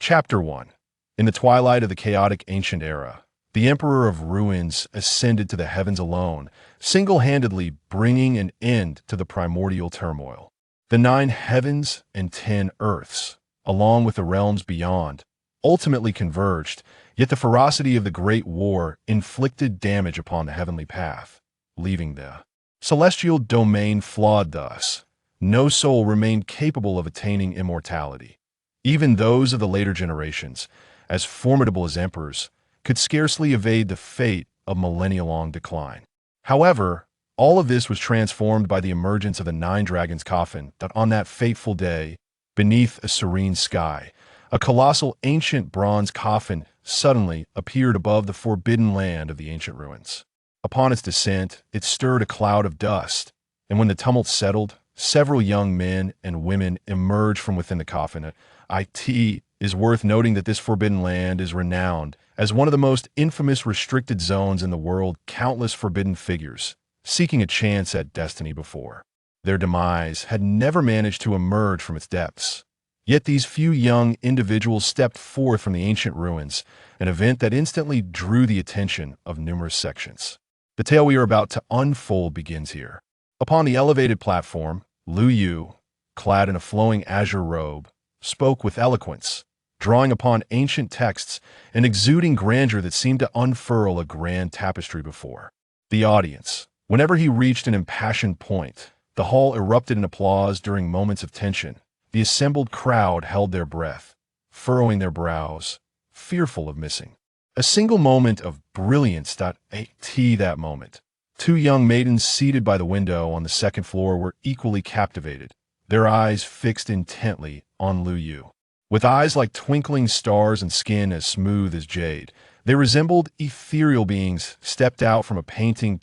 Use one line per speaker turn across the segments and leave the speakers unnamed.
Chapter 1. In the twilight of the chaotic ancient era, the Emperor of Ruins ascended to the heavens alone, single-handedly bringing an end to the primordial turmoil. The 9 heavens and 10 earths, along with the realms beyond, ultimately converged, yet the ferocity of the Great War inflicted damage upon the heavenly path, leaving the celestial domain flawed thus. No soul remained capable of attaining immortality. Even those of the later generations, as formidable as emperors, could scarcely evade the fate of millennia-long decline. However, all of this was transformed by the emergence of the 9 dragons' coffin that on that fateful day, beneath a serene sky, a colossal ancient bronze coffin suddenly appeared above the forbidden land of the ancient ruins. Upon its descent, it stirred a cloud of dust, and when the tumult settled, several young men and women emerged from within the coffin. It is worth noting that this forbidden land is renowned as one of the most infamous restricted zones in the world. Countless forbidden figures, seeking a chance at destiny before their demise, had never managed to emerge from its depths. Yet these few young individuals stepped forth from the ancient ruins, an event that instantly drew the attention of numerous sections. The tale we are about to unfold begins here. Upon the elevated platform, Lu Yu, clad in a flowing azure robe, spoke with eloquence, drawing upon ancient texts and exuding grandeur that seemed to unfurl a grand tapestry before the audience. Whenever he reached an impassioned point, the hall erupted in applause. During moments of tension, the assembled crowd held their breath, furrowing their brows, fearful of missing a single moment of brilliance. That moment, 2 young maidens seated by the window on the second floor were equally captivated, their eyes fixed intently on Lu Yu. With eyes like twinkling stars and skin as smooth as jade, they resembled ethereal beings stepped out from a painting.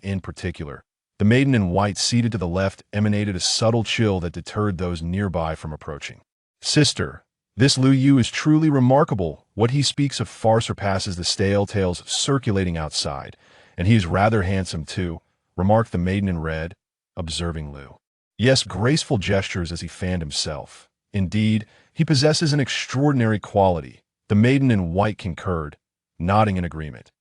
In particular, the maiden in white seated to the left emanated a subtle chill that deterred those nearby from approaching. Sister, this Lu Yu is truly remarkable. What he speaks of far surpasses the stale tales circulating outside, and he is rather handsome too, remarked the maiden in red, observing Lu. Yes, graceful gestures as he fanned himself. Indeed, he possesses an extraordinary quality. The maiden in white concurred, nodding in agreement.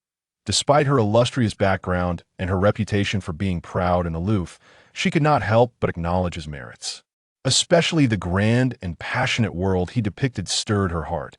Despite her illustrious background and her reputation for being proud and aloof, she could not help but acknowledge his merits. Especially the grand and passionate world he depicted stirred her heart.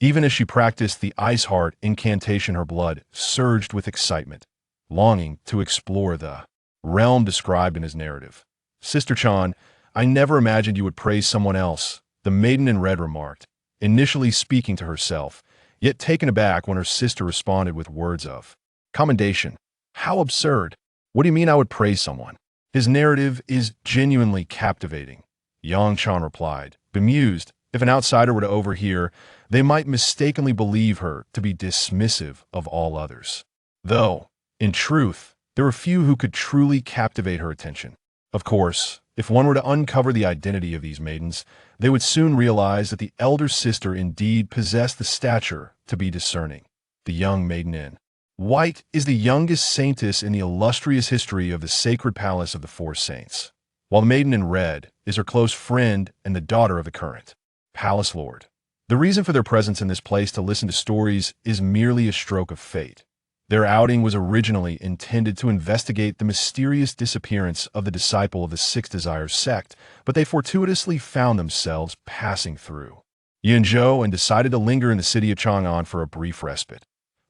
Even as she practiced the ice heart incantation, her blood surged with excitement, longing to explore the realm described in his narrative. Sister Chan, I never imagined you would praise someone else, the maiden in red remarked, initially speaking to herself, yet taken aback when her sister responded with words of commendation. How absurd! What do you mean I would praise someone? His narrative is genuinely captivating, Yang Chan replied, bemused. If an outsider were to overhear, they might mistakenly believe her to be dismissive of all others. Though, in truth, there were few who could truly captivate her attention. Of course, if one were to uncover the identity of these maidens, they would soon realize that the elder sister indeed possessed the stature to be discerning. The young maiden in white is the youngest saintess in the illustrious history of the sacred palace of the 4 saints, while the maiden in red is her close friend and the daughter of the current palace lord. The reason for their presence in this place to listen to stories is merely a stroke of fate. Their outing was originally intended to investigate the mysterious disappearance of the disciple of the 6 Desires sect, but they fortuitously found themselves passing through Yunzhou and decided to linger in the city of Chang'an for a brief respite.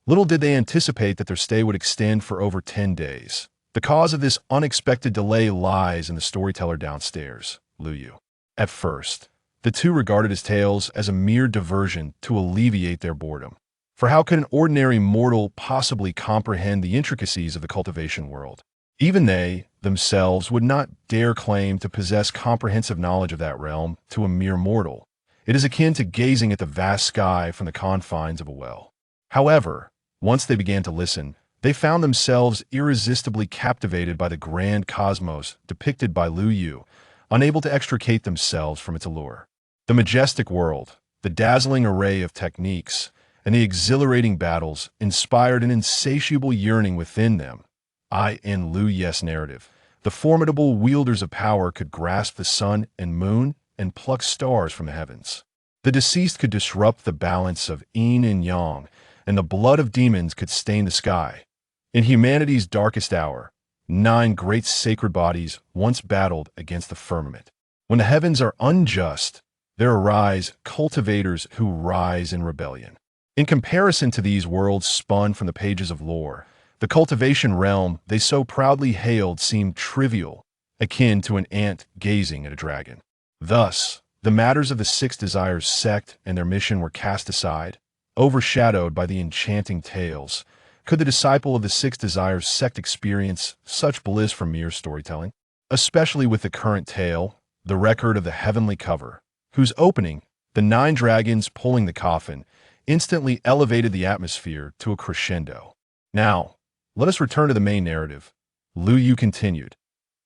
Little did they anticipate that their stay would extend for over 10 days. The cause of this unexpected delay lies in the storyteller downstairs, Lu Yu. At first, the 2 regarded his tales as a mere diversion to alleviate their boredom. For how could an ordinary mortal possibly comprehend the intricacies of the cultivation world? Even they, themselves, would not dare claim to possess comprehensive knowledge of that realm to a mere mortal. It is akin to gazing at the vast sky from the confines of a well. However, once they began to listen, they found themselves irresistibly captivated by the grand cosmos depicted by Lu Yu, unable to extricate themselves from its allure. The majestic world, the dazzling array of techniques, and the exhilarating battles inspired an insatiable yearning within them. In Lu Yu's narrative, the formidable wielders of power could grasp the sun and moon and pluck stars from the heavens. The deceased could disrupt the balance of yin and yang, and the blood of demons could stain the sky. In humanity's darkest hour, 9 great sacred bodies once battled against the firmament. When the heavens are unjust, there arise cultivators who rise in rebellion. In comparison to these worlds spun from the pages of lore, the cultivation realm they so proudly hailed seemed trivial, akin to an ant gazing at a dragon. Thus, the matters of the Six Desires sect and their mission were cast aside, overshadowed by the enchanting tales. Could the disciple of the Six Desires sect experience such bliss from mere storytelling? Especially with the current tale, the record of the heavenly cover, whose opening, the 9 dragons pulling the coffin, instantly elevated the atmosphere to a crescendo. Now, let us return to the main narrative. Lu Yu continued.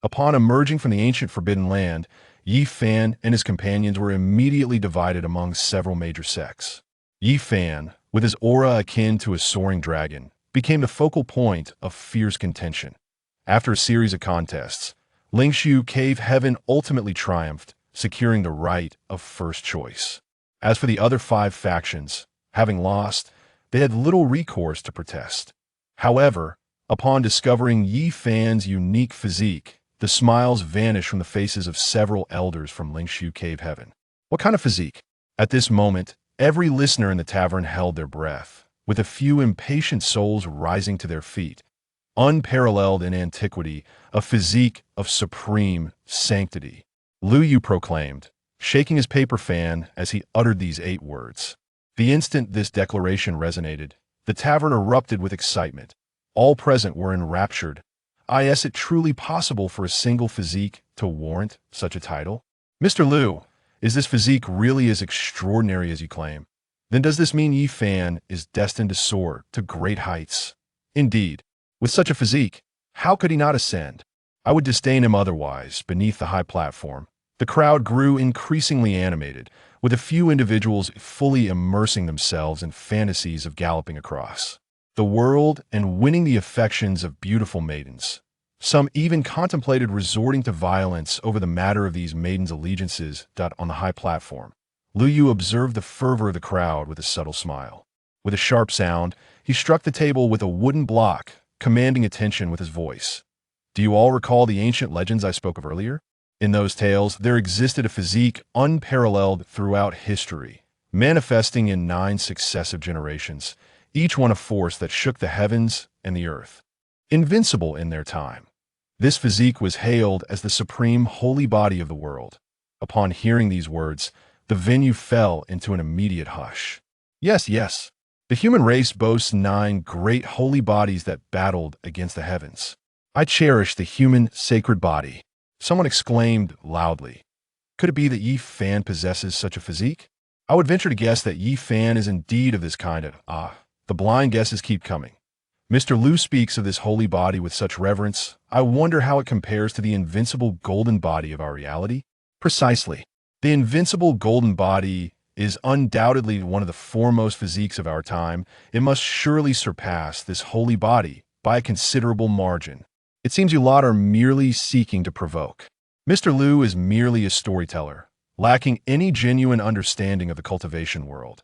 Upon emerging from the ancient Forbidden Land, Yi Fan and his companions were immediately divided among several major sects. Yi Fan, with his aura akin to a soaring dragon, became the focal point of fierce contention. After a series of contests, Lingshu Cave Heaven ultimately triumphed, securing the right of first choice. As for the other 5 factions, having lost, they had little recourse to protest. However, upon discovering Yi Fan's unique physique, the smiles vanished from the faces of several elders from Lingshu Cave Heaven. What kind of physique? At this moment, every listener in the tavern held their breath, with a few impatient souls rising to their feet. Unparalleled in antiquity, a physique of supreme sanctity. Lu Yu proclaimed, shaking his paper fan as he uttered these 8 words. The instant this declaration resonated, the tavern erupted with excitement. All present were enraptured. Is it truly possible for a single physique to warrant such a title? Mr. Lu, is this physique really as extraordinary as you claim? Then does this mean Yi Fan is destined to soar to great heights? Indeed, with such a physique, how could he not ascend? I would disdain him otherwise, beneath the high platform. The crowd grew increasingly animated, with a few individuals fully immersing themselves in fantasies of galloping across the world and winning the affections of beautiful maidens. Some even contemplated resorting to violence over the matter of these maidens' allegiances. On the high platform, Lu Yu observed the fervor of the crowd with a subtle smile. With a sharp sound, he struck the table with a wooden block, commanding attention with his voice. Do you all recall the ancient legends I spoke of earlier? In those tales, there existed a physique unparalleled throughout history, manifesting in 9 successive generations, each one a force that shook the heavens and the earth. Invincible in their time, this physique was hailed as the supreme holy body of the world. Upon hearing these words, the venue fell into an immediate hush. Yes, the human race boasts 9 great holy bodies that battled against the heavens. I cherish the human sacred body. Someone exclaimed loudly. Could it be that Yi Fan possesses such a physique? I would venture to guess that Yi Fan is indeed of this kind. The blind guesses keep coming. Mr. Lu speaks of this holy body with such reverence. I wonder how it compares to the invincible golden body of our reality. Precisely. The invincible golden body is undoubtedly one of the foremost physiques of our time. It must surely surpass this holy body by a considerable margin. It seems you lot are merely seeking to provoke. Mr. Lu is merely a storyteller, lacking any genuine understanding of the cultivation world.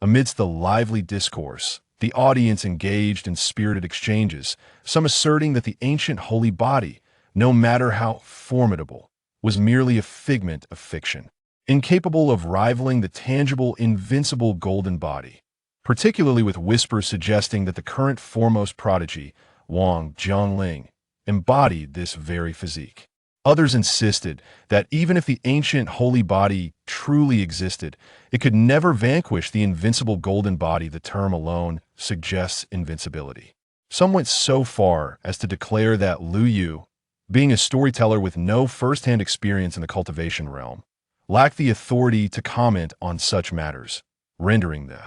Amidst the lively discourse, the audience engaged in spirited exchanges, some asserting that the ancient holy body, no matter how formidable, was merely a figment of fiction, incapable of rivaling the tangible, invincible golden body, particularly with whispers suggesting that the current foremost prodigy, Wang Jiangling, embodied this very physique. Others insisted that even if the ancient holy body truly existed, it could never vanquish the invincible golden body. The term alone suggests invincibility. Some went so far as to declare that Lu Yu, being a storyteller with no first-hand experience in the cultivation realm, lacked the authority to comment on such matters, rendering the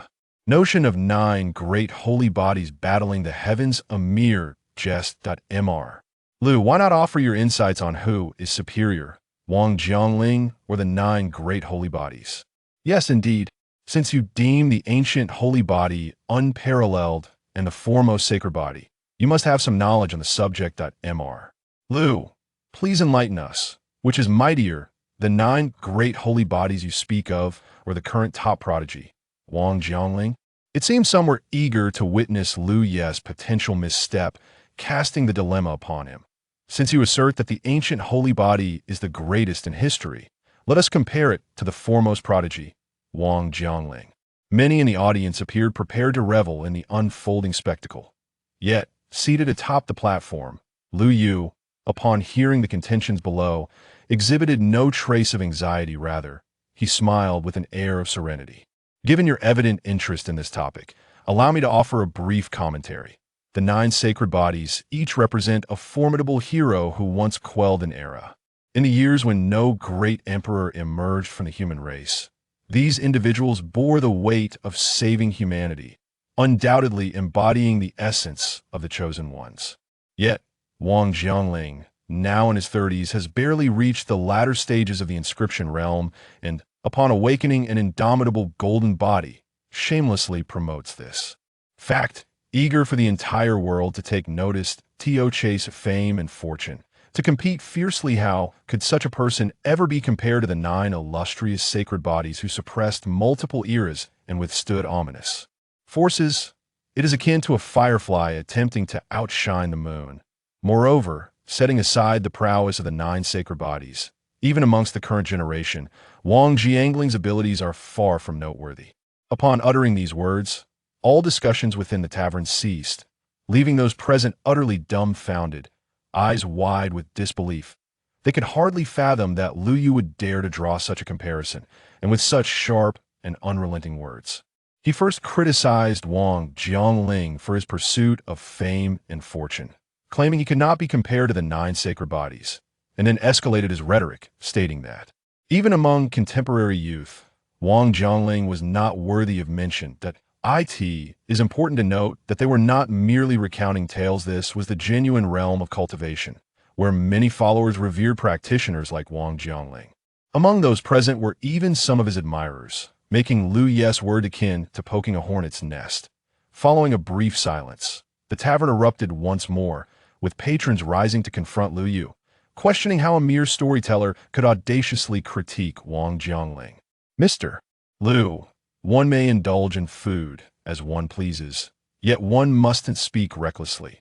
notion of 9 great holy bodies battling the heavens a mere jest. Mr. Lu, why not offer your insights on who is superior, Wang Jiangling or the 9 great holy bodies? Yes, indeed, since you deem the ancient holy body unparalleled and the foremost sacred body, you must have some knowledge on the subject. Mr. Lu, please enlighten us. Which is mightier, The 9 great holy bodies you speak of, or the current top prodigy, Wang Jiangling? It seems some were eager to witness Lu Ye's potential misstep, casting the dilemma upon him. Since you assert that the ancient holy body is the greatest in history, let us compare it to the foremost prodigy, Wang Jiangling. Many in the audience appeared prepared to revel in the unfolding spectacle. Yet, seated atop the platform, Lu Yu, upon hearing the contentions below, exhibited no trace of anxiety. Rather, he smiled with an air of serenity. Given your evident interest in this topic, allow me to offer a brief commentary. The 9 sacred bodies each represent a formidable hero who once quelled an era. In the years when no great emperor emerged from the human race, these individuals bore the weight of saving humanity, undoubtedly embodying the essence of the chosen ones. Yet, Wang Jiangling, now in his 30s, has barely reached the latter stages of the inscription realm and, upon awakening an indomitable golden body, shamelessly promotes this fact, eager for the entire world to take notice, to chase fame and fortune. To compete fiercely, how could such a person ever be compared to the 9 illustrious sacred bodies who suppressed multiple eras and withstood ominous forces? It is akin to a firefly attempting to outshine the moon. Moreover, setting aside the prowess of the 9 sacred bodies, even amongst the current generation, Wang Jiangling's abilities are far from noteworthy. Upon uttering these words, all discussions within the tavern ceased, leaving those present utterly dumbfounded, eyes wide with disbelief. They could hardly fathom that Lu Yu would dare to draw such a comparison, and with such sharp and unrelenting words. He first criticized Wang Jiangling for his pursuit of fame and fortune, claiming he could not be compared to the 9 sacred bodies, and then escalated his rhetoric, stating that, even among contemporary youth, Wang Jiangling was not worthy of mention. That it is important to note that they were not merely recounting tales. This was the genuine realm of cultivation, where many followers revered practitioners like Wang Jiangling. Among those present were even some of his admirers, making Lu Ye's word akin to poking a hornet's nest. Following a brief silence, the tavern erupted once more, with patrons rising to confront Lu Yu, questioning how a mere storyteller could audaciously critique Wang Jiangling. Mr. Lu, one may indulge in food as one pleases, yet one mustn't speak recklessly.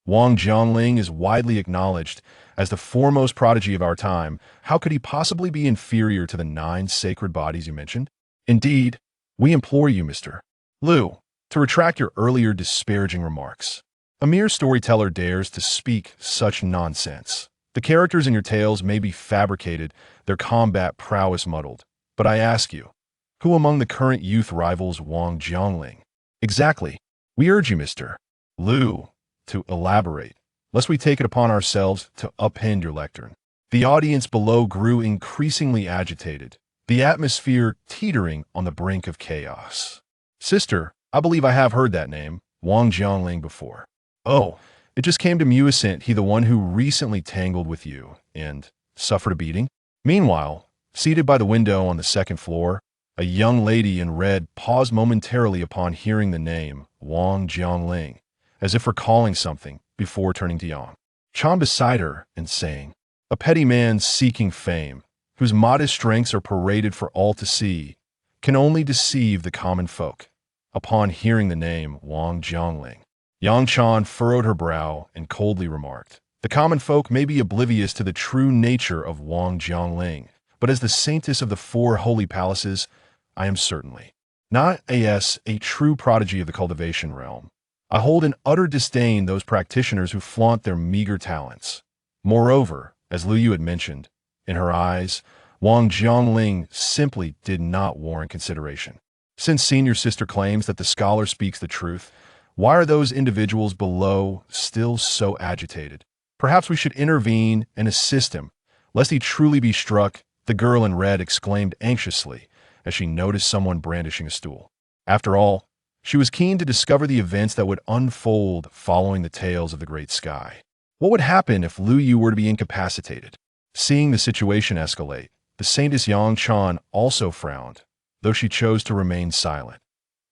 Wang Jiangling is widely acknowledged as the foremost prodigy of our time. How could he possibly be inferior to the 9 sacred bodies you mentioned? Indeed, we implore you, Mr. Lu, to retract your earlier disparaging remarks. A mere storyteller dares to speak such nonsense. The characters in your tales may be fabricated, their combat prowess muddled. But I ask you, who among the current youth rivals Wang Jiangling? Exactly. We urge you, Mr. Lu, to elaborate, lest we take it upon ourselves to upend your lectern. The audience below grew increasingly agitated, the atmosphere teetering on the brink of chaos. Sister, I believe I have heard that name, Wang Jiangling, before. Oh, it just came to me. Isn't he the one who recently tangled with you and suffered a beating? Meanwhile, seated by the window on the 2nd floor, a young lady in red paused momentarily upon hearing the name Wang Jiangling, as if recalling something, before turning to Yang Chan beside her and saying, "A petty man seeking fame, whose modest strengths are paraded for all to see, can only deceive the common folk." Upon hearing the name Wang Jiangling, Yang Chan furrowed her brow and coldly remarked, "The common folk may be oblivious to the true nature of Wang Jiangling, but as the saintess of the 4 holy palaces, I am certainly not a true prodigy of the cultivation realm. I hold in utter disdain those practitioners who flaunt their meager talents." Moreover, as Lu Yu had mentioned, in her eyes, Wang Jiangling simply did not warrant consideration. Since senior sister claims that the scholar speaks the truth, why are those individuals below still so agitated? Perhaps we should intervene and assist him, lest he truly be struck, the girl in red exclaimed anxiously as she noticed someone brandishing a stool. After all, she was keen to discover the events that would unfold following the tales of the great sky. What would happen if Lu Yu were to be incapacitated? Seeing the situation escalate, the saintess Yang Chan also frowned, though she chose to remain silent.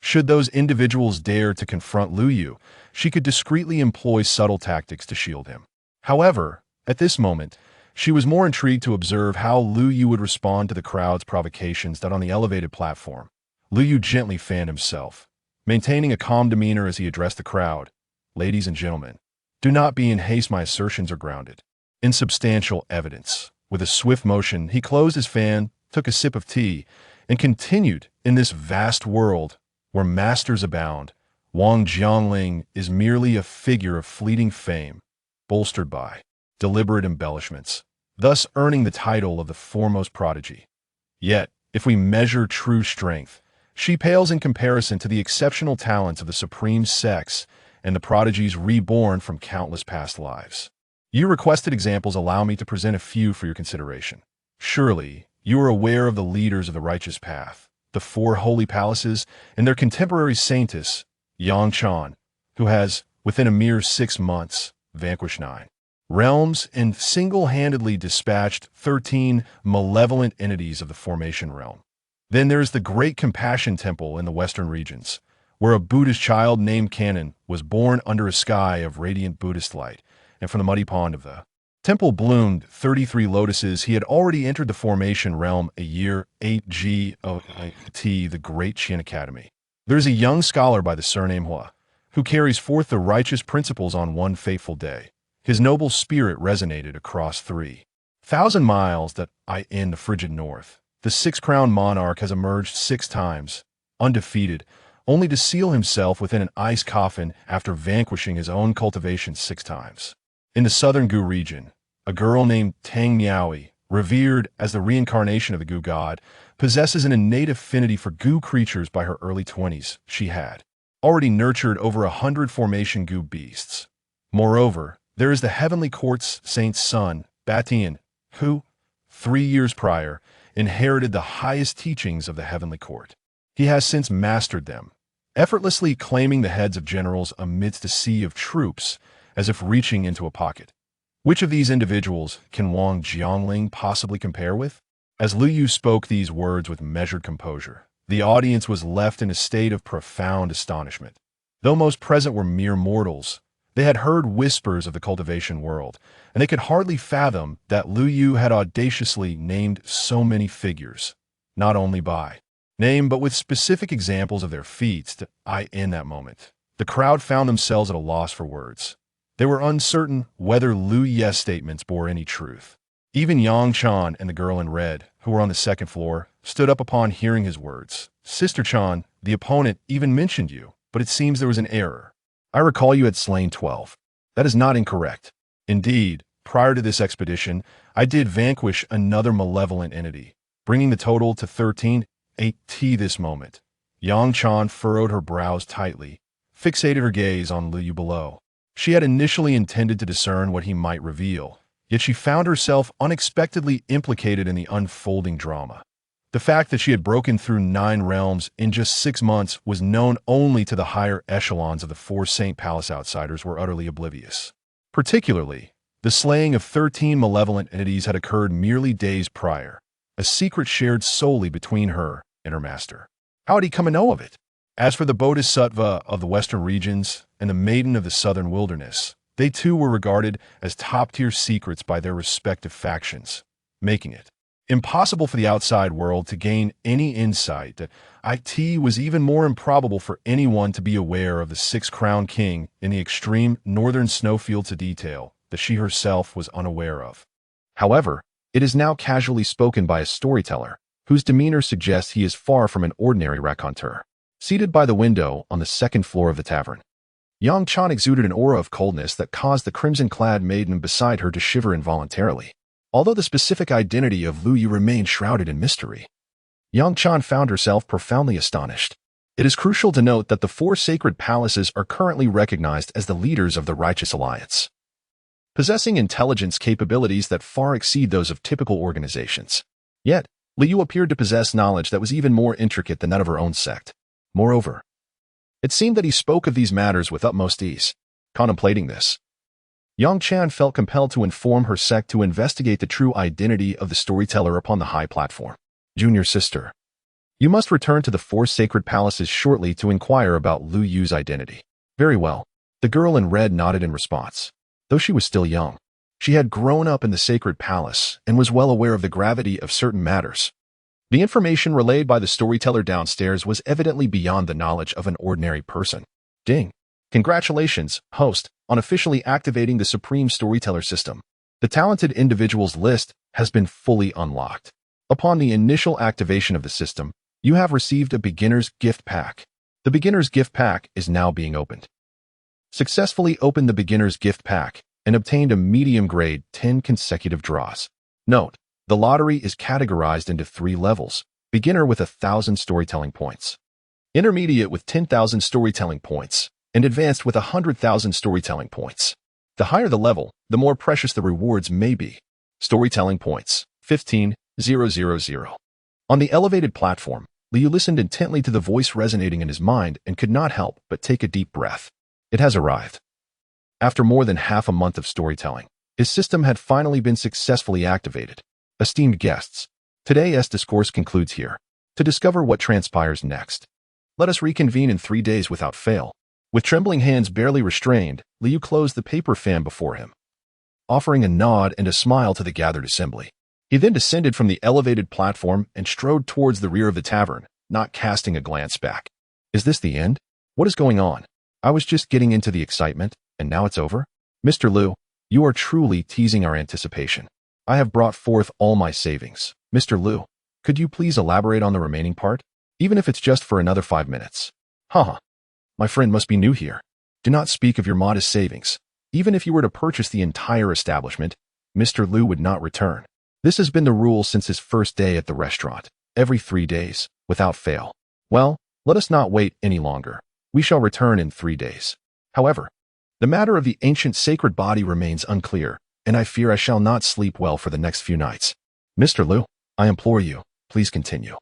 Should those individuals dare to confront Lu Yu, she could discreetly employ subtle tactics to shield him. However, at this moment, She was more intrigued to observe how Lu Yu would respond to the crowd's provocations that on the elevated platform. Lu Yu gently fanned himself, maintaining a calm demeanor as he addressed the crowd. Ladies and gentlemen, do not be in haste. My assertions are grounded in substantial evidence. With a swift motion, he closed his fan, took a sip of tea, and continued. In this vast world where masters abound, Wang Jiangling is merely a figure of fleeting fame, bolstered by deliberate embellishments, thus earning the title of the foremost prodigy. Yet, if we measure true strength, she pales in comparison to the exceptional talents of the supreme sex and the prodigies reborn from countless past lives. You requested examples. Allow me to present a few for your consideration. Surely, you are aware of the leaders of the righteous path, the four holy palaces, and their contemporary saintess, Yang Chan, who has, within a mere 6 months, vanquished 9 realms and single-handedly dispatched 13 malevolent entities of the formation realm. Then there's the Great Compassion Temple in the western regions, where a Buddhist child named Canon was born under a sky of radiant Buddhist light, and from the muddy pond of the temple bloomed 33 lotuses. He had already entered the formation realm a year 8G of the Great Qian Academy. There is a young scholar by the surname Hua, who carries forth the righteous principles on one fateful day. His noble spirit resonated across 3,000 miles that in the frigid north. The six-crowned monarch has emerged 6 times, undefeated, only to seal himself within an ice coffin after vanquishing his own cultivation 6 times. In the southern Gu region, a girl named Tang Miaoi, revered as the reincarnation of the Gu god, possesses an innate affinity for Gu creatures. By her early 20s, she had already nurtured over 100 formation Gu beasts. Moreover, there is the heavenly court's saint's son, Batian, who, 3 years prior, inherited the highest teachings of the heavenly court. He has since mastered them, effortlessly claiming the heads of generals amidst a sea of troops, as if reaching into a pocket. Which of these individuals can Wang Jiangling possibly compare with? As Lu Yu spoke these words with measured composure, the audience was left in a state of profound astonishment. Though most present were mere mortals, they had heard whispers of the cultivation world, and they could hardly fathom that Lu Yu had audaciously named so many figures, not only by name but with specific examples of their feats. In that moment, the crowd found themselves at a loss for words. They were uncertain whether Lu Ye's statements bore any truth. Even Yang Chan and the girl in red, who were on the second floor, stood up upon hearing his words. Sister Chan, the opponent, even mentioned you, but it seems there was an error. I recall you had slain 12. That is not incorrect. Indeed, prior to this expedition, I did vanquish another malevolent entity, bringing the total to 13. This moment, Yang Chan furrowed her brows tightly, fixated her gaze on Lu Yu below. She had initially intended to discern what he might reveal, yet she found herself unexpectedly implicated in the unfolding drama. The fact that she had broken through 9 realms in just 6 months was known only to the higher echelons of the 4 Saint Palace outsiders were utterly oblivious. Particularly, the slaying of 13 malevolent entities had occurred merely days prior, a secret shared solely between her and her master. How had he come to know of it? As for the Bodhisattva of the western regions and the maiden of the southern wilderness, they too were regarded as top-tier secrets by their respective factions, making it impossible for the outside world to gain any insight. That it was even more improbable for anyone to be aware of the 6-crowned king in the extreme northern snowfields, a detail that she herself was unaware of. However, it is now casually spoken by a storyteller, whose demeanor suggests he is far from an ordinary raconteur. Seated by the window on the 2nd floor of the tavern, Yang Chan exuded an aura of coldness that caused the crimson-clad maiden beside her to shiver involuntarily. Although the specific identity of Lu Yu remained shrouded in mystery, Yang Chan found herself profoundly astonished. It is crucial to note that the 4 sacred palaces are currently recognized as the leaders of the Righteous Alliance, possessing intelligence capabilities that far exceed those of typical organizations. Yet, Lu Yu appeared to possess knowledge that was even more intricate than that of her own sect. Moreover, it seemed that he spoke of these matters with utmost ease. Contemplating this, Yang Chan felt compelled to inform her sect to investigate the true identity of the storyteller upon the high platform. Junior sister, you must return to the 4 sacred palaces shortly to inquire about Lu Yu's identity. Very well. The girl in red nodded in response. Though she was still young, She had grown up in the sacred palace and was well aware of the gravity of certain matters. The information relayed by the storyteller downstairs was evidently beyond the knowledge of an ordinary person. Ding. Congratulations, host, on officially activating the Supreme Storyteller system. The talented individuals list has been fully unlocked. Upon the initial activation of the system, you have received a beginner's gift pack. The beginner's gift pack is now being opened. Successfully opened the beginner's gift pack and obtained a medium grade 10 consecutive draws. Note, the lottery is categorized into 3 levels: beginner with 1,000 storytelling points, intermediate with 10,000 storytelling points, and advanced with 100,000 storytelling points. The higher the level, the more precious the rewards may be. Storytelling points, 15,000. On the elevated platform, Liu listened intently to the voice resonating in his mind and could not help but take a deep breath. It has arrived. After more than half a month of storytelling, his system had finally been successfully activated. Esteemed guests, today's discourse concludes here. To discover what transpires next, let us reconvene in 3 days without fail. With trembling hands barely restrained, Liu closed the paper fan before him, offering a nod and a smile to the gathered assembly. He then descended from the elevated platform and strode towards the rear of the tavern, not casting a glance back. Is this the end? What is going on? I was just getting into the excitement, and now it's over? Mr. Liu, you are truly teasing our anticipation. I have brought forth all my savings. Mr. Liu, could you please elaborate on the remaining part? Even if it's just for another 5 minutes. Haha. My friend must be new here. Do not speak of your modest savings. Even if you were to purchase the entire establishment, Mr. Liu would not return. This has been the rule since his first day at the restaurant. Every 3 days, without fail. Well, let us not wait any longer. We shall return in 3 days. However, the matter of the ancient sacred body remains unclear, and I fear I shall not sleep well for the next few nights. Mr. Liu, I implore you, please continue.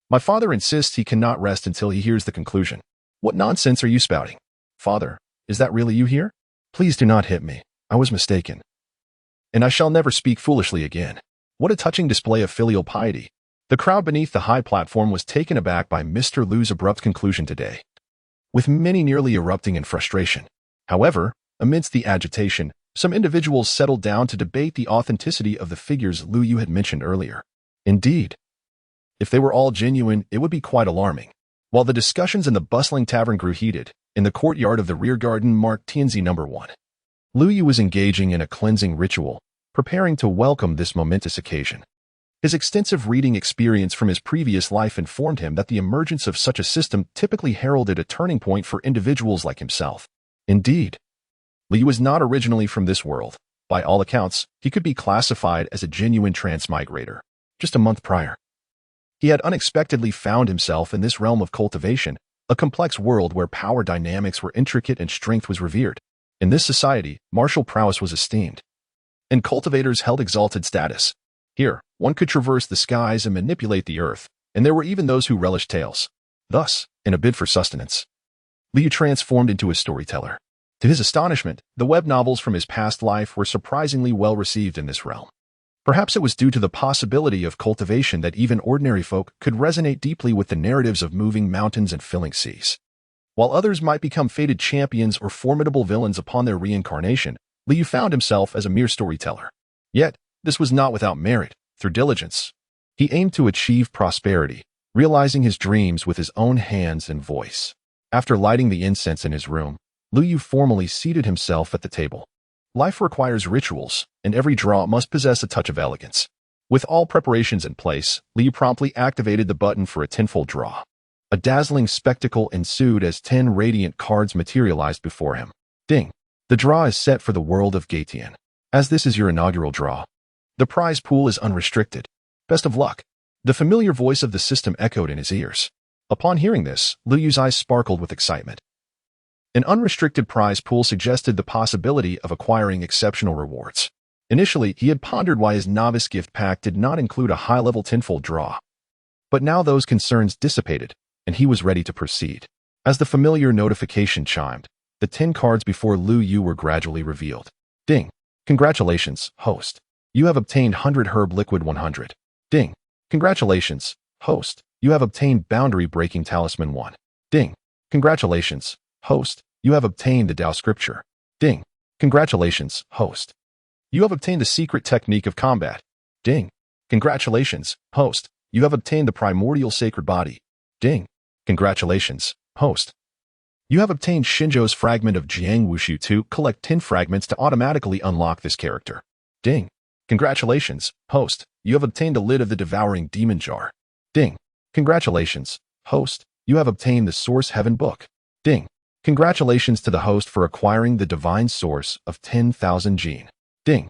My father insists he cannot rest until he hears the conclusion. What nonsense are you spouting? Father, is that really you here? Please do not hit me. I was mistaken. And I shall never speak foolishly again. What a touching display of filial piety. The crowd beneath the high platform was taken aback by Mr. Liu's abrupt conclusion today, with many nearly erupting in frustration. However, amidst the agitation, some individuals settled down to debate the authenticity of the figures Liu Yu had mentioned earlier. Indeed, if they were all genuine, it would be quite alarming. While the discussions in the bustling tavern grew heated, in the courtyard of the rear garden marked Tianzi No. 1, Liu Yu was engaging in a cleansing ritual, preparing to welcome this momentous occasion. His extensive reading experience from his previous life informed him that the emergence of such a system typically heralded a turning point for individuals like himself. Indeed, Liu was not originally from this world. By all accounts, he could be classified as a genuine transmigrator. Just a month prior, he had unexpectedly found himself in this realm of cultivation, a complex world where power dynamics were intricate and strength was revered. In this society, martial prowess was esteemed, and cultivators held exalted status. Here, one could traverse the skies and manipulate the earth, and there were even those who relished tales. Thus, in a bid for sustenance, Liu transformed into a storyteller. To his astonishment, the web novels from his past life were surprisingly well received in this realm. Perhaps it was due to the possibility of cultivation that even ordinary folk could resonate deeply with the narratives of moving mountains and filling seas. While others might become fated champions or formidable villains upon their reincarnation, Liu found himself as a mere storyteller. Yet, this was not without merit. Through diligence, he aimed to achieve prosperity, realizing his dreams with his own hands and voice. After lighting the incense in his room, Liu formally seated himself at the table. Life requires rituals, and every draw must possess a touch of elegance. With all preparations in place, Liu promptly activated the button for a tenfold draw. A dazzling spectacle ensued as 10 radiant cards materialized before him. Ding! The draw is set for the world of Gaetian. As this is your inaugural draw, the prize pool is unrestricted. Best of luck. The familiar voice of the system echoed in his ears. Upon hearing this, Liu's eyes sparkled with excitement. An unrestricted prize pool suggested the possibility of acquiring exceptional rewards. Initially, he had pondered why his novice gift pack did not include a high-level tenfold draw. But now those concerns dissipated, and he was ready to proceed. As the familiar notification chimed, the 10 cards before Liu Yu were gradually revealed. Ding! Congratulations, host. You have obtained 100 Herb Liquid 100. Ding! Congratulations, host. You have obtained Boundary Breaking Talisman 1. Ding! Congratulations, host. You have obtained the Tao Scripture. Ding! Congratulations, host. You have obtained the secret technique of combat. Ding. Congratulations, host. You have obtained the primordial sacred body. Ding. Congratulations, host. You have obtained Shinjo's fragment of Jiang Wushu to collect 10 fragments to automatically unlock this character. Ding. Congratulations, host. You have obtained the lid of the devouring demon jar. Ding. Congratulations, host. You have obtained the Source Heaven book. Ding. Congratulations to the host for acquiring the divine source of 10,000 gene. Ding.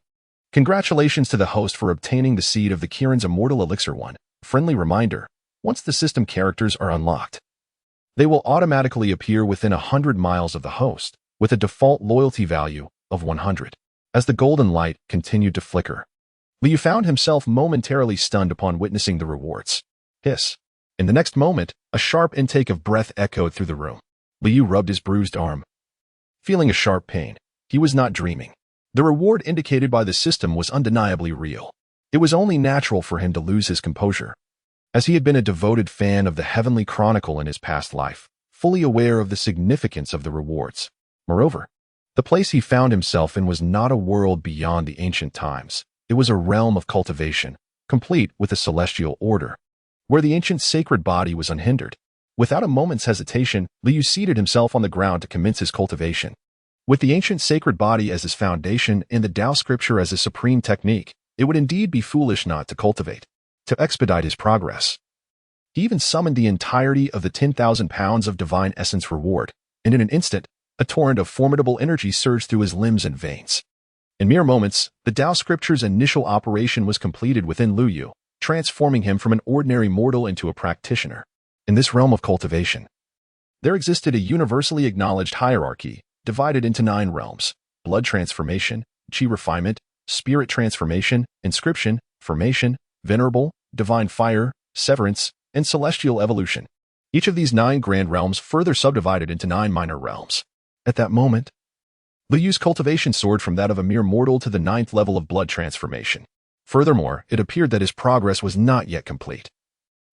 Congratulations to the host for obtaining the seed of the Kirin's immortal elixir 1. Friendly reminder, once the system characters are unlocked, they will automatically appear within 100 miles of the host, with a default loyalty value of 100. As the golden light continued to flicker, Liu found himself momentarily stunned upon witnessing the rewards. Hiss. In the next moment, a sharp intake of breath echoed through the room. Liu rubbed his bruised arm. Feeling a sharp pain, he was not dreaming. The reward indicated by the system was undeniably real. It was only natural for him to lose his composure, as he had been a devoted fan of the Heavenly Chronicle in his past life, fully aware of the significance of the rewards. Moreover, the place he found himself in was not a world beyond the ancient times. It was a realm of cultivation, complete with a celestial order, where the ancient sacred body was unhindered. Without a moment's hesitation, Liu seated himself on the ground to commence his cultivation. With the ancient sacred body as his foundation and the Tao scripture as his supreme technique, it would indeed be foolish not to cultivate, to expedite his progress. He even summoned the entirety of the 10,000 pounds of divine essence reward, and in an instant, a torrent of formidable energy surged through his limbs and veins. In mere moments, the Tao scripture's initial operation was completed within Liu Yu, transforming him from an ordinary mortal into a practitioner. In this realm of cultivation, there existed a universally acknowledged hierarchy, divided into 9 realms: blood transformation, chi refinement, spirit transformation, inscription, formation, venerable, divine fire, severance, and celestial evolution. Each of these 9 grand realms further subdivided into 9 minor realms. At that moment, Liu Yu's cultivation soared from that of a mere mortal to the 9th level of blood transformation. Furthermore, it appeared that his progress was not yet complete.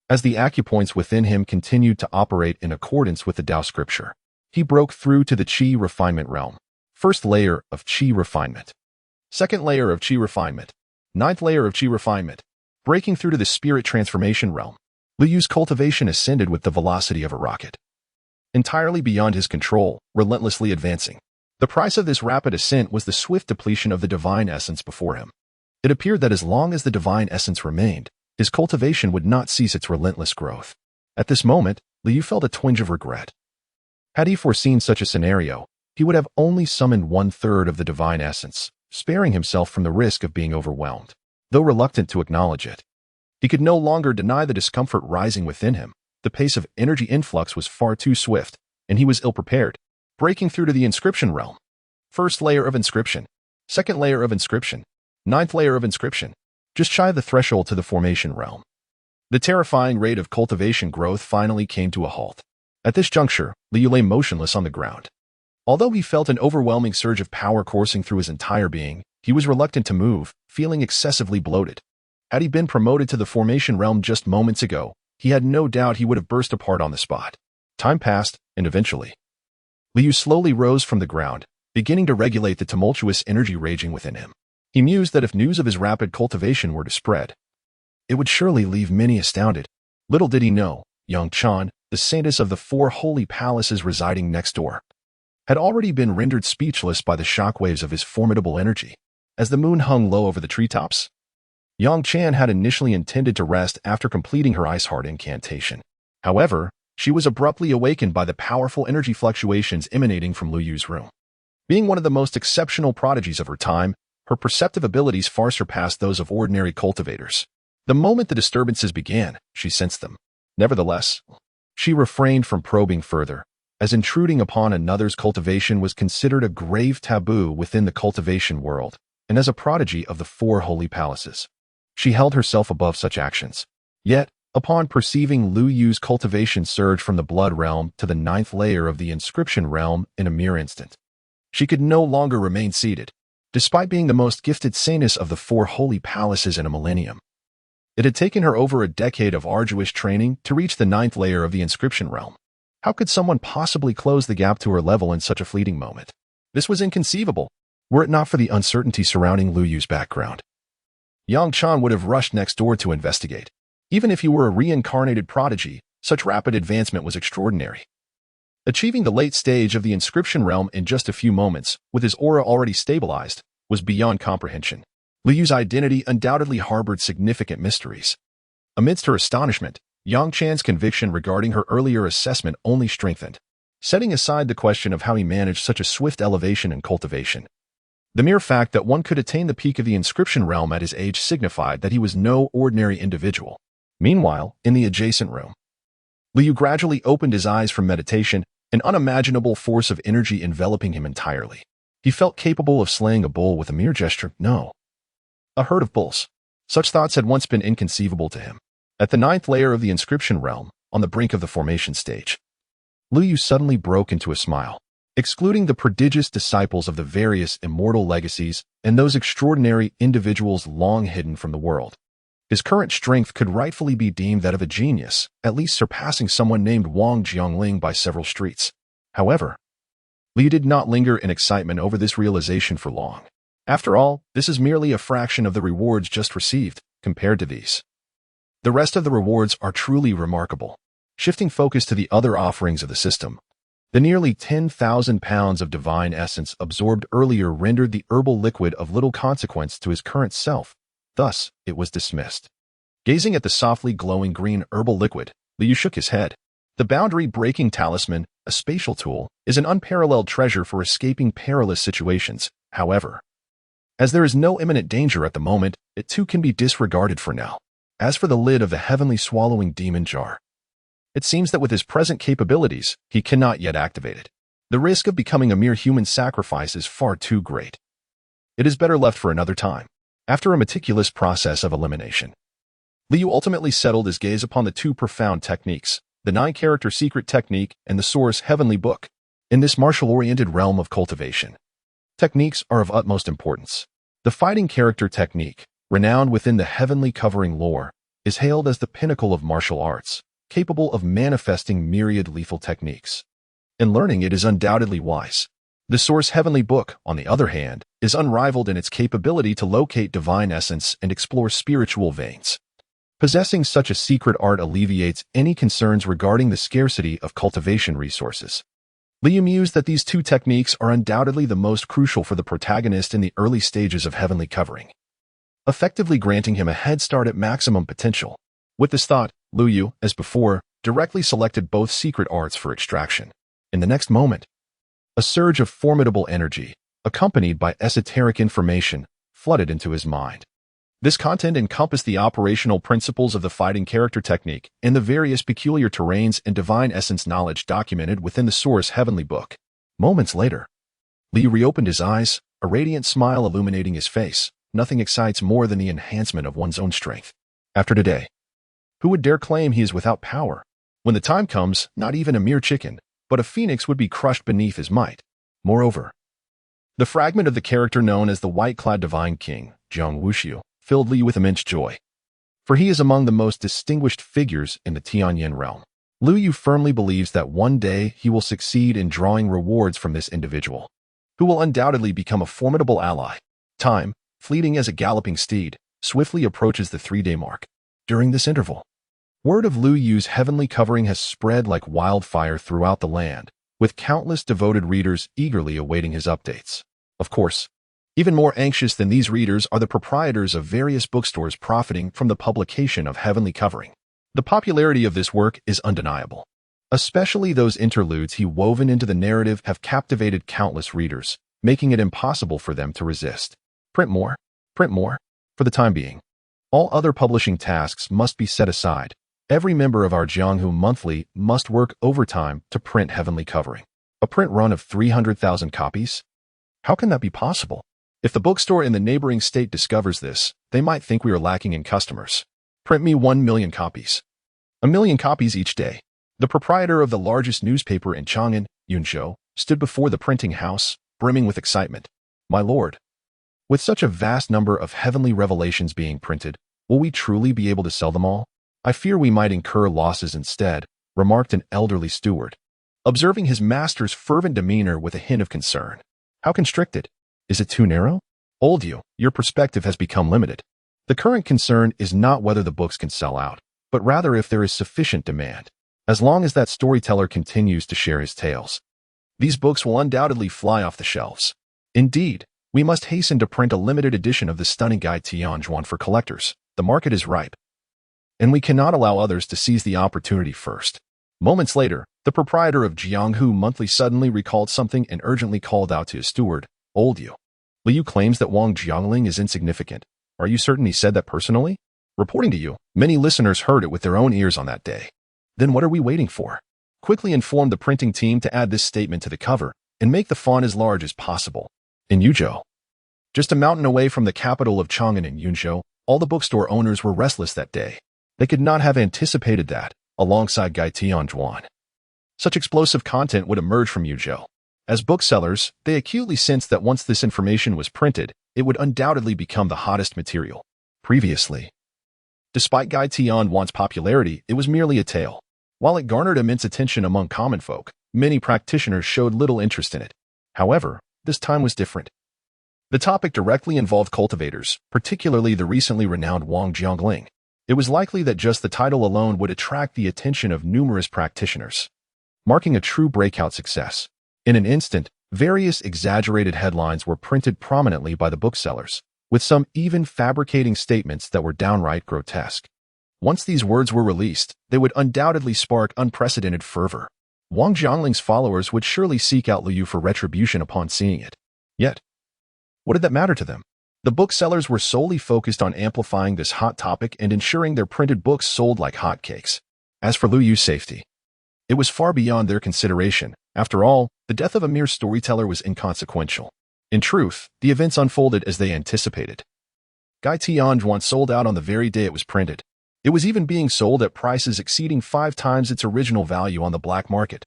As the acupoints within him continued to operate in accordance with the Tao scripture, he broke through to the Qi refinement realm. First layer of Qi refinement. Second layer of Qi refinement. 9th layer of Qi refinement. Breaking through to the spirit transformation realm, Liu Yu's cultivation ascended with the velocity of a rocket. Entirely beyond his control, relentlessly advancing. The price of this rapid ascent was the swift depletion of the divine essence before him. It appeared that as long as the divine essence remained, his cultivation would not cease its relentless growth. At this moment, Liu felt a twinge of regret. Had he foreseen such a scenario, he would have only summoned 1/3 of the divine essence, sparing himself from the risk of being overwhelmed. Though reluctant to acknowledge it, he could no longer deny the discomfort rising within him. The pace of energy influx was far too swift, and he was ill-prepared. Breaking through to the inscription realm. First layer of inscription. Second layer of inscription. 9th layer of inscription. Just shy of the threshold to the formation realm. The terrifying rate of cultivation growth finally came to a halt. At this juncture, Liu lay motionless on the ground. Although he felt an overwhelming surge of power coursing through his entire being, he was reluctant to move, feeling excessively bloated. Had he been promoted to the formation realm just moments ago, he had no doubt he would have burst apart on the spot. Time passed, and eventually, Liu slowly rose from the ground, beginning to regulate the tumultuous energy raging within him. He mused that if news of his rapid cultivation were to spread, it would surely leave many astounded. Little did he know, Yang Chan, the saintess of the 4 holy palaces residing next door, had already been rendered speechless by the shockwaves of his formidable energy. As the moon hung low over the treetops, Yang Chan had initially intended to rest after completing her Ice Heart incantation. However, she was abruptly awakened by the powerful energy fluctuations emanating from Liu Yu's room. Being one of the most exceptional prodigies of her time, her perceptive abilities far surpassed those of ordinary cultivators. The moment the disturbances began, she sensed them. Nevertheless, she refrained from probing further, as intruding upon another's cultivation was considered a grave taboo within the cultivation world, and as a prodigy of the 4 holy palaces, she held herself above such actions. Yet, upon perceiving Liu Yu's cultivation surge from the blood realm to the 9th layer of the inscription realm in a mere instant, she could no longer remain seated, despite being the most gifted saintess of the 4 holy palaces in a millennium. It had taken her over a decade of arduous training to reach the 9th layer of the inscription realm. How could someone possibly close the gap to her level in such a fleeting moment? This was inconceivable. were it not for the uncertainty surrounding Lu Yu's background. Yang Chan would have rushed next door to investigate. Even if he were a reincarnated prodigy, such rapid advancement was extraordinary. Achieving the late stage of the inscription realm in just a few moments, with his aura already stabilized, was beyond comprehension. Lu Yu's identity undoubtedly harbored significant mysteries. Amidst her astonishment, Yang Chan's conviction regarding her earlier assessment only strengthened. Setting aside the question of how he managed such a swift elevation in cultivation, the mere fact that one could attain the peak of the inscription realm at his age signified that he was no ordinary individual. Meanwhile, in the adjacent room, Lu Yu gradually opened his eyes from meditation, an unimaginable force of energy enveloping him entirely. He felt capable of slaying a bull with a mere gesture. No. A herd of bulls. Such thoughts had once been inconceivable to him. At the 9th layer of the inscription realm, on the brink of the formation stage, Lu Yu suddenly broke into a smile. Excluding the prodigious disciples of the various immortal legacies and those extraordinary individuals long hidden from the world, his current strength could rightfully be deemed that of a genius, at least surpassing someone named Wang Jiangling by several streets. However, Li did not linger in excitement over this realization for long. After all, this is merely a fraction of the rewards just received, compared to these. The rest of the rewards are truly remarkable. Shifting focus to the other offerings of the system, the nearly 10,000 pounds of divine essence absorbed earlier rendered the herbal liquid of little consequence to his current self. Thus, it was dismissed. Gazing at the softly glowing green herbal liquid, Liu shook his head. The boundary-breaking talisman, a spatial tool, is an unparalleled treasure for escaping perilous situations. However, as there is no imminent danger at the moment, it too can be disregarded for now. As for the lid of the heavenly swallowing demon jar, it seems that with his present capabilities, he cannot yet activate it. The risk of becoming a mere human sacrifice is far too great. It is better left for another time. After a meticulous process of elimination, Liu ultimately settled his gaze upon the two profound techniques, the 9-character secret technique and the source heavenly book. In this martial-oriented realm of cultivation, techniques are of utmost importance. The fighting character technique, renowned within the heavenly covering lore, is hailed as the pinnacle of martial arts, capable of manifesting myriad lethal techniques. In learning it is undoubtedly wise. The source heavenly book, on the other hand, is unrivaled in its capability to locate divine essence and explore spiritual veins. Possessing such a secret art alleviates any concerns regarding the scarcity of cultivation resources. Liu mused that these two techniques are undoubtedly the most crucial for the protagonist in the early stages of heavenly covering, effectively granting him a head start at maximum potential. With this thought, Lu Yu, as before, directly selected both secret arts for extraction. In the next moment, a surge of formidable energy, accompanied by esoteric information, flooded into his mind. This content encompassed the operational principles of the fighting character technique and the various peculiar terrains and divine essence knowledge documented within the source heavenly book. Moments later, Li reopened his eyes, a radiant smile illuminating his face. Nothing excites more than the enhancement of one's own strength. After today, who would dare claim he is without power? When the time comes, not even a mere chicken, but a phoenix would be crushed beneath his might. Moreover, the fragment of the character known as the white-clad divine king, Jiang Wuxiu, filled Li with immense joy. For he is among the most distinguished figures in the Tianyan realm. Lu Yu firmly believes that one day he will succeed in drawing rewards from this individual, who will undoubtedly become a formidable ally. Time, fleeting as a galloping steed, swiftly approaches the 3-day mark. During this interval, word of Lu Yu's heavenly covering has spread like wildfire throughout the land, with countless devoted readers eagerly awaiting his updates. Of course, even more anxious than these readers are the proprietors of various bookstores profiting from the publication of heavenly covering. The popularity of this work is undeniable. Especially those interludes he woven into the narrative have captivated countless readers, making it impossible for them to resist. Print more. For the time being, all other publishing tasks must be set aside. Every member of our Jianghu Monthly must work overtime to print heavenly covering. A print run of 300,000 copies? How can that be possible? If the bookstore in the neighboring state discovers this, they might think we are lacking in customers. Print me 1 million copies. 1 million copies each day. The proprietor of the largest newspaper in Chang'an, Yunzhou, stood before the printing house, brimming with excitement. My lord, with such a vast number of heavenly revelations being printed, will we truly be able to sell them all? I fear we might incur losses instead, remarked an elderly steward, observing his master's fervent demeanor with a hint of concern. How constricted? Is it too narrow? Old you, your perspective has become limited. The current concern is not whether the books can sell out, but rather if there is sufficient demand. As long as that storyteller continues to share his tales, these books will undoubtedly fly off the shelves. Indeed, we must hasten to print a limited edition of the stunning Guy Tianjuan for collectors. The market is ripe, and we cannot allow others to seize the opportunity first. Moments later, the proprietor of Jianghu Monthly suddenly recalled something and urgently called out to his steward, "Old you. Liu claims that Wang Jiangling is insignificant. Are you certain he said that personally?" Reporting to you, many listeners heard it with their own ears on that day. Then what are we waiting for? Quickly inform the printing team to add this statement to the cover and make the font as large as possible. In Yuzhou, just a mountain away from the capital of Chang'an in Yunzhou, all the bookstore owners were restless that day. They could not have anticipated that, alongside Guy Tianjuan, such explosive content would emerge from Yuzhou. As booksellers, they acutely sensed that once this information was printed, it would undoubtedly become the hottest material. Previously, despite Guy Tianjuan's popularity, it was merely a tale. While it garnered immense attention among common folk, many practitioners showed little interest in it. However, this time was different. The topic directly involved cultivators, particularly the recently renowned Wang Jiangling. It was likely that just the title alone would attract the attention of numerous practitioners, marking a true breakout success. In an instant, various exaggerated headlines were printed prominently by the booksellers, with some even fabricating statements that were downright grotesque. Once these words were released, they would undoubtedly spark unprecedented fervor. Wang Jiangling's followers would surely seek out Liu for retribution upon seeing it. Yet, what did that matter to them? The booksellers were solely focused on amplifying this hot topic and ensuring their printed books sold like hotcakes. As for Liu Yu's safety, it was far beyond their consideration. After all, the death of a mere storyteller was inconsequential. In truth, the events unfolded as they anticipated. Guy Tianjuan sold out on the very day it was printed. It was even being sold at prices exceeding 5 times its original value on the black market,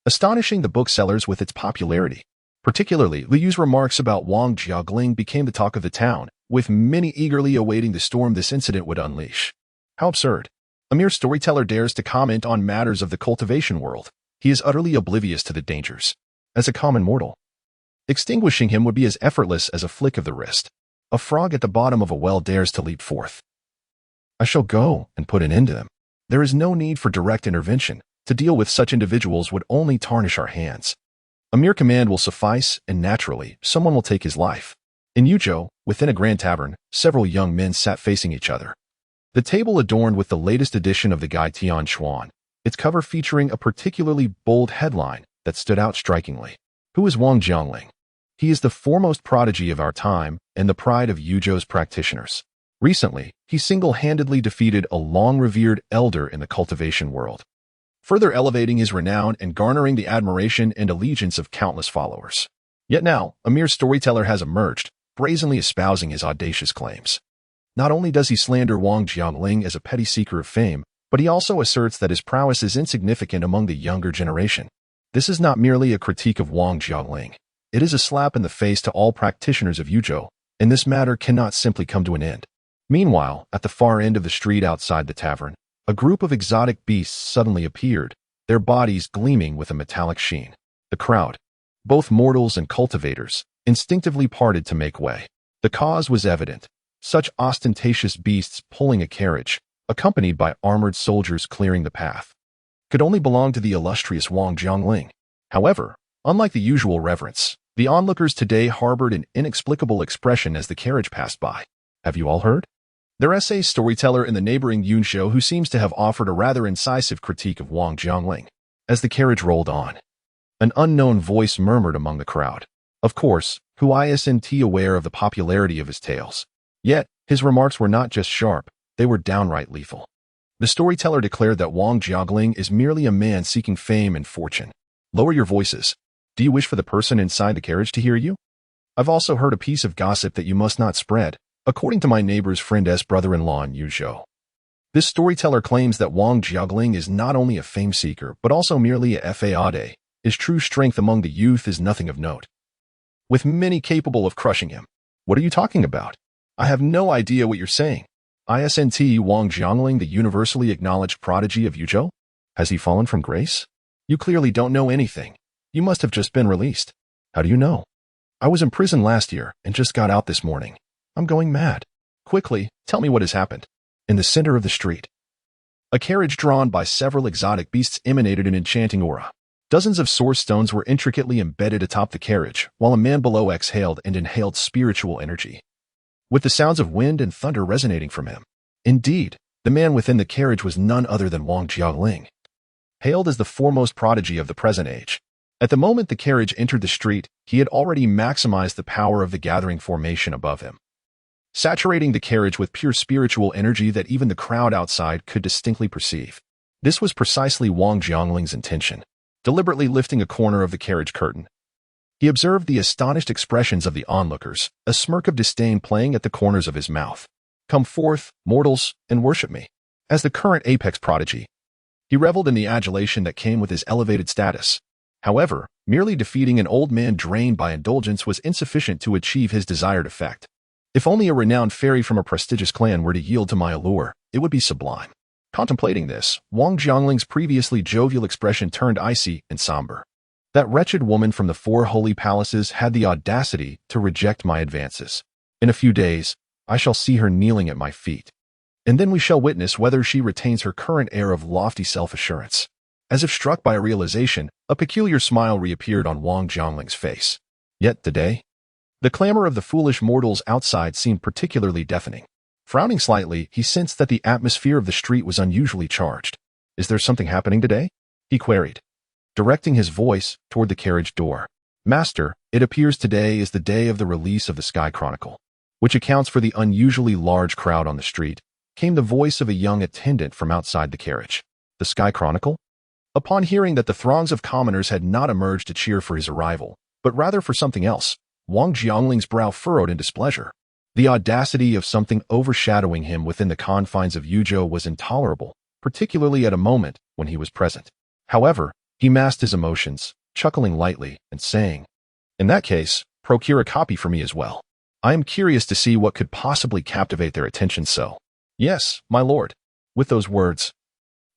astonishing the booksellers with its popularity. Particularly, Liu Yu's remarks about Wang Jiangling became the talk of the town, with many eagerly awaiting the storm this incident would unleash. How absurd. A mere storyteller dares to comment on matters of the cultivation world. He is utterly oblivious to the dangers. As a common mortal, extinguishing him would be as effortless as a flick of the wrist. A frog at the bottom of a well dares to leap forth. I shall go and put an end to them. There is no need for direct intervention. To deal with such individuals would only tarnish our hands. A mere command will suffice, and naturally, someone will take his life. In Yuzhou, within a grand tavern, several young men sat facing each other. The table adorned with the latest edition of the Guy Tianjuan, its cover featuring a particularly bold headline that stood out strikingly. Who is Wang Jiangling? He is the foremost prodigy of our time and the pride of Yuzhou's practitioners. Recently, he single-handedly defeated a long-revered elder in the cultivation world, further elevating his renown and garnering the admiration and allegiance of countless followers. Yet now, a mere storyteller has emerged, brazenly espousing his audacious claims. Not only does he slander Wang Jiangling as a petty seeker of fame, but he also asserts that his prowess is insignificant among the younger generation. This is not merely a critique of Wang Jiangling. It is a slap in the face to all practitioners of Yuzhou, and this matter cannot simply come to an end. Meanwhile, at the far end of the street outside the tavern, a group of exotic beasts suddenly appeared, their bodies gleaming with a metallic sheen. The crowd, both mortals and cultivators, instinctively parted to make way. The cause was evident. Such ostentatious beasts pulling a carriage, accompanied by armored soldiers clearing the path, could only belong to the illustrious Wang Jiangling. However, unlike the usual reverence, the onlookers today harbored an inexplicable expression as the carriage passed by. Have you all heard? There is a storyteller in the neighboring Yunzhou who seems to have offered a rather incisive critique of Wang Jiangling. As the carriage rolled on, an unknown voice murmured among the crowd. Of course, who isn't aware of the popularity of his tales. Yet, his remarks were not just sharp, they were downright lethal. The storyteller declared that Wang Jiangling is merely a man seeking fame and fortune. Lower your voices. Do you wish for the person inside the carriage to hear you? I've also heard a piece of gossip that you must not spread, according to my neighbor's friend's brother-in-law in Yuzhou. This storyteller claims that Wang Jiangling is not only a fame seeker, but also merely a fade. His true strength among the youth is nothing of note, with many capable of crushing him. What are you talking about? I have no idea what you're saying. Isn't Wang Jiangling the universally acknowledged prodigy of Yuzhou? Has he fallen from grace? You clearly don't know anything. You must have just been released. How do you know? I was in prison last year and just got out this morning. I'm going mad. Quickly, tell me what has happened. In the center of the street, a carriage drawn by several exotic beasts emanated an enchanting aura. Dozens of source stones were intricately embedded atop the carriage, while a man below exhaled and inhaled spiritual energy, with the sounds of wind and thunder resonating from him. Indeed, the man within the carriage was none other than Wang Jiaoling, hailed as the foremost prodigy of the present age. At the moment the carriage entered the street, he had already maximized the power of the gathering formation above him, saturating the carriage with pure spiritual energy that even the crowd outside could distinctly perceive. This was precisely Wang Jiaoling's intention. Deliberately lifting a corner of the carriage curtain, he observed the astonished expressions of the onlookers, a smirk of disdain playing at the corners of his mouth. Come forth, mortals, and worship me. As the current apex prodigy, he reveled in the adulation that came with his elevated status. However, merely defeating an old man drained by indulgence was insufficient to achieve his desired effect. If only a renowned fairy from a prestigious clan were to yield to my allure, it would be sublime. Contemplating this, Wang Jiaoling's previously jovial expression turned icy and somber. That wretched woman from the four holy palaces had the audacity to reject my advances. In a few days, I shall see her kneeling at my feet. And then we shall witness whether she retains her current air of lofty self-assurance. As if struck by a realization, a peculiar smile reappeared on Wang Jiaoling's face. Yet today, the clamor of the foolish mortals outside seemed particularly deafening. Frowning slightly, he sensed that the atmosphere of the street was unusually charged. Is there something happening today? He queried, directing his voice toward the carriage door. Master, it appears today is the day of the release of the Sky Chronicle, which accounts for the unusually large crowd on the street, came the voice of a young attendant from outside the carriage. The Sky Chronicle? Upon hearing that the throngs of commoners had not emerged to cheer for his arrival, but rather for something else, Wang Jiaoling's brow furrowed in displeasure. The audacity of something overshadowing him within the confines of Yuzhou was intolerable, particularly at a moment when he was present. However, he masked his emotions, chuckling lightly and saying, "In that case, procure a copy for me as well. I am curious to see what could possibly captivate their attention so." "Yes, my lord." With those words,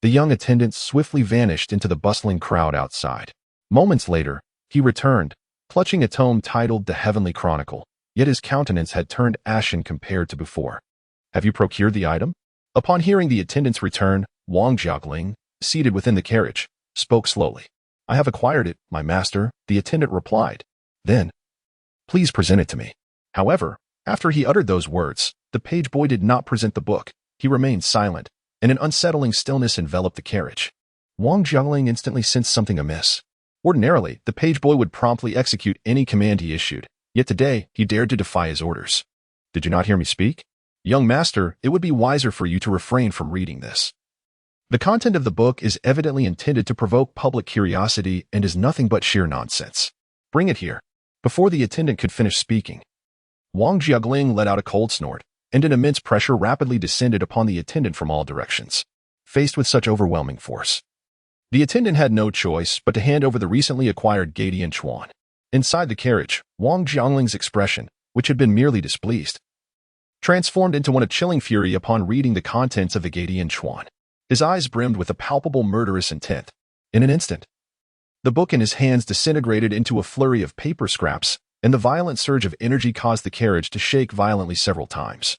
the young attendant swiftly vanished into the bustling crowd outside. Moments later, he returned, clutching a tome titled The Heavenly Chronicle. Yet his countenance had turned ashen compared to before. "Have you procured the item?" Upon hearing the attendant's return, Wang Jiaoling, seated within the carriage, spoke slowly. "I have acquired it, my master," the attendant replied. "Then, please present it to me." However, after he uttered those words, the page boy did not present the book. He remained silent, and an unsettling stillness enveloped the carriage. Wang Jiaoling instantly sensed something amiss. Ordinarily, the page boy would promptly execute any command he issued. Yet today, he dared to defy his orders. "Did you not hear me speak? Young master, it would be wiser for you to refrain from reading this. The content of the book is evidently intended to provoke public curiosity and is nothing but sheer nonsense. Bring it here." Before the attendant could finish speaking, Wang Jiaoling let out a cold snort, and an immense pressure rapidly descended upon the attendant from all directions. Faced with such overwhelming force, the attendant had no choice but to hand over the recently acquired Gadian Chuan. Inside the carriage, Wang Jiaoling's expression, which had been merely displeased, transformed into one of chilling fury upon reading the contents of the Gadian Chuan. His eyes brimmed with a palpable murderous intent. In an instant, the book in his hands disintegrated into a flurry of paper scraps, and the violent surge of energy caused the carriage to shake violently several times,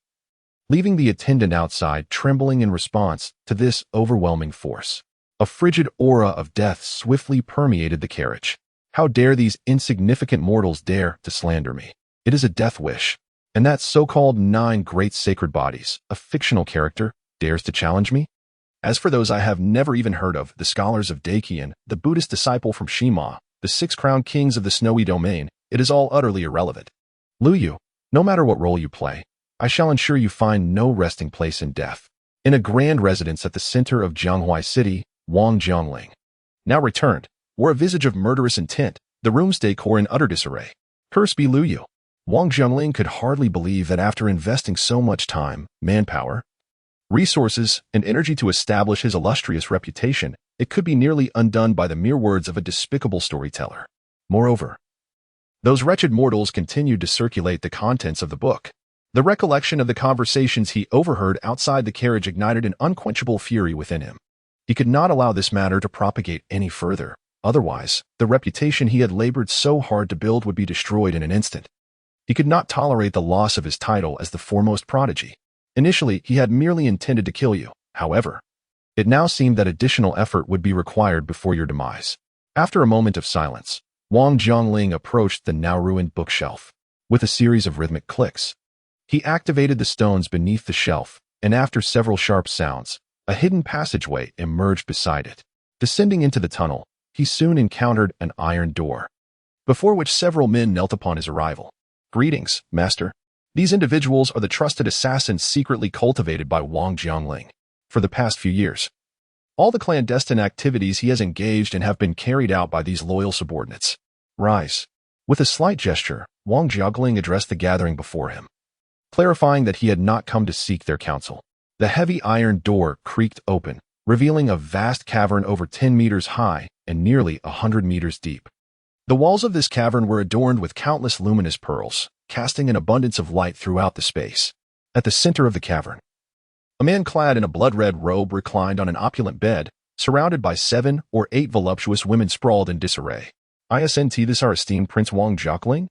leaving the attendant outside trembling in response to this overwhelming force. A frigid aura of death swiftly permeated the carriage. "How dare these insignificant mortals dare to slander me? It is a death wish. And that so-called 9 great sacred bodies, a fictional character, dares to challenge me? As for those I have never even heard of, the scholars of Dakian, the Buddhist disciple from Shima, the 6 crowned kings of the snowy domain, it is all utterly irrelevant. Lu Yu, no matter what role you play, I shall ensure you find no resting place in death." In a grand residence at the center of Jianghuai City, Wang Jiaoling now returned, wore a visage of murderous intent, the room's decor in utter disarray. Curse be Lu Yu. Wang Jiaoling could hardly believe that after investing so much time, manpower, resources, and energy to establish his illustrious reputation, it could be nearly undone by the mere words of a despicable storyteller. Moreover, those wretched mortals continued to circulate the contents of the book. The recollection of the conversations he overheard outside the carriage ignited an unquenchable fury within him. He could not allow this matter to propagate any further. Otherwise, the reputation he had labored so hard to build would be destroyed in an instant. He could not tolerate the loss of his title as the foremost prodigy. Initially, he had merely intended to kill you. However, it now seemed that additional effort would be required before your demise. After a moment of silence, Wang Jiangling approached the now-ruined bookshelf. With a series of rhythmic clicks, he activated the stones beneath the shelf, and after several sharp sounds, a hidden passageway emerged beside it. Descending into the tunnel, he soon encountered an iron door, before which several men knelt upon his arrival. "Greetings, master. These individuals are the trusted assassins secretly cultivated by Wang Jiangling. For the past few years, all the clandestine activities he has engaged in have been carried out by these loyal subordinates. Rise." With a slight gesture, Wang Jiangling addressed the gathering before him, clarifying that he had not come to seek their counsel. The heavy iron door creaked open, revealing a vast cavern over 10 meters high and nearly 100 meters deep. The walls of this cavern were adorned with countless luminous pearls, casting an abundance of light throughout the space. At the center of the cavern, a man clad in a blood-red robe reclined on an opulent bed, surrounded by 7 or 8 voluptuous women sprawled in disarray. "Isn't this our esteemed Prince Wang Jiangling?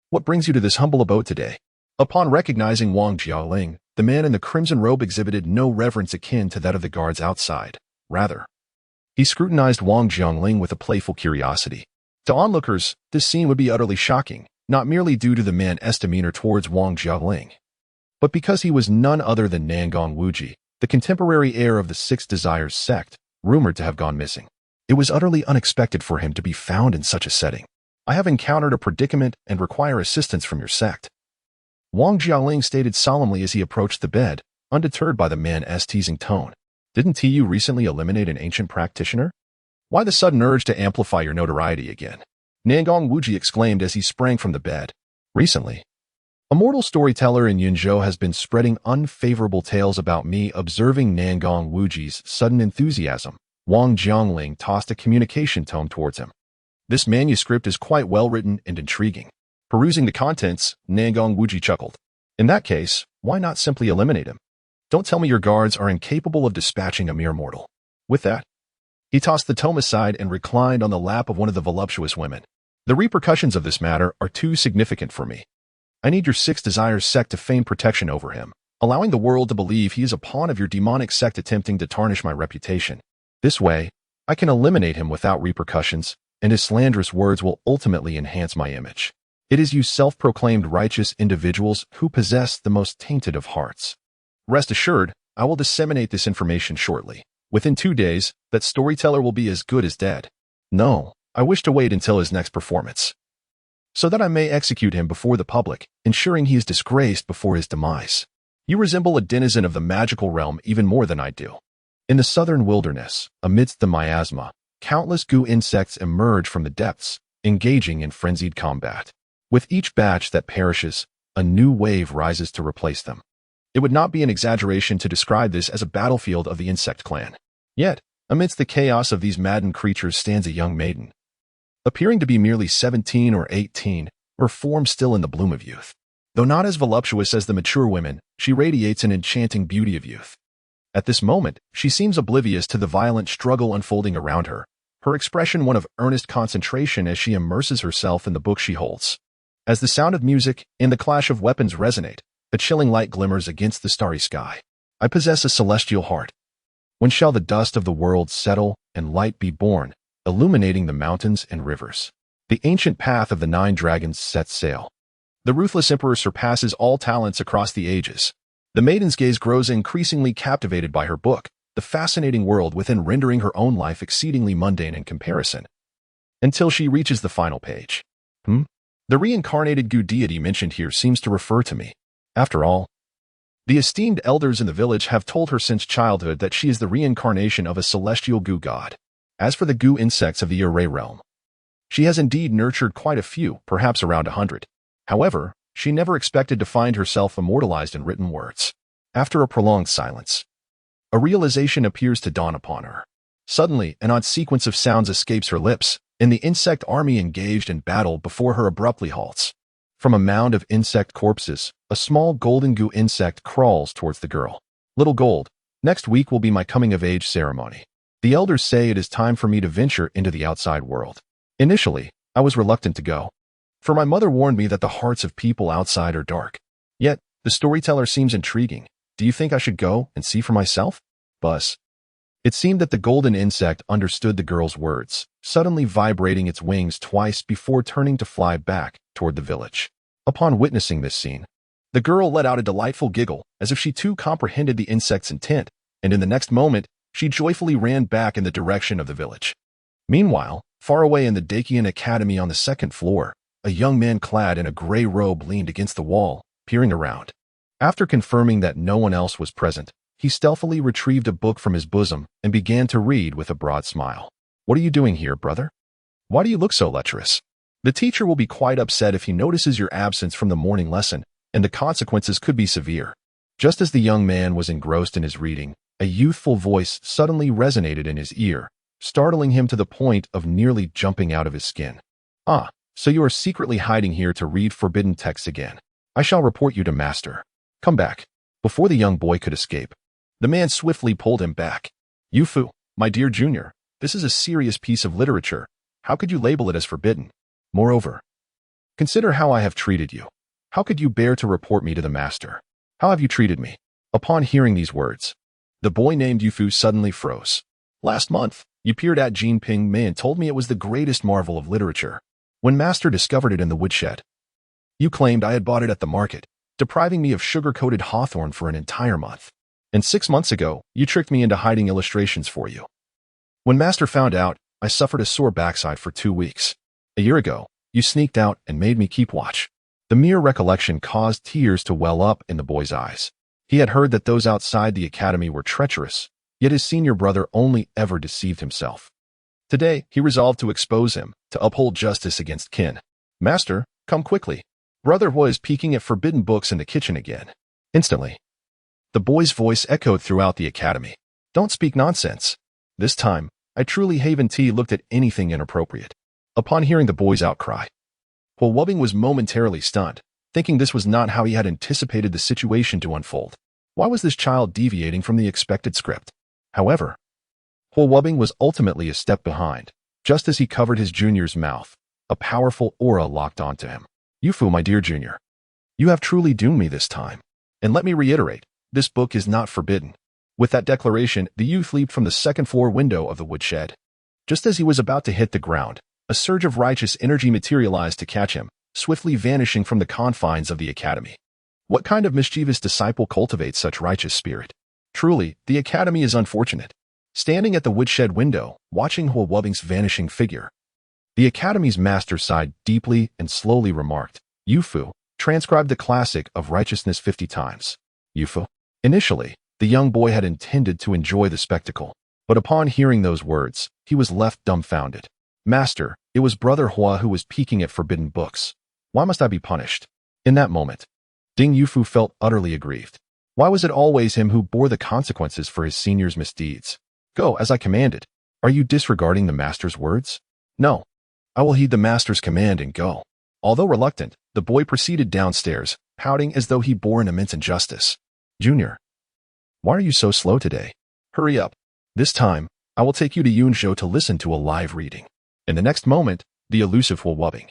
What brings you to this humble abode today?" Upon recognizing Wang Jiangling, the man in the crimson robe exhibited no reverence akin to that of the guards outside. Rather, he scrutinized Wang Jiangling with a playful curiosity. To onlookers, this scene would be utterly shocking, not merely due to the man's demeanor towards Wang Jiangling, but because he was none other than Nangong Wuji, the contemporary heir of the Six Desires sect, rumored to have gone missing. It was utterly unexpected for him to be found in such a setting. "I have encountered a predicament and require assistance from your sect," Wang Jiangling stated solemnly as he approached the bed, undeterred by the man's teasing tone. "Didn't you recently eliminate an ancient practitioner? Why the sudden urge to amplify your notoriety again?" Nangong Wuji exclaimed as he sprang from the bed. "Recently, a mortal storyteller in Yunzhou has been spreading unfavorable tales about me." Observing Nangong Wuji's sudden enthusiasm, Wang Jiangling tossed a communication tome towards him. "This manuscript is quite well written and intriguing." Perusing the contents, Nangong Wuji chuckled. "In that case, why not simply eliminate him? Don't tell me your guards are incapable of dispatching a mere mortal." With that, he tossed the tome aside and reclined on the lap of one of the voluptuous women. "The repercussions of this matter are too significant for me. I need your Six Desires sect to feign protection over him, allowing the world to believe he is a pawn of your demonic sect attempting to tarnish my reputation. This way, I can eliminate him without repercussions, and his slanderous words will ultimately enhance my image. It is you self-proclaimed righteous individuals who possess the most tainted of hearts. Rest assured, I will disseminate this information shortly. Within 2 days, that storyteller will be as good as dead. No, I wish to wait until his next performance, so that I may execute him before the public, ensuring he is disgraced before his demise. You resemble a denizen of the magical realm even more than I do." In the southern wilderness, amidst the miasma, countless goo insects emerge from the depths, engaging in frenzied combat. With each batch that perishes, a new wave rises to replace them. It would not be an exaggeration to describe this as a battlefield of the insect clan. Yet, amidst the chaos of these maddened creatures stands a young maiden, appearing to be merely 17 or 18, her form still in the bloom of youth. Though not as voluptuous as the mature women, she radiates an enchanting beauty of youth. At this moment, she seems oblivious to the violent struggle unfolding around her, her expression one of earnest concentration as she immerses herself in the book she holds. As the sound of music and the clash of weapons resonate, a chilling light glimmers against the starry sky. "I possess a celestial heart. When shall the dust of the world settle and light be born, illuminating the mountains and rivers?" The ancient path of the 9 dragons sets sail. The ruthless emperor surpasses all talents across the ages. The maiden's gaze grows increasingly captivated by her book, the fascinating world within rendering her own life exceedingly mundane in comparison, until she reaches the final page. The reincarnated goo deity mentioned here seems to refer to me. After all, the esteemed elders in the village have told her since childhood that she is the reincarnation of a celestial goo god. As for the goo insects of the Array realm, she has indeed nurtured quite a few, perhaps around 100. However, she never expected to find herself immortalized in written words. After a prolonged silence, a realization appears to dawn upon her. Suddenly, an odd sequence of sounds escapes her lips, and the insect army engaged in battle before her abruptly halts. From a mound of insect corpses, a small golden goo insect crawls towards the girl. "Little Gold, next week will be my coming-of-age ceremony. The elders say it is time for me to venture into the outside world. Initially, I was reluctant to go, for my mother warned me that the hearts of people outside are dark. Yet, the storyteller seems intriguing. Do you think I should go and see for myself? Buzz. It seemed that the golden insect understood the girl's words, suddenly vibrating its wings twice before turning to fly back toward the village. Upon witnessing this scene, the girl let out a delightful giggle, as if she too comprehended the insect's intent, and in the next moment, she joyfully ran back in the direction of the village. Meanwhile, far away in the Dakian Academy on the second floor, a young man clad in a gray robe leaned against the wall, peering around. After confirming that no one else was present, he stealthily retrieved a book from his bosom and began to read with a broad smile. What are you doing here, brother? Why do you look so lecherous? The teacher will be quite upset if he notices your absence from the morning lesson, and the consequences could be severe. Just as the young man was engrossed in his reading, a youthful voice suddenly resonated in his ear, startling him to the point of nearly jumping out of his skin. Ah, so you are secretly hiding here to read forbidden texts again. I shall report you to master. Come back. Before the young boy could escape, the man swiftly pulled him back. Yufu, my dear junior, this is a serious piece of literature. How could you label it as forbidden? Moreover, consider how I have treated you. How could you bear to report me to the master? How have you treated me? Upon hearing these words, the boy named Yufu suddenly froze. Last month, you peered at Jinping Mei and told me it was the greatest marvel of literature. When master discovered it in the woodshed, you claimed I had bought it at the market, depriving me of sugar-coated hawthorn for an entire month. And 6 months ago, you tricked me into hiding illustrations for you. When master found out, I suffered a sore backside for 2 weeks. A year ago, you sneaked out and made me keep watch. The mere recollection caused tears to well up in the boy's eyes. He had heard that those outside the academy were treacherous, yet his senior brother only ever deceived himself. Today, he resolved to expose him, to uphold justice against kin. Master, come quickly. Brother was peeking at forbidden books in the kitchen again. Instantly, the boy's voice echoed throughout the academy. Don't speak nonsense. This time, I truly Haven T looked at anything inappropriate. Upon hearing the boy's outcry, Wubbing was momentarily stunned, thinking this was not how he had anticipated the situation to unfold. Why was this child deviating from the expected script? However, Wubbing was ultimately a step behind. Just as he covered his junior's mouth, a powerful aura locked onto him. Yufu, my dear junior, you have truly doomed me this time. And let me reiterate, this book is not forbidden. With that declaration, the youth leaped from the second-floor window of the woodshed. Just as he was about to hit the ground, a surge of righteous energy materialized to catch him, swiftly vanishing from the confines of the academy. What kind of mischievous disciple cultivates such righteous spirit? Truly, the academy is unfortunate. Standing at the woodshed window, watching Wubbing's vanishing figure, the academy's master sighed deeply and slowly remarked, Yufu, transcribed the classic of righteousness 50 times. Yufu. Initially, the young boy had intended to enjoy the spectacle, but upon hearing those words, he was left dumbfounded. Master, it was Brother Hua who was peeking at forbidden books. Why must I be punished? In that moment, Ding Yufu felt utterly aggrieved. Why was it always him who bore the consequences for his senior's misdeeds? Go, as I commanded. Are you disregarding the master's words? No. I will heed the master's command and go. Although reluctant, the boy proceeded downstairs, pouting as though he bore an immense injustice. Junior, why are you so slow today? Hurry up. This time, I will take you to Yunzhou to listen to a live reading. In the next moment, the elusive Wubbing,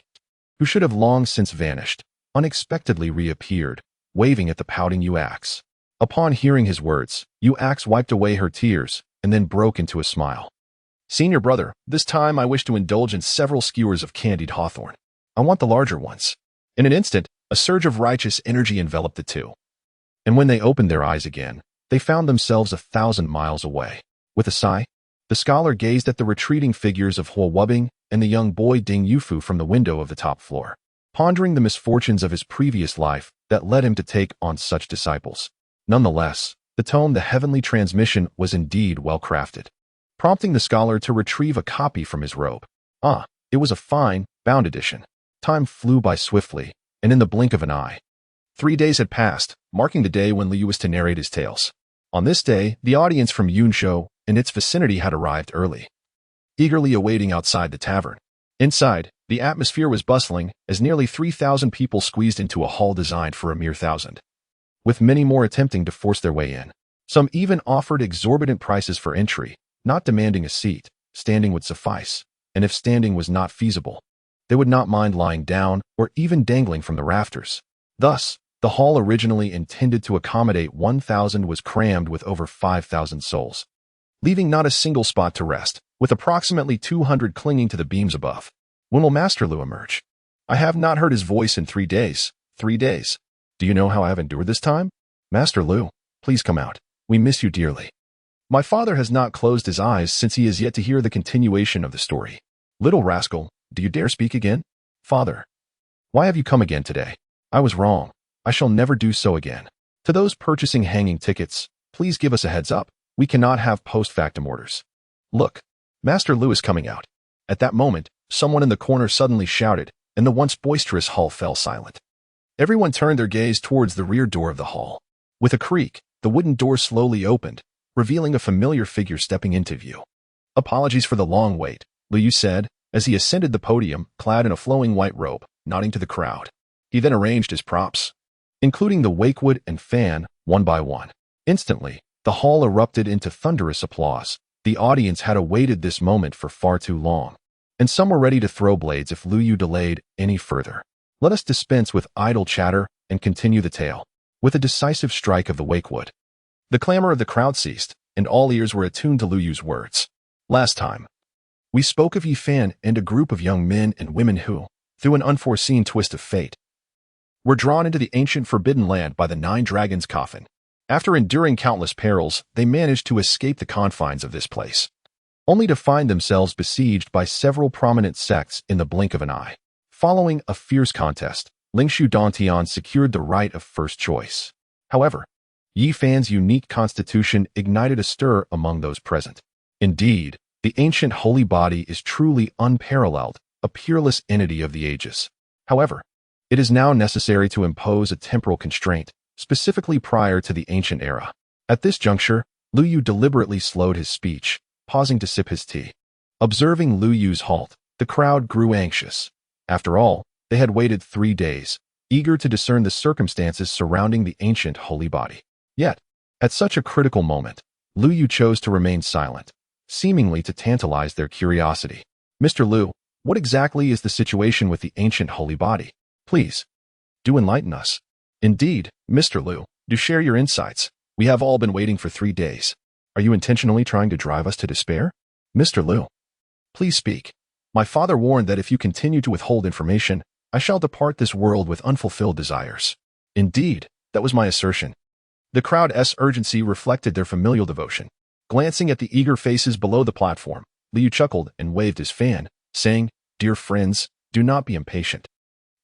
who should have long since vanished, unexpectedly reappeared, waving at the pouting Yuax. Upon hearing his words, Yuax wiped away her tears and then broke into a smile. Senior brother, this time I wish to indulge in several skewers of candied hawthorn. I want the larger ones. In an instant, a surge of righteous energy enveloped the two. And when they opened their eyes again, they found themselves 1,000 miles away. With a sigh, the scholar gazed at the retreating figures of Wubbing and the young boy Ding Yufu from the window of the top floor, pondering the misfortunes of his previous life that led him to take on such disciples. Nonetheless, the heavenly transmission was indeed well crafted, prompting the scholar to retrieve a copy from his robe. Ah, it was a fine, bound edition. Time flew by swiftly, and in the blink of an eye, 3 days had passed, marking the day when Liu was to narrate his tales. On this day, the audience from Yunzhou and its vicinity had arrived early, eagerly awaiting outside the tavern. Inside, the atmosphere was bustling as nearly 3,000 people squeezed into a hall designed for a mere 1,000, with many more attempting to force their way in. Some even offered exorbitant prices for entry, not demanding a seat. Standing would suffice, and if standing was not feasible, they would not mind lying down or even dangling from the rafters. Thus, the hall originally intended to accommodate 1,000 was crammed with over 5,000 souls, leaving not a single spot to rest, with approximately 200 clinging to the beams above. When will Master Lu emerge? I have not heard his voice in 3 days. 3 days. Do you know how I have endured this time? Master Lu, please come out. We miss you dearly. My father has not closed his eyes since he is yet to hear the continuation of the story. Little rascal, do you dare speak again? Father, why have you come again today? I was wrong. I shall never do so again. To those purchasing hanging tickets, please give us a heads up. We cannot have post-factum orders. Look, Master Lu is coming out. At that moment, someone in the corner suddenly shouted, and the once boisterous hall fell silent. Everyone turned their gaze towards the rear door of the hall. With a creak, the wooden door slowly opened, revealing a familiar figure stepping into view. Apologies for the long wait, Lu Yu said, as he ascended the podium, clad in a flowing white robe, nodding to the crowd. He then arranged his props, including the wakewood and fan, one by one. Instantly, the hall erupted into thunderous applause. The audience had awaited this moment for far too long, and some were ready to throw blades if Lu Yu delayed any further. Let us dispense with idle chatter and continue the tale. With a decisive strike of the wakewood, the clamor of the crowd ceased, and all ears were attuned to Lu Yu's words. Last time, we spoke of Yi Fan and a group of young men and women who, through an unforeseen twist of fate, were drawn into the ancient forbidden land by the 9 dragons' Coffin. After enduring countless perils, they managed to escape the confines of this place, only to find themselves besieged by several prominent sects in the blink of an eye. Following a fierce contest, Lingshu Dantian secured the right of first choice. However, Yi Fan's unique constitution ignited a stir among those present. Indeed, the ancient holy body is truly unparalleled, a peerless entity of the ages. However, it is now necessary to impose a temporal constraint, specifically prior to the ancient era. At this juncture, Lu Yu deliberately slowed his speech, pausing to sip his tea. Observing Lu Yu's halt, the crowd grew anxious. After all, they had waited 3 days, eager to discern the circumstances surrounding the ancient holy body. Yet, at such a critical moment, Lu Yu chose to remain silent, seemingly to tantalize their curiosity. Mr. Lu, what exactly is the situation with the ancient holy body? Please, do enlighten us. Indeed, Mr. Lu, do share your insights. We have all been waiting for 3 days. Are you intentionally trying to drive us to despair? Mr. Lu, please speak. My father warned that if you continue to withhold information, I shall depart this world with unfulfilled desires. Indeed, that was my assertion. The crowd's urgency reflected their familial devotion. Glancing at the eager faces below the platform, Lu Yu chuckled and waved his fan, saying, "Dear friends, do not be impatient.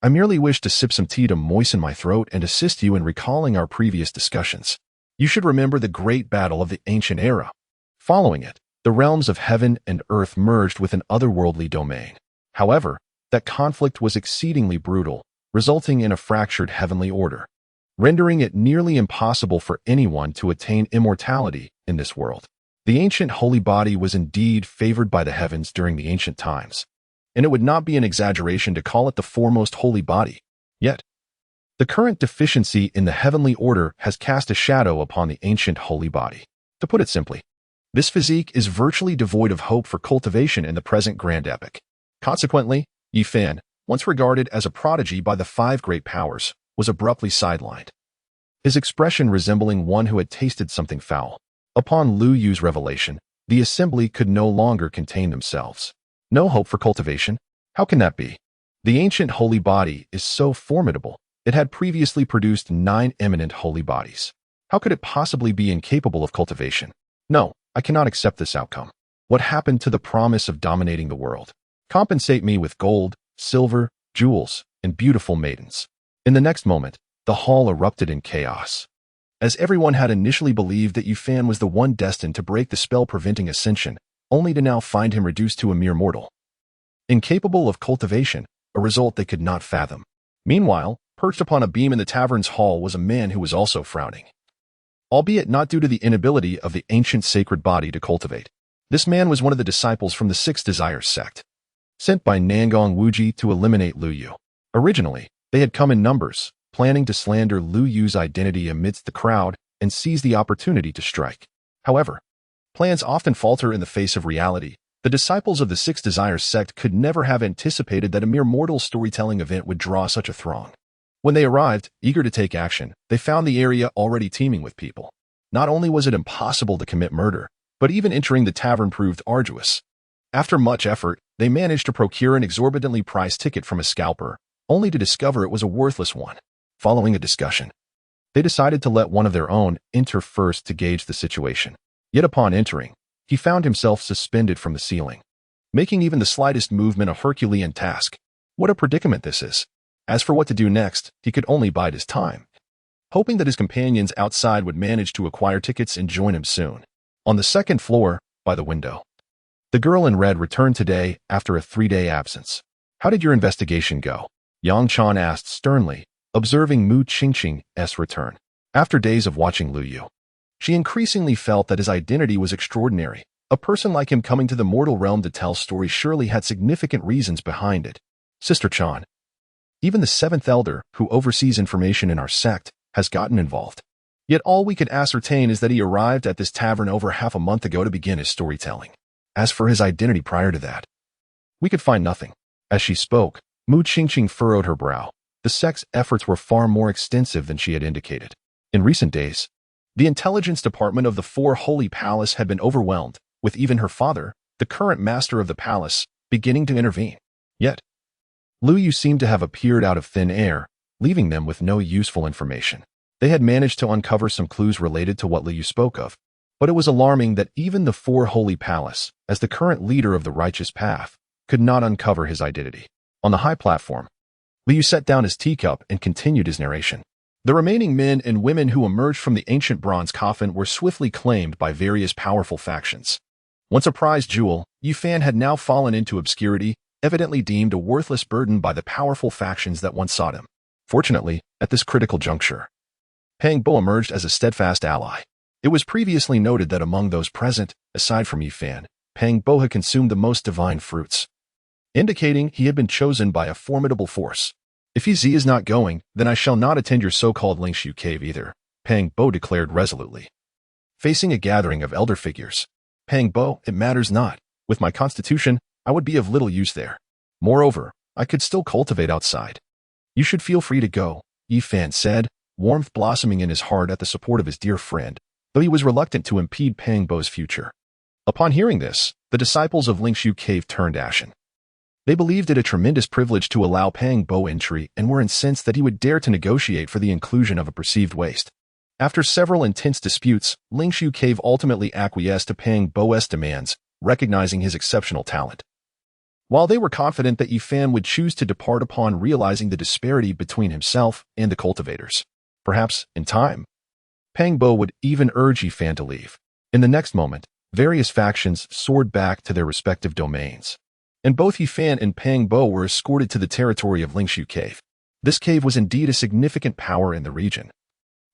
I merely wish to sip some tea to moisten my throat and assist you in recalling our previous discussions. You should remember the great battle of the ancient era. Following it, the realms of heaven and earth merged with an otherworldly domain. However, that conflict was exceedingly brutal, resulting in a fractured heavenly order, rendering it nearly impossible for anyone to attain immortality in this world. The ancient holy body was indeed favored by the heavens during the ancient times, and it would not be an exaggeration to call it the foremost holy body. Yet, the current deficiency in the heavenly order has cast a shadow upon the ancient holy body. To put it simply, this physique is virtually devoid of hope for cultivation in the present grand epic. Consequently, Yi Fan, once regarded as a prodigy by the 5 great powers, was abruptly sidelined, his expression resembling one who had tasted something foul. Upon Lu Yu's revelation, the assembly could no longer contain themselves. No hope for cultivation? How can that be? The ancient holy body is so formidable. It had previously produced 9 eminent holy bodies. How could it possibly be incapable of cultivation? No, I cannot accept this outcome. What happened to the promise of dominating the world? Compensate me with gold, silver, jewels, and beautiful maidens. In the next moment, the hall erupted in chaos. As everyone had initially believed that Yi Fan was the one destined to break the spell preventing ascension, only to now find him reduced to a mere mortal, incapable of cultivation, a result they could not fathom. Meanwhile, perched upon a beam in the tavern's hall was a man who was also frowning, albeit not due to the inability of the ancient sacred body to cultivate. This man was one of the disciples from the 6 Desires sect, sent by Nangong Wuji to eliminate Lu Yu. Originally, they had come in numbers, planning to slander Lu Yu's identity amidst the crowd and seize the opportunity to strike. However, Plans often falter in the face of reality. The disciples of the Six Desires sect could never have anticipated that a mere mortal storytelling event would draw such a throng. When they arrived, eager to take action, they found the area already teeming with people. Not only was it impossible to commit murder, but even entering the tavern proved arduous. After much effort, they managed to procure an exorbitantly priced ticket from a scalper, only to discover it was a worthless one. Following a discussion, they decided to let one of their own enter first to gauge the situation. Yet upon entering, he found himself suspended from the ceiling, making even the slightest movement a Herculean task. What a predicament this is. As for what to do next, he could only bide his time, hoping that his companions outside would manage to acquire tickets and join him soon. On the second floor, by the window, the girl in red returned today after a 3-day absence. How did your investigation go? Yang Chan asked sternly, observing Mu Qingqing's return. After days of watching Lu Yu, she increasingly felt that his identity was extraordinary. A person like him coming to the mortal realm to tell stories surely had significant reasons behind it. Sister Chan, even the seventh elder, who oversees information in our sect, has gotten involved. Yet all we could ascertain is that he arrived at this tavern over half a month ago to begin his storytelling. As for his identity prior to that, we could find nothing. As she spoke, Mu Qingqing furrowed her brow. The sect's efforts were far more extensive than she had indicated. In recent days, the intelligence department of the Four Holy Palace had been overwhelmed, with even her father, the current master of the palace, beginning to intervene. Yet, Lu Yu seemed to have appeared out of thin air, leaving them with no useful information. They had managed to uncover some clues related to what Lu Yu spoke of, but it was alarming that even the Four Holy Palace, as the current leader of the righteous path, could not uncover his identity. On the high platform, Lu Yu set down his teacup and continued his narration. The remaining men and women who emerged from the ancient bronze coffin were swiftly claimed by various powerful factions. Once a prized jewel, Yufan had now fallen into obscurity, evidently deemed a worthless burden by the powerful factions that once sought him. Fortunately, at this critical juncture, Pang Bo emerged as a steadfast ally. It was previously noted that among those present, aside from Yufan, Pang Bo had consumed the most divine fruits, indicating he had been chosen by a formidable force. If Yi is not going, then I shall not attend your so-called Lingshu cave either, Pang Bo declared resolutely. Facing a gathering of elder figures, Pang Bo, it matters not. With my constitution, I would be of little use there. Moreover, I could still cultivate outside. You should feel free to go, Yi Fan said, warmth blossoming in his heart at the support of his dear friend, though he was reluctant to impede Pang Bo's future. Upon hearing this, the disciples of Lingshu cave turned ashen. They believed it a tremendous privilege to allow Pang Bo entry and were incensed that he would dare to negotiate for the inclusion of a perceived waste. After several intense disputes, Lingshu Cave ultimately acquiesced to Pang Bo's demands, recognizing his exceptional talent. While they were confident that Yifan would choose to depart upon realizing the disparity between himself and the cultivators. Perhaps, in time, Pang Bo would even urge Yifan to leave. In the next moment, various factions soared back to their respective domains, and both Yifan and Pang Bo were escorted to the territory of Lingshu Cave. This cave was indeed a significant power in the region.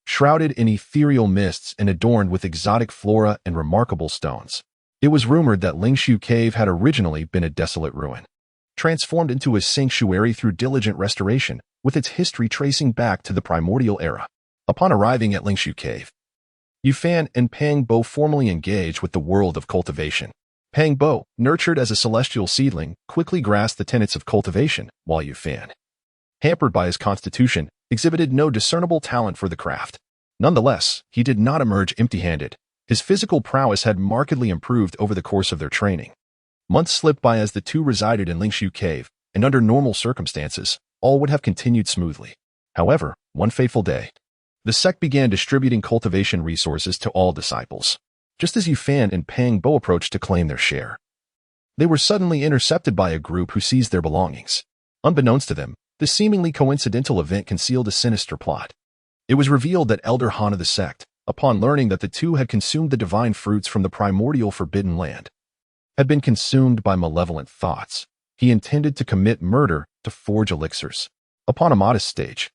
Shrouded in ethereal mists and adorned with exotic flora and remarkable stones, it was rumored that Lingshu Cave had originally been a desolate ruin, transformed into a sanctuary through diligent restoration, with its history tracing back to the primordial era. Upon arriving at Lingshu Cave, Yufan and Pang Bo formally engaged with the world of cultivation. Pang Bo, nurtured as a celestial seedling, quickly grasped the tenets of cultivation, while Yufan, hampered by his constitution, exhibited no discernible talent for the craft. Nonetheless, he did not emerge empty-handed. His physical prowess had markedly improved over the course of their training. Months slipped by as the two resided in Lingshu Cave, and under normal circumstances, all would have continued smoothly. However, one fateful day, the sect began distributing cultivation resources to all disciples. Just as Yufan and Pang Bo approached to claim their share, they were suddenly intercepted by a group who seized their belongings. Unbeknownst to them, this seemingly coincidental event concealed a sinister plot. It was revealed that Elder Han of the sect, upon learning that the two had consumed the divine fruits from the primordial forbidden land, had been consumed by malevolent thoughts. He intended to commit murder to forge elixirs. Upon a modest stage,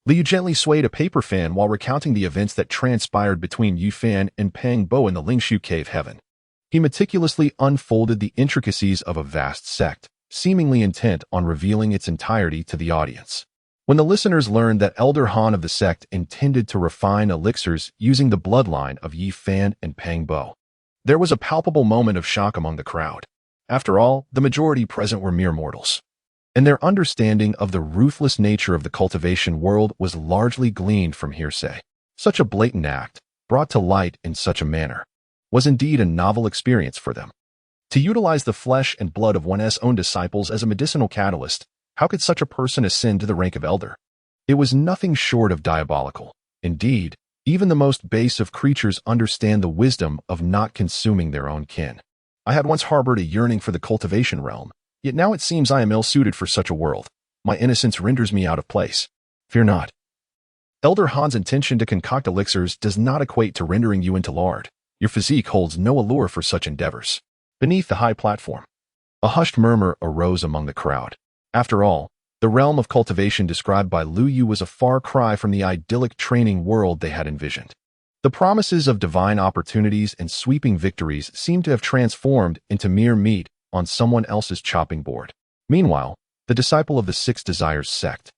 Liu gently swayed a paper fan while recounting the events that transpired between Yufan and Pang Bo in the Lingshu Cave heaven. He meticulously unfolded the intricacies of a vast sect, seemingly intent on revealing its entirety to the audience. When the listeners learned that Elder Han of the sect intended to refine elixirs using the bloodline of Yifan and Pang Bo, There was a palpable moment of shock among the crowd. After all, the majority present were mere mortals, and their understanding of the ruthless nature of the cultivation world was largely gleaned from hearsay. Such a blatant act, brought to light in such a manner, was indeed a novel experience for them. To utilize the flesh and blood of one's own disciples as a medicinal catalyst, how could such a person ascend to the rank of elder? It was nothing short of diabolical. Indeed, even the most base of creatures understand the wisdom of not consuming their own kin. I had once harbored a yearning for the cultivation realm, yet now it seems I am ill-suited for such a world. My innocence renders me out of place. Fear not. Elder Han's intention to concoct elixirs does not equate to rendering you into lard. Your physique holds no allure for such endeavors. Beneath the high platform, a hushed murmur arose among the crowd. After all, the realm of cultivation described by Lu Yu was a far cry from the idyllic training world they had envisioned. The promises of divine opportunities and sweeping victories seemed to have transformed into mere meat on someone else's chopping board. Meanwhile, the disciple of the Six Desires sect,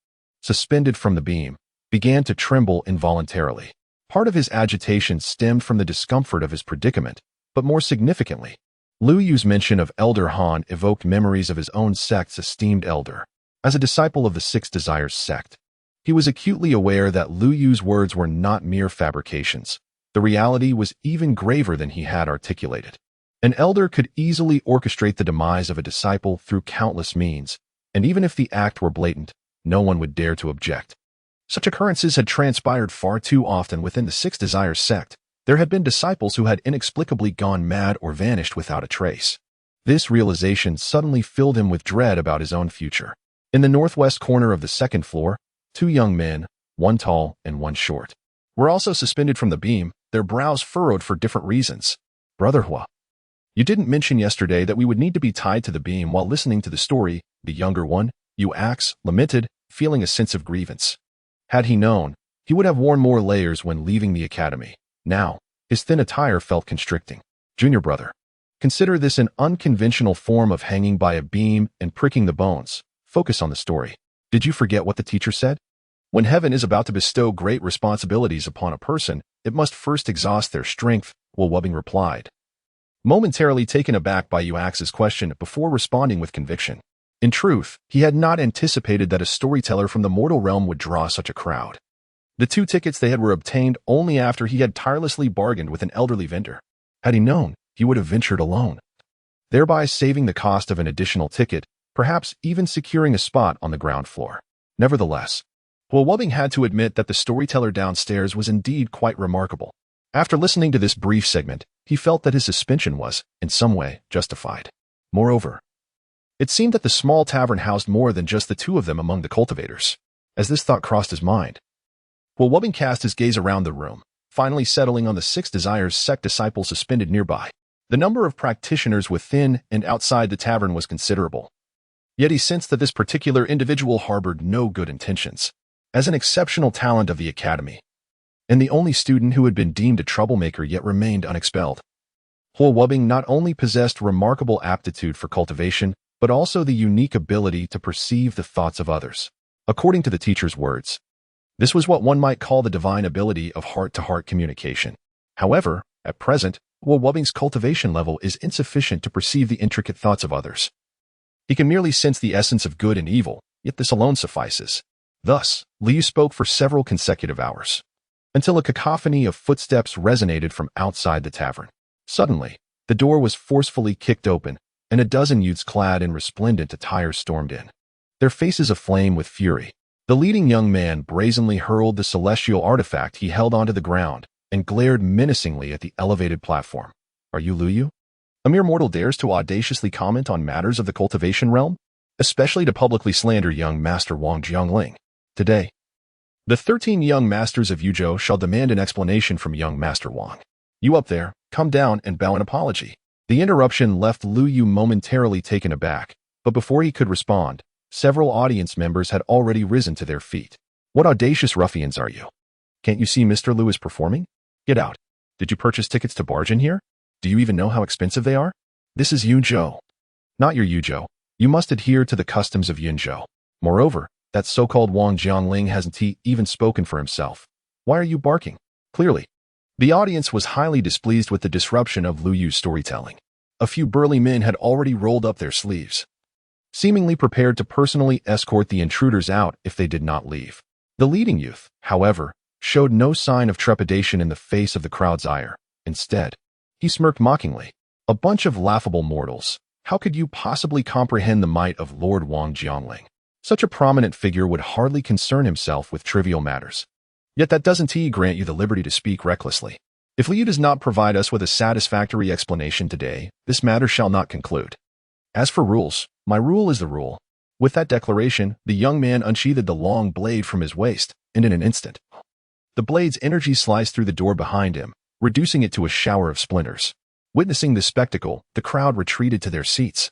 suspended from the beam, began to tremble involuntarily. Part of his agitation stemmed from the discomfort of his predicament, but more significantly, Lu Yu's mention of Elder Han evoked memories of his own sect's esteemed elder. As a disciple of the Six Desires sect, he was acutely aware that Lu Yu's words were not mere fabrications. The reality was even graver than he had articulated. An elder could easily orchestrate the demise of a disciple through countless means, and even if the act were blatant, no one would dare to object. Such occurrences had transpired far too often within the Six Desires sect. There had been disciples who had inexplicably gone mad or vanished without a trace. This realization suddenly filled him with dread about his own future. In the northwest corner of the second floor, two young men, one tall and one short, were also suspended from the beam, their brows furrowed for different reasons. Brother Hua, you didn't mention yesterday that we would need to be tied to the beam while listening to the story, the younger one, Yu Ax, lamented, feeling a sense of grievance. Had he known, he would have worn more layers when leaving the academy. Now, his thin attire felt constricting. Junior brother, consider this an unconventional form of hanging by a beam and pricking the bones. Focus on the story. Did you forget what the teacher said? When heaven is about to bestow great responsibilities upon a person, it must first exhaust their strength, Will Wubbing replied, momentarily taken aback by Yuax's question before responding with conviction. In truth, he had not anticipated that a storyteller from the mortal realm would draw such a crowd. The 2 tickets they had were obtained only after he had tirelessly bargained with an elderly vendor. Had he known, he would have ventured alone, thereby saving the cost of an additional ticket, perhaps even securing a spot on the ground floor. Nevertheless, Will Wubbing had to admit that the storyteller downstairs was indeed quite remarkable. After listening to this brief segment, he felt that his suspension was, in some way, justified. Moreover, it seemed that the small tavern housed more than just the 2 of them among the cultivators. As this thought crossed his mind, Will Wubbing cast his gaze around the room, finally settling on the Six Desires sect disciples suspended nearby. The number of practitioners within and outside the tavern was considerable. Yet he sensed that this particular individual harbored no good intentions. As an exceptional talent of the academy, and the only student who had been deemed a troublemaker yet remained unexpelled, Will Wubbing not only possessed remarkable aptitude for cultivation, but also the unique ability to perceive the thoughts of others. According to the teacher's words, this was what one might call the divine ability of heart-to-heart communication. However, at present, Will Wubbing's cultivation level is insufficient to perceive the intricate thoughts of others. He can merely sense the essence of good and evil, yet this alone suffices. Thus, Liu spoke for several consecutive hours, until a cacophony of footsteps resonated from outside the tavern. Suddenly, the door was forcefully kicked open, and a dozen youths clad in resplendent attire stormed in, their faces aflame with fury. The leading young man brazenly hurled the celestial artifact he held onto the ground and glared menacingly at the elevated platform. Are you Lu Yu? A mere mortal dares to audaciously comment on matters of the cultivation realm, especially to publicly slander young Master Wang Jiangling. Today, the 13 young masters of Yuzhou shall demand an explanation from young Master Wang. You up there, come down and bow an apology. The interruption left Lu Yu momentarily taken aback, but before he could respond, several audience members had already risen to their feet. What audacious ruffians are you? Can't you see Mr. Liu is performing? Get out. Did you purchase tickets to barge in here? Do you even know how expensive they are? This is Yuzhou. Not your Yuzhou. You must adhere to the customs of Yunzhou. Moreover, that so-called Wang Jiangling hasn't even spoken for himself. Why are you barking? Clearly, The audience was highly displeased with the disruption of Lu Yu's storytelling. A few burly men had already rolled up their sleeves, seemingly prepared to personally escort the intruders out if they did not leave. The leading youth, however, showed no sign of trepidation in the face of the crowd's ire. Instead, he smirked mockingly. A bunch of laughable mortals. How could you possibly comprehend the might of Lord Wang Jiangling? Such a prominent figure would hardly concern himself with trivial matters. Yet that doesn't grant you the liberty to speak recklessly. If Liu does not provide us with a satisfactory explanation today, this matter shall not conclude. As for rules, my rule is the rule. With that declaration, the young man unsheathed the long blade from his waist, and in an instant, the blade's energy sliced through the door behind him, reducing it to a shower of splinters. Witnessing this spectacle, the crowd retreated to their seats,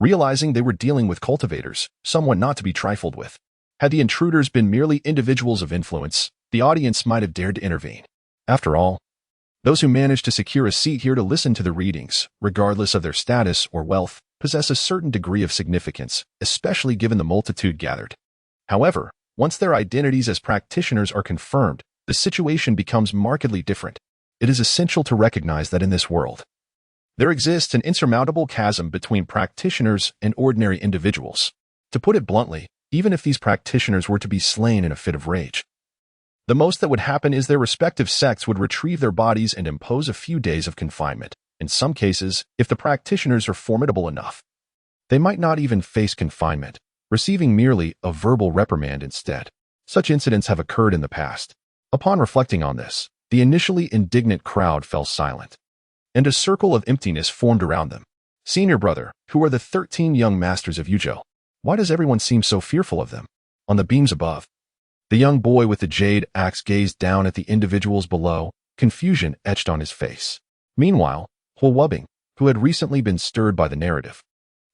realizing they were dealing with cultivators, someone not to be trifled with. Had the intruders been merely individuals of influence, the audience might have dared to intervene. After all, those who managed to secure a seat here to listen to the readings, regardless of their status or wealth, possess a certain degree of significance, especially given the multitude gathered. However, once their identities as practitioners are confirmed, the situation becomes markedly different. It is essential to recognize that in this world, there exists an insurmountable chasm between practitioners and ordinary individuals. To put it bluntly, even if these practitioners were to be slain in a fit of rage, the most that would happen is their respective sects would retrieve their bodies and impose a few days of confinement. In some cases, if the practitioners are formidable enough, they might not even face confinement, receiving merely a verbal reprimand instead. Such incidents have occurred in the past. Upon reflecting on this, the initially indignant crowd fell silent, and a circle of emptiness formed around them. Senior brother, who are the 13 young masters of Yuzhou? Why does everyone seem so fearful of them? On the beams above, the young boy with the jade axe gazed down at the individuals below, confusion etched on his face. Meanwhile, Huowubing, who had recently been stirred by the narrative,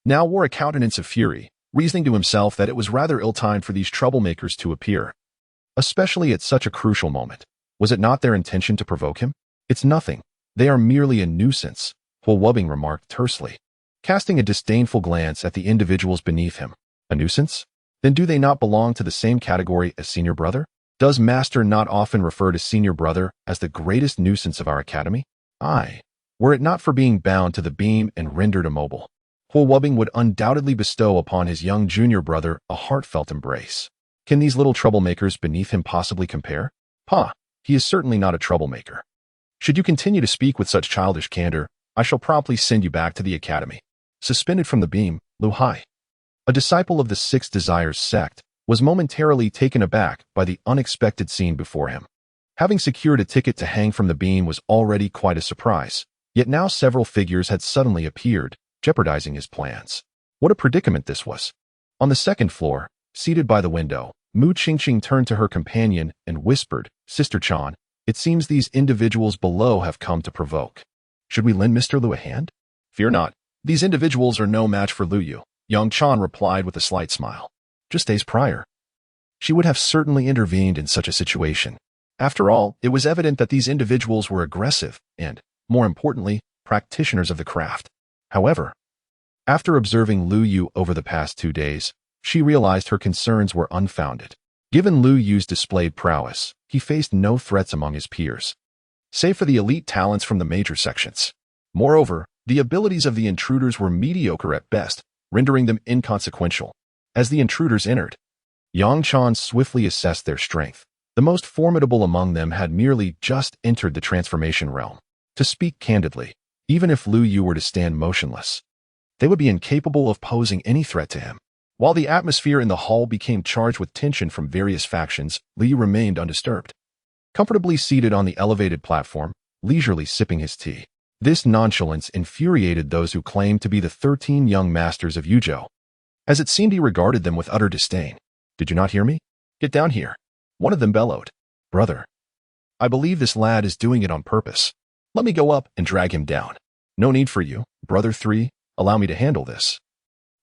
now wore a countenance of fury, reasoning to himself that it was rather ill-timed for these troublemakers to appear, especially at such a crucial moment. Was it not their intention to provoke him? It's nothing. They are merely a nuisance, Huowubing remarked tersely, casting a disdainful glance at the individuals beneath him. A nuisance? Then do they not belong to the same category as senior brother? Does master not often refer to senior brother as the greatest nuisance of our academy? Aye. Were it not for being bound to the beam and rendered immobile, Huowubing would undoubtedly bestow upon his young junior brother a heartfelt embrace. Can these little troublemakers beneath him possibly compare? Pah, he is certainly not a troublemaker. Should you continue to speak with such childish candor, I shall promptly send you back to the academy. Suspended from the beam, Lu Hai, a disciple of the Six Desires sect, was momentarily taken aback by the unexpected scene before him. Having secured a ticket to hang from the beam was already quite a surprise, yet now several figures had suddenly appeared, jeopardizing his plans. What a predicament this was. On the second floor, seated by the window, Mu Qingqing turned to her companion and whispered, Sister Chan, it seems these individuals below have come to provoke. Should we lend Mr. Liu a hand? Fear not. These individuals are no match for Liu Yu, young Chan replied with a slight smile. Just days prior, she would have certainly intervened in such a situation. After all, it was evident that these individuals were aggressive and, more importantly, practitioners of the craft. However, after observing Liu Yu over the past 2 days, she realized her concerns were unfounded. Given Liu Yu's displayed prowess, he faced no threats among his peers, save for the elite talents from the major sections. Moreover, the abilities of the intruders were mediocre at best, rendering them inconsequential. As the intruders entered, Yang Chan swiftly assessed their strength. The most formidable among them had merely just entered the transformation realm. To speak candidly, even if Liu Yu were to stand motionless, they would be incapable of posing any threat to him. While the atmosphere in the hall became charged with tension from various factions, Liu Yu remained undisturbed, comfortably seated on the elevated platform, leisurely sipping his tea. This nonchalance infuriated those who claimed to be the 13 young masters of Yuzhou, as it seemed he regarded them with utter disdain. Did you not hear me? Get down here. One of them bellowed. Brother, I believe this lad is doing it on purpose. Let me go up and drag him down. No need for you, Brother 3. Allow me to handle this,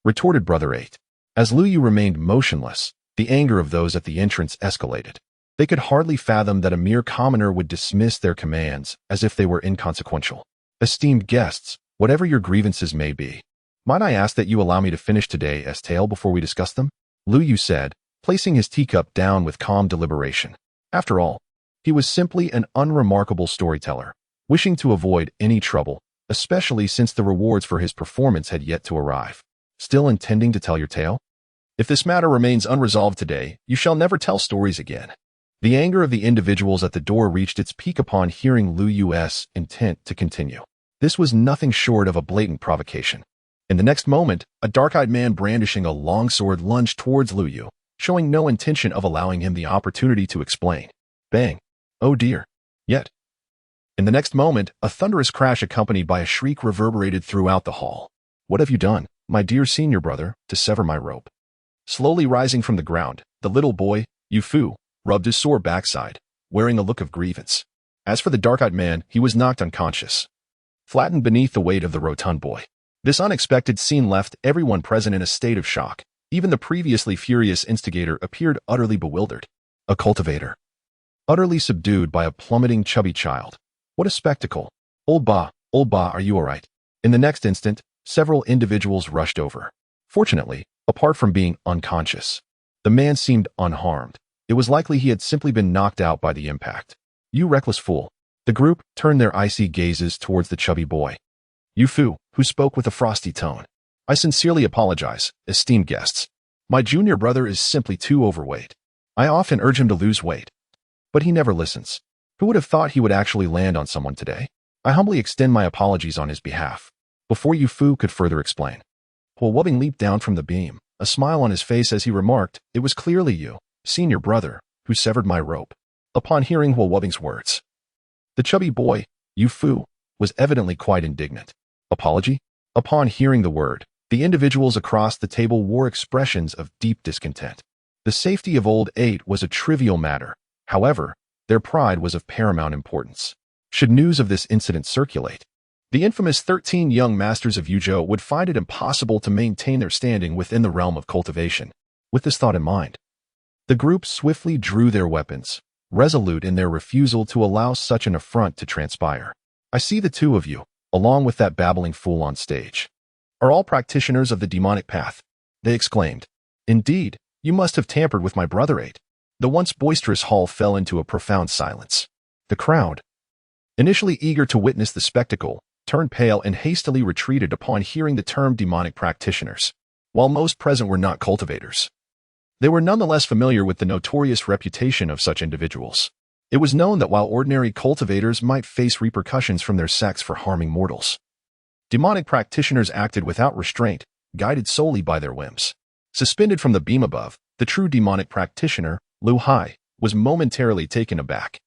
retorted Brother 8. As Liu Yu remained motionless, the anger of those at the entrance escalated. They could hardly fathom that a mere commoner would dismiss their commands as if they were inconsequential. Esteemed guests, whatever your grievances may be, might I ask that you allow me to finish today's tale before we discuss them? Liu Yu said, placing his teacup down with calm deliberation. After all, He was simply an unremarkable storyteller, wishing to avoid any trouble, especially since the rewards for his performance had yet to arrive. Still intending to tell your tale? If this matter remains unresolved today, you shall never tell stories again. The anger of the individuals at the door reached its peak upon hearing Lu Yu's intent to continue. This was nothing short of a blatant provocation. In the next moment, a dark-eyed man brandishing a long sword lunged towards Lu Yu, showing no intention of allowing him the opportunity to explain. Bang! Oh dear! Yet. In the next moment, a thunderous crash accompanied by a shriek reverberated throughout the hall. What have you done, my dear senior brother, to sever my rope? Slowly rising from the ground, the little boy, Yu Fu, rubbed his sore backside, wearing a look of grievance. As for the dark-eyed man, he was knocked unconscious, flattened beneath the weight of the rotund boy. This unexpected scene left everyone present in a state of shock. Even the previously furious instigator appeared utterly bewildered. A cultivator. Utterly subdued by a plummeting chubby child. What a spectacle. Old Ba, are you all right? In the next instant, several individuals rushed over. Fortunately, apart from being unconscious, the man seemed unharmed. It was likely he had simply been knocked out by the impact. You reckless fool. The group turned their icy gazes towards the chubby boy. Yu Fu, who spoke with a frosty tone. I sincerely apologize, esteemed guests. My junior brother is simply too overweight. I often urge him to lose weight, but he never listens. Who would have thought he would actually land on someone today? I humbly extend my apologies on his behalf. Before Yu Fu could further explain, Huo Wubbing leaped down from the beam, a smile on his face as he remarked, it was clearly you, senior brother, who severed my rope. Upon hearing Huo Wubbing's words, the chubby boy, Yu Fu, was evidently quite indignant. Apology? Upon hearing the word, the individuals across the table wore expressions of deep discontent. The safety of old 8 was a trivial matter. However, their pride was of paramount importance. Should news of this incident circulate, the infamous 13 young masters of Yuzhou would find it impossible to maintain their standing within the realm of cultivation. With this thought in mind, the group swiftly drew their weapons, resolute in their refusal to allow such an affront to transpire. I see the two of you, along with that babbling fool on stage, are all practitioners of the demonic path, they exclaimed. Indeed, you must have tampered with my brother 8. The once boisterous hall fell into a profound silence. The crowd, initially eager to witness the spectacle, turned pale and hastily retreated upon hearing the term demonic practitioners. While most present were not cultivators, they were nonetheless familiar with the notorious reputation of such individuals. It was known that while ordinary cultivators might face repercussions from their sects for harming mortals, demonic practitioners acted without restraint, guided solely by their whims. Suspended from the beam above, the true demonic practitioner, Lu Hai, was momentarily taken aback.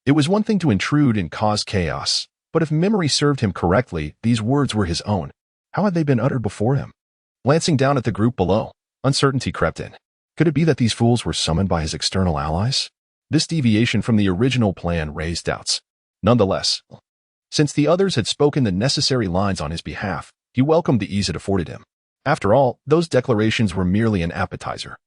It was one thing to intrude and cause chaos, but if memory served him correctly, these words were his own. How had they been uttered before him? Glancing down at the group below, uncertainty crept in. Could it be that these fools were summoned by his external allies? This deviation from the original plan raised doubts. Nonetheless, since the others had spoken the necessary lines on his behalf, he welcomed the ease it afforded him. After all, those declarations were merely an appetizer.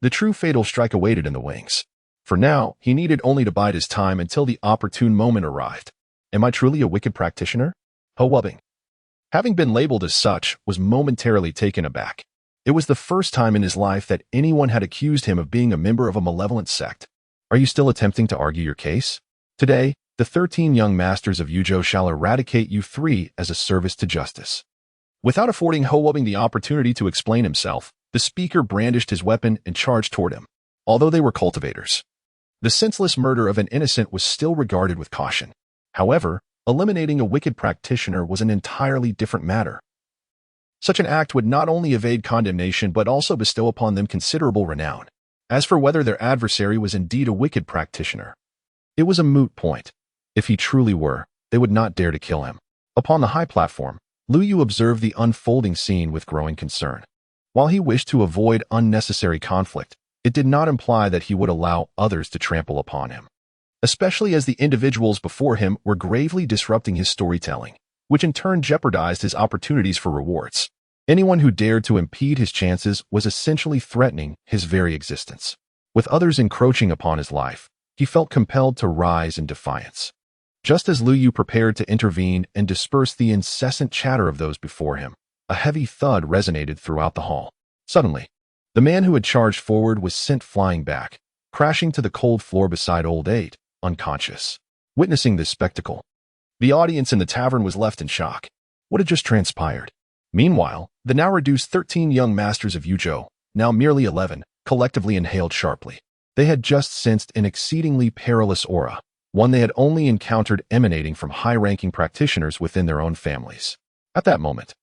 The true fatal strike awaited in the wings. For now, he needed only to bide his time until the opportune moment arrived. Am I truly a wicked practitioner? Huo Wubbing, having been labeled as such, was momentarily taken aback. It was the first time in his life that anyone had accused him of being a member of a malevolent sect. Are you still attempting to argue your case? Today, the 13 young masters of Yuzhou shall eradicate you 3 as a service to justice. Without affording Huo Wubbing the opportunity to explain himself, the speaker brandished his weapon and charged toward him. Although they were cultivators, the senseless murder of an innocent was still regarded with caution. However, eliminating a wicked practitioner was an entirely different matter. Such an act would not only evade condemnation but also bestow upon them considerable renown. As for whether their adversary was indeed a wicked practitioner, it was a moot point. If he truly were, they would not dare to kill him. Upon the high platform, Lu Yu observed the unfolding scene with growing concern. While he wished to avoid unnecessary conflict, it did not imply that he would allow others to trample upon him, especially as the individuals before him were gravely disrupting his storytelling, which in turn jeopardized his opportunities for rewards. Anyone who dared to impede his chances was essentially threatening his very existence. With others encroaching upon his life, he felt compelled to rise in defiance. Just as Lu Yu prepared to intervene and disperse the incessant chatter of those before him, a heavy thud resonated throughout the hall. Suddenly, the man who had charged forward was sent flying back, crashing to the cold floor beside old 8, unconscious. Witnessing this spectacle, the audience in the tavern was left in shock. What had just transpired? Meanwhile, the now reduced 13 young masters of Yuzhou, now merely 11, collectively inhaled sharply. They had just sensed an exceedingly perilous aura, one they had only encountered emanating from high-ranking practitioners within their own families. At that moment,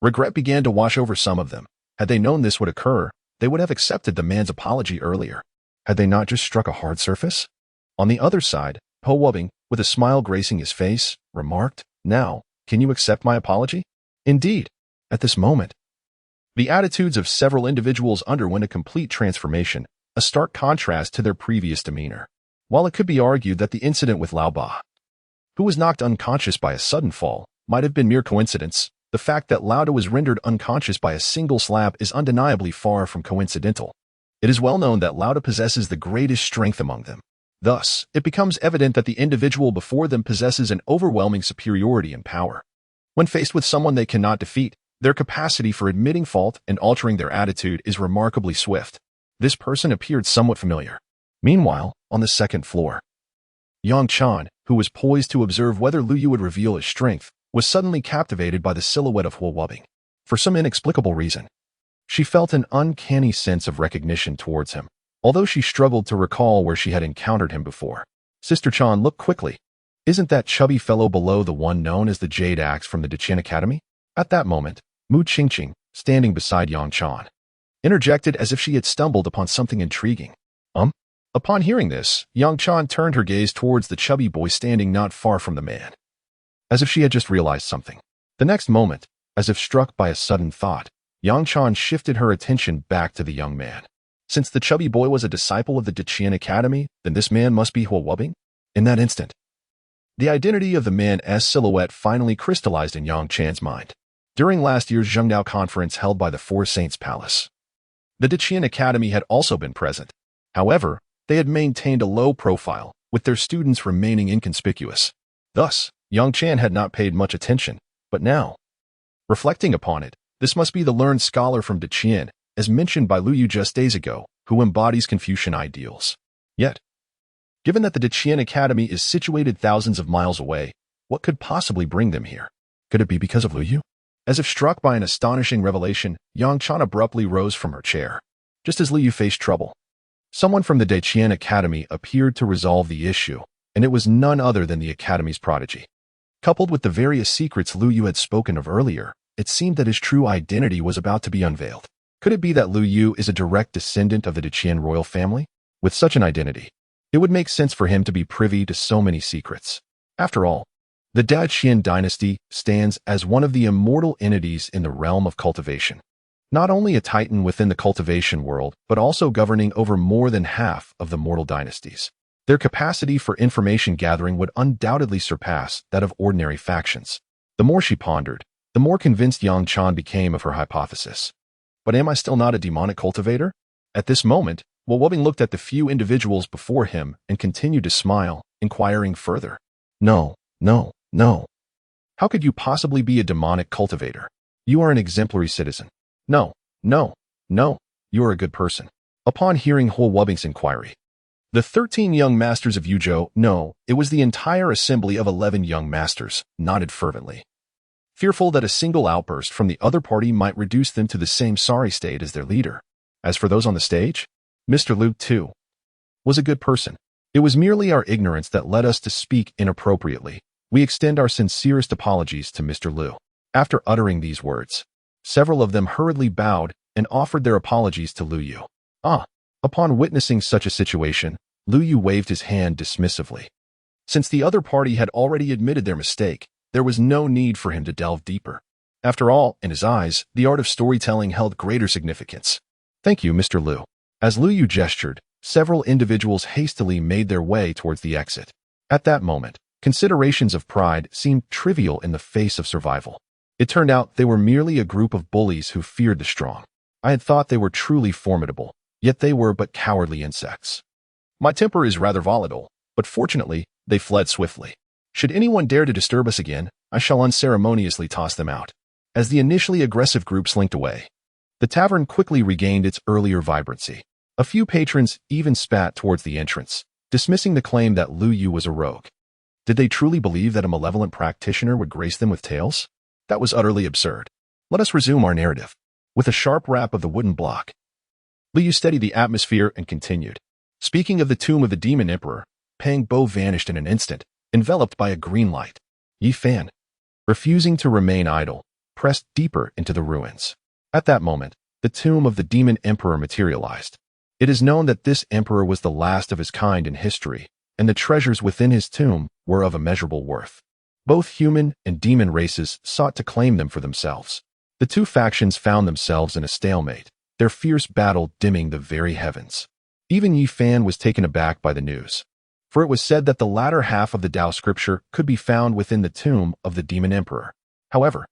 regret began to wash over some of them. Had they known this would occur, they would have accepted the man's apology earlier. Had they not just struck a hard surface? On the other side, Ho Wubbing, with a smile gracing his face, remarked, "Now, can you accept my apology?" Indeed, at this moment, the attitudes of several individuals underwent a complete transformation, a stark contrast to their previous demeanor. While it could be argued that the incident with Lao Ba, who was knocked unconscious by a sudden fall, might have been mere coincidence, the fact that Lao Da was rendered unconscious by a single slap is undeniably far from coincidental. It is well known that Lao Da possesses the greatest strength among them. Thus, it becomes evident that the individual before them possesses an overwhelming superiority in power. When faced with someone they cannot defeat, their capacity for admitting fault and altering their attitude is remarkably swift. This person appeared somewhat familiar. Meanwhile, on the second floor, Yang Chan, who was poised to observe whether Lu Yu would reveal his strength, was suddenly captivated by the silhouette of Ho Wubbing. For some inexplicable reason, she felt an uncanny sense of recognition towards him, although she struggled to recall where she had encountered him before. Sister Chan looked quickly. Isn't that chubby fellow below the one known as the Jade Axe from the Diqian Academy? At that moment, Mu Qingqing, standing beside Yang Chan, interjected as if she had stumbled upon something intriguing. Upon hearing this, Yang Chan turned her gaze towards the chubby boy standing not far from the man, as if she had just realized something. The next moment, as if struck by a sudden thought, Yang Chan shifted her attention back to the young man. Since the chubby boy was a disciple of the Diqian Academy, then this man must be Ho Wubbing? In that instant, the identity of the man's silhouette finally crystallized in Yang Chan's mind. During last year's Zhengdao conference held by the Four Saints Palace, the Diqian Academy had also been present. However, they had maintained a low profile, with their students remaining inconspicuous. Thus, Yang Chan had not paid much attention, but now, reflecting upon it, this must be the learned scholar from Diqian, as mentioned by Lu Yu just days ago, who embodies Confucian ideals. Yet, given that the Diqian Academy is situated thousands of miles away, what could possibly bring them here? Could it be because of Lu Yu? As if struck by an astonishing revelation, Yang Chan abruptly rose from her chair. Just as Lu Yu faced trouble, someone from the Diqian Academy appeared to resolve the issue, and it was none other than the Academy's prodigy. Coupled with the various secrets Lu Yu had spoken of earlier, it seemed that his true identity was about to be unveiled. Could it be that Lu Yu is a direct descendant of the Diqian royal family? With such an identity, it would make sense for him to be privy to so many secrets. After all, the Diqian dynasty stands as one of the immortal entities in the realm of cultivation. Not only a titan within the cultivation world, but also governing over more than half of the mortal dynasties. Their capacity for information gathering would undoubtedly surpass that of ordinary factions. The more she pondered, the more convinced Yang Chan became of her hypothesis. But am I still not a demonic cultivator? At this moment, Ho Wubbing looked at the few individuals before him and continued to smile, inquiring further. No. How could you possibly be a demonic cultivator? You are an exemplary citizen. No, you are a good person. Upon hearing Ho Wubbing's inquiry, the 13 young masters of Yuzhou, it was the entire assembly of 11 young masters, nodded fervently, fearful that a single outburst from the other party might reduce them to the same sorry state as their leader. As for those on the stage, Mr. Lu, too, was a good person. It was merely our ignorance that led us to speak inappropriately. We extend our sincerest apologies to Mr. Lu. After uttering these words, several of them hurriedly bowed and offered their apologies to Lu Yu. Upon witnessing such a situation, Lu Yu waved his hand dismissively. Since the other party had already admitted their mistake, there was no need for him to delve deeper. After all, in his eyes, the art of storytelling held greater significance. Thank you, Mr. Lu. As Lu Yu gestured, several individuals hastily made their way towards the exit. At that moment, considerations of pride seemed trivial in the face of survival. It turned out they were merely a group of bullies who feared the strong. I had thought they were truly formidable, yet they were but cowardly insects. My temper is rather volatile, but fortunately, they fled swiftly. Should anyone dare to disturb us again, I shall unceremoniously toss them out. As the initially aggressive group slinked away, the tavern quickly regained its earlier vibrancy. A few patrons even spat towards the entrance, dismissing the claim that Lu Yu was a rogue. Did they truly believe that a malevolent practitioner would grace them with tales? That was utterly absurd. Let us resume our narrative. With a sharp rap of the wooden block, Lu Yu steadied the atmosphere and continued. Speaking of the tomb of the demon emperor, Pang Bo vanished in an instant, enveloped by a green light. Yi Fan, refusing to remain idle, pressed deeper into the ruins. At that moment, the tomb of the demon emperor materialized. It is known that this emperor was the last of his kind in history, and the treasures within his tomb were of immeasurable worth. Both human and demon races sought to claim them for themselves. The two factions found themselves in a stalemate, their fierce battle dimming the very heavens. Even Yi Fan was taken aback by the news, for it was said that the latter half of the Tao scripture could be found within the tomb of the demon emperor. However,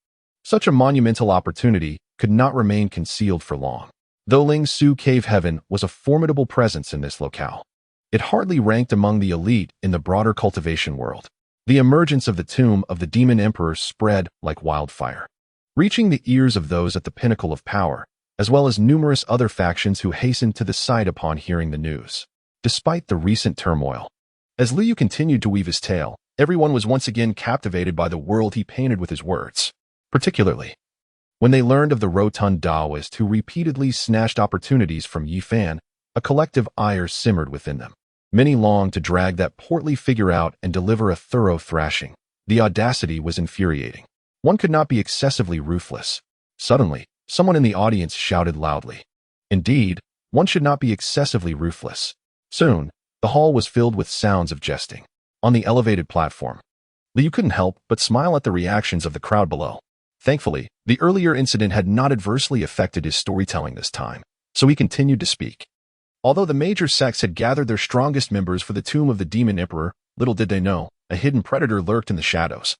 such a monumental opportunity could not remain concealed for long. Though Ling Su Cave Heaven was a formidable presence in this locale, it hardly ranked among the elite in the broader cultivation world. The emergence of the tomb of the demon emperor spread like wildfire, reaching the ears of those at the pinnacle of power, as well as numerous other factions who hastened to the site upon hearing the news. Despite the recent turmoil, as Liu continued to weave his tale, everyone was once again captivated by the world he painted with his words. Particularly, when they learned of the rotund Taoist who repeatedly snatched opportunities from Yi Fan, a collective ire simmered within them. Many longed to drag that portly figure out and deliver a thorough thrashing. The audacity was infuriating. One could not be excessively ruthless. Suddenly, someone in the audience shouted loudly. Indeed, one should not be excessively ruthless. Soon, the hall was filled with sounds of jesting. On the elevated platform, Liu couldn't help but smile at the reactions of the crowd below. Thankfully, the earlier incident had not adversely affected his storytelling this time, so he continued to speak. Although the major sects had gathered their strongest members for the tomb of the demon emperor, little did they know, a hidden predator lurked in the shadows,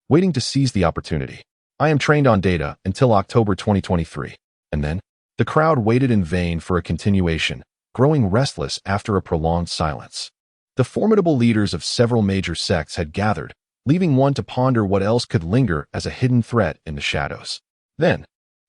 waiting to seize the opportunity. I am trained on data until October 2023. And then, the crowd waited in vain for a continuation, growing restless after a prolonged silence. The formidable leaders of several major sects had gathered, leaving one to ponder what else could linger as a hidden threat in the shadows. Then,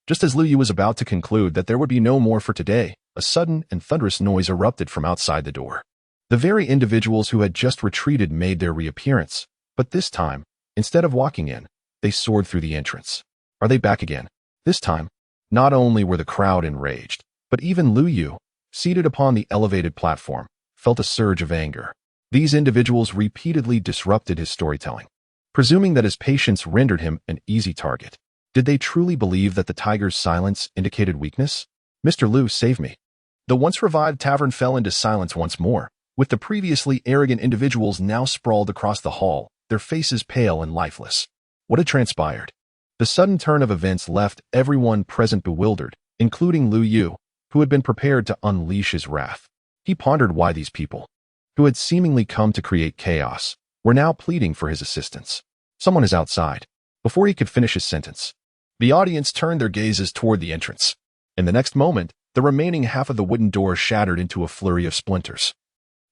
just as Liu Yu was about to conclude that there would be no more for today, a sudden and thunderous noise erupted from outside the door. The very individuals who had just retreated made their reappearance, but this time, instead of walking in, they soared through the entrance. Are they back again? This time, not only were the crowd enraged, but even Liu Yu, seated upon the elevated platform, felt a surge of anger. These individuals repeatedly disrupted his storytelling, presuming that his patience rendered him an easy target. Did they truly believe that the tiger's silence indicated weakness? Mr. Liu, save me. The once revived tavern fell into silence once more, with the previously arrogant individuals now sprawled across the hall, their faces pale and lifeless. What had transpired? The sudden turn of events left everyone present bewildered, including Liu Yu, who had been prepared to unleash his wrath. He pondered why these people, who had seemingly come to create chaos, were now pleading for his assistance. Someone is outside. Before he could finish his sentence, the audience turned their gazes toward the entrance. In the next moment, the remaining half of the wooden door shattered into a flurry of splinters.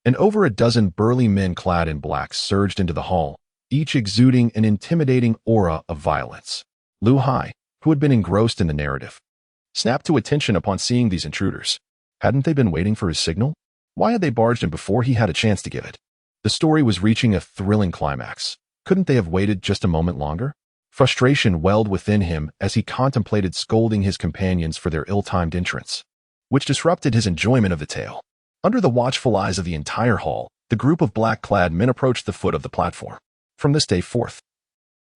And over a dozen burly men clad in black surged into the hall, each exuding an intimidating aura of violence. Lu Hai, who had been engrossed in the narrative, snapped to attention upon seeing these intruders. Hadn't they been waiting for his signal? Why had they barged in before he had a chance to give it? The story was reaching a thrilling climax. Couldn't they have waited just a moment longer? Frustration welled within him as he contemplated scolding his companions for their ill-timed entrance, which disrupted his enjoyment of the tale. Under the watchful eyes of the entire hall, the group of black-clad men approached the foot of the platform. From this day forth,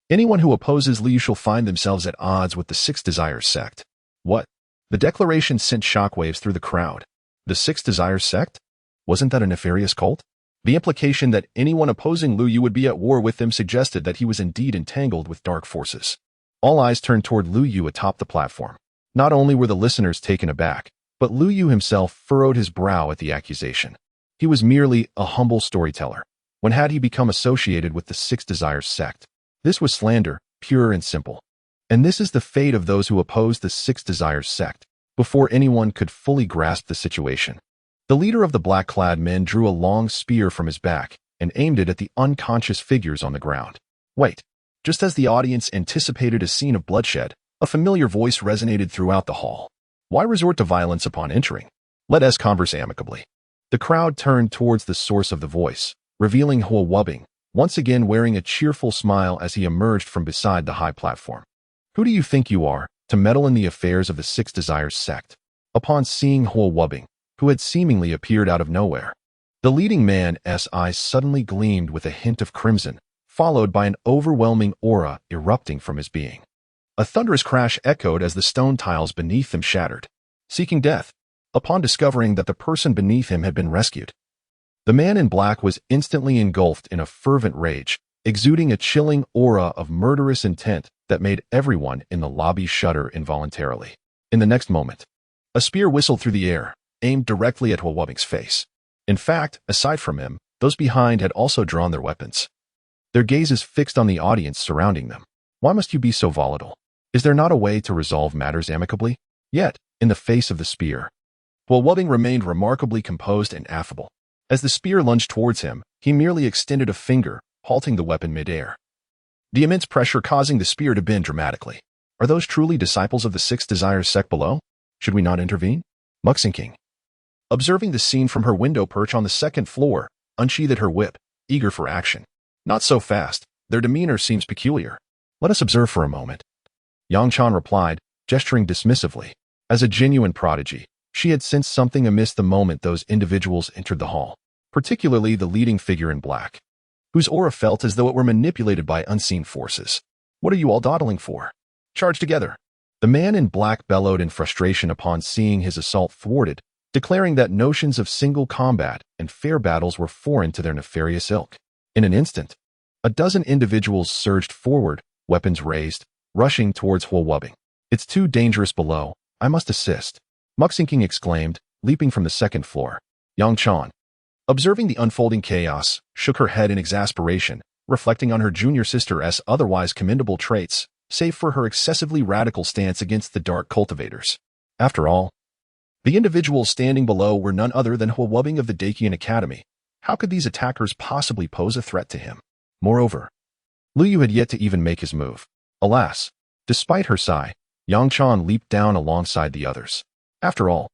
anyone who opposes Liu shall find themselves at odds with the Six Desires sect. What? The declaration sent shockwaves through the crowd. The Six Desires sect? Wasn't that a nefarious cult? The implication that anyone opposing Liu Yu would be at war with them suggested that he was indeed entangled with dark forces. All eyes turned toward Liu Yu atop the platform. Not only were the listeners taken aback, but Liu Yu himself furrowed his brow at the accusation. He was merely a humble storyteller. When had he become associated with the Six Desires sect? This was slander, pure and simple. And this is the fate of those who oppose the Six Desires sect. Before anyone could fully grasp the situation, the leader of the black-clad men drew a long spear from his back and aimed it at the unconscious figures on the ground. Wait. Just as the audience anticipated a scene of bloodshed, a familiar voice resonated throughout the hall. Why resort to violence upon entering? Let us converse amicably. The crowd turned towards the source of the voice, revealing Hua Wubbing, once again wearing a cheerful smile as he emerged from beside the high platform. Who do you think you are, to meddle in the affairs of the Six Desires sect? Upon seeing Hua Wubbing, who had seemingly appeared out of nowhere, the leading man's eyes suddenly gleamed with a hint of crimson, followed by an overwhelming aura erupting from his being. A thunderous crash echoed as the stone tiles beneath them shattered, seeking death, upon discovering that the person beneath him had been rescued. The man in black was instantly engulfed in a fervent rage, exuding a chilling aura of murderous intent that made everyone in the lobby shudder involuntarily. In the next moment, a spear whistled through the air, aimed directly at Hua Wubbing's face. In fact, aside from him, those behind had also drawn their weapons, their gazes fixed on the audience surrounding them. Why must you be so volatile? Is there not a way to resolve matters amicably? Yet, in the face of the spear, Hua Wubbing remained remarkably composed and affable. As the spear lunged towards him, he merely extended a finger, halting the weapon mid-air, the immense pressure causing the spear to bend dramatically. Are those truly disciples of the Six Desires sect below? Should we not intervene? Muxinking, observing the scene from her window perch on the second floor, unsheathed her whip, eager for action. Not so fast. Their demeanor seems peculiar. Let us observe for a moment. Yang Chan replied, gesturing dismissively. As a genuine prodigy, she had sensed something amiss the moment those individuals entered the hall, particularly the leading figure in black, whose aura felt as though it were manipulated by unseen forces. What are you all dawdling for? Charge together. The man in black bellowed in frustration upon seeing his assault thwarted, declaring that notions of single combat and fair battles were foreign to their nefarious ilk. In an instant, a dozen individuals surged forward, weapons raised, rushing towards Hua Wubbing. It's too dangerous below. I must assist, Muxinking exclaimed, leaping from the second floor. Yang Chan, observing the unfolding chaos, shook her head in exasperation, reflecting on her junior sister's otherwise commendable traits, save for her excessively radical stance against the dark cultivators. After all, the individuals standing below were none other than Hua Wubbing of the Dakian Academy. How could these attackers possibly pose a threat to him? Moreover, Lu Yu had yet to even make his move. Alas, despite her sigh, Yang Chan leaped down alongside the others. After all,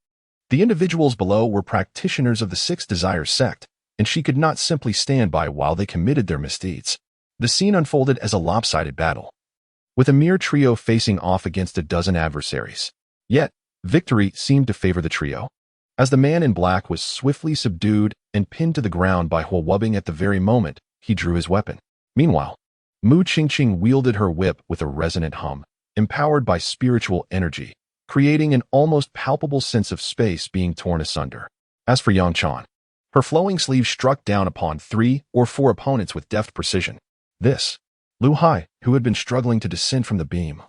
the individuals below were practitioners of the Six Desires sect, and she could not simply stand by while they committed their misdeeds. The scene unfolded as a lopsided battle, with a mere trio facing off against a dozen adversaries. Yet, victory seemed to favor the trio, as the man in black was swiftly subdued and pinned to the ground by Hua Wubbing at the very moment he drew his weapon. Meanwhile, Mu Qingqing wielded her whip with a resonant hum, empowered by spiritual energy, creating an almost palpable sense of space being torn asunder. As for Yang Chan, her flowing sleeve struck down upon 3 or 4 opponents with deft precision. This, Lu Hai, who had been struggling to descend from the beam,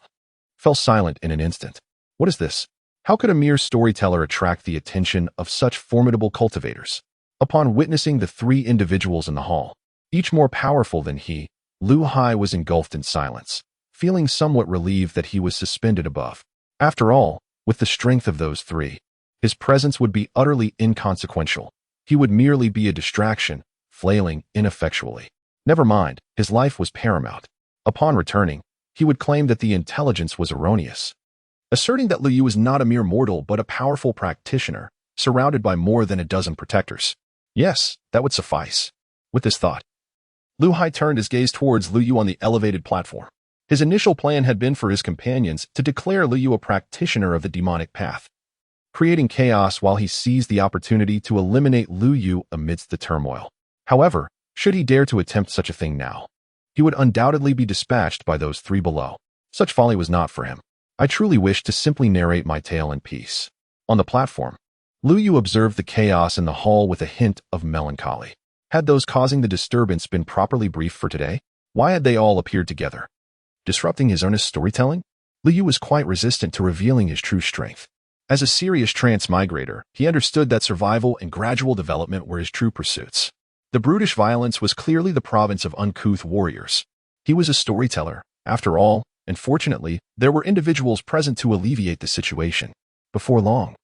fell silent in an instant. What is this? How could a mere storyteller attract the attention of such formidable cultivators? Upon witnessing the 3 individuals in the hall, each more powerful than he, Lu Hai was engulfed in silence, feeling somewhat relieved that he was suspended above. After all, with the strength of those 3, his presence would be utterly inconsequential. He would merely be a distraction, flailing ineffectually. Never mind, his life was paramount. Upon returning, he would claim that the intelligence was erroneous, asserting that Lu Yu was not a mere mortal but a powerful practitioner, surrounded by more than a dozen protectors. Yes, that would suffice. With this thought, Lu Hai turned his gaze towards Lu Yu on the elevated platform. His initial plan had been for his companions to declare Lu Yu a practitioner of the demonic path, creating chaos while he seized the opportunity to eliminate Lu Yu amidst the turmoil. However, should he dare to attempt such a thing now, he would undoubtedly be dispatched by those 3 below. Such folly was not for him. I truly wish to simply narrate my tale in peace. On the platform, Lu Yu observed the chaos in the hall with a hint of melancholy. Had those causing the disturbance been properly briefed for today? Why had they all appeared together, disrupting his earnest storytelling? Lu Yu was quite resistant to revealing his true strength. As a serious transmigrator, he understood that survival and gradual development were his true pursuits. The brutish violence was clearly the province of uncouth warriors. He was a storyteller, after all, and fortunately, there were individuals present to alleviate the situation. Before long,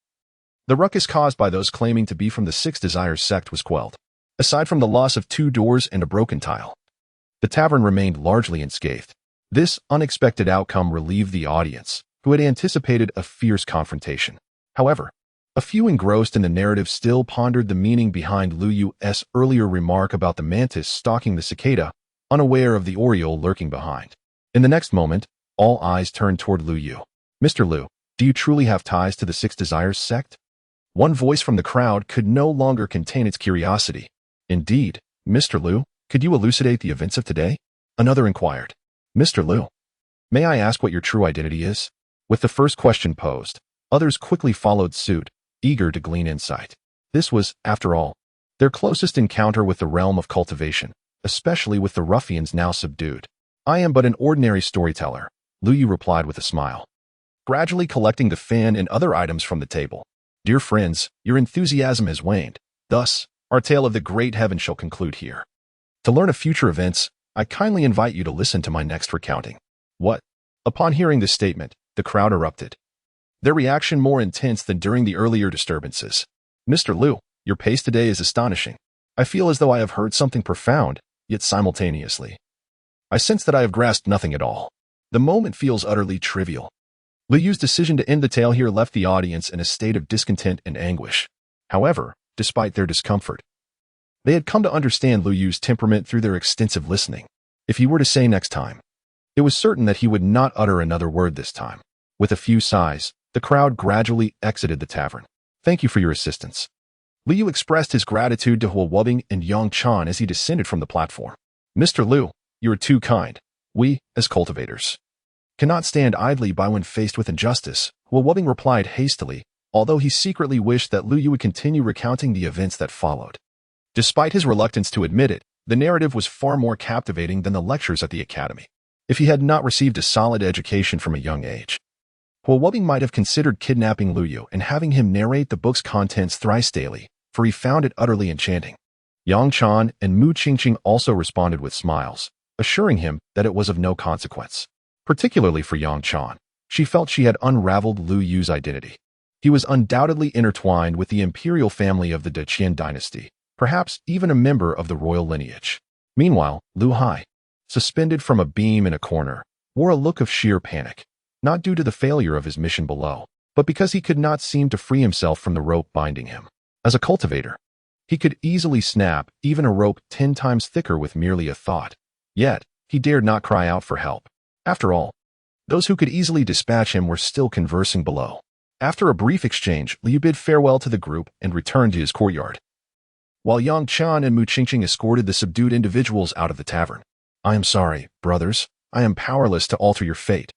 the ruckus caused by those claiming to be from the Six Desires sect was quelled. Aside from the loss of 2 doors and a broken tile, the tavern remained largely unscathed. This unexpected outcome relieved the audience, who had anticipated a fierce confrontation. However, A few engrossed in the narrative still pondered the meaning behind Lu Yu's earlier remark about the mantis stalking the cicada, unaware of the oriole lurking behind. In the next moment, all eyes turned toward Lu Yu. "Mr. Lu, do you truly have ties to the Six Desires sect?" One voice from the crowd could no longer contain its curiosity. "Indeed, Mr. Lu, could you elucidate the events of today?" Another inquired. "Mr. Lu, may I ask what your true identity is?" With the first question posed, others quickly followed suit, eager to glean insight. This was, after all, their closest encounter with the realm of cultivation, especially with the ruffians now subdued. "I am but an ordinary storyteller," Lu Yu replied with a smile, gradually collecting the fan and other items from the table. "Dear friends, your enthusiasm has waned. Thus, our tale of the great heaven shall conclude here. To learn of future events, I kindly invite you to listen to my next recounting." What? Upon hearing this statement, the crowd erupted, their reaction more intense than during the earlier disturbances. "Mr. Lu, your pace today is astonishing. I feel as though I have heard something profound, yet simultaneously, I sense that I have grasped nothing at all. The moment feels utterly trivial." Lu Yu's decision to end the tale here left the audience in a state of discontent and anguish. However, despite their discomfort, they had come to understand Lu Yu's temperament through their extensive listening. If he were to say next time, it was certain that he would not utter another word this time. With a few sighs, the crowd gradually exited the tavern. "Thank you for your assistance." Lu Yu expressed his gratitude to Hua Wuobing and Yang Chan as he descended from the platform. "Mr. Lu, you are too kind. We, as cultivators, cannot stand idly by when faced with injustice," Hua Wuobing replied hastily, although he secretly wished that Lu Yu would continue recounting the events that followed. Despite his reluctance to admit it, the narrative was far more captivating than the lectures at the academy. If he had not received a solid education from a young age, Hua Wuobing might have considered kidnapping Lu Yu and having him narrate the book's contents thrice daily, for he found it utterly enchanting. Yang Chan and Mu Qingqing also responded with smiles, assuring him that it was of no consequence. Particularly for Yang Chan, she felt she had unraveled Lu Yu's identity. He was undoubtedly intertwined with the imperial family of the Deqian dynasty, perhaps even a member of the royal lineage. Meanwhile, Lu Hai, suspended from a beam in a corner, wore a look of sheer panic, not due to the failure of his mission below, but because he could not seem to free himself from the rope binding him. As a cultivator, he could easily snap even a rope 10 times thicker with merely a thought. Yet, he dared not cry out for help. After all, those who could easily dispatch him were still conversing below. After a brief exchange, Liu bid farewell to the group and returned to his courtyard, while Yang Chan and Mu Qingqing escorted the subdued individuals out of the tavern. "I am sorry, brothers. I am powerless to alter your fate,"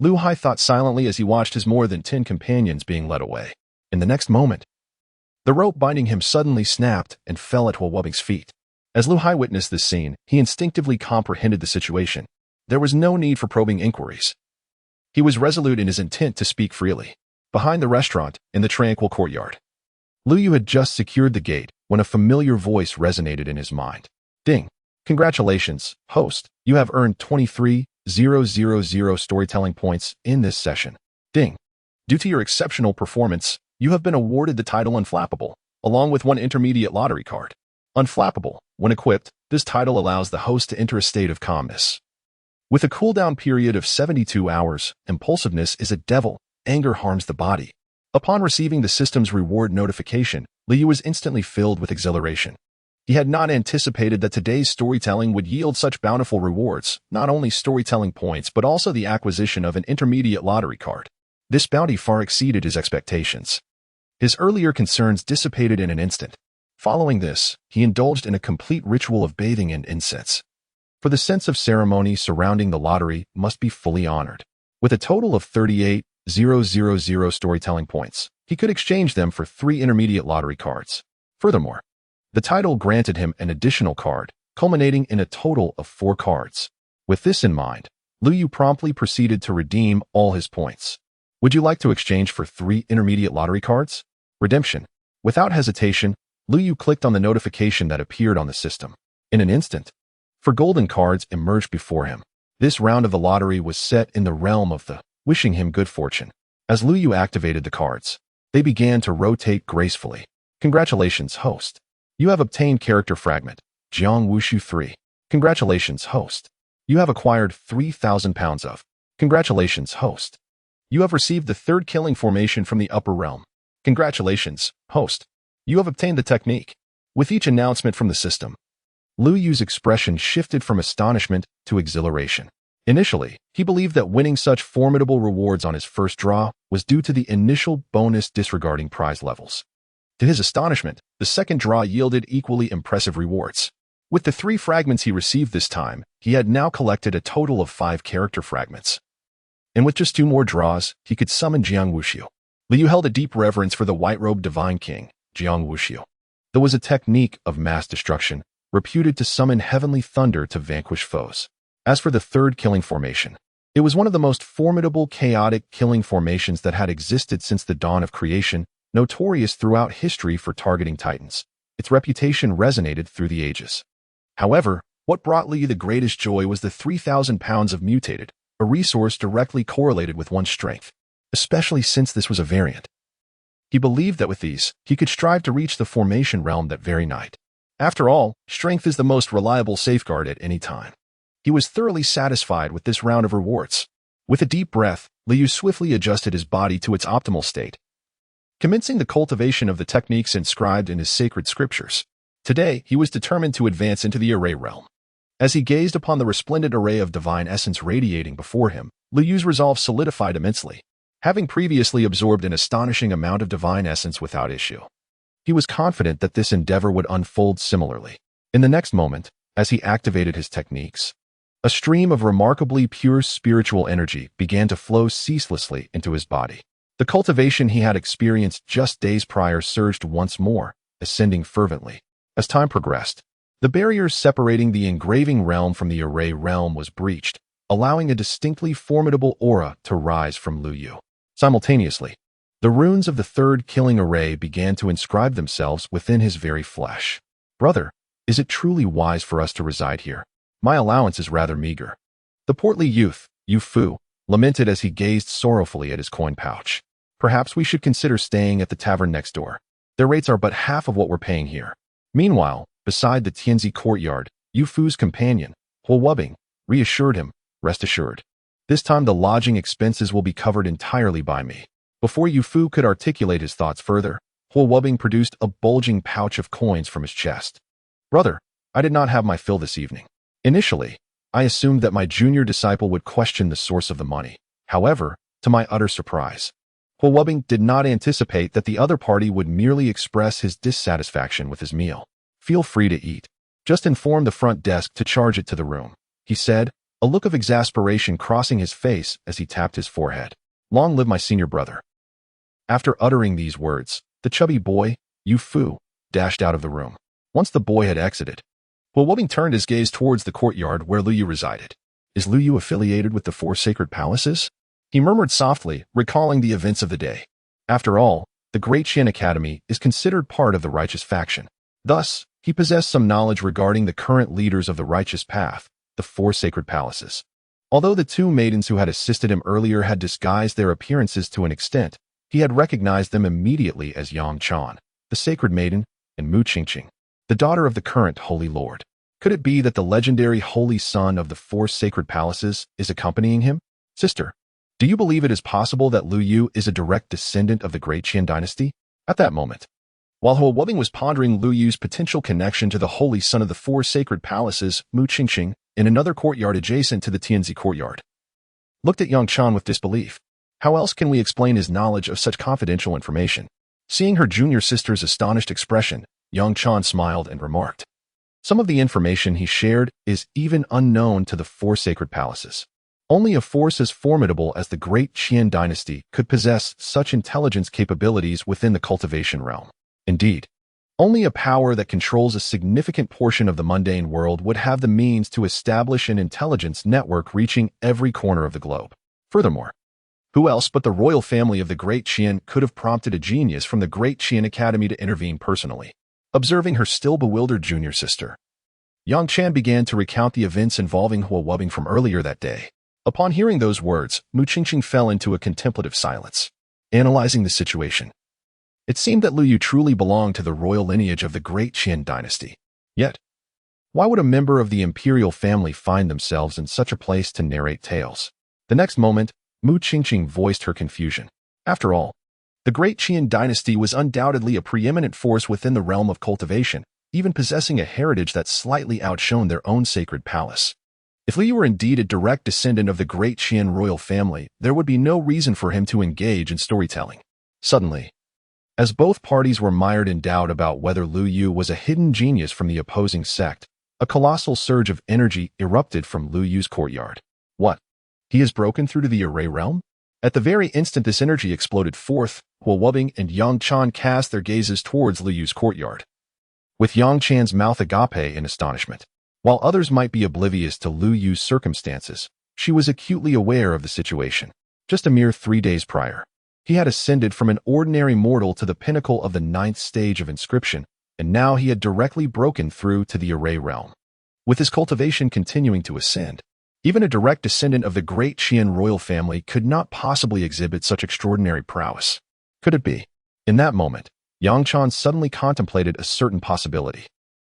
Lu Hai thought silently as he watched his more than 10 companions being led away. In the next moment, the rope binding him suddenly snapped and fell at Hua Wuobing's feet. As Lu Hai witnessed this scene, he instinctively comprehended the situation. There was no need for probing inquiries. He was resolute in his intent to speak freely. Behind the restaurant, in the tranquil courtyard, Lu Yu had just secured the gate when a familiar voice resonated in his mind. "Ding! Congratulations, host. You have earned 23,000 storytelling points in this session. Ding! Due to your exceptional performance, you have been awarded the title Unflappable, along with 1 intermediate lottery card. Unflappable. When equipped, this title allows the host to enter a state of calmness. With a cooldown period of 72 hours, impulsiveness is a devil. Anger harms the body." Upon receiving the system's reward notification, Liu was instantly filled with exhilaration. He had not anticipated that today's storytelling would yield such bountiful rewards, not only storytelling points but also the acquisition of an intermediate lottery card. This bounty far exceeded his expectations. His earlier concerns dissipated in an instant. Following this, he indulged in a complete ritual of bathing in incense, for the sense of ceremony surrounding the lottery must be fully honored. With a total of 38,000 storytelling points, he could exchange them for 3 intermediate lottery cards. Furthermore, the title granted him an additional card, culminating in a total of 4 cards. With this in mind, Lu Yu promptly proceeded to redeem all his points. "Would you like to exchange for 3 intermediate lottery cards?" Redemption. Without hesitation, Lu Yu clicked on the notification that appeared on the system. In an instant, 4 golden cards emerged before him. This round of the lottery was set in the realm of the wishing him good fortune. As Lu Yu activated the cards, they began to rotate gracefully. "Congratulations, host. You have obtained character fragment, Jiang Wushu 3. Congratulations, host. You have acquired 3,000 pounds of. Congratulations, host. You have received the 3rd killing formation from the upper realm. Congratulations, host. You have obtained the technique. With each announcement from the system, Lu Yu's expression shifted from astonishment to exhilaration. Initially, he believed that winning such formidable rewards on his first draw was due to the initial bonus disregarding prize levels. To his astonishment, the second draw yielded equally impressive rewards. With the 3 fragments he received this time, he had now collected a total of 5 character fragments. And with just 2 more draws, he could summon Jiang Wuxiu. Lu Yu held a deep reverence for the white-robed divine king, Jiang Wuxiu. There was a technique of mass destruction, reputed to summon heavenly thunder to vanquish foes. As for the third killing formation, it was one of the most formidable chaotic killing formations that had existed since the dawn of creation, notorious throughout history for targeting titans. Its reputation resonated through the ages. However, what brought Li the greatest joy was the 3,000 pounds of mutated, a resource directly correlated with one's strength, especially since this was a variant. He believed that with these, he could strive to reach the formation realm that very night. After all, strength is the most reliable safeguard at any time. He was thoroughly satisfied with this round of rewards. With a deep breath, Liu swiftly adjusted his body to its optimal state, commencing the cultivation of the techniques inscribed in his sacred scriptures. Today, he was determined to advance into the array realm. As he gazed upon the resplendent array of divine essence radiating before him, Liu's resolve solidified immensely. Having previously absorbed an astonishing amount of divine essence without issue, he was confident that this endeavor would unfold similarly. In the next moment, as he activated his techniques, a stream of remarkably pure spiritual energy began to flow ceaselessly into his body. The cultivation he had experienced just days prior surged once more, ascending fervently. As time progressed, the barrier separating the engraving realm from the array realm was breached, allowing a distinctly formidable aura to rise from Lu Yu. Simultaneously, the runes of the third killing array began to inscribe themselves within his very flesh. Brother, is it truly wise for us to reside here? My allowance is rather meager. The portly youth, Yu Fu, lamented as he gazed sorrowfully at his coin pouch. Perhaps we should consider staying at the tavern next door. Their rates are but half of what we're paying here. Meanwhile, beside the Tianzi courtyard, Yu Fu's companion, Huo Wubing, reassured him, rest assured. This time the lodging expenses will be covered entirely by me. Before Yu Fu could articulate his thoughts further, Huo Wubing produced a bulging pouch of coins from his chest. Brother, I did not have my fill this evening. Initially, I assumed that my junior disciple would question the source of the money. However, to my utter surprise, Huo Wubing did not anticipate that the other party would merely express his dissatisfaction with his meal. Feel free to eat. Just inform the front desk to charge it to the room, he said, a look of exasperation crossing his face as he tapped his forehead. Long live my senior brother. After uttering these words, the chubby boy, Yu Fu, dashed out of the room. Once the boy had exited, Huo Wubing turned his gaze towards the courtyard where Lu Yu resided. Is Lu Yu affiliated with the 4 sacred palaces? He murmured softly, recalling the events of the day. After all, the Great Qian Academy is considered part of the righteous faction. Thus, he possessed some knowledge regarding the current leaders of the righteous path, the 4 sacred palaces. Although the 2 maidens who had assisted him earlier had disguised their appearances to an extent, he had recognized them immediately as Yang Chan, the sacred maiden, and Mu Qingqing, the daughter of the current Holy Lord. Could it be that the legendary Holy Son of the 4 sacred palaces is accompanying him? Sister, do you believe it is possible that Lu Yu is a direct descendant of the Great Qian dynasty? At that moment, while Huo Wubing was pondering Lu Yu's potential connection to the Holy Son of the 4 sacred palaces, Mu Qingqing, in another courtyard adjacent to the Tianzi courtyard, looked at Yang Chan with disbelief. How else can we explain his knowledge of such confidential information? Seeing her junior sister's astonished expression, Yang Chan smiled and remarked, some of the information he shared is even unknown to the 4 sacred palaces. Only a force as formidable as the Great Qian dynasty could possess such intelligence capabilities within the cultivation realm. Indeed, only a power that controls a significant portion of the mundane world would have the means to establish an intelligence network reaching every corner of the globe. Furthermore, who else but the royal family of the Great Qian could have prompted a genius from the Great Qian Academy to intervene personally? Observing her still bewildered junior sister, Yang Chan began to recount the events involving Huo Wubing from earlier that day. Upon hearing those words, Mu Qingqing fell into a contemplative silence, analyzing the situation. It seemed that Lu Yu truly belonged to the royal lineage of the Great Qian dynasty. Yet, why would a member of the imperial family find themselves in such a place to narrate tales? The next moment, Mu Qingqing voiced her confusion. After all, The Great Qian dynasty was undoubtedly a preeminent force within the realm of cultivation, even possessing a heritage that slightly outshone their own sacred palace. If Liu were indeed a direct descendant of the Great Qian royal family, there would be no reason for him to engage in storytelling. Suddenly, as both parties were mired in doubt about whether Lu Yu was a hidden genius from the opposing sect, a colossal surge of energy erupted from Lu Yu's courtyard. What? He has broken through to the array realm? At the very instant this energy exploded forth, Huo Wubing and Yang Chan cast their gazes towards Lu Yu's courtyard, with Yang Chan's mouth agape in astonishment. While others might be oblivious to Lu Yu's circumstances, she was acutely aware of the situation. Just a mere 3 days prior, he had ascended from an ordinary mortal to the pinnacle of the 9th stage of inscription, and now he had directly broken through to the array realm. With his cultivation continuing to ascend, even a direct descendant of the Great Qian royal family could not possibly exhibit such extraordinary prowess. Could it be? In that moment, Yang Chan suddenly contemplated a certain possibility.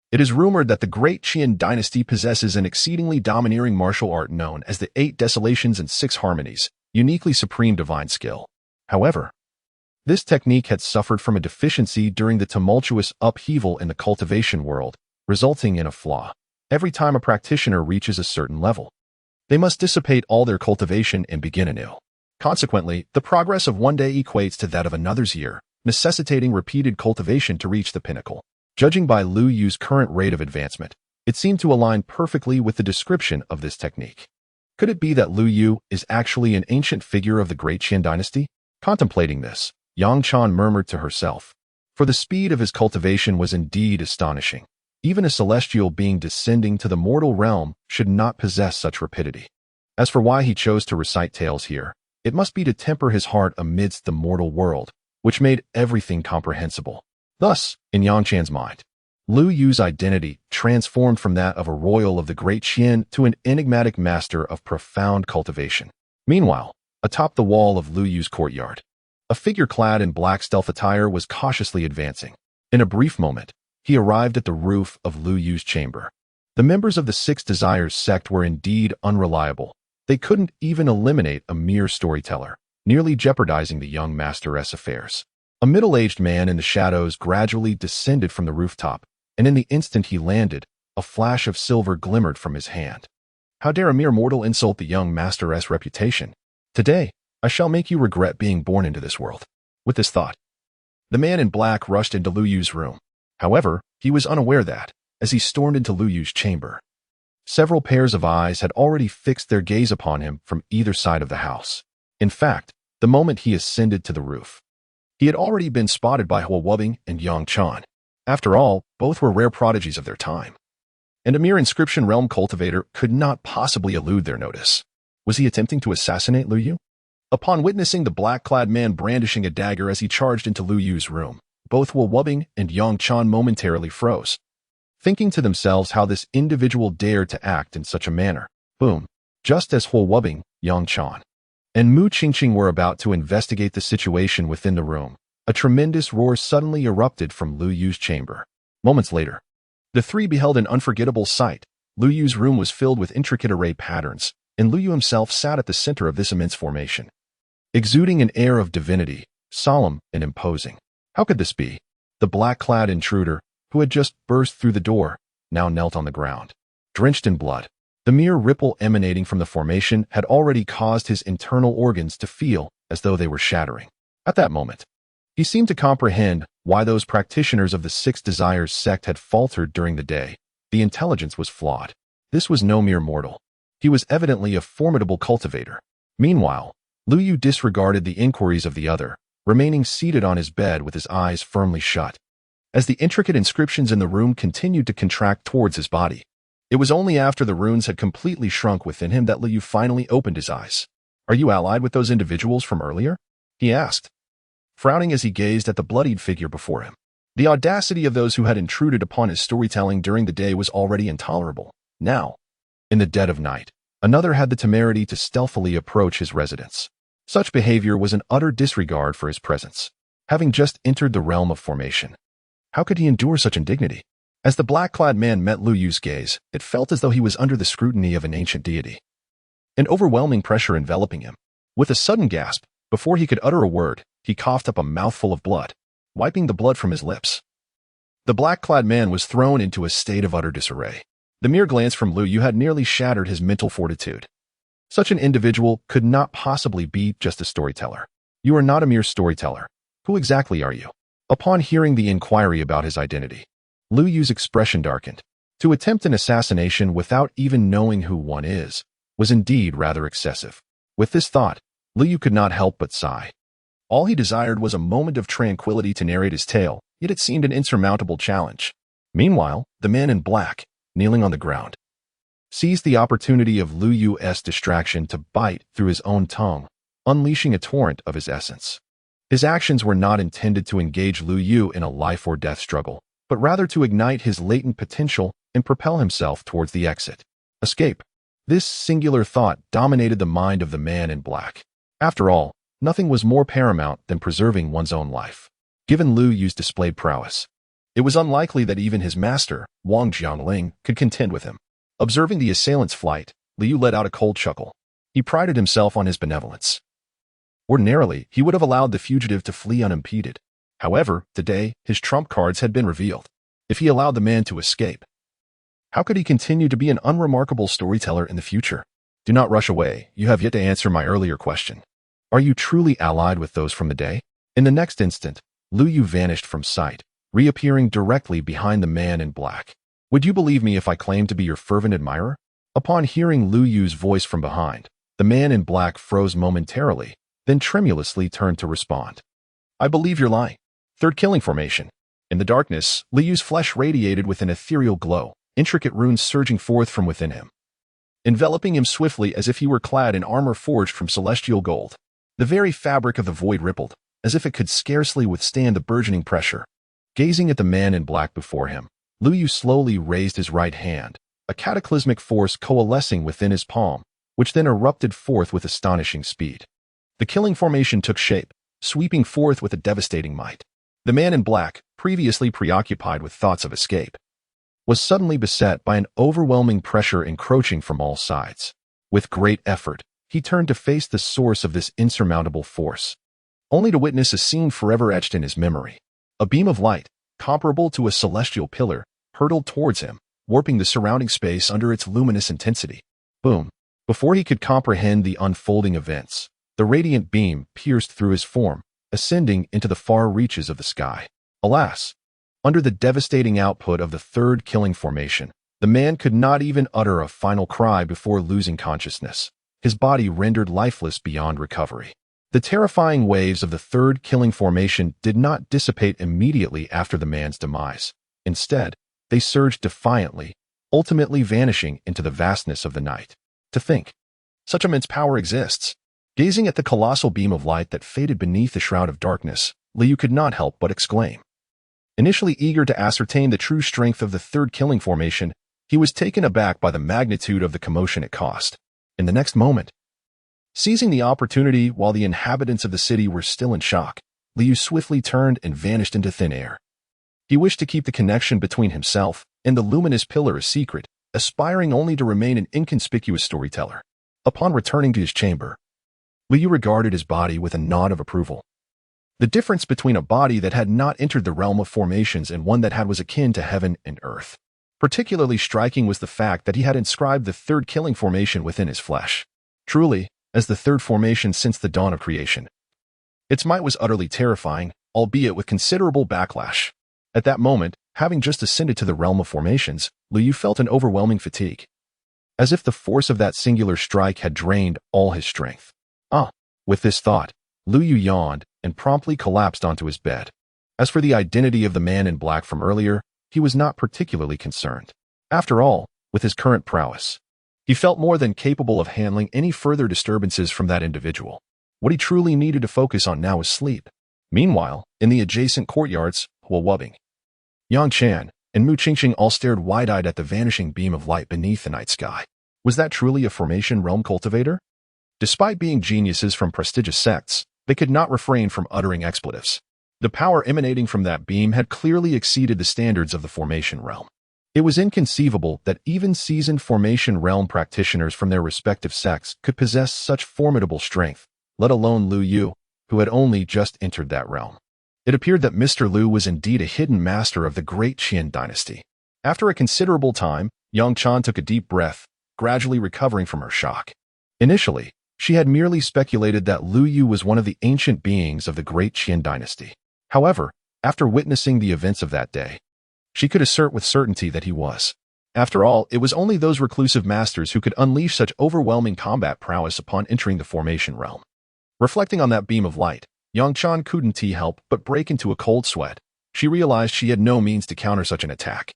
It is rumored that the Great Qian dynasty possesses an exceedingly domineering martial art known as the 8 Desolations and 6 Harmonies, uniquely supreme divine skill. However, this technique had suffered from a deficiency during the tumultuous upheaval in the cultivation world, resulting in a flaw. Every time a practitioner reaches a certain level, they must dissipate all their cultivation and begin anew. Consequently, the progress of one day equates to that of another's year, necessitating repeated cultivation to reach the pinnacle. Judging by Lu Yu's current rate of advancement, it seemed to align perfectly with the description of this technique. Could it be that Lu Yu is actually an ancient figure of the Great Qian dynasty? Contemplating this, Yang Chan murmured to herself, for the speed of his cultivation was indeed astonishing. Even a celestial being descending to the mortal realm should not possess such rapidity. As for why he chose to recite tales here, it must be to temper his heart amidst the mortal world, which made everything comprehensible. Thus, in Yang Chan's mind, Lu Yu's identity transformed from that of a royal of the Great Qian to an enigmatic master of profound cultivation. Meanwhile, atop the wall of Lu Yu's courtyard, a figure clad in black stealth attire was cautiously advancing. In a brief moment, he arrived at the roof of Lu Yu's chamber. The members of the 6 Desires sect were indeed unreliable. They couldn't even eliminate a mere storyteller, nearly jeopardizing the young masteress' affairs. A middle-aged man in the shadows gradually descended from the rooftop, and in the instant he landed, a flash of silver glimmered from his hand. How dare a mere mortal insult the young masteress' reputation? Today, I shall make you regret being born into this world. With this thought, the man in black rushed into Lu Yu's room. However, he was unaware that, as he stormed into Lu Yu's chamber, several pairs of eyes had already fixed their gaze upon him from either side of the house. In fact, the moment he ascended to the roof, he had already been spotted by Huo Wubing and Yang Chan. After all, both were rare prodigies of their time, and a mere inscription realm cultivator could not possibly elude their notice. Was he attempting to assassinate Lu Yu? Upon witnessing the black-clad man brandishing a dagger as he charged into Lu Yu's room, both Huo Wubing and Yang Chan momentarily froze, thinking to themselves how this individual dared to act in such a manner. Boom! Just as Huo Wubing, Yang Chan, and Mu Qingqing were about to investigate the situation within the room, a tremendous roar suddenly erupted from Lu Yu's chamber. Moments later, the three beheld an unforgettable sight. Lu Yu's room was filled with intricate array patterns, and Lu Yu himself sat at the center of this immense formation, exuding an air of divinity, solemn and imposing. How could this be? The black-clad intruder, who had just burst through the door, now knelt on the ground, drenched in blood. The mere ripple emanating from the formation had already caused his internal organs to feel as though they were shattering. At that moment, he seemed to comprehend why those practitioners of the 6 Desires sect had faltered during the day. The intelligence was flawed. This was no mere mortal. He was evidently a formidable cultivator. Meanwhile, Lu Yu disregarded the inquiries of the other, remaining seated on his bed with his eyes firmly shut. As the intricate inscriptions in the room continued to contract towards his body, it was only after the runes had completely shrunk within him that Lu Yu finally opened his eyes. "Are you allied with those individuals from earlier?" he asked, frowning as he gazed at the bloodied figure before him. The audacity of those who had intruded upon his storytelling during the day was already intolerable. Now, in the dead of night, another had the temerity to stealthily approach his residence. Such behavior was an utter disregard for his presence. Having just entered the realm of formation, how could he endure such indignity? As the black-clad man met Lu Yu's gaze, it felt as though he was under the scrutiny of an ancient deity. An overwhelming pressure enveloping him. With a sudden gasp, before he could utter a word, He coughed up a mouthful of blood, wiping the blood from his lips. The black-clad man was thrown into a state of utter disarray. The mere glance from Liu Yu had nearly shattered his mental fortitude. Such an individual could not possibly be just a storyteller. You are not a mere storyteller. Who exactly are you? Upon hearing the inquiry about his identity, Liu Yu's expression darkened. To attempt an assassination without even knowing who one is was indeed rather excessive. With this thought, Liu Yu could not help but sigh. All he desired was a moment of tranquility to narrate his tale, yet it seemed an insurmountable challenge. Meanwhile, the man in black, kneeling on the ground, seized the opportunity of Liu Yu's distraction to bite through his own tongue, unleashing a torrent of his essence. His actions were not intended to engage Liu Yu in a life-or-death struggle, but rather to ignite his latent potential and propel himself towards the exit. Escape. This singular thought dominated the mind of the man in black. After all, nothing was more paramount than preserving one's own life. Given Liu Yu's displayed prowess, it was unlikely that even his master, Wang Jiangling, could contend with him. Observing the assailant's flight, Liu Yu let out a cold chuckle. He prided himself on his benevolence. Ordinarily, he would have allowed the fugitive to flee unimpeded. However, today, his trump cards had been revealed. If he allowed the man to escape, how could he continue to be an unremarkable storyteller in the future? Do not rush away. You have yet to answer my earlier question. Are you truly allied with those from the day? In the next instant, Liu Yu vanished from sight, reappearing directly behind the man in black. Would you believe me if I claimed to be your fervent admirer? Upon hearing Liu Yu's voice from behind, the man in black froze momentarily, then tremulously turned to respond. I believe you're lying. Third killing formation. In the darkness, Liu Yu's flesh radiated with an ethereal glow, intricate runes surging forth from within him, enveloping him swiftly as if he were clad in armor forged from celestial gold. The very fabric of the void rippled, as if it could scarcely withstand the burgeoning pressure. Gazing at the man in black before him, Liu Yu slowly raised his right hand, a cataclysmic force coalescing within his palm, which then erupted forth with astonishing speed. The killing formation took shape, sweeping forth with a devastating might. The man in black, previously preoccupied with thoughts of escape, was suddenly beset by an overwhelming pressure encroaching from all sides. With great effort, he turned to face the source of this insurmountable force, only to witness a scene forever etched in his memory. A beam of light, comparable to a celestial pillar, hurtled towards him, warping the surrounding space under its luminous intensity. Boom! Before he could comprehend the unfolding events, the radiant beam pierced through his form, ascending into the far reaches of the sky. Alas! Under the devastating output of the third killing formation, the man could not even utter a final cry before losing consciousness, his body rendered lifeless beyond recovery. The terrifying waves of the third killing formation did not dissipate immediately after the man's demise. Instead, they surged defiantly, ultimately vanishing into the vastness of the night. To think, such immense power exists. Gazing at the colossal beam of light that faded beneath the shroud of darkness, Liu Yu could not help but exclaim. Initially eager to ascertain the true strength of the third killing formation, he was taken aback by the magnitude of the commotion it caused. In the next moment, seizing the opportunity while the inhabitants of the city were still in shock, Liu Yu swiftly turned and vanished into thin air. He wished to keep the connection between himself and the luminous pillar a secret, aspiring only to remain an inconspicuous storyteller. Upon returning to his chamber, Liu Yu regarded his body with a nod of approval. The difference between a body that had not entered the realm of formations and one that was akin to heaven and earth. Particularly striking was the fact that he had inscribed the third killing formation within his flesh. Truly, as the third formation since the dawn of creation, its might was utterly terrifying, albeit with considerable backlash. At that moment, having just ascended to the realm of formations, Liu Yu felt an overwhelming fatigue, as if the force of that singular strike had drained all his strength. With this thought, Liu Yu yawned and promptly collapsed onto his bed. As for the identity of the man in black from earlier, he was not particularly concerned. After all, with his current prowess, he felt more than capable of handling any further disturbances from that individual. What he truly needed to focus on now was sleep. Meanwhile, in the adjacent courtyards, Hua Wubbing, Yang Chan, and Mu Qingqing all stared wide-eyed at the vanishing beam of light beneath the night sky. Was that truly a formation realm cultivator? Despite being geniuses from prestigious sects, they could not refrain from uttering expletives. The power emanating from that beam had clearly exceeded the standards of the formation realm. It was inconceivable that even seasoned formation realm practitioners from their respective sects could possess such formidable strength, let alone Liu Yu, who had only just entered that realm. It appeared that Mr. Liu was indeed a hidden master of the Great Qian dynasty. After a considerable time, Yang Chan took a deep breath, gradually recovering from her shock. Initially, she had merely speculated that Lu Yu was one of the ancient beings of the Great Qian dynasty. However, after witnessing the events of that day, she could assert with certainty that he was. After all, it was only those reclusive masters who could unleash such overwhelming combat prowess upon entering the formation realm. Reflecting on that beam of light, Yang Chan couldn't help but break into a cold sweat. She realized she had no means to counter such an attack.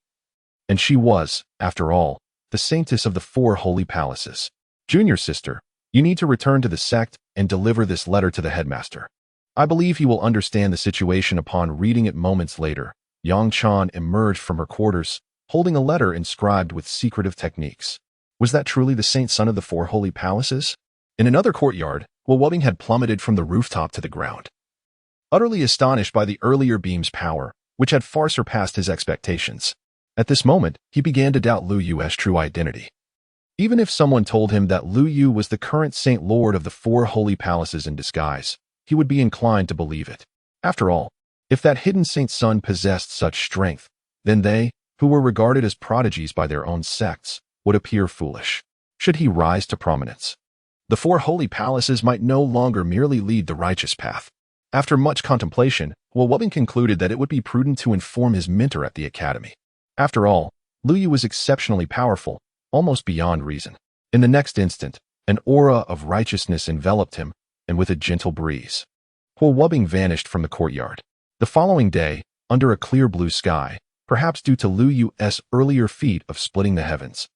And she was, after all, the saintess of the 4 holy palaces. Junior sister, you need to return to the sect and deliver this letter to the headmaster. I believe he will understand the situation. Upon reading it moments later, Yang Chan emerged from her quarters, holding a letter inscribed with secretive techniques. Was that truly the saint son of the 4 holy palaces? In another courtyard, Wuwubing had plummeted from the rooftop to the ground. Utterly astonished by the earlier beam's power, which had far surpassed his expectations. At this moment, he began to doubt Lu Yu's true identity. Even if someone told him that Lu Yu was the current Saint Lord of the 4 holy palaces in disguise, he would be inclined to believe it. After all, if that hidden saint's son possessed such strength, then they, who were regarded as prodigies by their own sects, would appear foolish. Should he rise to prominence, the 4 holy palaces might no longer merely lead the righteous path. After much contemplation, Wuwubing concluded that it would be prudent to inform his mentor at the academy. After all, Lu Yu was exceptionally powerful, almost beyond reason. In the next instant, an aura of righteousness enveloped him, and with a gentle breeze, Wuwubing vanished from the courtyard. The following day, under a clear blue sky, perhaps due to Lu Yu's earlier feat of splitting the heavens,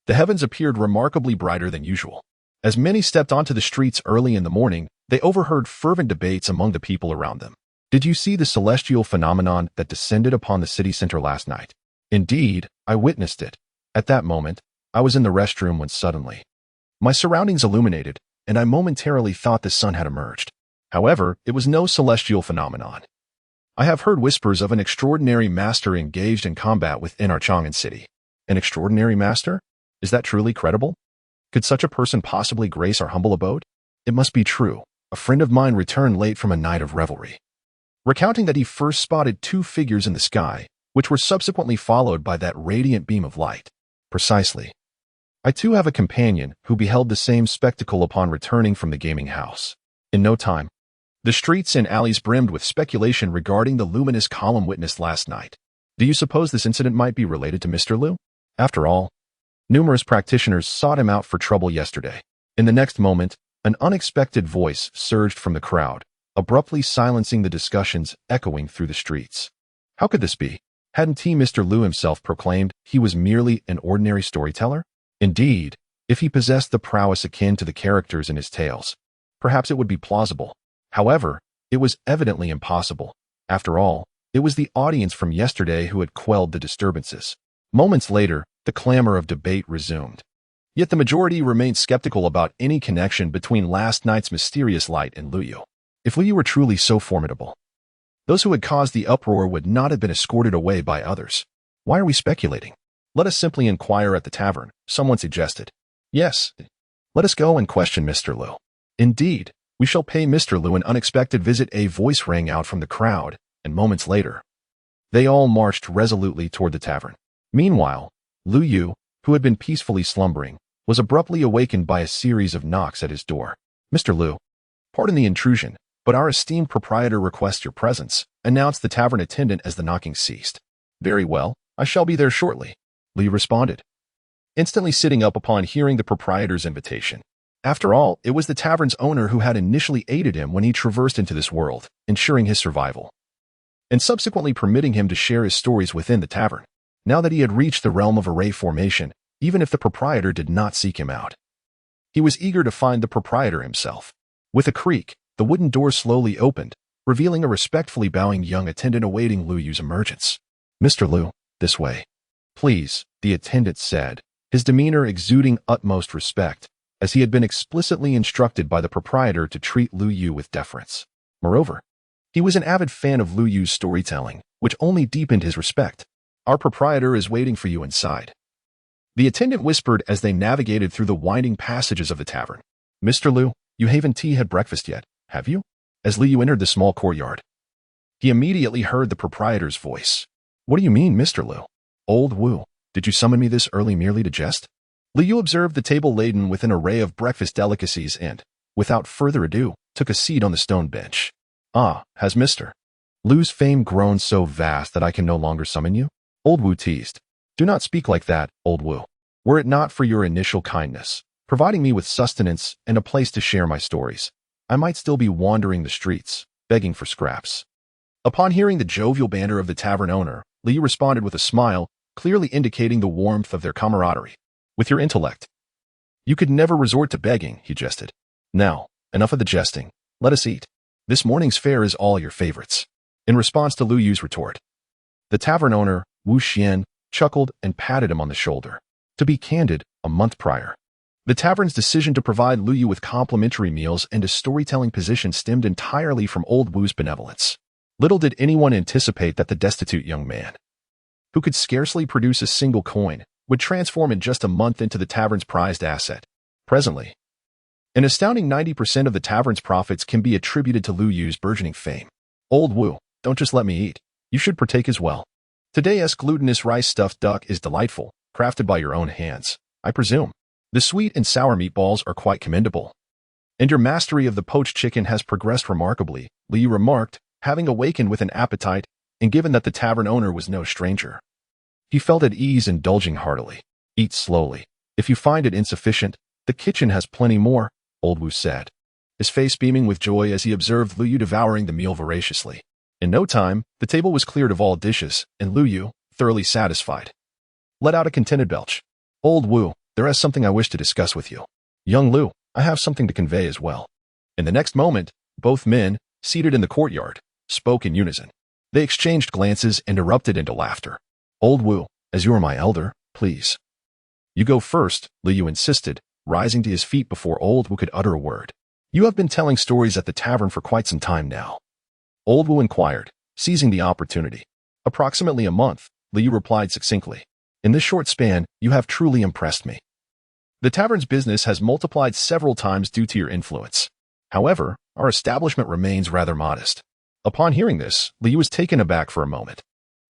the heavens appeared remarkably brighter than usual. As many stepped onto the streets early in the morning, they overheard fervent debates among the people around them. Did you see the celestial phenomenon that descended upon the city center last night? Indeed, I witnessed it. At that moment, I was in the restroom when suddenly, my surroundings illuminated, and I momentarily thought the sun had emerged. However, it was no celestial phenomenon. I have heard whispers of an extraordinary master engaged in combat within our Chang'an city. An extraordinary master? Is that truly credible? Could such a person possibly grace our humble abode? It must be true. A friend of mine returned late from a night of revelry, recounting that he first spotted 2 figures in the sky, which were subsequently followed by that radiant beam of light. Precisely. I too have a companion who beheld the same spectacle upon returning from the gaming house. In no time, the streets and alleys brimmed with speculation regarding the luminous column witnessed last night. Do you suppose this incident might be related to Mr. Liu? After all, numerous practitioners sought him out for trouble yesterday. In the next moment, an unexpected voice surged from the crowd, abruptly silencing the discussions echoing through the streets. How could this be? Hadn't Mr. Liu himself proclaimed he was merely an ordinary storyteller? Indeed, if he possessed the prowess akin to the characters in his tales, perhaps it would be plausible. However, it was evidently impossible. After all, it was the audience from yesterday who had quelled the disturbances. Moments later, the clamor of debate resumed. Yet the majority remained skeptical about any connection between last night's mysterious light and Lu Yu. If Lu Yu were truly so formidable, those who had caused the uproar would not have been escorted away by others. Why are we speculating? Let us simply inquire at the tavern, someone suggested. Yes, let us go and question Mr. Liu. Indeed, we shall pay Mr. Liu an unexpected visit. A voice rang out from the crowd, and moments later, they all marched resolutely toward the tavern. Meanwhile, Lu Yu, who had been peacefully slumbering, was abruptly awakened by a series of knocks at his door. Mr. Liu, pardon the intrusion, but our esteemed proprietor requests your presence, announced the tavern attendant as the knocking ceased. Very well, I shall be there shortly, Liu responded, instantly sitting up upon hearing the proprietor's invitation. After all, it was the tavern's owner who had initially aided him when he traversed into this world, ensuring his survival, and subsequently permitting him to share his stories within the tavern. Now that he had reached the realm of array formation, even if the proprietor did not seek him out, he was eager to find the proprietor himself. With a creak, the wooden door slowly opened, revealing a respectfully bowing young attendant awaiting Lu Yu's emergence. Mr. Liu, this way. Please, the attendant said, his demeanor exuding utmost respect, as he had been explicitly instructed by the proprietor to treat Lu Yu with deference. Moreover, he was an avid fan of Lu Yu's storytelling, which only deepened his respect. Our proprietor is waiting for you inside, the attendant whispered as they navigated through the winding passages of the tavern. Mr. Liu, you haven't had breakfast yet, have you? As Liu entered the small courtyard, he immediately heard the proprietor's voice. "What do you mean, Mr. Liu? Old Wu, did you summon me this early merely to jest?" Liu observed the table laden with an array of breakfast delicacies and, without further ado, took a seat on the stone bench. "Ah, has Mr. Liu's fame grown so vast that I can no longer summon you?" Old Wu teased. "Do not speak like that, Old Wu. Were it not for your initial kindness, providing me with sustenance and a place to share my stories, I might still be wandering the streets, begging for scraps." Upon hearing the jovial banter of the tavern owner, Liu responded with a smile, clearly indicating the warmth of their camaraderie. "With your intellect, you could never resort to begging," he jested. "Now, enough of the jesting. Let us eat. This morning's fare is all your favorites." In response to Liu Yu's retort, the tavern owner, Wu Xian, chuckled and patted him on the shoulder. To be candid, a month prior, the tavern's decision to provide Liu Yu with complimentary meals and a storytelling position stemmed entirely from Old Wu's benevolence. Little did anyone anticipate that the destitute young man, who could scarcely produce a single coin, would transform in just a month into the tavern's prized asset. Presently, an astounding 90% of the tavern's profits can be attributed to Liu Yu's burgeoning fame. "Old Wu, don't just let me eat. You should partake as well. Today's glutinous rice-stuffed duck is delightful, crafted by your own hands, I presume. The sweet and sour meatballs are quite commendable. And your mastery of the poached chicken has progressed remarkably," Liu remarked, having awakened with an appetite, and given that the tavern owner was no stranger, he felt at ease, indulging heartily. "Eat slowly. If you find it insufficient, the kitchen has plenty more," Old Wu said, his face beaming with joy as he observed Liu Yu devouring the meal voraciously. In no time, the table was cleared of all dishes, and Liu Yu, thoroughly satisfied, let out a contented belch. "Old Wu, there is something I wish to discuss with you." "Young Liu, I have something to convey as well." In the next moment, both men, seated in the courtyard, spoke in unison. They exchanged glances and erupted into laughter. "Old Wu, as you are my elder, please. You go first," Liu insisted, rising to his feet before Old Wu could utter a word. "You have been telling stories at the tavern for quite some time now?" Old Wu inquired, seizing the opportunity. "Approximately a month," Liu replied succinctly. "In this short span, you have truly impressed me. The tavern's business has multiplied several times due to your influence. However, our establishment remains rather modest." Upon hearing this, Liu was taken aback for a moment.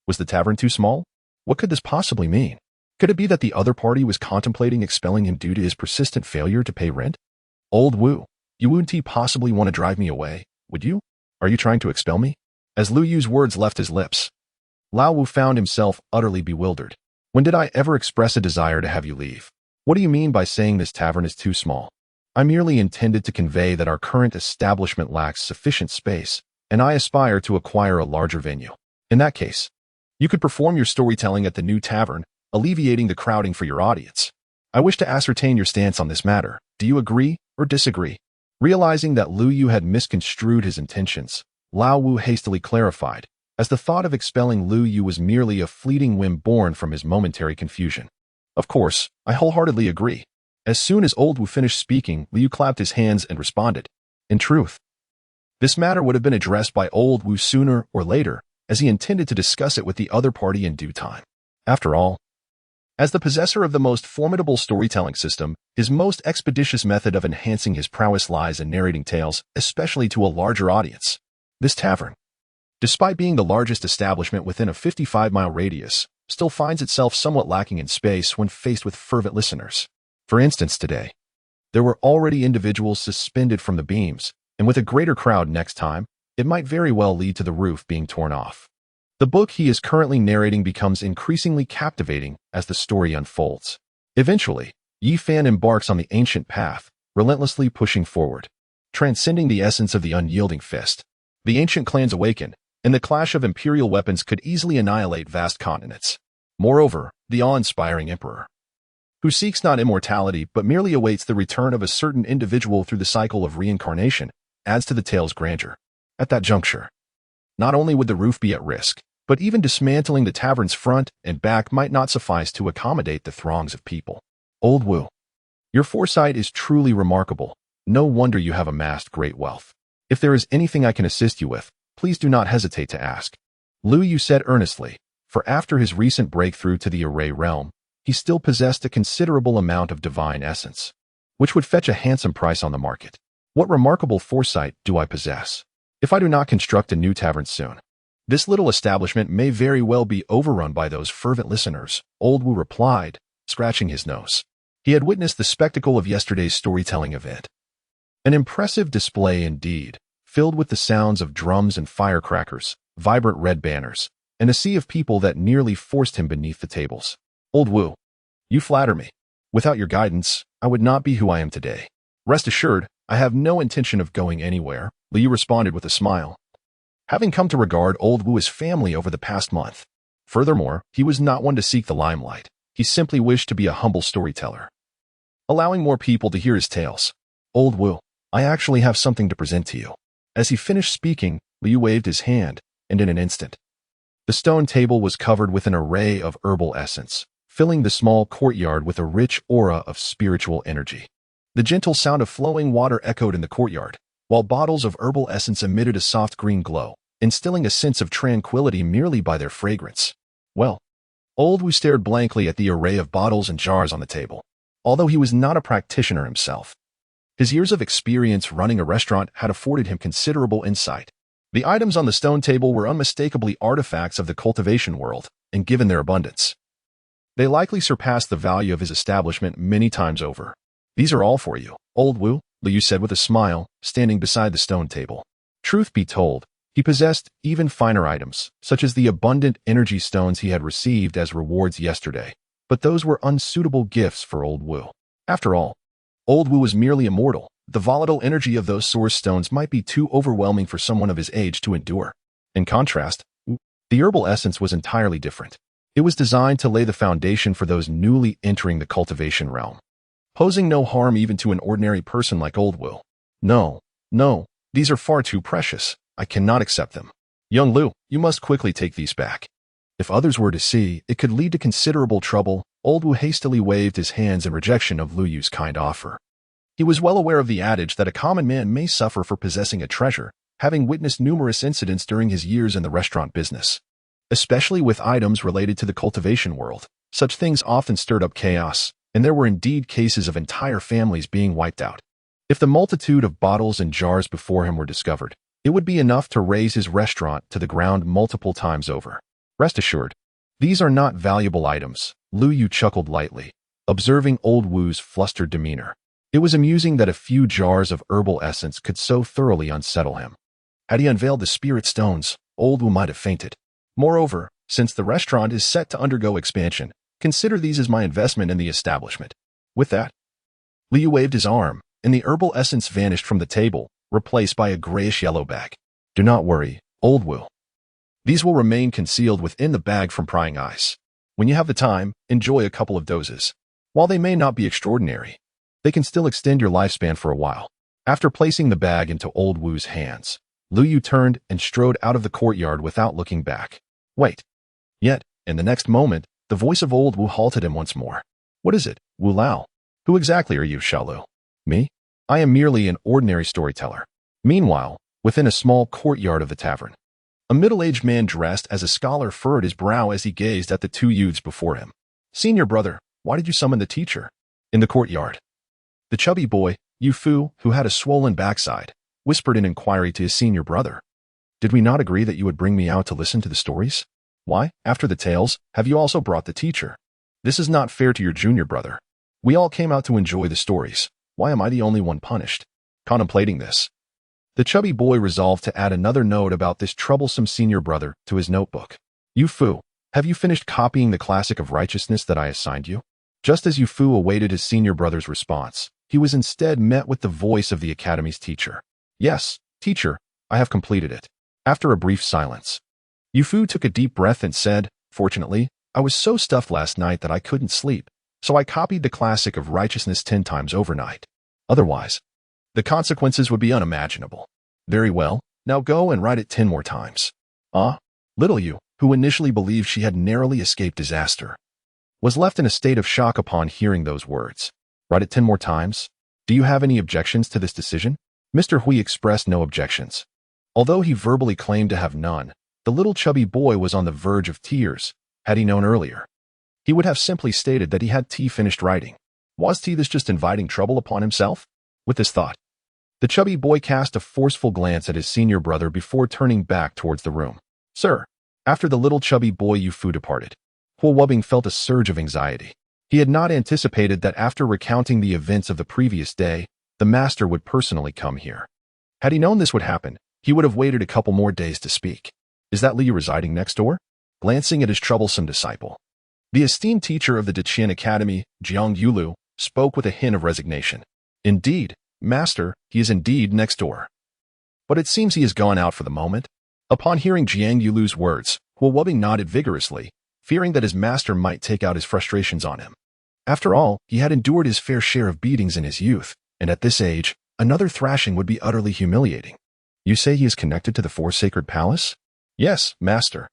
Was the tavern too small? What could this possibly mean? Could it be that the other party was contemplating expelling him due to his persistent failure to pay rent? "Old Wu, you wouldn't possibly want to drive me away, would you? Are you trying to expel me?" As Liu Yu's words left his lips, Lao Wu found himself utterly bewildered. "When did I ever express a desire to have you leave? What do you mean by saying this tavern is too small?" "I merely intended to convey that our current establishment lacks sufficient space, and I aspire to acquire a larger venue. In that case, you could perform your storytelling at the new tavern, alleviating the crowding for your audience. I wish to ascertain your stance on this matter. Do you agree or disagree?" Realizing that Liu Yu had misconstrued his intentions, Lao Wu hastily clarified, as the thought of expelling Liu Yu was merely a fleeting whim born from his momentary confusion. "Of course, I wholeheartedly agree." As soon as Old Wu finished speaking, Liu clapped his hands and responded. In truth, this matter would have been addressed by Old Wu sooner or later, as he intended to discuss it with the other party in due time. After all, as the possessor of the most formidable storytelling system, his most expeditious method of enhancing his prowess lies in narrating tales, especially to a larger audience. This tavern, despite being the largest establishment within a 55-mile radius, still finds itself somewhat lacking in space when faced with fervent listeners. For instance, today, there were already individuals suspended from the beams, and with a greater crowd next time, it might very well lead to the roof being torn off. The book he is currently narrating becomes increasingly captivating as the story unfolds. Eventually, Yi Fan embarks on the ancient path, relentlessly pushing forward, transcending the essence of the unyielding fist. The ancient clans awaken, and the clash of imperial weapons could easily annihilate vast continents. Moreover, the awe-inspiring emperor, who seeks not immortality but merely awaits the return of a certain individual through the cycle of reincarnation, adds to the tale's grandeur. At that juncture, not only would the roof be at risk, but even dismantling the tavern's front and back might not suffice to accommodate the throngs of people. Old Wu, your foresight is truly remarkable. No wonder you have amassed great wealth. If there is anything I can assist you with, please do not hesitate to ask." Liu Yu said earnestly, for after his recent breakthrough to the Array realm, he still possessed a considerable amount of divine essence, which would fetch a handsome price on the market. "What remarkable foresight do I possess?" if I do not construct a new tavern soon. This little establishment may very well be overrun by those fervent listeners, Old Wu replied, scratching his nose. He had witnessed the spectacle of yesterday's storytelling event. An impressive display indeed, filled with the sounds of drums and firecrackers, vibrant red banners, and a sea of people that nearly forced him beneath the tables. Old Wu, you flatter me. Without your guidance, I would not be who I am today. Rest assured, I have no intention of going anywhere, Liu responded with a smile. Having come to regard Old Wu as family over the past month. Furthermore, he was not one to seek the limelight. He simply wished to be a humble storyteller, allowing more people to hear his tales. Old Wu, I actually have something to present to you. As he finished speaking, Liu waved his hand, and in an instant, the stone table was covered with an array of herbal essence, filling the small courtyard with a rich aura of spiritual energy. The gentle sound of flowing water echoed in the courtyard, while bottles of herbal essence emitted a soft green glow, instilling a sense of tranquility merely by their fragrance. Well, Old Wu stared blankly at the array of bottles and jars on the table. Although he was not a practitioner himself, his years of experience running a restaurant had afforded him considerable insight. The items on the stone table were unmistakably artifacts of the cultivation world, and given their abundance, they likely surpassed the value of his establishment many times over. These are all for you, Old Wu, Liu said with a smile, standing beside the stone table. Truth be told, he possessed even finer items, such as the abundant energy stones he had received as rewards yesterday, but those were unsuitable gifts for Old Wu. After all, Old Wu was merely immortal. The volatile energy of those source stones might be too overwhelming for someone of his age to endure. In contrast, the herbal essence was entirely different. It was designed to lay the foundation for those newly entering the cultivation realm, posing no harm even to an ordinary person like Old Wu. No, these are far too precious. I cannot accept them. Young Liu, you must quickly take these back. If others were to see, it could lead to considerable trouble. Old Wu hastily waved his hands in rejection of Liu Yu's kind offer. He was well aware of the adage that a common man may suffer for possessing a treasure, having witnessed numerous incidents during his years in the restaurant business. Especially with items related to the cultivation world, such things often stirred up chaos, and there were indeed cases of entire families being wiped out. If the multitude of bottles and jars before him were discovered, it would be enough to raise his restaurant to the ground multiple times over. Rest assured, these are not valuable items, Liu Yu chuckled lightly, observing Old Wu's flustered demeanor. It was amusing that a few jars of herbal essence could so thoroughly unsettle him. Had he unveiled the spirit stones, Old Wu might have fainted. Moreover, since the restaurant is set to undergo expansion, consider these as my investment in the establishment. With that, Liu waved his arm, and the herbal essence vanished from the table, replaced by a grayish-yellow bag. Do not worry, Old Wu. These will remain concealed within the bag from prying eyes. When you have the time, enjoy a couple of doses. While they may not be extraordinary, they can still extend your lifespan for a while. After placing the bag into Old Wu's hands, Liu Yu turned and strode out of the courtyard without looking back. Wait. Yet, in the next moment, the voice of Old Wu halted him once more. What is it, Wu Lao? Who exactly are you, Xiaolu? Me? I am merely an ordinary storyteller. Meanwhile, within a small courtyard of the tavern, a middle-aged man dressed as a scholar furrowed his brow as he gazed at the two youths before him. Senior brother, why did you summon the teacher? In the courtyard, the chubby boy, Yu Fu, who had a swollen backside, whispered in inquiry to his senior brother. Did we not agree that you would bring me out to listen to the stories? Why, after the tales, have you also brought the teacher? This is not fair to your junior brother. We all came out to enjoy the stories. Why am I the only one punished? Contemplating this, the chubby boy resolved to add another note about this troublesome senior brother to his notebook. Yu Fu, have you finished copying the classic of righteousness that I assigned you? Just as Yu Fu awaited his senior brother's response, he was instead met with the voice of the academy's teacher. Yes, teacher, I have completed it. After a brief silence, Yu Fu took a deep breath and said, Fortunately, I was so stuffed last night that I couldn't sleep, so I copied the classic of righteousness 10 times overnight. Otherwise, the consequences would be unimaginable. Very well, now go and write it 10 more times. Little Yu, who initially believed she had narrowly escaped disaster, was left in a state of shock upon hearing those words. Write it 10 more times? Do you have any objections to this decision? Mr. Hui expressed no objections. Although he verbally claimed to have none, the little chubby boy was on the verge of tears. Had he known earlier, he would have simply stated that he had finished writing. Was this just inviting trouble upon himself? With this thought, The chubby boy cast a forceful glance at his senior brother before turning back towards the room. Sir, after the little chubby boy Fu departed, Huo Wubbing felt a surge of anxiety. He had not anticipated that after recounting the events of the previous day, the master would personally come here. Had he known this would happen, he would have waited a couple more days to speak. Is that Liu residing next door? Glancing at his troublesome disciple, the esteemed teacher of the Deqian Academy, Jiang Yulu, spoke with a hint of resignation. Indeed, master, he is indeed next door. But it seems he has gone out for the moment. Upon hearing Jiang Yulu's words, Huo Wubbing nodded vigorously, fearing that his master might take out his frustrations on him. After all, he had endured his fair share of beatings in his youth, and at this age, another thrashing would be utterly humiliating. You say he is connected to the Four Sacred Palace? Yes, master.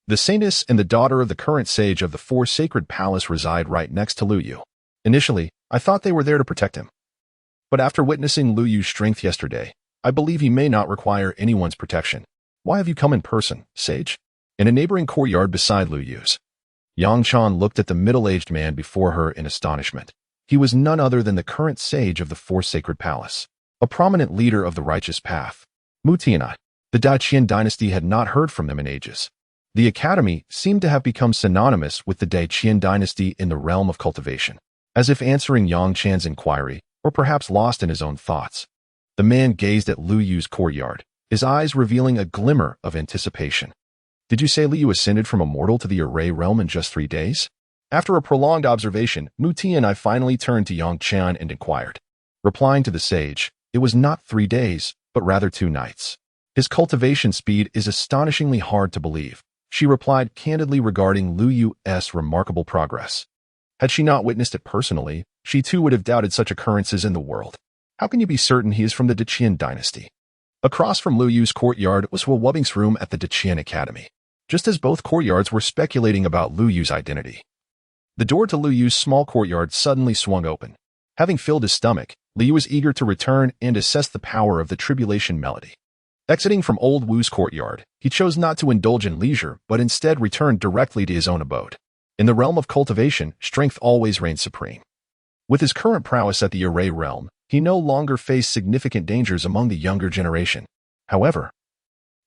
The saintess and the daughter of the current sage of the Four Sacred Palace reside right next to Lu Yu. Initially, I thought they were there to protect him. But after witnessing Lu Yu's strength yesterday, I believe he may not require anyone's protection. Why have you come in person, sage? In a neighboring courtyard beside Lu Yu's, Yang Chan looked at the middle-aged man before her in astonishment. He was none other than the current sage of the Four Sacred Palace, a prominent leader of the righteous path. Mu Tianai, the Daqian dynasty had not heard from them in ages. The academy seemed to have become synonymous with the Daqian dynasty in the realm of cultivation. As if answering Yang Chan's inquiry, or perhaps lost in his own thoughts, the man gazed at Lu Yu's courtyard, his eyes revealing a glimmer of anticipation. Did you say Lu Yu ascended from a mortal to the array realm in just 3 days? After a prolonged observation, Mu Tianai finally turned to Yang Chan and inquired. Replying to the sage, it was not 3 days, but rather 2 nights. His cultivation speed is astonishingly hard to believe, she replied candidly regarding Lu Yu's remarkable progress. Had she not witnessed it personally, she too would have doubted such occurrences in the world. How can you be certain he is from the Deqian dynasty? Across from Lu Yu's courtyard was Huo Wubbing's room at the Deqian Academy, just as both courtyards were speculating about Lu Yu's identity. The door to Lu Yu's small courtyard suddenly swung open. Having filled his stomach, Lu Yu was eager to return and assess the power of the tribulation melody. Exiting from Old Wu's courtyard, he chose not to indulge in leisure, but instead returned directly to his own abode. In the realm of cultivation, strength always reigns supreme. With his current prowess at the array realm, he no longer faced significant dangers among the younger generation. However,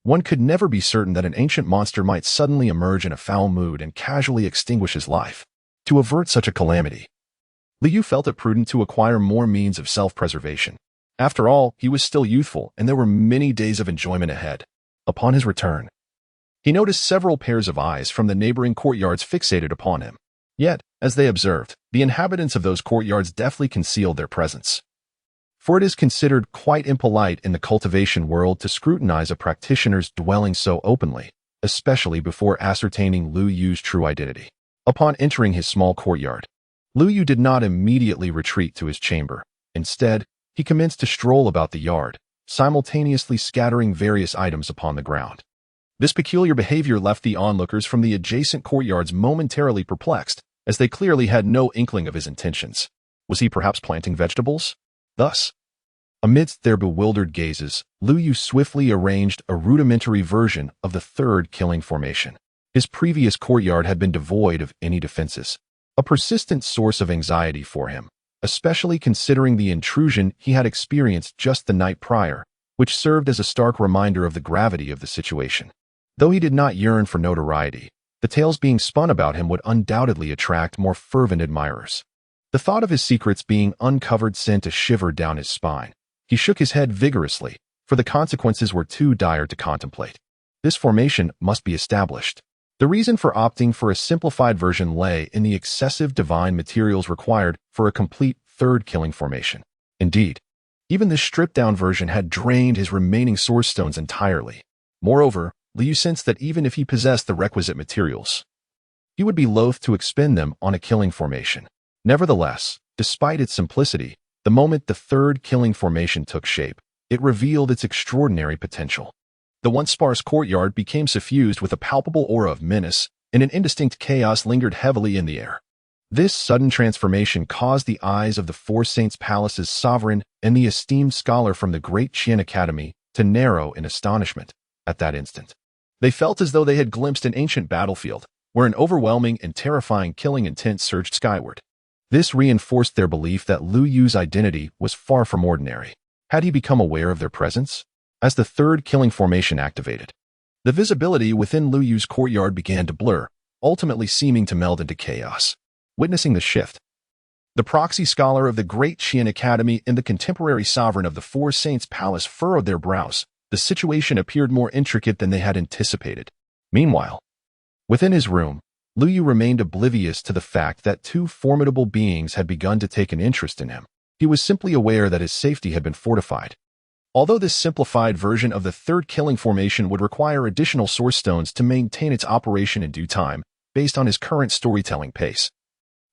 one could never be certain that an ancient monster might suddenly emerge in a foul mood and casually extinguish his life. To avert such a calamity, Lu Yu felt it prudent to acquire more means of self-preservation. After all, he was still youthful, and there were many days of enjoyment ahead. Upon his return, he noticed several pairs of eyes from the neighboring courtyards fixated upon him. Yet, as they observed, the inhabitants of those courtyards deftly concealed their presence. For it is considered quite impolite in the cultivation world to scrutinize a practitioner's dwelling so openly, especially before ascertaining Lu Yu's true identity. Upon entering his small courtyard, Lu Yu did not immediately retreat to his chamber. Instead, he commenced to stroll about the yard, simultaneously scattering various items upon the ground. This peculiar behavior left the onlookers from the adjacent courtyards momentarily perplexed, as they clearly had no inkling of his intentions. Was he perhaps planting vegetables? Thus, amidst their bewildered gazes, Lu Yu swiftly arranged a rudimentary version of the third killing formation. His previous courtyard had been devoid of any defenses, a persistent source of anxiety for him, especially considering the intrusion he had experienced just the night prior, which served as a stark reminder of the gravity of the situation. Though he did not yearn for notoriety, the tales being spun about him would undoubtedly attract more fervent admirers. The thought of his secrets being uncovered sent a shiver down his spine. He shook his head vigorously, for the consequences were too dire to contemplate. This formation must be established. The reason for opting for a simplified version lay in the excessive divine materials required for a complete third killing formation. Indeed, even this stripped-down version had drained his remaining source stones entirely. Moreover, Lu Yu sensed that even if he possessed the requisite materials, he would be loath to expend them on a killing formation. Nevertheless, despite its simplicity, the moment the third killing formation took shape, it revealed its extraordinary potential. The once sparse courtyard became suffused with a palpable aura of menace, and an indistinct chaos lingered heavily in the air. This sudden transformation caused the eyes of the Four Saints Palace's sovereign and the esteemed scholar from the Great Qian Academy to narrow in astonishment. At that instant, they felt as though they had glimpsed an ancient battlefield, where an overwhelming and terrifying killing intent surged skyward. This reinforced their belief that Lu Yu's identity was far from ordinary. Had he become aware of their presence? As the third killing formation activated, the visibility within Lu Yu's courtyard began to blur, ultimately seeming to meld into chaos. Witnessing the shift, the proxy scholar of the Great Qian Academy and the contemporary sovereign of the Four Saints Palace furrowed their brows. The situation appeared more intricate than they had anticipated. Meanwhile, within his room, Lu Yu remained oblivious to the fact that two formidable beings had begun to take an interest in him. He was simply aware that his safety had been fortified. Although this simplified version of the third killing formation would require additional source stones to maintain its operation in due time, based on his current storytelling pace,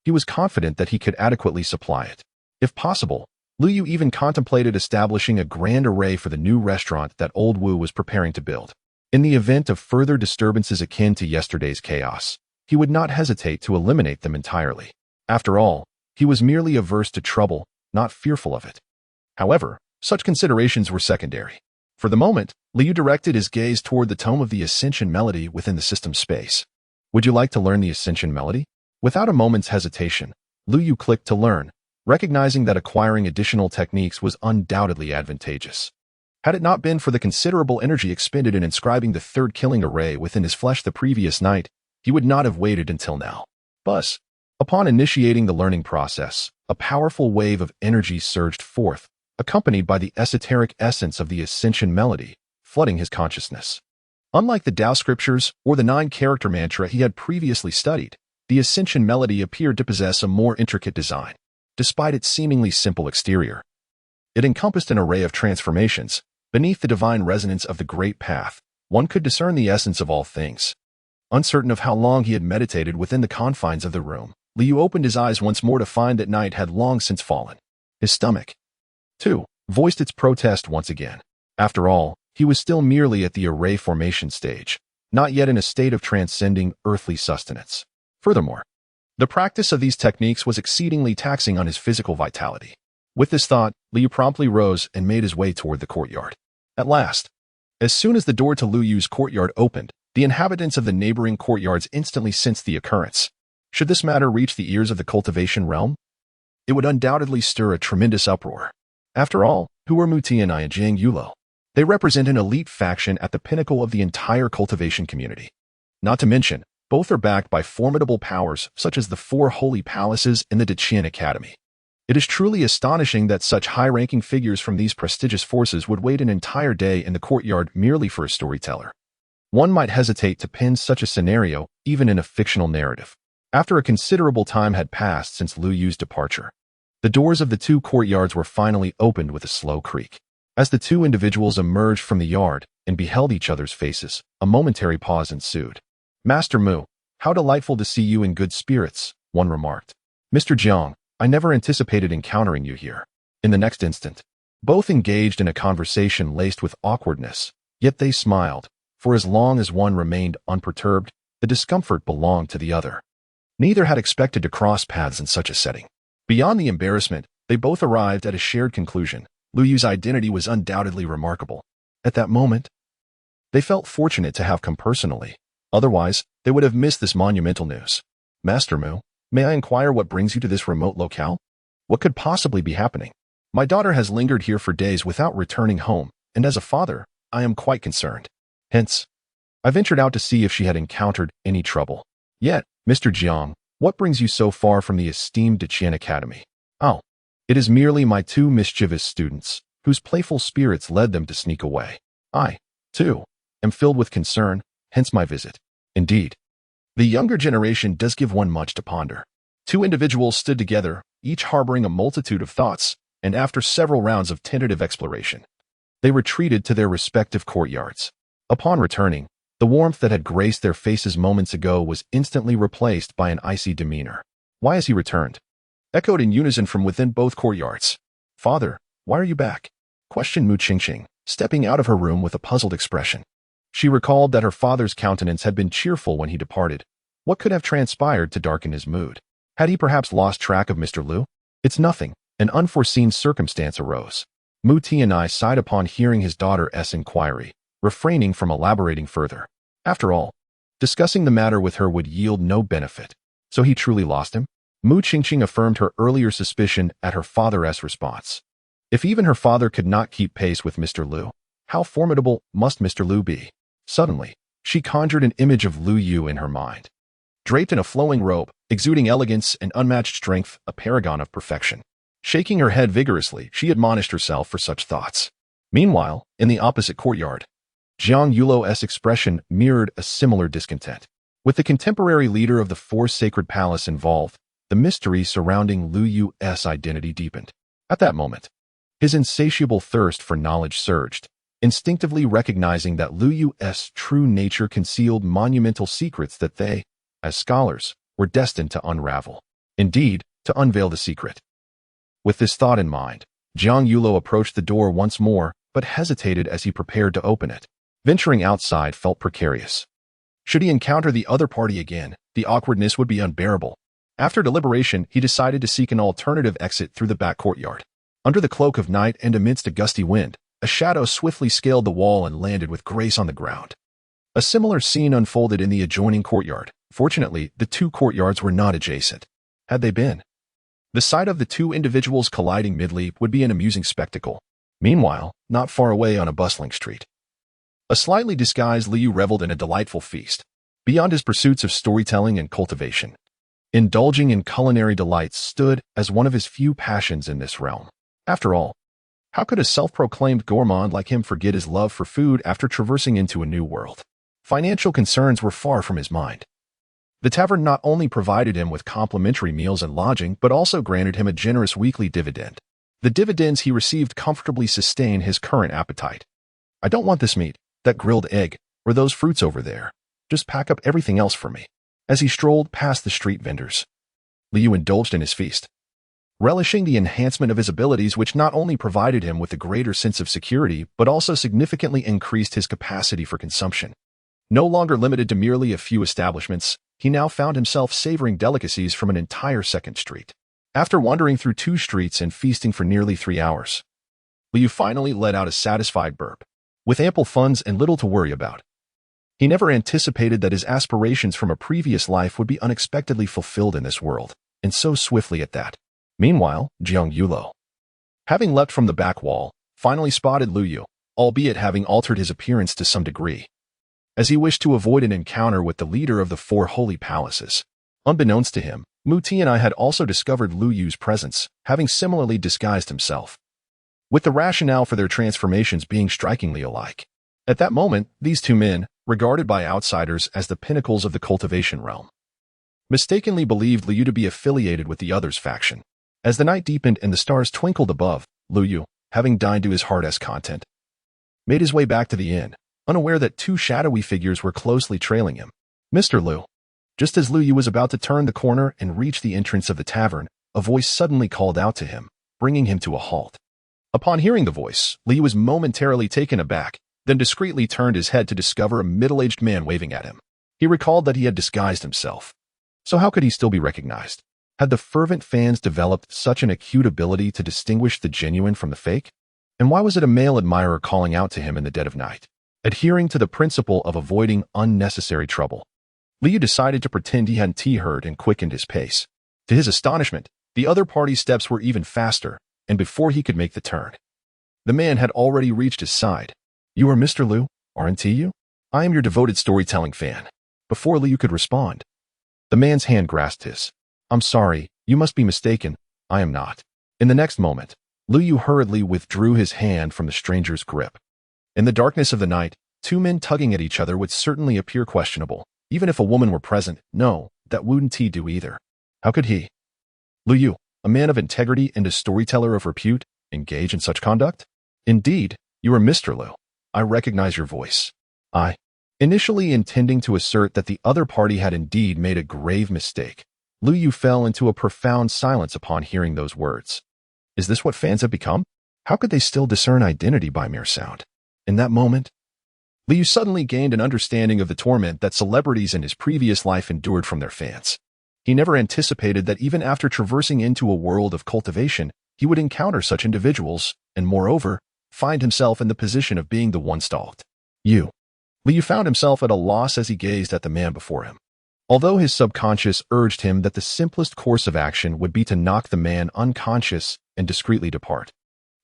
he was confident that he could adequately supply it. If possible, Lu Yu even contemplated establishing a grand array for the new restaurant that Old Wu was preparing to build. In the event of further disturbances akin to yesterday's chaos, he would not hesitate to eliminate them entirely. After all, he was merely averse to trouble, not fearful of it. However, such considerations were secondary. For the moment, Liu directed his gaze toward the tome of the Ascension Melody within the system space. Would you like to learn the Ascension Melody? Without a moment's hesitation, Lu Yu clicked to learn, recognizing that acquiring additional techniques was undoubtedly advantageous. Had it not been for the considerable energy expended in inscribing the third killing array within his flesh the previous night, he would not have waited until now. Thus, upon initiating the learning process, a powerful wave of energy surged forth, accompanied by the esoteric essence of the Ascension Melody, flooding his consciousness. Unlike the Tao scriptures or the 9-character mantra he had previously studied, the Ascension Melody appeared to possess a more intricate design. Despite its seemingly simple exterior, it encompassed an array of transformations. Beneath the divine resonance of the Great Path, one could discern the essence of all things. Uncertain of how long he had meditated within the confines of the room, Liu opened his eyes once more to find that night had long since fallen. His stomach, too, voiced its protest once again. After all, he was still merely at the array formation stage, not yet in a state of transcending earthly sustenance. Furthermore, the practice of these techniques was exceedingly taxing on his physical vitality. With this thought, Liu promptly rose and made his way toward the courtyard. At last, as soon as the door to Lu Yu's courtyard opened, the inhabitants of the neighboring courtyards instantly sensed the occurrence. Should this matter reach the ears of the cultivation realm, it would undoubtedly stir a tremendous uproar. After all, who were Mu Tianai and Jiang Yulo? They represent an elite faction at the pinnacle of the entire cultivation community. Not to mention, both are backed by formidable powers such as the 4 holy palaces and the Qian Academy. It is truly astonishing that such high-ranking figures from these prestigious forces would wait an entire day in the courtyard merely for a storyteller. One might hesitate to pin such a scenario even in a fictional narrative. After a considerable time had passed since Lu Yu's departure, the doors of the 2 courtyards were finally opened with a slow creak. As the 2 individuals emerged from the yard and beheld each other's faces, a momentary pause ensued. "Master Mu, how delightful to see you in good spirits," one remarked. "Mr. Jiang, I never anticipated encountering you here." In the next instant, both engaged in a conversation laced with awkwardness, yet they smiled. For as long as one remained unperturbed, the discomfort belonged to the other. Neither had expected to cross paths in such a setting. Beyond the embarrassment, they both arrived at a shared conclusion. Lu Yu's identity was undoubtedly remarkable. At that moment, they felt fortunate to have come personally. Otherwise, they would have missed this monumental news. "Master Mu, may I inquire what brings you to this remote locale? What could possibly be happening? My daughter has lingered here for days without returning home, and as a father, I am quite concerned. Hence, I ventured out to see if she had encountered any trouble. Yet, Mr. Jiang, what brings you so far from the esteemed Qian Academy?" "Oh, it is merely my 2 mischievous students, whose playful spirits led them to sneak away. I, too, am filled with concern, hence my visit." Indeed, the younger generation does give one much to ponder. 2 individuals stood together, each harboring a multitude of thoughts, and after several rounds of tentative exploration, they retreated to their respective courtyards. Upon returning, the warmth that had graced their faces moments ago was instantly replaced by an icy demeanor. "Why has he returned?" echoed in unison from within both courtyards. "Father, why are you back?" questioned Mu Qingqing, stepping out of her room with a puzzled expression. She recalled that her father's countenance had been cheerful when he departed. What could have transpired to darken his mood? Had he perhaps lost track of Mr. Lu? "It's nothing. An unforeseen circumstance arose." Mu Tianai sighed upon hearing his daughter's inquiry, refraining from elaborating further. After all, discussing the matter with her would yield no benefit. So he truly lost him? Mu Qingqing affirmed her earlier suspicion at her father's response. If even her father could not keep pace with Mr. Liu, how formidable must Mr. Liu be? Suddenly, she conjured an image of Liu Yu in her mind. Draped in a flowing robe, exuding elegance and unmatched strength, a paragon of perfection. Shaking her head vigorously, she admonished herself for such thoughts. Meanwhile, in the opposite courtyard, Jiang Yulo's expression mirrored a similar discontent. With the contemporary leader of the Four Sacred Palace involved, the mystery surrounding Liu Yu's identity deepened. At that moment, his insatiable thirst for knowledge surged, instinctively recognizing that Liu Yu's true nature concealed monumental secrets that they, as scholars, were destined to unravel. Indeed, to unveil the secret. With this thought in mind, Jiang Yulo approached the door once more, but hesitated as he prepared to open it. Venturing outside felt precarious. Should he encounter the other party again, the awkwardness would be unbearable. After deliberation, he decided to seek an alternative exit through the back courtyard. Under the cloak of night and amidst a gusty wind, a shadow swiftly scaled the wall and landed with grace on the ground. A similar scene unfolded in the adjoining courtyard. Fortunately, the two courtyards were not adjacent. Had they been, the sight of the two individuals colliding mid-leap would be an amusing spectacle. Meanwhile, not far away on a bustling street, a slightly disguised Liu reveled in a delightful feast. Beyond his pursuits of storytelling and cultivation, indulging in culinary delights stood as one of his few passions in this realm. After all, how could a self-proclaimed gourmand like him forget his love for food after traversing into a new world? Financial concerns were far from his mind. The tavern not only provided him with complimentary meals and lodging, but also granted him a generous weekly dividend. The dividends he received comfortably sustain his current appetite. I don't want this meat, that grilled egg, or those fruits over there. Just pack up everything else for me. As he strolled past the street vendors, Liu indulged in his feast, relishing the enhancement of his abilities, which not only provided him with a greater sense of security, but also significantly increased his capacity for consumption. No longer limited to merely a few establishments, he now found himself savoring delicacies from an entire second street. After wandering through 2 streets and feasting for nearly 3 hours, Liu finally let out a satisfied burp. With ample funds and little to worry about, he never anticipated that his aspirations from a previous life would be unexpectedly fulfilled in this world, and so swiftly at that. Meanwhile, Jiang Yulo, having leapt from the back wall, finally spotted Liu Yu, albeit having altered his appearance to some degree, as he wished to avoid an encounter with the leader of the 4 holy palaces. Unbeknownst to him, Mu Tianai had also discovered Liu Yu's presence, having similarly disguised himself, with the rationale for their transformations being strikingly alike. At that moment, these 2 men, regarded by outsiders as the pinnacles of the cultivation realm, mistakenly believed Liu to be affiliated with the other's faction. As the night deepened and the stars twinkled above, Liu Yu, having dined to his heart's content, made his way back to the inn, unaware that 2 shadowy figures were closely trailing him. Mr. Liu. Just as Liu Yu was about to turn the corner and reach the entrance of the tavern, a voice suddenly called out to him, bringing him to a halt. Upon hearing the voice, Liu was momentarily taken aback, then discreetly turned his head to discover a middle-aged man waving at him. He recalled that he had disguised himself. So how could he still be recognized? Had the fervent fans developed such an acute ability to distinguish the genuine from the fake? And why was it a male admirer calling out to him in the dead of night? Adhering to the principle of avoiding unnecessary trouble, Liu decided to pretend he hadn't heard and quickened his pace. To his astonishment, the other party's steps were even faster, and before he could make the turn, the man had already reached his side. You are Mr. Liu, aren't you? I am your devoted storytelling fan. Before Liu could respond, the man's hand grasped his. I'm sorry, you must be mistaken. I am not. In the next moment, Liu hurriedly withdrew his hand from the stranger's grip. In the darkness of the night, 2 men tugging at each other would certainly appear questionable. Even if a woman were present, no, that wouldn't he do either. How could he, Liu Yu, a man of integrity and a storyteller of repute, engage in such conduct? Indeed, you are Mr. Liu. I recognize your voice. Initially intending to assert that the other party had indeed made a grave mistake, Liu Yu fell into a profound silence upon hearing those words. Is this what fans have become? How could they still discern identity by mere sound? In that moment, Liu suddenly gained an understanding of the torment that celebrities in his previous life endured from their fans. He never anticipated that even after traversing into a world of cultivation, he would encounter such individuals, and moreover, find himself in the position of being the one stalked. Liu found himself at a loss as he gazed at the man before him. Although his subconscious urged him that the simplest course of action would be to knock the man unconscious and discreetly depart,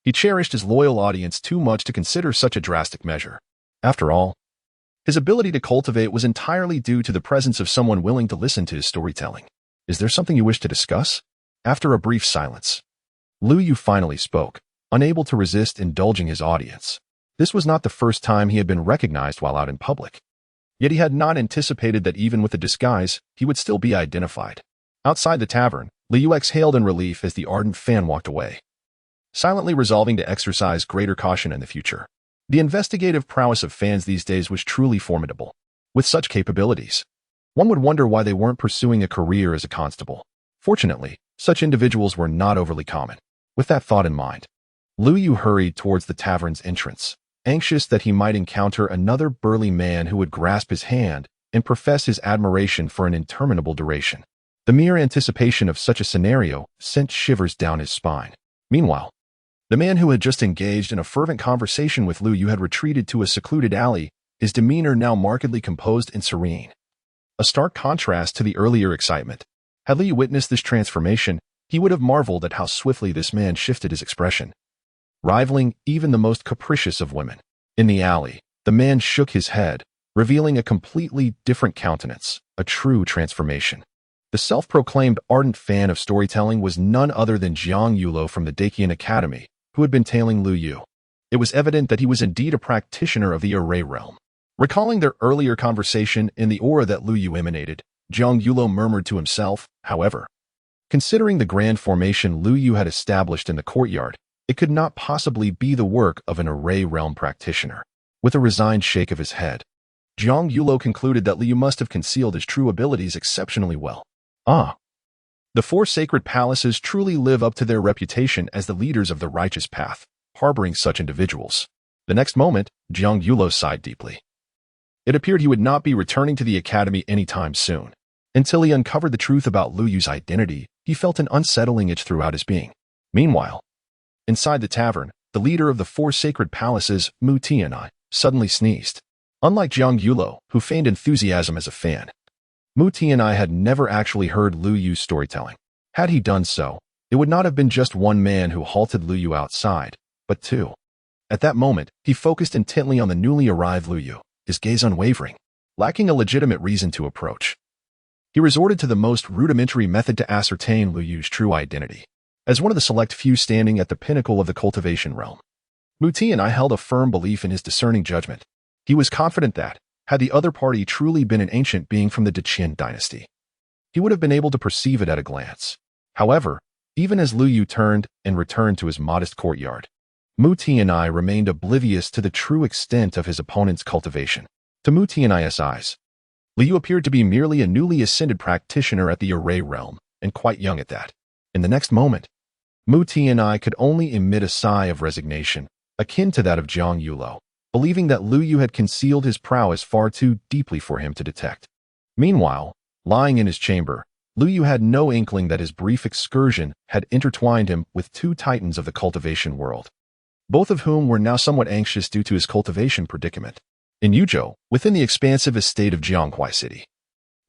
He cherished his loyal audience too much to consider such a drastic measure. After all, his ability to cultivate was entirely due to the presence of someone willing to listen to his storytelling. Is there something you wish to discuss? After a brief silence, Lu Yu finally spoke, unable to resist indulging his audience. This was not the first time he had been recognized while out in public. Yet he had not anticipated that even with a disguise, he would still be identified. Outside the tavern, Lu Yu exhaled in relief as the ardent fan walked away, silently resolving to exercise greater caution in the future. The investigative prowess of fans these days was truly formidable. With such capabilities, one would wonder why they weren't pursuing a career as a constable. Fortunately, such individuals were not overly common. With that thought in mind, Lu Yu hurried towards the tavern's entrance, anxious that he might encounter another burly man who would grasp his hand and profess his admiration for an interminable duration. The mere anticipation of such a scenario sent shivers down his spine. Meanwhile, the man who had just engaged in a fervent conversation with Lu Yu had retreated to a secluded alley, his demeanor now markedly composed and serene. A stark contrast to the earlier excitement. Had Lu Yu witnessed this transformation, he would have marveled at how swiftly this man shifted his expression, rivaling even the most capricious of women. In the alley, the man shook his head, revealing a completely different countenance, a true transformation. The self-proclaimed ardent fan of storytelling was none other than Jiang Yulo from the Dakian Academy, who had been tailing Lu Yu. It was evident that he was indeed a practitioner of the array realm. Recalling their earlier conversation and the aura that Lu Yu emanated, Jiang Yulo murmured to himself, however, considering the grand formation Lu Yu had established in the courtyard, it could not possibly be the work of an array realm practitioner. With a resigned shake of his head, Jiang Yulo concluded that Lu Yu must have concealed his true abilities exceptionally well. The four sacred palaces truly live up to their reputation as the leaders of the righteous path, harboring such individuals. The next moment, Jiang Yulo sighed deeply. It appeared he would not be returning to the academy anytime soon. Until he uncovered the truth about Lu Yu's identity, he felt an unsettling itch throughout his being. Meanwhile, inside the tavern, the leader of the four sacred palaces, Mu Tianai, suddenly sneezed. Unlike Jiang Yulo, who feigned enthusiasm as a fan, Mu Tianai had never actually heard Lu Yu's storytelling. Had he done so, it would not have been just one man who halted Lu Yu outside, but two. At that moment, he focused intently on the newly arrived Lu Yu, his gaze unwavering, lacking a legitimate reason to approach. He resorted to the most rudimentary method to ascertain Lu Yu's true identity. As one of the select few standing at the pinnacle of the cultivation realm, Mu Tianai held a firm belief in his discerning judgment. He was confident that, had the other party truly been an ancient being from the Deqian dynasty, he would have been able to perceive it at a glance. However, even as Lu Yu turned and returned to his modest courtyard, Mu Tianai remained oblivious to the true extent of his opponent's cultivation. To Mu Tianai's eyes, Lu Yu appeared to be merely a newly ascended practitioner at the array realm, and quite young at that. In the next moment, Mu Tianai could only emit a sigh of resignation, akin to that of Jiang Yulo, believing that Lu Yu had concealed his prowess far too deeply for him to detect. Meanwhile, lying in his chamber, Lu Yu had no inkling that his brief excursion had intertwined him with two titans of the cultivation world, both of whom were now somewhat anxious due to his cultivation predicament. In Yuzhou, within the expansive estate of Jianghuai City,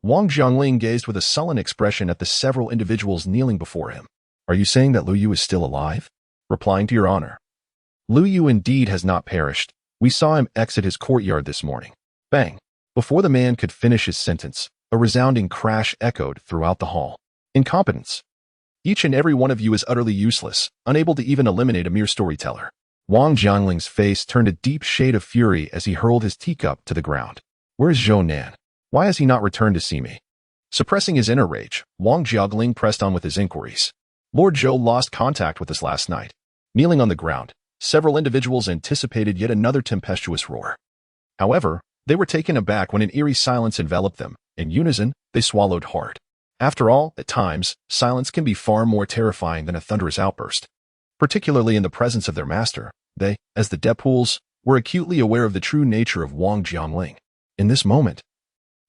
Wang Jiangling gazed with a sullen expression at the several individuals kneeling before him. Are you saying that Lu Yu is still alive? Replying to your honor. Lu Yu indeed has not perished. We saw him exit his courtyard this morning. Bang! Before the man could finish his sentence, a resounding crash echoed throughout the hall. Incompetence. Each and every one of you is utterly useless, unable to even eliminate a mere storyteller. Wang Jiangling's face turned a deep shade of fury as he hurled his teacup to the ground. Where is Zhou Nan? Why has he not returned to see me? Suppressing his inner rage, Wang Jiangling pressed on with his inquiries. Lord Zhou lost contact with us last night. Kneeling on the ground, several individuals anticipated yet another tempestuous roar. However, they were taken aback when an eerie silence enveloped them. In unison, they swallowed hard. After all, at times, silence can be far more terrifying than a thunderous outburst. Particularly in the presence of their master, they, as the Depuls, were acutely aware of the true nature of Wang Jiangling. In this moment,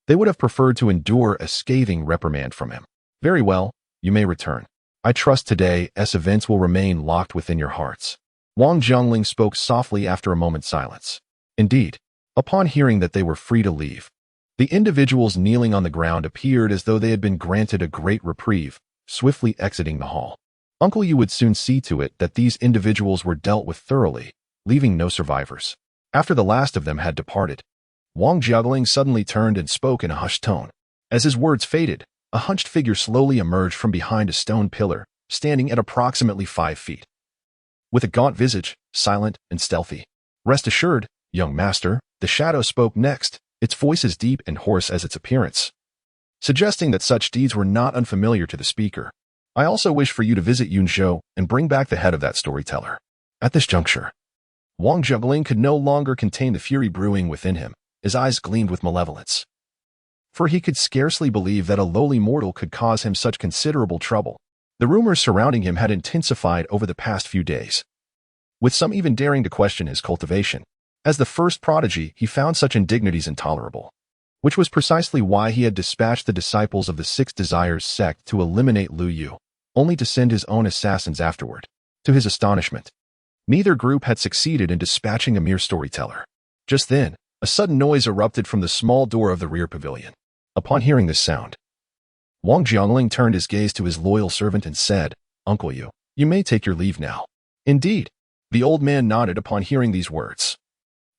they would have preferred to endure a scathing reprimand from him. Very well, you may return. I trust today's events will remain locked within your hearts. Wang Jiangling spoke softly after a moment's silence. Indeed, upon hearing that they were free to leave, the individuals kneeling on the ground appeared as though they had been granted a great reprieve, swiftly exiting the hall. Uncle Yu would soon see to it that these individuals were dealt with thoroughly, leaving no survivors. After the last of them had departed, Wang Jiaoling suddenly turned and spoke in a hushed tone. As his words faded, a hunched figure slowly emerged from behind a stone pillar, standing at approximately 5 feet. With a gaunt visage, silent and stealthy. Rest assured, young master, the shadow spoke next, its voice as deep and hoarse as its appearance, suggesting that such deeds were not unfamiliar to the speaker. I also wish for you to visit Yunzhou and bring back the head of that storyteller. At this juncture, Wang Jiaoling could no longer contain the fury brewing within him. His eyes gleamed with malevolence. For he could scarcely believe that a lowly mortal could cause him such considerable trouble. The rumors surrounding him had intensified over the past few days, with some even daring to question his cultivation. As the first prodigy, he found such indignities intolerable, which was precisely why he had dispatched the disciples of the Six Desires sect to eliminate Lu Yu, only to send his own assassins afterward. To his astonishment, neither group had succeeded in dispatching a mere storyteller. Just then, a sudden noise erupted from the small door of the rear pavilion. Upon hearing this sound, Wang Jiaoling turned his gaze to his loyal servant and said, "Uncle Yu, you may take your leave now." Indeed, the old man nodded upon hearing these words,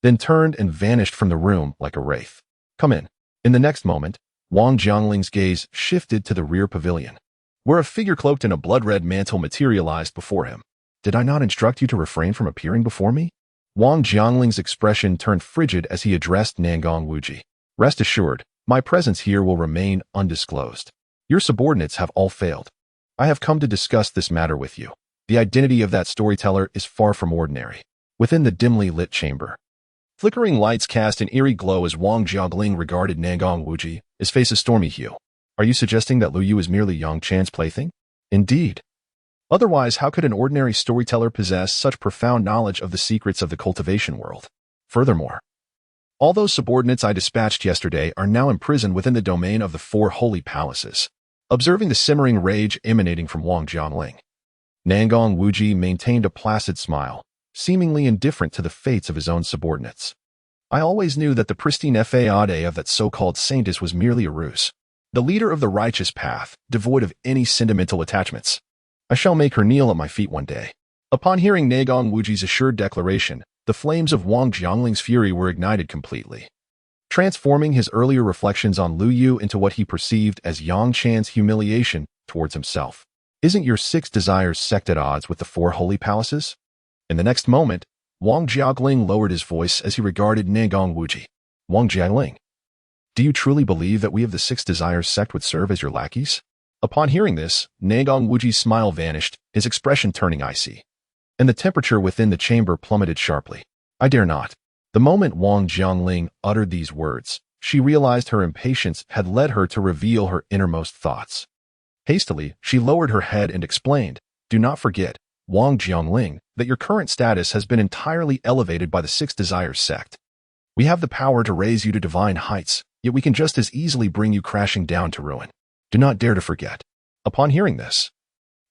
then turned and vanished from the room like a wraith. "Come in." In the next moment, Wang Jiaoling's gaze shifted to the rear pavilion, where a figure cloaked in a blood-red mantle materialized before him. "Did I not instruct you to refrain from appearing before me?" Wang Jiaoling's expression turned frigid as he addressed Nangong Wuji. "Rest assured, my presence here will remain undisclosed. Your subordinates have all failed. I have come to discuss this matter with you. The identity of that storyteller is far from ordinary." Within the dimly lit chamber, flickering lights cast an eerie glow as Wang Jiaoling regarded Nangong Wuji, his face a stormy hue. "Are you suggesting that Lu Yu is merely Yang Chan's plaything?" "Indeed. Otherwise, how could an ordinary storyteller possess such profound knowledge of the secrets of the cultivation world? Furthermore, all those subordinates I dispatched yesterday are now imprisoned within the domain of the 4 holy palaces." Observing the simmering rage emanating from Wang Jiaoling, Nangong Wuji maintained a placid smile, seemingly indifferent to the fates of his own subordinates. "I always knew that the pristine faade of that so-called saintess was merely a ruse. The leader of the righteous path, devoid of any sentimental attachments. I shall make her kneel at my feet one day." Upon hearing Nangong Wuji's assured declaration, the flames of Wang Jiaoling's fury were ignited completely, transforming his earlier reflections on Lu Yu into what he perceived as Yang Chan's humiliation towards himself. "Isn't your 6 Desires sect at odds with the 4 holy palaces?" In the next moment, Wang Jiaoling lowered his voice as he regarded Nangong Wuji. "Wang Jiaoling, do you truly believe that we of the 6 Desires sect would serve as your lackeys?" Upon hearing this, Nangong Wuji's smile vanished, his expression turning icy, and the temperature within the chamber plummeted sharply. "I dare not." The moment Wang Jiaoling uttered these words, she realized her impatience had led her to reveal her innermost thoughts. Hastily, she lowered her head and explained, "Do not forget, Wang Jiaoling, that your current status has been entirely elevated by the 6 Desires sect. We have the power to raise you to divine heights, yet we can just as easily bring you crashing down to ruin. Do not dare to forget." Upon hearing this,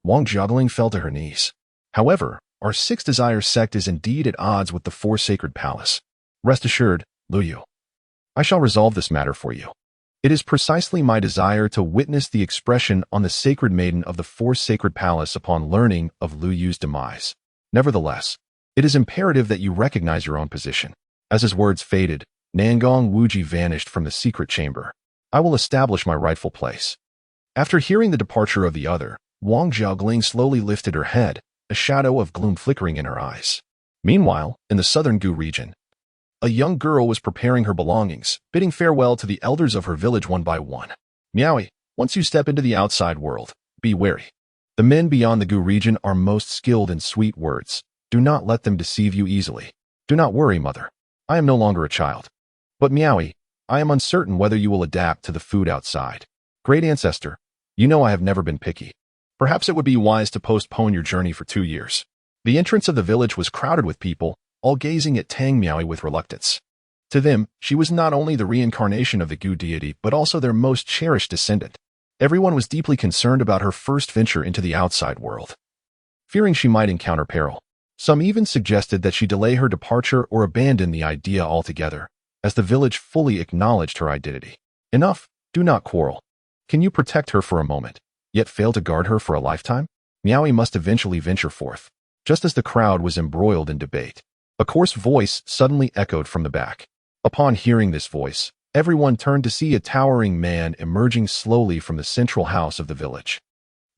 Wang Jiaoling fell to her knees. "However, our 6 Desires sect is indeed at odds with the 4 sacred palace. Rest assured, Lu Yu, I shall resolve this matter for you. It is precisely my desire to witness the expression on the sacred maiden of the 4 sacred palace upon learning of Lu Yu's demise. Nevertheless, it is imperative that you recognize your own position." As his words faded, Nangong Wuji vanished from the secret chamber. "I will establish my rightful place." After hearing the departure of the other, Wang Jiaoling slowly lifted her head, a shadow of gloom flickering in her eyes. Meanwhile, in the southern Gu region, a young girl was preparing her belongings, bidding farewell to the elders of her village one by one. "Miaoi, once you step into the outside world, be wary. The men beyond the Gu region are most skilled in sweet words. Do not let them deceive you easily. Do not worry, mother. I am no longer a child. But Miaoi, I am uncertain whether you will adapt to the food outside. Great ancestor, you know I have never been picky. Perhaps it would be wise to postpone your journey for 2 years." The entrance of the village was crowded with people, all gazing at Tang Miaoi with reluctance. To them, she was not only the reincarnation of the Gu deity, but also their most cherished descendant. Everyone was deeply concerned about her first venture into the outside world, fearing she might encounter peril. Some even suggested that she delay her departure or abandon the idea altogether, as the village fully acknowledged her identity. "Enough, do not quarrel. Can you protect her for a moment, yet fail to guard her for a lifetime?" Miaowie must eventually venture forth. Just as the crowd was embroiled in debate, a coarse voice suddenly echoed from the back. Upon hearing this voice, everyone turned to see a towering man emerging slowly from the central house of the village.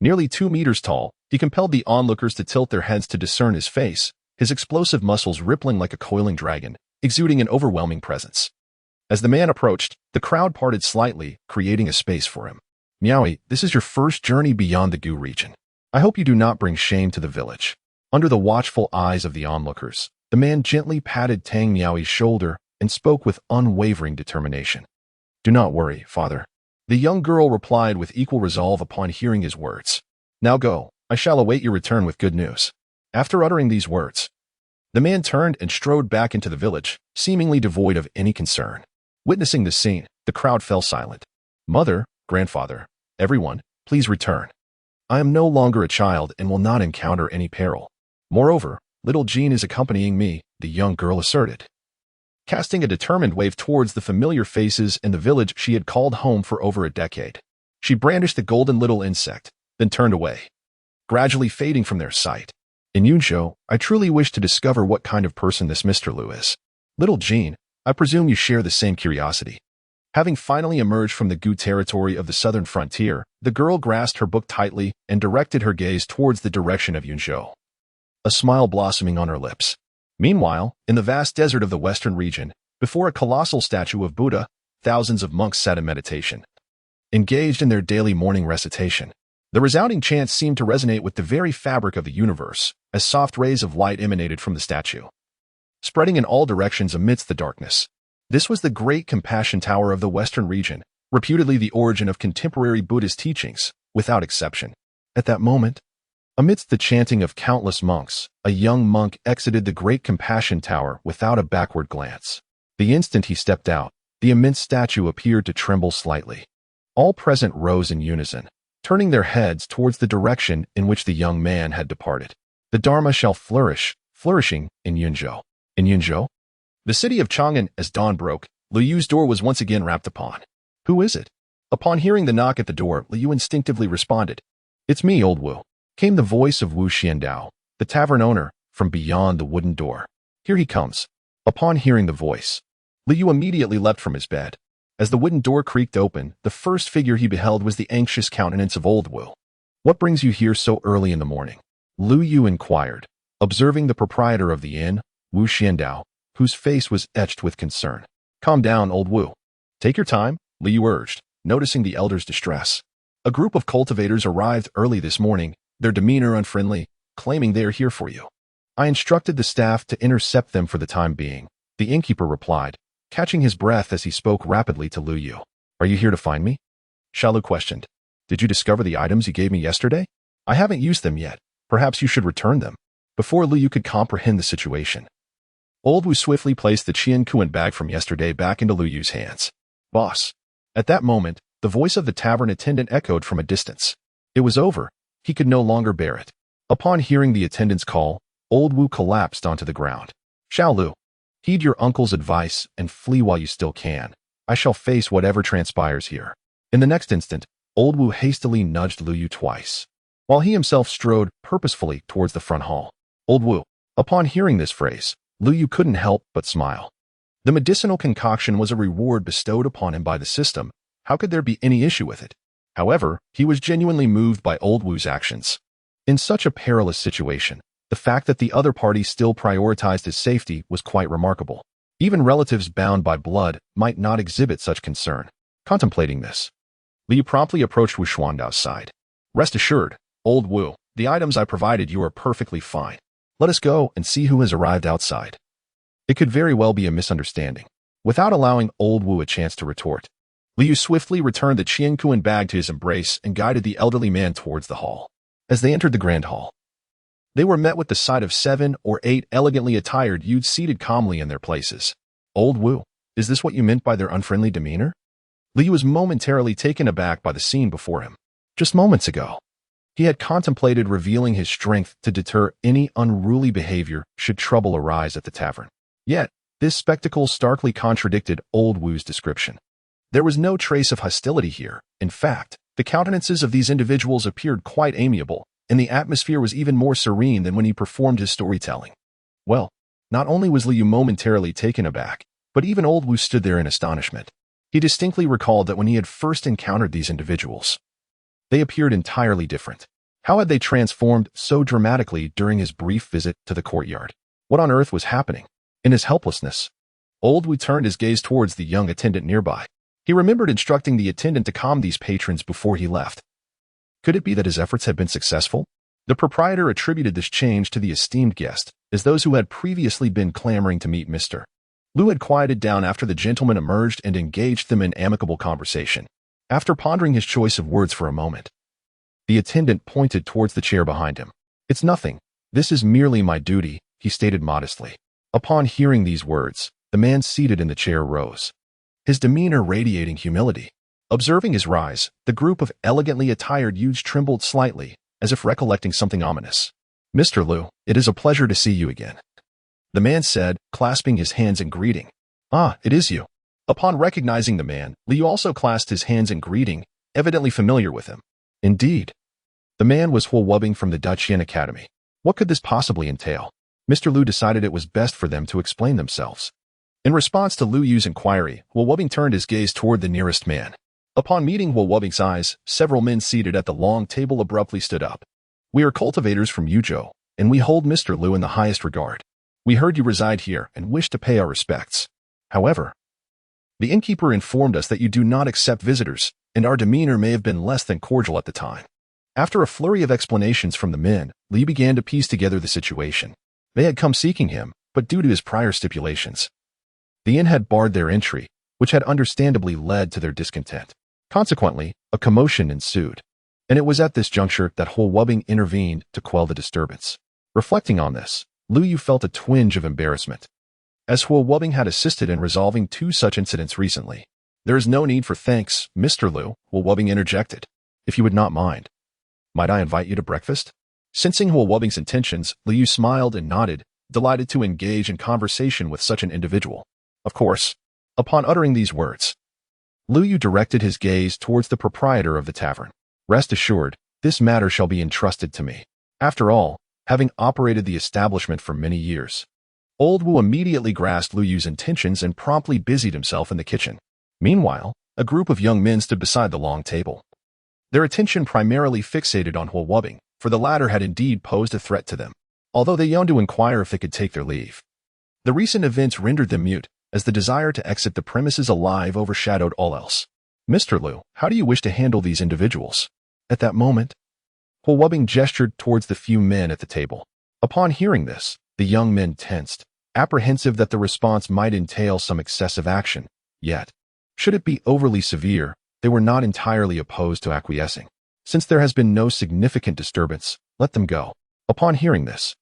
Nearly 2 meters tall, he compelled the onlookers to tilt their heads to discern his face, his explosive muscles rippling like a coiling dragon, exuding an overwhelming presence. As the man approached, the crowd parted slightly, creating a space for him. Miaowie, this is your first journey beyond the Gu region. I hope you do not bring shame to the village. Under the watchful eyes of the onlookers, the man gently patted Tang Miaowie's shoulder and spoke with unwavering determination. Do not worry, father. The young girl replied with equal resolve upon hearing his words. Now go, I shall await your return with good news. After uttering these words, the man turned and strode back into the village, seemingly devoid of any concern. Witnessing this scene, the crowd fell silent. Mother, grandfather, everyone, please return. I am no longer a child and will not encounter any peril. Moreover, little Jean is accompanying me, the young girl asserted. Casting a determined wave towards the familiar faces in the village she had called home for over a decade, she brandished the golden little insect, then turned away, gradually fading from their sight. In Yunzhou, I truly wish to discover what kind of person this Mr. Liu is. Little Jean, I presume you share the same curiosity. Having finally emerged from the Gu territory of the southern frontier, the girl grasped her book tightly and directed her gaze towards the direction of Yunzhou, a smile blossoming on her lips. Meanwhile, in the vast desert of the western region, before a colossal statue of Buddha, thousands of monks sat in meditation, engaged in their daily morning recitation. The resounding chants seemed to resonate with the very fabric of the universe, as soft rays of light emanated from the statue, spreading in all directions amidst the darkness. This was the Great Compassion Tower of the western region, reputedly the origin of contemporary Buddhist teachings, without exception. At that moment, amidst the chanting of countless monks, a young monk exited the Great Compassion Tower without a backward glance. The instant he stepped out, the immense statue appeared to tremble slightly. All present rose in unison, turning their heads towards the direction in which the young man had departed. The Dharma shall flourish, flourishing in Yunzhou. In Yunzhou, the city of Chang'an, as dawn broke, Liu Yu's door was once again rapped upon. Who is it? Upon hearing the knock at the door, Liu Yu instinctively responded. It's me, old Wu. Came the voice of Wu Xiandao, the tavern owner, from beyond the wooden door. Here he comes. Upon hearing the voice, Liu Yu immediately leapt from his bed. As the wooden door creaked open, the first figure he beheld was the anxious countenance of old Wu. What brings you here so early in the morning? Liu Yu inquired, observing the proprietor of the inn, Wu Xiandao, whose face was etched with concern. Calm down, old Wu. Take your time, Liu Yu urged, noticing the elder's distress. A group of cultivators arrived early this morning, their demeanor unfriendly, claiming they are here for you. I instructed the staff to intercept them for the time being, the innkeeper replied, catching his breath as he spoke rapidly to Liu Yu. Are you here to find me? Xiaolu questioned. Did you discover the items you gave me yesterday? I haven't used them yet. Perhaps you should return them. Before Liu Yu could comprehend the situation, old Wu swiftly placed the Qian Kuan bag from yesterday back into Liu Yu's hands. Boss. At that moment, the voice of the tavern attendant echoed from a distance. It was over. He could no longer bear it. Upon hearing the attendant's call, old Wu collapsed onto the ground. Xiaolu, heed your uncle's advice and flee while you still can. I shall face whatever transpires here. In the next instant, old Wu hastily nudged Liu Yu twice, while he himself strode purposefully towards the front hall. Old Wu. Upon hearing this phrase, Liu Yu couldn't help but smile. The medicinal concoction was a reward bestowed upon him by the system. How could there be any issue with it? However, he was genuinely moved by old Wu's actions. In such a perilous situation, the fact that the other party still prioritized his safety was quite remarkable. Even relatives bound by blood might not exhibit such concern. Contemplating this, Liu promptly approached Wu Xuandao's side. Rest assured, old Wu, the items I provided you are perfectly fine. Let us go and see who has arrived outside. It could very well be a misunderstanding. Without allowing old Wu a chance to retort, Liu swiftly returned the Qian Kuan bag to his embrace and guided the elderly man towards the hall. As they entered the grand hall, they were met with the sight of 7 or 8 elegantly attired youths seated calmly in their places. Old Wu, is this what you meant by their unfriendly demeanor? Liu was momentarily taken aback by the scene before him. Just moments ago, he had contemplated revealing his strength to deter any unruly behavior should trouble arise at the tavern. Yet, this spectacle starkly contradicted old Wu's description. There was no trace of hostility here. In fact, the countenances of these individuals appeared quite amiable, and the atmosphere was even more serene than when he performed his storytelling. Well, not only was Liu momentarily taken aback, but even old Wu stood there in astonishment. He distinctly recalled that when he had first encountered these individuals, they appeared entirely different. How had they transformed so dramatically during his brief visit to the courtyard? What on earth was happening? In his helplessness, old Wu turned his gaze towards the young attendant nearby. He remembered instructing the attendant to calm these patrons before he left. Could it be that his efforts had been successful? The proprietor attributed this change to the esteemed guest, as those who had previously been clamoring to meet Mr. Liu had quieted down after the gentleman emerged and engaged them in amicable conversation. After pondering his choice of words for a moment, the attendant pointed towards the chair behind him. "It's nothing. This is merely my duty," he stated modestly. Upon hearing these words, the man seated in the chair rose, his demeanor radiating humility. Observing his rise, the group of elegantly attired youths trembled slightly, as if recollecting something ominous. "Mr. Liu, it is a pleasure to see you again," the man said, clasping his hands in greeting. "Ah, it is you." Upon recognizing the man, Liu also clasped his hands in greeting, evidently familiar with him. Indeed, the man was Huo Wubing from the Dutch Yin Academy. What could this possibly entail? Mr. Liu decided it was best for them to explain themselves. In response to Liu Yu's inquiry, Huo Wubing turned his gaze toward the nearest man. Upon meeting Huo Wubing's eyes, several men seated at the long table abruptly stood up. "We are cultivators from Yuzhou, and we hold Mr. Liu in the highest regard. We heard you reside here and wish to pay our respects. However, the innkeeper informed us that you do not accept visitors, and our demeanor may have been less than cordial at the time." After a flurry of explanations from the men, Li began to piece together the situation. They had come seeking him, but due to his prior stipulations, the inn had barred their entry, which had understandably led to their discontent. Consequently, a commotion ensued, and it was at this juncture that Huo Wubing intervened to quell the disturbance. Reflecting on this, Liu Yu felt a twinge of embarrassment, as Huo Wubing had assisted in resolving 2 such incidents recently. "There is no need for thanks, Mr. Liu," Huo Wubing interjected. "If you would not mind, might I invite you to breakfast?" Sensing Huo Wubing's intentions, Liu Yu smiled and nodded, delighted to engage in conversation with such an individual. Of course, upon uttering these words, Liu Yu directed his gaze towards the proprietor of the tavern. "Rest assured, this matter shall be entrusted to me." After all, having operated the establishment for many years, old Wu immediately grasped Liu Yu's intentions and promptly busied himself in the kitchen. Meanwhile, a group of young men stood beside the long table, their attention primarily fixated on Huo Wubing, for the latter had indeed posed a threat to them, although they yearned to inquire if they could take their leave. The recent events rendered them mute, as the desire to exit the premises alive overshadowed all else. "Mr. Liu, how do you wish to handle these individuals?" At that moment, Huo Wubing gestured towards the few men at the table. Upon hearing this, the young men tensed, apprehensive that the response might entail some excessive action. Yet, should it be overly severe, they were not entirely opposed to acquiescing. "Since there has been no significant disturbance, let them go." Upon hearing this,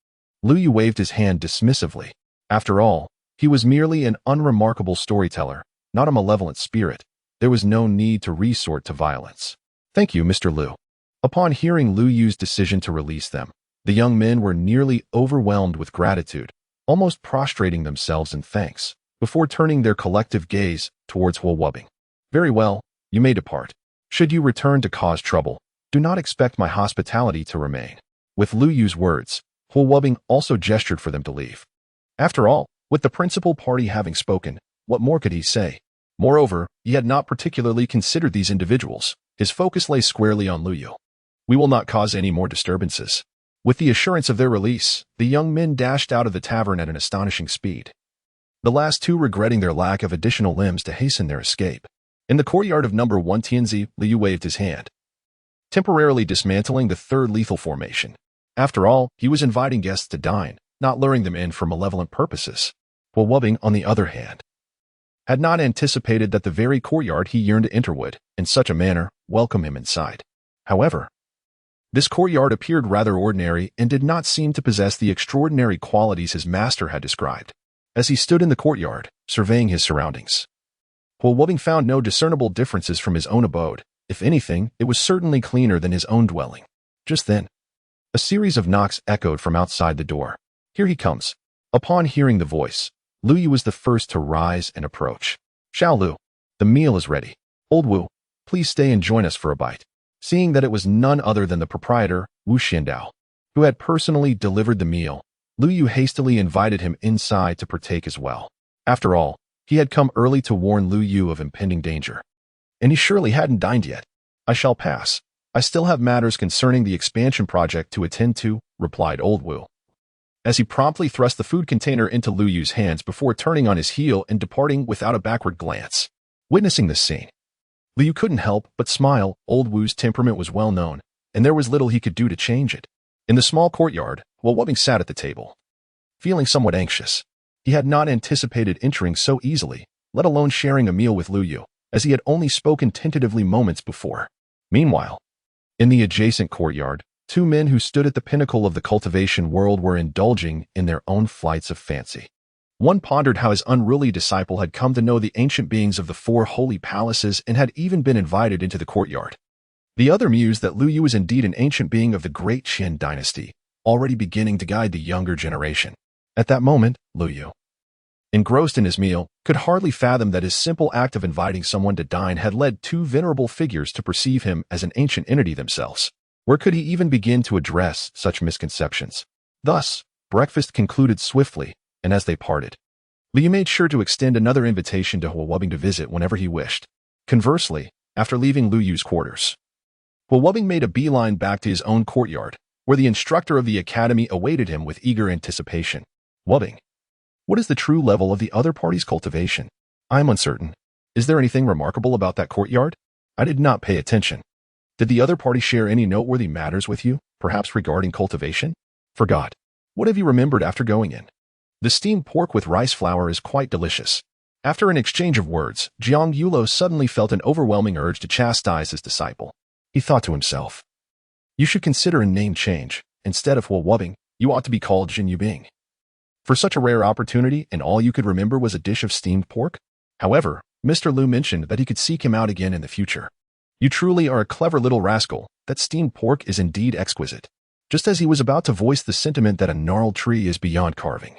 Liu Yu waved his hand dismissively. After all, he was merely an unremarkable storyteller, not a malevolent spirit. There was no need to resort to violence. "Thank you, Mr. Liu." Upon hearing Liu Yu's decision to release them, the young men were nearly overwhelmed with gratitude, almost prostrating themselves in thanks, before turning their collective gaze towards Huo Wubing. "Very well, you may depart. Should you return to cause trouble, do not expect my hospitality to remain." With Liu Yu's words, Huo Wubing also gestured for them to leave. After all, with the principal party having spoken, what more could he say? Moreover, he had not particularly considered these individuals. His focus lay squarely on Liu Yu. "We will not cause any more disturbances." With the assurance of their release, the young men dashed out of the tavern at an astonishing speed, the last 2 regretting their lack of additional limbs to hasten their escape. In the courtyard of number 1 Tianzi, Liu Yu waved his hand, temporarily dismantling the 3rd lethal formation. After all, he was inviting guests to dine, not luring them in for malevolent purposes. Huo Wubing, on the other hand, had not anticipated that the very courtyard he yearned to enter would, in such a manner, welcome him inside. However, this courtyard appeared rather ordinary and did not seem to possess the extraordinary qualities his master had described. As he stood in the courtyard, surveying his surroundings, Huo Wubing found no discernible differences from his own abode. If anything, it was certainly cleaner than his own dwelling. Just then, a series of knocks echoed from outside the door. "Here he comes." Upon hearing the voice, Liu Yu was the first to rise and approach. "Xiao Lu, the meal is ready. Old Wu, please stay and join us for a bite." Seeing that it was none other than the proprietor, Wu Xindao, who had personally delivered the meal. Lu Yu hastily invited him inside to partake as well. After all, he had come early to warn Lu Yu of impending danger. And he surely hadn't dined yet. I shall pass. I still have matters concerning the expansion project to attend to, replied Old Wu, as he promptly thrust the food container into Lu Yu's hands before turning on his heel and departing without a backward glance. Witnessing this scene, Lu Yu couldn't help but smile. Old Wu's temperament was well known, and there was little he could do to change it. In the small courtyard, while Wubbing sat at the table, feeling somewhat anxious, he had not anticipated entering so easily, let alone sharing a meal with Lu Yu, as he had only spoken tentatively moments before. Meanwhile, in the adjacent courtyard, two men who stood at the pinnacle of the cultivation world were indulging in their own flights of fancy. One pondered how his unruly disciple had come to know the ancient beings of the four holy palaces and had even been invited into the courtyard. The other mused that Lu Yu was indeed an ancient being of the great Qin dynasty, already beginning to guide the younger generation. At that moment, Lu Yu, engrossed in his meal, could hardly fathom that his simple act of inviting someone to dine had led two venerable figures to perceive him as an ancient entity themselves. Where could he even begin to address such misconceptions? Thus, breakfast concluded swiftly, and as they parted, Lu Yu made sure to extend another invitation to Wubbing to visit whenever he wished. Conversely, after leaving Lu Yu's quarters, Wubbing made a beeline back to his own courtyard, where the instructor of the academy awaited him with eager anticipation. Wubbing, what is the true level of the other party's cultivation? I am uncertain. Is there anything remarkable about that courtyard? I did not pay attention. Did the other party share any noteworthy matters with you, perhaps regarding cultivation? Forgot. What have you remembered after going in? The steamed pork with rice flour is quite delicious. After an exchange of words, Jiang Yulo suddenly felt an overwhelming urge to chastise his disciple. He thought to himself, you should consider a name change. Instead of Wubbing, you ought to be called Jin Yubing. For such a rare opportunity, and all you could remember was a dish of steamed pork? However, Mr. Lu mentioned that he could seek him out again in the future. You truly are a clever little rascal. That steamed pork is indeed exquisite. Just as he was about to voice the sentiment that a gnarled tree is beyond carving,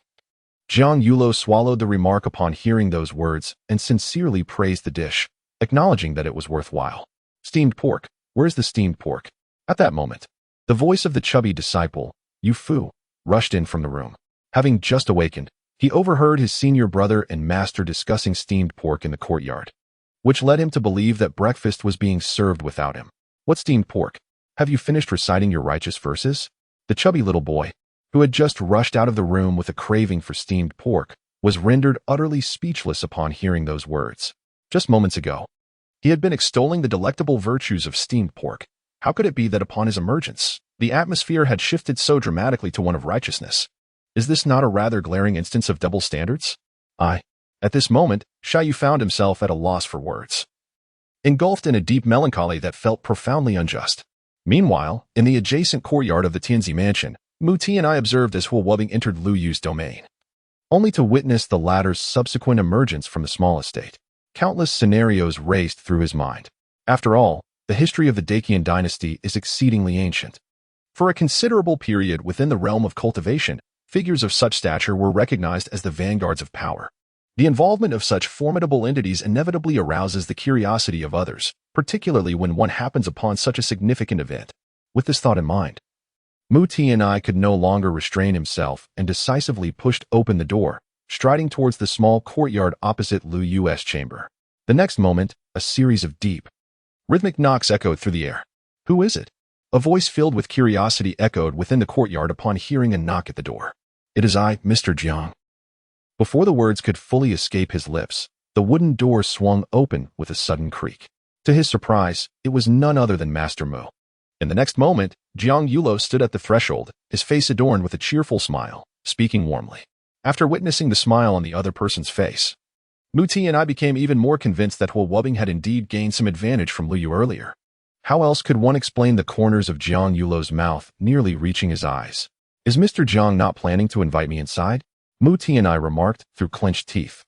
Jiang Yulo swallowed the remark upon hearing those words and sincerely praised the dish, acknowledging that it was worthwhile. Steamed pork. Where's the steamed pork? At that moment, the voice of the chubby disciple, Yu Fu, rushed in from the room. Having just awakened, he overheard his senior brother and master discussing steamed pork in the courtyard, which led him to believe that breakfast was being served without him. What steamed pork? Have you finished reciting your righteous verses? The chubby little boy, who had just rushed out of the room with a craving for steamed pork, was rendered utterly speechless upon hearing those words. Just moments ago, he had been extolling the delectable virtues of steamed pork. How could it be that upon his emergence, the atmosphere had shifted so dramatically to one of righteousness? Is this not a rather glaring instance of double standards? At this moment, Xiaoyu found himself at a loss for words, engulfed in a deep melancholy that felt profoundly unjust. Meanwhile, in the adjacent courtyard of the Tianzi mansion, Mu Ti and I observed as Wubbing entered Lu Yu's domain, only to witness the latter's subsequent emergence from the small estate. Countless scenarios raced through his mind. After all, the history of the Dacian dynasty is exceedingly ancient. For a considerable period within the realm of cultivation, figures of such stature were recognized as the vanguards of power. The involvement of such formidable entities inevitably arouses the curiosity of others, particularly when one happens upon such a significant event. With this thought in mind, Mu Ti and I could no longer restrain himself and decisively pushed open the door, striding towards the small courtyard opposite Lu Yu's chamber. The next moment, a series of deep, rhythmic knocks echoed through the air. Who is it? A voice filled with curiosity echoed within the courtyard upon hearing a knock at the door. It is I, Mr. Jiang. Before the words could fully escape his lips, the wooden door swung open with a sudden creak. To his surprise, it was none other than Master Mu. In the next moment, Jiang Yulo stood at the threshold, his face adorned with a cheerful smile, speaking warmly. After witnessing the smile on the other person's face, Mu Ti and I became even more convinced that Wubbing had indeed gained some advantage from Lu Yu earlier. How else could one explain the corners of Jiang Yulo's mouth nearly reaching his eyes? Is Mr. Jiang not planning to invite me inside? Mu Ti and I remarked through clenched teeth,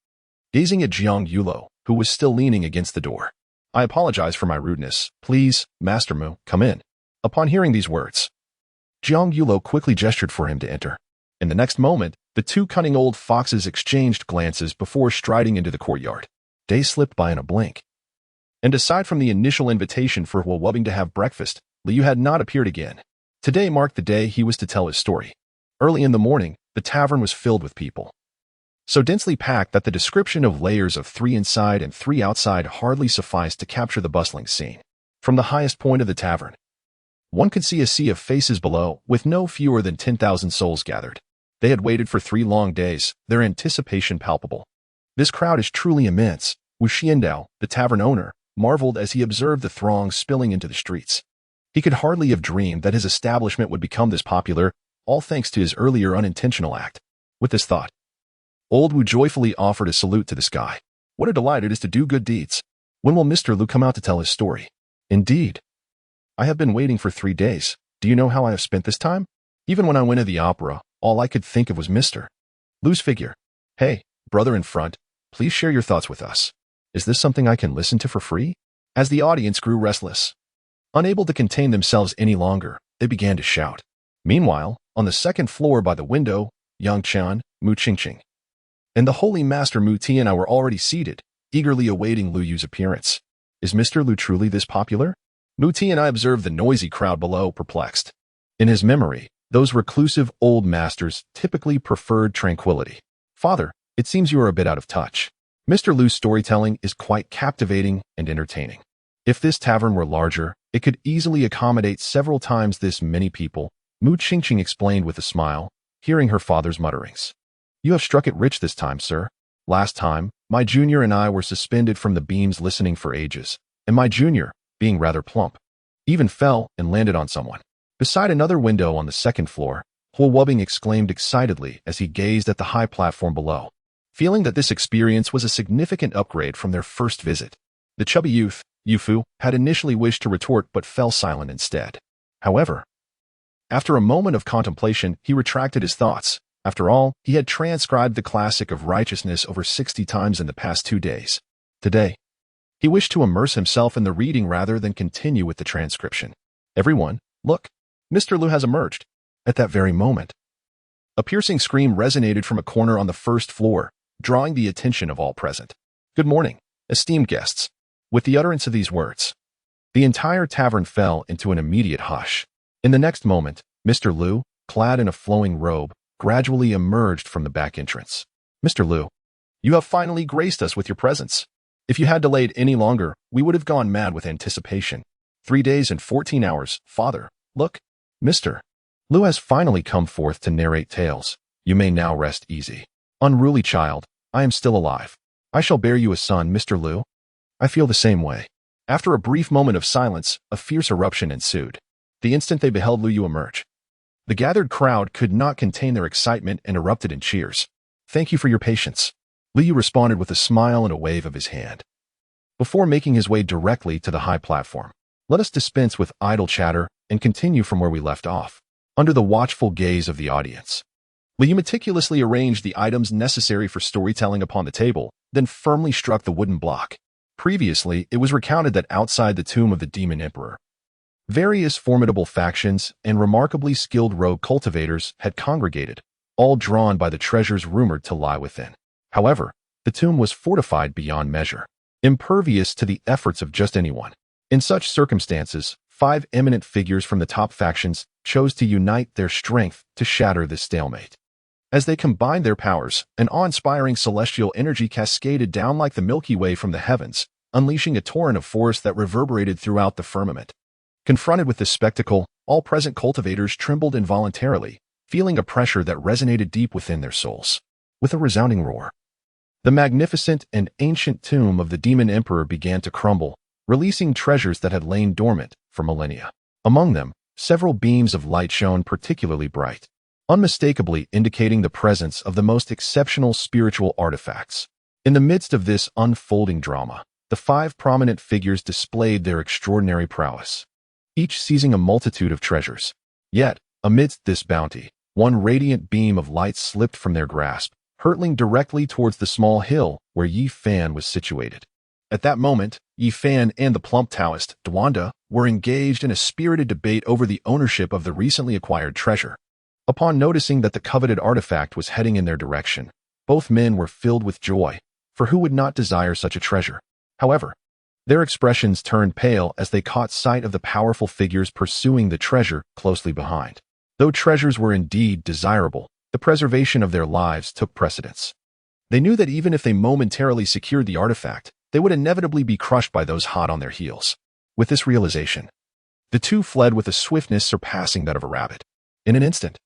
gazing at Jiang Yulo, who was still leaning against the door. I apologize for my rudeness. Please, Master Mu, come in. Upon hearing these words, Jiang Yulo quickly gestured for him to enter. In the next moment, the two cunning old foxes exchanged glances before striding into the courtyard. Days slipped by in a blink. And aside from the initial invitation for Wubbing to have breakfast, Lu Yu had not appeared again. Today marked the day he was to tell his story. Early in the morning, the tavern was filled with people, so densely packed that the description of layers of 3 inside and 3 outside hardly sufficed to capture the bustling scene. From the highest point of the tavern, one could see a sea of faces below, with no fewer than 10,000 souls gathered. They had waited for 3 long days, their anticipation palpable. This crowd is truly immense, Wu Xiandao, the tavern owner, marveled as he observed the throng spilling into the streets. He could hardly have dreamed that his establishment would become this popular, all thanks to his earlier unintentional act. With this thought, old Wu joyfully offered a salute to the sky. What a delight it is to do good deeds. When will Mr. Lu come out to tell his story? Indeed. I have been waiting for 3 days. Do you know how I have spent this time? Even when I went to the opera, all I could think of was Mr. Lu's figure. Hey, brother in front, please share your thoughts with us. Is this something I can listen to for free? As the audience grew restless, unable to contain themselves any longer, they began to shout. Meanwhile, on the second floor by the window, Yang Qian, Mu Qingqing, and the holy master Mu Tianai were already seated, eagerly awaiting Lu Yu's appearance. Is Mr. Lu truly this popular? Mu Tianai observed the noisy crowd below, perplexed. In his memory, those reclusive old masters typically preferred tranquility. Father, it seems you are a bit out of touch. Mr. Lu's storytelling is quite captivating and entertaining. If this tavern were larger, it could easily accommodate several times this many people, Mu Qingqing explained with a smile, hearing her father's mutterings. You have struck it rich this time, sir. Last time, my junior and I were suspended from the beams listening for ages, and my junior, being rather plump, even fell and landed on someone. Beside another window on the second floor, Huo Wubbing exclaimed excitedly as he gazed at the high platform below, feeling that this experience was a significant upgrade from their first visit. The chubby youth, Yufu, had initially wished to retort but fell silent instead. However, after a moment of contemplation, he retracted his thoughts. After all, he had transcribed the classic of righteousness over 60 times in the past 2 days. Today, he wished to immerse himself in the reading rather than continue with the transcription. Everyone, look, Mr. Lu has emerged. At that very moment, a piercing scream resonated from a corner on the first floor, drawing the attention of all present. Good morning, esteemed guests. With the utterance of these words, the entire tavern fell into an immediate hush. In the next moment, Mr. Lu, clad in a flowing robe, gradually emerged from the back entrance. Mr. Lu, you have finally graced us with your presence. If you had delayed any longer, we would have gone mad with anticipation. 3 days and 14 hours, father. Look, Mr. Lu has finally come forth to narrate tales. You may now rest easy. Unruly child, I am still alive. I shall bear you a son, Mr. Lu. I feel the same way. After a brief moment of silence, a fierce eruption ensued. The instant they beheld Lu Yu emerge, the gathered crowd could not contain their excitement and erupted in cheers. Thank you for your patience. Lu Yu responded with a smile and a wave of his hand. Before making his way directly to the high platform, let us dispense with idle chatter and continue from where we left off. Under the watchful gaze of the audience, Lu Yu meticulously arranged the items necessary for storytelling upon the table, then firmly struck the wooden block. Previously, it was recounted that outside the tomb of the Demon Emperor, various formidable factions and remarkably skilled rogue cultivators had congregated, all drawn by the treasures rumored to lie within. However, the tomb was fortified beyond measure, impervious to the efforts of just anyone. In such circumstances, 5 eminent figures from the top factions chose to unite their strength to shatter this stalemate. As they combined their powers, an awe-inspiring celestial energy cascaded down like the Milky Way from the heavens, unleashing a torrent of force that reverberated throughout the firmament. Confronted with this spectacle, all present cultivators trembled involuntarily, feeling a pressure that resonated deep within their souls. With a resounding roar, the magnificent and ancient tomb of the Demon Emperor began to crumble, releasing treasures that had lain dormant for millennia. Among them, several beams of light shone particularly bright, unmistakably indicating the presence of the most exceptional spiritual artifacts. In the midst of this unfolding drama, the 5 prominent figures displayed their extraordinary prowess, each seizing a multitude of treasures. Yet, amidst this bounty, one radiant beam of light slipped from their grasp, hurtling directly towards the small hill where Yi Fan was situated. At that moment, Yi Fan and the plump Taoist, Duanda, were engaged in a spirited debate over the ownership of the recently acquired treasure. Upon noticing that the coveted artifact was heading in their direction, both men were filled with joy, for who would not desire such a treasure? However, Their expressions turned pale as they caught sight of the powerful figures pursuing the treasure closely behind. Though treasures were indeed desirable, the preservation of their lives took precedence. They knew that even if they momentarily secured the artifact, they would inevitably be crushed by those hot on their heels. With this realization, the two fled with a swiftness surpassing that of a rabbit. In an instant,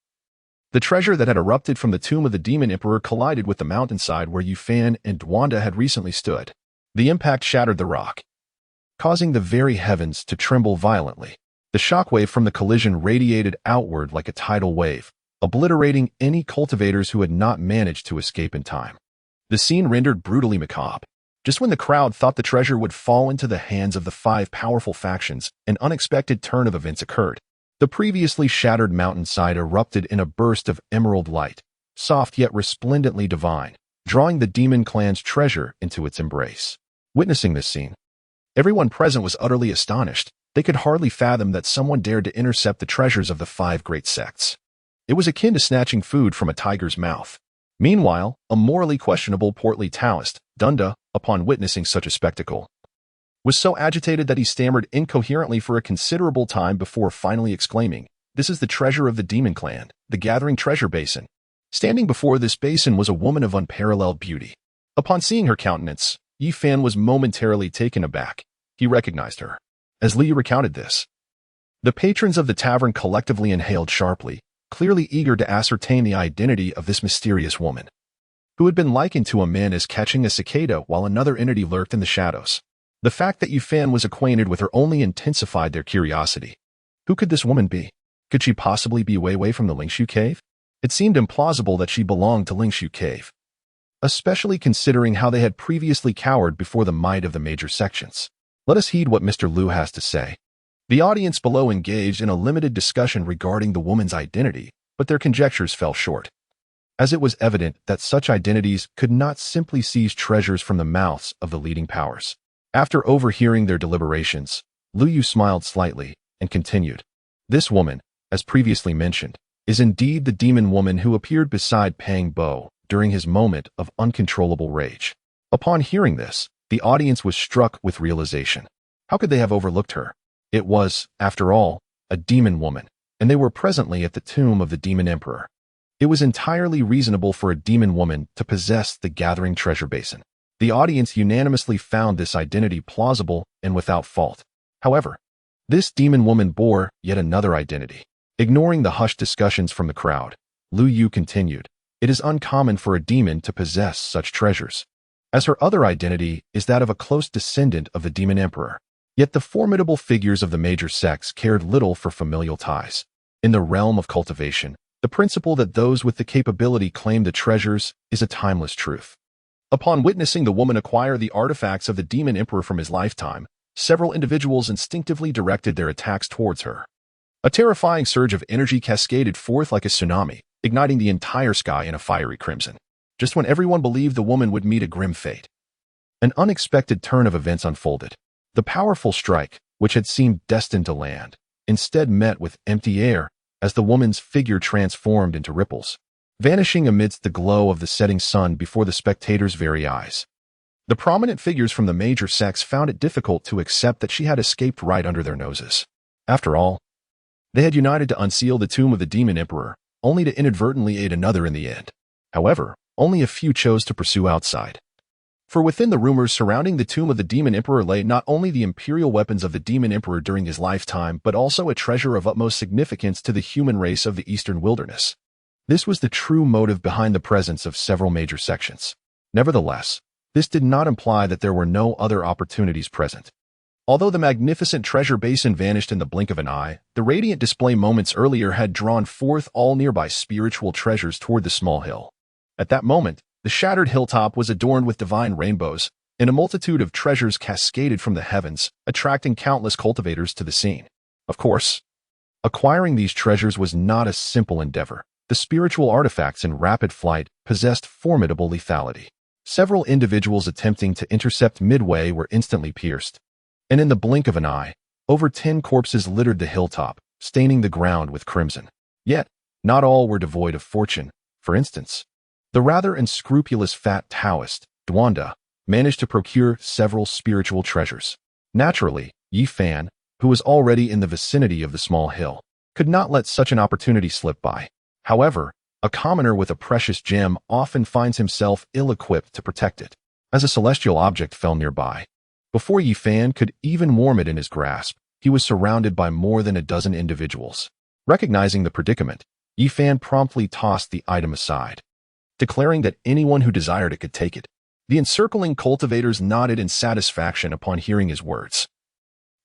the treasure that had erupted from the tomb of the Demon Emperor collided with the mountainside where Yufan and Dwanda had recently stood. The impact shattered the rock, causing the very heavens to tremble violently. The shockwave from the collision radiated outward like a tidal wave, obliterating any cultivators who had not managed to escape in time. The scene rendered brutally macabre. Just when the crowd thought the treasure would fall into the hands of the five powerful factions, an unexpected turn of events occurred. The previously shattered mountainside erupted in a burst of emerald light, soft yet resplendently divine, drawing the demon clan's treasure into its embrace. Witnessing this scene, everyone present was utterly astonished. They could hardly fathom that someone dared to intercept the treasures of the five great sects. It was akin to snatching food from a tiger's mouth. Meanwhile, a morally questionable portly Taoist, Dunda, upon witnessing such a spectacle, was so agitated that he stammered incoherently for a considerable time before finally exclaiming, "This is the treasure of the demon clan, the gathering treasure basin." Standing before this basin was a woman of unparalleled beauty. Upon seeing her countenance, Yi Fan was momentarily taken aback. He recognized her. As Li recounted this, the patrons of the tavern collectively inhaled sharply, clearly eager to ascertain the identity of this mysterious woman, who had been likened to a man as catching a cicada while another entity lurked in the shadows. The fact that Yufan was acquainted with her only intensified their curiosity. Who could this woman be? Could she possibly be Wei Wei from the Lingshu Cave? It seemed implausible that she belonged to Lingshu Cave, especially considering how they had previously cowered before the might of the major sections. Let us heed what Mr. Liu has to say. The audience below engaged in a limited discussion regarding the woman's identity, but their conjectures fell short, as it was evident that such identities could not simply seize treasures from the mouths of the leading powers. After overhearing their deliberations, Liu Yu smiled slightly and continued. This woman, as previously mentioned, is indeed the demon woman who appeared beside Pang Bo during his moment of uncontrollable rage. Upon hearing this, the audience was struck with realization. How could they have overlooked her? It was, after all, a demon woman, and they were presently at the tomb of the Demon Emperor. It was entirely reasonable for a demon woman to possess the gathering treasure basin. The audience unanimously found this identity plausible and without fault. However, this demon woman bore yet another identity. Ignoring the hushed discussions from the crowd, Liu Yu continued, "It is uncommon for a demon to possess such treasures, as her other identity is that of a close descendant of the Demon Emperor. Yet the formidable figures of the major sects cared little for familial ties. In the realm of cultivation, the principle that those with the capability claim the treasures is a timeless truth. Upon witnessing the woman acquire the artifacts of the Demon Emperor from his lifetime, several individuals instinctively directed their attacks towards her. A terrifying surge of energy cascaded forth like a tsunami, igniting the entire sky in a fiery crimson. Just when everyone believed the woman would meet a grim fate, an unexpected turn of events unfolded. The powerful strike, which had seemed destined to land, instead met with empty air as the woman's figure transformed into ripples, vanishing amidst the glow of the setting sun before the spectators' very eyes. The prominent figures from the major sects found it difficult to accept that she had escaped right under their noses. After all, they had united to unseal the tomb of the Demon Emperor, only to inadvertently aid another in the end. However, only a few chose to pursue outside. For within the rumors surrounding the tomb of the Demon Emperor lay not only the imperial weapons of the Demon Emperor during his lifetime, but also a treasure of utmost significance to the human race of the Eastern Wilderness. This was the true motive behind the presence of several major sections. Nevertheless, this did not imply that there were no other opportunities present. Although the magnificent treasure basin vanished in the blink of an eye, the radiant display moments earlier had drawn forth all nearby spiritual treasures toward the small hill. At that moment, the shattered hilltop was adorned with divine rainbows, and a multitude of treasures cascaded from the heavens, attracting countless cultivators to the scene. Of course, acquiring these treasures was not a simple endeavor. The spiritual artifacts in rapid flight possessed formidable lethality. Several individuals attempting to intercept midway were instantly pierced, and in the blink of an eye, over 10 corpses littered the hilltop, staining the ground with crimson. Yet, not all were devoid of fortune. For instance, the rather unscrupulous fat Taoist, Dwanda, managed to procure several spiritual treasures. Naturally, Yi Fan, who was already in the vicinity of the small hill, could not let such an opportunity slip by. However, a commoner with a precious gem often finds himself ill-equipped to protect it, as a celestial object fell nearby. Before Yi Fan could even warm it in his grasp, he was surrounded by more than a dozen individuals. Recognizing the predicament, Yi Fan promptly tossed the item aside, declaring that anyone who desired it could take it. The encircling cultivators nodded in satisfaction upon hearing his words,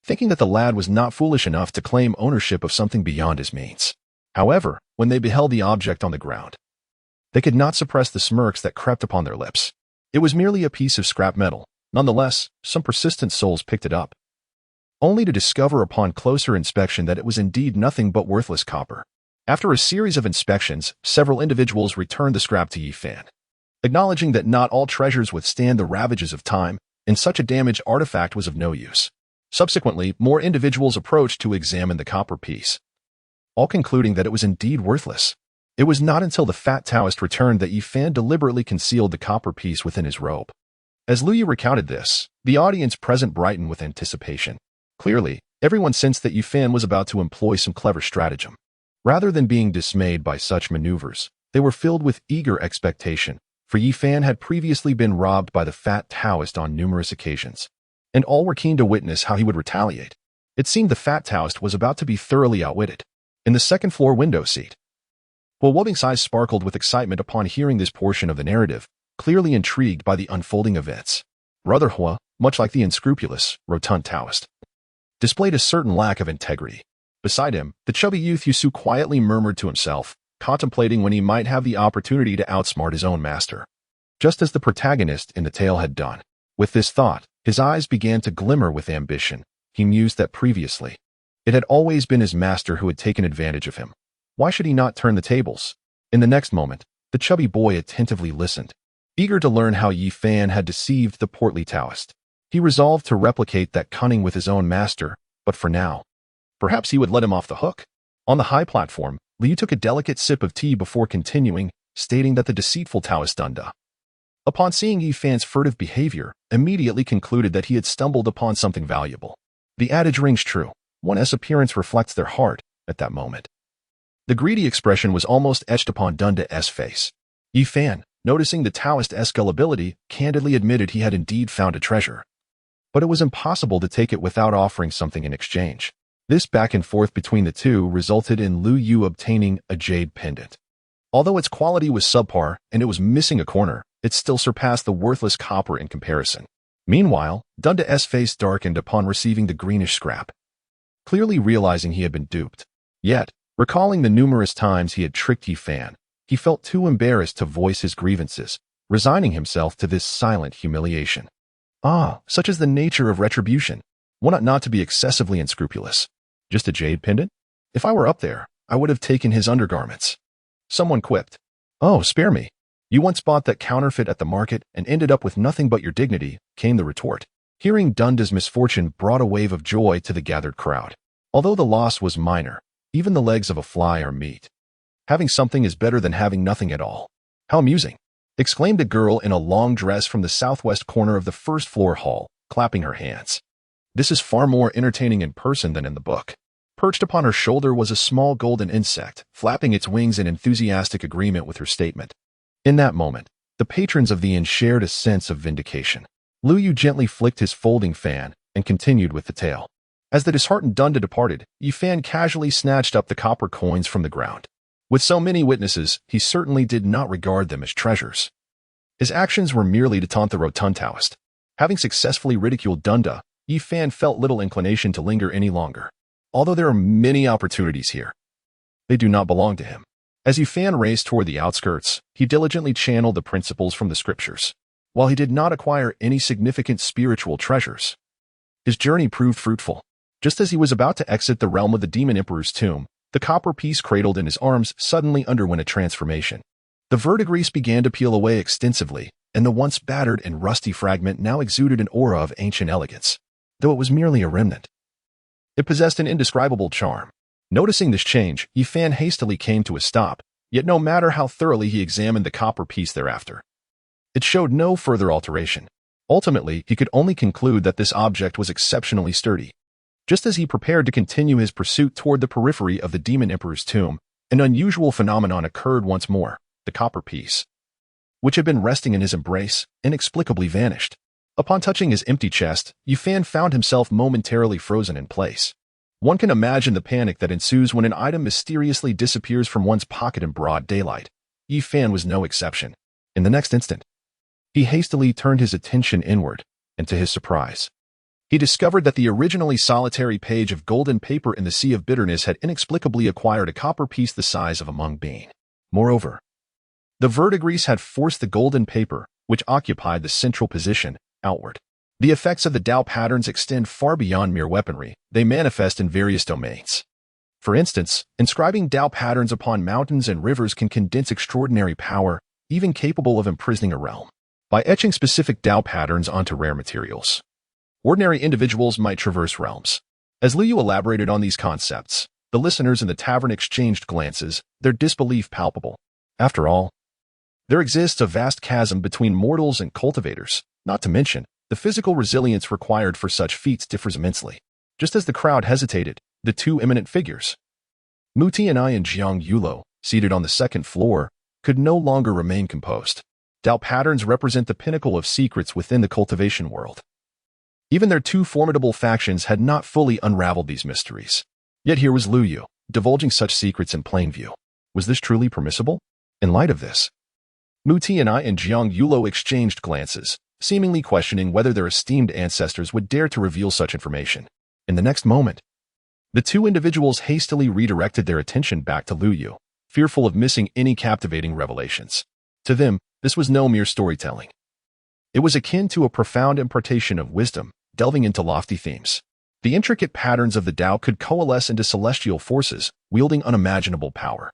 thinking that the lad was not foolish enough to claim ownership of something beyond his means. However, when they beheld the object on the ground, they could not suppress the smirks that crept upon their lips. It was merely a piece of scrap metal. Nonetheless, some persistent souls picked it up, only to discover upon closer inspection that it was indeed nothing but worthless copper. After a series of inspections, several individuals returned the scrap to Yi Fan, acknowledging that not all treasures withstand the ravages of time, and such a damaged artifact was of no use. Subsequently, more individuals approached to examine the copper piece, all concluding that it was indeed worthless. It was not until the fat Taoist returned that Yi Fan deliberately concealed the copper piece within his robe. As Lu Yu recounted this, the audience present brightened with anticipation. Clearly, everyone sensed that Yi Fan was about to employ some clever stratagem. Rather than being dismayed by such maneuvers, they were filled with eager expectation, for Yi Fan had previously been robbed by the fat Taoist on numerous occasions, and all were keen to witness how he would retaliate. It seemed the fat Taoist was about to be thoroughly outwitted. In the second-floor window seat, Hu Wuobing's eyes sparkled with excitement upon hearing this portion of the narrative, clearly intrigued by the unfolding events. Brother Hua, much like the unscrupulous, rotund Taoist, displayed a certain lack of integrity. Beside him, the chubby youth Yusu quietly murmured to himself, contemplating when he might have the opportunity to outsmart his own master, just as the protagonist in the tale had done. With this thought, his eyes began to glimmer with ambition. He mused that previously, it had always been his master who had taken advantage of him. Why should he not turn the tables? In the next moment, the chubby boy attentively listened, eager to learn how Yi Fan had deceived the portly Taoist. He resolved to replicate that cunning with his own master, but for now, perhaps he would let him off the hook. On the high platform, Liu took a delicate sip of tea before continuing, stating that the deceitful Taoist Dunda, upon seeing Yi Fan's furtive behavior, immediately concluded that he had stumbled upon something valuable. The adage rings true. One's appearance reflects their heart at that moment. The greedy expression was almost etched upon Dunda's face. Yi Fan, noticing the Taoist's gullibility, candidly admitted he had indeed found a treasure, but it was impossible to take it without offering something in exchange. This back and forth between the two resulted in Lu Yu obtaining a jade pendant. Although its quality was subpar and it was missing a corner, it still surpassed the worthless copper in comparison. Meanwhile, Dunda's face darkened upon receiving the greenish scrap, clearly realizing he had been duped. Yet, recalling the numerous times he had tricked Yi Fan, he felt too embarrassed to voice his grievances, resigning himself to this silent humiliation. Such is the nature of retribution. One ought not to be excessively unscrupulous. Just a jade pendant? If I were up there, I would have taken his undergarments. Someone quipped. Oh, spare me. You once bought that counterfeit at the market and ended up with nothing but your dignity, came the retort. Hearing Dunda's misfortune brought a wave of joy to the gathered crowd. Although the loss was minor, even the legs of a fly are meat. Having something is better than having nothing at all. How amusing, exclaimed a girl in a long dress from the southwest corner of the first-floor hall, clapping her hands. This is far more entertaining in person than in the book. Perched upon her shoulder was a small golden insect, flapping its wings in enthusiastic agreement with her statement. In that moment, the patrons of the inn shared a sense of vindication. Lu Yu gently flicked his folding fan and continued with the tale. As the disheartened Dunda departed, Yi Fan casually snatched up the copper coins from the ground. With so many witnesses, he certainly did not regard them as treasures. His actions were merely to taunt the rotund Taoist. Having successfully ridiculed Dunda, Yi Fan felt little inclination to linger any longer. Although there are many opportunities here, they do not belong to him. As Yi Fan raced toward the outskirts, he diligently channeled the principles from the scriptures. While he did not acquire any significant spiritual treasures, his journey proved fruitful. Just as he was about to exit the realm of the Demon Emperor's tomb, the copper piece cradled in his arms suddenly underwent a transformation. The verdigris began to peel away extensively, and the once battered and rusty fragment now exuded an aura of ancient elegance, though it was merely a remnant. It possessed an indescribable charm. Noticing this change, Yi Fan hastily came to a stop, yet no matter how thoroughly he examined the copper piece thereafter, it showed no further alteration. Ultimately, he could only conclude that this object was exceptionally sturdy. Just as he prepared to continue his pursuit toward the periphery of the Demon Emperor's tomb, an unusual phenomenon occurred once more. The copper piece, which had been resting in his embrace, inexplicably vanished. Upon touching his empty chest, Yifan found himself momentarily frozen in place. One can imagine the panic that ensues when an item mysteriously disappears from one's pocket in broad daylight. Yifan was no exception. In the next instant, he hastily turned his attention inward, and to his surprise, he discovered that the originally solitary page of golden paper in the Sea of Bitterness had inexplicably acquired a copper piece the size of a mung bean. Moreover, the verdigris had forced the golden paper, which occupied the central position, outward. The effects of the Tao patterns extend far beyond mere weaponry. They manifest in various domains. For instance, inscribing Tao patterns upon mountains and rivers can condense extraordinary power, even capable of imprisoning a realm. By etching specific Tao patterns onto rare materials, ordinary individuals might traverse realms. As Liu elaborated on these concepts, the listeners in the tavern exchanged glances, their disbelief palpable. After all, there exists a vast chasm between mortals and cultivators, not to mention, the physical resilience required for such feats differs immensely. Just as the crowd hesitated, the two eminent figures, Muti and I and Jiang Yulo, seated on the second floor, could no longer remain composed. Tao patterns represent the pinnacle of secrets within the cultivation world. Even their two formidable factions had not fully unraveled these mysteries. Yet here was Lu Yu, divulging such secrets in plain view. Was this truly permissible? In light of this, Muti and I and Jiang Yulo exchanged glances, seemingly questioning whether their esteemed ancestors would dare to reveal such information. In the next moment, the two individuals hastily redirected their attention back to Lu Yu, fearful of missing any captivating revelations. To them, this was no mere storytelling. It was akin to a profound impartation of wisdom, delving into lofty themes. The intricate patterns of the Tao could coalesce into celestial forces, wielding unimaginable power.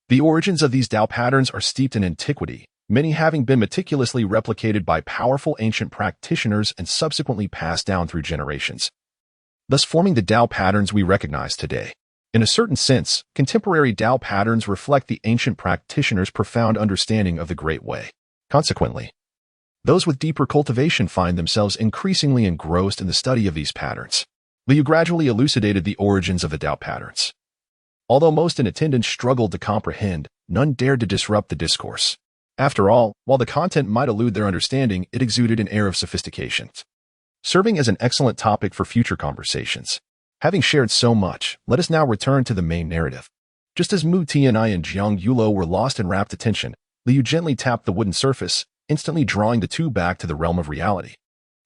The origins of these Tao patterns are steeped in antiquity, many having been meticulously replicated by powerful ancient practitioners and subsequently passed down through generations, thus forming the Tao patterns we recognize today. In a certain sense, contemporary Tao patterns reflect the ancient practitioners' profound understanding of the Great Way. Consequently, those with deeper cultivation find themselves increasingly engrossed in the study of these patterns. Liu gradually elucidated the origins of the Tao patterns. Although most in attendance struggled to comprehend, none dared to disrupt the discourse. After all, while the content might elude their understanding, it exuded an air of sophistication, serving as an excellent topic for future conversations. Having shared so much, let us now return to the main narrative. Just as Muti and I and Jiang Yulo were lost in rapt attention, Liu gently tapped the wooden surface, instantly drawing the two back to the realm of reality.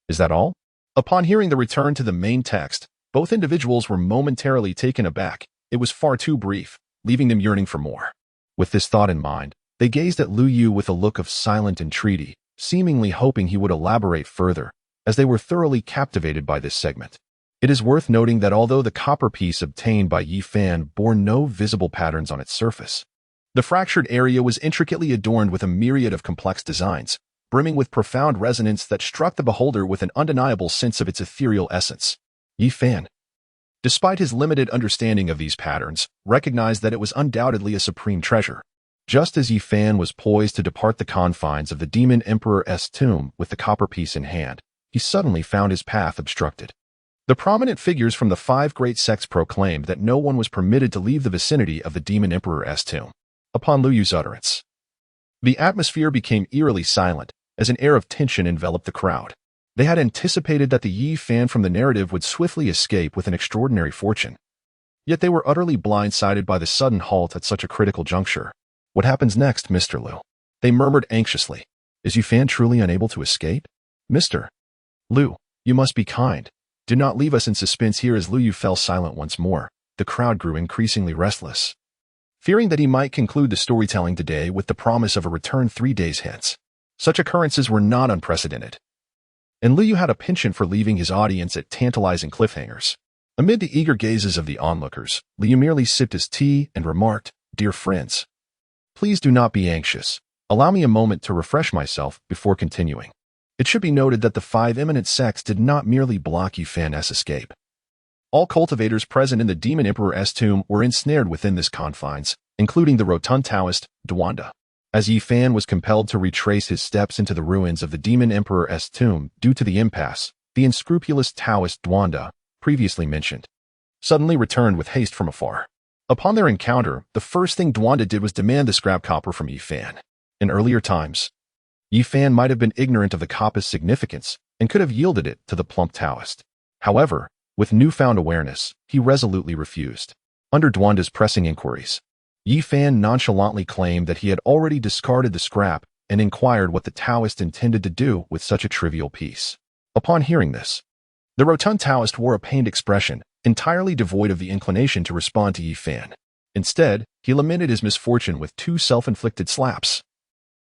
Is that all? Upon hearing the return to the main text, both individuals were momentarily taken aback. It was far too brief, leaving them yearning for more. With this thought in mind, they gazed at Lu Yu with a look of silent entreaty, seemingly hoping he would elaborate further, as they were thoroughly captivated by this segment. It is worth noting that although the copper piece obtained by Yifan bore no visible patterns on its surface, the fractured area was intricately adorned with a myriad of complex designs, brimming with profound resonance that struck the beholder with an undeniable sense of its ethereal essence. Yifan, despite his limited understanding of these patterns, recognized that it was undoubtedly a supreme treasure. Just as Yifan was poised to depart the confines of the Demon Emperor's tomb with the copper piece in hand, he suddenly found his path obstructed. The prominent figures from the 5 great sects proclaimed that no one was permitted to leave the vicinity of the Demon Emperor's tomb. Upon Lu Yu's utterance, the atmosphere became eerily silent, as an air of tension enveloped the crowd. They had anticipated that the Yifan from the narrative would swiftly escape with an extraordinary fortune. Yet they were utterly blindsided by the sudden halt at such a critical juncture. What happens next, Mr. Liu? They murmured anxiously. Is Yifan truly unable to escape? Mr. Liu, you must be kind. Do not leave us in suspense here. As Lu Yu fell silent once more, the crowd grew increasingly restless, fearing that he might conclude the storytelling today with the promise of a return 3 days hence. Such occurrences were not unprecedented, and Lu Yu had a penchant for leaving his audience at tantalizing cliffhangers. Amid the eager gazes of the onlookers, Lu Yu merely sipped his tea and remarked, "Dear friends, please do not be anxious. Allow me a moment to refresh myself before continuing." It should be noted that the 5 eminent sects did not merely block Yifan's escape. All cultivators present in the Demon Emperor's tomb were ensnared within this confines, including the rotund Taoist, Duanda. as Yi Fan was compelled to retrace his steps into the ruins of the Demon Emperor's tomb due to the impasse. The unscrupulous Taoist Duanda, previously mentioned, suddenly returned with haste from afar. Upon their encounter, the first thing Duanda did was demand the scrap copper from Yi Fan. In earlier times, Yi Fan might have been ignorant of the copper's significance and could have yielded it to the plump Taoist. However, with newfound awareness, he resolutely refused. Under Duanda's pressing inquiries, Yi Fan nonchalantly claimed that he had already discarded the scrap and inquired what the Taoist intended to do with such a trivial piece. Upon hearing this, the rotund Taoist wore a pained expression, entirely devoid of the inclination to respond to Yi Fan. Instead, he lamented his misfortune with 2 self-inflicted slaps,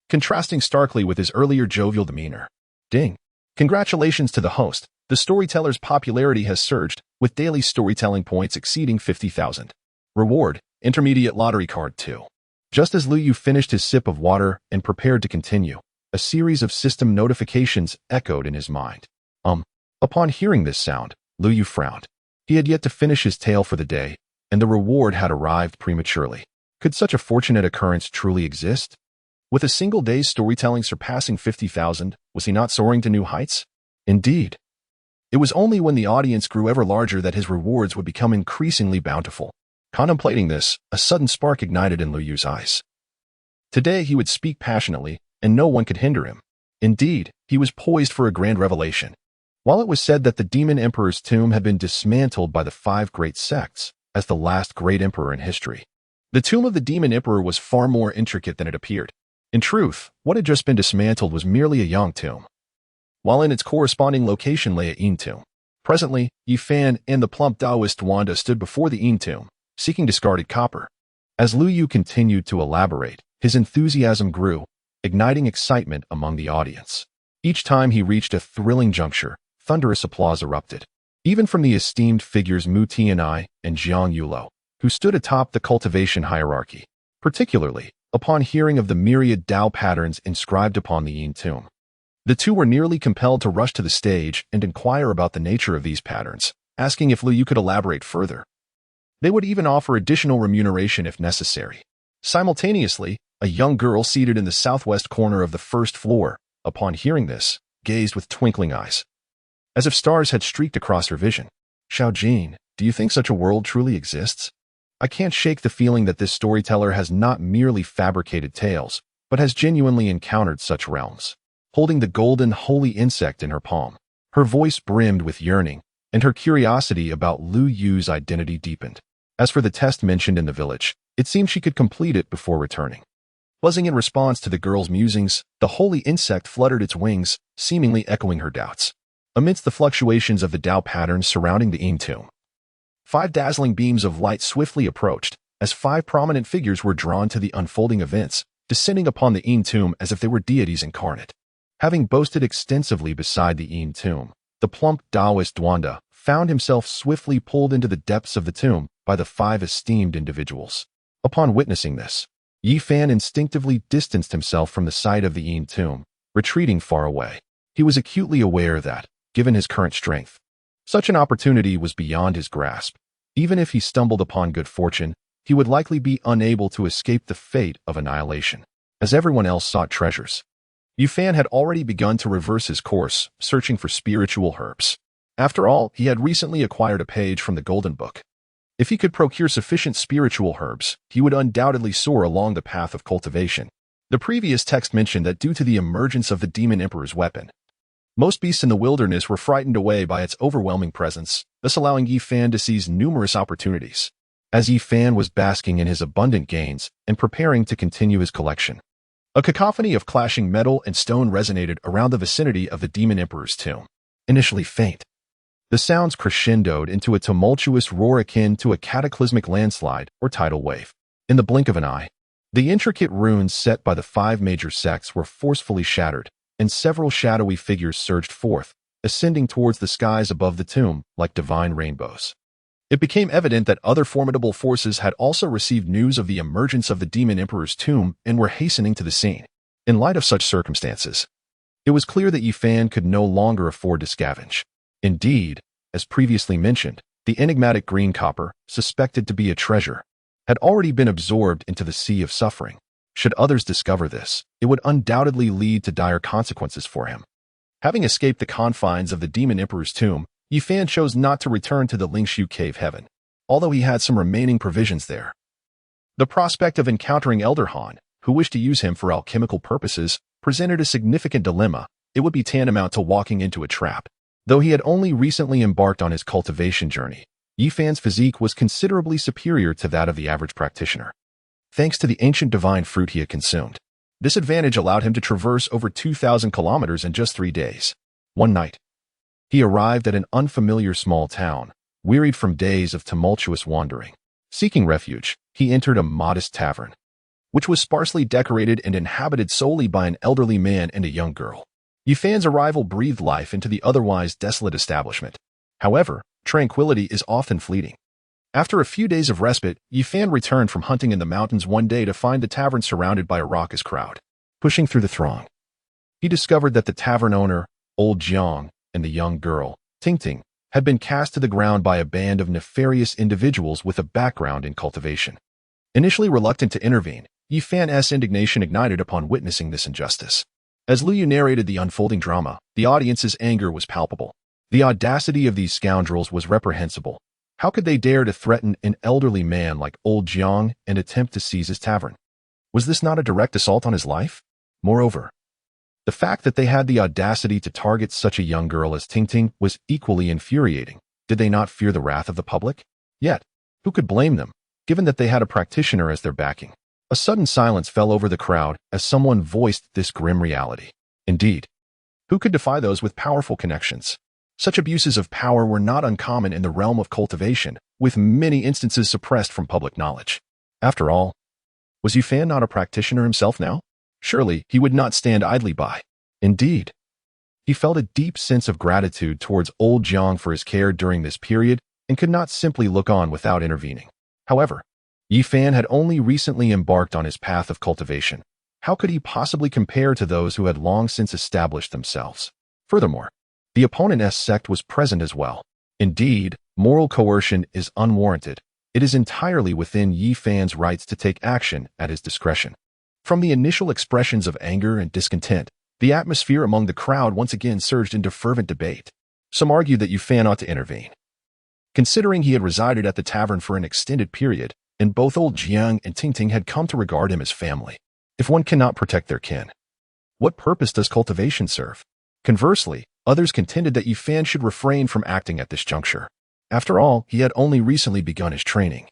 contrasting starkly with his earlier jovial demeanor. Ding! Congratulations to the host. The storyteller's popularity has surged, with daily storytelling points exceeding 50,000. Reward, intermediate lottery card 2. Just as Lu Yu finished his sip of water and prepared to continue, a series of system notifications echoed in his mind. Upon hearing this sound, Lu Yu frowned. He had yet to finish his tale for the day, and the reward had arrived prematurely. Could such a fortunate occurrence truly exist? With a single day's storytelling surpassing 50,000, was he not soaring to new heights? Indeed. It was only when the audience grew ever larger that his rewards would become increasingly bountiful. Contemplating this, a sudden spark ignited in Lu Yu's eyes. Today he would speak passionately, and no one could hinder him. Indeed, he was poised for a grand revelation. While it was said that the Demon Emperor's tomb had been dismantled by the 5 great sects, as the last great emperor in history, the tomb of the Demon Emperor was far more intricate than it appeared. In truth, what had just been dismantled was merely a Yang tomb, while in its corresponding location lay a Yin tomb. Presently, Yi Fan and the plump Taoist Duanda stood before the Yin tomb, seeking discarded copper. As Lu Yu continued to elaborate, his enthusiasm grew, igniting excitement among the audience. Each time he reached a thrilling juncture, thunderous applause erupted, even from the esteemed figures Mu Tianai and Jiang Yulo, who stood atop the cultivation hierarchy, particularly upon hearing of the myriad Tao patterns inscribed upon the Yin tomb. The two were nearly compelled to rush to the stage and inquire about the nature of these patterns, asking if Lu Yu could elaborate further. They would even offer additional remuneration if necessary. Simultaneously, a young girl seated in the southwest corner of the first floor, upon hearing this, gazed with twinkling eyes, as if stars had streaked across her vision. Xiao Jin, do you think such a world truly exists? I can't shake the feeling that this storyteller has not merely fabricated tales, but has genuinely encountered such realms. Holding the golden holy insect in her palm, her voice brimmed with yearning, and her curiosity about Lu Yu's identity deepened. As for the test mentioned in the village, it seemed she could complete it before returning. Buzzing in response to the girl's musings, the holy insect fluttered its wings, seemingly echoing her doubts. Amidst the fluctuations of the Tao patterns surrounding the Yin tomb, 5 dazzling beams of light swiftly approached, as 5 prominent figures were drawn to the unfolding events, descending upon the Yin tomb as if they were deities incarnate. Having boasted extensively beside the Yin tomb, the plump Taoist Duanda found himself swiftly pulled into the depths of the tomb by the 5 esteemed individuals. Upon witnessing this, Yi Fan instinctively distanced himself from the sight of the Yin tomb, retreating far away. He was acutely aware that, given his current strength, such an opportunity was beyond his grasp. Even if he stumbled upon good fortune, he would likely be unable to escape the fate of annihilation, as everyone else sought treasures. Yi Fan had already begun to reverse his course, searching for spiritual herbs. After all, he had recently acquired a page from the Golden Book. If he could procure sufficient spiritual herbs, he would undoubtedly soar along the path of cultivation. The previous text mentioned that due to the emergence of the Demon Emperor's weapon, most beasts in the wilderness were frightened away by its overwhelming presence, thus allowing Yi Fan to seize numerous opportunities. As Yi Fan was basking in his abundant gains and preparing to continue his collection, a cacophony of clashing metal and stone resonated around the vicinity of the Demon Emperor's tomb. Initially faint, the sounds crescendoed into a tumultuous roar akin to a cataclysmic landslide or tidal wave. In the blink of an eye, the intricate runes set by the 5 major sects were forcefully shattered, and several shadowy figures surged forth, ascending towards the skies above the tomb like divine rainbows. It became evident that other formidable forces had also received news of the emergence of the Demon Emperor's tomb and were hastening to the scene. In light of such circumstances, it was clear that Yi Fan could no longer afford to scavenge. Indeed, as previously mentioned, the enigmatic green copper, suspected to be a treasure, had already been absorbed into the sea of suffering. Should others discover this, it would undoubtedly lead to dire consequences for him. Having escaped the confines of the Demon Emperor's tomb, Yi Fan chose not to return to the Lingshu Cave Heaven, although he had some remaining provisions there. The prospect of encountering Elder Han, who wished to use him for alchemical purposes, presented a significant dilemma. It would be tantamount to walking into a trap. Though he had only recently embarked on his cultivation journey, Yi Fan's physique was considerably superior to that of the average practitioner. Thanks to the ancient divine fruit he had consumed, this advantage allowed him to traverse over 2,000 kilometers in just 3 days. One night, he arrived at an unfamiliar small town, wearied from days of tumultuous wandering. Seeking refuge, he entered a modest tavern, which was sparsely decorated and inhabited solely by an elderly man and a young girl. Yi Fan's arrival breathed life into the otherwise desolate establishment. However, tranquility is often fleeting. After a few days of respite, Yi Fan returned from hunting in the mountains one day to find the tavern surrounded by a raucous crowd. Pushing through the throng, he discovered that the tavern owner, Old Jiang, and the young girl, Tingting, had been cast to the ground by a band of nefarious individuals with a background in cultivation. Initially reluctant to intervene, Yi Fan's indignation ignited upon witnessing this injustice. As Liu Yu narrated the unfolding drama, the audience's anger was palpable. The audacity of these scoundrels was reprehensible. How could they dare to threaten an elderly man like Old Jiang and attempt to seize his tavern? Was this not a direct assault on his life? Moreover, the fact that they had the audacity to target such a young girl as Tingting was equally infuriating. Did they not fear the wrath of the public? Yet, who could blame them, given that they had a practitioner as their backing? A sudden silence fell over the crowd as someone voiced this grim reality. Indeed, who could defy those with powerful connections? Such abuses of power were not uncommon in the realm of cultivation, with many instances suppressed from public knowledge. After all, was Yi Fan not a practitioner himself now? Surely he would not stand idly by. Indeed, he felt a deep sense of gratitude towards Old Jiang for his care during this period and could not simply look on without intervening. However, Yi Fan had only recently embarked on his path of cultivation. How could he possibly compare to those who had long since established themselves? Furthermore, the opponent's sect was present as well. Indeed, moral coercion is unwarranted. It is entirely within Yi Fan's rights to take action at his discretion. From the initial expressions of anger and discontent, the atmosphere among the crowd once again surged into fervent debate. Some argued that Yi Fan ought to intervene, considering he had resided at the tavern for an extended period, and both Old Jiang and Tingting had come to regard him as family. If one cannot protect their kin, what purpose does cultivation serve? Conversely, others contended that Yi Fan should refrain from acting at this juncture. After all, he had only recently begun his training,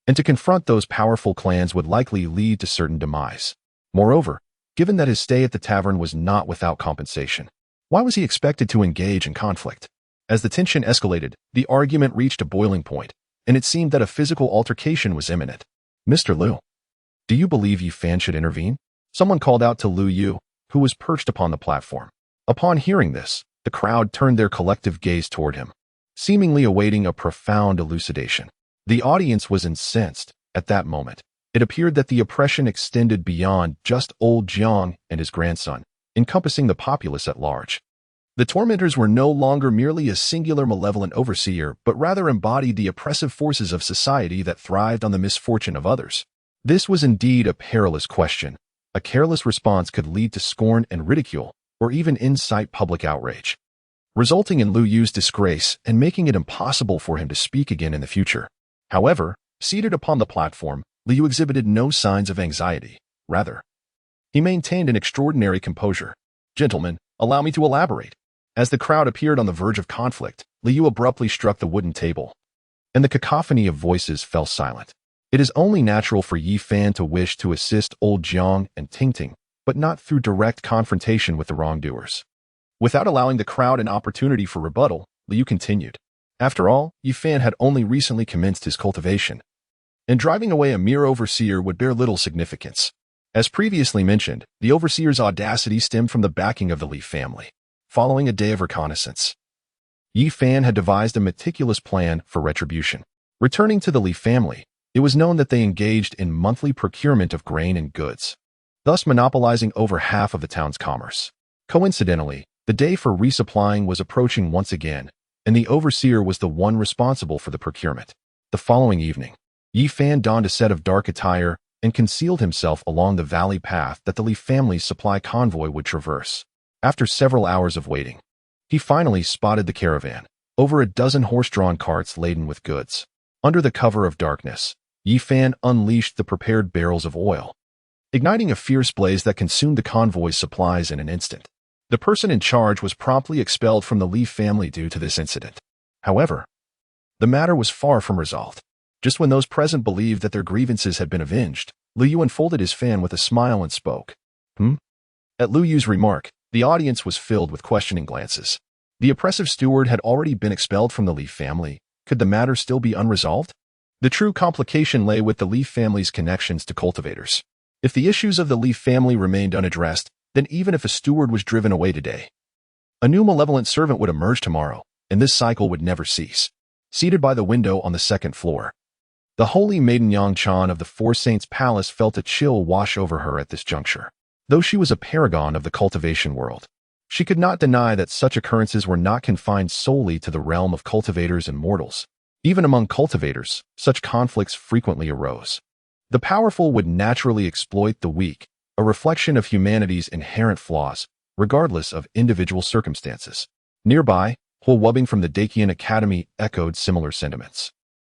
and to confront those powerful clans would likely lead to certain demise. Moreover, given that his stay at the tavern was not without compensation, why was he expected to engage in conflict? As the tension escalated, the argument reached a boiling point, and it seemed that a physical altercation was imminent. Mr. Liu, do you believe Yi Fan should intervene? Someone called out to Liu Yu, who was perched upon the platform. Upon hearing this, the crowd turned their collective gaze toward him, seemingly awaiting a profound elucidation. The audience was incensed. At that moment, it appeared that the oppression extended beyond just Old Jiang and his grandson, encompassing the populace at large. The tormentors were no longer merely a singular malevolent overseer, but rather embodied the oppressive forces of society that thrived on the misfortune of others. This was indeed a perilous question. A careless response could lead to scorn and ridicule, or even incite public outrage, resulting in Liu Yu's disgrace and making it impossible for him to speak again in the future. However, seated upon the platform, Liu Yu exhibited no signs of anxiety. Rather, he maintained an extraordinary composure. "Gentlemen, allow me to elaborate." As the crowd appeared on the verge of conflict, Liu Yu abruptly struck the wooden table, and the cacophony of voices fell silent. It is only natural for Yi Fan to wish to assist Old Jiang and Tingting, but not through direct confrontation with the wrongdoers. Without allowing the crowd an opportunity for rebuttal, Liu Yu continued. After all, Yi Fan had only recently commenced his cultivation, and driving away a mere overseer would bear little significance. As previously mentioned, the overseer's audacity stemmed from the backing of the Li family. Following a day of reconnaissance, Yi Fan had devised a meticulous plan for retribution. Returning to the Li family, it was known that they engaged in monthly procurement of grain and goods, thus monopolizing over half of the town's commerce. Coincidentally, the day for resupplying was approaching once again, and the overseer was the one responsible for the procurement. The following evening, Yi Fan donned a set of dark attire, and concealed himself along the valley path that the Li family's supply convoy would traverse. After several hours of waiting, he finally spotted the caravan, over a dozen horse-drawn carts laden with goods. Under the cover of darkness, Yi Fan unleashed the prepared barrels of oil, igniting a fierce blaze that consumed the convoy's supplies in an instant. The person in charge was promptly expelled from the Li family due to this incident. However, the matter was far from resolved. Just when those present believed that their grievances had been avenged, Liu Yu unfolded his fan with a smile and spoke. At Liu Yu's remark, the audience was filled with questioning glances. The oppressive steward had already been expelled from the Li family. Could the matter still be unresolved? The true complication lay with the Li family's connections to cultivators. If the issues of the Li family remained unaddressed, then even if a steward was driven away today, a new malevolent servant would emerge tomorrow, and this cycle would never cease. Seated by the window on the second floor, the holy maiden Yang Chan of the Four Saints Palace felt a chill wash over her at this juncture. Though she was a paragon of the cultivation world, she could not deny that such occurrences were not confined solely to the realm of cultivators and mortals. Even among cultivators, such conflicts frequently arose. The powerful would naturally exploit the weak, a reflection of humanity's inherent flaws, regardless of individual circumstances. Nearby, Huo from the Dakian Academy echoed similar sentiments.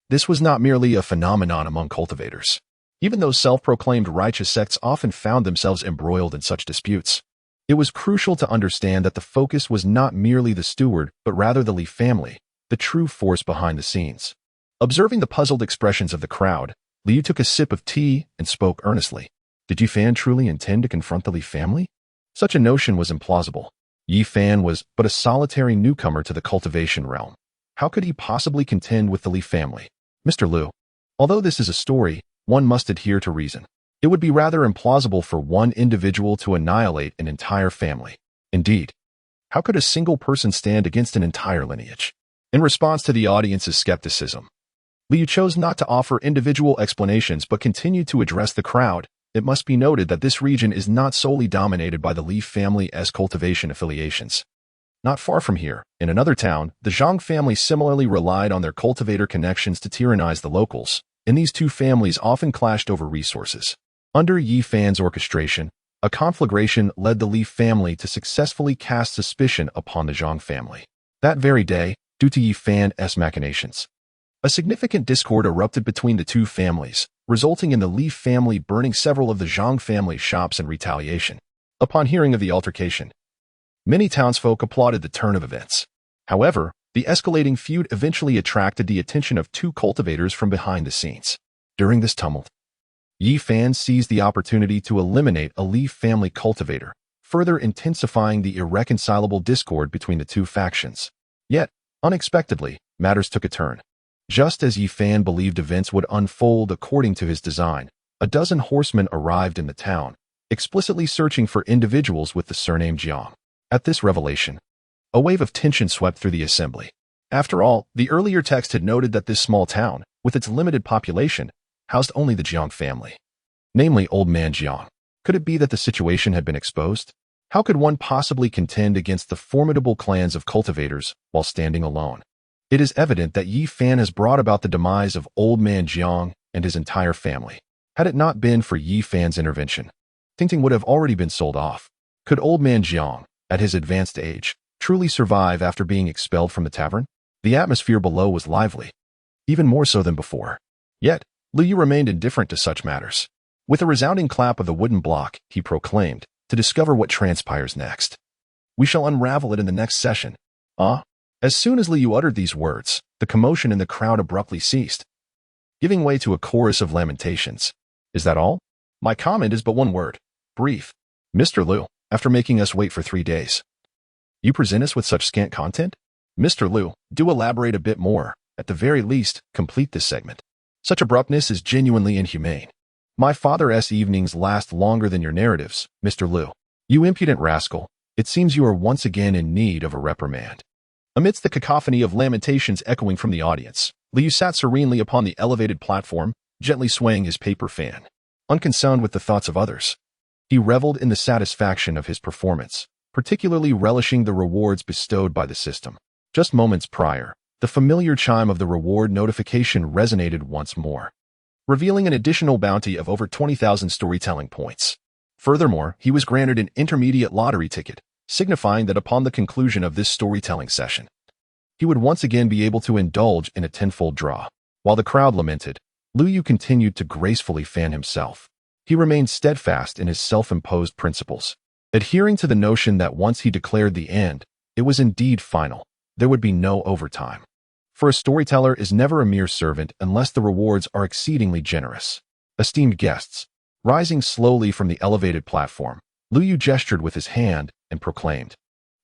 This was not merely a phenomenon among cultivators. Even those self-proclaimed righteous sects often found themselves embroiled in such disputes. It was crucial to understand that the focus was not merely the steward, but rather the Li family, the true force behind the scenes. Observing the puzzled expressions of the crowd, Liu took a sip of tea and spoke earnestly. Did Yi Fan truly intend to confront the Li family? Such a notion was implausible. Yi Fan was but a solitary newcomer to the cultivation realm. How could he possibly contend with the Li family? Mr. Liu, although this is a story, one must adhere to reason. It would be rather implausible for one individual to annihilate an entire family. Indeed, how could a single person stand against an entire lineage? In response to the audience's skepticism, Liu chose not to offer individual explanations but continued to address the crowd. It must be noted that this region is not solely dominated by the Li family's cultivation affiliations. Not far from here, in another town, the Zhang family similarly relied on their cultivator connections to tyrannize the locals, and these two families often clashed over resources. Under Yi Fan's orchestration, a conflagration led the Li family to successfully cast suspicion upon the Zhang family. That very day, due to Yi Fan's machinations, a significant discord erupted between the two families, resulting in the Li family burning several of the Zhang family's shops in retaliation. Upon hearing of the altercation, many townsfolk applauded the turn of events. However, the escalating feud eventually attracted the attention of two cultivators from behind the scenes. During this tumult, Yi Fan seized the opportunity to eliminate a Li family cultivator, further intensifying the irreconcilable discord between the two factions. Yet, unexpectedly, matters took a turn. Just as Yi Fan believed events would unfold according to his design, a dozen horsemen arrived in the town, explicitly searching for individuals with the surname Jiang. At this revelation, a wave of tension swept through the assembly. After all, the earlier text had noted that this small town, with its limited population, housed only the Jiang family, namely Old Man Jiang. Could it be that the situation had been exposed? How could one possibly contend against the formidable clans of cultivators while standing alone? It is evident that Yi Fan has brought about the demise of Old Man Jiang and his entire family. Had it not been for Yi Fan's intervention, Tingting would have already been sold off. Could Old Man Jiang, at his advanced age, truly survive after being expelled from the tavern? The atmosphere below was lively, even more so than before. Yet, Liu remained indifferent to such matters. With a resounding clap of the wooden block, he proclaimed, to discover what transpires next. We shall unravel it in the next session. As soon as Liu uttered these words, the commotion in the crowd abruptly ceased, giving way to a chorus of lamentations. Is that all? My comment is but one word. Brief. Mr. Liu, after making us wait for 3 days, you present us with such scant content? Mr. Liu, do elaborate a bit more. At the very least, complete this segment. Such abruptness is genuinely inhumane. My father's evenings last longer than your narratives, Mr. Liu. You impudent rascal, it seems you are once again in need of a reprimand. Amidst the cacophony of lamentations echoing from the audience, Liu sat serenely upon the elevated platform, gently swaying his paper fan. Unconcerned with the thoughts of others, he reveled in the satisfaction of his performance, particularly relishing the rewards bestowed by the system. Just moments prior, the familiar chime of the reward notification resonated once more. revealing an additional bounty of over 20,000 storytelling points. Furthermore, he was granted an intermediate lottery ticket, signifying that upon the conclusion of this storytelling session, he would once again be able to indulge in a tenfold draw. While the crowd lamented, Lu Yu continued to gracefully fan himself. He remained steadfast in his self-imposed principles, adhering to the notion that once he declared the end, it was indeed final. There would be no overtime. For a storyteller is never a mere servant unless the rewards are exceedingly generous. Esteemed guests, rising slowly from the elevated platform, Lu Yu gestured with his hand and proclaimed,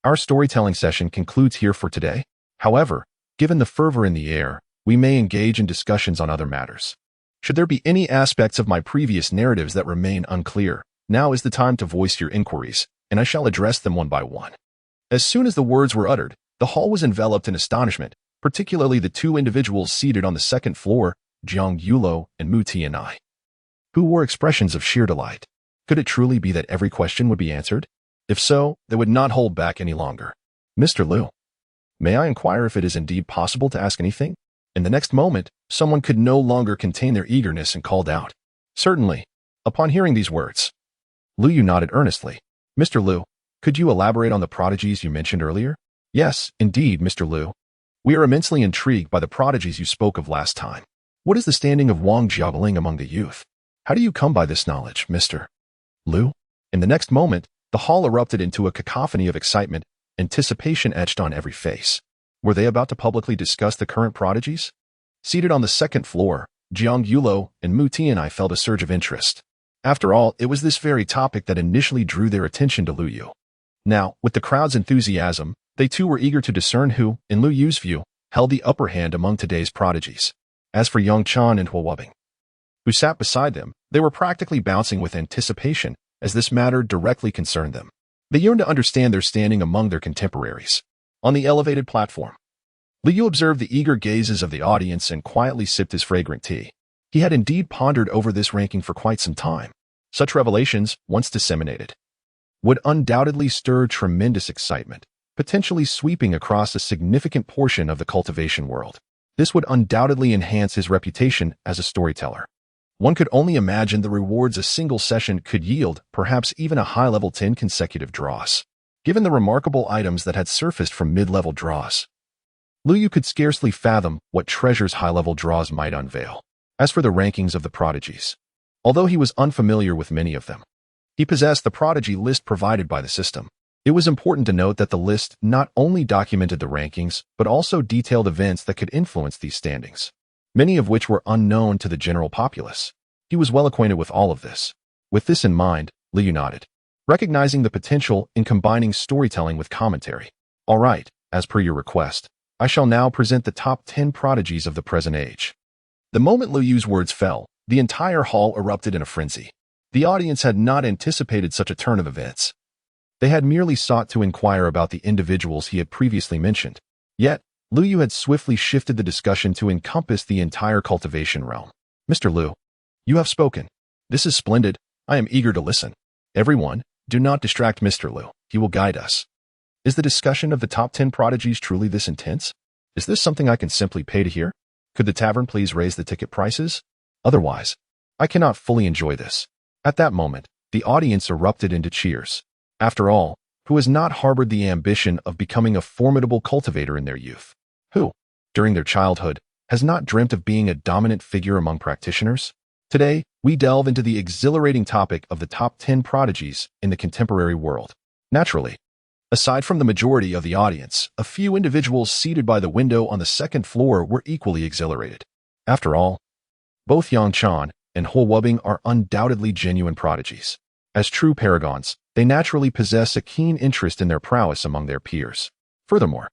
"Our storytelling session concludes here for today. However, given the fervor in the air, we may engage in discussions on other matters. Should there be any aspects of my previous narratives that remain unclear, now is the time to voice your inquiries, and I shall address them one by one." As soon as the words were uttered, the hall was enveloped in astonishment, particularly the two individuals seated on the second floor, Jiang Yulo and Mu Tianai, who wore expressions of sheer delight. Could it truly be that every question would be answered? If so, they would not hold back any longer. "Mr. Lu, may I inquire if it is indeed possible to ask anything?" In the next moment, someone could no longer contain their eagerness and called out, "Certainly." Upon hearing these words, Lu Yu nodded earnestly. "Mr. Lu, could you elaborate on the prodigies you mentioned earlier?" "Yes, indeed, Mr. Lu. We are immensely intrigued by the prodigies you spoke of last time. What is the standing of Wang Jiaoling among the youth? How do you come by this knowledge, Mr. Lu?" In the next moment, the hall erupted into a cacophony of excitement, anticipation etched on every face. Were they about to publicly discuss the current prodigies? Seated on the second floor, Jiang Yulo and Mu Tianai felt a surge of interest. After all, it was this very topic that initially drew their attention to Lu Yu. Now, with the crowd's enthusiasm, they too were eager to discern who, in Lu Yu's view, held the upper hand among today's prodigies. As for Yang Chan and Hua Wubing, who sat beside them, they were practically bouncing with anticipation, as this matter directly concerned them. They yearned to understand their standing among their contemporaries. On the elevated platform, Lu Yu observed the eager gazes of the audience and quietly sipped his fragrant tea. He had indeed pondered over this ranking for quite some time. Such revelations, once disseminated, would undoubtedly stir tremendous excitement, potentially sweeping across a significant portion of the cultivation world. This would undoubtedly enhance his reputation as a storyteller. One could only imagine the rewards a single session could yield, perhaps even a high-level 10 consecutive draws. Given the remarkable items that had surfaced from mid-level draws, Lu Yu could scarcely fathom what treasures high-level draws might unveil. As for the rankings of the prodigies, although he was unfamiliar with many of them, he possessed the prodigy list provided by the system. It was important to note that the list not only documented the rankings, but also detailed events that could influence these standings, many of which were unknown to the general populace. He was well acquainted with all of this. With this in mind, Lu Yu nodded, recognizing the potential in combining storytelling with commentary. "All right, as per your request, I shall now present the top 10 prodigies of the present age." The moment Lu Yu's words fell, the entire hall erupted in a frenzy. The audience had not anticipated such a turn of events. They had merely sought to inquire about the individuals he had previously mentioned. Yet, Lu Yu had swiftly shifted the discussion to encompass the entire cultivation realm. "Mr. Lu, you have spoken. This is splendid. I am eager to listen. Everyone, do not distract Mr. Lu. He will guide us. Is the discussion of the top 10 prodigies truly this intense? Is this something I can simply pay to hear? Could the tavern please raise the ticket prices? Otherwise, I cannot fully enjoy this." At that moment, the audience erupted into cheers. After all, who has not harbored the ambition of becoming a formidable cultivator in their youth? Who, during their childhood, has not dreamt of being a dominant figure among practitioners? Today, we delve into the exhilarating topic of the top 10 prodigies in the contemporary world. Naturally, aside from the majority of the audience, a few individuals seated by the window on the second floor were equally exhilarated. After all, both Yang Chan and Hua Wubing are undoubtedly genuine prodigies. As true paragons, they naturally possess a keen interest in their prowess among their peers. Furthermore,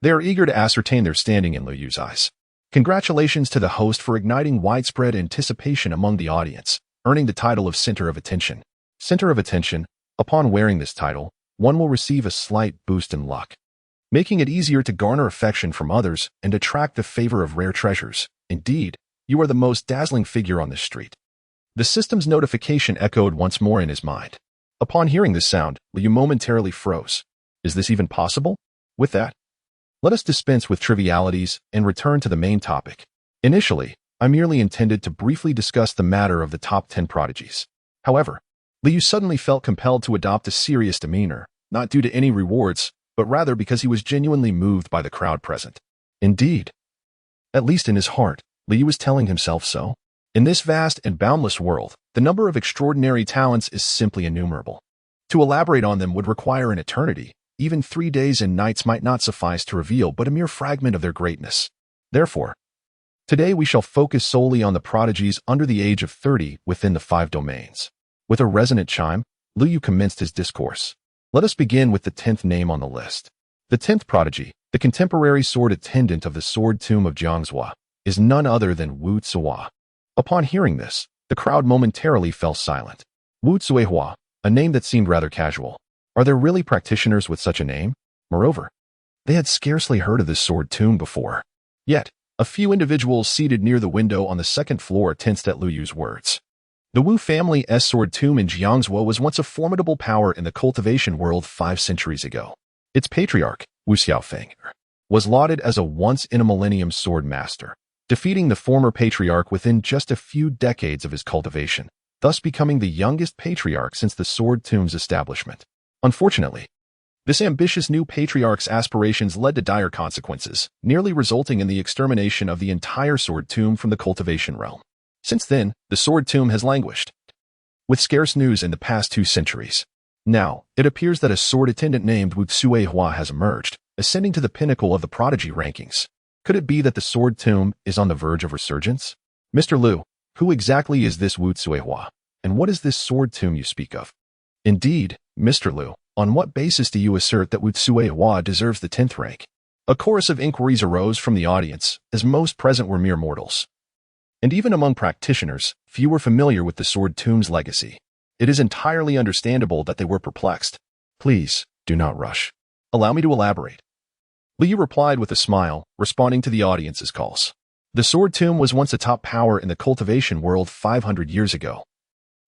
they are eager to ascertain their standing in Lu Yu's eyes. Congratulations to the host for igniting widespread anticipation among the audience, earning the title of Center of Attention. Center of Attention, upon wearing this title, one will receive a slight boost in luck, making it easier to garner affection from others and attract the favor of rare treasures. Indeed, you are the most dazzling figure on this street. The system's notification echoed once more in his mind. Upon hearing this sound, Lu Yu momentarily froze. Is this even possible? With that, let us dispense with trivialities and return to the main topic. Initially, I merely intended to briefly discuss the matter of the top 10 prodigies. However, Liu suddenly felt compelled to adopt a serious demeanor, not due to any rewards, but rather because he was genuinely moved by the crowd present. Indeed, at least in his heart, Liu was telling himself so. In this vast and boundless world, the number of extraordinary talents is simply innumerable. To elaborate on them would require an eternity. Even 3 days and nights might not suffice to reveal but a mere fragment of their greatness. Therefore, today we shall focus solely on the prodigies under the age of 30 within the 5 domains. With a resonant chime, Liu commenced his discourse. Let us begin with the 10th name on the list. The 10th prodigy, the contemporary sword attendant of the sword tomb of Jiangzhou, is none other than Wu Zuihua. Upon hearing this, the crowd momentarily fell silent. Wu Zuihua, a name that seemed rather casual. Are there really practitioners with such a name? Moreover, they had scarcely heard of this sword tomb before. Yet, a few individuals seated near the window on the second floor tensed at Liyu's words. The Wu family's sword tomb in Jiangzhou was once a formidable power in the cultivation world 5 centuries ago. Its patriarch, Wu Xiaofeng, was lauded as a once-in-a-millennium sword master, defeating the former patriarch within just a few decades of his cultivation, thus becoming the youngest patriarch since the sword tomb's establishment. Unfortunately, this ambitious new patriarch's aspirations led to dire consequences, nearly resulting in the extermination of the entire sword tomb from the cultivation realm. Since then, the sword tomb has languished, with scarce news in the past 2 centuries. Now, it appears that a sword attendant named Wu Zuihua has emerged, ascending to the pinnacle of the prodigy rankings. Could it be that the sword tomb is on the verge of resurgence? Mr. Liu, who exactly is this Wu Zuihua, and what is this sword tomb you speak of? Indeed, Mr. Liu, on what basis do you assert that Wu Zuihua deserves the 10th rank? A chorus of inquiries arose from the audience, as most present were mere mortals. And even among practitioners, few were familiar with the sword tomb's legacy. It is entirely understandable that they were perplexed. Please, do not rush. Allow me to elaborate. Liu replied with a smile, responding to the audience's calls. The sword tomb was once a top power in the cultivation world 500 years ago,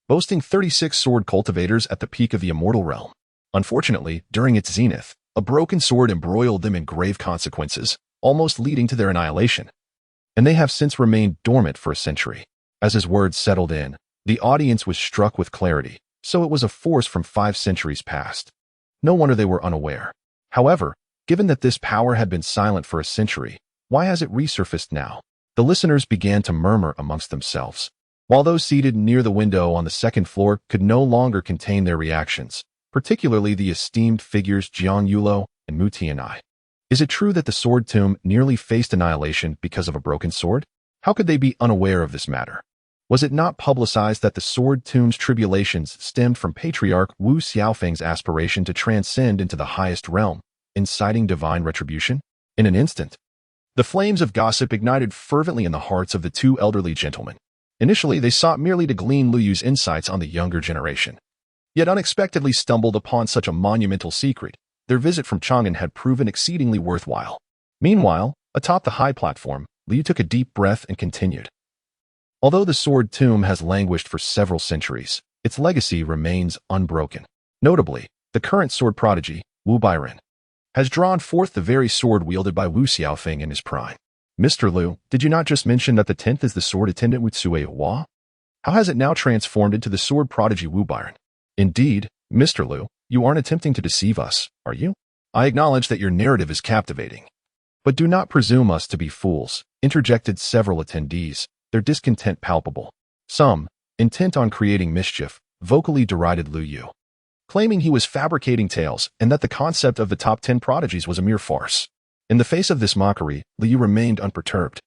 boasting 36 sword cultivators at the peak of the immortal realm. Unfortunately, during its zenith, a broken sword embroiled them in grave consequences, almost leading to their annihilation. And they have since remained dormant for a century. As his words settled in, the audience was struck with clarity, so it was a force from 5 centuries past. No wonder they were unaware. However, given that this power had been silent for a century, why has it resurfaced now? The listeners began to murmur amongst themselves, while those seated near the window on the second floor could no longer contain their reactions, particularly the esteemed figures Jiang Yulo and Mu Tianai. Is it true that the sword tomb nearly faced annihilation because of a broken sword? How could they be unaware of this matter? Was it not publicized that the sword tomb's tribulations stemmed from Patriarch Wu Xiaofeng's aspiration to transcend into the highest realm, inciting divine retribution? In an instant, the flames of gossip ignited fervently in the hearts of the 2 elderly gentlemen. Initially, they sought merely to glean Liyu's insights on the younger generation, yet unexpectedly stumbled upon such a monumental secret. Their visit from Chang'an had proven exceedingly worthwhile. Meanwhile, atop the high platform, Liu took a deep breath and continued. Although the sword tomb has languished for several centuries, its legacy remains unbroken. Notably, the current sword prodigy, Wu Bairen, has drawn forth the very sword wielded by Wu Xiaofeng in his prime. Mr. Liu, did you not just mention that the 10th is the sword attendant Wu Zuihua? How has it now transformed into the sword prodigy Wu Bairen? Indeed, Mr. Liu, you aren't attempting to deceive us, are you? I acknowledge that your narrative is captivating. But do not presume us to be fools, interjected several attendees, their discontent palpable. Some, intent on creating mischief, vocally derided Liu Yu, claiming he was fabricating tales and that the concept of the top 10 prodigies was a mere farce. In the face of this mockery, Liu Yu remained unperturbed,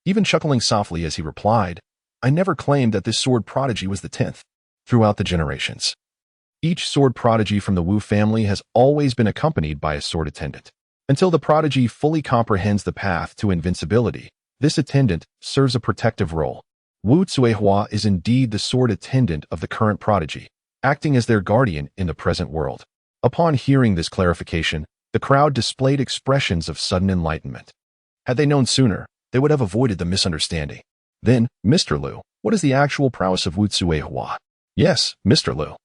even chuckling softly as he replied, I never claimed that this sword prodigy was the 10th. Throughout the generations, each sword prodigy from the Wu family has always been accompanied by a sword attendant. Until the prodigy fully comprehends the path to invincibility, this attendant serves a protective role. Wu Zuihua is indeed the sword attendant of the current prodigy, acting as their guardian in the present world. Upon hearing this clarification, the crowd displayed expressions of sudden enlightenment. Had they known sooner, they would have avoided the misunderstanding. Then, Mr. Liu, what is the actual prowess of Wu Zuihua? Yes, Mr. Liu.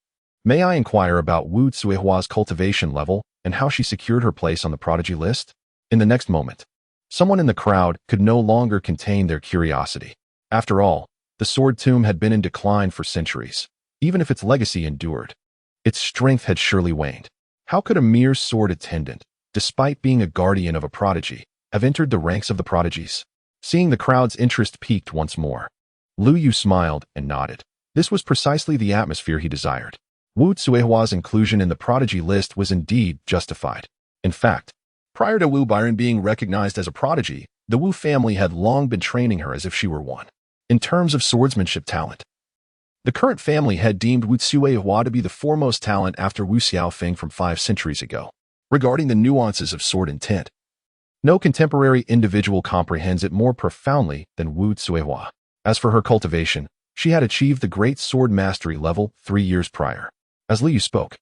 May I inquire about Wu Zuihua's cultivation level and how she secured her place on the prodigy list? In the next moment, someone in the crowd could no longer contain their curiosity. After all, the sword tomb had been in decline for centuries. Even if its legacy endured, its strength had surely waned. How could a mere sword attendant, despite being a guardian of a prodigy, have entered the ranks of the prodigies? Seeing the crowd's interest peaked once more, Lu Yu smiled and nodded. This was precisely the atmosphere he desired. Wu Zuihua's inclusion in the prodigy list was indeed justified. In fact, prior to Wu Byron being recognized as a prodigy, the Wu family had long been training her as if she were one. In terms of swordsmanship talent, the current family had deemed Wu Zuihua to be the foremost talent after Wu Xiaofeng from 5 centuries ago. Regarding the nuances of sword intent, no contemporary individual comprehends it more profoundly than Wu Zuihua. As for her cultivation, she had achieved the great sword mastery level 3 years prior. As Liu spoke,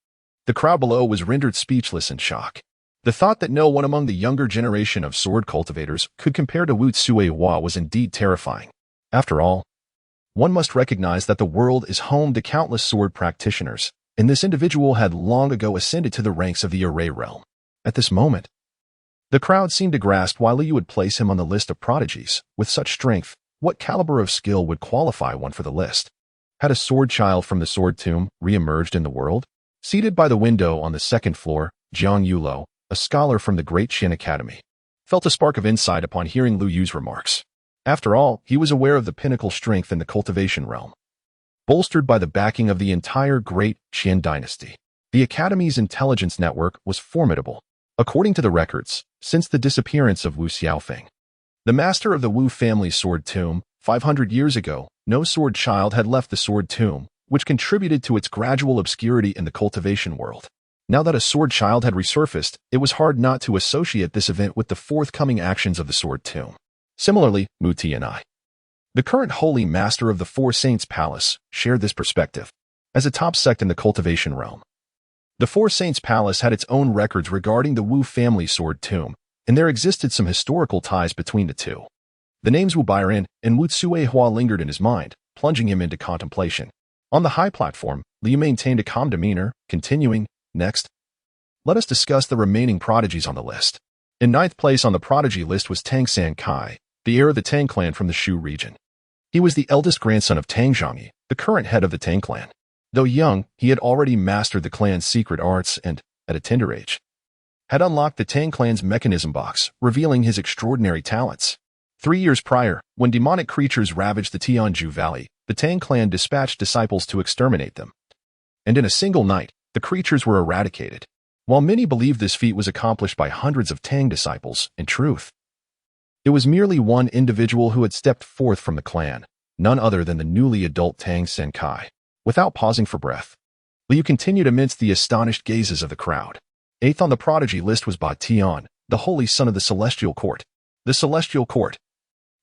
the crowd below was rendered speechless in shock. The thought that no one among the younger generation of sword cultivators could compare to Wu Zuihua was indeed terrifying. After all, one must recognize that the world is home to countless sword practitioners, and this individual had long ago ascended to the ranks of the array realm. At this moment, the crowd seemed to grasp why Liu would place him on the list of prodigies. With such strength, what caliber of skill would qualify one for the list? Had a sword child from the sword tomb re-emerged in the world? Seated by the window on the 2nd floor, Jiang Yulo, a scholar from the Great Qin Academy, felt a spark of insight upon hearing Lu Yu's remarks. After all, he was aware of the pinnacle strength in the cultivation realm, bolstered by the backing of the entire Great Qin dynasty. The Academy's intelligence network was formidable. According to the records, since the disappearance of Wu Xiaofeng, the master of the Wu family's sword tomb, 500 years ago, no sword child had left the sword tomb, which contributed to its gradual obscurity in the cultivation world. Now that a sword child had resurfaced, it was hard not to associate this event with the forthcoming actions of the sword tomb. Similarly, Muti and I, the current holy master of the Four Saints Palace, shared this perspective. As a top sect in the cultivation realm, the Four Saints Palace had its own records regarding the Wu family sword tomb, and there existed some historical ties between the two. The names Wu Byron and Wu Zuihua lingered in his mind, plunging him into contemplation. On the high platform, Liu maintained a calm demeanor, continuing, "Next, let us discuss the remaining prodigies on the list." In 9th place on the prodigy list was Tang San Kai, the heir of the Tang clan from the Shu region. He was the eldest grandson of Tang Zhongyi, the current head of the Tang clan. Though young, he had already mastered the clan's secret arts and, at a tender age, had unlocked the Tang clan's mechanism box, revealing his extraordinary talents. 3 years prior, when demonic creatures ravaged the Tianju Valley, the Tang clan dispatched disciples to exterminate them. And in a single night, the creatures were eradicated. While many believed this feat was accomplished by hundreds of Tang disciples, in truth, it was merely one individual who had stepped forth from the clan, none other than the newly adult Tang San Kai. Without pausing for breath, Liu continued amidst the astonished gazes of the crowd. 8th on the prodigy list was Ba Tian, the holy son of the Celestial Court. The Celestial Court,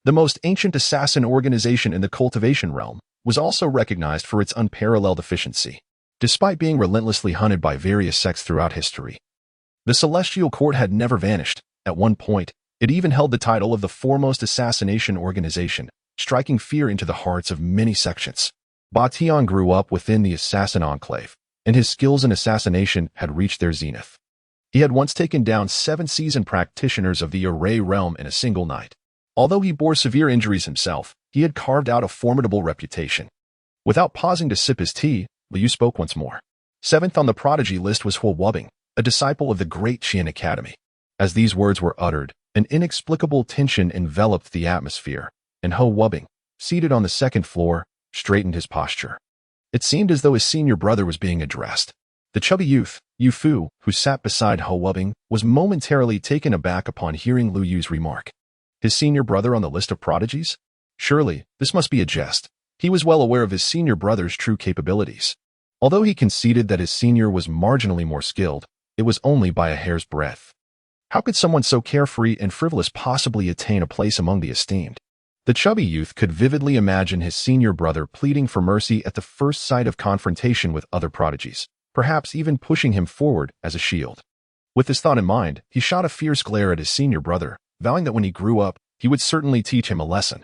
the most ancient assassin organization in the cultivation realm, was also recognized for its unparalleled efficiency. Despite being relentlessly hunted by various sects throughout history, the Celestial Court had never vanished. At one point, it even held the title of the foremost assassination organization, striking fear into the hearts of many sections. Ba Tian grew up within the assassin enclave, and his skills in assassination had reached their zenith. He had once taken down 7 seasoned practitioners of the array realm in a single night. Although he bore severe injuries himself, he had carved out a formidable reputation. Without pausing to sip his tea, Liu spoke once more. 7th on the prodigy list was Huo Wubing, a disciple of the Great Qin Academy. As these words were uttered, an inexplicable tension enveloped the atmosphere, and Huo Wubing, seated on the 2nd floor, straightened his posture. It seemed as though his senior brother was being addressed. The chubby youth, Yu Fu, who sat beside Huo Wubing, was momentarily taken aback upon hearing Lu Yu's remark. His senior brother on the list of prodigies? Surely, this must be a jest. He was well aware of his senior brother's true capabilities. Although he conceded that his senior was marginally more skilled, it was only by a hair's breadth. How could someone so carefree and frivolous possibly attain a place among the esteemed? The chubby youth could vividly imagine his senior brother pleading for mercy at the first sight of confrontation with other prodigies, perhaps even pushing him forward as a shield. With this thought in mind, he shot a fierce glare at his senior brother, vowing that when he grew up, he would certainly teach him a lesson.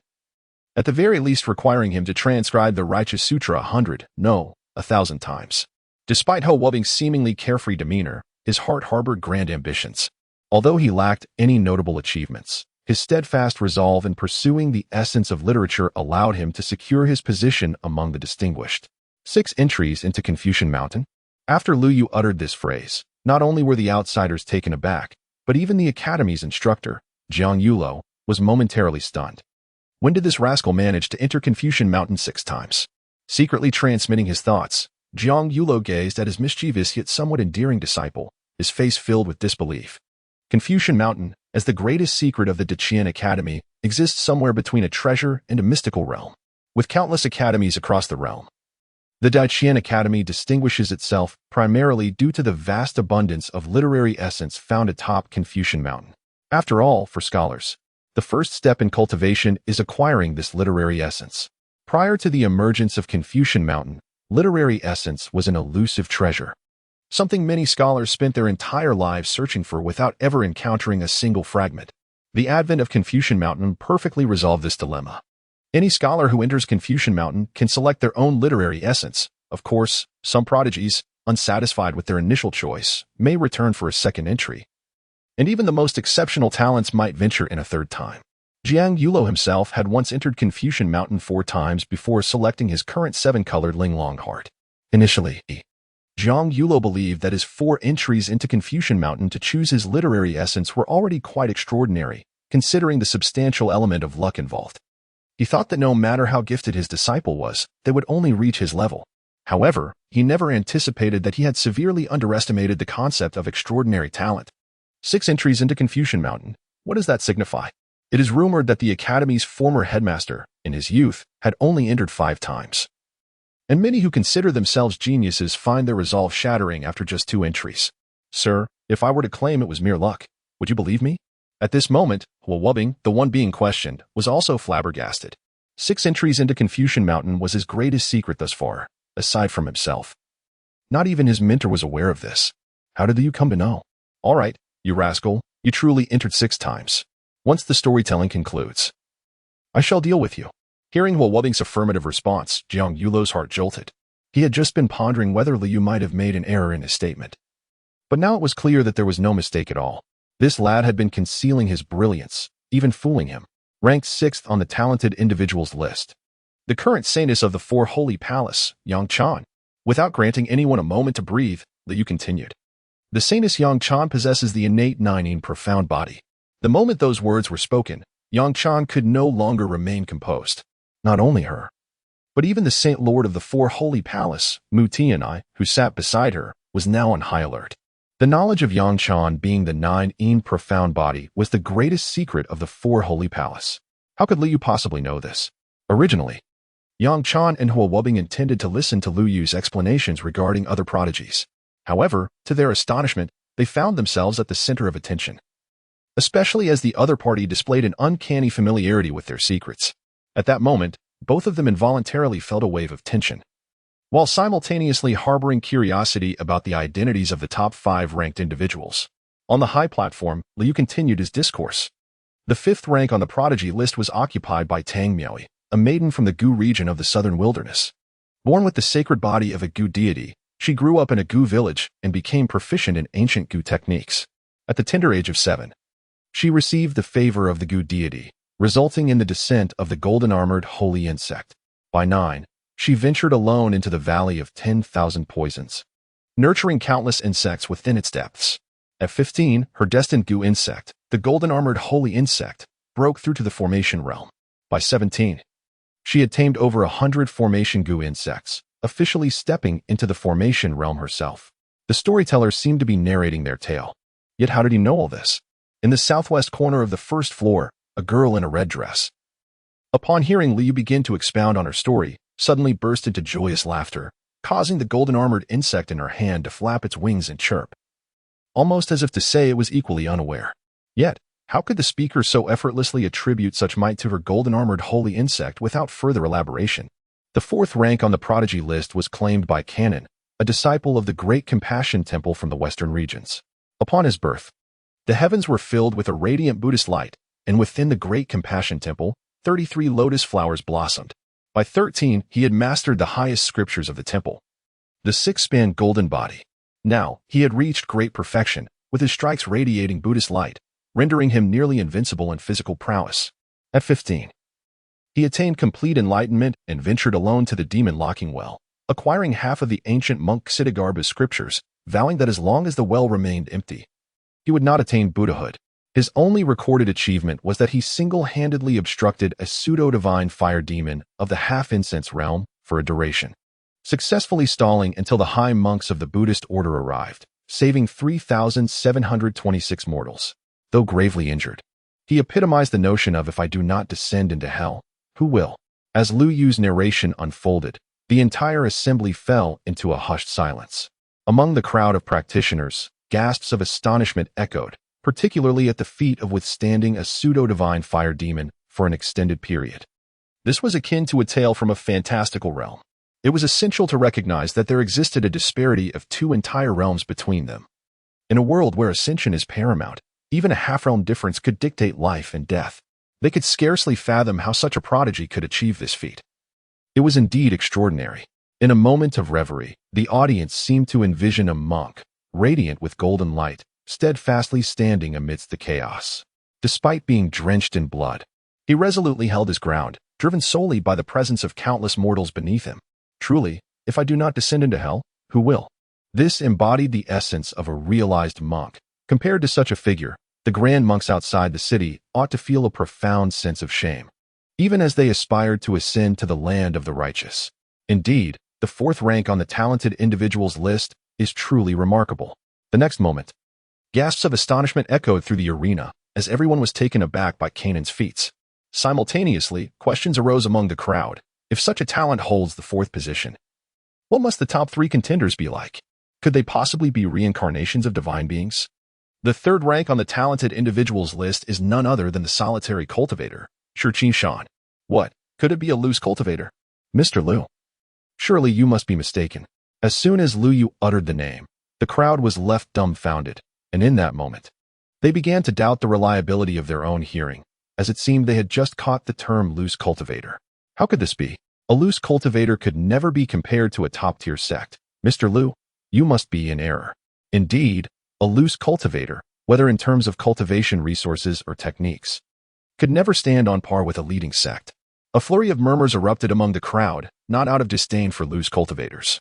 At the very least requiring him to transcribe the Righteous Sutra 100, no, 1,000 times. Despite Huo Wubing's seemingly carefree demeanor, his heart harbored grand ambitions. Although he lacked any notable achievements, His steadfast resolve in pursuing the essence of literature allowed him to secure his position among the distinguished. 6 entries into Confucian Mountain. After Liu Yu uttered this phrase, not only were the outsiders taken aback, but even the academy's instructor, Jiang Yulo, was momentarily stunned. When did this rascal manage to enter Confucian Mountain 6 times? Secretly transmitting his thoughts, Jiang Yulo gazed at his mischievous yet somewhat endearing disciple, his face filled with disbelief. Confucian Mountain, as the greatest secret of the Daqian Academy, exists somewhere between a treasure and a mystical realm, with countless academies across the realm. The Daqian Academy distinguishes itself primarily due to the vast abundance of literary essence found atop Confucian Mountain. After all, for scholars, the first step in cultivation is acquiring this literary essence. Prior to the emergence of Confucian Mountain, literary essence was an elusive treasure, something many scholars spent their entire lives searching for without ever encountering a single fragment. The advent of Confucian Mountain perfectly resolved this dilemma. Any scholar who enters Confucian Mountain can select their own literary essence. Of course, some prodigies, unsatisfied with their initial choice, may return for a second entry. And even the most exceptional talents might venture in a third time. Jiang Yulo himself had once entered Confucian Mountain 4 times before selecting his current 7-colored Linglong heart. Initially, Jiang Yulo believed that his 4 entries into Confucian Mountain to choose his literary essence were already quite extraordinary, considering the substantial element of luck involved. He thought that no matter how gifted his disciple was, they would only reach his level. However, he never anticipated that he had severely underestimated the concept of extraordinary talent. 6 entries into Confucian Mountain. What does that signify? It is rumored that the Academy's former headmaster, in his youth, had only entered 5 times. And many who consider themselves geniuses find their resolve shattering after just 2 entries. Sir, if I were to claim it was mere luck, would you believe me? At this moment, Hua Wuobing, the one being questioned, was also flabbergasted. 6 entries into Confucian Mountain was his greatest secret thus far, aside from himself. Not even his mentor was aware of this. How did you come to know? All right, you rascal, you truly entered 6 times. Once the storytelling concludes, I shall deal with you. Hearing Hua Wuobing's affirmative response, Jiang Yulo's heart jolted. He had just been pondering whether Liu might have made an error in his statement. But now it was clear that there was no mistake at all. This lad had been concealing his brilliance, even fooling him. Ranked 6th on the talented individuals list. The current saintess of the 4 Holy Palace, Yang Chan. Without granting anyone a moment to breathe, Liu continued. The saintess Yang Chan possesses the innate Nining profound body. The moment those words were spoken, Yang Chan could no longer remain composed. Not only her, but even the Saint Lord of the 4 Holy Palace, Mu Tianai, who sat beside her, was now on high alert. The knowledge of Yang Chan being the 9 profound body was the greatest secret of the 4 Holy Palace. How could Liu possibly know this? Originally, Yang Chan and Hua Wuobing intended to listen to Liu Yu's explanations regarding other prodigies. However, to their astonishment, they found themselves at the center of attention, especially as the other party displayed an uncanny familiarity with their secrets. At that moment, both of them involuntarily felt a wave of tension, while simultaneously harboring curiosity about the identities of the top 5 ranked individuals. On the high platform, Liu continued his discourse. The 5th rank on the prodigy list was occupied by Tang Miaoi, a maiden from the Gu region of the southern wilderness. Born with the sacred body of a Gu deity, she grew up in a Gu village and became proficient in ancient Gu techniques. At the tender age of 7, she received the favor of the Gu deity, resulting in the descent of the golden-armored holy insect. By 9, she ventured alone into the Valley of 10,000 Poisons, nurturing countless insects within its depths. At 15, her destined Gu insect, the golden-armored holy insect, broke through to the formation realm. By 17, she had tamed over 100 formation Gu insects, officially stepping into the formation realm herself. The storytellers seemed to be narrating their tale. Yet how did he know all this? In the southwest corner of the first floor, a girl in a red dress. Upon hearing Liu begin to expound on her story, suddenly burst into joyous laughter, causing the golden-armored insect in her hand to flap its wings and chirp, almost as if to say it was equally unaware. Yet, how could the speaker so effortlessly attribute such might to her golden-armored holy insect without further elaboration? The 4th rank on the prodigy list was claimed by Canon, a disciple of the Great Compassion Temple from the western regions. Upon his birth, the heavens were filled with a radiant Buddhist light, and within the Great Compassion Temple, 33 lotus flowers blossomed. By 13, he had mastered the highest scriptures of the temple, the 6-span golden body. Now, he had reached great perfection, with his strikes radiating Buddhist light, rendering him nearly invincible in physical prowess. At 15, he attained complete enlightenment and ventured alone to the demon-locking well, acquiring half of the ancient monk Siddhartha's scriptures, vowing that as long as the well remained empty, he would not attain Buddhahood. His only recorded achievement was that he single-handedly obstructed a pseudo-divine fire demon of the half-incense realm for a duration, successfully stalling until the high monks of the Buddhist order arrived, saving 3,726 mortals. Though gravely injured, he epitomized the notion of if I do not descend into hell, who will? As Lu Yu's narration unfolded, the entire assembly fell into a hushed silence. Among the crowd of practitioners, gasps of astonishment echoed, particularly at the feat of withstanding a pseudo-divine fire demon for an extended period. This was akin to a tale from a fantastical realm. It was essential to recognize that there existed a disparity of two entire realms between them. In a world where ascension is paramount, even a half-realm difference could dictate life and death. They could scarcely fathom how such a prodigy could achieve this feat. It was indeed extraordinary. In a moment of reverie, the audience seemed to envision a monk, radiant with golden light, steadfastly standing amidst the chaos. Despite being drenched in blood, he resolutely held his ground, driven solely by the presence of countless mortals beneath him. Truly, if I do not descend into hell, who will? This embodied the essence of a realized monk. Compared to such a figure, the grand monks outside the city ought to feel a profound sense of shame, even as they aspired to ascend to the land of the righteous. Indeed, the fourth rank on the talented individuals list is truly remarkable. The next moment, gasps of astonishment echoed through the arena as everyone was taken aback by Kanan's feats. Simultaneously, questions arose among the crowd. If such a talent holds the fourth position, what must the top three contenders be like? Could they possibly be reincarnations of divine beings? The third rank on the talented individuals list is none other than the solitary cultivator, Shurqin Shan. What? Could it be a loose cultivator? Mr. Lu. Surely you must be mistaken. As soon as Lu Yu uttered the name, the crowd was left dumbfounded, and in that moment, they began to doubt the reliability of their own hearing, as it seemed they had just caught the term loose cultivator. How could this be? A loose cultivator could never be compared to a top-tier sect. Mr. Lu, you must be in error. Indeed, a loose cultivator, whether in terms of cultivation resources or techniques, could never stand on par with a leading sect. A flurry of murmurs erupted among the crowd, not out of disdain for loose cultivators,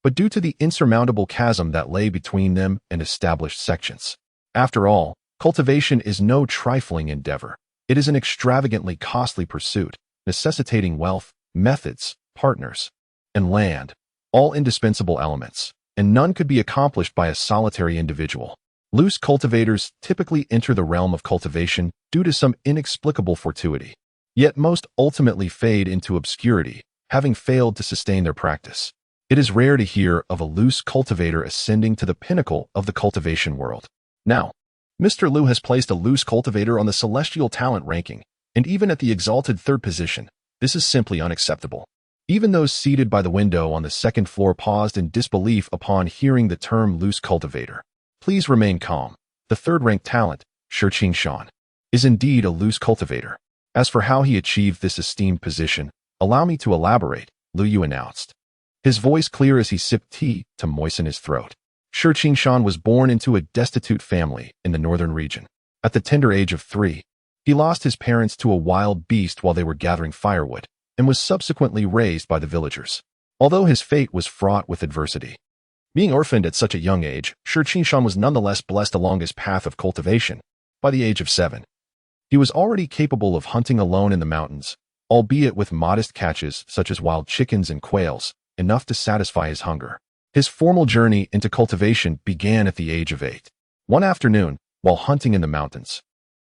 but due to the insurmountable chasm that lay between them and established sections. After all, cultivation is no trifling endeavor. It is an extravagantly costly pursuit, necessitating wealth, methods, partners, and land, all indispensable elements, and none could be accomplished by a solitary individual. Loose cultivators typically enter the realm of cultivation due to some inexplicable fortuity, yet most ultimately fade into obscurity, having failed to sustain their practice. It is rare to hear of a loose cultivator ascending to the pinnacle of the cultivation world. Now, Mr. Lu has placed a loose cultivator on the celestial talent ranking, and even at the exalted third position, this is simply unacceptable. Even those seated by the window on the second floor paused in disbelief upon hearing the term loose cultivator. Please remain calm. The third-ranked talent, Shurqin Shan, is indeed a loose cultivator. As for how he achieved this esteemed position, allow me to elaborate, Lu Yu announced, his voice clear as he sipped tea to moisten his throat. Shurqin Shan was born into a destitute family in the northern region. At the tender age of 3, he lost his parents to a wild beast while they were gathering firewood, and was subsequently raised by the villagers. Although his fate was fraught with adversity, being orphaned at such a young age, Shurqin Shan was nonetheless blessed along his path of cultivation. By the age of 7, he was already capable of hunting alone in the mountains, albeit with modest catches such as wild chickens and quails, enough to satisfy his hunger. His formal journey into cultivation began at the age of 8. One afternoon, while hunting in the mountains,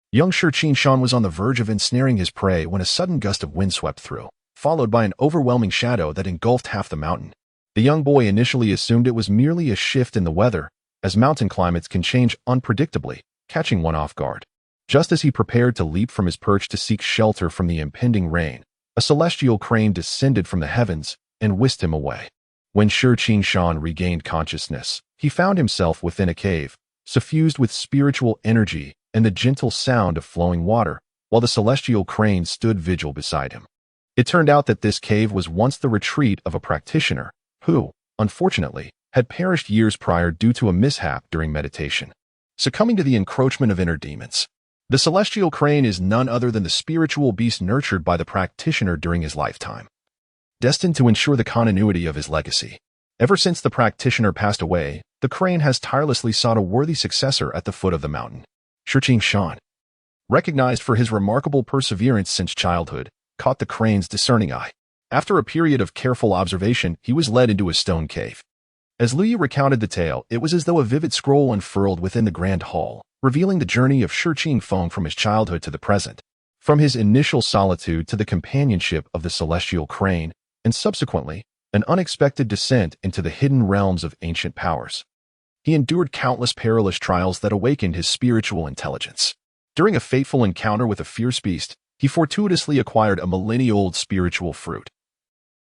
young Shurqin Shan was on the verge of ensnaring his prey when a sudden gust of wind swept through, followed by an overwhelming shadow that engulfed half the mountain. The young boy initially assumed it was merely a shift in the weather, as mountain climates can change unpredictably, catching one off guard. Just as he prepared to leap from his perch to seek shelter from the impending rain, a celestial crane descended from the heavens and whisked him away. When Shurqin Shan regained consciousness, he found himself within a cave, suffused with spiritual energy and the gentle sound of flowing water, while the celestial crane stood vigil beside him. It turned out that this cave was once the retreat of a practitioner who, unfortunately, had perished years prior due to a mishap during meditation. succumbing to the encroachment of inner demons. The celestial crane is none other than the spiritual beast nurtured by the practitioner during his lifetime, destined to ensure the continuity of his legacy. Ever since the practitioner passed away, the crane has tirelessly sought a worthy successor at the foot of the mountain. Shurqing Shan, recognized for his remarkable perseverance since childhood, caught the crane's discerning eye. After a period of careful observation, he was led into a stone cave. As Liu recounted the tale, it was as though a vivid scroll unfurled within the grand hall, revealing the journey of Shurqing Feng from his childhood to the present, from his initial solitude to the companionship of the celestial crane, and subsequently, an unexpected descent into the hidden realms of ancient powers. He endured countless perilous trials that awakened his spiritual intelligence. During a fateful encounter with a fierce beast, he fortuitously acquired a millennia-old spiritual fruit,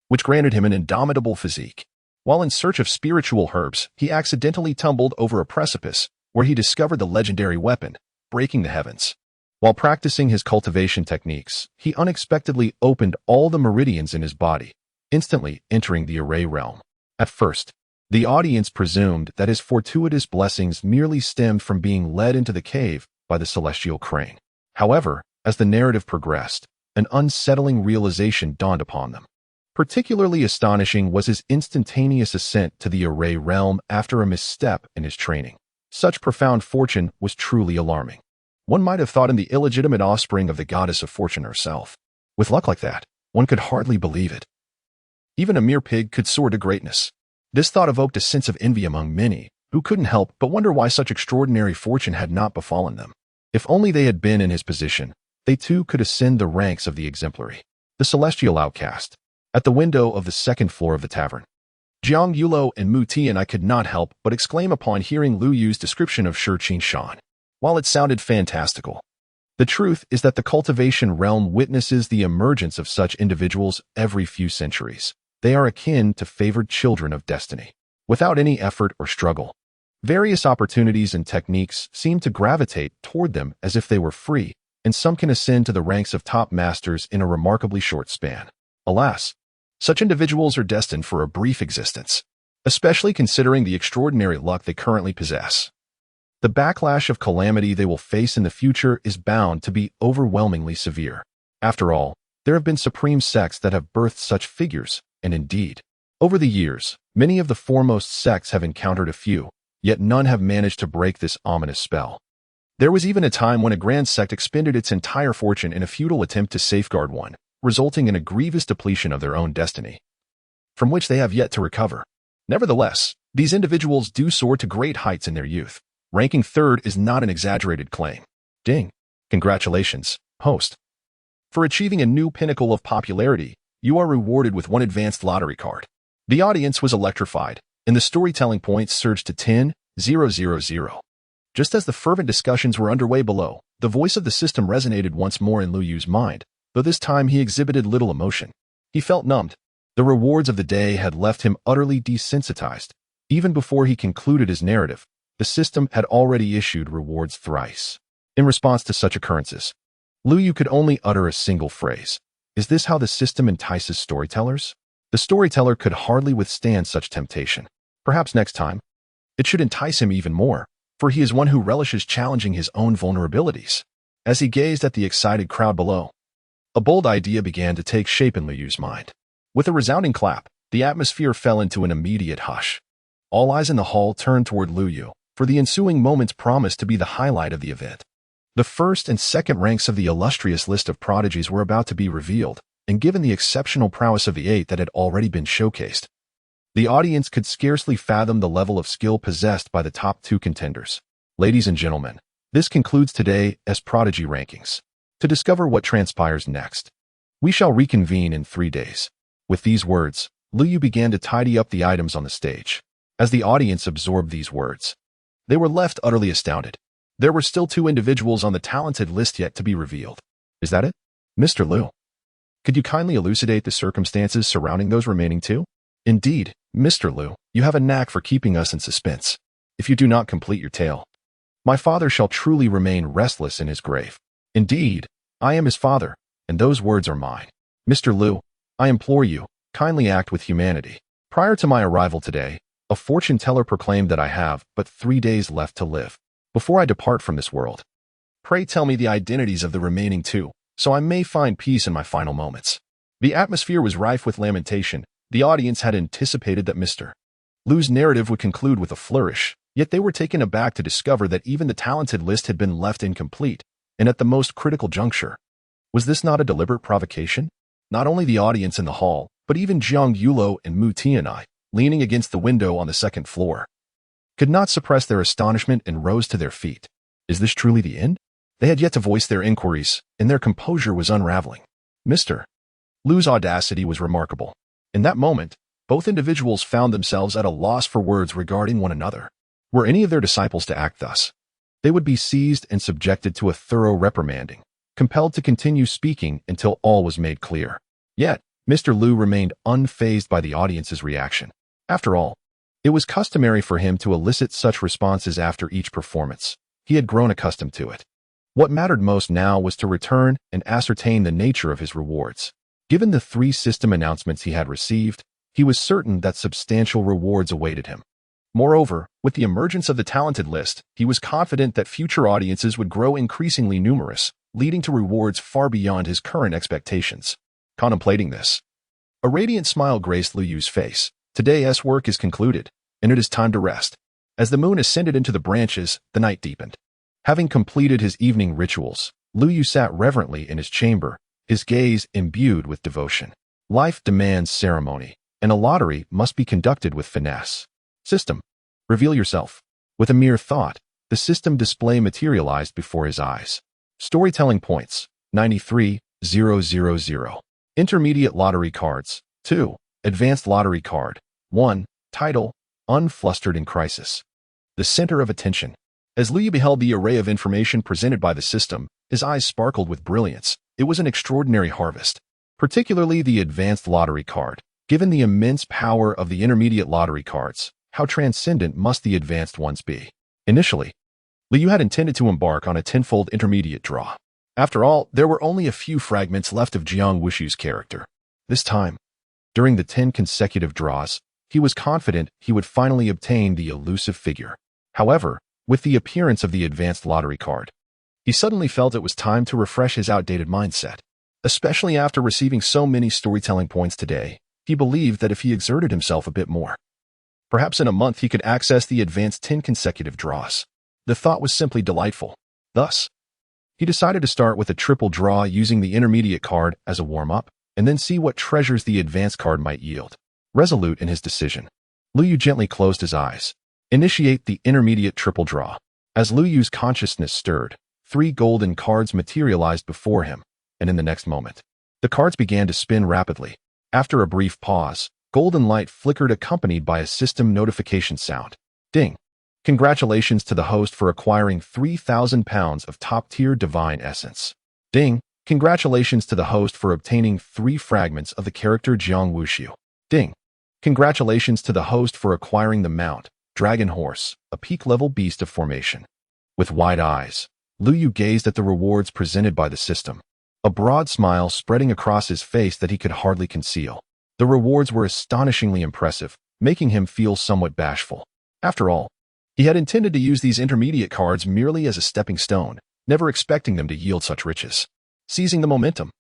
which granted him an indomitable physique. While in search of spiritual herbs, he accidentally tumbled over a precipice, where he discovered the legendary weapon, breaking the heavens. While practicing his cultivation techniques, he unexpectedly opened all the meridians in his body, instantly entering the array realm. At first, the audience presumed that his fortuitous blessings merely stemmed from being led into the cave by the celestial crane. However, as the narrative progressed, an unsettling realization dawned upon them. Particularly astonishing was his instantaneous ascent to the array realm after a misstep in his training. Such profound fortune was truly alarming. One might have thought him the illegitimate offspring of the goddess of fortune herself. With luck like that, one could hardly believe it. Even a mere pig could soar to greatness. This thought evoked a sense of envy among many, who couldn't help but wonder why such extraordinary fortune had not befallen them. If only they had been in his position, they too could ascend the ranks of the exemplary. The celestial outcast. At the window of the second floor of the tavern, Jiang Yulo and Mu Tianai could not help but exclaim upon hearing Lu Yu's description of Shurqing Shan. While it sounded fantastical, the truth is that the cultivation realm witnesses the emergence of such individuals every few centuries. They are akin to favored children of destiny. Without any effort or struggle, various opportunities and techniques seem to gravitate toward them as if they were free, and some can ascend to the ranks of top masters in a remarkably short span. Alas, such individuals are destined for a brief existence, especially considering the extraordinary luck they currently possess. The backlash of calamity they will face in the future is bound to be overwhelmingly severe. After all, there have been supreme sects that have birthed such figures, and indeed, over the years, many of the foremost sects have encountered a few, yet none have managed to break this ominous spell. There was even a time when a grand sect expended its entire fortune in a futile attempt to safeguard one, resulting in a grievous depletion of their own destiny, from which they have yet to recover. Nevertheless, these individuals do soar to great heights in their youth. Ranking third is not an exaggerated claim. Ding! Congratulations, host. For achieving a new pinnacle of popularity, you are rewarded with one advanced lottery card. The audience was electrified, and the storytelling points surged to 10,000. Just as the fervent discussions were underway below, the voice of the system resonated once more in Lu Yu's mind, though this time he exhibited little emotion. He felt numbed. The rewards of the day had left him utterly desensitized. Even before he concluded his narrative, the system had already issued rewards thrice. In response to such occurrences, Lu Yu could only utter a single phrase. Is this how the system entices storytellers? The storyteller could hardly withstand such temptation. Perhaps next time, it should entice him even more, for he is one who relishes challenging his own vulnerabilities. As he gazed at the excited crowd below, a bold idea began to take shape in Lu Yu's mind. With a resounding clap, the atmosphere fell into an immediate hush. All eyes in the hall turned toward Lu Yu, for the ensuing moments promised to be the highlight of the event. The first and second ranks of the illustrious list of prodigies were about to be revealed, and given the exceptional prowess of the 8 that had already been showcased, the audience could scarcely fathom the level of skill possessed by the top 2 contenders. Ladies and gentlemen, this concludes today's Prodigy Rankings. To discover what transpires next, we shall reconvene in 3 days. With these words, Lu Yu began to tidy up the items on the stage. As the audience absorbed these words, they were left utterly astounded. There were still 2 individuals on the talented list yet to be revealed. Is that it? Mr. Lu, could you kindly elucidate the circumstances surrounding those remaining 2? Indeed, Mr. Lu, you have a knack for keeping us in suspense. If you do not complete your tale, my father shall truly remain restless in his grave. Indeed, I am his father, and those words are mine. Mr. Lu, I implore you, kindly act with humanity. Prior to my arrival today, a fortune teller proclaimed that I have but 3 days left to live. Before I depart from this world, pray tell me the identities of the remaining two, so I may find peace in my final moments." The atmosphere was rife with lamentation. The audience had anticipated that Mr. Lu's narrative would conclude with a flourish, yet they were taken aback to discover that even the talented list had been left incomplete, and at the most critical juncture. Was this not a deliberate provocation? Not only the audience in the hall, but even Jiang Yulo and Mu Tianai, leaning against the window on the second floor, could not suppress their astonishment and rose to their feet. Is this truly the end? They had yet to voice their inquiries, and their composure was unraveling. Mr. Lu's audacity was remarkable. In that moment, both individuals found themselves at a loss for words regarding one another. Were any of their disciples to act thus, they would be seized and subjected to a thorough reprimanding, compelled to continue speaking until all was made clear. Yet, Mr. Lu remained unfazed by the audience's reaction. After all, it was customary for him to elicit such responses after each performance. He had grown accustomed to it. What mattered most now was to return and ascertain the nature of his rewards. Given the 3 system announcements he had received, he was certain that substantial rewards awaited him. Moreover, with the emergence of the talented list, he was confident that future audiences would grow increasingly numerous, leading to rewards far beyond his current expectations. Contemplating this, a radiant smile graced Lu Yu's face. Today's work is concluded, and it is time to rest. As the moon ascended into the branches, the night deepened. Having completed his evening rituals, Lu Yu sat reverently in his chamber, his gaze imbued with devotion. Life demands ceremony, and a lottery must be conducted with finesse. System, reveal yourself. With a mere thought, the system display materialized before his eyes. Storytelling points, 93,000. Intermediate lottery cards, 2. Advanced lottery card, 1. Title, Unflustered in Crisis. The center of attention. As Lu Yu beheld the array of information presented by the system, his eyes sparkled with brilliance. It was an extraordinary harvest, particularly the advanced lottery card. Given the immense power of the intermediate lottery cards, how transcendent must the advanced ones be? Initially, Lu Yu had intended to embark on a tenfold intermediate draw. After all, there were only a few fragments left of Jiang Wushu's character. This time, during the 10 consecutive draws, he was confident he would finally obtain the elusive figure. However, with the appearance of the advanced lottery card, he suddenly felt it was time to refresh his outdated mindset. Especially after receiving so many storytelling points today, he believed that if he exerted himself a bit more, perhaps in a month he could access the advanced 10 consecutive draws. The thought was simply delightful. Thus, he decided to start with a triple draw using the intermediate card as a warm-up, and then see what treasures the advanced card might yield. Resolute in his decision, Lu Yu gently closed his eyes. Initiate the intermediate triple draw. As Lu Yu's consciousness stirred, 3 golden cards materialized before him, and in the next moment, the cards began to spin rapidly. After a brief pause, golden light flickered accompanied by a system notification sound. Ding! Congratulations to the host for acquiring 3,000 pounds of top-tier divine essence. Ding! Congratulations to the host for obtaining 3 fragments of the character Jiang Wushu. Ding! Congratulations to the host for acquiring the mount, Dragon Horse, a peak-level beast of formation. With wide eyes, Lu Yu gazed at the rewards presented by the system, a broad smile spreading across his face that he could hardly conceal. The rewards were astonishingly impressive, making him feel somewhat bashful. After all, he had intended to use these intermediate cards merely as a stepping stone, never expecting them to yield such riches. Seizing the momentum,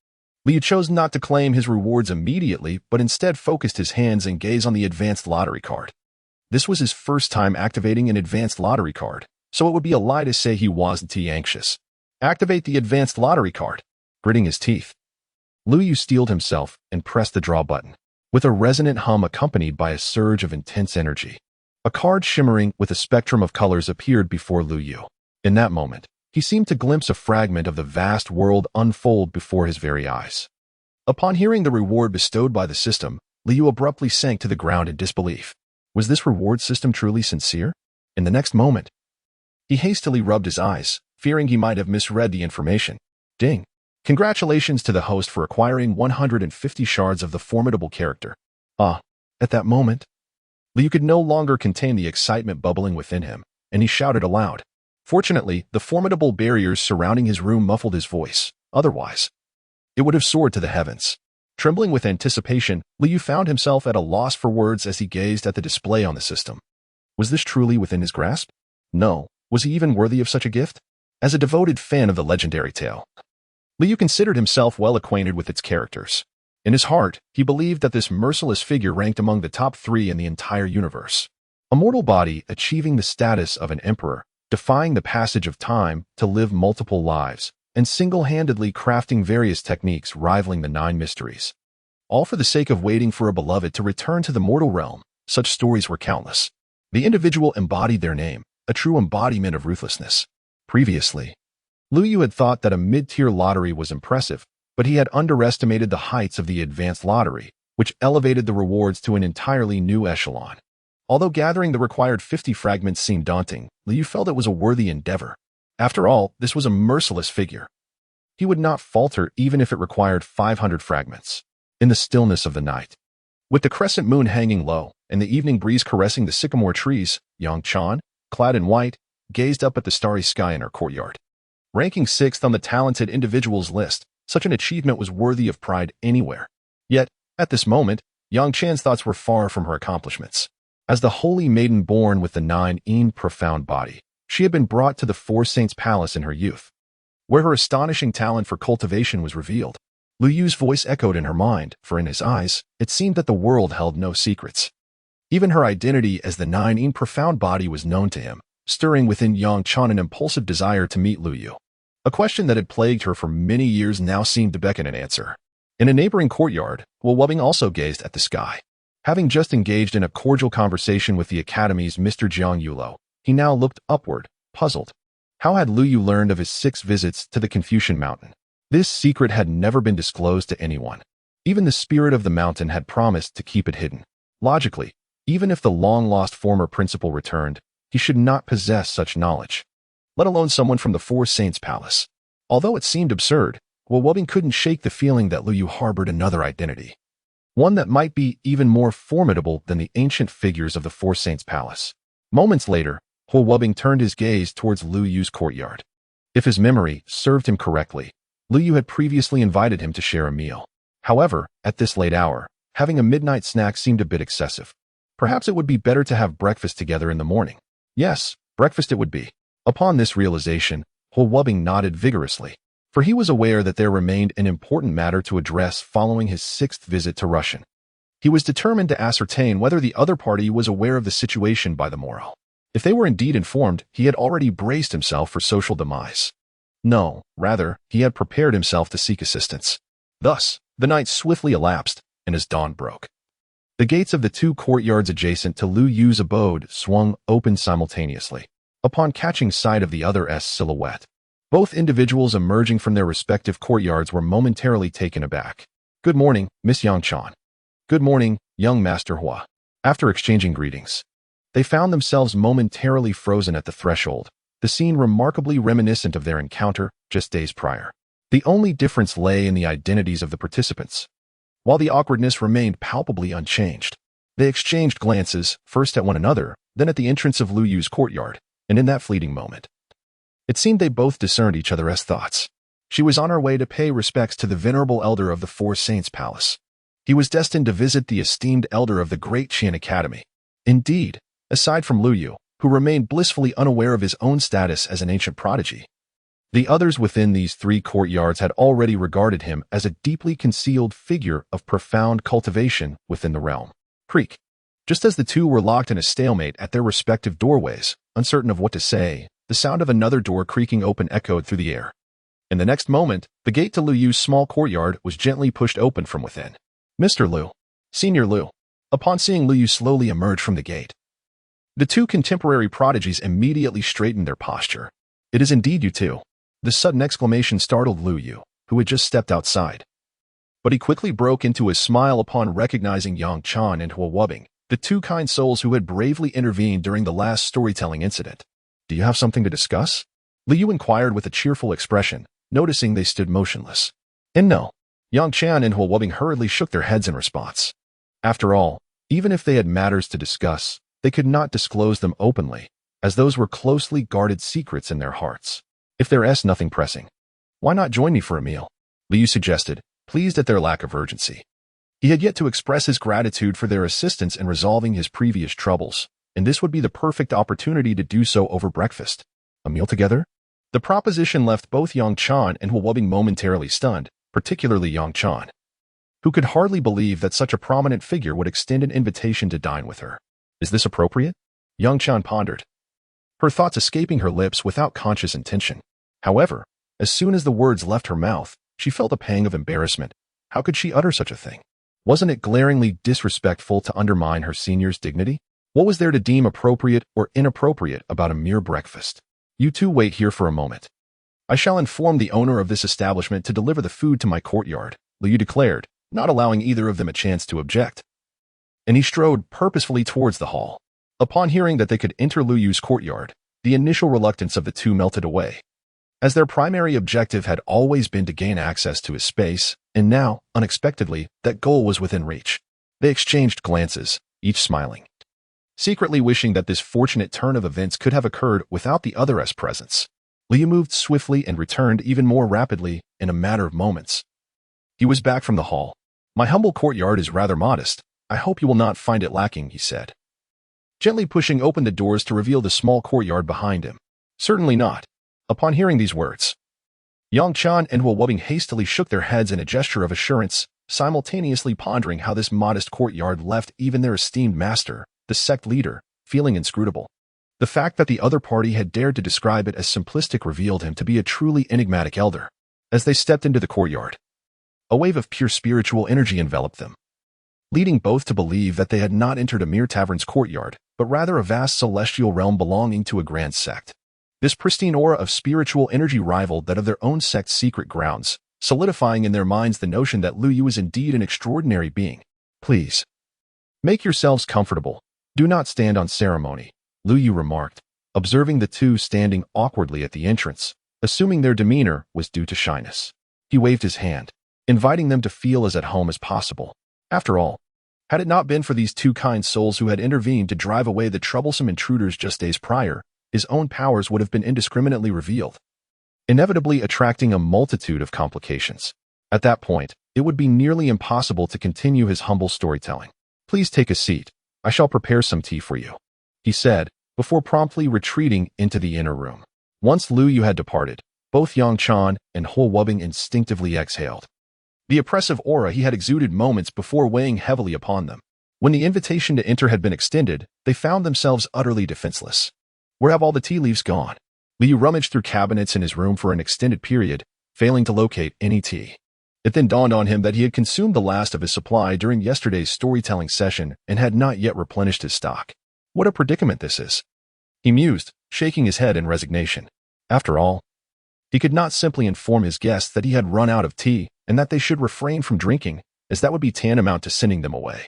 Lu Yu chose not to claim his rewards immediately, but instead focused his hands and gaze on the advanced lottery card. This was his first time activating an advanced lottery card, so it would be a lie to say he wasn't too anxious. Activate the advanced lottery card. Gritting his teeth, Lu Yu steeled himself and pressed the draw button, with a resonant hum accompanied by a surge of intense energy. A card shimmering with a spectrum of colors appeared before Lu Yu. In that moment, he seemed to glimpse a fragment of the vast world unfold before his very eyes. Upon hearing the reward bestowed by the system, Lu Yu abruptly sank to the ground in disbelief. Was this reward system truly sincere? In the next moment, he hastily rubbed his eyes, fearing he might have misread the information. Ding! Congratulations to the host for acquiring 150 shards of the formidable character. At that moment, Lu Yu could no longer contain the excitement bubbling within him, and he shouted aloud. Fortunately, the formidable barriers surrounding his room muffled his voice. Otherwise, it would have soared to the heavens. Trembling with anticipation, Lu Yu found himself at a loss for words as he gazed at the display on the system. Was this truly within his grasp? No, Was he even worthy of such a gift? As a devoted fan of the legendary tale, Liu considered himself well acquainted with its characters. In his heart, he believed that this merciless figure ranked among the top 3 in the entire universe. A mortal body achieving the status of an emperor, defying the passage of time to live multiple lives, and single-handedly crafting various techniques rivaling the 9 mysteries. All for the sake of waiting for a beloved to return to the mortal realm. Such stories were countless. The individual embodied their name, a true embodiment of ruthlessness. Previously, Liu had thought that a mid-tier lottery was impressive, but he had underestimated the heights of the advanced lottery, which elevated the rewards to an entirely new echelon. Although gathering the required 50 fragments seemed daunting, Liu felt it was a worthy endeavor. After all, this was a merciless figure. He would not falter even if it required 500 fragments. In the stillness of the night, with the crescent moon hanging low and the evening breeze caressing the sycamore trees, Yang Chan, clad in white, gazed up at the starry sky in her courtyard. Ranking 6th on the talented individuals list, such an achievement was worthy of pride anywhere. Yet, at this moment, Yang Chan's thoughts were far from her accomplishments. As the holy maiden born with the 9 profound body, she had been brought to the Four Saints Palace in her youth, where her astonishing talent for cultivation was revealed. Liu Yu's voice echoed in her mind, for in his eyes, it seemed that the world held no secrets. Even her identity as the 9 profound body was known to him, stirring within Yang Chan an impulsive desire to meet Liu Yu. A question that had plagued her for many years now seemed to beckon an answer. In a neighboring courtyard, Wu Wubbing also gazed at the sky. Having just engaged in a cordial conversation with the Academy's Mr. Jiang Yulo, he now looked upward, puzzled. How had Liu Yu learned of his 6 visits to the Confucian Mountain? This secret had never been disclosed to anyone. Even the spirit of the mountain had promised to keep it hidden. Logically, even if the long-lost former principal returned, he should not possess such knowledge, let alone someone from the Four Saints Palace. Although it seemed absurd, Wu Wubbing couldn't shake the feeling that Liu Yu harbored another identity, one that might be even more formidable than the ancient figures of the Four Saints Palace. Moments later, Wu Wubbing turned his gaze towards Liu Yu's courtyard. If his memory served him correctly, Liu Yu had previously invited him to share a meal. However, at this late hour, having a midnight snack seemed a bit excessive. Perhaps it would be better to have breakfast together in the morning. Yes, breakfast it would be. Upon this realization, Wu Wubbing nodded vigorously, for he was aware that there remained an important matter to address following his 6th visit to Russia. He was determined to ascertain whether the other party was aware of the situation by the morrow. If they were indeed informed, he had already braced himself for social demise. No, rather, he had prepared himself to seek assistance. Thus, the night swiftly elapsed, and as dawn broke, the gates of the 2 courtyards adjacent to Liu Yu's abode swung open simultaneously. Upon catching sight of the other's silhouette, both individuals emerging from their respective courtyards were momentarily taken aback. "Good morning, Miss Yang Chan." "Good morning, young Master Hua." After exchanging greetings, they found themselves momentarily frozen at the threshold, the scene remarkably reminiscent of their encounter just days prior. The only difference lay in the identities of the participants. While the awkwardness remained palpably unchanged, they exchanged glances, first at one another, then at the entrance of Liu Yu's courtyard, and in that fleeting moment, it seemed they both discerned each other's thoughts. She was on her way to pay respects to the venerable elder of the Four Saints Palace. He was destined to visit the esteemed elder of the Great Qian Academy. Indeed, aside from Liu Yu, who remained blissfully unaware of his own status as an ancient prodigy, the others within these 3 courtyards had already regarded him as a deeply concealed figure of profound cultivation within the realm. Creak. Just as the 2 were locked in a stalemate at their respective doorways, uncertain of what to say, the sound of another door creaking open echoed through the air. In the next moment, the gate to Liu Yu's small courtyard was gently pushed open from within. "Mr. Liu." "Senior Liu." Upon seeing Liu Yu slowly emerge from the gate, the 2 contemporary prodigies immediately straightened their posture. "It is indeed you 2. The sudden exclamation startled Liu Yu, who had just stepped outside. But he quickly broke into a smile upon recognizing Yang Chan and Wu Wubbing, the 2 kind souls who had bravely intervened during the last storytelling incident. "Do you have something to discuss?" Liu Yu inquired with a cheerful expression, noticing they stood motionless. "And no." Yang Chan and Wu Wubbing hurriedly shook their heads in response. After all, even if they had matters to discuss, they could not disclose them openly, as those were closely guarded secrets in their hearts. "If there's nothing pressing, why not join me for a meal?" Liu suggested, pleased at their lack of urgency. He had yet to express his gratitude for their assistance in resolving his previous troubles, and this would be the perfect opportunity to do so over breakfast. A meal together? The proposition left both Yang Chan and Hua Wuobing momentarily stunned, particularly Yang Chan, who could hardly believe that such a prominent figure would extend an invitation to dine with her. Is this appropriate? Yang Chan pondered, her thoughts escaping her lips without conscious intention. However, as soon as the words left her mouth, she felt a pang of embarrassment. How could she utter such a thing? Wasn't it glaringly disrespectful to undermine her senior's dignity? What was there to deem appropriate or inappropriate about a mere breakfast? You two wait here for a moment. I shall inform the owner of this establishment to deliver the food to my courtyard, Liu declared, not allowing either of them a chance to object. And he strode purposefully towards the hall. Upon hearing that they could enter Liu Yu's courtyard, the initial reluctance of the two melted away, as their primary objective had always been to gain access to his space, and now, unexpectedly, that goal was within reach. They exchanged glances, each smiling, secretly wishing that this fortunate turn of events could have occurred without the other's presence. Liu moved swiftly and returned even more rapidly in a matter of moments. He was back from the hall. My humble courtyard is rather modest. I hope you will not find it lacking, he said, gently pushing open the doors to reveal the small courtyard behind him. Certainly not. Upon hearing these words, Yang Chan and Hua Wuobing hastily shook their heads in a gesture of assurance, simultaneously pondering how this modest courtyard left even their esteemed master, the sect leader, feeling inscrutable. The fact that the other party had dared to describe it as simplistic revealed him to be a truly enigmatic elder. As they stepped into the courtyard, a wave of pure spiritual energy enveloped them, leading both to believe that they had not entered a mere tavern's courtyard, but rather a vast celestial realm belonging to a grand sect. This pristine aura of spiritual energy rivaled that of their own sect's secret grounds, solidifying in their minds the notion that Liu Yu is indeed an extraordinary being. Please, make yourselves comfortable. Do not stand on ceremony, Liu Yu remarked, observing the two standing awkwardly at the entrance, assuming their demeanor was due to shyness. He waved his hand, inviting them to feel as at home as possible. After all, had it not been for these two kind souls who had intervened to drive away the troublesome intruders just days prior, his own powers would have been indiscriminately revealed, inevitably attracting a multitude of complications. At that point, it would be nearly impossible to continue his humble storytelling. Please take a seat. I shall prepare some tea for you, he said, before promptly retreating into the inner room. Once Liu Yu had departed, both Yang Chan and Hua Wuobing instinctively exhaled. The oppressive aura he had exuded moments before weighing heavily upon them. When the invitation to enter had been extended, they found themselves utterly defenseless. Where have all the tea leaves gone? Liu rummaged through cabinets in his room for an extended period, failing to locate any tea. It then dawned on him that he had consumed the last of his supply during yesterday's storytelling session and had not yet replenished his stock. What a predicament this is, he mused, shaking his head in resignation. After all, he could not simply inform his guests that he had run out of tea and that they should refrain from drinking, as that would be tantamount to sending them away.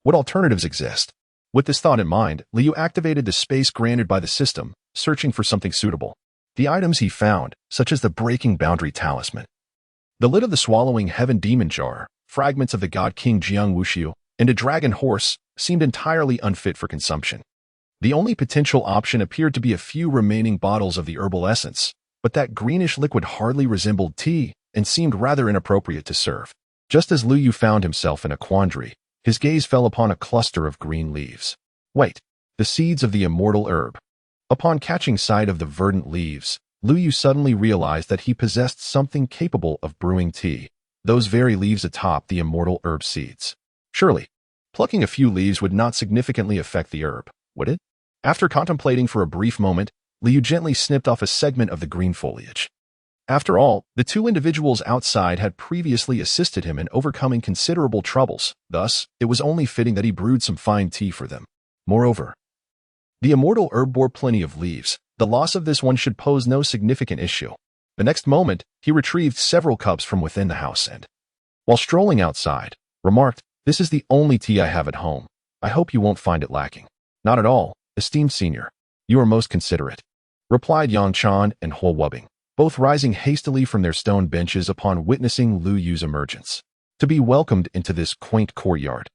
What alternatives exist? With this thought in mind, Liu activated the space granted by the system, searching for something suitable. The items he found, such as the Breaking Boundary Talisman, the lid of the Swallowing Heaven Demon Jar, fragments of the God King Jiang Wuxiu, and a dragon horse, seemed entirely unfit for consumption. The only potential option appeared to be a few remaining bottles of the herbal essence, but that greenish liquid hardly resembled tea and seemed rather inappropriate to serve. Just as Liu Yu found himself in a quandary, his gaze fell upon a cluster of green leaves. Wait, the seeds of the immortal herb. Upon catching sight of the verdant leaves, Liu Yu suddenly realized that he possessed something capable of brewing tea, those very leaves atop the immortal herb seeds. Surely, plucking a few leaves would not significantly affect the herb, would it? After contemplating for a brief moment, Liu Yu gently snipped off a segment of the green foliage. After all, the two individuals outside had previously assisted him in overcoming considerable troubles, thus, it was only fitting that he brewed some fine tea for them. Moreover, the immortal herb bore plenty of leaves. The loss of this one should pose no significant issue. The next moment, he retrieved several cups from within the house and, while strolling outside, remarked, "This is the only tea I have at home. I hope you won't find it lacking." "Not at all, esteemed senior. You are most considerate," replied Yang Chan and Hua Wuobing, both rising hastily from their stone benches upon witnessing Liu Yu's emergence. To be welcomed into this quaint courtyard,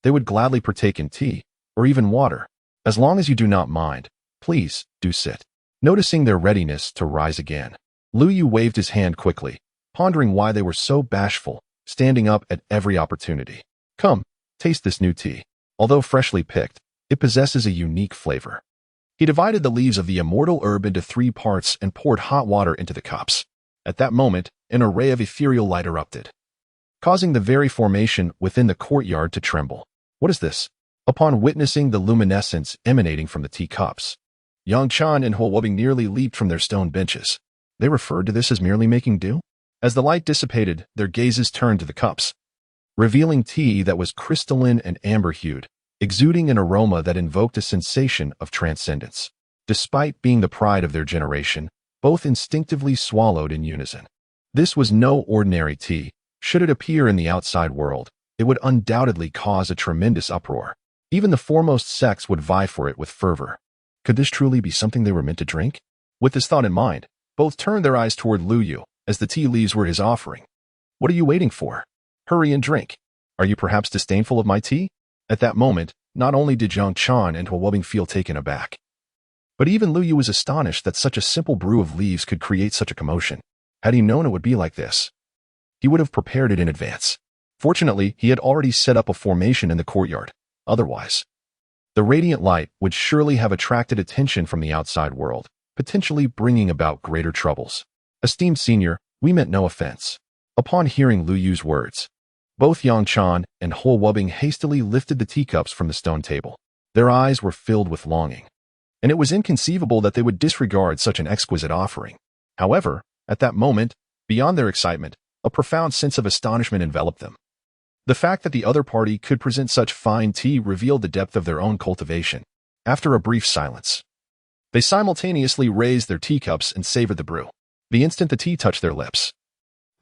they would gladly partake in tea, or even water. "As long as you do not mind, please do sit." Noticing their readiness to rise again, Liu Yu waved his hand quickly, pondering why they were so bashful, standing up at every opportunity. "Come, taste this new tea. Although freshly picked, it possesses a unique flavor." He divided the leaves of the immortal herb into 3 parts and poured hot water into the cups. At that moment, an array of ethereal light erupted, causing the very formation within the courtyard to tremble. What is this? Upon witnessing the luminescence emanating from the teacups, Yang Chan and Huo Wubing nearly leaped from their stone benches. They referred to this as merely making do? As the light dissipated, their gazes turned to the cups, revealing tea that was crystalline and amber-hued, exuding an aroma that invoked a sensation of transcendence. Despite being the pride of their generation, both instinctively swallowed in unison. This was no ordinary tea. Should it appear in the outside world, it would undoubtedly cause a tremendous uproar. Even the foremost sects would vie for it with fervor. Could this truly be something they were meant to drink? With this thought in mind, both turned their eyes toward Lu Yu, as the tea leaves were his offering. What are you waiting for? Hurry and drink. Are you perhaps disdainful of my tea? At that moment, not only did Yang Chan and Huo Wubing feel taken aback, but even Lu Yu was astonished that such a simple brew of leaves could create such a commotion. Had he known it would be like this, he would have prepared it in advance. Fortunately, he had already set up a formation in the courtyard. Otherwise, the radiant light would surely have attracted attention from the outside world, potentially bringing about greater troubles. Esteemed senior, we meant no offense. Upon hearing Lu Yu's words, both Yang Chan and Huo Wubing hastily lifted the teacups from the stone table. Their eyes were filled with longing, and it was inconceivable that they would disregard such an exquisite offering. However, at that moment, beyond their excitement, a profound sense of astonishment enveloped them. The fact that the other party could present such fine tea revealed the depth of their own cultivation. After a brief silence, they simultaneously raised their teacups and savored the brew. The instant the tea touched their lips,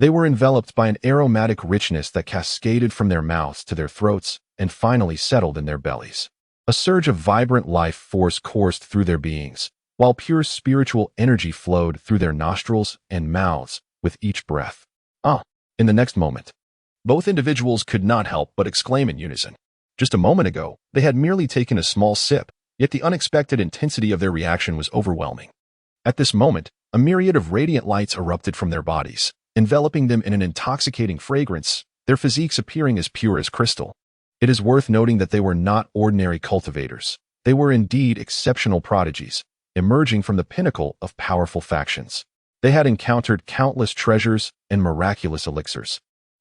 they were enveloped by an aromatic richness that cascaded from their mouths to their throats and finally settled in their bellies. A surge of vibrant life force coursed through their beings, while pure spiritual energy flowed through their nostrils and mouths with each breath. In the next moment, both individuals could not help but exclaim in unison. Just a moment ago, they had merely taken a small sip, yet the unexpected intensity of their reaction was overwhelming. At this moment, a myriad of radiant lights erupted from their bodies, enveloping them in an intoxicating fragrance, their physiques appearing as pure as crystal. It is worth noting that they were not ordinary cultivators. They were indeed exceptional prodigies, emerging from the pinnacle of powerful factions. They had encountered countless treasures and miraculous elixirs.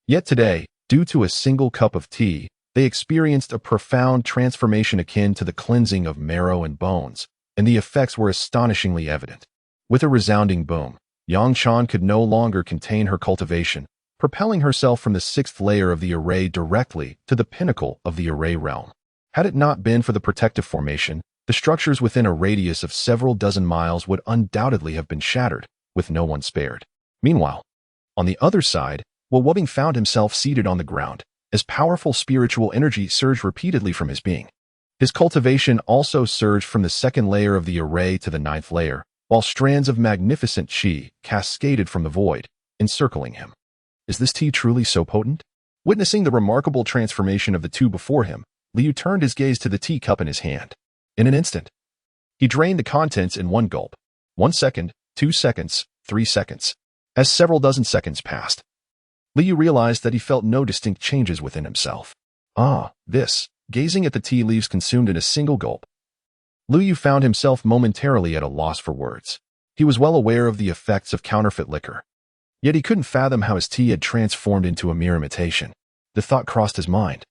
Yet today, due to a single cup of tea, they experienced a profound transformation akin to the cleansing of marrow and bones, and the effects were astonishingly evident. With a resounding boom, Yang Chan could no longer contain her cultivation, propelling herself from the 6th layer of the array directly to the pinnacle of the array realm. Had it not been for the protective formation, the structures within a radius of several dozen miles would undoubtedly have been shattered, with no one spared. Meanwhile, on the other side, Huo Wubing found himself seated on the ground, as powerful spiritual energy surged repeatedly from his being. His cultivation also surged from the 2nd layer of the array to the 9th layer, while strands of magnificent qi cascaded from the void, encircling him. Is this tea truly so potent? Witnessing the remarkable transformation of the two before him, Liu turned his gaze to the teacup in his hand. In an instant, he drained the contents in one gulp. 1 second, 2 seconds, 3 seconds. As several dozen seconds passed, Liu realized that he felt no distinct changes within himself. Gazing at the tea leaves consumed in a single gulp, Liu found himself momentarily at a loss for words. He was well aware of the effects of counterfeit liquor, yet he couldn't fathom how his tea had transformed into a mere imitation. The thought crossed his mind,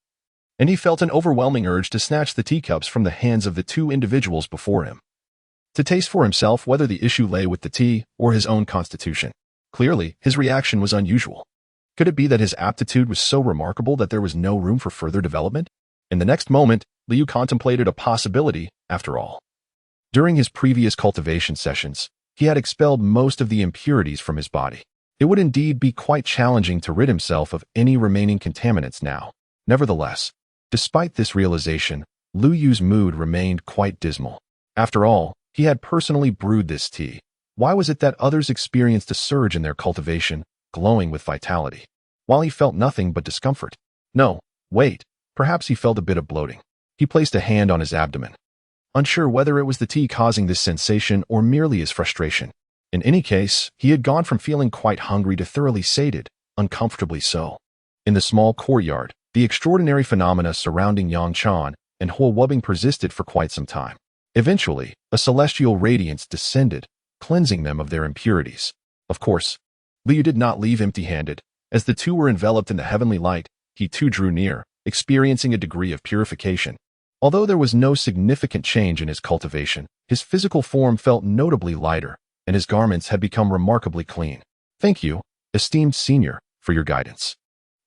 and he felt an overwhelming urge to snatch the teacups from the hands of the two individuals before him, to taste for himself whether the issue lay with the tea or his own constitution. Clearly, his reaction was unusual. Could it be that his aptitude was so remarkable that there was no room for further development? In the next moment, Liu contemplated a possibility, after all. During his previous cultivation sessions, he had expelled most of the impurities from his body. It would indeed be quite challenging to rid himself of any remaining contaminants now. Nevertheless, despite this realization, Lu Yu's mood remained quite dismal. After all, he had personally brewed this tea. Why was it that others experienced a surge in their cultivation, glowing with vitality, while he felt nothing but discomfort? No, wait, perhaps he felt a bit of bloating. He placed a hand on his abdomen, unsure whether it was the tea causing this sensation or merely his frustration. In any case, he had gone from feeling quite hungry to thoroughly sated, uncomfortably so. In the small courtyard, the extraordinary phenomena surrounding Yang Chan and Huo Wubing persisted for quite some time. Eventually, a celestial radiance descended, cleansing them of their impurities. Of course, Liu did not leave empty-handed. As the two were enveloped in the heavenly light, he too drew near, experiencing a degree of purification. Although there was no significant change in his cultivation, his physical form felt notably lighter, and his garments had become remarkably clean. Thank you, esteemed senior, for your guidance.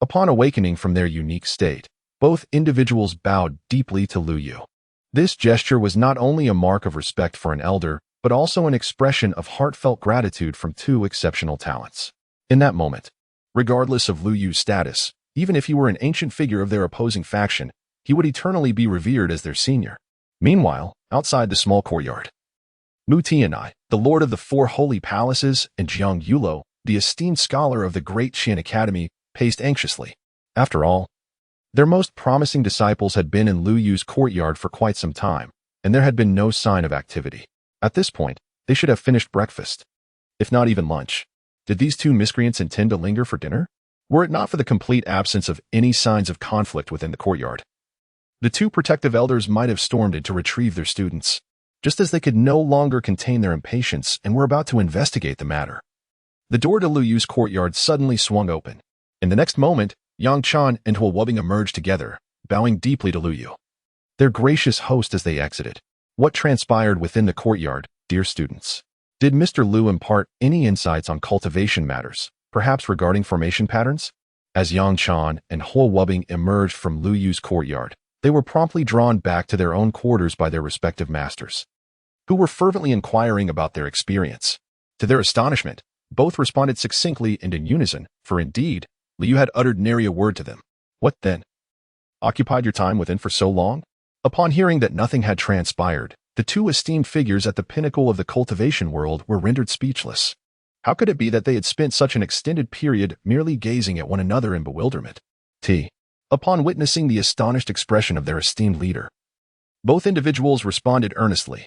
Upon awakening from their unique state, both individuals bowed deeply to Liu Yu. This gesture was not only a mark of respect for an elder, but also an expression of heartfelt gratitude from two exceptional talents. In that moment, regardless of Liu Yu's status, even if he were an ancient figure of their opposing faction, he would eternally be revered as their senior. Meanwhile, outside the small courtyard, Mu Tianai, the lord of the four holy palaces, and Jiang Yulo, the esteemed scholar of the great Qian Academy, paced anxiously. After all, their most promising disciples had been in Liu Yu's courtyard for quite some time, and there had been no sign of activity. At this point, they should have finished breakfast, if not even lunch. Did these two miscreants intend to linger for dinner? Were it not for the complete absence of any signs of conflict within the courtyard, the two protective elders might have stormed in to retrieve their students, just as they could no longer contain their impatience and were about to investigate the matter. The door to Liu Yu's courtyard suddenly swung open. In the next moment, Yang Chan and Hua Wubbing emerged together, bowing deeply to Liu Yu. Their gracious host as they exited. What transpired within the courtyard, dear students? Did Mr. Liu impart any insights on cultivation matters, perhaps regarding formation patterns? As Yang Chan and Hua Wubbing emerged from Liu Yu's courtyard, they were promptly drawn back to their own quarters by their respective masters, who were fervently inquiring about their experience. To their astonishment, both responded succinctly and in unison, for indeed, Liu had uttered nary a word to them. What then? Occupied your time within for so long? Upon hearing that nothing had transpired, the two esteemed figures at the pinnacle of the cultivation world were rendered speechless. How could it be that they had spent such an extended period merely gazing at one another in bewilderment? Upon witnessing the astonished expression of their esteemed leader, both individuals responded earnestly.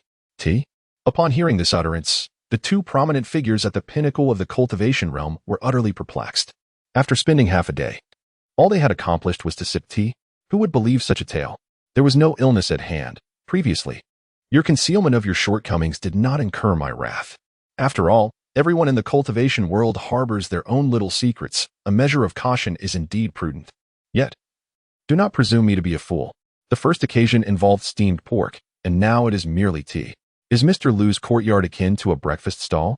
Upon hearing this utterance, the two prominent figures at the pinnacle of the cultivation realm were utterly perplexed. After spending half a day, all they had accomplished was to sip tea. Who would believe such a tale? There was no illness at hand. Previously, your concealment of your shortcomings did not incur my wrath. After all, everyone in the cultivation world harbors their own little secrets. A measure of caution is indeed prudent. Yet, do not presume me to be a fool. The first occasion involved steamed pork, and now it is merely tea. Is Mr. Liu's courtyard akin to a breakfast stall?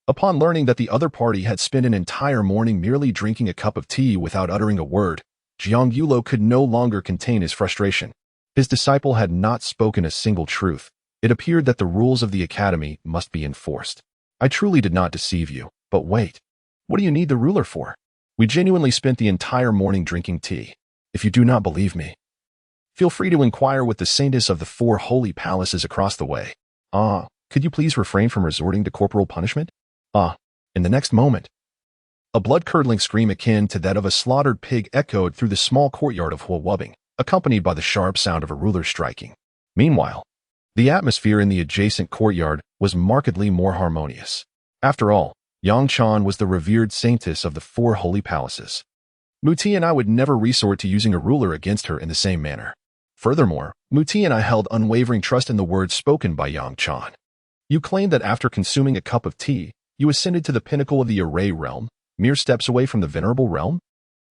Upon learning that the other party had spent an entire morning merely drinking a cup of tea without uttering a word, Jiang Yulo could no longer contain his frustration. His disciple had not spoken a single truth. It appeared that the rules of the academy must be enforced. I truly did not deceive you, but wait. What do you need the ruler for? We genuinely spent the entire morning drinking tea. If you do not believe me, feel free to inquire with the saintess of the four holy palaces across the way. Could you please refrain from resorting to corporal punishment? In the next moment, a blood-curdling scream akin to that of a slaughtered pig echoed through the small courtyard of Hua Wubbing, accompanied by the sharp sound of a ruler striking. Meanwhile, the atmosphere in the adjacent courtyard was markedly more harmonious. After all, Yang Chan was the revered saintess of the four holy palaces. Mu Tianai would never resort to using a ruler against her in the same manner. Furthermore, Mu Tianai held unwavering trust in the words spoken by Yang Chan. You claimed that after consuming a cup of tea, you ascended to the pinnacle of the array realm, mere steps away from the venerable realm?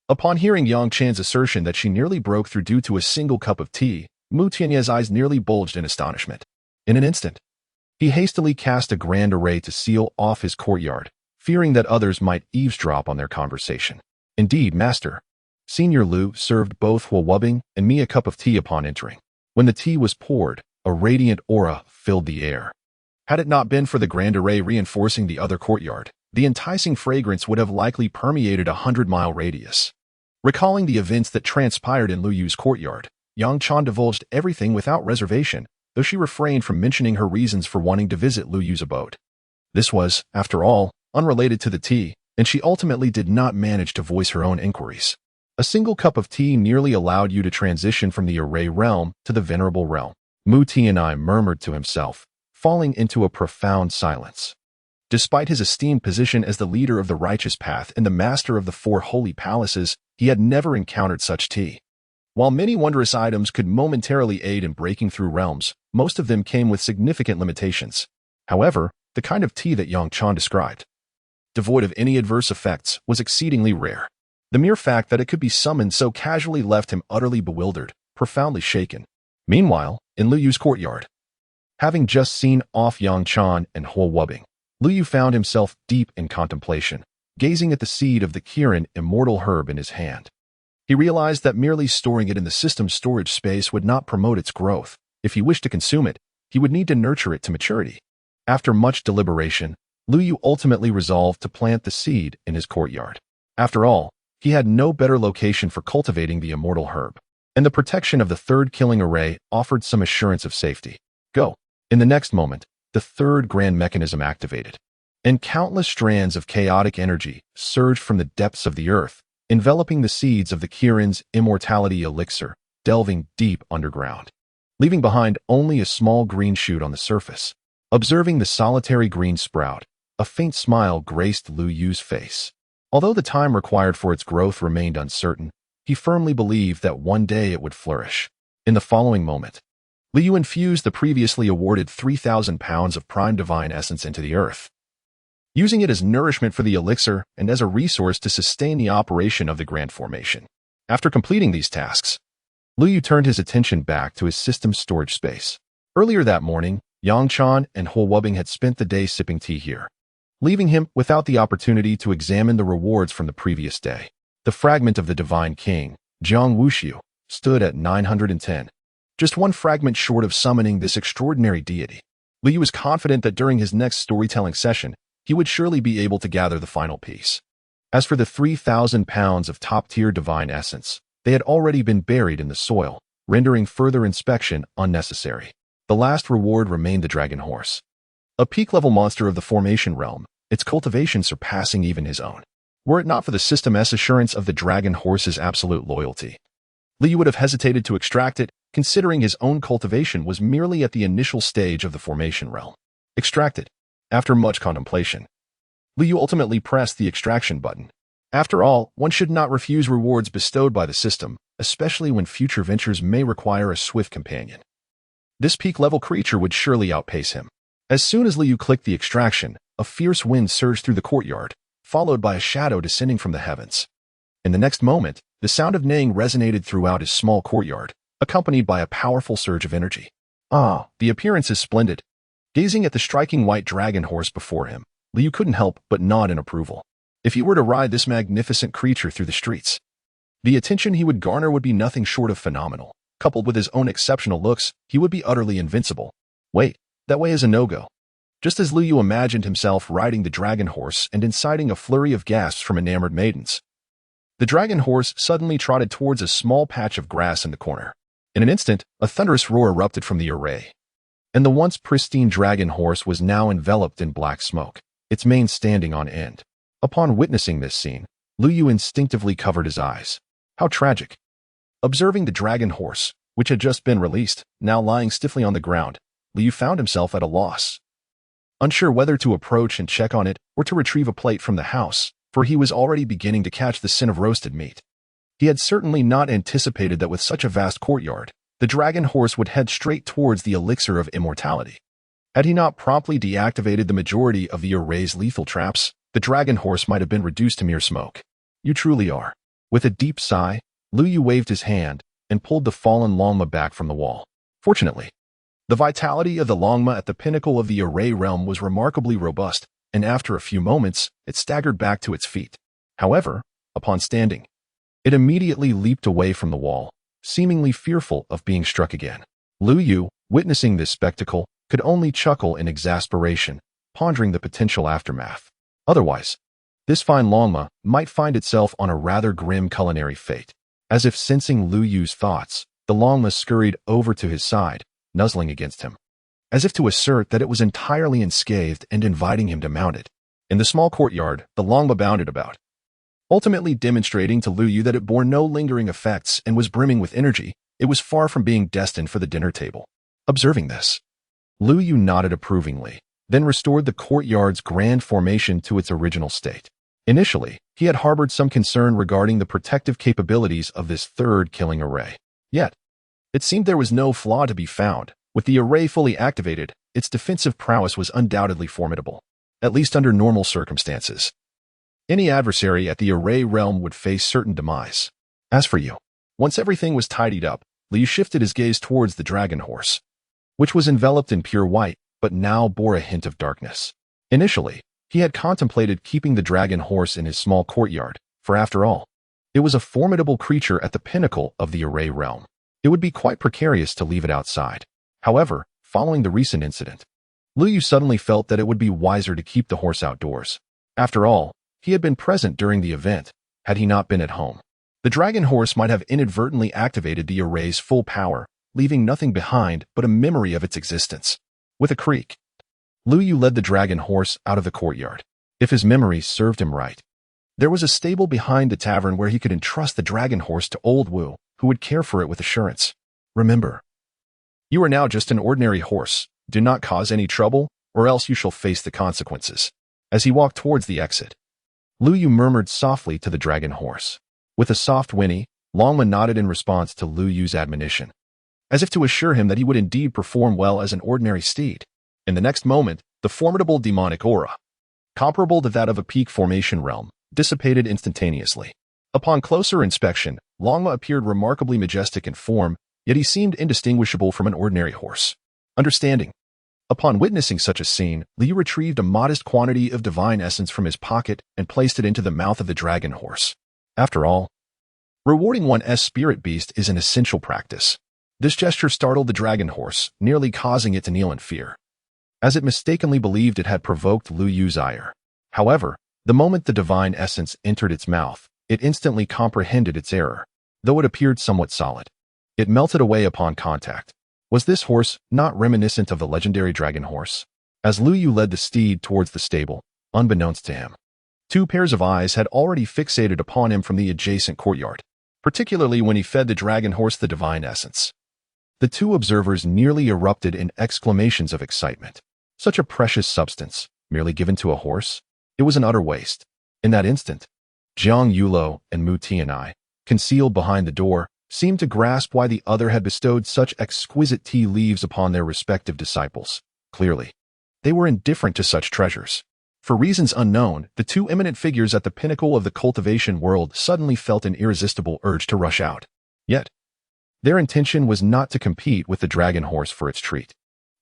Upon hearing Yang Chan's assertion that she nearly broke through due to a single cup of tea, Mu Tianai's eyes nearly bulged in astonishment. In an instant, he hastily cast a grand array to seal off his courtyard, fearing that others might eavesdrop on their conversation. Indeed, Master, Senior Liu served both Hua Wubbing and me a cup of tea upon entering. When the tea was poured, a radiant aura filled the air. Had it not been for the grand array reinforcing the other courtyard, the enticing fragrance would have likely permeated a 100-mile radius. Recalling the events that transpired in Liu Yu's courtyard, Yang Chan divulged everything without reservation, though she refrained from mentioning her reasons for wanting to visit Liu Yu's abode. This was, after all, unrelated to the tea, and she ultimately did not manage to voice her own inquiries. A single cup of tea nearly allowed you to transition from the array realm to the venerable realm. Mu Tianai murmured to himself, falling into a profound silence. Despite his esteemed position as the leader of the righteous path and the master of the four holy palaces, he had never encountered such tea. While many wondrous items could momentarily aid in breaking through realms, most of them came with significant limitations. However, the kind of tea that Yang Chan described, devoid of any adverse effects, was exceedingly rare. The mere fact that it could be summoned so casually left him utterly bewildered, profoundly shaken. Meanwhile, in Liu Yu's courtyard, having just seen off Yang Chan and Huo Wubing, Liu Yu found himself deep in contemplation, gazing at the seed of the Kirin immortal herb in his hand. He realized that merely storing it in the system's storage space would not promote its growth. If he wished to consume it, he would need to nurture it to maturity. After much deliberation, Liu Yu ultimately resolved to plant the seed in his courtyard. After all, he had no better location for cultivating the immortal herb, and the protection of the third killing array offered some assurance of safety. Go. In the next moment, the third grand mechanism activated, and countless strands of chaotic energy surged from the depths of the earth, enveloping the seeds of the Kirin's immortality elixir, delving deep underground, leaving behind only a small green shoot on the surface. Observing the solitary green sprout, a faint smile graced Liu Yu's face. Although the time required for its growth remained uncertain, he firmly believed that one day it would flourish. In the following moment, Liu Yu infused the previously awarded 3,000 pounds of prime divine essence into the earth, using it as nourishment for the elixir and as a resource to sustain the operation of the Grand Formation. After completing these tasks, Liu Yu turned his attention back to his system's storage space. Earlier that morning, Yang Chan and Huo Wubing had spent the day sipping tea here, leaving him without the opportunity to examine the rewards from the previous day. The fragment of the Divine King, Jiang Wuxiu, stood at 910, just one fragment short of summoning this extraordinary deity. Liu Yu was confident that during his next storytelling session, he would surely be able to gather the final piece. As for the 3,000 pounds of top-tier divine essence, they had already been buried in the soil, rendering further inspection unnecessary. The last reward remained the dragon horse, a peak-level monster of the formation realm, its cultivation surpassing even his own. Were it not for the system's assurance of the dragon horse's absolute loyalty, Liu Yu would have hesitated to extract it, considering his own cultivation was merely at the initial stage of the formation realm. Extracted. After much contemplation, Liu Yu ultimately pressed the extraction button. After all, one should not refuse rewards bestowed by the system, especially when future ventures may require a swift companion. This peak-level creature would surely outpace him. As soon as Liu Yu clicked the extraction, a fierce wind surged through the courtyard, followed by a shadow descending from the heavens. In the next moment, the sound of neighing resonated throughout his small courtyard, accompanied by a powerful surge of energy. Ah, the appearance is splendid. Gazing at the striking white dragon horse before him, Liu Yu couldn't help but nod in approval. If he were to ride this magnificent creature through the streets, the attention he would garner would be nothing short of phenomenal. Coupled with his own exceptional looks, he would be utterly invincible. Wait, that way is a no-go. Just as Liu Yu imagined himself riding the dragon horse and inciting a flurry of gasps from enamored maidens, the dragon horse suddenly trotted towards a small patch of grass in the corner. In an instant, a thunderous roar erupted from the array, and the once pristine dragon horse was now enveloped in black smoke, its mane standing on end. Upon witnessing this scene, Liu Yu instinctively covered his eyes. How tragic. Observing the dragon horse, which had just been released, now lying stiffly on the ground, Liu Yu found himself at a loss, unsure whether to approach and check on it or to retrieve a plate from the house, for he was already beginning to catch the scent of roasted meat. He had certainly not anticipated that with such a vast courtyard, the dragon horse would head straight towards the elixir of immortality. Had he not promptly deactivated the majority of the array's lethal traps, the dragon horse might have been reduced to mere smoke. You truly are. With a deep sigh, Liu Yu waved his hand and pulled the fallen Longma back from the wall. Fortunately, the vitality of the Longma at the pinnacle of the array realm was remarkably robust, and after a few moments, it staggered back to its feet. However, upon standing, it immediately leaped away from the wall, seemingly fearful of being struck again. Liu Yu, witnessing this spectacle, could only chuckle in exasperation, pondering the potential aftermath. Otherwise, this fine Longma might find itself on a rather grim culinary fate. As if sensing Liu Yu's thoughts, the Longma scurried over to his side, nuzzling against him, as if to assert that it was entirely unscathed and inviting him to mount it. In the small courtyard, the Longma bounded about, ultimately demonstrating to Liu Yu that it bore no lingering effects and was brimming with energy. It was far from being destined for the dinner table. Observing this, Liu Yu nodded approvingly, then restored the courtyard's grand formation to its original state. Initially, he had harbored some concern regarding the protective capabilities of this third killing array. Yet, it seemed there was no flaw to be found. With the array fully activated, its defensive prowess was undoubtedly formidable, at least under normal circumstances. Any adversary at the array realm would face certain demise. As for you, once everything was tidied up, Liu shifted his gaze towards the dragon horse, which was enveloped in pure white, but now bore a hint of darkness. Initially, he had contemplated keeping the dragon horse in his small courtyard, for after all, it was a formidable creature at the pinnacle of the array realm. It would be quite precarious to leave it outside. However, following the recent incident, Liu suddenly felt that it would be wiser to keep the horse outdoors. After all, he had been present during the event, had he not been at home. The dragon horse might have inadvertently activated the array's full power, leaving nothing behind but a memory of its existence. With a creak, Liu led the dragon horse out of the courtyard. If his memory served him right, there was a stable behind the tavern where he could entrust the dragon horse to Old Wu, who would care for it with assurance. Remember, you are now just an ordinary horse. Do not cause any trouble, or else you shall face the consequences. As he walked towards the exit, Liu murmured softly to the dragon horse. With a soft whinny, Longma nodded in response to Liu's admonition, as if to assure him that he would indeed perform well as an ordinary steed. In the next moment, the formidable demonic aura, comparable to that of a peak formation realm, dissipated instantaneously. Upon closer inspection, Longma appeared remarkably majestic in form, yet he seemed indistinguishable from an ordinary horse. Understanding. Upon witnessing such a scene, Liu retrieved a modest quantity of divine essence from his pocket and placed it into the mouth of the dragon horse. After all, rewarding one's spirit beast is an essential practice. This gesture startled the dragon horse, nearly causing it to kneel in fear, as it mistakenly believed it had provoked Liu's ire. However, the moment the divine essence entered its mouth, it instantly comprehended its error. Though it appeared somewhat solid, it melted away upon contact. Was this horse not reminiscent of the legendary dragon horse? As Liu led the steed towards the stable, unbeknownst to him, two pairs of eyes had already fixated upon him from the adjacent courtyard, particularly when he fed the dragon horse the divine essence. The two observers nearly erupted in exclamations of excitement. Such a precious substance, merely given to a horse? It was an utter waste. In that instant, Jiang Yulo and Mu Tianai, concealed behind the door, seemed to grasp why the other had bestowed such exquisite tea leaves upon their respective disciples. Clearly, they were indifferent to such treasures. For reasons unknown, the two eminent figures at the pinnacle of the cultivation world suddenly felt an irresistible urge to rush out. Yet, their intention was not to compete with the dragon horse for its treat,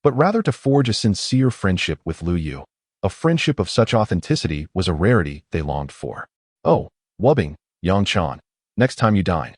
but rather to forge a sincere friendship with Liu. A friendship of such authenticity was a rarity they longed for. Oh, Wubbing, Yangchan, next time you dine,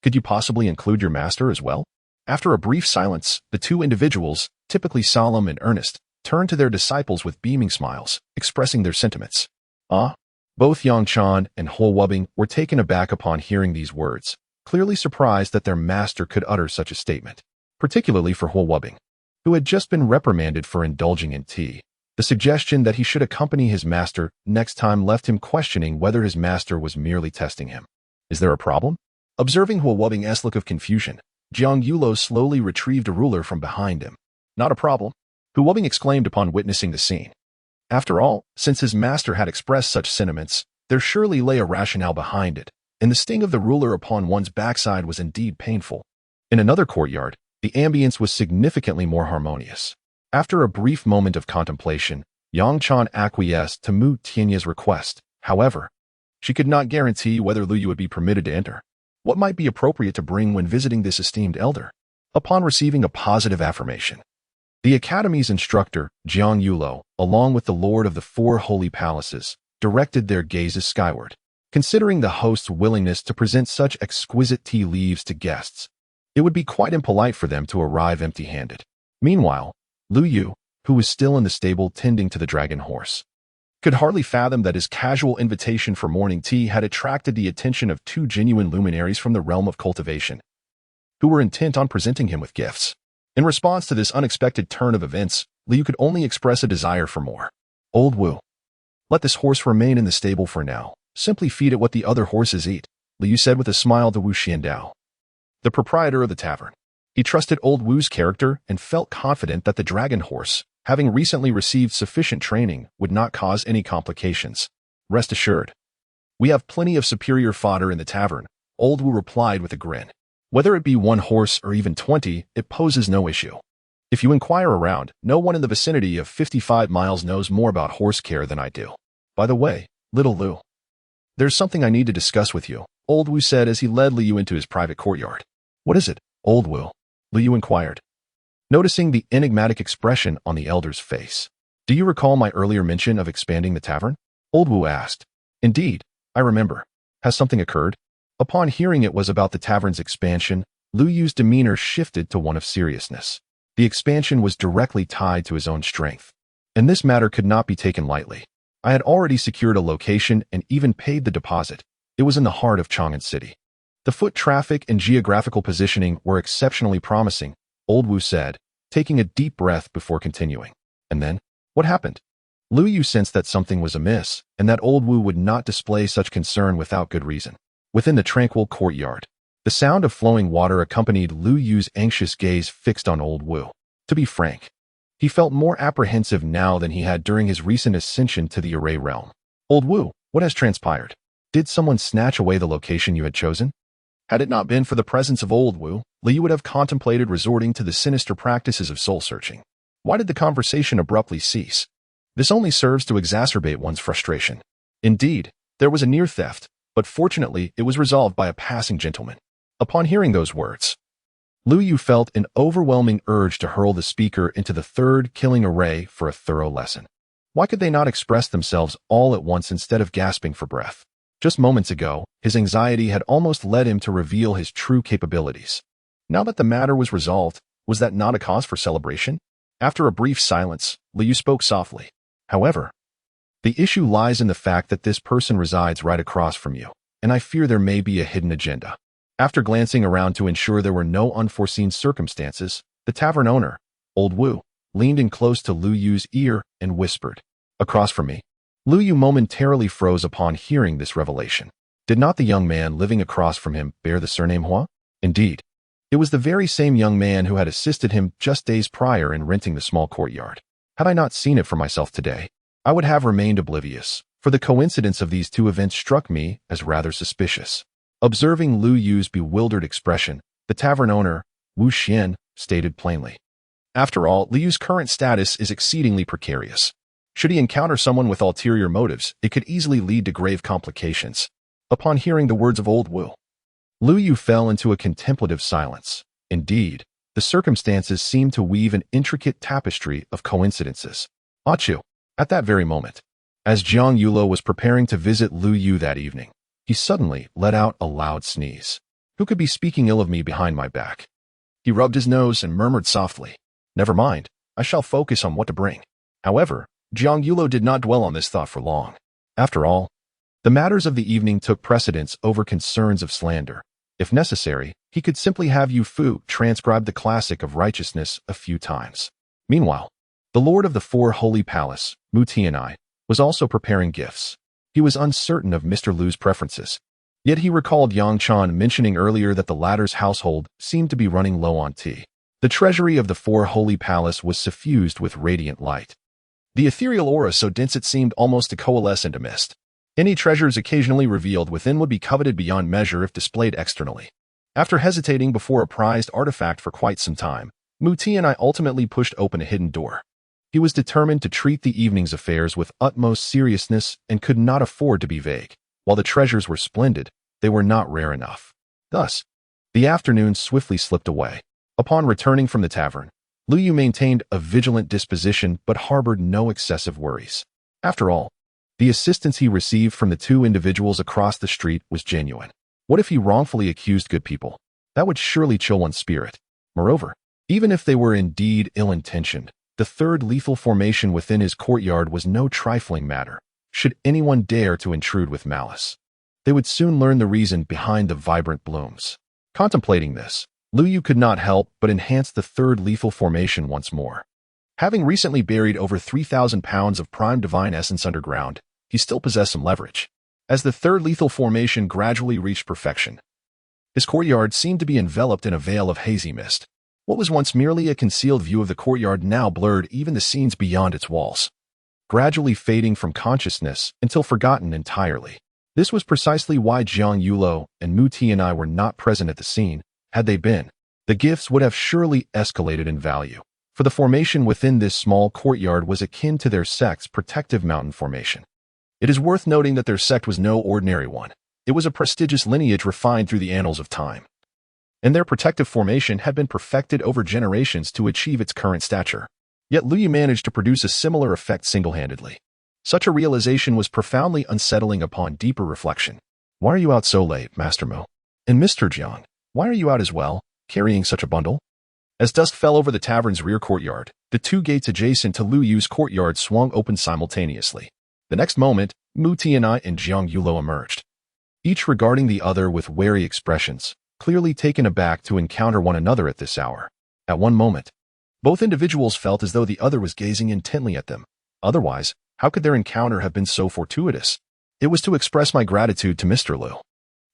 could you possibly include your master as well? After a brief silence, the two individuals, typically solemn and earnest, turned to their disciples with beaming smiles, expressing their sentiments. Both Yangchan and Huo Wubbing were taken aback upon hearing these words, clearly surprised that their master could utter such a statement, particularly for Huo Wubbing, who had just been reprimanded for indulging in tea. The suggestion that he should accompany his master next time left him questioning whether his master was merely testing him. Is there a problem? Observing Huo Wubbing's look of confusion, Jiang Yulo slowly retrieved a ruler from behind him. Not a problem, Huo Wubbing exclaimed upon witnessing the scene. After all, since his master had expressed such sentiments, there surely lay a rationale behind it, and the sting of the ruler upon one's backside was indeed painful. In another courtyard, the ambience was significantly more harmonious. After a brief moment of contemplation, Yangchan acquiesced to Mu Tianya's request. However, she could not guarantee whether Liu would be permitted to enter. What might be appropriate to bring when visiting this esteemed elder? Upon receiving a positive affirmation, the academy's instructor, Jiang Yulo, along with the lord of the four holy palaces, directed their gazes skyward. Considering the host's willingness to present such exquisite tea leaves to guests, it would be quite impolite for them to arrive empty-handed. Meanwhile, Liu, who was still in the stable tending to the dragon horse, could hardly fathom that his casual invitation for morning tea had attracted the attention of two genuine luminaries from the realm of cultivation, who were intent on presenting him with gifts. In response to this unexpected turn of events, Liu could only express a desire for more. Old Wu, let this horse remain in the stable for now. Simply feed it what the other horses eat, Liu said with a smile to Wu Xiandao, the proprietor of the tavern. He trusted Old Wu's character and felt confident that the dragon horse, having recently received sufficient training, would not cause any complications. Rest assured, we have plenty of superior fodder in the tavern, Old Wu replied with a grin. Whether it be one horse or even 20, it poses no issue. If you inquire around, no one in the vicinity of 55 miles knows more about horse care than I do. By the way, little Lu, there's something I need to discuss with you, Old Wu said as he led Liu into his private courtyard. What is it, Old Wu? Liu inquired, noticing the enigmatic expression on the elder's face. Do you recall my earlier mention of expanding the tavern? Old Wu asked. Indeed, I remember. Has something occurred? Upon hearing it was about the tavern's expansion, Lu Yu's demeanor shifted to one of seriousness. The expansion was directly tied to his own strength, and this matter could not be taken lightly. I had already secured a location and even paid the deposit. It was in the heart of Chang'an City. The foot traffic and geographical positioning were exceptionally promising, Old Wu said, taking a deep breath before continuing. And then, what happened? Lu Yu sensed that something was amiss, and that Old Wu would not display such concern without good reason. Within the tranquil courtyard, the sound of flowing water accompanied Lu Yu's anxious gaze fixed on Old Wu. To be frank, he felt more apprehensive now than he had during his recent ascension to the Array realm. Old Wu, what has transpired? Did someone snatch away the location you had chosen? Had it not been for the presence of Old Wu, Liu would have contemplated resorting to the sinister practices of soul-searching. Why did the conversation abruptly cease? This only serves to exacerbate one's frustration. Indeed, there was a near theft, but fortunately it was resolved by a passing gentleman. Upon hearing those words, Lu Yu felt an overwhelming urge to hurl the speaker into the third killing array for a thorough lesson. Why could they not express themselves all at once instead of gasping for breath? Just moments ago, his anxiety had almost led him to reveal his true capabilities. Now that the matter was resolved, was that not a cause for celebration? After a brief silence, Liu spoke softly. However, the issue lies in the fact that this person resides right across from you, and I fear there may be a hidden agenda. After glancing around to ensure there were no unforeseen circumstances, the tavern owner, Old Wu, leaned in close to Lu Yu's ear and whispered, "Across from me." Lu Yu momentarily froze upon hearing this revelation. Did not the young man living across from him bear the surname Hua? Indeed, it was the very same young man who had assisted him just days prior in renting the small courtyard. Had I not seen it for myself today, I would have remained oblivious, for the coincidence of these two events struck me as rather suspicious. Observing Lu Yu's bewildered expression, the tavern owner, Wu Xian, stated plainly. After all, Liu's current status is exceedingly precarious. Should he encounter someone with ulterior motives, it could easily lead to grave complications. Upon hearing the words of Old Wu, Lu Yu fell into a contemplative silence. Indeed, the circumstances seemed to weave an intricate tapestry of coincidences. Achu, at that very moment, as Jiang Yulo was preparing to visit Lu Yu that evening, he suddenly let out a loud sneeze. Who could be speaking ill of me behind my back? He rubbed his nose and murmured softly, "Never mind, I shall focus on what to bring." However, Jiang Yulo did not dwell on this thought for long. After all, the matters of the evening took precedence over concerns of slander. If necessary, he could simply have Yu Fu transcribe the classic of righteousness a few times. Meanwhile, the Lord of the Four Holy Palace, Mu Tianai, was also preparing gifts. He was uncertain of Mr. Lu's preferences. Yet he recalled Yang Chan mentioning earlier that the latter's household seemed to be running low on tea. The treasury of the Four Holy Palace was suffused with radiant light. The ethereal aura so dense it seemed almost to coalesce into mist. Any treasures occasionally revealed within would be coveted beyond measure if displayed externally. After hesitating before a prized artifact for quite some time, Mu Tianai ultimately pushed open a hidden door. He was determined to treat the evening's affairs with utmost seriousness and could not afford to be vague. While the treasures were splendid, they were not rare enough. Thus, the afternoon swiftly slipped away. Upon returning from the tavern, Lu Yu maintained a vigilant disposition but harbored no excessive worries. After all, the assistance he received from the two individuals across the street was genuine. What if he wrongfully accused good people? That would surely chill one's spirit. Moreover, even if they were indeed ill-intentioned, the third lethal formation within his courtyard was no trifling matter. Should anyone dare to intrude with malice, they would soon learn the reason behind the vibrant blooms. Contemplating this, Lu Yu could not help but enhance the third lethal formation once more. Having recently buried over 3,000 pounds of prime divine essence underground, he still possessed some leverage. As the third lethal formation gradually reached perfection, his courtyard seemed to be enveloped in a veil of hazy mist. What was once merely a concealed view of the courtyard now blurred even the scenes beyond its walls, gradually fading from consciousness until forgotten entirely. This was precisely why Jiang Yulo and Mu Tianai were not present at the scene, Had they been, the gifts would have surely escalated in value, for the formation within this small courtyard was akin to their sect's protective mountain formation. It is worth noting that their sect was no ordinary one. It was a prestigious lineage refined through the annals of time, and their protective formation had been perfected over generations to achieve its current stature. Yet Liu Yu managed to produce a similar effect single-handedly. Such a realization was profoundly unsettling upon deeper reflection. Why are you out so late, Master Mo? And Mr. Jiang, why are you out as well, carrying such a bundle? As dusk fell over the tavern's rear courtyard, the two gates adjacent to Liu Yu's courtyard swung open simultaneously. The next moment, Mu Tianai and Jiang Yulo emerged, each regarding the other with wary expressions, clearly taken aback to encounter one another at this hour. At one moment, both individuals felt as though the other was gazing intently at them. Otherwise, how could their encounter have been so fortuitous? It was to express my gratitude to Mr. Liu.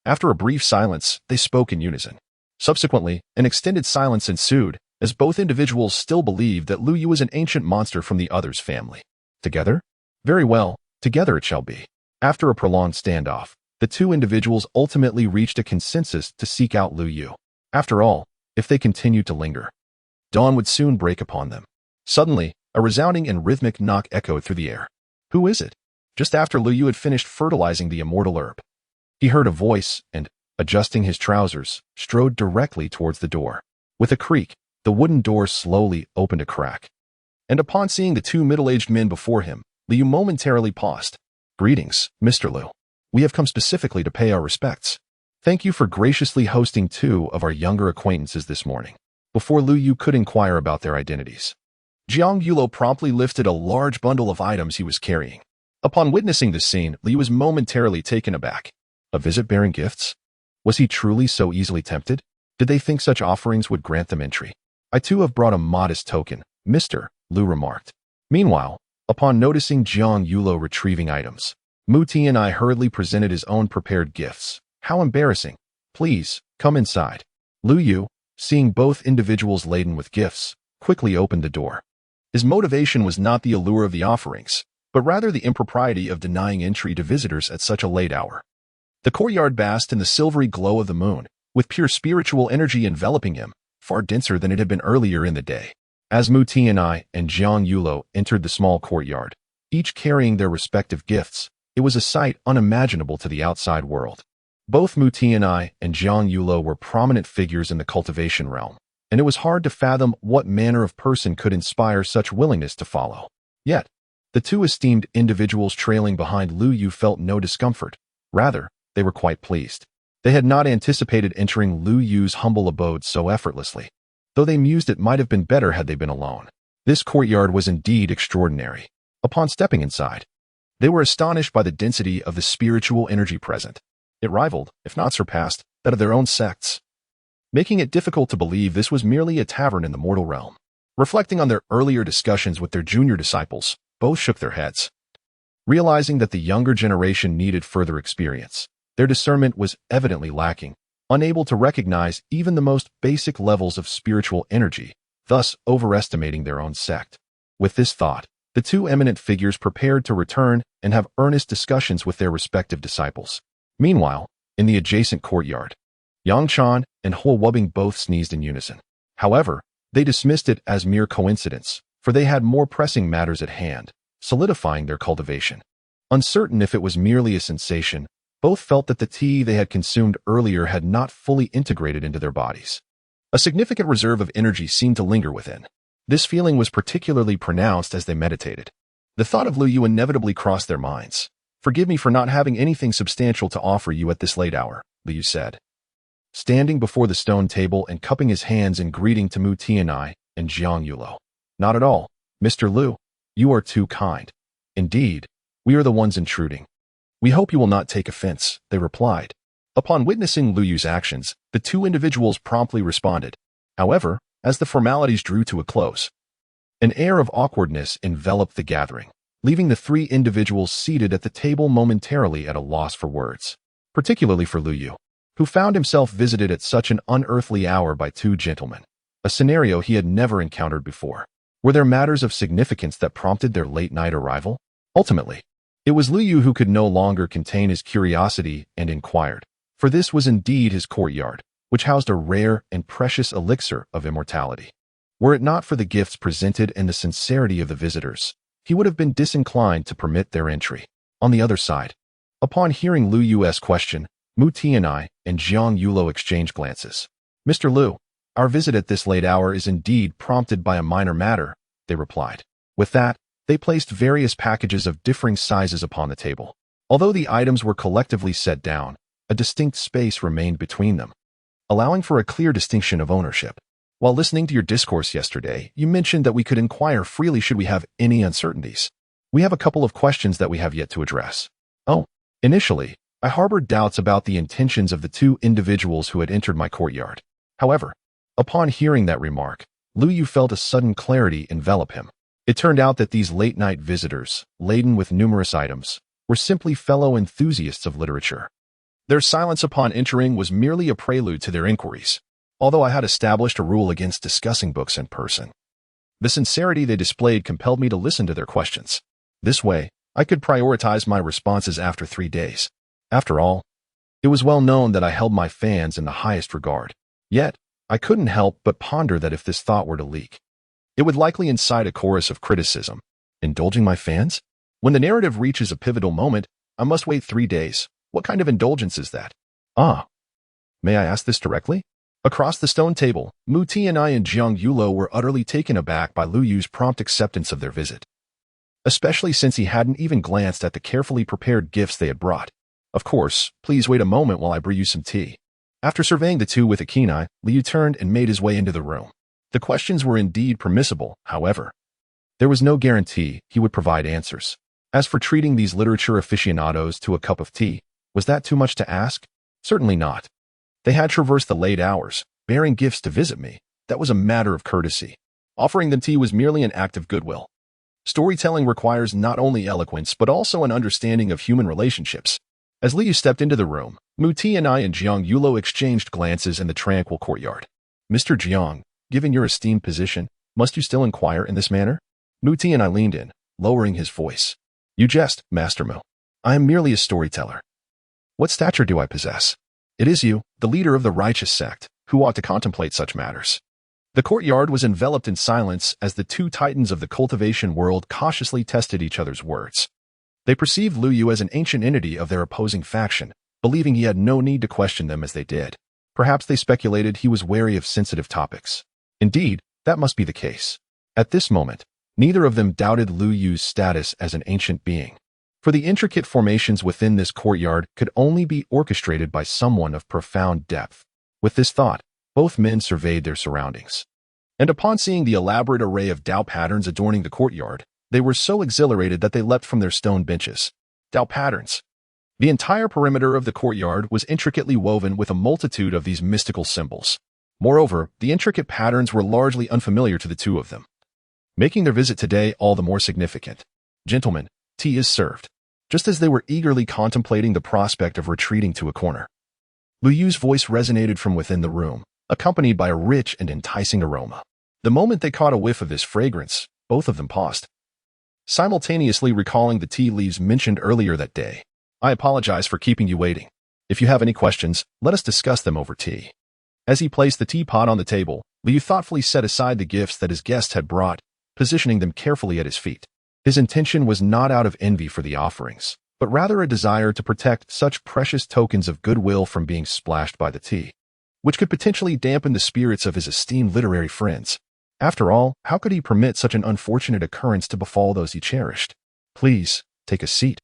After a brief silence, they spoke in unison. Subsequently, an extended silence ensued, as both individuals still believed that Liu Yu was an ancient monster from the other's family. Together? Very well, together it shall be. After a prolonged standoff, the two individuals ultimately reached a consensus to seek out Liu Yu. After all, if they continued to linger, dawn would soon break upon them. Suddenly, a resounding and rhythmic knock echoed through the air. Who is it? Just after Liu Yu had finished fertilizing the immortal herb, he heard a voice and, adjusting his trousers, strode directly towards the door. With a creak, the wooden door slowly opened a crack. And upon seeing the two middle-aged men before him, Liu Yu momentarily paused. Greetings, Mr. Liu. We have come specifically to pay our respects. Thank you for graciously hosting two of our younger acquaintances this morning. Before Liu Yu could inquire about their identities, Jiang Yulo promptly lifted a large bundle of items he was carrying. Upon witnessing this scene, Liu was momentarily taken aback. A visit bearing gifts? Was he truly so easily tempted? Did they think such offerings would grant them entry? I too have brought a modest token, Mr. Liu remarked. Meanwhile, upon noticing Jiang Yulo retrieving items, Mu Tianai hurriedly presented his own prepared gifts. How embarrassing. Please, come inside. Liu Yu, seeing both individuals laden with gifts, quickly opened the door. His motivation was not the allure of the offerings, but rather the impropriety of denying entry to visitors at such a late hour. The courtyard basked in the silvery glow of the moon, with pure spiritual energy enveloping him, far denser than it had been earlier in the day. As Mu Tianai and Jiang Yulo entered the small courtyard, each carrying their respective gifts, it was a sight unimaginable to the outside world. Both Mu Tianai and Jiang Yulo were prominent figures in the cultivation realm, and it was hard to fathom what manner of person could inspire such willingness to follow. Yet, the two esteemed individuals trailing behind Liu Yu felt no discomfort. Rather, they were quite pleased. They had not anticipated entering Liu Yu's humble abode so effortlessly, though they mused it might have been better had they been alone. This courtyard was indeed extraordinary. Upon stepping inside, they were astonished by the density of the spiritual energy present. It rivaled, if not surpassed, that of their own sects, making it difficult to believe this was merely a tavern in the mortal realm. Reflecting on their earlier discussions with their junior disciples, both shook their heads. Realizing that the younger generation needed further experience, their discernment was evidently lacking, unable to recognize even the most basic levels of spiritual energy, thus overestimating their own sect. With this thought, the two eminent figures prepared to return and have earnest discussions with their respective disciples. Meanwhile, in the adjacent courtyard, Yang Chan and Huo Wubing both sneezed in unison. However, they dismissed it as mere coincidence, for they had more pressing matters at hand, solidifying their cultivation. Uncertain if it was merely a sensation, both felt that the tea they had consumed earlier had not fully integrated into their bodies. A significant reserve of energy seemed to linger within. This feeling was particularly pronounced as they meditated. The thought of Liu Yu inevitably crossed their minds. Forgive me for not having anything substantial to offer you at this late hour, Liu said, standing before the stone table and cupping his hands in greeting to Mu Tianai and Jiang Yulo. Not at all, Mr. Liu. You are too kind. Indeed, we are the ones intruding. We hope you will not take offense, they replied. Upon witnessing Liu Yu's actions, the two individuals promptly responded. However, as the formalities drew to a close, an air of awkwardness enveloped the gathering, leaving the three individuals seated at the table momentarily at a loss for words, particularly for Liu Yu, who found himself visited at such an unearthly hour by two gentlemen, a scenario he had never encountered before. Were there matters of significance that prompted their late-night arrival? Ultimately, it was Liu Yu who could no longer contain his curiosity and inquired, for this was indeed his courtyard, which housed a rare and precious elixir of immortality. Were it not for the gifts presented and the sincerity of the visitors, he would have been disinclined to permit their entry. On the other side, upon hearing Lu Yu's question, Mu Tianai and Jiang Yulo exchanged glances. "Mr. Lu, our visit at this late hour is indeed prompted by a minor matter," they replied. With that, they placed various packages of differing sizes upon the table. Although the items were collectively set down, a distinct space remained between them, allowing for a clear distinction of ownership. "While listening to your discourse yesterday, you mentioned that we could inquire freely should we have any uncertainties. We have a couple of questions that we have yet to address." "Oh, initially, I harbored doubts about the intentions of the two individuals who had entered my courtyard. However, upon hearing that remark, Lu Yu felt a sudden clarity envelop him. It turned out that these late-night visitors, laden with numerous items, were simply fellow enthusiasts of literature. Their silence upon entering was merely a prelude to their inquiries, although I had established a rule against discussing books in person. The sincerity they displayed compelled me to listen to their questions. This way, I could prioritize my responses after 3 days. After all, it was well known that I held my fans in the highest regard. Yet, I couldn't help but ponder that if this thought were to leak, it would likely incite a chorus of criticism. Indulging my fans? When the narrative reaches a pivotal moment, I must wait 3 days. What kind of indulgence is that? Ah, may I ask this directly? Across the stone table, Mu Tianai and Jiang Yulo were utterly taken aback by Lu Yu's prompt acceptance of their visit, especially since he hadn't even glanced at the carefully prepared gifts they had brought. "Of course, please wait a moment while I brew you some tea." After surveying the two with a keen eye, Liu turned and made his way into the room. The questions were indeed permissible, however. There was no guarantee he would provide answers. As for treating these literature aficionados to a cup of tea, was that too much to ask? Certainly not. They had traversed the late hours, bearing gifts to visit me. That was a matter of courtesy. Offering them tea was merely an act of goodwill. Storytelling requires not only eloquence, but also an understanding of human relationships. As Liu stepped into the room, Mu Tianai and Jiang Yulo exchanged glances in the tranquil courtyard. "Mr. Jiang, given your esteemed position, must you still inquire in this manner?" Mu Tianai leaned in, lowering his voice. "You jest, Master Mu. I am merely a storyteller. What stature do I possess? It is you, the leader of the righteous sect, who ought to contemplate such matters." The courtyard was enveloped in silence as the two titans of the cultivation world cautiously tested each other's words. They perceived Lu Yu as an ancient entity of their opposing faction, believing he had no need to question them as they did. Perhaps they speculated he was wary of sensitive topics. Indeed, that must be the case. At this moment, neither of them doubted Lu Yu's status as an ancient being, for the intricate formations within this courtyard could only be orchestrated by someone of profound depth. With this thought, both men surveyed their surroundings. And upon seeing the elaborate array of Dao patterns adorning the courtyard, they were so exhilarated that they leapt from their stone benches. Dao patterns. The entire perimeter of the courtyard was intricately woven with a multitude of these mystical symbols. Moreover, the intricate patterns were largely unfamiliar to the two of them, making their visit today all the more significant. "Gentlemen, tea is served." Just as they were eagerly contemplating the prospect of retreating to a corner, Lu Yu's voice resonated from within the room, accompanied by a rich and enticing aroma. The moment they caught a whiff of this fragrance, both of them paused, simultaneously recalling the tea leaves mentioned earlier that day. "I apologize for keeping you waiting. If you have any questions, let us discuss them over tea." As he placed the teapot on the table, Liu thoughtfully set aside the gifts that his guest had brought, positioning them carefully at his feet. His intention was not out of envy for the offerings, but rather a desire to protect such precious tokens of goodwill from being splashed by the tea, which could potentially dampen the spirits of his esteemed literary friends. After all, how could he permit such an unfortunate occurrence to befall those he cherished? "Please, take a seat,"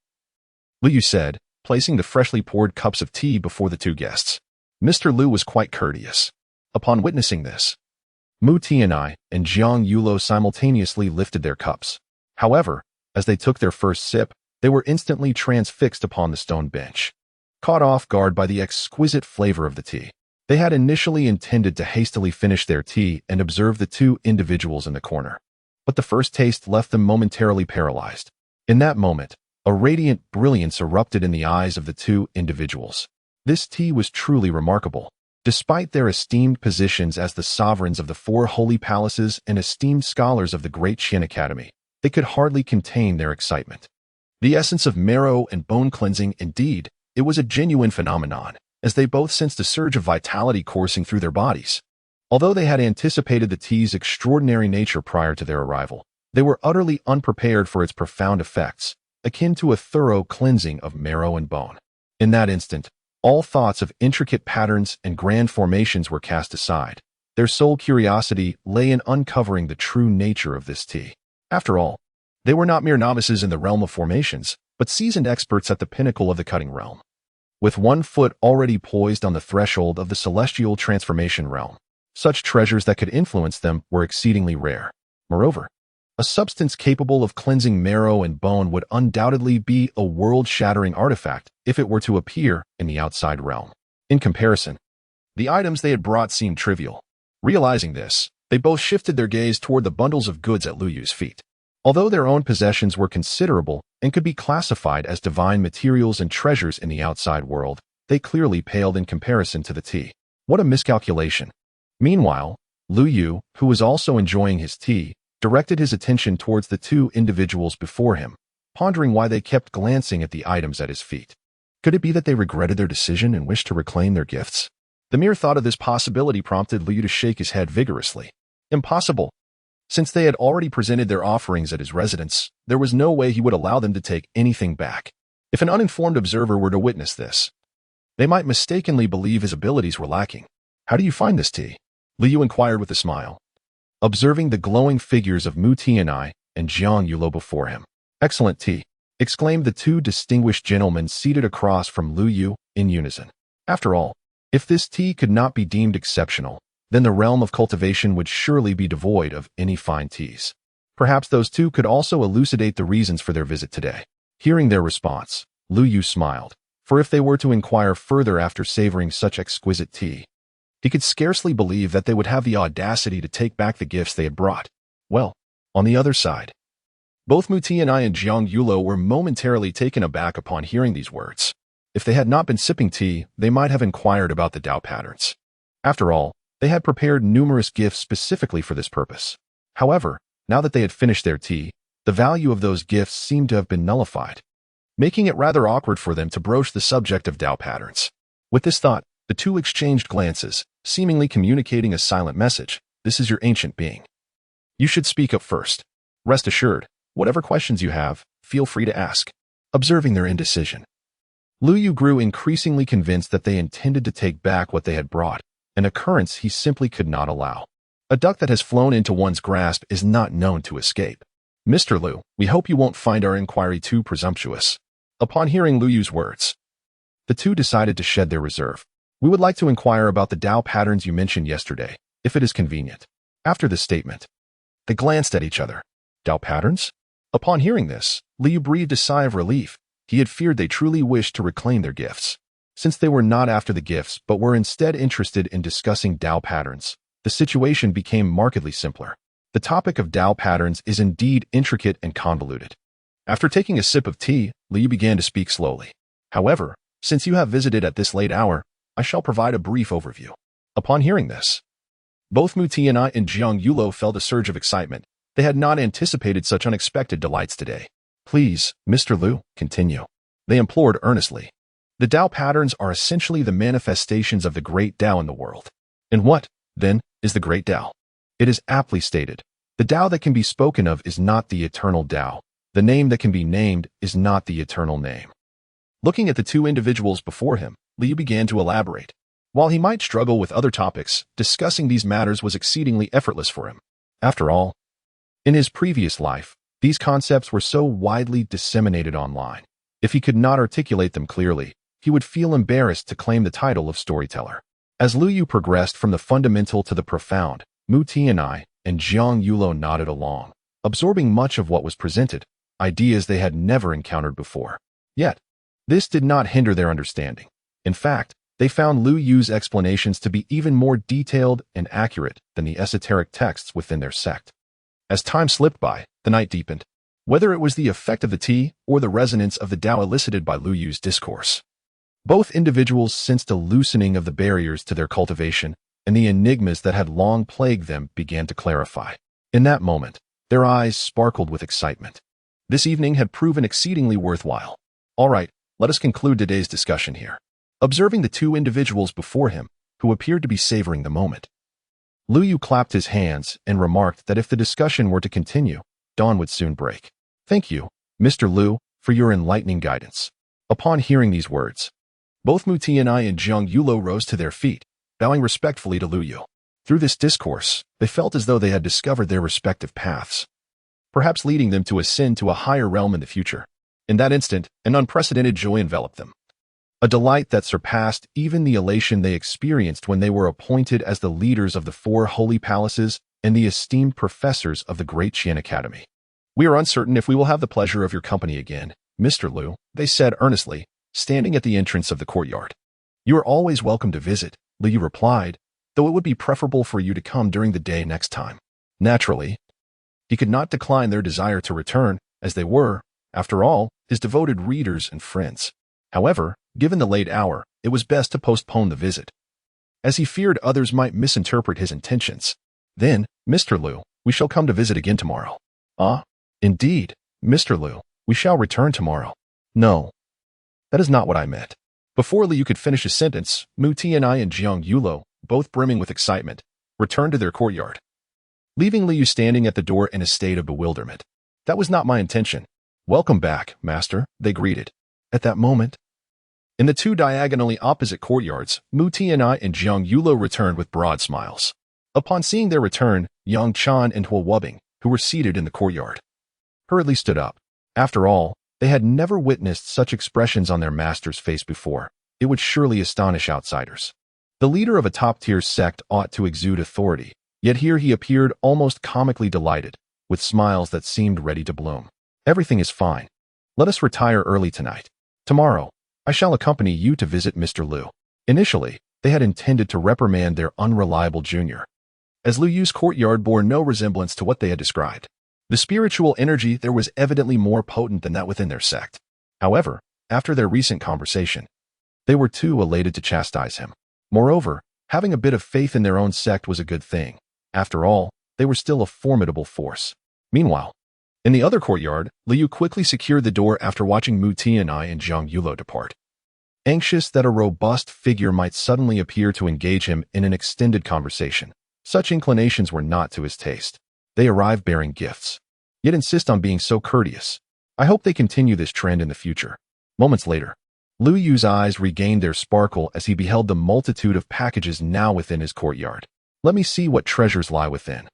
Liu said, placing the freshly poured cups of tea before the two guests. Mr. Liu was quite courteous. Upon witnessing this, Mu Tianai and Jiang Yulo simultaneously lifted their cups. However, as they took their first sip, they were instantly transfixed upon the stone bench, caught off guard by the exquisite flavor of the tea. They had initially intended to hastily finish their tea and observe the two individuals in the corner, but the first taste left them momentarily paralyzed. In that moment, a radiant brilliance erupted in the eyes of the two individuals. This tea was truly remarkable. Despite their esteemed positions as the sovereigns of the 4 holy palaces and esteemed scholars of the Great Qian Academy, they could hardly contain their excitement. The essence of marrow and bone cleansing, indeed, it was a genuine phenomenon. as they both sensed a surge of vitality coursing through their bodies. Although they had anticipated the tea's extraordinary nature prior to their arrival, they were utterly unprepared for its profound effects, akin to a thorough cleansing of marrow and bone. In that instant, all thoughts of intricate patterns and grand formations were cast aside. Their sole curiosity lay in uncovering the true nature of this tea. After all, they were not mere novices in the realm of formations, but seasoned experts at the pinnacle of the cutting realm. With one foot already poised on the threshold of the celestial transformation realm, such treasures that could influence them were exceedingly rare. Moreover, a substance capable of cleansing marrow and bone would undoubtedly be a world-shattering artifact if it were to appear in the outside realm. In comparison, the items they had brought seemed trivial. Realizing this, they both shifted their gaze toward the bundles of goods at Lu Yu's feet. Although their own possessions were considerable and could be classified as divine materials and treasures in the outside world, they clearly paled in comparison to the tea. What a miscalculation! Meanwhile, Lu Yu, who was also enjoying his tea, directed his attention towards the two individuals before him, pondering why they kept glancing at the items at his feet. Could it be that they regretted their decision and wished to reclaim their gifts? The mere thought of this possibility prompted Lu Yu to shake his head vigorously. Impossible! Since they had already presented their offerings at his residence, there was no way he would allow them to take anything back. If an uninformed observer were to witness this, they might mistakenly believe his abilities were lacking. How do you find this tea? Lu Yu inquired with a smile, observing the glowing figures of Mu Tianai and Jiang Yulo before him. Excellent tea, exclaimed the two distinguished gentlemen seated across from Lu Yu in unison. After all, if this tea could not be deemed exceptional, then the realm of cultivation would surely be devoid of any fine teas. Perhaps those two could also elucidate the reasons for their visit today. Hearing their response, Lu Yu smiled, for if they were to inquire further after savoring such exquisite tea, he could scarcely believe that they would have the audacity to take back the gifts they had brought. Well, on the other side, both Mu Tianai and Jiang Yulo were momentarily taken aback upon hearing these words. If they had not been sipping tea, they might have inquired about the Tao patterns. After all, they had prepared numerous gifts specifically for this purpose. However, now that they had finished their tea, the value of those gifts seemed to have been nullified, making it rather awkward for them to broach the subject of Tao patterns. With this thought, the two exchanged glances, seemingly communicating a silent message. This is your ancient being. You should speak up first. Rest assured, whatever questions you have, feel free to ask. Observing their indecision, Lu Yu grew increasingly convinced that they intended to take back what they had brought, an occurrence he simply could not allow. A duck that has flown into one's grasp is not known to escape. Mr. Lu, we hope you won't find our inquiry too presumptuous. Upon hearing Lu Yu's words, the two decided to shed their reserve. We would like to inquire about the Tao patterns you mentioned yesterday, if it is convenient. After this statement, they glanced at each other. Tao patterns? Upon hearing this, Lu Yu breathed a sigh of relief. He had feared they truly wished to reclaim their gifts. Since they were not after the gifts but were instead interested in discussing Tao patterns, the situation became markedly simpler. The topic of Tao patterns is indeed intricate and convoluted. After taking a sip of tea, Lu Yu began to speak slowly. However, since you have visited at this late hour, I shall provide a brief overview. Upon hearing this, both Mu Tianai and Jiang Yulo felt a surge of excitement. They had not anticipated such unexpected delights today. Please, Mr. Lu, continue. They implored earnestly. The Tao patterns are essentially the manifestations of the great Tao in the world. And what, then, is the great Tao? It is aptly stated. The Tao that can be spoken of is not the eternal Tao. The name that can be named is not the eternal name. Looking at the two individuals before him, Lu Yu began to elaborate. While he might struggle with other topics, discussing these matters was exceedingly effortless for him. After all, in his previous life, these concepts were so widely disseminated online. If he could not articulate them clearly, he would feel embarrassed to claim the title of storyteller. As Lu Yu progressed from the fundamental to the profound, Mu Tianai and Jiang Yulo nodded along, absorbing much of what was presented, ideas they had never encountered before. Yet, this did not hinder their understanding. In fact, they found Lu Yu's explanations to be even more detailed and accurate than the esoteric texts within their sect. As time slipped by, the night deepened. Whether it was the effect of the tea or the resonance of the Tao elicited by Lu Yu's discourse, both individuals sensed a loosening of the barriers to their cultivation, and the enigmas that had long plagued them began to clarify. In that moment, their eyes sparkled with excitement. This evening had proven exceedingly worthwhile. All right, let us conclude today's discussion here. observing the two individuals before him, who appeared to be savoring the moment. Lu Yu clapped his hands and remarked that if the discussion were to continue, dawn would soon break. "Thank you, Mr. Liu, for your enlightening guidance." Upon hearing these words, both Mu Tianai and Jiang Yulo rose to their feet, bowing respectfully to Lu Yu. Through this discourse, they felt as though they had discovered their respective paths, perhaps leading them to ascend to a higher realm in the future. In that instant, an unprecedented joy enveloped them, a delight that surpassed even the elation they experienced when they were appointed as the leaders of the 4 holy palaces and the esteemed professors of the Great Qian Academy. "We are uncertain if we will have the pleasure of your company again, Mr. Liu," they said earnestly, standing at the entrance of the courtyard. "You are always welcome to visit," Lu Yu replied, "though it would be preferable for you to come during the day next time." Naturally, he could not decline their desire to return, as they were, after all, his devoted readers and friends. However, given the late hour, it was best to postpone the visit, as he feared others might misinterpret his intentions. "Then, Mr. Liu, we shall come to visit again tomorrow." "Ah, indeed, Mr. Liu, we shall return tomorrow." "No, that is not what I meant." Before Liu could finish his sentence, Mu Tianai and Jiang Yulo, both brimming with excitement, returned to their courtyard, leaving Liu standing at the door in a state of bewilderment. "That was not my intention." "Welcome back, master," they greeted. At that moment, in the 2 diagonally opposite courtyards, Mu Tianai and Jiang Yulo returned with broad smiles. Upon seeing their return, Yang Chan and Hua Wubing, who were seated in the courtyard, hurriedly stood up. After all, they had never witnessed such expressions on their master's face before. It would surely astonish outsiders. The leader of a top-tier sect ought to exude authority, yet here he appeared almost comically delighted, with smiles that seemed ready to bloom. "Everything is fine. Let us retire early tonight. Tomorrow, I shall accompany you to visit Mr. Liu." Initially, they had intended to reprimand their unreliable junior, as Lu Yu's courtyard bore no resemblance to what they had described. The spiritual energy there was evidently more potent than that within their sect. However, after their recent conversation, they were too elated to chastise him. Moreover, having a bit of faith in their own sect was a good thing. After all, they were still a formidable force. Meanwhile, in the other courtyard, Lu Yu quickly secured the door after watching Mu Tianai and Jiang Yulo depart. Anxious that a robust figure might suddenly appear to engage him in an extended conversation, such inclinations were not to his taste. They arrive bearing gifts, yet insist on being so courteous. I hope they continue this trend in the future. Moments later, Lu Yu's eyes regained their sparkle as he beheld the multitude of packages now within his courtyard. "Let me see what treasures lie within."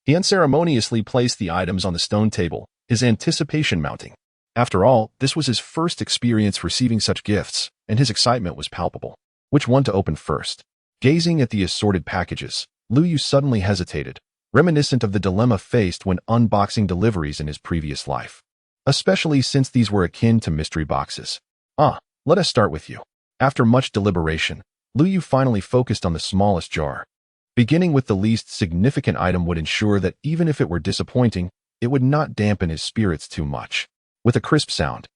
He unceremoniously placed the items on the stone table, his anticipation mounting. After all, this was his first experience receiving such gifts, and his excitement was palpable. Which one to open first? Gazing at the assorted packages, Lu Yu suddenly hesitated, reminiscent of the dilemma faced when unboxing deliveries in his previous life, especially since these were akin to mystery boxes. Let us start with you." After much deliberation, Lu Yu finally focused on the smallest jar. Beginning with the least significant item would ensure that even if it were disappointing, it would not dampen his spirits too much. With a crisp sound,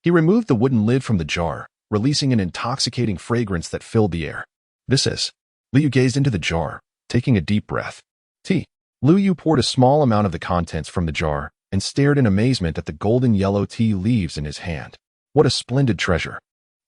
he removed the wooden lid from the jar, releasing an intoxicating fragrance that filled the air. "This is..." Lu Yu gazed into the jar, taking a deep breath. "Tea." Lu Yu poured a small amount of the contents from the jar and stared in amazement at the golden yellow tea leaves in his hand. What a splendid treasure!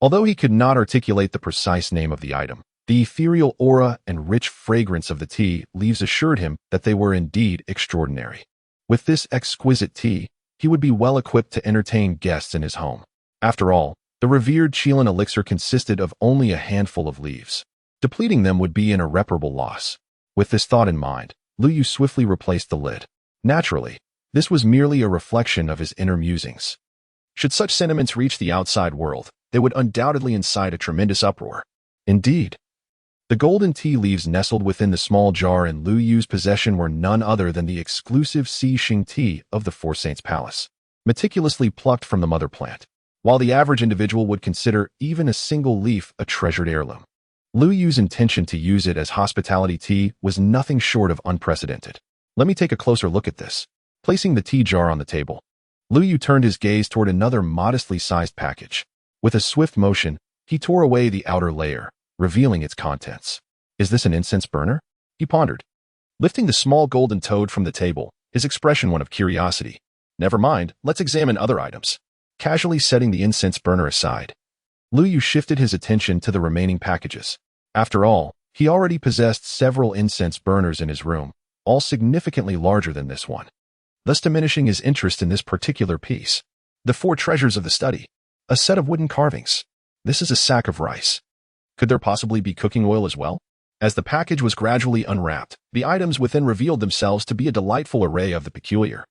Although he could not articulate the precise name of the item, the ethereal aura and rich fragrance of the tea leaves assured him that they were indeed extraordinary. With this exquisite tea, he would be well equipped to entertain guests in his home. After all, the revered Qilin elixir consisted of only a handful of leaves. Depleting them would be an irreparable loss. With this thought in mind, Lu Yu swiftly replaced the lid. Naturally, this was merely a reflection of his inner musings. Should such sentiments reach the outside world, they would undoubtedly incite a tremendous uproar. Indeed, the golden tea leaves nestled within the small jar in Lu Yu's possession were none other than the exclusive Xing tea of the Four Saints Palace, meticulously plucked from the mother plant. While the average individual would consider even a single leaf a treasured heirloom, Lu Yu's intention to use it as hospitality tea was nothing short of unprecedented. "Let me take a closer look at this." Placing the tea jar on the table, Lu Yu turned his gaze toward another modestly sized package. With a swift motion, he tore away the outer layer, revealing its contents. "Is this an incense burner?" he pondered. Lifting the small golden toad from the table, his expression one of curiosity. "Never mind, let's examine other items." Casually setting the incense burner aside, Lu Yu shifted his attention to the remaining packages. After all, he already possessed several incense burners in his room, all significantly larger than this one, thus diminishing his interest in this particular piece. The 4 treasures of the study. A set of wooden carvings. This is a sack of rice. Could there possibly be cooking oil as well? As the package was gradually unwrapped, the items within revealed themselves to be a delightful array of the peculiar.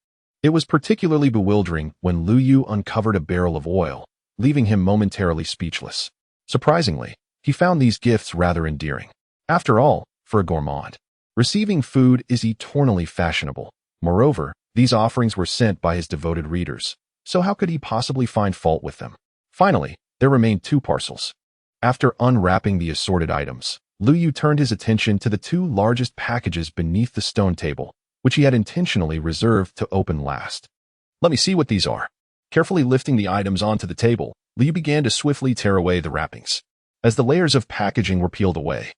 It was particularly bewildering when Lu Yu uncovered a barrel of oil, leaving him momentarily speechless. Surprisingly, he found these gifts rather endearing. After all, for a gourmand, receiving food is eternally fashionable. Moreover, these offerings were sent by his devoted readers, so how could he possibly find fault with them? Finally, there remained 2 parcels. After unwrapping the assorted items, Lu Yu turned his attention to the 2 largest packages beneath the stone table, which he had intentionally reserved to open last. Let me see what these are. Carefully lifting the items onto the table, Lu Yu began to swiftly tear away the wrappings. As the layers of packaging were peeled away,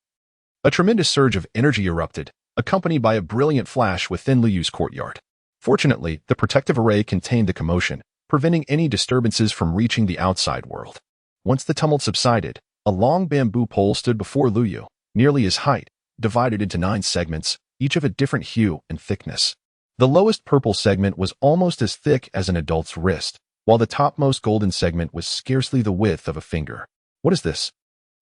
a tremendous surge of energy erupted, accompanied by a brilliant flash within Lu Yu's courtyard. Fortunately, the protective array contained the commotion, preventing any disturbances from reaching the outside world. Once the tumult subsided, a long bamboo pole stood before Lu Yu, nearly his height, divided into 9 segments, each of a different hue and thickness. The lowest purple segment was almost as thick as an adult's wrist, while the topmost golden segment was scarcely the width of a finger. What is this?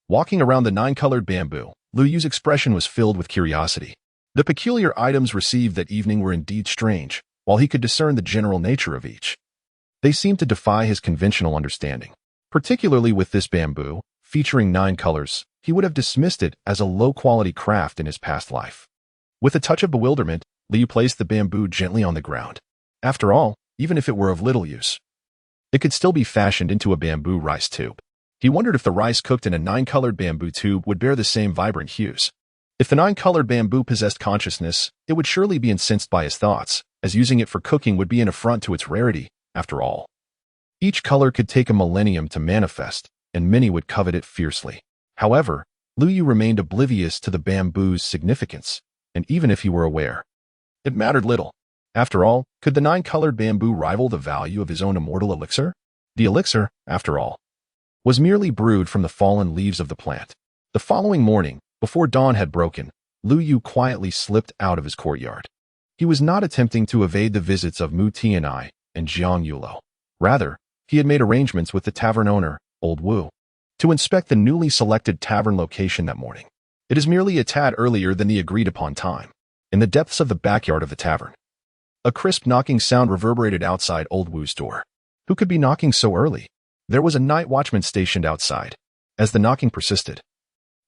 Walking around the 9-colored bamboo, Lu Yu's expression was filled with curiosity. The peculiar items received that evening were indeed strange, while he could discern the general nature of each. They seemed to defy his conventional understanding. Particularly with this bamboo, featuring 9 colors, he would have dismissed it as a low-quality craft in his past life. With a touch of bewilderment, Lu Yu placed the bamboo gently on the ground. After all, even if it were of little use, it could still be fashioned into a bamboo rice tube. He wondered if the rice cooked in a 9-colored bamboo tube would bear the same vibrant hues. If the 9-colored bamboo possessed consciousness, it would surely be incensed by his thoughts, as using it for cooking would be an affront to its rarity, after all. Each color could take a millennium to manifest, and many would covet it fiercely. However, Lu Yu remained oblivious to the bamboo's significance, and even if he were aware, it mattered little. After all, could the 9-colored bamboo rival the value of his own immortal elixir? The elixir, after all, was merely brewed from the fallen leaves of the plant. The following morning, before dawn had broken, Lu Yu quietly slipped out of his courtyard. He was not attempting to evade the visits of Mu Tianai and Jiang Yulo. Rather, he had made arrangements with the tavern owner, Old Wu, to inspect the newly selected tavern location that morning. It is merely a tad earlier than the agreed-upon time. In the depths of the backyard of the tavern, a crisp knocking sound reverberated outside Old Wu's door. Who could be knocking so early? There was a night watchman stationed outside. As the knocking persisted,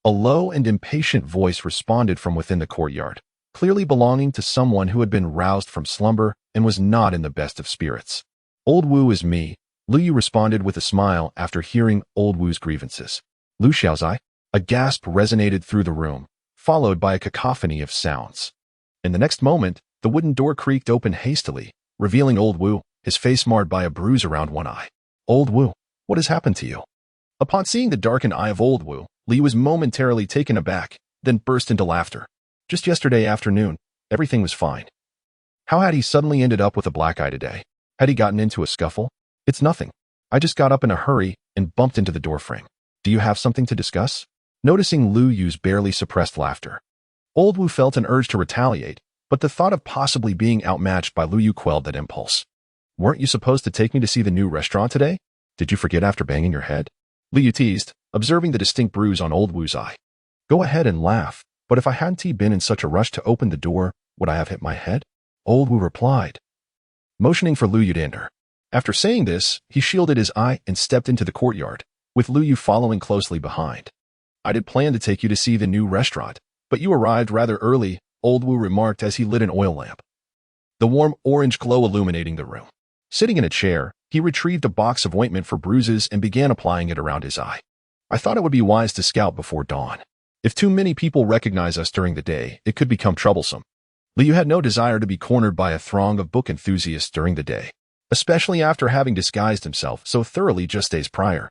a low and impatient voice responded from within the courtyard, clearly belonging to someone who had been roused from slumber and was not in the best of spirits. Old Wu is me, Lu Yu responded with a smile after hearing Old Wu's grievances. Lu Xiaozai? A gasp resonated through the room, followed by a cacophony of sounds. In the next moment, the wooden door creaked open hastily, revealing Old Wu, his face marred by a bruise around one eye. Old Wu, what has happened to you? Upon seeing the darkened eye of Old Wu, Li was momentarily taken aback, then burst into laughter. Just yesterday afternoon, everything was fine. How had he suddenly ended up with a black eye today? Had he gotten into a scuffle? It's nothing. I just got up in a hurry and bumped into the doorframe. Do you have something to discuss? Noticing Lu Yu's barely suppressed laughter, Old Wu felt an urge to retaliate, but the thought of possibly being outmatched by Lu Yu quelled that impulse. Weren't you supposed to take me to see the new restaurant today? Did you forget after banging your head? Lu Yu teased, observing the distinct bruise on Old Wu's eye. Go ahead and laugh, but if I hadn't been in such a rush to open the door, would I have hit my head? Old Wu replied, motioning for Lu Yu to enter. After saying this, he shielded his eye and stepped into the courtyard, with Lu Yu following closely behind. I did plan to take you to see the new restaurant, but you arrived rather early, Old Wu remarked as he lit an oil lamp, the warm orange glow illuminating the room. Sitting in a chair, he retrieved a box of ointment for bruises and began applying it around his eye. I thought it would be wise to scout before dawn. If too many people recognize us during the day, it could become troublesome. Liu had no desire to be cornered by a throng of book enthusiasts during the day, especially after having disguised himself so thoroughly just days prior,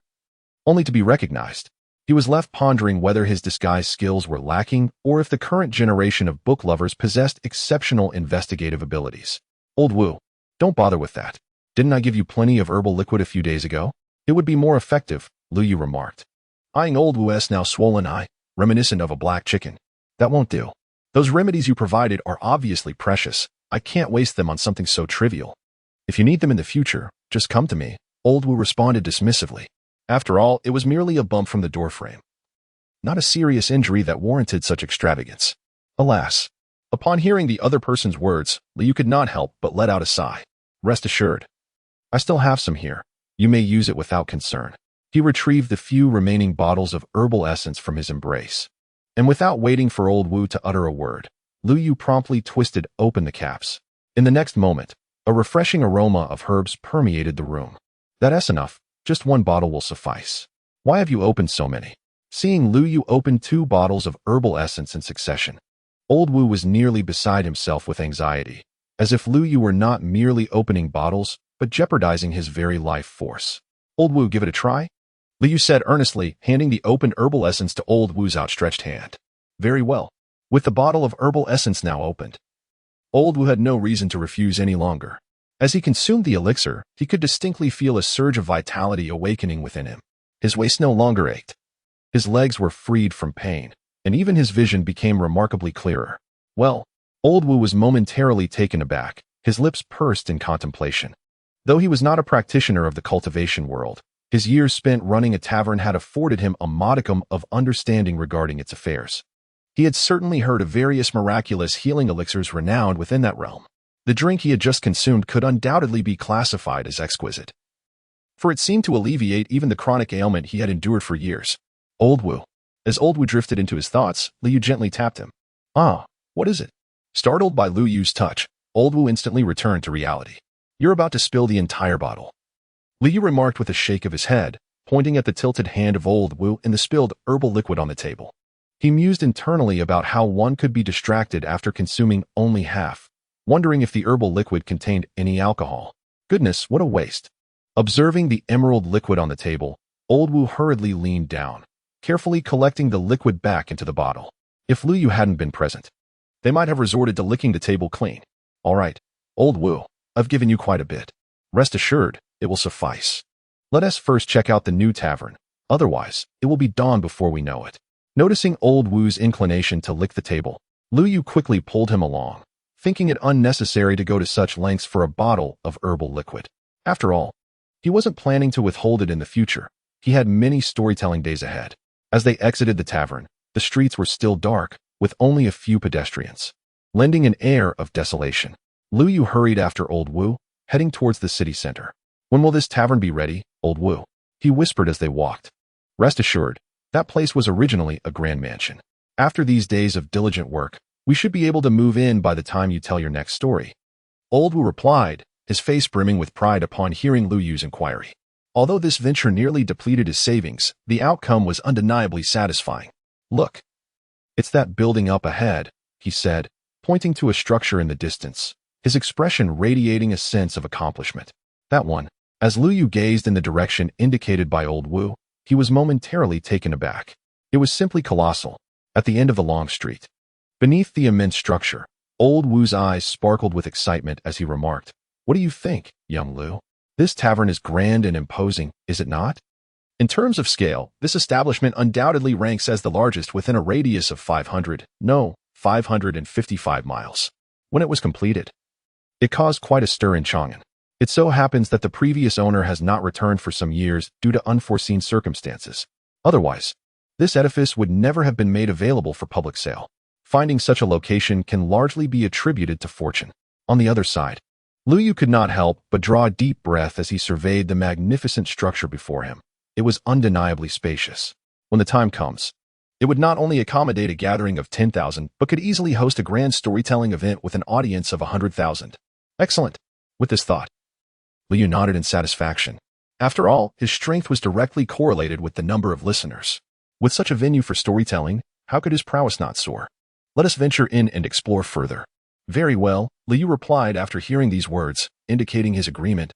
only to be recognized. He was left pondering whether his disguise skills were lacking or if the current generation of book lovers possessed exceptional investigative abilities. Old Wu, don't bother with that. Didn't I give you plenty of herbal liquid a few days ago? It would be more effective, Lu Yu remarked, eyeing old Wu's now swollen eye, reminiscent of a black chicken. That won't do. Those remedies you provided are obviously precious. I can't waste them on something so trivial. If you need them in the future, just come to me, old Wu responded dismissively. After all, it was merely a bump from the doorframe. Not a serious injury that warranted such extravagance. Alas. Upon hearing the other person's words, Liu could not help but let out a sigh. Rest assured. I still have some here. You may use it without concern. He retrieved the few remaining bottles of herbal essence from his embrace. And without waiting for old Wu to utter a word, Lu Yu promptly twisted open the caps. In the next moment, a refreshing aroma of herbs permeated the room. That's enough. Just one bottle will suffice. Why have you opened so many? Seeing Lu Yu open 2 bottles of herbal essence in succession, old Wu was nearly beside himself with anxiety, as if Lu Yu were not merely opening bottles, but jeopardizing his very life force. Old Wu, give it a try? Lu Yu said earnestly, handing the opened herbal essence to old Wu's outstretched hand. Very well. With the bottle of herbal essence now opened, old Wu had no reason to refuse any longer. As he consumed the elixir, he could distinctly feel a surge of vitality awakening within him. His waist no longer ached. His legs were freed from pain, and even his vision became remarkably clearer. Well, old Wu was momentarily taken aback, his lips pursed in contemplation. Though he was not a practitioner of the cultivation world, his years spent running a tavern had afforded him a modicum of understanding regarding its affairs. He had certainly heard of various miraculous healing elixirs renowned within that realm. The drink he had just consumed could undoubtedly be classified as exquisite, for it seemed to alleviate even the chronic ailment he had endured for years. Old Wu. As old Wu drifted into his thoughts, Lu Yu gently tapped him. Ah, what is it? Startled by Lu Yu's touch, old Wu instantly returned to reality. You're about to spill the entire bottle. Lu Yu remarked with a shake of his head, pointing at the tilted hand of old Wu and the spilled herbal liquid on the table. He mused internally about how one could be distracted after consuming only half, wondering if the herbal liquid contained any alcohol. Goodness, what a waste. Observing the emerald liquid on the table, old Wu hurriedly leaned down, carefully collecting the liquid back into the bottle. If Lu Yu hadn't been present, they might have resorted to licking the table clean. All right, old Wu, I've given you quite a bit. Rest assured, it will suffice. Let us first check out the new tavern. Otherwise, it will be dawn before we know it. Noticing old Wu's inclination to lick the table, Lu Yu quickly pulled him along, thinking it unnecessary to go to such lengths for a bottle of herbal liquid. After all, he wasn't planning to withhold it in the future. He had many storytelling days ahead. As they exited the tavern, the streets were still dark, with only a few pedestrians, lending an air of desolation. Lu Yu hurried after old Wu, heading towards the city center. When will this tavern be ready, old Wu? He whispered as they walked. Rest assured, that place was originally a grand mansion. After these days of diligent work, we should be able to move in by the time you tell your next story. Old Wu replied, his face brimming with pride upon hearing Lu Yu's inquiry. Although this venture nearly depleted his savings, the outcome was undeniably satisfying. Look. It's that building up ahead, he said, pointing to a structure in the distance, his expression radiating a sense of accomplishment. That one. As Lu Yu gazed in the direction indicated by old Wu, he was momentarily taken aback. It was simply colossal, at the end of the long street. Beneath the immense structure, old Wu's eyes sparkled with excitement as he remarked, What do you think, young Lu? This tavern is grand and imposing, is it not? In terms of scale, this establishment undoubtedly ranks as the largest within a radius of 555 miles. When it was completed, it caused quite a stir in Chang'an. It so happens that the previous owner has not returned for some years due to unforeseen circumstances. Otherwise, this edifice would never have been made available for public sale. Finding such a location can largely be attributed to fortune. On the other side, Lu Yu could not help but draw a deep breath as he surveyed the magnificent structure before him. It was undeniably spacious. When the time comes, it would not only accommodate a gathering of 10,000, but could easily host a grand storytelling event with an audience of 100,000. Excellent. With this thought, Lu Yu nodded in satisfaction. After all, his strength was directly correlated with the number of listeners. With such a venue for storytelling, how could his prowess not soar? Let us venture in and explore further. Very well, Lu Yu replied after hearing these words, indicating his agreement,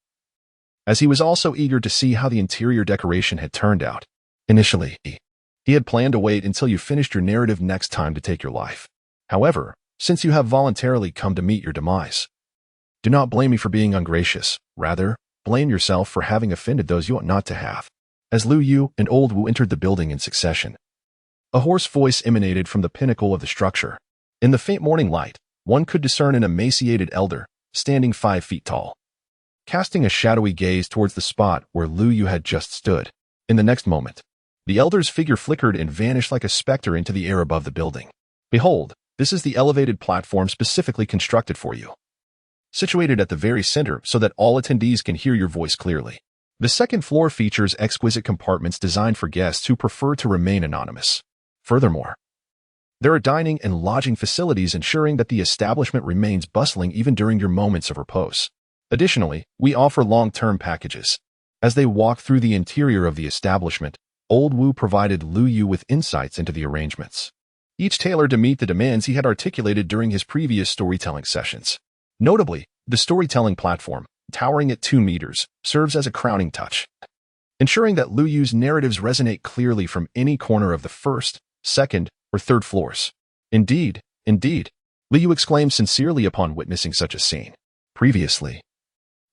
as he was also eager to see how the interior decoration had turned out. Initially, he had planned to wait until you finished your narrative next time to take your life. However, since you have voluntarily come to meet your demise, do not blame me for being ungracious. Rather, blame yourself for having offended those you ought not to have. as Lu Yu and Old Wu entered the building in succession. A hoarse voice emanated from the pinnacle of the structure. In the faint morning light, one could discern an emaciated elder, standing 5 feet tall, casting a shadowy gaze towards the spot where Lu Yu had just stood. In the next moment, the elder's figure flickered and vanished like a specter into the air above the building. Behold, this is the elevated platform specifically constructed for you, situated at the very center so that all attendees can hear your voice clearly. The second floor features exquisite compartments designed for guests who prefer to remain anonymous. Furthermore, there are dining and lodging facilities ensuring that the establishment remains bustling even during your moments of repose. Additionally, we offer long-term packages. As they walked through the interior of the establishment, Old Wu provided Lu Yu with insights into the arrangements, each tailored to meet the demands he had articulated during his previous storytelling sessions. Notably, the storytelling platform, towering at 2 meters, serves as a crowning touch, ensuring that Lu Yu's narratives resonate clearly from any corner of the first, second, or third floors. Indeed, Lu Yu exclaimed sincerely upon witnessing such a scene. Previously,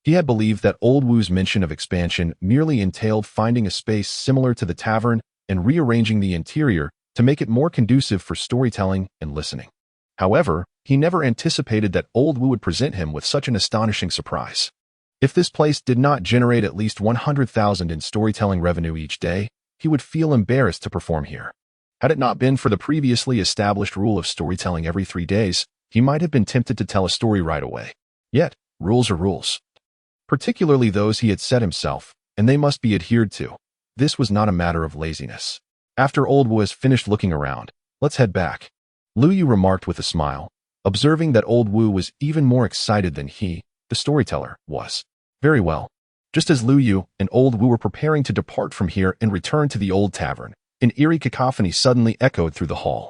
he had believed that Old Wu's mention of expansion merely entailed finding a space similar to the tavern and rearranging the interior to make it more conducive for storytelling and listening. However, he never anticipated that Old Wu would present him with such an astonishing surprise. If this place did not generate at least 100,000 in storytelling revenue each day, he would feel embarrassed to perform here. Had it not been for the previously established rule of storytelling every 3 days, he might have been tempted to tell a story right away. Yet, rules are rules, particularly those he had set himself, and they must be adhered to. This was not a matter of laziness. After Old Wu has finished looking around, let's head back, Lu Yu remarked with a smile, observing that Old Wu was even more excited than he, the storyteller, was. Very well. Just as Lu Yu and Old Wu were preparing to depart from here and return to the old tavern, an eerie cacophony suddenly echoed through the hall.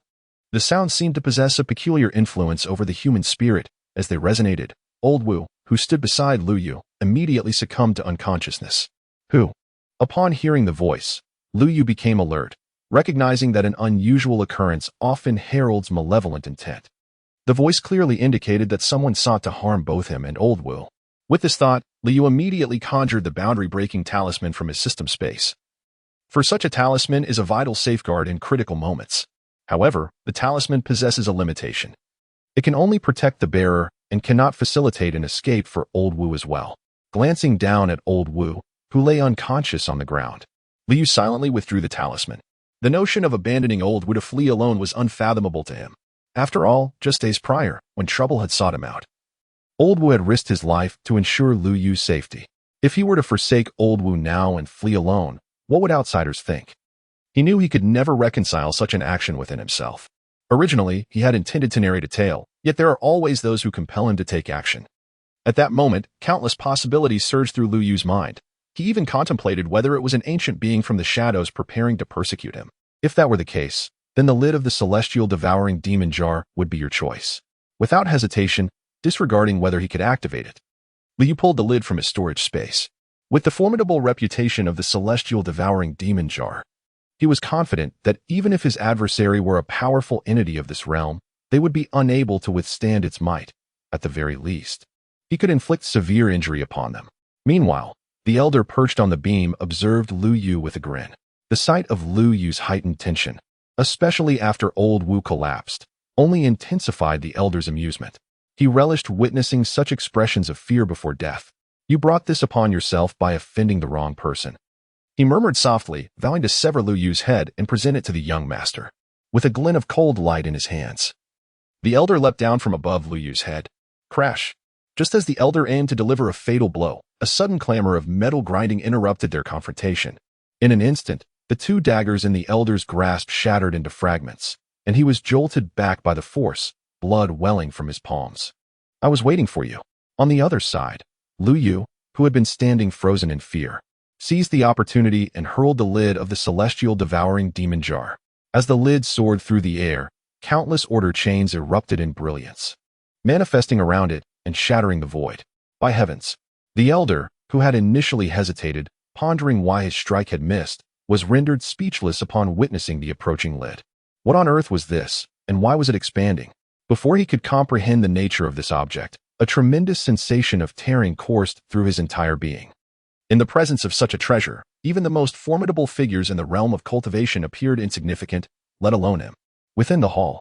The sounds seemed to possess a peculiar influence over the human spirit. As they resonated, Old Wu, who stood beside Lu Yu, immediately succumbed to unconsciousness. Upon hearing the voice, Lu Yu became alert, recognizing that an unusual occurrence often heralds malevolent intent. The voice clearly indicated that someone sought to harm both him and Old Wu. With this thought, Lu Yu immediately conjured the boundary-breaking talisman from his system space. For such a talisman is a vital safeguard in critical moments. However, the talisman possesses a limitation. It can only protect the bearer and cannot facilitate an escape for Old Wu as well. Glancing down at Old Wu, who lay unconscious on the ground, Lu Yu silently withdrew the talisman. The notion of abandoning Old Wu to flee alone was unfathomable to him. After all, just days prior, when trouble had sought him out, Old Wu had risked his life to ensure Lu Yu's safety. If he were to forsake Old Wu now and flee alone, what would outsiders think? He knew he could never reconcile such an action within himself. Originally, he had intended to narrate a tale, yet there are always those who compel him to take action. At that moment, countless possibilities surged through Lu Yu's mind. He even contemplated whether it was an ancient being from the shadows preparing to persecute him. If that were the case, then the lid of the celestial devouring demon jar would be your choice. Without hesitation, disregarding whether he could activate it, Lu Yu pulled the lid from his storage space. With the formidable reputation of the celestial devouring demon jar, he was confident that even if his adversary were a powerful entity of this realm, they would be unable to withstand its might. At the very least, he could inflict severe injury upon them. Meanwhile, the elder perched on the beam observed Lu Yu with a grin. The sight of Lu Yu's heightened tension, especially after Old Wu collapsed, only intensified the elder's amusement. He relished witnessing such expressions of fear before death. You brought this upon yourself by offending the wrong person, he murmured softly, vowing to sever Lu Yu's head and present it to the young master, with a glint of cold light in his hands. The elder leapt down from above Lu Yu's head. Crash! Just as the elder aimed to deliver a fatal blow, a sudden clamor of metal grinding interrupted their confrontation. In an instant, the 2 daggers in the elder's grasp shattered into fragments, and he was jolted back by the force, blood welling from his palms. I was waiting for you. On the other side, Lu Yu, who had been standing frozen in fear, seized the opportunity and hurled the lid of the celestial devouring demon jar. As the lid soared through the air, countless order chains erupted in brilliance, manifesting around it and shattering the void. By heavens! The elder, who had initially hesitated, pondering why his strike had missed, was rendered speechless upon witnessing the approaching lid. What on earth was this, and why was it expanding? Before he could comprehend the nature of this object, a tremendous sensation of tearing coursed through his entire being. In the presence of such a treasure, Even the most formidable figures in the realm of cultivation appeared insignificant, let alone him. Within the hall,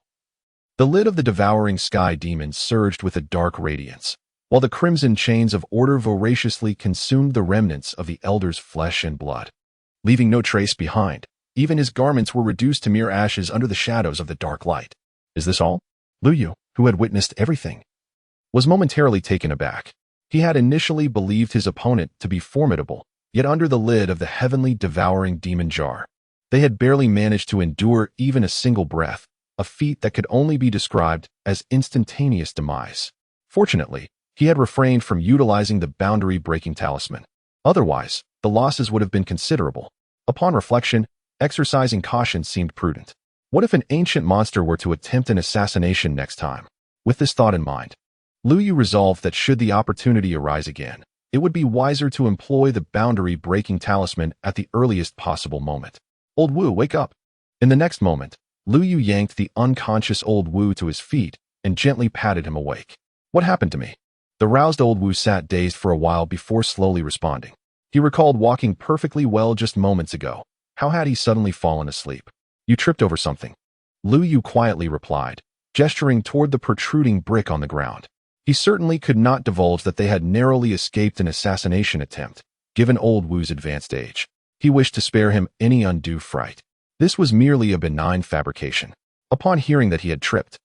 the lid of the devouring sky demon surged with a dark radiance, while the crimson chains of order voraciously consumed the remnants of the elder's flesh and blood, leaving no trace behind. Even his garments were reduced to mere ashes under the shadows of the dark light. Is this all? Lu Yu, who had witnessed everything, was momentarily taken aback. He had initially believed his opponent to be formidable, yet under the lid of the heavenly devouring demon jar, they had barely managed to endure even a single breath, a feat that could only be described as instantaneous demise. Fortunately, he had refrained from utilizing the boundary-breaking talisman. Otherwise, the losses would have been considerable. Upon reflection, exercising caution seemed prudent. What if an ancient monster were to attempt an assassination next time? With this thought in mind, Lu Yu resolved that should the opportunity arise again, it would be wiser to employ the boundary-breaking talisman at the earliest possible moment. Old Wu, wake up! In the next moment, Lu Yu yanked the unconscious Old Wu to his feet and gently patted him awake. What happened to me? The roused Old Wu sat dazed for a while before slowly responding. He recalled walking perfectly well just moments ago. How had he suddenly fallen asleep? You tripped over something. Lu Yu quietly replied, gesturing toward the protruding brick on the ground. He certainly could not divulge that they had narrowly escaped an assassination attempt, given Old Wu's advanced age. He wished to spare him any undue fright. This was merely a benign fabrication. Upon hearing that he had tripped,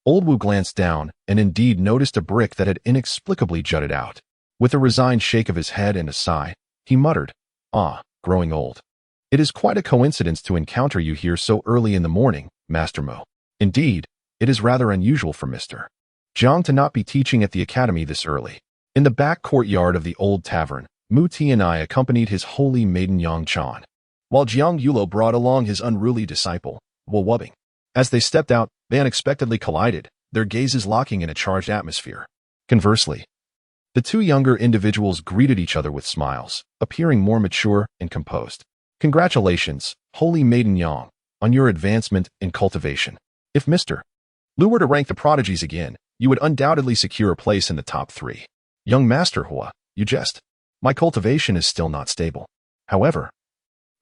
Old Wu glanced down and indeed noticed a brick that had inexplicably jutted out. With a resigned shake of his head and a sigh, he muttered, growing old. It is quite a coincidence to encounter you here so early in the morning, Master Mo. Indeed, it is rather unusual for Mr. Jiang to not be teaching at the academy this early. In the back courtyard of the old tavern, Mu Tianai accompanied his holy maiden Yang Chan, while Jiang Yulo brought along his unruly disciple, Wo Wubbing. As they stepped out, they unexpectedly collided, their gazes locking in a charged atmosphere. Conversely, the two younger individuals greeted each other with smiles, appearing more mature and composed. Congratulations, holy maiden Yang, on your advancement in cultivation. If Mr. Lu were to rank the prodigies again, you would undoubtedly secure a place in the top 3. Young Master Hua, you jest. My cultivation is still not stable. However,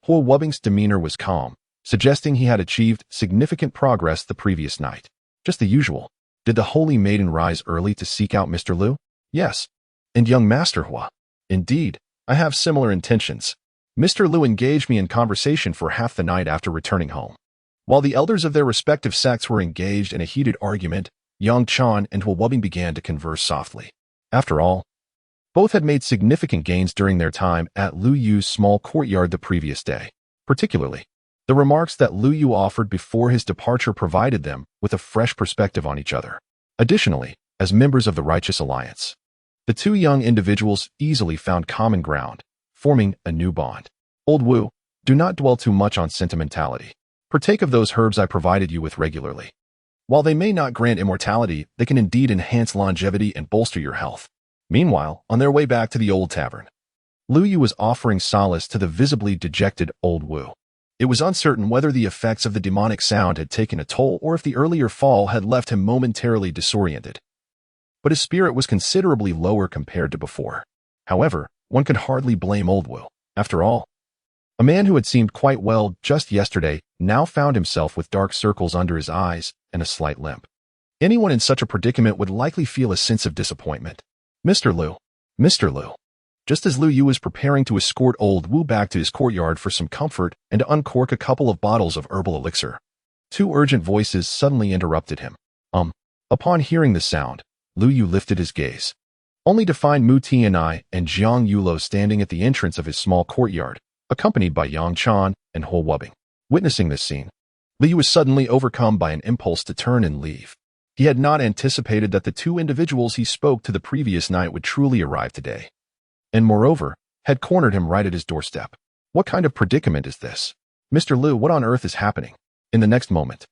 Hua Wubbing's demeanor was calm, suggesting he had achieved significant progress the previous night. Just the usual. Did the holy maiden rise early to seek out Mr. Lu? Yes. And young Master Hua? Indeed, I have similar intentions. Mr. Lu engaged me in conversation for half the night after returning home. While the elders of their respective sects were engaged in a heated argument, Yang Chan and Hua Wubbing began to converse softly. After all, both had made significant gains during their time at Lu Yu's small courtyard the previous day. Particularly, the remarks that Lu Yu offered before his departure provided them with a fresh perspective on each other. Additionally, as members of the Righteous Alliance, the two young individuals easily found common ground, forming a new bond. Old Wu, do not dwell too much on sentimentality. Partake of those herbs I provided you with regularly. While they may not grant immortality, they can indeed enhance longevity and bolster your health. Meanwhile, on their way back to the old tavern, Lu Yu was offering solace to the visibly dejected Old Wu. It was uncertain whether the effects of the demonic sound had taken a toll or if the earlier fall had left him momentarily disoriented. But his spirit was considerably lower compared to before. However, one could hardly blame Old Wu. After all, a man who had seemed quite well just yesterday now found himself with dark circles under his eyes and a slight limp. Anyone in such a predicament would likely feel a sense of disappointment. Mr. Lu. Just as Lu Yu was preparing to escort Old Wu back to his courtyard for some comfort and to uncork a couple of bottles of herbal elixir, two urgent voices suddenly interrupted him. Upon hearing the sound, Lu Yu lifted his gaze, only to find Mu Tianai and Jiang Yulo standing at the entrance of his small courtyard, accompanied by Yang Chan and Hua Wubbing. Witnessing this scene, Lu Yu was suddenly overcome by an impulse to turn and leave. He had not anticipated that the two individuals he spoke to the previous night would truly arrive today, and moreover, had cornered him right at his doorstep. What kind of predicament is this? Mr. Lu, what on earth is happening? In the next moment,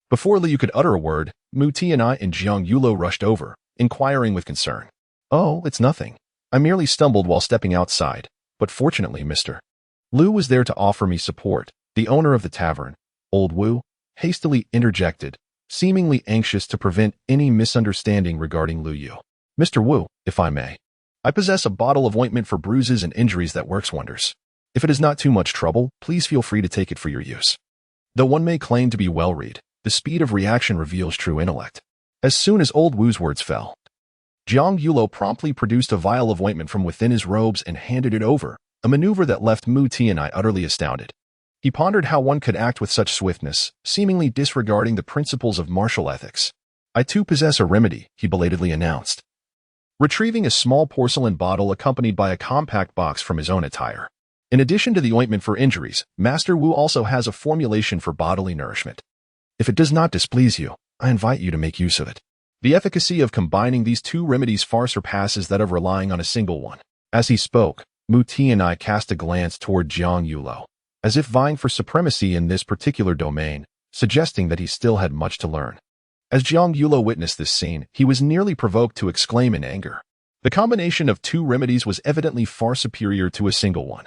before Lu Yu could utter a word, Mu Tianai and Jiang Yulo rushed over, inquiring with concern. Oh, it's nothing. I merely stumbled while stepping outside, but fortunately, Mr. Lu was there to offer me support. The owner of the tavern, Old Wu, hastily interjected, seemingly anxious to prevent any misunderstanding regarding Lu Yu. Mr. Wu, if I may, I possess a bottle of ointment for bruises and injuries that works wonders. If it is not too much trouble, please feel free to take it for your use. Though one may claim to be well-read, the speed of reaction reveals true intellect. As soon as old Wu's words fell, Jiang Yulo promptly produced a vial of ointment from within his robes and handed it over, a maneuver that left Mu Tianai utterly astounded. He pondered how one could act with such swiftness, seemingly disregarding the principles of martial ethics. I too possess a remedy, he belatedly announced, retrieving a small porcelain bottle accompanied by a compact box from his own attire. In addition to the ointment for injuries, Master Wu also has a formulation for bodily nourishment. If it does not displease you, I invite you to make use of it. The efficacy of combining these two remedies far surpasses that of relying on a single one. As he spoke, Mu Tianai cast a glance toward Jiang Yulo, as if vying for supremacy in this particular domain, suggesting that he still had much to learn. As Jiang Yulo witnessed this scene, he was nearly provoked to exclaim in anger. The combination of two remedies was evidently far superior to a single one.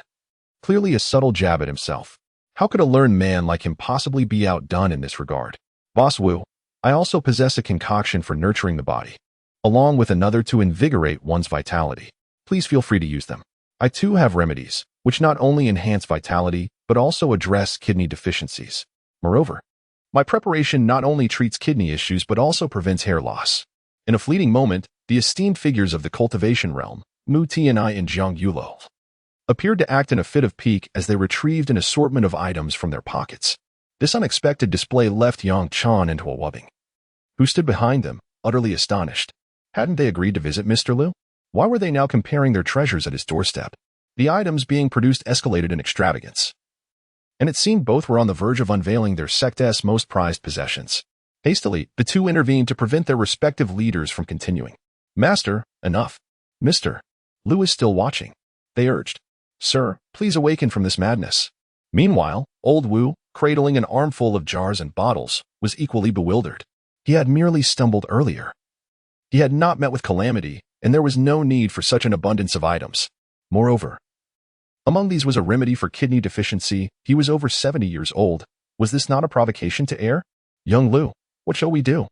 Clearly a subtle jab at himself. How could a learned man like him possibly be outdone in this regard? Boss Wu, I also possess a concoction for nurturing the body, along with another to invigorate one's vitality. Please feel free to use them. I too have remedies, which not only enhance vitality, but also address kidney deficiencies. Moreover, my preparation not only treats kidney issues but also prevents hair loss. In a fleeting moment, the esteemed figures of the cultivation realm, Mu Tianai and Jiang Yulo, appeared to act in a fit of pique as they retrieved an assortment of items from their pockets. This unexpected display left Yang Chan into a wubbing, who stood behind them, utterly astonished. Hadn't they agreed to visit Mr. Liu? Why were they now comparing their treasures at his doorstep? The items being produced escalated in extravagance, and it seemed both were on the verge of unveiling their sect's most prized possessions. Hastily, the two intervened to prevent their respective leaders from continuing. Master, enough. Mr. Liu is still watching, they urged. Sir, please awaken from this madness. Meanwhile, old Wu, cradling an armful of jars and bottles, was equally bewildered. He had merely stumbled earlier. He had not met with calamity, and there was no need for such an abundance of items. Moreover, among these was a remedy for kidney deficiency. He was over 70 years old. Was this not a provocation to err? Young Liu, what shall we do?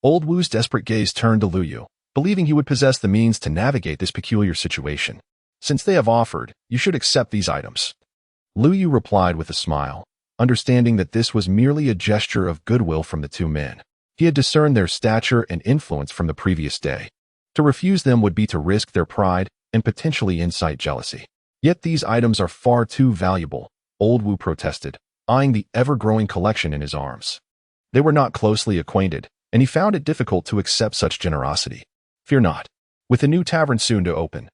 Old Wu's desperate gaze turned to Liu Yu, believing he would possess the means to navigate this peculiar situation. Since they have offered, you should accept these items. Liu Yu replied with a smile, understanding that this was merely a gesture of goodwill from the two men. He had discerned their stature and influence from the previous day. To refuse them would be to risk their pride and potentially incite jealousy. Yet these items are far too valuable, old Wu protested, eyeing the ever-growing collection in his arms. They were not closely acquainted, and he found it difficult to accept such generosity. Fear not. With a new tavern soon to open,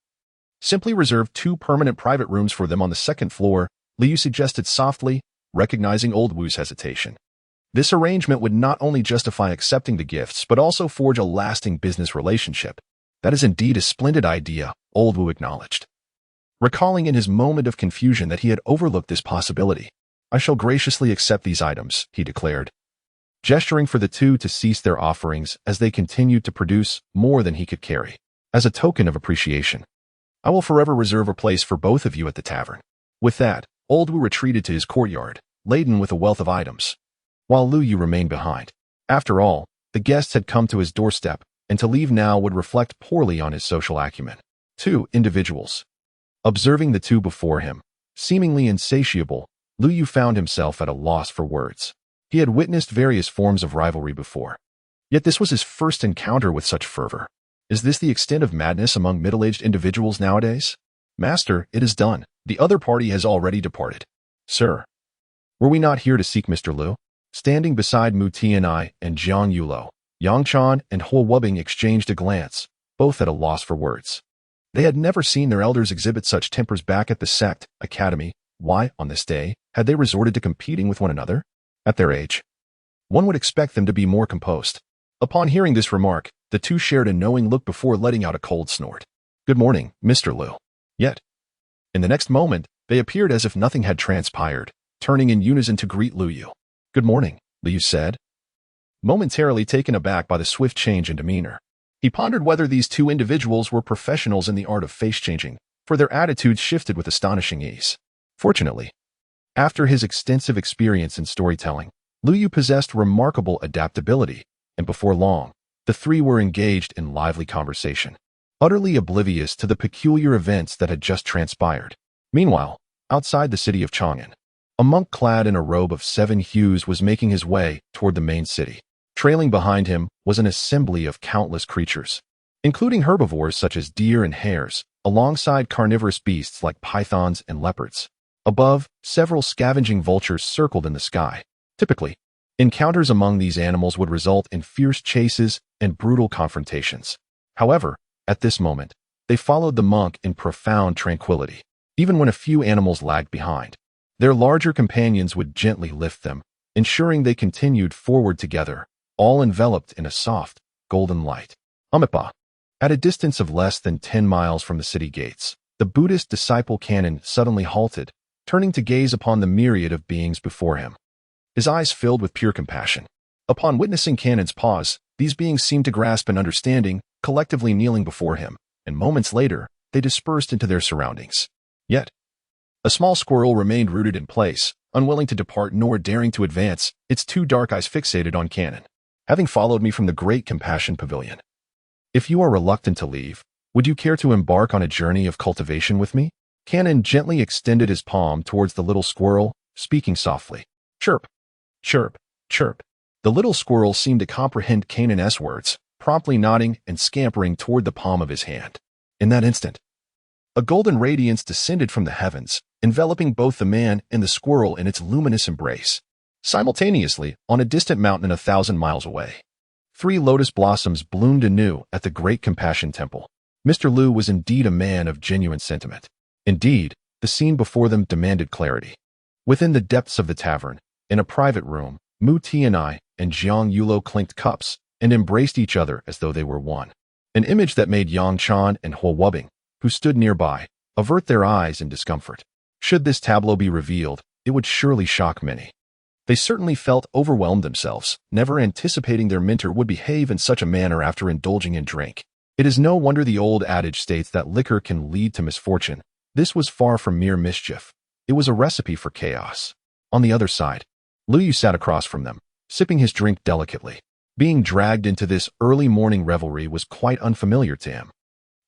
simply reserve 2 permanent private rooms for them on the 2nd floor, Liu suggested softly, recognizing old Wu's hesitation. This arrangement would not only justify accepting the gifts but also forge a lasting business relationship. That is indeed a splendid idea, old Wu acknowledged, recalling in his moment of confusion that he had overlooked this possibility. I shall graciously accept these items, he declared, gesturing for the two to cease their offerings as they continued to produce more than he could carry. As a token of appreciation, I will forever reserve a place for both of you at the tavern. With that, old Wu retreated to his courtyard, laden with a wealth of items, while Liu Yu remained behind. After all, the guests had come to his doorstep, and to leave now would reflect poorly on his social acumen. 2 individuals. Observing the two before him, seemingly insatiable, Liu Yu found himself at a loss for words. He had witnessed various forms of rivalry before, yet this was his first encounter with such fervor. Is this the extent of madness among middle-aged individuals nowadays? Master, it is done. The other party has already departed. Sir, were we not here to seek Mr. Liu? Standing beside Mu Tianai and Jiang Yulo, Yang Chan and Huo Wubbing exchanged a glance, both at a loss for words. They had never seen their elders exhibit such tempers back at the sect academy. Why, on this day, had they resorted to competing with one another? At their age, one would expect them to be more composed. Upon hearing this remark, the two shared a knowing look before letting out a cold snort. Good morning, Mr. Liu. Yet, in the next moment, they appeared as if nothing had transpired, turning in unison to greet Liu Yu. Good morning, Liu said, momentarily taken aback by the swift change in demeanor. He pondered whether these two individuals were professionals in the art of face-changing, for their attitudes shifted with astonishing ease. Fortunately, after his extensive experience in storytelling, Liu Yu possessed remarkable adaptability, and before long, the three were engaged in lively conversation, utterly oblivious to the peculiar events that had just transpired. Meanwhile, outside the city of Chang'an. A monk clad in a robe of 7 hues was making his way toward the main city. Trailing behind him was an assembly of countless creatures, including herbivores such as deer and hares, alongside carnivorous beasts like pythons and leopards. Above, several scavenging vultures circled in the sky. Typically, encounters among these animals would result in fierce chases and brutal confrontations. However, at this moment, they followed the monk in profound tranquility, even when a few animals lagged behind. Their larger companions would gently lift them, ensuring they continued forward together, all enveloped in a soft, golden light. Amipa. At a distance of less than 10 miles from the city gates, the Buddhist disciple Canon suddenly halted, turning to gaze upon the myriad of beings before him. His eyes filled with pure compassion. Upon witnessing Canon's pause, these beings seemed to grasp an understanding, collectively kneeling before him, and moments later, they dispersed into their surroundings. Yet, a small squirrel remained rooted in place, unwilling to depart nor daring to advance, its 2 dark eyes fixated on Canon. Having followed me from the Great Compassion Pavilion, if you are reluctant to leave, would you care to embark on a journey of cultivation with me? Canon gently extended his palm towards the little squirrel, speaking softly. Chirp, chirp, chirp. The little squirrel seemed to comprehend Canon's words, promptly nodding and scampering toward the palm of his hand. In that instant, a golden radiance descended from the heavens, enveloping both the man and the squirrel in its luminous embrace. Simultaneously, on a distant mountain 1,000 miles away, 3 lotus blossoms bloomed anew at the Great Compassion Temple. Mr. Liu was indeed a man of genuine sentiment. Indeed, the scene before them demanded clarity. Within the depths of the tavern, in a private room, Mu Tianai and Jiang Yulo clinked cups and embraced each other as though they were one. An image that made Yang Chan and Huo Wubing, who stood nearby, avert their eyes in discomfort. Should this tableau be revealed, it would surely shock many. They certainly felt overwhelmed themselves, never anticipating their mentor would behave in such a manner after indulging in drink. It is no wonder the old adage states that liquor can lead to misfortune. This was far from mere mischief. It was a recipe for chaos. On the other side, Liu Yu sat across from them, sipping his drink delicately. Being dragged into this early morning revelry was quite unfamiliar to him.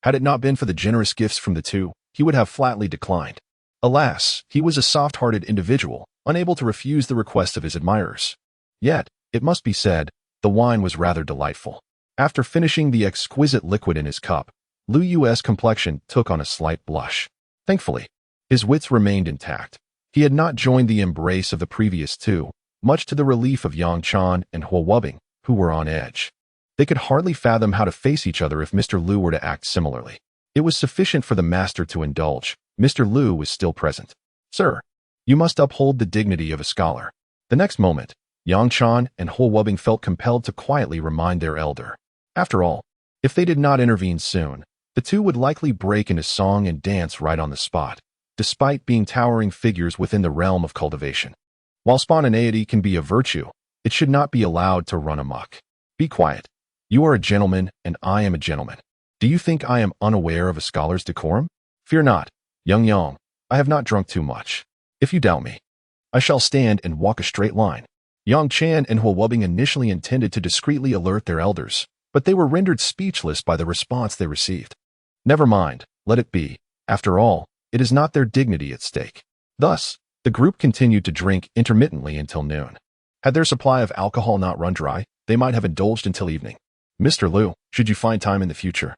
Had it not been for the generous gifts from the two, he would have flatly declined. Alas, he was a soft-hearted individual, unable to refuse the request of his admirers. Yet, it must be said, the wine was rather delightful. After finishing the exquisite liquid in his cup, Liu Yu's complexion took on a slight blush. Thankfully, his wits remained intact. He had not joined the embrace of the previous 2, much to the relief of Yang Chan and Huo Wubing, who were on edge. They could hardly fathom how to face each other if Mr. Liu were to act similarly. It was sufficient for the master to indulge. Mr. Liu was still present. Sir, you must uphold the dignity of a scholar. The next moment, Yang Chan and Huo Wubing felt compelled to quietly remind their elder. After all, if they did not intervene soon, the 2 would likely break into song and dance right on the spot, despite being towering figures within the realm of cultivation. While spontaneity can be a virtue, it should not be allowed to run amok. Be quiet. You are a gentleman, and I am a gentleman. Do you think I am unaware of a scholar's decorum? Fear not, young Yang, I have not drunk too much. If you doubt me, I shall stand and walk a straight line. Yang Chan and Huo Wubing initially intended to discreetly alert their elders, but they were rendered speechless by the response they received. Never mind, let it be. After all, it is not their dignity at stake. Thus, the group continued to drink intermittently until noon. Had their supply of alcohol not run dry, they might have indulged until evening. Mr. Liu, should you find time in the future,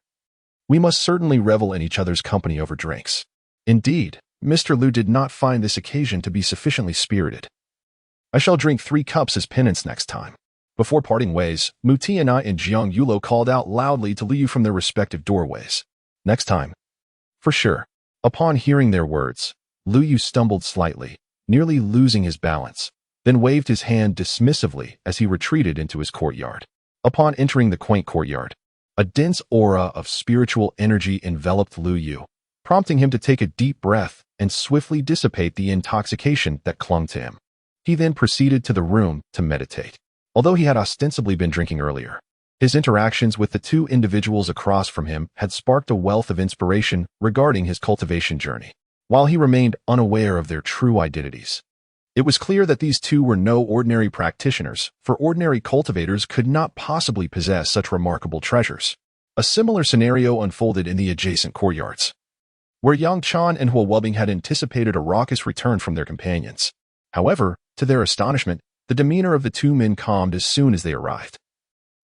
we must certainly revel in each other's company over drinks. Indeed, Mr. Liu did not find this occasion to be sufficiently spirited. I shall drink 3 cups as penance next time. Before parting ways, Mu Tianai and Jiang Yulo called out loudly to Liu from their respective doorways. Next time. For sure. Upon hearing their words, Liu Yu stumbled slightly, nearly losing his balance, then waved his hand dismissively as he retreated into his courtyard. Upon entering the quaint courtyard, a dense aura of spiritual energy enveloped Liu Yu, prompting him to take a deep breath and swiftly dissipate the intoxication that clung to him. He then proceeded to the room to meditate. Although he had ostensibly been drinking earlier, his interactions with the 2 individuals across from him had sparked a wealth of inspiration regarding his cultivation journey, while he remained unaware of their true identities. It was clear that these 2 were no ordinary practitioners, for ordinary cultivators could not possibly possess such remarkable treasures. A similar scenario unfolded in the adjacent courtyards. where Yang Chan and Hua Wubbing had anticipated a raucous return from their companions. However, to their astonishment, the demeanor of the two men calmed as soon as they arrived.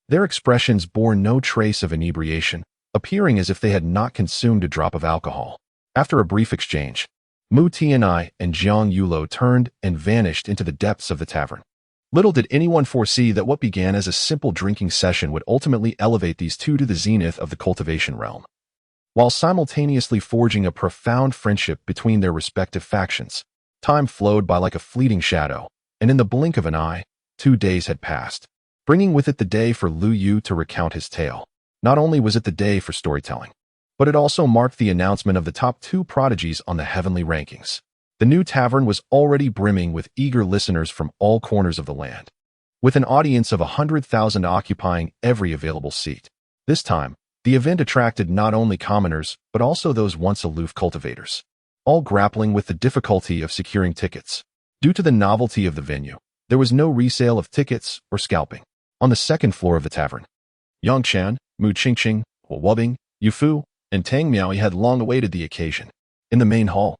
Their expressions bore no trace of inebriation, appearing as if they had not consumed a drop of alcohol. After a brief exchange, Mu Tianai and Jiang Yulo turned and vanished into the depths of the tavern. Little did anyone foresee that what began as a simple drinking session would ultimately elevate these two to the zenith of the cultivation realm. While simultaneously forging a profound friendship between their respective factions, time flowed by like a fleeting shadow, and in the blink of an eye, 2 days had passed, bringing with it the day for Lu Yu to recount his tale. Not only was it the day for storytelling, but it also marked the announcement of the top 2 prodigies on the heavenly rankings. The new tavern was already brimming with eager listeners from all corners of the land, with an audience of 100,000 occupying every available seat. This time, the event attracted not only commoners, but also those once aloof cultivators, all grappling with the difficulty of securing tickets. Due to the novelty of the venue, there was no resale of tickets or scalping. On the second floor of the tavern, Yang Chan, Mu Qingqing, Hua Wubbing, Yu Fu, and Tang Miaoyi had long awaited the occasion. In the main hall,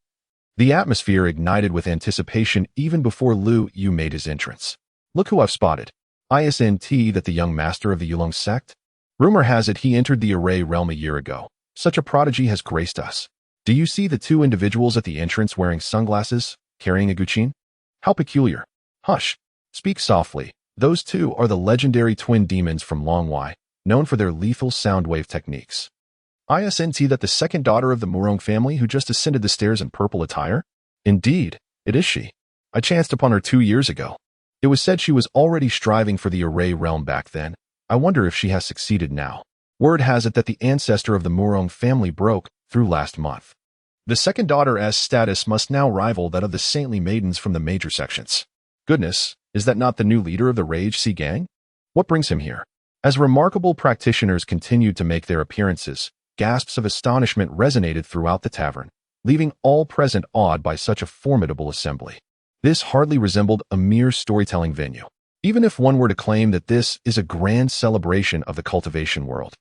the atmosphere ignited with anticipation even before Lu Yu made his entrance. Look who I've spotted. Isn't that the young master of the Yulong sect? Rumor has it he entered the Array realm a year ago. Such a prodigy has graced us. Do you see the 2 individuals at the entrance wearing sunglasses, carrying a guqin? How peculiar. Hush. Speak softly. Those 2 are the legendary twin demons from Longwei, known for their lethal sound wave techniques. Isn't that the second daughter of the Murong family who just ascended the stairs in purple attire? Indeed, it is she. I chanced upon her 2 years ago. It was said she was already striving for the Array realm back then. I wonder if she has succeeded now. Word has it that the ancestor of the Murong family broke through last month. The second daughter's status must now rival that of the saintly maidens from the major sections. Goodness, is that not the new leader of the Rage Sea Gang? What brings him here? As remarkable practitioners continued to make their appearances, gasps of astonishment resonated throughout the tavern, leaving all present awed by such a formidable assembly. This hardly resembled a mere storytelling venue, even if one were to claim that this is a grand celebration of the cultivation world.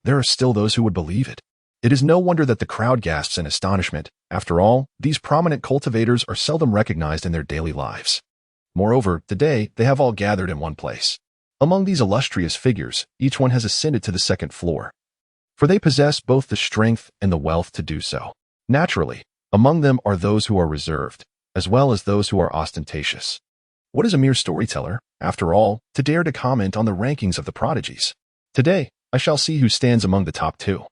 There are still those who would believe it. It is no wonder that the crowd gasps in astonishment. After all, these prominent cultivators are seldom recognized in their daily lives. Moreover, today they have all gathered in one place. Among these illustrious figures, each one has ascended to the second floor, for they possess both the strength and the wealth to do so. Naturally, among them are those who are reserved, as well as those who are ostentatious. What is a mere storyteller, after all, to dare to comment on the rankings of the prodigies? Today, I shall see who stands among the top 2.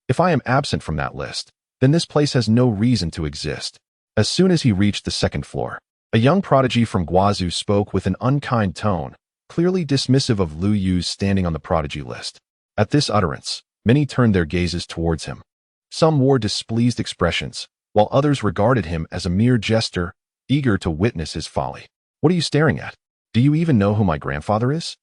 If I am absent from that list, then this place has no reason to exist. As soon as he reached the second floor, a young prodigy from Guazhou spoke with an unkind tone, clearly dismissive of Lu Yu's standing on the prodigy list. At this utterance, many turned their gazes towards him. Some wore displeased expressions, while others regarded him as a mere jester, eager to witness his folly. What are you staring at? Do you even know who my grandfather is?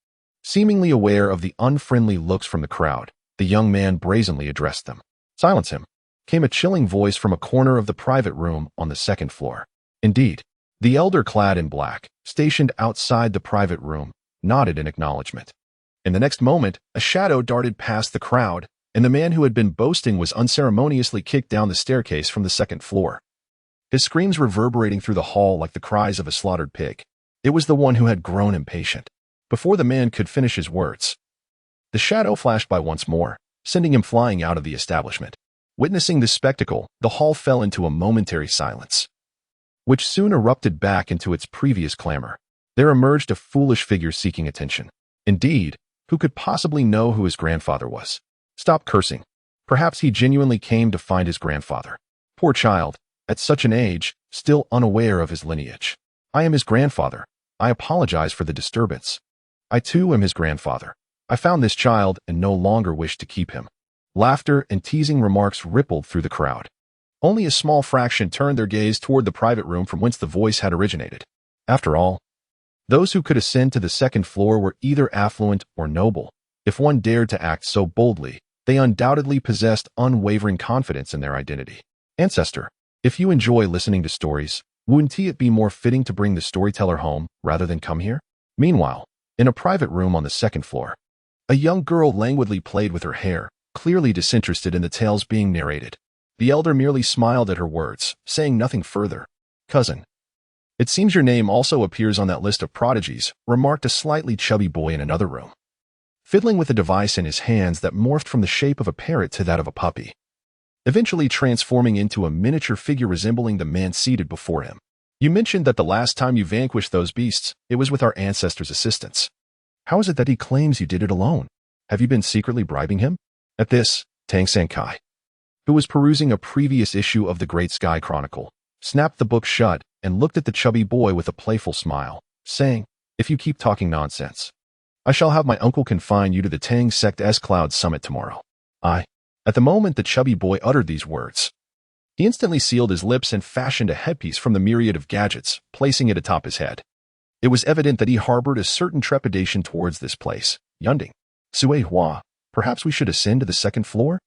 Seemingly aware of the unfriendly looks from the crowd, the young man brazenly addressed them. Silence him, came a chilling voice from a corner of the private room on the second floor. Indeed, the elder clad in black, stationed outside the private room, nodded in acknowledgement. In the next moment, a shadow darted past the crowd, and the man who had been boasting was unceremoniously kicked down the staircase from the second floor. His screams reverberating through the hall like the cries of a slaughtered pig. It was the one who had grown impatient. Before the man could finish his words, the shadow flashed by once more, sending him flying out of the establishment. Witnessing this spectacle, the hall fell into a momentary silence, which soon erupted back into its previous clamor. There emerged a foolish figure seeking attention. Indeed, who could possibly know who his grandfather was? Stop cursing. Perhaps he genuinely came to find his grandfather. Poor child, at such an age, still unaware of his lineage. I am his grandfather. I apologize for the disturbance. I too am his grandfather. I found this child and no longer wish to keep him. Laughter and teasing remarks rippled through the crowd. Only a small fraction turned their gaze toward the private room from whence the voice had originated. After all, those who could ascend to the second floor were either affluent or noble. If one dared to act so boldly, they undoubtedly possessed unwavering confidence in their identity. Ancestor, if you enjoy listening to stories, wouldn't it be more fitting to bring the storyteller home rather than come here? Meanwhile, in a private room on the second floor, a young girl languidly played with her hair, clearly disinterested in the tales being narrated. The elder merely smiled at her words, saying nothing further. "Cousin, it seems your name also appears on that list of prodigies," remarked a slightly chubby boy in another room, fiddling with a device in his hands that morphed from the shape of a parrot to that of a puppy, eventually transforming into a miniature figure resembling the man seated before him. "You mentioned that the last time you vanquished those beasts, it was with our ancestors' assistance. How is it that he claims you did it alone? Have you been secretly bribing him?" At this, Tang Sankai, who was perusing a previous issue of the Great Sky Chronicle, snapped the book shut and looked at the chubby boy with a playful smile, saying, "If you keep talking nonsense, I shall have my uncle confine you to the Tang Sect's Cloud Summit tomorrow." At the moment the chubby boy uttered these words, he instantly sealed his lips and fashioned a headpiece from the myriad of gadgets, placing it atop his head. It was evident that he harbored a certain trepidation towards this place. Yunding, "Sui Hua, perhaps we should ascend to the second floor?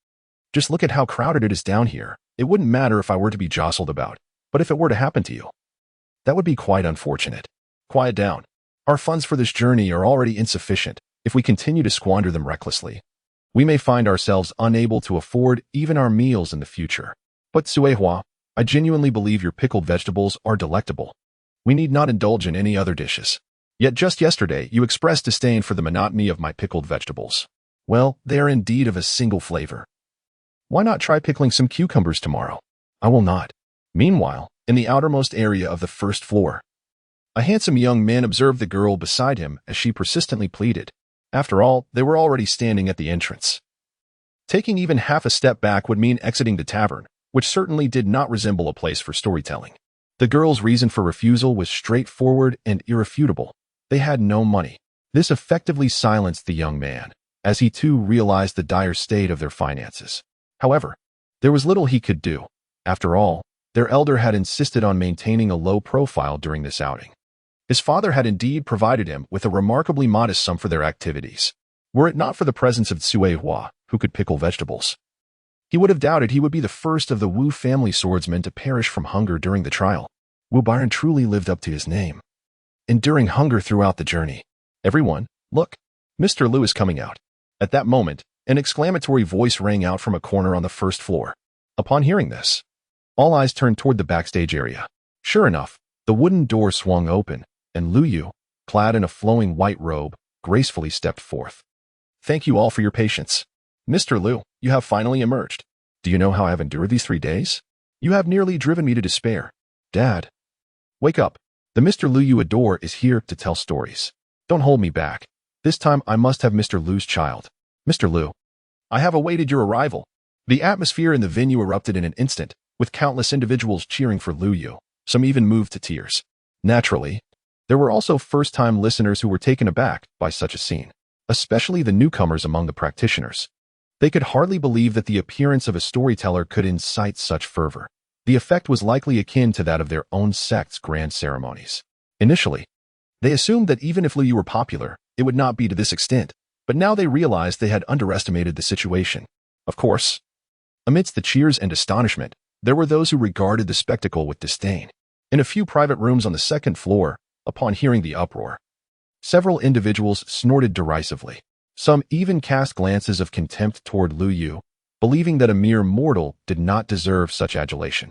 Just look at how crowded it is down here. It wouldn't matter if I were to be jostled about, but if it were to happen to you, that would be quite unfortunate. Quiet down. Our funds for this journey are already insufficient. If we continue to squander them recklessly, we may find ourselves unable to afford even our meals in the future. But Suehua, I genuinely believe your pickled vegetables are delectable. We need not indulge in any other dishes. Yet just yesterday you expressed disdain for the monotony of my pickled vegetables. Well, they are indeed of a single flavor. Why not try pickling some cucumbers tomorrow?" "I will not." Meanwhile, in the outermost area of the first floor, a handsome young man observed the girl beside him as she persistently pleaded. After all, they were already standing at the entrance. Taking even half a step back would mean exiting the tavern, which certainly did not resemble a place for storytelling. The girl's reason for refusal was straightforward and irrefutable. They had no money. This effectively silenced the young man, as he too realized the dire state of their finances. However, there was little he could do. After all, their elder had insisted on maintaining a low profile during this outing. His father had indeed provided him with a remarkably modest sum for their activities. Were it not for the presence of Tsue Hua, who could pickle vegetables, he would have doubted he would be the first of the Wu family swordsmen to perish from hunger during the trial. Wu Byron truly lived up to his name, enduring hunger throughout the journey. "Everyone, look, Mr. Liu is coming out." At that moment, an exclamatory voice rang out from a corner on the first floor. Upon hearing this, all eyes turned toward the backstage area. Sure enough, the wooden door swung open, and Lu Yu, clad in a flowing white robe, gracefully stepped forth. "Thank you all for your patience. Mr. Liu, you have finally emerged. Do you know how I have endured these 3 days? You have nearly driven me to despair. Dad, wake up. The Mr. Liu you adore is here to tell stories. Don't hold me back. This time I must have Mr. Liu's child. Mr. Liu, I have awaited your arrival." The atmosphere in the venue erupted in an instant, with countless individuals cheering for Liu Yu, some even moved to tears. Naturally, there were also first-time listeners who were taken aback by such a scene, especially the newcomers among the practitioners. They could hardly believe that the appearance of a storyteller could incite such fervor. The effect was likely akin to that of their own sect's grand ceremonies. Initially, they assumed that even if Liu Yu were popular, it would not be to this extent, but now they realized they had underestimated the situation. Of course, amidst the cheers and astonishment, there were those who regarded the spectacle with disdain. In a few private rooms on the second floor, upon hearing the uproar, several individuals snorted derisively. Some even cast glances of contempt toward Liu Yu, believing that a mere mortal did not deserve such adulation.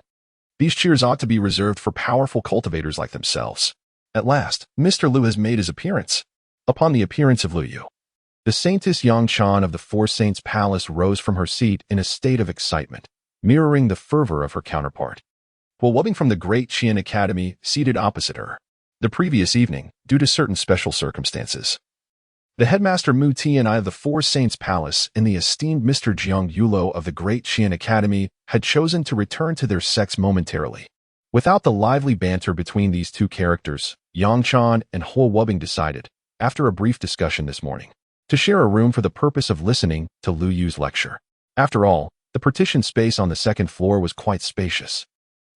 These cheers ought to be reserved for powerful cultivators like themselves. At last, Mr. Liu has made his appearance. Upon the appearance of Liu Yu, the Saintess Yang Chan of the Four Saints Palace rose from her seat in a state of excitement, mirroring the fervor of her counterpart, while Wubbing from the Great Qian Academy seated opposite her. The previous evening, due to certain special circumstances, the headmaster Mu Tianai of the Four Saints Palace and the esteemed Mr. Jiang Yulo of the Great Qian Academy had chosen to return to their sects momentarily. Without the lively banter between these two characters, Yang Chan and Huo Wubbing decided, after a brief discussion this morning, to share a room for the purpose of listening to Liu Yu's lecture. After all, the partition space on the second floor was quite spacious,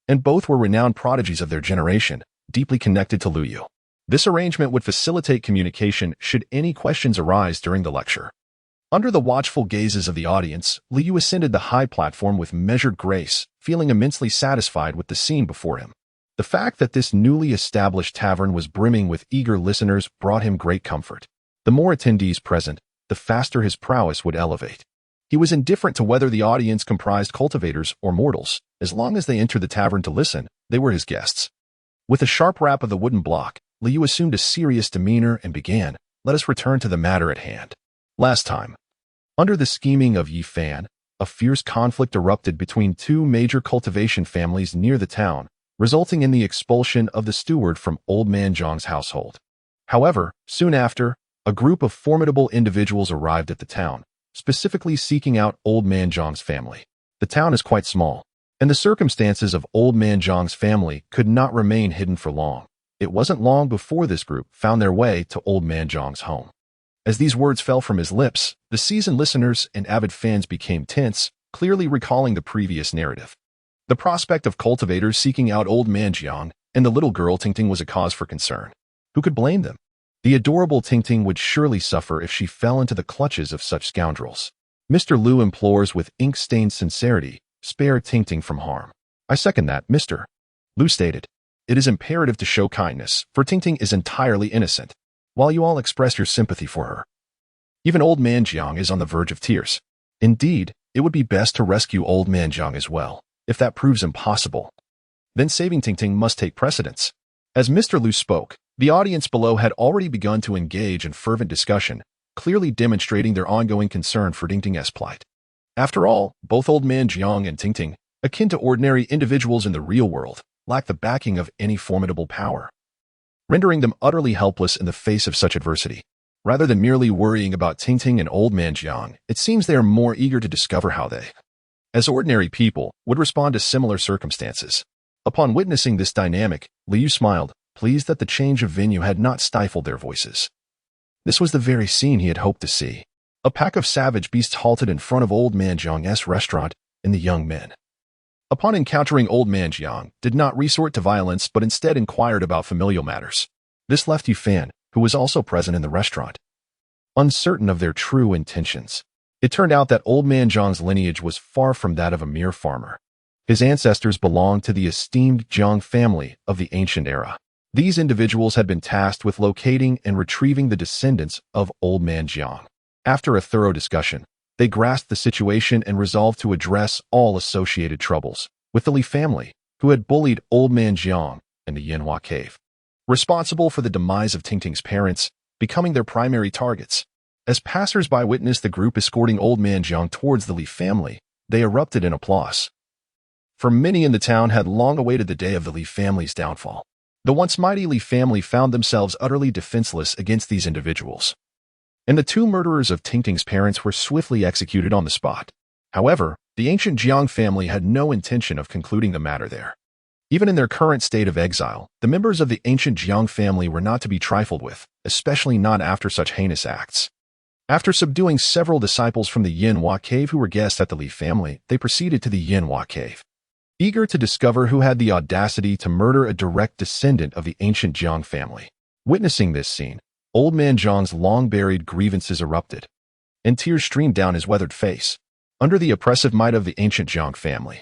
and both were renowned prodigies of their generation, deeply connected to Liu Yu. This arrangement would facilitate communication should any questions arise during the lecture. Under the watchful gazes of the audience, Liu Yu ascended the high platform with measured grace, feeling immensely satisfied with the scene before him. The fact that this newly established tavern was brimming with eager listeners brought him great comfort. The more attendees present, the faster his prowess would elevate. He was indifferent to whether the audience comprised cultivators or mortals. As long as they entered the tavern to listen, they were his guests. With a sharp rap of the wooden block, Liu assumed a serious demeanor and began, "Let us return to the matter at hand. Last time, under the scheming of Yi Fan, a fierce conflict erupted between two major cultivation families near the town, resulting in the expulsion of the steward from Old Man Zhang's household. However, soon after, a group of formidable individuals arrived at the town, specifically seeking out Old Man Zhang's family. The town is quite small, and the circumstances of Old Man Zhang's family could not remain hidden for long. It wasn't long before this group found their way to Old Man Zhang's home." As these words fell from his lips, the seasoned listeners and avid fans became tense, clearly recalling the previous narrative. The prospect of cultivators seeking out Old Man Jiang and the little girl Tingting was a cause for concern. Who could blame them? The adorable Tingting would surely suffer if she fell into the clutches of such scoundrels. Mr. Liu implores with ink-stained sincerity, "Spare Tingting from harm." "I second that, Mr. Liu stated. "It is imperative to show kindness, for Tingting is entirely innocent, while you all express your sympathy for her. Even Old Man Jiang is on the verge of tears. Indeed, it would be best to rescue Old Man Jiang as well. If that proves impossible, then saving Tingting must take precedence." As Mr. Liu spoke, the audience below had already begun to engage in fervent discussion, clearly demonstrating their ongoing concern for Tingting's plight. After all, both Old Man Jiang and Tingting, akin to ordinary individuals in the real world, lack the backing of any formidable power, rendering them utterly helpless in the face of such adversity. Rather than merely worrying about Tingting and Old Man Jiang, it seems they are more eager to discover how they, as ordinary people, would respond to similar circumstances. Upon witnessing this dynamic, Liu smiled, pleased that the change of venue had not stifled their voices. This was the very scene he had hoped to see. A pack of savage beasts halted in front of Old Man Jiang's restaurant, and the young men, upon encountering Old Man Jiang, did not resort to violence but instead inquired about familial matters. This left Yu Fan, who was also present in the restaurant, uncertain of their true intentions. It turned out that Old Man Jiang's lineage was far from that of a mere farmer. His ancestors belonged to the esteemed Jiang family of the ancient era. These individuals had been tasked with locating and retrieving the descendants of Old Man Jiang. After a thorough discussion, they grasped the situation and resolved to address all associated troubles with the Li family, who had bullied Old Man Jiang in the Yanhua cave, responsible for the demise of Tingting's parents, becoming their primary targets. As passers-by witnessed the group escorting Old Man Jiang towards the Li family, they erupted in applause. For many in the town had long awaited the day of the Li family's downfall. The once mighty Li family found themselves utterly defenseless against these individuals, and the two murderers of Tingting's parents were swiftly executed on the spot. However, the ancient Jiang family had no intention of concluding the matter there. Even in their current state of exile, the members of the ancient Jiang family were not to be trifled with, especially not after such heinous acts. After subduing several disciples from the Yanhua cave who were guests at the Li family, they proceeded to the Yanhua cave, eager to discover who had the audacity to murder a direct descendant of the ancient Jiang family. Witnessing this scene, Old Man Jiang's long-buried grievances erupted, and tears streamed down his weathered face. Under the oppressive might of the ancient Jiang family,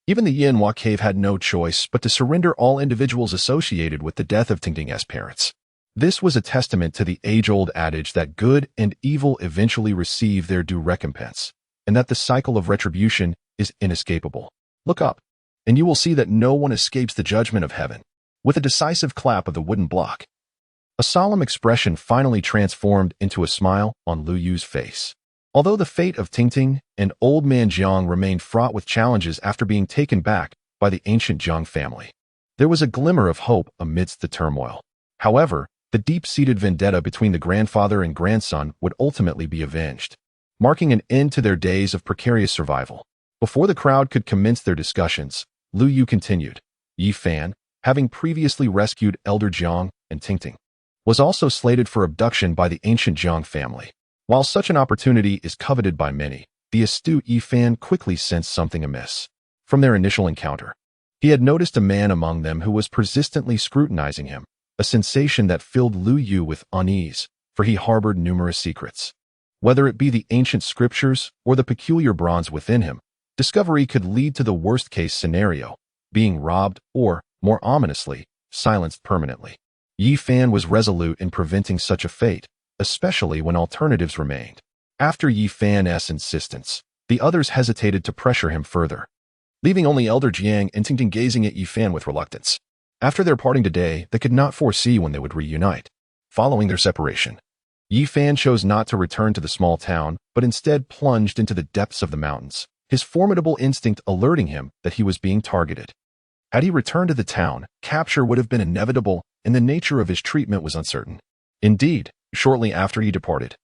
even the Yanhua cave had no choice but to surrender all individuals associated with the death of Tingting's parents. This was a testament to the age-old adage that good and evil eventually receive their due recompense, and that the cycle of retribution is inescapable. Look up, and you will see that no one escapes the judgment of heaven. With a decisive clap of the wooden block, a solemn expression finally transformed into a smile on Lu Yu's face. Although the fate of Tingting and Old Man Jiang remained fraught with challenges after being taken back by the ancient Jiang family, there was a glimmer of hope amidst the turmoil. However, the deep-seated vendetta between the grandfather and grandson would ultimately be avenged, marking an end to their days of precarious survival. Before the crowd could commence their discussions, Lu Yu continued. Yi Fan, having previously rescued Elder Jiang and Tingting, was also slated for abduction by the ancient Jiang family. While such an opportunity is coveted by many, the astute Yi Fan quickly sensed something amiss. From their initial encounter, he had noticed a man among them who was persistently scrutinizing him, a sensation that filled Lu Yu with unease, for he harbored numerous secrets. Whether it be the ancient scriptures or the peculiar bronze within him, discovery could lead to the worst-case scenario, being robbed or, more ominously, silenced permanently. Yi Fan was resolute in preventing such a fate, especially when alternatives remained. After Yi Fan's insistence, the others hesitated to pressure him further, leaving only Elder Jiang and Tingting gazing at Yi Fan with reluctance. After their parting today, they could not foresee when they would reunite. Following their separation, Yi Fan chose not to return to the small town, but instead plunged into the depths of the mountains, his formidable instinct alerting him that he was being targeted. Had he returned to the town, capture would have been inevitable, and the nature of his treatment was uncertain. Indeed, shortly after he departed,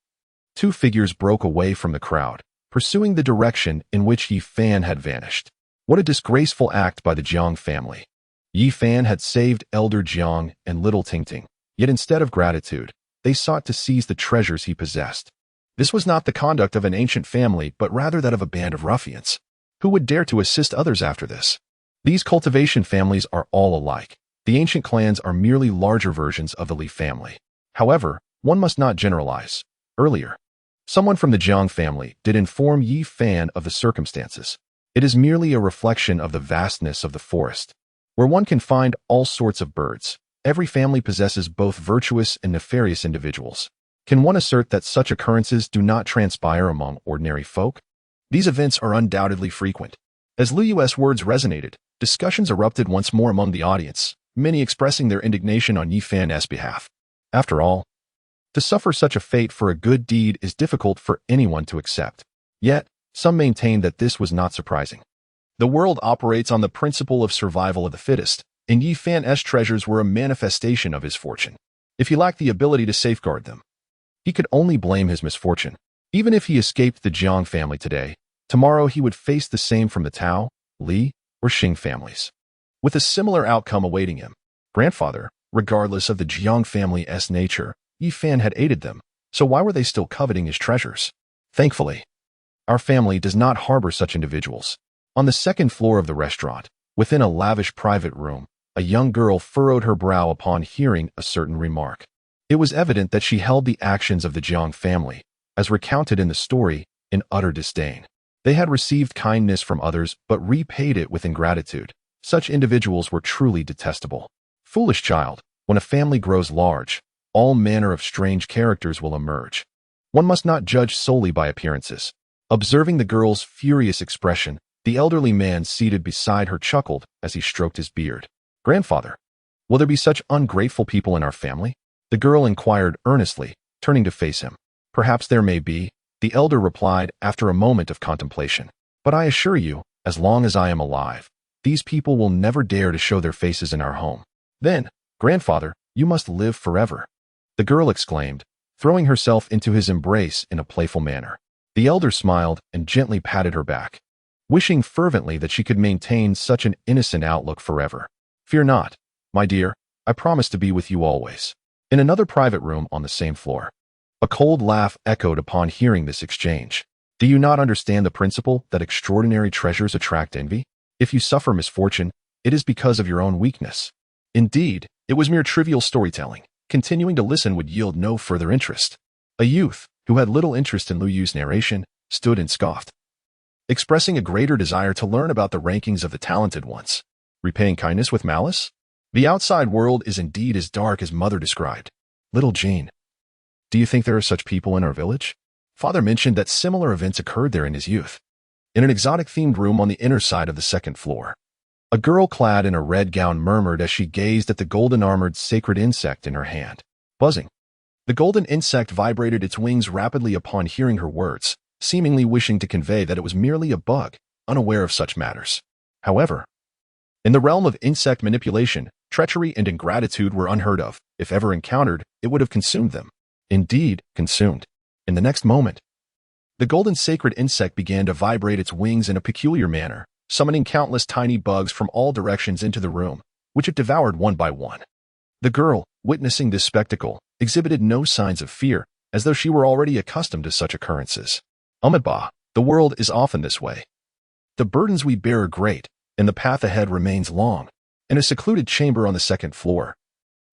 two figures broke away from the crowd, pursuing the direction in which Yi Fan had vanished. What a disgraceful act by the Jiang family. Yi Fan had saved Elder Jiang and little Tingting, yet instead of gratitude, they sought to seize the treasures he possessed. This was not the conduct of an ancient family, but rather that of a band of ruffians. Who would dare to assist others after this? These cultivation families are all alike. The ancient clans are merely larger versions of the Li family. However, one must not generalize. Earlier, someone from the Jiang family did inform Yi Fan of the circumstances. It is merely a reflection of the vastness of the forest, where one can find all sorts of birds. Every family possesses both virtuous and nefarious individuals. Can one assert that such occurrences do not transpire among ordinary folk? These events are undoubtedly frequent. As Lu Yu's words resonated, discussions erupted once more among the audience, many expressing their indignation on Yi Fan's behalf. After all, to suffer such a fate for a good deed is difficult for anyone to accept. Yet, some maintain that this was not surprising. The world operates on the principle of survival of the fittest, and Yi Fan's treasures were a manifestation of his fortune. If he lacked the ability to safeguard them, he could only blame his misfortune. Even if he escaped the Jiang family today, tomorrow he would face the same from the Tao, Li, or Xing families, with a similar outcome awaiting him. Grandfather, regardless of the Jiang family's nature, Yi Fan had aided them, so why were they still coveting his treasures? Thankfully, our family does not harbor such individuals. On the second floor of the restaurant, within a lavish private room, a young girl furrowed her brow upon hearing a certain remark. It was evident that she held the actions of the Jiang family, as recounted in the story, in utter disdain. They had received kindness from others but repaid it with ingratitude. Such individuals were truly detestable. Foolish child, when a family grows large, all manner of strange characters will emerge. One must not judge solely by appearances. Observing the girl's furious expression, the elderly man seated beside her chuckled as he stroked his beard. Grandfather, will there be such ungrateful people in our family? The girl inquired earnestly, turning to face him. Perhaps there may be, the elder replied after a moment of contemplation. But I assure you, as long as I am alive, these people will never dare to show their faces in our home. Then, grandfather, you must live forever, the girl exclaimed, throwing herself into his embrace in a playful manner. The elder smiled and gently patted her back, wishing fervently that she could maintain such an innocent outlook forever. Fear not, my dear, I promise to be with you always. In another private room on the same floor, a cold laugh echoed upon hearing this exchange. Do you not understand the principle that extraordinary treasures attract envy? If you suffer misfortune, it is because of your own weakness. Indeed, it was mere trivial storytelling. Continuing to listen would yield no further interest. A youth, who had little interest in Lu Yu's narration, stood and scoffed, expressing a greater desire to learn about the rankings of the talented ones. Repaying kindness with malice? The outside world is indeed as dark as Mother described. Little Jean, do you think there are such people in our village? Father mentioned that similar events occurred there in his youth. In an exotic-themed room on the inner side of the second floor, a girl clad in a red gown murmured as she gazed at the golden-armored sacred insect in her hand. Buzzing. The golden insect vibrated its wings rapidly upon hearing her words, seemingly wishing to convey that it was merely a bug, unaware of such matters. However, in the realm of insect manipulation, treachery and ingratitude were unheard of. If ever encountered, it would have consumed them. Indeed, consumed. In the next moment, the golden sacred insect began to vibrate its wings in a peculiar manner, summoning countless tiny bugs from all directions into the room, which it devoured one by one. The girl, witnessing this spectacle, exhibited no signs of fear, as though she were already accustomed to such occurrences. Bah, the world is often this way. The burdens we bear are great, and the path ahead remains long. In a secluded chamber on the second floor,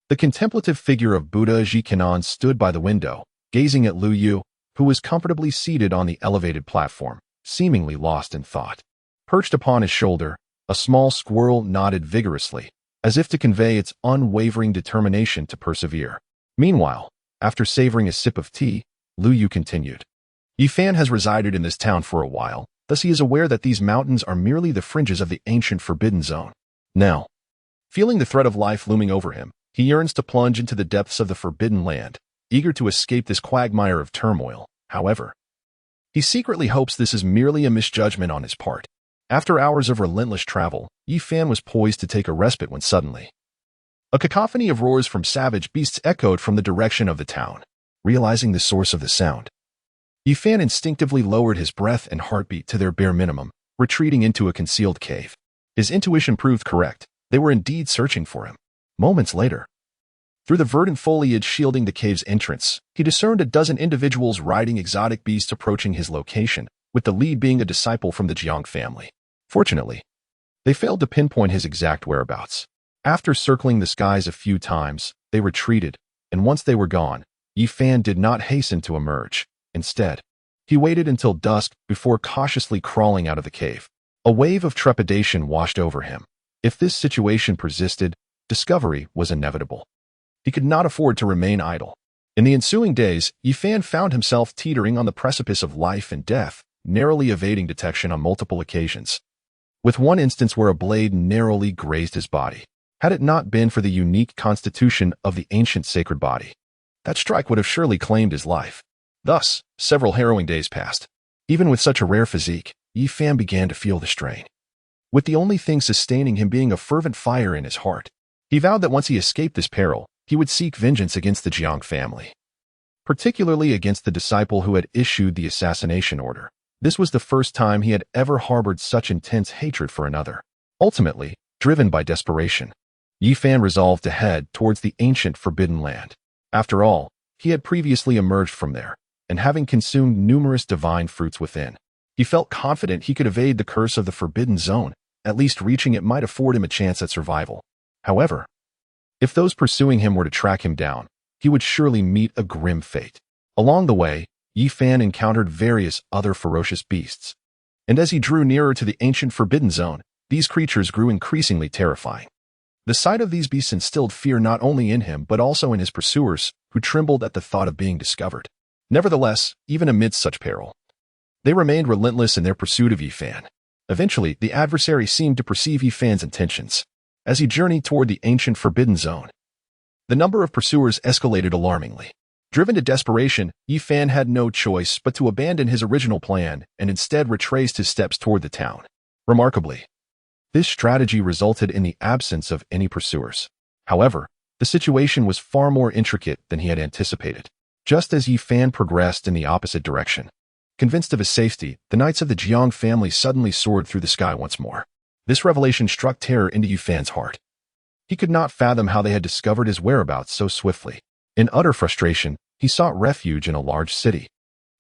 the contemplative figure of Buddha Jikanan stood by the window, gazing at Lu Yu, who was comfortably seated on the elevated platform, seemingly lost in thought. Perched upon his shoulder, a small squirrel nodded vigorously, as if to convey its unwavering determination to persevere. Meanwhile, after savoring a sip of tea, Lu Yu continued. Yi Fan has resided in this town for a while, thus he is aware that these mountains are merely the fringes of the ancient Forbidden Zone. Now, feeling the threat of life looming over him, he yearns to plunge into the depths of the Forbidden Land, eager to escape this quagmire of turmoil. However, he secretly hopes this is merely a misjudgment on his part. After hours of relentless travel, Yi Fan was poised to take a respite when suddenly a cacophony of roars from savage beasts echoed from the direction of the town. Realizing the source of the sound, Yi Fan instinctively lowered his breath and heartbeat to their bare minimum, retreating into a concealed cave. His intuition proved correct. They were indeed searching for him. Moments later, through the verdant foliage shielding the cave's entrance, he discerned a dozen individuals riding exotic beasts approaching his location, with the lead being a disciple from the Jiang family. Fortunately, they failed to pinpoint his exact whereabouts. After circling the skies a few times, they retreated, and once they were gone, Yi Fan did not hasten to emerge. Instead, he waited until dusk before cautiously crawling out of the cave. A wave of trepidation washed over him. If this situation persisted, discovery was inevitable. He could not afford to remain idle. In the ensuing days, Yi Fan found himself teetering on the precipice of life and death, narrowly evading detection on multiple occasions, with one instance where a blade narrowly grazed his body. Had it not been for the unique constitution of the ancient sacred body, that strike would have surely claimed his life. Thus, several harrowing days passed. Even with such a rare physique, Yi Fan began to feel the strain, with the only thing sustaining him being a fervent fire in his heart. He vowed that once he escaped this peril, he would seek vengeance against the Jiang family, particularly against the disciple who had issued the assassination order. This was the first time he had ever harbored such intense hatred for another. Ultimately, driven by desperation, Yi Fan resolved to head towards the ancient Forbidden Land. After all, he had previously emerged from there, and having consumed numerous divine fruits within, he felt confident he could evade the curse of the Forbidden Zone. At least reaching it might afford him a chance at survival. However, if those pursuing him were to track him down, he would surely meet a grim fate. Along the way, Yi Fan encountered various other ferocious beasts, and as he drew nearer to the ancient Forbidden Zone, these creatures grew increasingly terrifying. The sight of these beasts instilled fear not only in him but also in his pursuers, who trembled at the thought of being discovered. Nevertheless, even amidst such peril, they remained relentless in their pursuit of Yi Fan. Eventually, the adversary seemed to perceive Yi Fan's intentions. As he journeyed toward the ancient Forbidden Zone, the number of pursuers escalated alarmingly. Driven to desperation, Yi Fan had no choice but to abandon his original plan and instead retraced his steps toward the town. Remarkably, this strategy resulted in the absence of any pursuers. However, the situation was far more intricate than he had anticipated. Just as Yi Fan progressed in the opposite direction, convinced of his safety, the knights of the Jiang family suddenly soared through the sky once more. This revelation struck terror into Yi Fan's heart. He could not fathom how they had discovered his whereabouts so swiftly. In utter frustration, he sought refuge in a large city,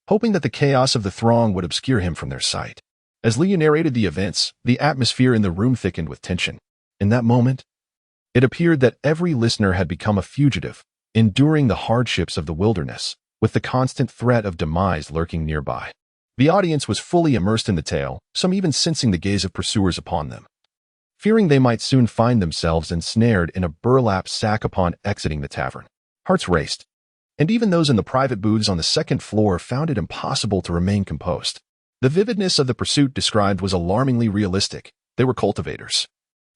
hoping that the chaos of the throng would obscure him from their sight. As Liu narrated the events, the atmosphere in the room thickened with tension. In that moment, it appeared that every listener had become a fugitive, enduring the hardships of the wilderness, with the constant threat of demise lurking nearby. The audience was fully immersed in the tale, some even sensing the gaze of pursuers upon them, fearing they might soon find themselves ensnared in a burlap sack upon exiting the tavern. Hearts raced, and even those in the private booths on the second floor found it impossible to remain composed. The vividness of the pursuit described was alarmingly realistic. They were cultivators,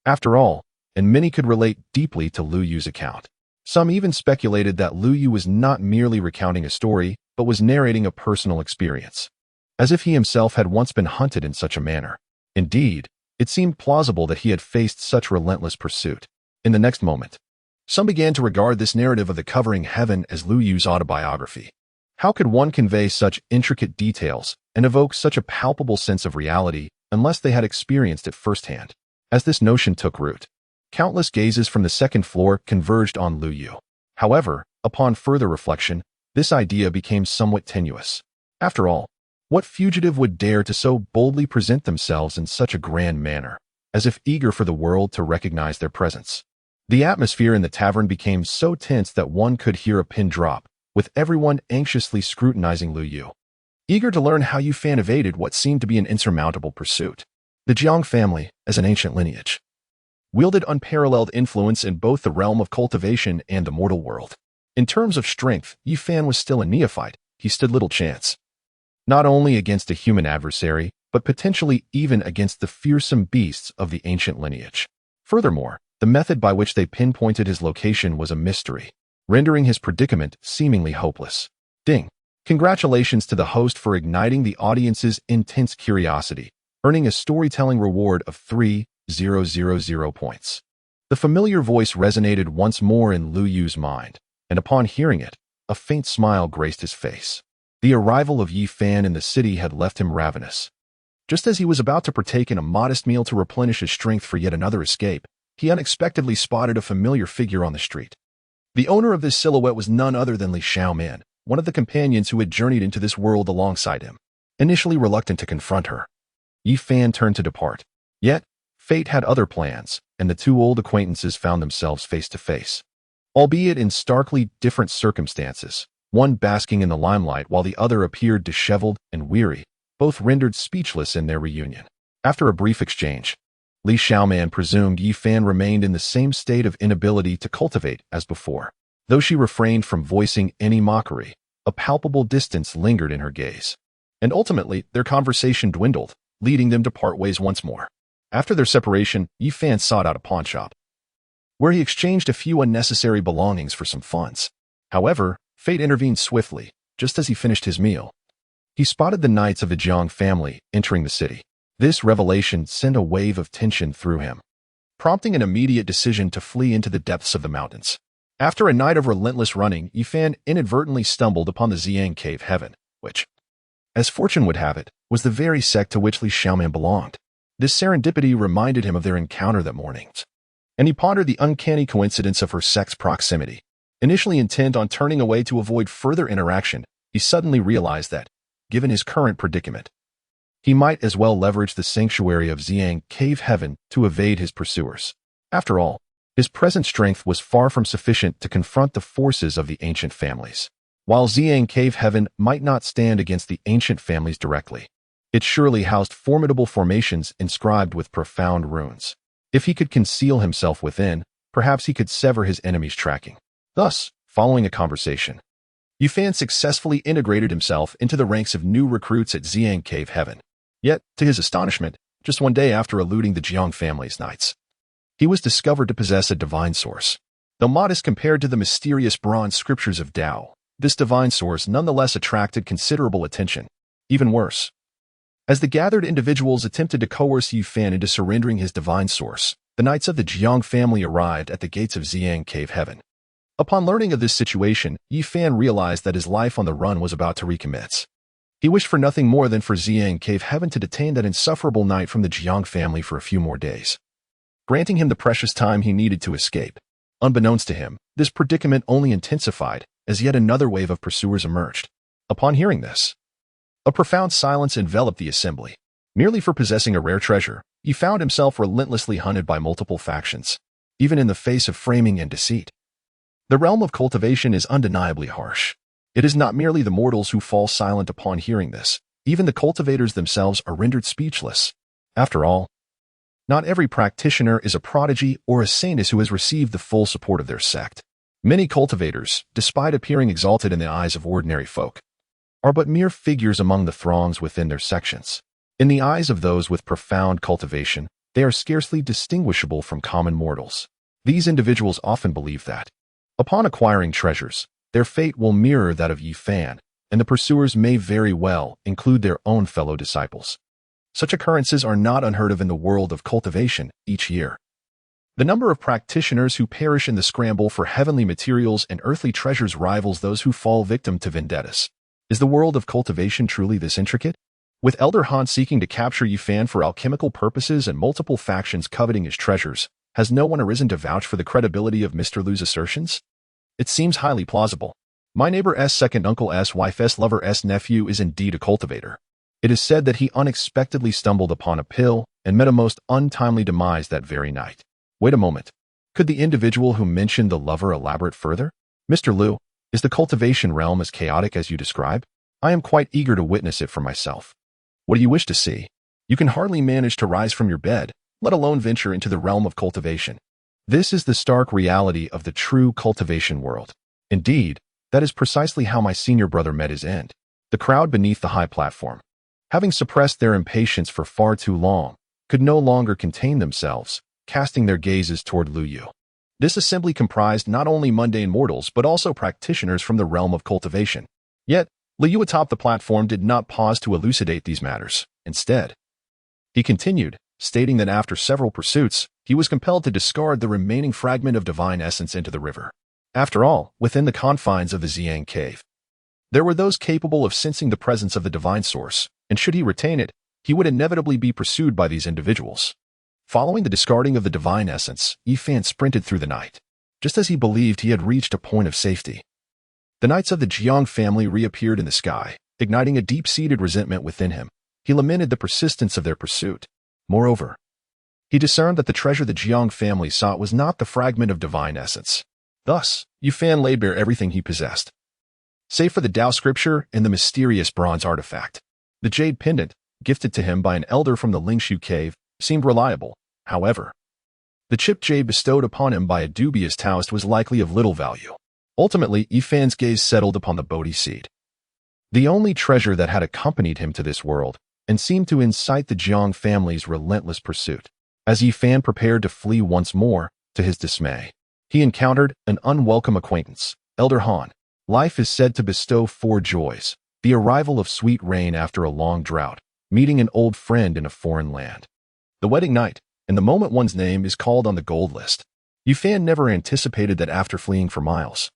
after all, and many could relate deeply to Liu Yu's account. Some even speculated that Liu Yu was not merely recounting a story, but was narrating a personal experience, as if he himself had once been hunted in such a manner. Indeed, it seemed plausible that he had faced such relentless pursuit. In the next moment, some began to regard this narrative of the covering heaven as Liu Yu's autobiography. How could one convey such intricate details and evoke such a palpable sense of reality unless they had experienced it firsthand? As this notion took root, countless gazes from the second floor converged on Liu Yu. However, upon further reflection, this idea became somewhat tenuous. After all, what fugitive would dare to so boldly present themselves in such a grand manner, as if eager for the world to recognize their presence? The atmosphere in the tavern became so tense that one could hear a pin drop, with everyone anxiously scrutinizing Liu Yu, eager to learn how Yi Fan evaded what seemed to be an insurmountable pursuit. The Jiang family, as an ancient lineage, wielded unparalleled influence in both the realm of cultivation and the mortal world. In terms of strength, Yi Fan was still a neophyte. He stood little chance. not only against a human adversary, but potentially even against the fearsome beasts of the ancient lineage. Furthermore, the method by which they pinpointed his location was a mystery, rendering his predicament seemingly hopeless. Ding! Congratulations to the host for igniting the audience's intense curiosity, earning a storytelling reward of 3,000 points. The familiar voice resonated once more in Lu Yu's mind, and upon hearing it, a faint smile graced his face. The arrival of Yi Fan in the city had left him ravenous. Just as he was about to partake in a modest meal to replenish his strength for yet another escape, he unexpectedly spotted a familiar figure on the street. The owner of this silhouette was none other than Li Xiaoman, one of the companions who had journeyed into this world alongside him. Initially reluctant to confront her, Yi Fan turned to depart. Yet, fate had other plans, and the two old acquaintances found themselves face to face. Albeit in starkly different circumstances, one basking in the limelight while the other appeared disheveled and weary, both rendered speechless in their reunion. After a brief exchange, Li Xiaoman presumed Yi Fan remained in the same state of inability to cultivate as before. Though she refrained from voicing any mockery, a palpable distance lingered in her gaze. And ultimately, their conversation dwindled, leading them to part ways once more. After their separation, Yi Fan sought out a pawnshop, where he exchanged a few unnecessary belongings for some funds. However, fate intervened swiftly. Just as he finished his meal, he spotted the knights of the Jiang family entering the city. This revelation sent a wave of tension through him, prompting an immediate decision to flee into the depths of the mountains. After a night of relentless running, Yi Fan inadvertently stumbled upon the Xiang Cave Heaven, which, as fortune would have it, was the very sect to which Li Xiaoman belonged. This serendipity reminded him of their encounter that morning, and he pondered the uncanny coincidence of her sect's proximity. Initially intent on turning away to avoid further interaction, he suddenly realized that, given his current predicament, he might as well leverage the sanctuary of Xiang Cave Heaven to evade his pursuers. After all, his present strength was far from sufficient to confront the forces of the ancient families. While Xiang Cave Heaven might not stand against the ancient families directly, it surely housed formidable formations inscribed with profound runes. If he could conceal himself within, perhaps he could sever his enemy's tracking. Thus, following a conversation, Yi Fan successfully integrated himself into the ranks of new recruits at Xiang Cave Heaven. Yet, to his astonishment, just one day after eluding the Jiang family's knights, he was discovered to possess a divine source. Though modest compared to the mysterious bronze scriptures of Tao, this divine source nonetheless attracted considerable attention. Even worse, as the gathered individuals attempted to coerce Yi Fan into surrendering his divine source, the knights of the Jiang family arrived at the gates of Xiang Cave Heaven. Upon learning of this situation, Yi Fan realized that his life on the run was about to recommence. He wished for nothing more than for Xiang Cave Heaven to detain that insufferable knight from the Jiang family for a few more days, granting him the precious time he needed to escape. Unbeknownst to him, this predicament only intensified as yet another wave of pursuers emerged. Upon hearing this, a profound silence enveloped the assembly. Merely for possessing a rare treasure, he found himself relentlessly hunted by multiple factions, even in the face of framing and deceit. The realm of cultivation is undeniably harsh. It is not merely the mortals who fall silent upon hearing this. Even the cultivators themselves are rendered speechless. After all, not every practitioner is a prodigy or a saint who has received the full support of their sect. Many cultivators, despite appearing exalted in the eyes of ordinary folk, are but mere figures among the throngs within their sections. In the eyes of those with profound cultivation, they are scarcely distinguishable from common mortals. These individuals often believe that, upon acquiring treasures, their fate will mirror that of Yi Fan, and the pursuers may very well include their own fellow disciples. Such occurrences are not unheard of in the world of cultivation each year. The number of practitioners who perish in the scramble for heavenly materials and earthly treasures rivals those who fall victim to vendettas. Is the world of cultivation truly this intricate? With Elder Han seeking to capture Yi Fan for alchemical purposes and multiple factions coveting his treasures, has no one arisen to vouch for the credibility of Mr. Lu's assertions? It seems highly plausible. My neighbor's second uncle's wife's lover's nephew is indeed a cultivator. It is said that he unexpectedly stumbled upon a pill and met a most untimely demise that very night. Wait a moment. Could the individual who mentioned the lover elaborate further? Mr. Lu, is the cultivation realm as chaotic as you describe? I am quite eager to witness it for myself. What do you wish to see? You can hardly manage to rise from your bed, let alone venture into the realm of cultivation. This is the stark reality of the true cultivation world. Indeed, that is precisely how my senior brother met his end. The crowd beneath the high platform, having suppressed their impatience for far too long, could no longer contain themselves, casting their gazes toward Lu Yu. This assembly comprised not only mundane mortals but also practitioners from the realm of cultivation. Yet, Lu Yu atop the platform did not pause to elucidate these matters. Instead, he continued, stating that after several pursuits, he was compelled to discard the remaining fragment of divine essence into the river. After all, within the confines of the Xiang cave, there were those capable of sensing the presence of the divine source, and should he retain it, he would inevitably be pursued by these individuals. Following the discarding of the divine essence, Yi Fan sprinted through the night, just as he believed he had reached a point of safety. The knights of the Jiang family reappeared in the sky, igniting a deep-seated resentment within him. He lamented the persistence of their pursuit. Moreover, he discerned that the treasure the Jiang family sought was not the fragment of divine essence. Thus, Yi Fan laid bare everything he possessed, save for the Tao scripture and the mysterious bronze artifact. The jade pendant, gifted to him by an elder from the Lingshu cave, seemed reliable. However, the chipped jade bestowed upon him by a dubious Taoist was likely of little value. Ultimately, Yi Fan's gaze settled upon the Bodhi seed, the only treasure that had accompanied him to this world, and seemed to incite the Jiang family's relentless pursuit. As Yi Fan prepared to flee once more, to his dismay, he encountered an unwelcome acquaintance, Elder Han. Life is said to bestow 4 joys: the arrival of sweet rain after a long drought, meeting an old friend in a foreign land, the wedding night, and the moment one's name is called on the gold list. Yi Fan never anticipated that after fleeing for miles,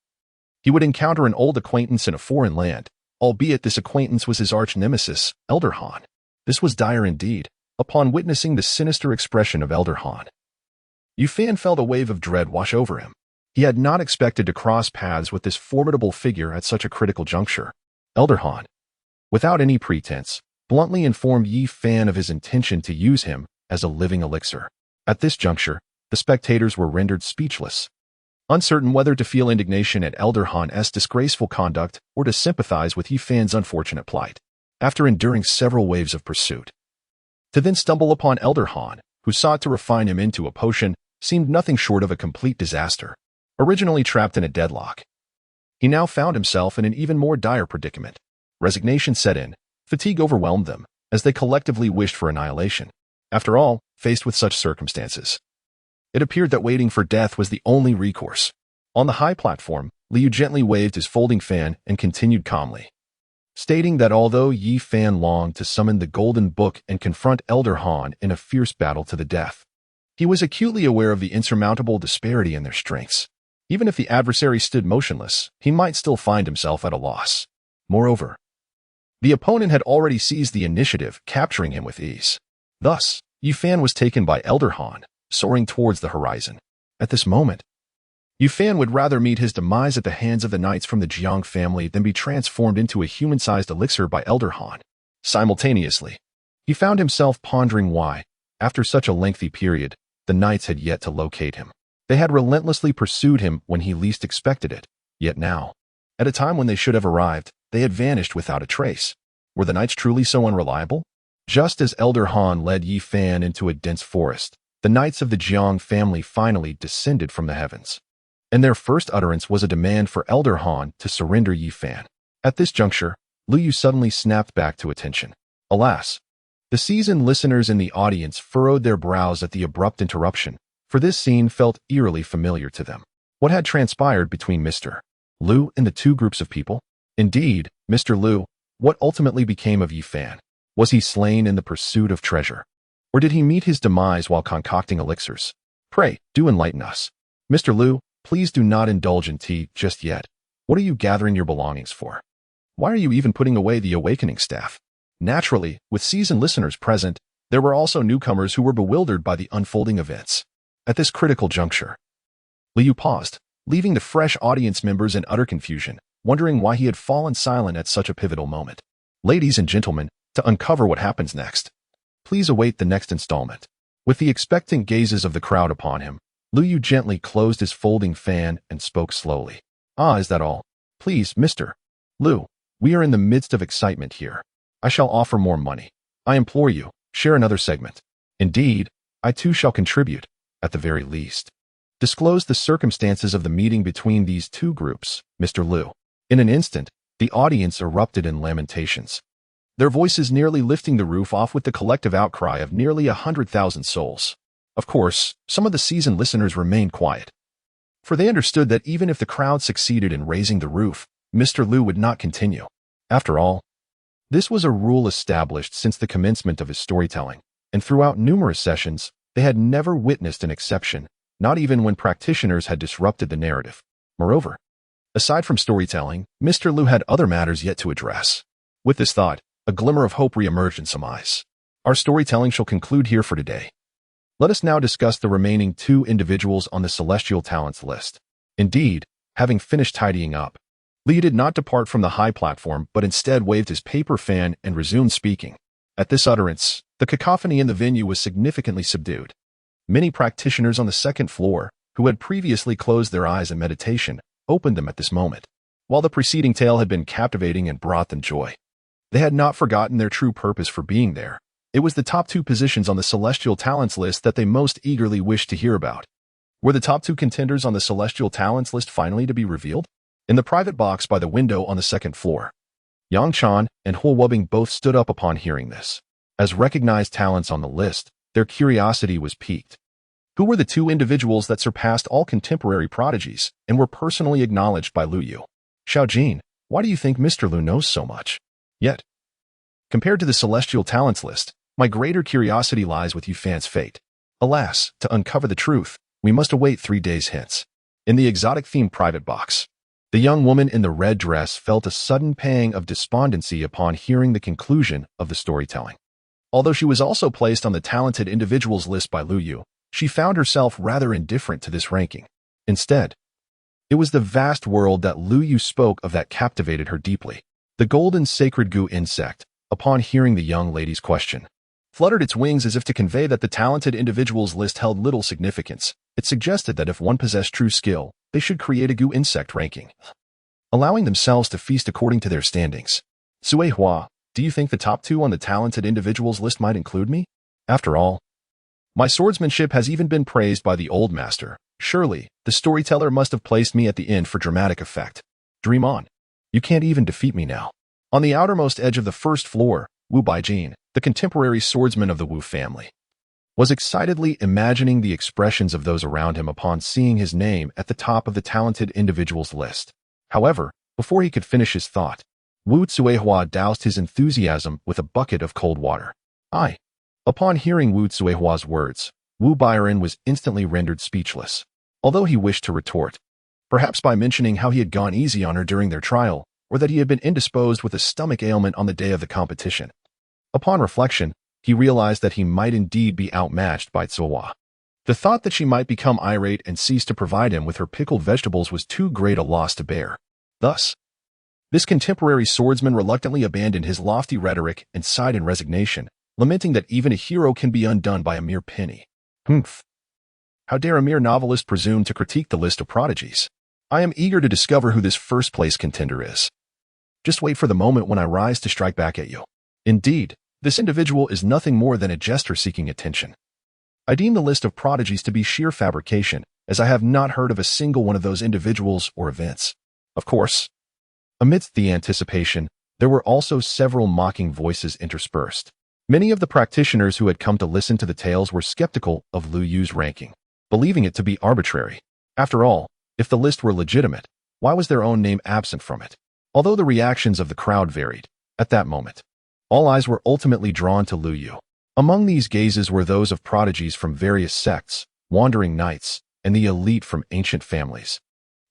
he would encounter an old acquaintance in a foreign land, albeit this acquaintance was his arch-nemesis, Elder Han. This was dire indeed. Upon witnessing the sinister expression of Elder Han, Yi Fan felt a wave of dread wash over him. He had not expected to cross paths with this formidable figure at such a critical juncture. Elder Han, without any pretense, bluntly informed Yi Fan of his intention to use him as a living elixir. At this juncture, the spectators were rendered speechless, uncertain whether to feel indignation at Elder Han's disgraceful conduct or to sympathize with Yi Fan's unfortunate plight. After enduring several waves of pursuit, to then stumble upon Elder Han, who sought to refine him into a potion, seemed nothing short of a complete disaster. Originally trapped in a deadlock, he now found himself in an even more dire predicament. Resignation set in, fatigue overwhelmed them, as they collectively wished for annihilation. After all, faced with such circumstances, it appeared that waiting for death was the only recourse. On the high platform, Liu gently waved his folding fan and continued calmly, stating that although Yi Fan longed to summon the Golden Book and confront Elder Han in a fierce battle to the death, he was acutely aware of the insurmountable disparity in their strengths. Even if the adversary stood motionless, he might still find himself at a loss. Moreover, the opponent had already seized the initiative, capturing him with ease. Thus, Yi Fan was taken by Elder Han, soaring towards the horizon. At this moment, Yi Fan would rather meet his demise at the hands of the knights from the Jiang family than be transformed into a human-sized elixir by Elder Han. Simultaneously, he found himself pondering why, after such a lengthy period, the knights had yet to locate him. They had relentlessly pursued him when he least expected it, yet now, at a time when they should have arrived, they had vanished without a trace. Were the knights truly so unreliable? Just as Elder Han led Yi Fan into a dense forest, the knights of the Jiang family finally descended from the heavens, and their first utterance was a demand for Elder Han to surrender Yi Fan. At this juncture, Lu Yu suddenly snapped back to attention. Alas, the seasoned listeners in the audience furrowed their brows at the abrupt interruption, for this scene felt eerily familiar to them. What had transpired between Mr. Lu and the 2 groups of people? Indeed, Mr. Lu, what ultimately became of Yi Fan? Was he slain in the pursuit of treasure? Or did he meet his demise while concocting elixirs? Pray, do enlighten us. Mr. Lu, please do not indulge in tea just yet. What are you gathering your belongings for? Why are you even putting away the awakening staff? Naturally, with seasoned listeners present, there were also newcomers who were bewildered by the unfolding events. At this critical juncture, Liu paused, leaving the fresh audience members in utter confusion, wondering why he had fallen silent at such a pivotal moment. Ladies and gentlemen, to uncover what happens next, please await the next installment. With the expectant gazes of the crowd upon him, Liu gently closed his folding fan and spoke slowly. Ah, is that all? Please, Mr. Lu, we are in the midst of excitement here. I shall offer more money. I implore you, share another segment. Indeed, I too shall contribute. At the very least, disclose the circumstances of the meeting between these 2 groups, Mr. Lu. In an instant, The audience erupted in lamentations, their voices nearly lifting the roof off with the collective outcry of nearly 100,000 souls. Of course, some of the seasoned listeners remained quiet, for they understood that even if the crowd succeeded in raising the roof, Mr. Liu would not continue. After all, this was a rule established since the commencement of his storytelling, and throughout numerous sessions, they had never witnessed an exception, not even when practitioners had disrupted the narrative. Moreover, aside from storytelling, Mr. Liu had other matters yet to address. With this thought, a glimmer of hope re-emerged in some eyes. Our storytelling shall conclude here for today. Let us now discuss the remaining 2 individuals on the Celestial Talents list. Indeed, having finished tidying up, Liu did not depart from the high platform but instead waved his paper fan and resumed speaking. At this utterance, the cacophony in the venue was significantly subdued. Many practitioners on the second floor, who had previously closed their eyes in meditation, opened them at this moment. While the preceding tale had been captivating and brought them joy, they had not forgotten their true purpose for being there. It was the top 2 positions on the Celestial Talents list that they most eagerly wished to hear about. Were the top 2 contenders on the Celestial Talents list finally to be revealed? In the private box by the window on the second floor, Yang Chan and Huo Wubing both stood up upon hearing this. As recognized talents on the list, their curiosity was piqued. Who were the 2 individuals that surpassed all contemporary prodigies and were personally acknowledged by Liu Yu? Xiaojin, why do you think Mr. Liu knows so much? Yet, compared to the Celestial Talents list, my greater curiosity lies with you fans' fate. Alas, to uncover the truth, we must await 3 days hence. In the exotic-themed private box, the young woman in the red dress felt a sudden pang of despondency upon hearing the conclusion of the storytelling. Although she was also placed on the talented individuals list by Liu Yu, she found herself rather indifferent to this ranking. Instead, it was the vast world that Liu Yu spoke of that captivated her deeply. The golden sacred goo insect, upon hearing the young lady's question, fluttered its wings as if to convey that the talented individuals list held little significance. It suggested that if one possessed true skill, they should create a goo insect ranking, allowing themselves to feast according to their standings. Sui Hua, do you think the top 2 on the talented individuals list might include me? After all, my swordsmanship has even been praised by the old master. Surely, the storyteller must have placed me at the end for dramatic effect. Dream on. You can't even defeat me now. On the outermost edge of the first floor, Wu Baijin, the contemporary swordsman of the Wu family, was excitedly imagining the expressions of those around him upon seeing his name at the top of the talented individuals list. However, before he could finish his thought, Wu Tsuehua doused his enthusiasm with a bucket of cold water. Upon hearing Wu Tsuehua's words, Wu Bairen was instantly rendered speechless. Although he wished to retort, perhaps by mentioning how he had gone easy on her during their trial, or that he had been indisposed with a stomach ailment on the day of the competition. Upon reflection, he realized that he might indeed be outmatched by Tsuehua. The thought that she might become irate and cease to provide him with her pickled vegetables was too great a loss to bear. Thus, this contemporary swordsman reluctantly abandoned his lofty rhetoric and sighed in resignation, lamenting that even a hero can be undone by a mere penny. How dare a mere novelist presume to critique the list of prodigies? I am eager to discover who this first-place contender is. Just wait for the moment when I rise to strike back at you. Indeed, this individual is nothing more than a jester seeking attention. I deem the list of prodigies to be sheer fabrication, as I have not heard of a single one of those individuals or events. Of course, amidst the anticipation, there were also several mocking voices interspersed. Many of the practitioners who had come to listen to the tales were skeptical of Liu Yu's ranking, believing it to be arbitrary. After all, if the list were legitimate, why was their own name absent from it? Although the reactions of the crowd varied, at that moment, all eyes were ultimately drawn to Liu Yu. Among these gazes were those of prodigies from various sects, wandering knights, and the elite from ancient families,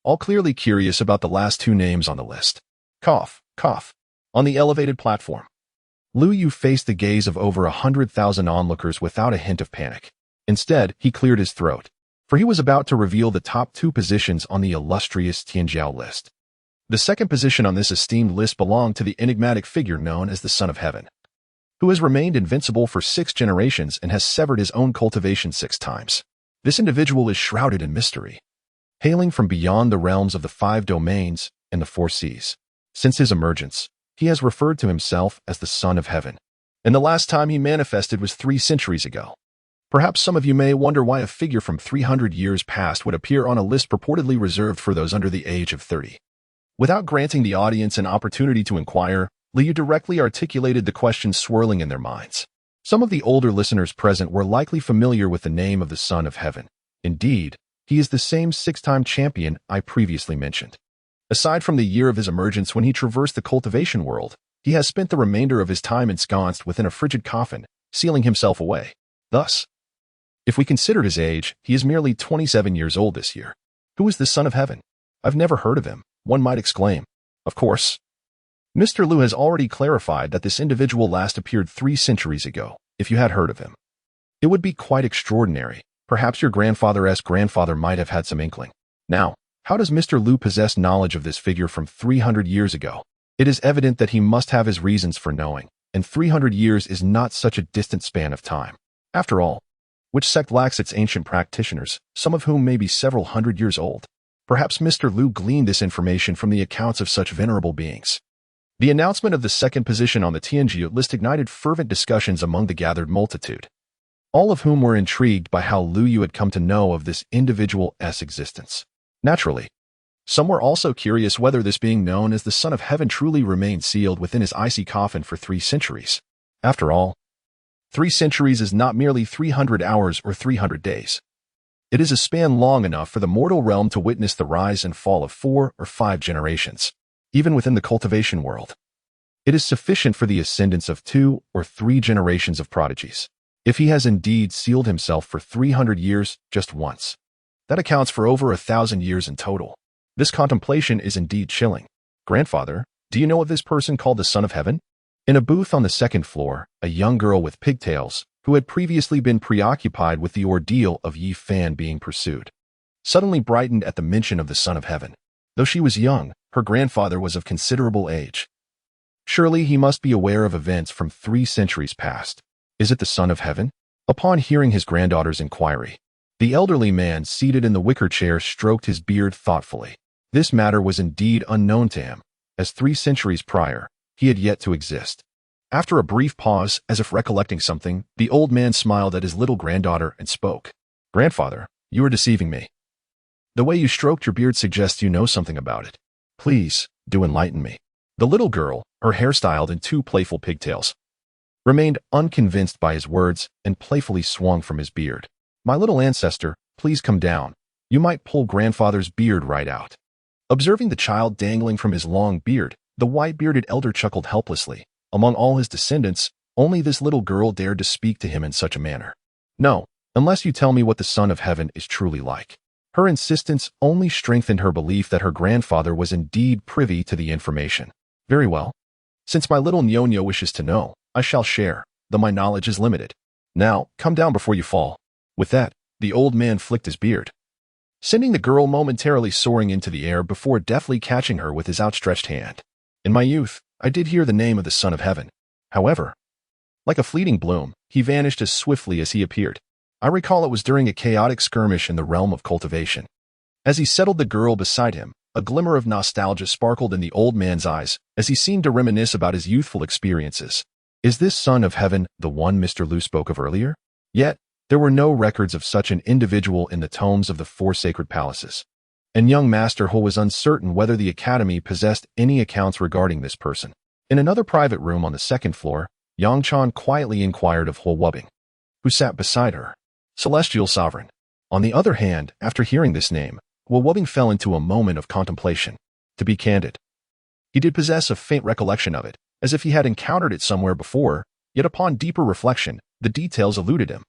all clearly curious about the last 2 names on the list. Cough. On the elevated platform, Liu Yu faced the gaze of over 100,000 onlookers without a hint of panic. Instead, he cleared his throat, for he was about to reveal the top 2 positions on the illustrious Tianjiao list. The second position on this esteemed list belonged to the enigmatic figure known as the Son of Heaven, who has remained invincible for 6 generations and has severed his own cultivation 6 times. This individual is shrouded in mystery, hailing from beyond the realms of the 5 domains and the 4 seas. Since his emergence, he has referred to himself as the Son of Heaven, and the last time he manifested was 3 centuries ago. Perhaps some of you may wonder why a figure from 300 years past would appear on a list purportedly reserved for those under the age of 30. Without granting the audience an opportunity to inquire, Liu directly articulated the questions swirling in their minds. Some of the older listeners present were likely familiar with the name of the Son of Heaven. Indeed, he is the same six-time champion I previously mentioned. Aside from the year of his emergence when he traversed the cultivation world, he has spent the remainder of his time ensconced within a frigid coffin, sealing himself away. Thus, if we consider his age, he is merely 27 years old this year. Who is this Son of Heaven? I've never heard of him, one might exclaim. Of course, Mr. Liu has already clarified that this individual last appeared 3 centuries ago, if you had heard of him. It would be quite extraordinary. Perhaps your grandfather's grandfather might have had some inkling. Now, how does Mr. Liu possess knowledge of this figure from 300 years ago? It is evident that he must have his reasons for knowing, and 300 years is not such a distant span of time. After all, which sect lacks its ancient practitioners, some of whom may be several hundred years old? Perhaps Mr. Liu gleaned this information from the accounts of such venerable beings. The announcement of the second position on the Tianji list ignited fervent discussions among the gathered multitude, all of whom were intrigued by how Liu Yu had come to know of this individual's existence. Naturally, some were also curious whether this being known as the Son of Heaven truly remained sealed within his icy coffin for 3 centuries. After all, 3 centuries is not merely 300 hours or 300 days. It is a span long enough for the mortal realm to witness the rise and fall of 4 or 5 generations. Even within the cultivation world, it is sufficient for the ascendance of 2 or 3 generations of prodigies. If he has indeed sealed himself for 300 years just once, that accounts for over 1,000 years in total. This contemplation is indeed chilling. Grandfather, do you know of this person called the Son of Heaven? In a booth on the 2nd floor, a young girl with pigtails, who had previously been preoccupied with the ordeal of Yi Fan being pursued, suddenly brightened at the mention of the Son of Heaven. Though she was young, her grandfather was of considerable age. Surely he must be aware of events from 3 centuries past. Is it the Son of Heaven? Upon hearing his granddaughter's inquiry, the elderly man seated in the wicker chair stroked his beard thoughtfully. This matter was indeed unknown to him, as 3 centuries prior, he had yet to exist. After a brief pause, as if recollecting something, the old man smiled at his little granddaughter and spoke. Grandfather, you are deceiving me. The way you stroked your beard suggests you know something about it. Please, do enlighten me. The little girl, her hair styled in 2 playful pigtails, remained unconvinced by his words and playfully swung from his beard. My little ancestor, please come down. You might pull grandfather's beard right out. Observing the child dangling from his long beard, the white-bearded elder chuckled helplessly. Among all his descendants, only this little girl dared to speak to him in such a manner. No, unless you tell me what the Son of Heaven is truly like. Her insistence only strengthened her belief that her grandfather was indeed privy to the information. Very well. Since my little Nyonya wishes to know, I shall share, though my knowledge is limited. Now, come down before you fall. With that, the old man flicked his beard, sending the girl momentarily soaring into the air before deftly catching her with his outstretched hand. In my youth, I did hear the name of the Son of Heaven. However, like a fleeting bloom, he vanished as swiftly as he appeared. I recall it was during a chaotic skirmish in the realm of cultivation. As he settled the girl beside him, a glimmer of nostalgia sparkled in the old man's eyes as he seemed to reminisce about his youthful experiences. Is this Son of Heaven the one Mr. Liu spoke of earlier? Yet, there were no records of such an individual in the tomes of the 4 sacred palaces, and young Master He was uncertain whether the academy possessed any accounts regarding this person. In another private room on the 2nd floor, Yang Chan quietly inquired of He Wubing, who sat beside her. Celestial Sovereign. On the other hand, after hearing this name, He Wubing fell into a moment of contemplation. To be candid, he did possess a faint recollection of it, as if he had encountered it somewhere before, yet upon deeper reflection, the details eluded him.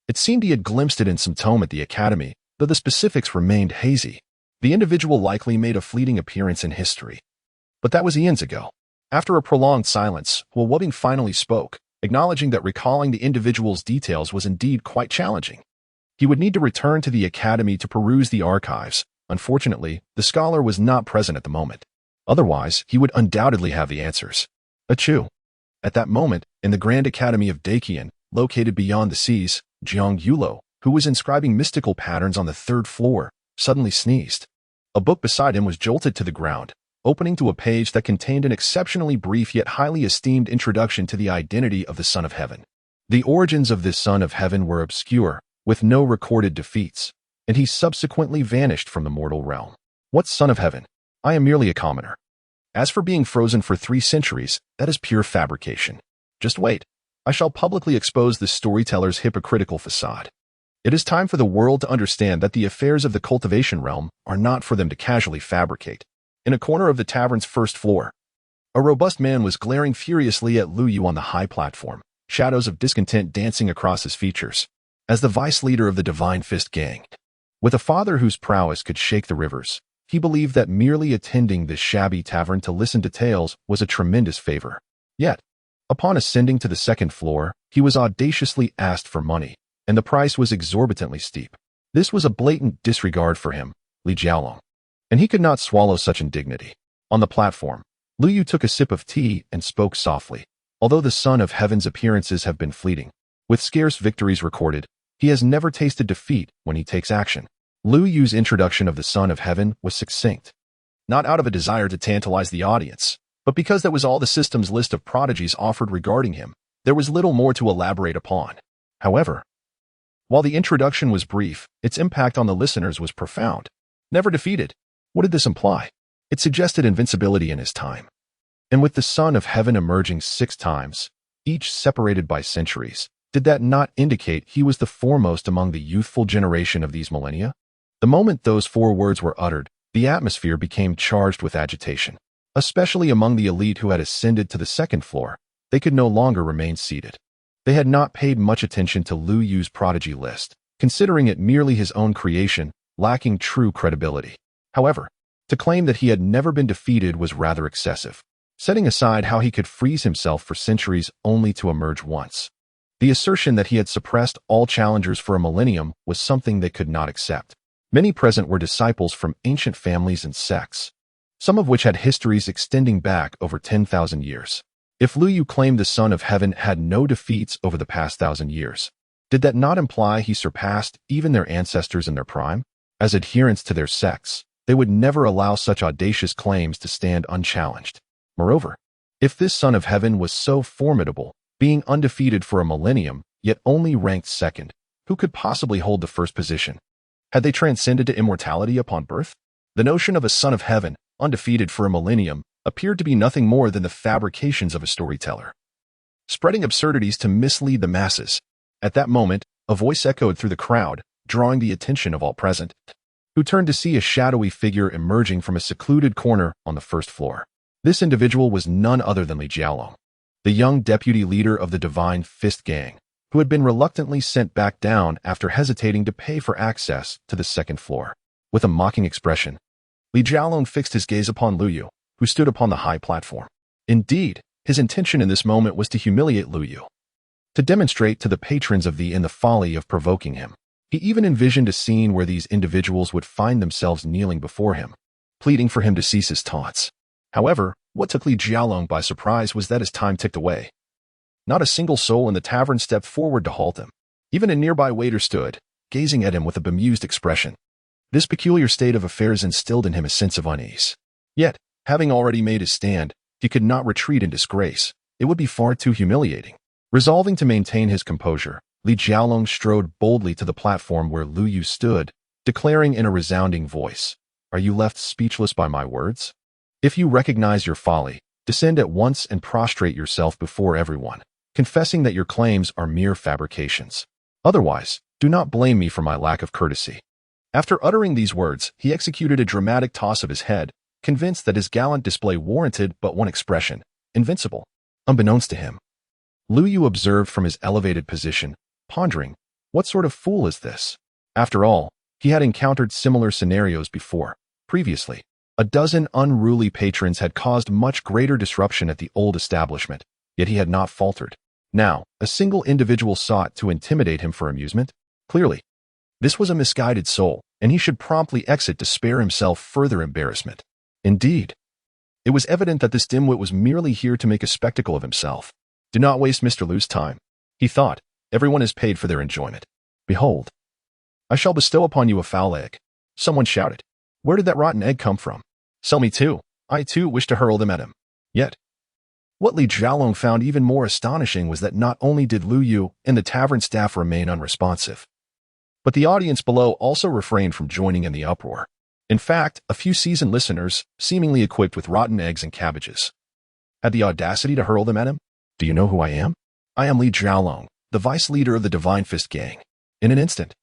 It seemed he had glimpsed it in some tome at the academy, though the specifics remained hazy. The individual likely made a fleeting appearance in history. But that was eons ago. After a prolonged silence, He Wubing finally spoke, acknowledging that recalling the individual's details was indeed quite challenging. He would need to return to the academy to peruse the archives. Unfortunately, the scholar was not present at the moment. Otherwise, he would undoubtedly have the answers. Achoo. At that moment, in the Grand Academy of Dakian, located beyond the seas, Jiang Yulo, who was inscribing mystical patterns on the 3rd floor, suddenly sneezed. A book beside him was jolted to the ground, opening to a page that contained an exceptionally brief yet highly esteemed introduction to the identity of the Son of Heaven. The origins of this Son of Heaven were obscure, with no recorded defeats, and he subsequently vanished from the mortal realm. What Son of Heaven? I am merely a commoner. As for being frozen for 3 centuries, that is pure fabrication. Just wait. I shall publicly expose this storyteller's hypocritical facade. It is time for the world to understand that the affairs of the cultivation realm are not for them to casually fabricate. In a corner of the tavern's first floor, a robust man was glaring furiously at Lu Yu on the high platform, shadows of discontent dancing across his features. As the vice leader of the Divine Fist gang, with a father whose prowess could shake the rivers, he believed that merely attending this shabby tavern to listen to tales was a tremendous favor. Yet, upon ascending to the second floor, he was audaciously asked for money, and the price was exorbitantly steep. This was a blatant disregard for him, Li Jiaolong, and he could not swallow such indignity. On the platform, Lu Yu took a sip of tea and spoke softly. Although the Son of Heaven's appearances have been fleeting, with scarce victories recorded, he has never tasted defeat when he takes action. Lu Yu's introduction of the Son of Heaven was succinct, not out of a desire to tantalize the audience, but because that was all the system's list of prodigies offered regarding him. There was little more to elaborate upon. However, while the introduction was brief, its impact on the listeners was profound. Never defeated. What did this imply? It suggested invincibility in his time. And with the Son of Heaven emerging 6 times, each separated by centuries, did that not indicate he was the foremost among the youthful generation of these millennia? The moment those 4 words were uttered, the atmosphere became charged with agitation. Especially among the elite who had ascended to the second floor, they could no longer remain seated. They had not paid much attention to Lu Yu's prodigy list, considering it merely his own creation, lacking true credibility. However, to claim that he had never been defeated was rather excessive, setting aside how he could freeze himself for centuries only to emerge once. The assertion that he had suppressed all challengers for a millennium was something they could not accept. Many present were disciples from ancient families and sects, some of which had histories extending back over 10,000 years. If Lu Yu claimed the Son of Heaven had no defeats over the past 1,000 years, did that not imply he surpassed even their ancestors in their prime? As adherents to their sects, they would never allow such audacious claims to stand unchallenged. Moreover, if this Son of Heaven was so formidable, being undefeated for a millennium, yet only ranked second, who could possibly hold the first position? Had they transcended to immortality upon birth? The notion of a Son of Heaven, undefeated for a millennium, appeared to be nothing more than the fabrications of a storyteller, spreading absurdities to mislead the masses. At that moment, a voice echoed through the crowd, drawing the attention of all present, who turned to see a shadowy figure emerging from a secluded corner on the first floor. This individual was none other than Li Jiaolong, the young deputy leader of the Divine Fist gang, who had been reluctantly sent back down after hesitating to pay for access to the second floor. With a mocking expression, Li Jiaolong fixed his gaze upon Lu Yu, who stood upon the high platform. Indeed, his intention in this moment was to humiliate Lu Yu, to demonstrate to the patrons of the folly of provoking him. He even envisioned a scene where these individuals would find themselves kneeling before him, pleading for him to cease his taunts. However, what took Li Jiaolong by surprise was that as time ticked away, not a single soul in the tavern stepped forward to halt him. Even a nearby waiter stood, gazing at him with a bemused expression. This peculiar state of affairs instilled in him a sense of unease. Yet, having already made his stand, he could not retreat in disgrace. It would be far too humiliating. Resolving to maintain his composure, Li Jiaolong strode boldly to the platform where Lu Yu stood, declaring in a resounding voice, "Are you left speechless by my words? If you recognize your folly, descend at once and prostrate yourself before everyone, confessing that your claims are mere fabrications. Otherwise, do not blame me for my lack of courtesy." After uttering these words, he executed a dramatic toss of his head, convinced that his gallant display warranted but one expression: invincible. Unbeknownst to him, Lu Yu observed from his elevated position, pondering, what sort of fool is this? After all, he had encountered similar scenarios before. Previously, a dozen unruly patrons had caused much greater disruption at the old establishment, yet he had not faltered. Now, a single individual sought to intimidate him for amusement? Clearly, this was a misguided soul, and he should promptly exit to spare himself further embarrassment. Indeed, it was evident that this dimwit was merely here to make a spectacle of himself. Do not waste Mr. Lu's time, he thought. Everyone is paid for their enjoyment. Behold, I shall bestow upon you a foul egg. Someone shouted. Where did that rotten egg come from? Sell me too. I too wish to hurl them at him. Yet, what Li Jiaolong found even more astonishing was that not only did Lu Yu and the tavern staff remain unresponsive, but the audience below also refrained from joining in the uproar. In fact, a few seasoned listeners, seemingly equipped with rotten eggs and cabbages, had the audacity to hurl them at him. Do you know who I am? I am Li Jialong, the vice leader of the Divine Fist Gang. In an instant,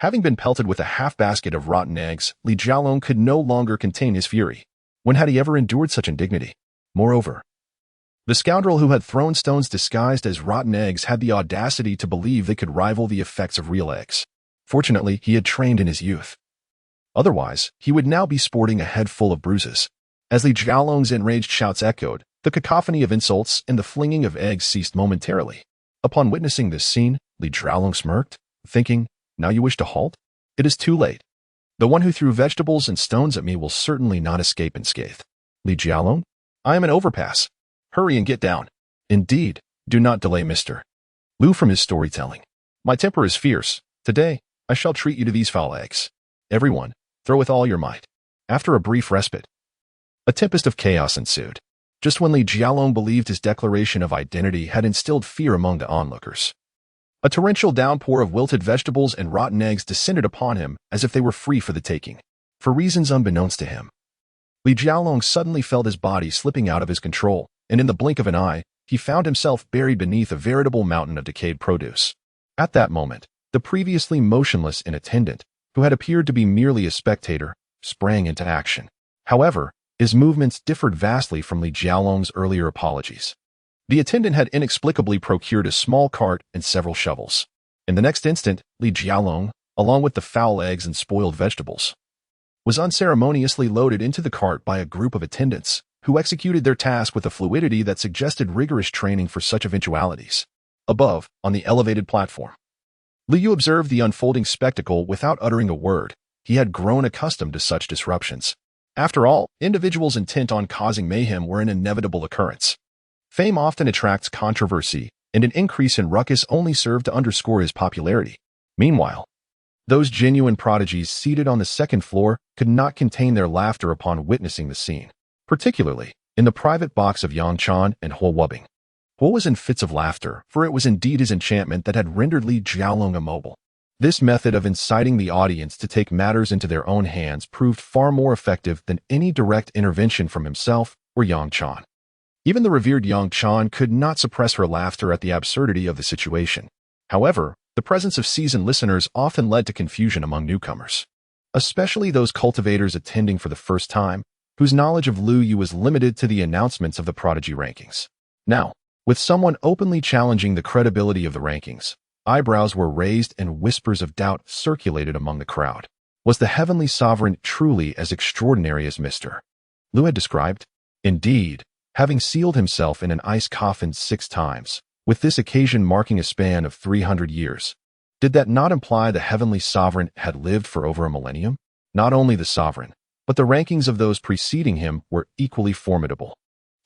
having been pelted with a half-basket of rotten eggs, Li Jialong could no longer contain his fury. When had he ever endured such indignity? Moreover, the scoundrel who had thrown stones disguised as rotten eggs had the audacity to believe they could rival the effects of real eggs. Fortunately, he had trained in his youth. Otherwise, he would now be sporting a head full of bruises. As Li Jialong's enraged shouts echoed, the cacophony of insults and the flinging of eggs ceased momentarily. Upon witnessing this scene, Li Jialong smirked, thinking, now you wish to halt? It is too late. The one who threw vegetables and stones at me will certainly not escape unscathed. Li Jialong, I am an overpass. Hurry and get down. Indeed, do not delay, Mr. Lu from his storytelling. My temper is fierce. Today, I shall treat you to these foul eggs. Everyone, throw with all your might. After a brief respite, a tempest of chaos ensued. Just when Li Jialong believed his declaration of identity had instilled fear among the onlookers, a torrential downpour of wilted vegetables and rotten eggs descended upon him as if they were free for the taking. For reasons unbeknownst to him, Li Jialong suddenly felt his body slipping out of his control, and in the blink of an eye, he found himself buried beneath a veritable mountain of decayed produce. At that moment, the previously motionless attendant, who had appeared to be merely a spectator, sprang into action. However, his movements differed vastly from Li Jialong's earlier apologies. The attendant had inexplicably procured a small cart and several shovels. In the next instant, Li Jialong, along with the foul eggs and spoiled vegetables, was unceremoniously loaded into the cart by a group of attendants, who executed their task with a fluidity that suggested rigorous training for such eventualities. Above, on the elevated platform, Liu observed the unfolding spectacle without uttering a word. He had grown accustomed to such disruptions. After all, individuals intent on causing mayhem were an inevitable occurrence. Fame often attracts controversy, and an increase in ruckus only served to underscore his popularity. Meanwhile, those genuine prodigies seated on the second floor could not contain their laughter upon witnessing the scene, particularly in the private box of Yang Chan and Huo Wubing. Huo was in fits of laughter, for it was indeed his enchantment that had rendered Li Jialong immobile. This method of inciting the audience to take matters into their own hands proved far more effective than any direct intervention from himself or Yang Chan. Even the revered Yang Chan could not suppress her laughter at the absurdity of the situation. However, the presence of seasoned listeners often led to confusion among newcomers, especially those cultivators attending for the first time, whose knowledge of Lu Yu was limited to the announcements of the prodigy rankings. Now, with someone openly challenging the credibility of the rankings, eyebrows were raised and whispers of doubt circulated among the crowd. Was the heavenly sovereign truly as extraordinary as Mr. Lu had described? Indeed, having sealed himself in an ice coffin 6 times, with this occasion marking a span of 300 years, did that not imply the heavenly sovereign had lived for over a millennium? Not only the sovereign, but the rankings of those preceding him were equally formidable.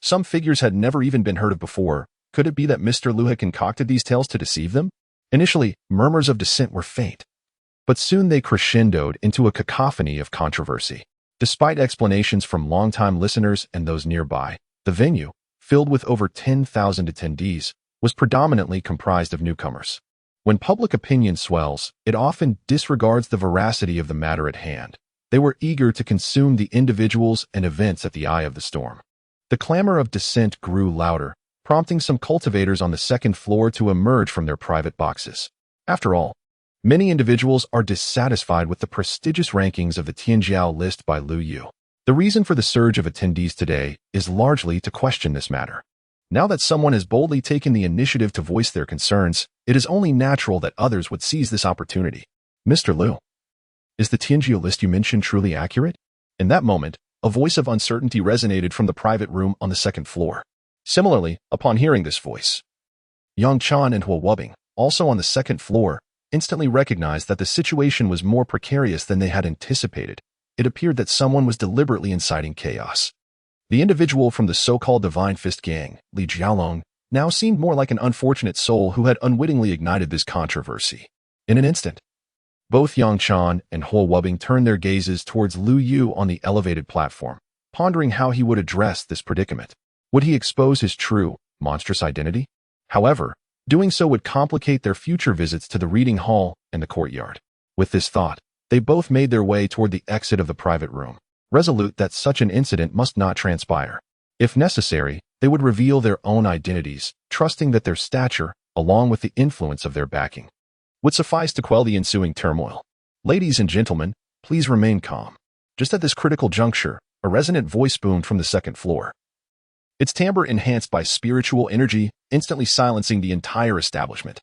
Some figures had never even been heard of before. Could it be that Mr. Lu had concocted these tales to deceive them? Initially, murmurs of dissent were faint, but soon they crescendoed into a cacophony of controversy. Despite explanations from longtime listeners and those nearby, the venue, filled with over 10,000 attendees, was predominantly comprised of newcomers. When public opinion swells, it often disregards the veracity of the matter at hand. They were eager to consume the individuals and events at the eye of the storm. The clamor of dissent grew louder, prompting some cultivators on the second floor to emerge from their private boxes. After all, many individuals are dissatisfied with the prestigious rankings of the Tianjiao list by Lu Yu. The reason for the surge of attendees today is largely to question this matter. Now that someone has boldly taken the initiative to voice their concerns, it is only natural that others would seize this opportunity. Mr. Lu, is the Tianjiao list you mentioned truly accurate? In that moment, a voice of uncertainty resonated from the private room on the second floor. Similarly, upon hearing this voice, Yang Chan and Huo Wubing, also on the second floor, instantly recognized that the situation was more precarious than they had anticipated. It appeared that someone was deliberately inciting chaos. The individual from the so-called Divine Fist Gang, Li Jialong, now seemed more like an unfortunate soul who had unwittingly ignited this controversy. In an instant, both Yang Chan and Huo Wubing turned their gazes towards Lu Yu on the elevated platform, pondering how he would address this predicament. Would he expose his true, monstrous identity? However, doing so would complicate their future visits to the reading hall and the courtyard. With this thought, They both made their way toward the exit of the private room, resolute that such an incident must not transpire. If necessary, they would reveal their own identities, trusting that their stature, along with the influence of their backing, would suffice to quell the ensuing turmoil. Ladies and gentlemen, please remain calm. Just at this critical juncture, a resonant voice boomed from the second floor, its timbre enhanced by spiritual energy, instantly silencing the entire establishment.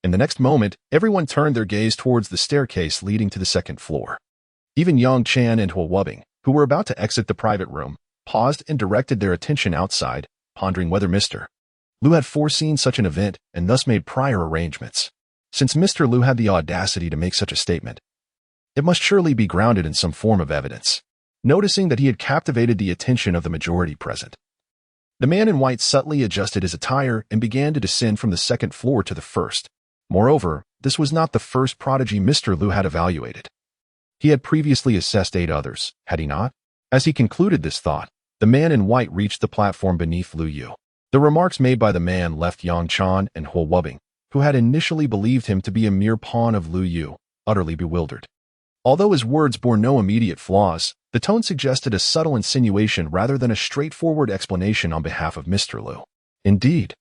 In the next moment, everyone turned their gaze towards the staircase leading to the second floor. Even Yang Chan and Hua Wubbing, who were about to exit the private room, paused and directed their attention outside, pondering whether Mr. Liu had foreseen such an event and thus made prior arrangements. Since Mr. Liu had the audacity to make such a statement, it must surely be grounded in some form of evidence. Noticing that he had captivated the attention of the majority present, the man in white subtly adjusted his attire and began to descend from the second floor to the first. Moreover, this was not the first prodigy Mr. Liu had evaluated. He had previously assessed 8 others, had he not? As he concluded this thought, the man in white reached the platform beneath Liu Yu. The remarks made by the man left Yang Chan and Hua Wubbing, who had initially believed him to be a mere pawn of Liu Yu, utterly bewildered. Although his words bore no immediate flaws, the tone suggested a subtle insinuation rather than a straightforward explanation on behalf of Mr. Liu. Indeed,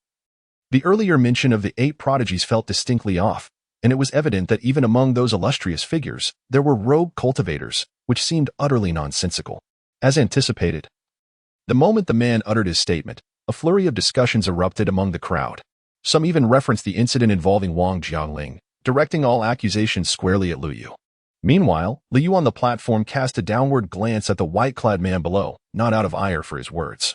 the earlier mention of the 8 prodigies felt distinctly off, and it was evident that even among those illustrious figures, there were rogue cultivators, which seemed utterly nonsensical. As anticipated, the moment the man uttered his statement, a flurry of discussions erupted among the crowd. Some even referenced the incident involving Wang Jiangling, directing all accusations squarely at Liu Yu. Meanwhile, Liu Yu on the platform cast a downward glance at the white-clad man below, not out of ire for his words,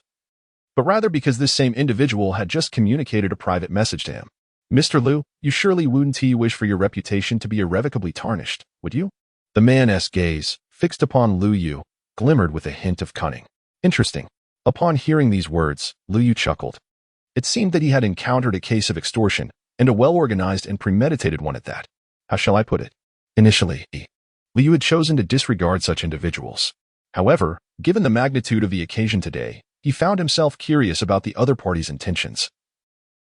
but rather because this same individual had just communicated a private message to him. Mr. Liu, you surely wouldn't wish for your reputation to be irrevocably tarnished, would you? The man's gaze, fixed upon Liu Yu, glimmered with a hint of cunning. Interesting. Upon hearing these words, Liu Yu chuckled. It seemed that he had encountered a case of extortion, and a well-organized and premeditated one at that. How shall I put it? Initially, Liu Yu had chosen to disregard such individuals. However, given the magnitude of the occasion today, he found himself curious about the other party's intentions,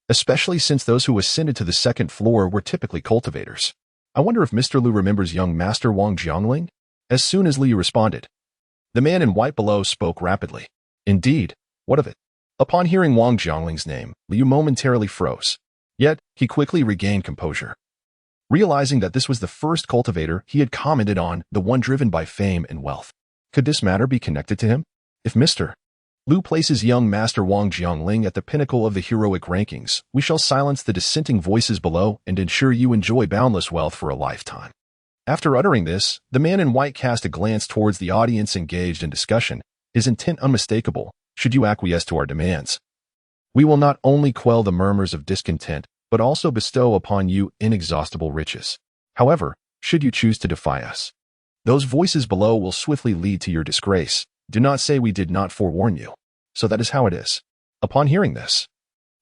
especially since those who ascended to the second floor were typically cultivators. I wonder if Mr. Liu remembers young Master Wang Jiangling? As soon as Liu responded, the man in white below spoke rapidly. Indeed, what of it? Upon hearing Wang Jiangling's name, Liu momentarily froze. Yet, he quickly regained composure, realizing that this was the first cultivator he had commented on, the one driven by fame and wealth. Could this matter be connected to him? If Mr. Liu places young Master Wang Jiangling at the pinnacle of the heroic rankings, we shall silence the dissenting voices below and ensure you enjoy boundless wealth for a lifetime. After uttering this, the man in white cast a glance towards the audience engaged in discussion, his intent unmistakable. Should you acquiesce to our demands, we will not only quell the murmurs of discontent, but also bestow upon you inexhaustible riches. However, should you choose to defy us, those voices below will swiftly lead to your disgrace. Do not say we did not forewarn you. So that is how it is. Upon hearing this,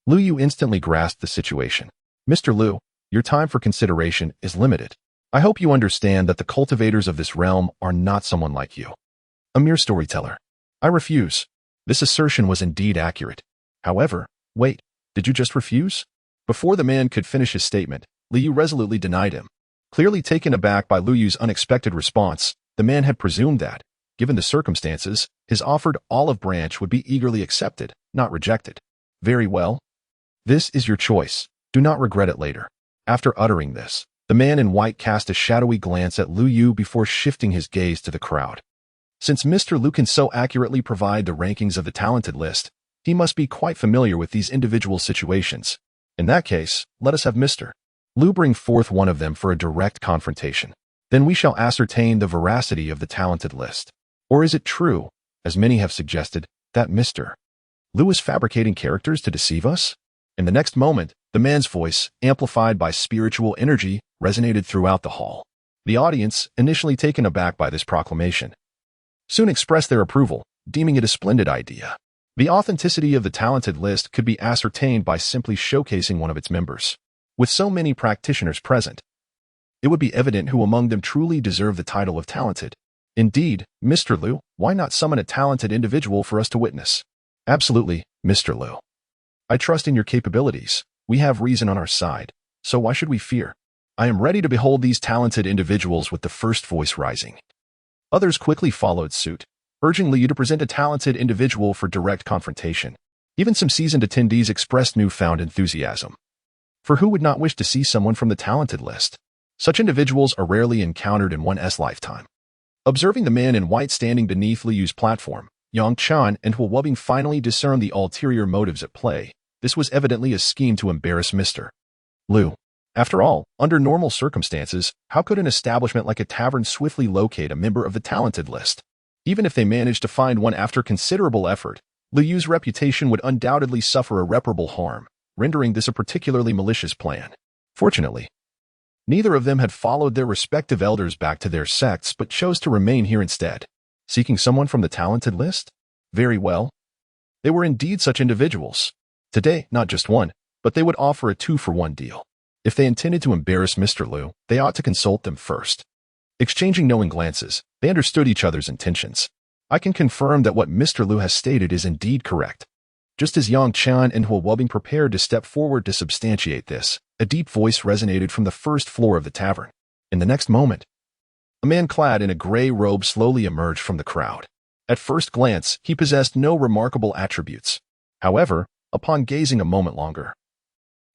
Liu Yu instantly grasped the situation. Mr. Liu, your time for consideration is limited. I hope you understand that the cultivators of this realm are not someone like you, a mere storyteller. I refuse. This assertion was indeed accurate. However, wait, did you just refuse? Before the man could finish his statement, Liu Yu resolutely denied him. Clearly taken aback by Liu Yu's unexpected response, the man had presumed that, given the circumstances, his offered olive branch would be eagerly accepted, not rejected. Very well. This is your choice. Do not regret it later. After uttering this, the man in white cast a shadowy glance at Liu Yu before shifting his gaze to the crowd. Since Mr. Liu can so accurately provide the rankings of the talented list, he must be quite familiar with these individual situations. In that case, let us have Mr. Liu bring forth one of them for a direct confrontation. Then we shall ascertain the veracity of the talented list. Or is it true, as many have suggested, that Mr. Liu is fabricating characters to deceive us? In the next moment, the man's voice, amplified by spiritual energy, resonated throughout the hall. The audience, initially taken aback by this proclamation, soon expressed their approval, deeming it a splendid idea. The authenticity of the talented list could be ascertained by simply showcasing one of its members. With so many practitioners present, it would be evident who among them truly deserved the title of talented. Indeed, Mr. Liu, why not summon a talented individual for us to witness? Absolutely, Mr. Liu. I trust in your capabilities. We have reason on our side, so why should we fear? I am ready to behold these talented individuals with the first voice rising. Others quickly followed suit, urging Liu to present a talented individual for direct confrontation. Even some seasoned attendees expressed newfound enthusiasm. For who would not wish to see someone from the talented list? Such individuals are rarely encountered in one's lifetime. Observing the man in white standing beneath Liu's platform, Yang Chan and Hua Wubbing finally discerned the ulterior motives at play. This was evidently a scheme to embarrass Mr. Liu. After all, under normal circumstances, how could an establishment like a tavern swiftly locate a member of the talented list? Even if they managed to find one after considerable effort, Liu's reputation would undoubtedly suffer irreparable harm, rendering this a particularly malicious plan. Fortunately, neither of them had followed their respective elders back to their sects but chose to remain here instead. Seeking someone from the talented list? Very well. They were indeed such individuals. Today, not just one, but they would offer a 2-for-1 deal. If they intended to embarrass Mr. Liu, they ought to consult them first. Exchanging knowing glances, they understood each other's intentions. I can confirm that what Mr. Liu has stated is indeed correct. Just as Yang Chan and Hua Wubbing prepared to step forward to substantiate this, a deep voice resonated from the first floor of the tavern. In the next moment, a man clad in a gray robe slowly emerged from the crowd. At first glance, he possessed no remarkable attributes. However, upon gazing a moment longer,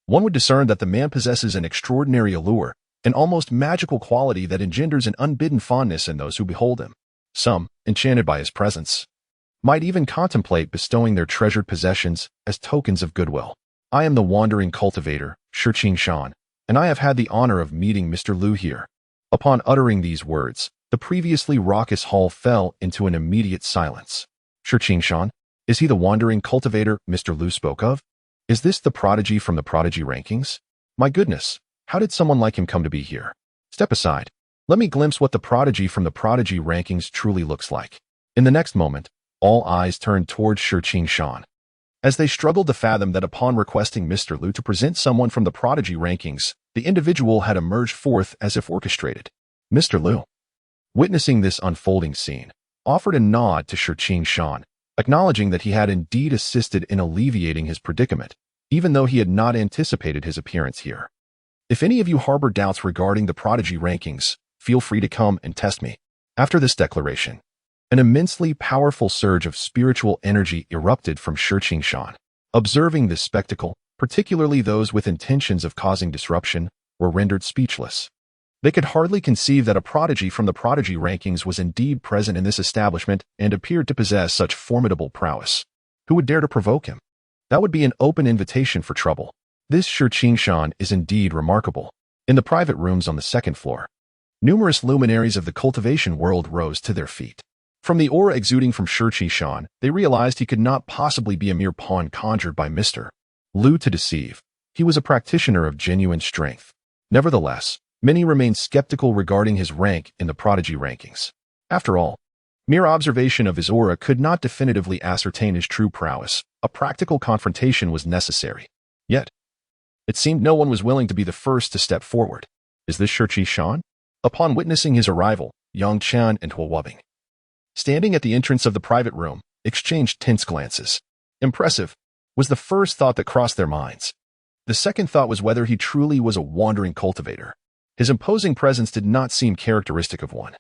one would discern that the man possesses an extraordinary allure, an almost magical quality that engenders an unbidden fondness in those who behold him. Some, enchanted by his presence, might even contemplate bestowing their treasured possessions as tokens of goodwill. I am the wandering cultivator, Shi Shan, and I have had the honor of meeting Mr. Liu here. Upon uttering these words, the previously raucous hall fell into an immediate silence. Shi Shan, is he the wandering cultivator Mr. Liu spoke of? Is this the prodigy from the prodigy rankings? My goodness, how did someone like him come to be here? Step aside. Let me glimpse what the prodigy from the prodigy rankings truly looks like. In the next moment, all eyes turned towards Shi Shan. As they struggled to fathom that upon requesting Mr. Liu to present someone from the prodigy rankings, the individual had emerged forth as if orchestrated. Mr. Liu, witnessing this unfolding scene, offered a nod to Shi Shan, acknowledging that he had indeed assisted in alleviating his predicament, even though he had not anticipated his appearance here. If any of you harbor doubts regarding the prodigy rankings, feel free to come and test me. After this declaration, an immensely powerful surge of spiritual energy erupted from Shi Shan. Observing this spectacle, particularly those with intentions of causing disruption, were rendered speechless. They could hardly conceive that a prodigy from the prodigy rankings was indeed present in this establishment and appeared to possess such formidable prowess. Who would dare to provoke him? That would be an open invitation for trouble. This Shi Shan is indeed remarkable. In the private rooms on the second floor, numerous luminaries of the cultivation world rose to their feet. From the aura exuding from Shi Shan, they realized he could not possibly be a mere pawn conjured by Mr. Liu to deceive. He was a practitioner of genuine strength. Nevertheless, many remained skeptical regarding his rank in the prodigy rankings. After all, mere observation of his aura could not definitively ascertain his true prowess. A practical confrontation was necessary. Yet, it seemed no one was willing to be the first to step forward. Is this Shi Shan? Upon witnessing his arrival, Yang Chan and Hua Wubbing, standing at the entrance of the private room, exchanged tense glances. Impressive was the first thought that crossed their minds. The second thought was whether he truly was a wandering cultivator. His imposing presence did not seem characteristic of one.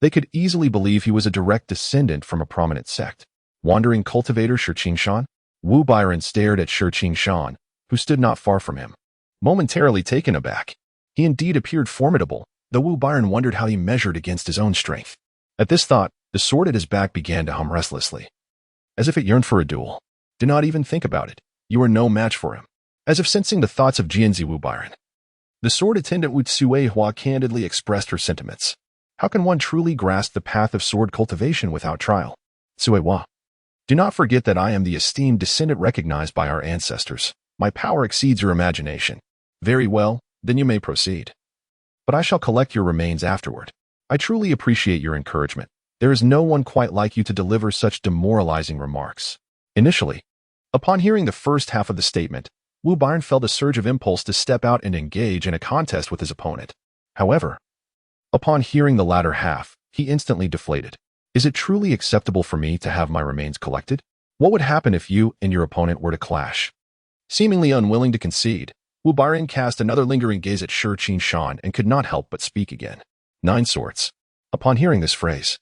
They could easily believe he was a direct descendant from a prominent sect. Wandering cultivator Shi Shan? Wu Byron stared at Shi Shan, who stood not far from him. Momentarily taken aback, he indeed appeared formidable, though Wu Byron wondered how he measured against his own strength. At this thought, the sword at his back began to hum restlessly, as if it yearned for a duel. Do not even think about it. You are no match for him. As if sensing the thoughts of Jianzi Wu Byron, the sword attendant Wu Tsui Hua candidly expressed her sentiments. How can one truly grasp the path of sword cultivation without trial? Tsui Hua, do not forget that I am the esteemed descendant recognized by our ancestors. My power exceeds your imagination. Very well, then you may proceed. But I shall collect your remains afterward. I truly appreciate your encouragement. There is no one quite like you to deliver such demoralizing remarks. Initially, upon hearing the first half of the statement, Wu Byron felt a surge of impulse to step out and engage in a contest with his opponent. However, upon hearing the latter half, he instantly deflated. Is it truly acceptable for me to have my remains collected? What would happen if you and your opponent were to clash? Seemingly unwilling to concede, Wu Bairen cast another lingering gaze at Shi Qingshan and could not help but speak again. 9 swords. Upon hearing this phrase,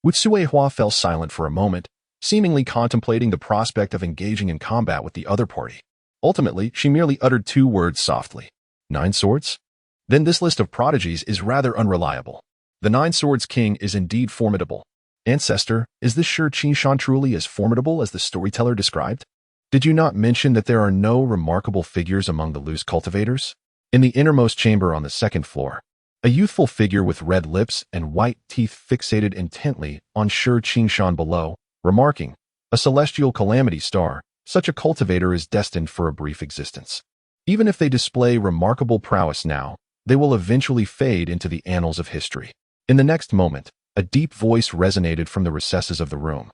Wu Hua fell silent for a moment, seemingly contemplating the prospect of engaging in combat with the other party. Ultimately, she merely uttered 2 words softly. 9 swords? Then this list of prodigies is rather unreliable. The 9 swords king is indeed formidable. Ancestor, is this Shi Qingshan truly as formidable as the storyteller described? Did you not mention that there are no remarkable figures among the loose cultivators? In the innermost chamber on the 2nd floor, a youthful figure with red lips and white teeth fixated intently on Shi Qingshan below, remarking, "A celestial calamity star, such a cultivator is destined for a brief existence. Even if they display remarkable prowess now, they will eventually fade into the annals of history." In the next moment, a deep voice resonated from the recesses of the room,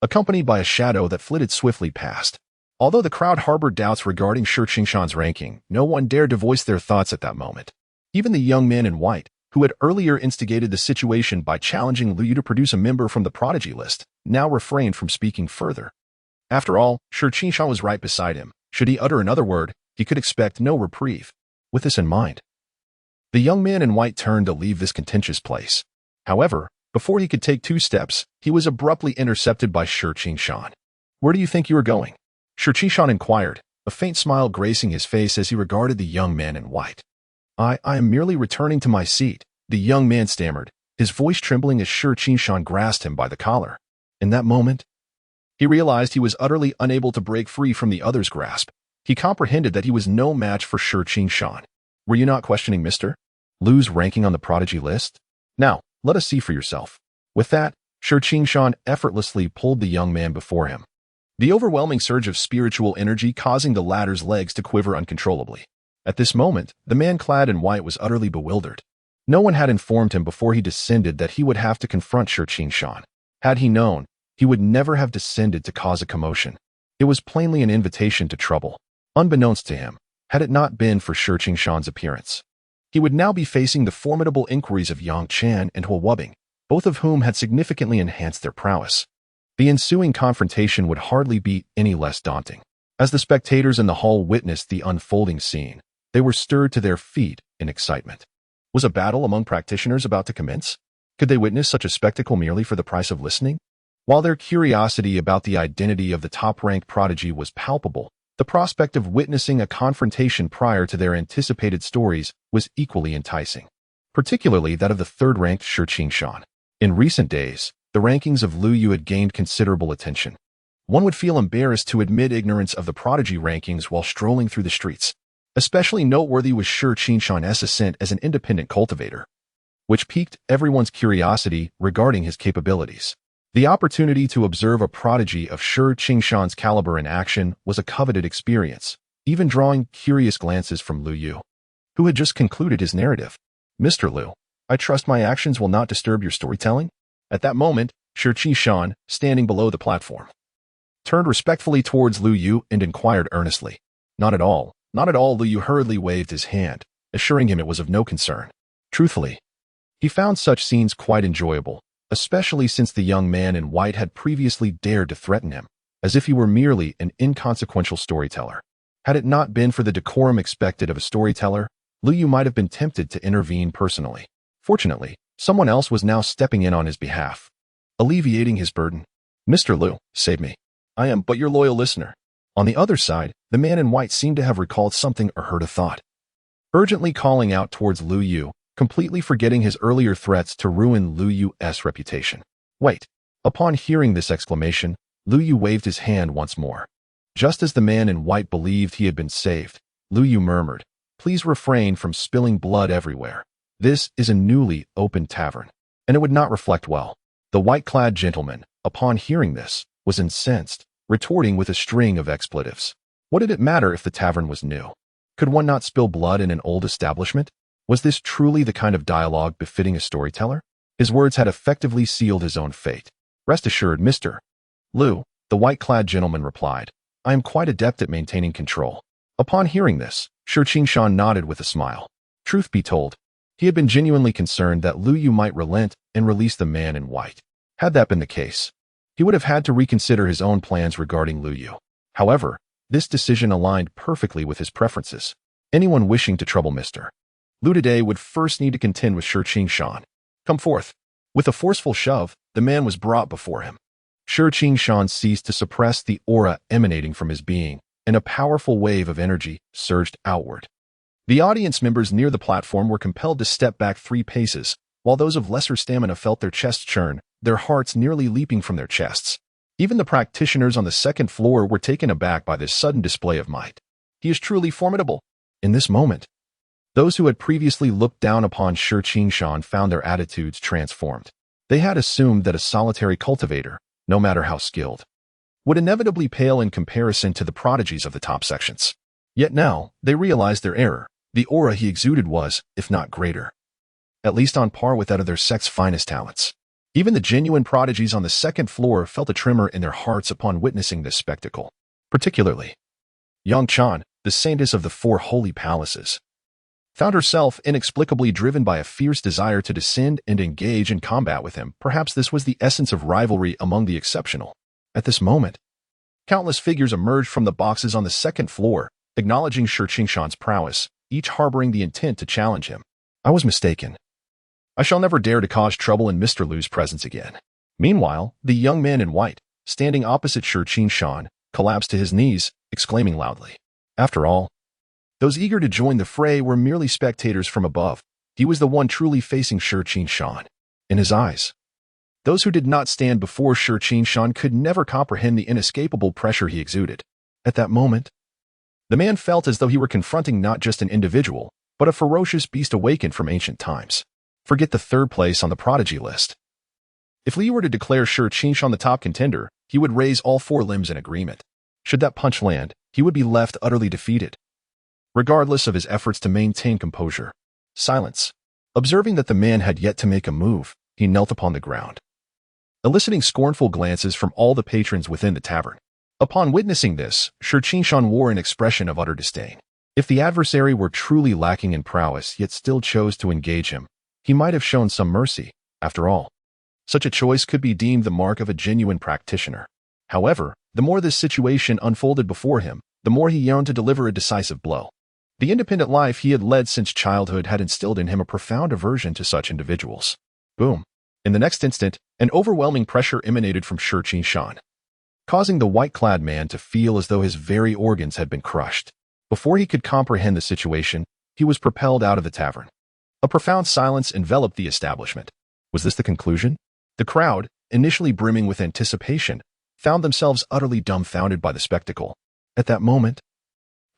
accompanied by a shadow that flitted swiftly past. Although the crowd harbored doubts regarding Shi Qingshan's ranking, no one dared to voice their thoughts at that moment. Even the young man in white, who had earlier instigated the situation by challenging Lu Yu to produce a member from the prodigy list, now refrained from speaking further. After all, Shi Qingshan was right beside him. Should he utter another word, he could expect no reprieve. With this in mind, the young man in white turned to leave this contentious place. However, before he could take 2 steps, he was abruptly intercepted by Shi Qingshan. "Where do you think you are going?" Shi Qingshan inquired, a faint smile gracing his face as he regarded the young man in white. I am merely returning to my seat," the young man stammered, his voice trembling as Shi Qingshan grasped him by the collar. In that moment, he realized he was utterly unable to break free from the other's grasp. He comprehended that he was no match for Shi Qingshan. "Were you not questioning Mr. Lu's ranking on the prodigy list? Now, let us see for yourself." With that, Shi Qingshan effortlessly pulled the young man before him, the overwhelming surge of spiritual energy causing the latter's legs to quiver uncontrollably. At this moment, the man clad in white was utterly bewildered. No one had informed him before he descended that he would have to confront Shi Qingshan. Had he known, he would never have descended to cause a commotion. It was plainly an invitation to trouble. Unbeknownst to him, had it not been for Shi Qingshan's appearance, he would now be facing the formidable inquiries of Yang Chan and Hua Wubbing, both of whom had significantly enhanced their prowess. The ensuing confrontation would hardly be any less daunting. As the spectators in the hall witnessed the unfolding scene, they were stirred to their feet in excitement. Was a battle among practitioners about to commence? Could they witness such a spectacle merely for the price of listening? While their curiosity about the identity of the top-ranked prodigy was palpable, the prospect of witnessing a confrontation prior to their anticipated stories was equally enticing, particularly that of the 3rd-ranked Shi Qingshan. In recent days, the rankings of Lu Yu had gained considerable attention. One would feel embarrassed to admit ignorance of the prodigy rankings while strolling through the streets. Especially noteworthy was Shi Qingshan's ascent as an independent cultivator, which piqued everyone's curiosity regarding his capabilities. The opportunity to observe a prodigy of Shi Qingshan's caliber in action was a coveted experience, even drawing curious glances from Lu Yu, who had just concluded his narrative. "Mr. Lu, I trust my actions will not disturb your storytelling?" At that moment, Shi Qingshan, standing below the platform, turned respectfully towards Lu Yu and inquired earnestly. "Not at all. Not at all." Lu Yu hurriedly waved his hand, assuring him it was of no concern. Truthfully, he found such scenes quite enjoyable, especially since the young man in white had previously dared to threaten him, as if he were merely an inconsequential storyteller. Had it not been for the decorum expected of a storyteller, Lu Yu might have been tempted to intervene personally. Fortunately, someone else was now stepping in on his behalf, alleviating his burden. "Mr. Lu, save me. I am but your loyal listener." On the other side, the man in white seemed to have recalled something or heard a thought, urgently calling out towards Lu Yu, completely forgetting his earlier threats to ruin Lu Yu's reputation. "Wait." Upon hearing this exclamation, Lu Yu waved his hand once more. Just as the man in white believed he had been saved, Lu Yu murmured, "Please refrain from spilling blood everywhere. This is a newly opened tavern, and it would not reflect well." The white-clad gentleman, upon hearing this, was incensed, retorting with a string of expletives. What did it matter if the tavern was new? Could one not spill blood in an old establishment? Was this truly the kind of dialogue befitting a storyteller? His words had effectively sealed his own fate. "Rest assured, Mr. Lu," the white-clad gentleman replied, "I am quite adept at maintaining control." Upon hearing this, Shi Qingshan nodded with a smile. Truth be told, he had been genuinely concerned that Lu Yu might relent and release the man in white. Had that been the case, he would have had to reconsider his own plans regarding Lu Yu. However, this decision aligned perfectly with his preferences. Anyone wishing to trouble Mr. Lu today would first need to contend with Shi Shan. Come forth. With a forceful shove, the man was brought before him. Shi Shan ceased to suppress the aura emanating from his being, and a powerful wave of energy surged outward. The audience members near the platform were compelled to step back 3 paces, while those of lesser stamina felt their chests churn, their hearts nearly leaping from their chests. Even the practitioners on the 2nd floor were taken aback by this sudden display of might. He is truly formidable. In this moment, those who had previously looked down upon Shi Shan found their attitudes transformed. They had assumed that a solitary cultivator, no matter how skilled, would inevitably pale in comparison to the prodigies of the top sections. Yet now, they realized their error. The aura he exuded was, if not greater, at least on par with that of their sect's finest talents. Even the genuine prodigies on the 2nd floor felt a tremor in their hearts upon witnessing this spectacle. Particularly, Yang Chan, the saintess of the 4 holy palaces, found herself inexplicably driven by a fierce desire to descend and engage in combat with him. Perhaps this was the essence of rivalry among the exceptional. At this moment, countless figures emerged from the boxes on the 2nd floor, acknowledging Shi Shan's prowess, each harboring the intent to challenge him. I was mistaken. I shall never dare to cause trouble in Mr. Lu's presence again. Meanwhile, the young man in white, standing opposite Shi Shan, collapsed to his knees, exclaiming loudly. After all, those eager to join the fray were merely spectators from above. He was the one truly facing Shi Shan. In his eyes, those who did not stand before Shi Shan could never comprehend the inescapable pressure he exuded. At that moment, the man felt as though he were confronting not just an individual, but a ferocious beast awakened from ancient times. Forget the 3rd place on the prodigy list. If Li were to declare Shi Shan the top contender, he would raise all 4 limbs in agreement. Should that punch land, he would be left utterly defeated. Regardless of his efforts to maintain composure. Silence. Observing that the man had yet to make a move, he knelt upon the ground, eliciting scornful glances from all the patrons within the tavern. Upon witnessing this, Shi Shan wore an expression of utter disdain. If the adversary were truly lacking in prowess yet still chose to engage him, he might have shown some mercy. After all, such a choice could be deemed the mark of a genuine practitioner. However, the more this situation unfolded before him, the more he yearned to deliver a decisive blow. The independent life he had led since childhood had instilled in him a profound aversion to such individuals. Boom. In the next instant, an overwhelming pressure emanated from Shi Shan, causing the white-clad man to feel as though his very organs had been crushed. Before he could comprehend the situation, he was propelled out of the tavern. A profound silence enveloped the establishment. Was this the conclusion? The crowd, initially brimming with anticipation, found themselves utterly dumbfounded by the spectacle. At that moment,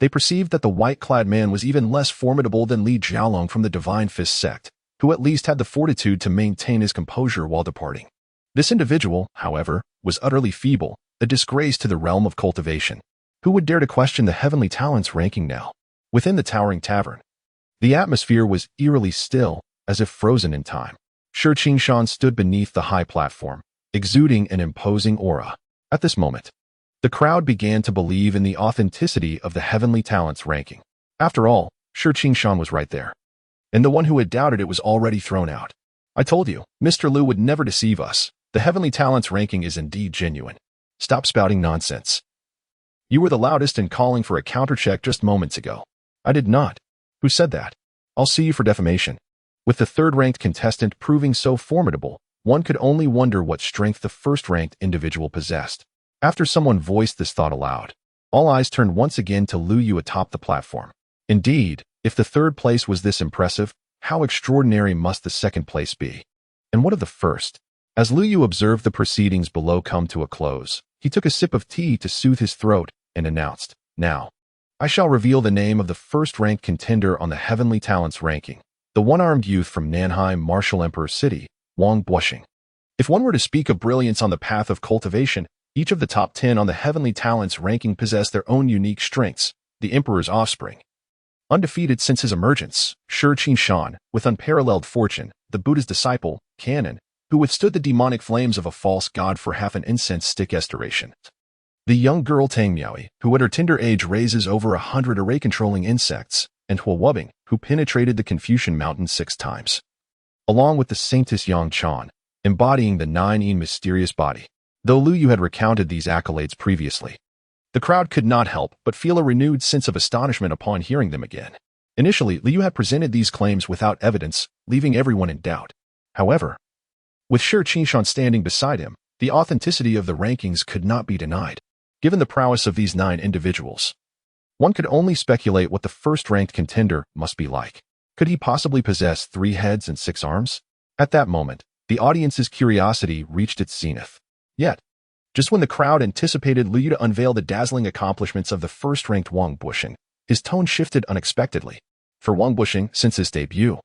they perceived that the white-clad man was even less formidable than Li Jiaolong from the Divine Fist sect, who at least had the fortitude to maintain his composure while departing. This individual, however, was utterly feeble, a disgrace to the realm of cultivation. Who would dare to question the heavenly talent's ranking now? Within the towering tavern, the atmosphere was eerily still, as if frozen in time. Shi Shan stood beneath the high platform, exuding an imposing aura. At this moment, the crowd began to believe in the authenticity of the heavenly talent's ranking. After all, Shi Shan was right there, and the one who had doubted it was already thrown out. I told you, Mr. Lu would never deceive us. The heavenly talent's ranking is indeed genuine. Stop spouting nonsense. You were the loudest in calling for a countercheck just moments ago. I did not. Who said that? I'll sue you for defamation. With the 3rd-ranked contestant proving so formidable, one could only wonder what strength the 1st-ranked individual possessed. After someone voiced this thought aloud, all eyes turned once again to Lu Yu atop the platform. Indeed, if the 3rd place was this impressive, how extraordinary must the 2nd place be? And what of the 1st? As Lu Yu observed the proceedings below come to a close, he took a sip of tea to soothe his throat and announced, "Now, I shall reveal the name of the 1st-ranked contender on the Heavenly Talents ranking, the one-armed youth from Nanheim Martial Emperor City, Wang Bushing." If one were to speak of brilliance on the path of cultivation, each of the top 10 on the Heavenly Talents ranking possessed their own unique strengths. The Emperor's offspring, undefeated since his emergence, Shi Shan, with unparalleled fortune, the Buddha's disciple, Canon, who withstood the demonic flames of a false god for half an incense stick restoration. The young girl Tang Miaoi, who at her tender age raises over 100 array-controlling insects, and Hua Wubbing, who penetrated the Confucian Mountain 6 times. Along with the saintess Yang Chan, embodying the 9 mysterious body. Though Lu Yu had recounted these accolades previously, the crowd could not help but feel a renewed sense of astonishment upon hearing them again. Initially, Liu had presented these claims without evidence, leaving everyone in doubt. However, with Shi Qingshan standing beside him, the authenticity of the rankings could not be denied. Given the prowess of these 9 individuals, one could only speculate what the first-ranked contender must be like. Could he possibly possess 3 heads and 6 arms? At that moment, the audience's curiosity reached its zenith. Yet, just when the crowd anticipated Liu to unveil the dazzling accomplishments of the first-ranked Wang Bushing, his tone shifted unexpectedly. For Wang Bushing, since his debut,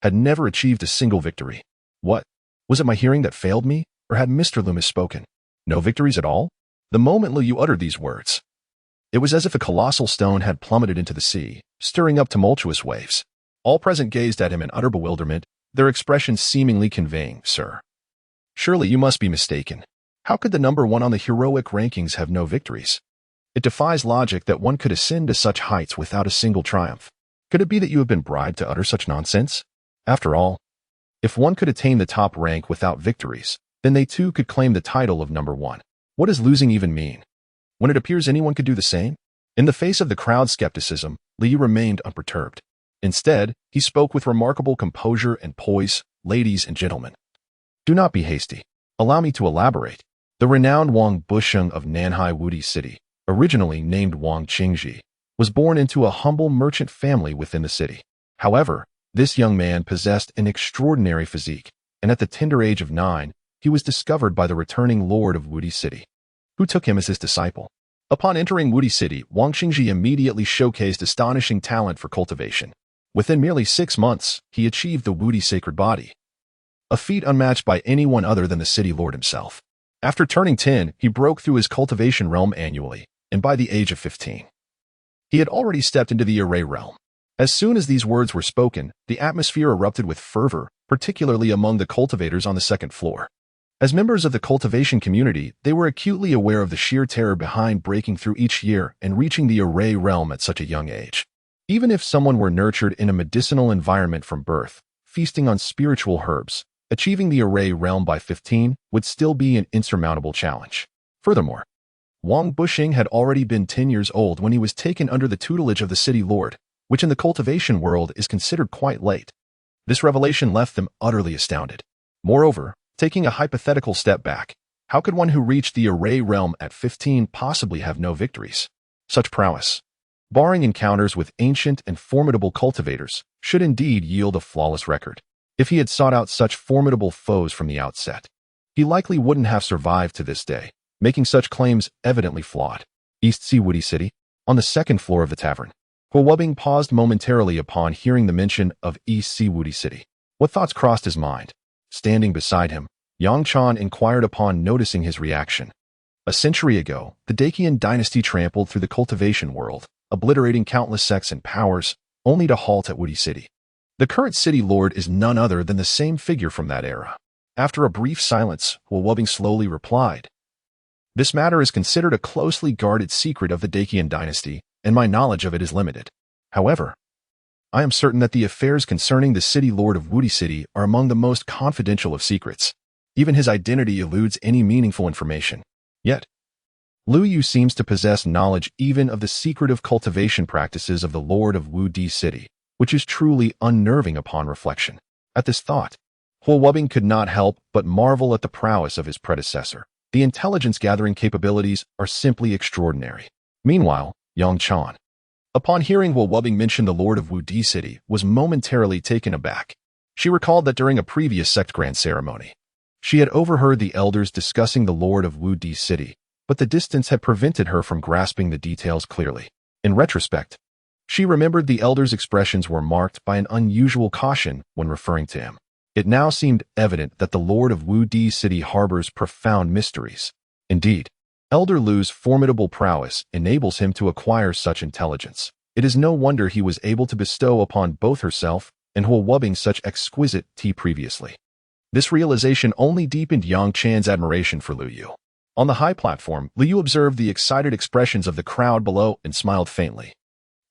had never achieved a single victory. What? Was it my hearing that failed me, or had Mr. Liu misspoken? No victories at all? The moment Liu uttered these words, it was as if a colossal stone had plummeted into the sea, stirring up tumultuous waves. All present gazed at him in utter bewilderment, their expressions seemingly conveying, "Sir, surely you must be mistaken. How could the number 1 on the heroic rankings have no victories? It defies logic that one could ascend to such heights without a single triumph. Could it be that you have been bribed to utter such nonsense? After all, if one could attain the top rank without victories, then they too could claim the title of number 1. What does losing even mean, when it appears anyone could do the same?" In the face of the crowd's skepticism, Liu remained unperturbed. Instead, he spoke with remarkable composure and poise. "Ladies and gentlemen, do not be hasty. Allow me to elaborate. The renowned Wang Busheng of Nanhai Wudi City, originally named Wang Qingji, was born into a humble merchant family within the city. However, this young man possessed an extraordinary physique, and at the tender age of 9, he was discovered by the returning lord of Wudi City, who took him as his disciple. Upon entering Wudi City, Wang Qingji immediately showcased astonishing talent for cultivation. Within merely 6 months, he achieved the Wudi sacred body, a feat unmatched by anyone other than the city lord himself. After turning 10, he broke through his cultivation realm annually, and by the age of 15, he had already stepped into the array realm. As soon as these words were spoken, the atmosphere erupted with fervor, particularly among the cultivators on the 2nd floor. As members of the cultivation community, they were acutely aware of the sheer terror behind breaking through each year and reaching the array realm at such a young age. Even if someone were nurtured in a medicinal environment from birth, feasting on spiritual herbs, achieving the array realm by 15 would still be an insurmountable challenge. Furthermore, Wang Bushing had already been 10 years old when he was taken under the tutelage of the city lord, which in the cultivation world is considered quite late. This revelation left them utterly astounded. Moreover, taking a hypothetical step back, how could one who reached the array realm at 15 possibly have no victories? Such prowess, barring encounters with ancient and formidable cultivators, should indeed yield a flawless record. If he had sought out such formidable foes from the outset, he likely wouldn't have survived to this day, making such claims evidently flawed. East Sea Wudi City, on the 2nd floor of the tavern. Huowubing paused momentarily upon hearing the mention of East Sea Wudi City. What thoughts crossed his mind? Standing beside him, Yang Chan inquired upon noticing his reaction. A century ago, the Dacian dynasty trampled through the cultivation world, obliterating countless sects and powers, only to halt at Wudi City. The current city lord is none other than the same figure from that era. After a brief silence, Huowubing slowly replied, "This matter is considered a closely guarded secret of the Dacian dynasty, and my knowledge of it is limited. However, I am certain that the affairs concerning the city lord of Wudi City are among the most confidential of secrets. Even his identity eludes any meaningful information. Yet, Liu Yu seems to possess knowledge even of the secretive cultivation practices of the Lord of Wudi City, which is truly unnerving upon reflection." At this thought, Huowubing could not help but marvel at the prowess of his predecessor. The intelligence-gathering capabilities are simply extraordinary. Meanwhile, Yang Chan, upon hearing Huowubing mention the Lord of Wudi City, was momentarily taken aback. She recalled that during a previous sect grand ceremony, she had overheard the elders discussing the Lord of Wudi City, but the distance had prevented her from grasping the details clearly. In retrospect, she remembered the elders' expressions were marked by an unusual caution when referring to him. It now seemed evident that the Lord of Wudi City harbors profound mysteries. Indeed, Elder Lu's formidable prowess enables him to acquire such intelligence. It is no wonder he was able to bestow upon both herself and Huowubing such exquisite tea previously. This realization only deepened Yang Chan's admiration for Liu Yu. On the high platform, Liu Yu observed the excited expressions of the crowd below and smiled faintly.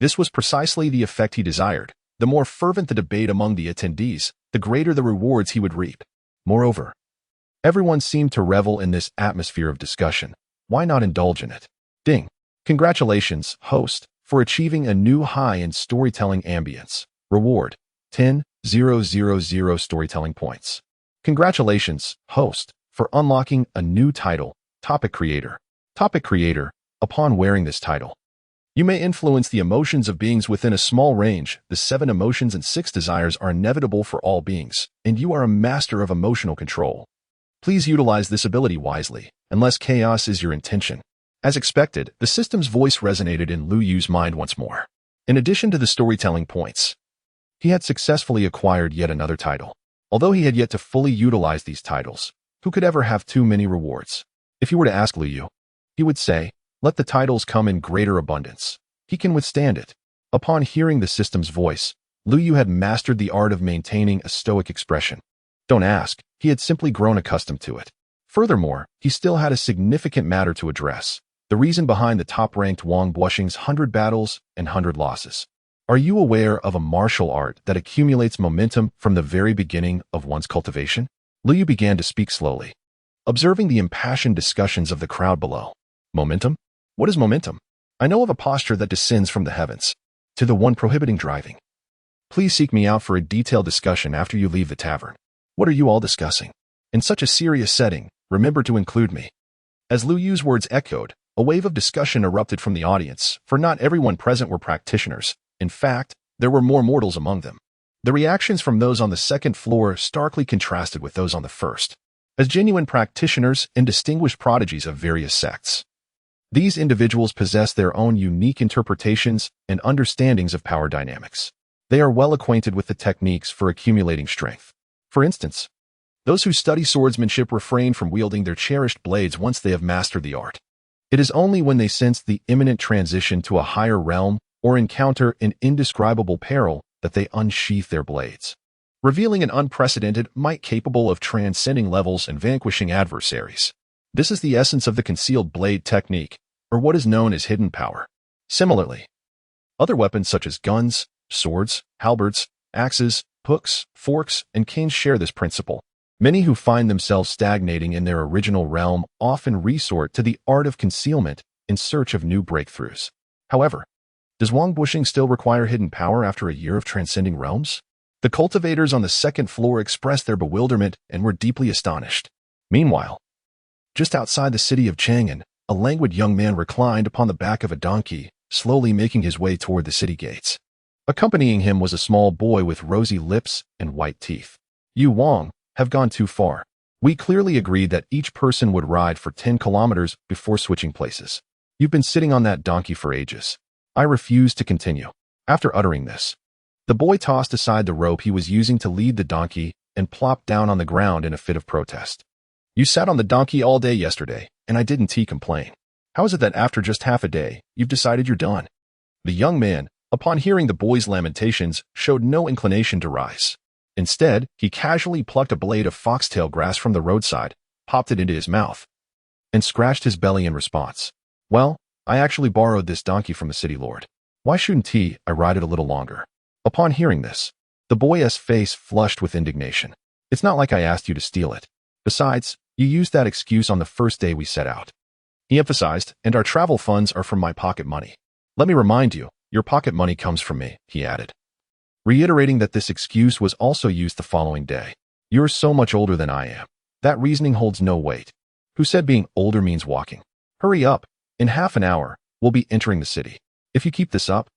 This was precisely the effect he desired. The more fervent the debate among the attendees, the greater the rewards he would reap. Moreover, everyone seemed to revel in this atmosphere of discussion. Why not indulge in it? Ding. Congratulations, host, for achieving a new high in storytelling ambience. Reward: 10,000 storytelling points. Congratulations, host, for unlocking a new title, Topic Creator. Topic Creator. Upon wearing this title, you may influence the emotions of beings within a small range. The 7 emotions and 6 desires are inevitable for all beings, and you are a master of emotional control. Please utilize this ability wisely, unless chaos is your intention. As expected, the system's voice resonated in Lu Yu's mind once more. In addition to the storytelling points, he had successfully acquired yet another title. Although he had yet to fully utilize these titles, who could ever have too many rewards? If you were to ask Lu Yu, he would say, let the titles come in greater abundance. He can withstand it. Upon hearing the system's voice, Lu Yu had mastered the art of maintaining a stoic expression. Don't ask, he had simply grown accustomed to it. Furthermore, he still had a significant matter to address: the reason behind the top-ranked Wang Bushing's 100 battles and 100 losses. Are you aware of a martial art that accumulates momentum from the very beginning of one's cultivation? Lu Yu began to speak slowly, observing the impassioned discussions of the crowd below. Momentum? What is momentum? I know of a posture that descends from the heavens to the one prohibiting driving. Please seek me out for a detailed discussion after you leave the tavern. What are you all discussing? In such a serious setting, remember to include me. As Lu Yu's words echoed, a wave of discussion erupted from the audience, for not everyone present were practitioners. In fact, there were more mortals among them. The reactions from those on the second floor starkly contrasted with those on the first, as genuine practitioners and distinguished prodigies of various sects. These individuals possess their own unique interpretations and understandings of power dynamics. They are well acquainted with the techniques for accumulating strength. For instance, those who study swordsmanship refrain from wielding their cherished blades once they have mastered the art. It is only when they sense the imminent transition to a higher realm or encounter an indescribable peril that they unsheath their blades, revealing an unprecedented might capable of transcending levels and vanquishing adversaries. This is the essence of the concealed blade technique, or what is known as hidden power. Similarly, other weapons such as guns, swords, halberds, axes, hooks, forks, and canes share this principle. Many who find themselves stagnating in their original realm often resort to the art of concealment in search of new breakthroughs. However, does Wang Bushing still require hidden power after a year of transcending realms? The cultivators on the second floor expressed their bewilderment and were deeply astonished. Meanwhile, just outside the city of Chang'an, a languid young man reclined upon the back of a donkey, slowly making his way toward the city gates. Accompanying him was a small boy with rosy lips and white teeth. You, Wang, have gone too far. We clearly agreed that each person would ride for 10 kilometers before switching places. You've been sitting on that donkey for ages. I refuse to continue. After uttering this, the boy tossed aside the rope he was using to lead the donkey and plopped down on the ground in a fit of protest. You sat on the donkey all day yesterday, and I didn't complain. How is it that after just half a day, you've decided you're done? The young man, upon hearing the boy's lamentations, showed no inclination to rise. Instead, he casually plucked a blade of foxtail grass from the roadside, popped it into his mouth, and scratched his belly in response. Well, I actually borrowed this donkey from the city lord. Why shouldn't I ride it a little longer? Upon hearing this, the boy's face flushed with indignation. It's not like I asked you to steal it. Besides, you used that excuse on the first day we set out. He emphasized, and our travel funds are from my pocket money. Let me remind you, your pocket money comes from me, he added, reiterating that this excuse was also used the following day. You're so much older than I am. That reasoning holds no weight. Who said being older means walking? Hurry up. In half an hour, we'll be entering the city. If you keep this up,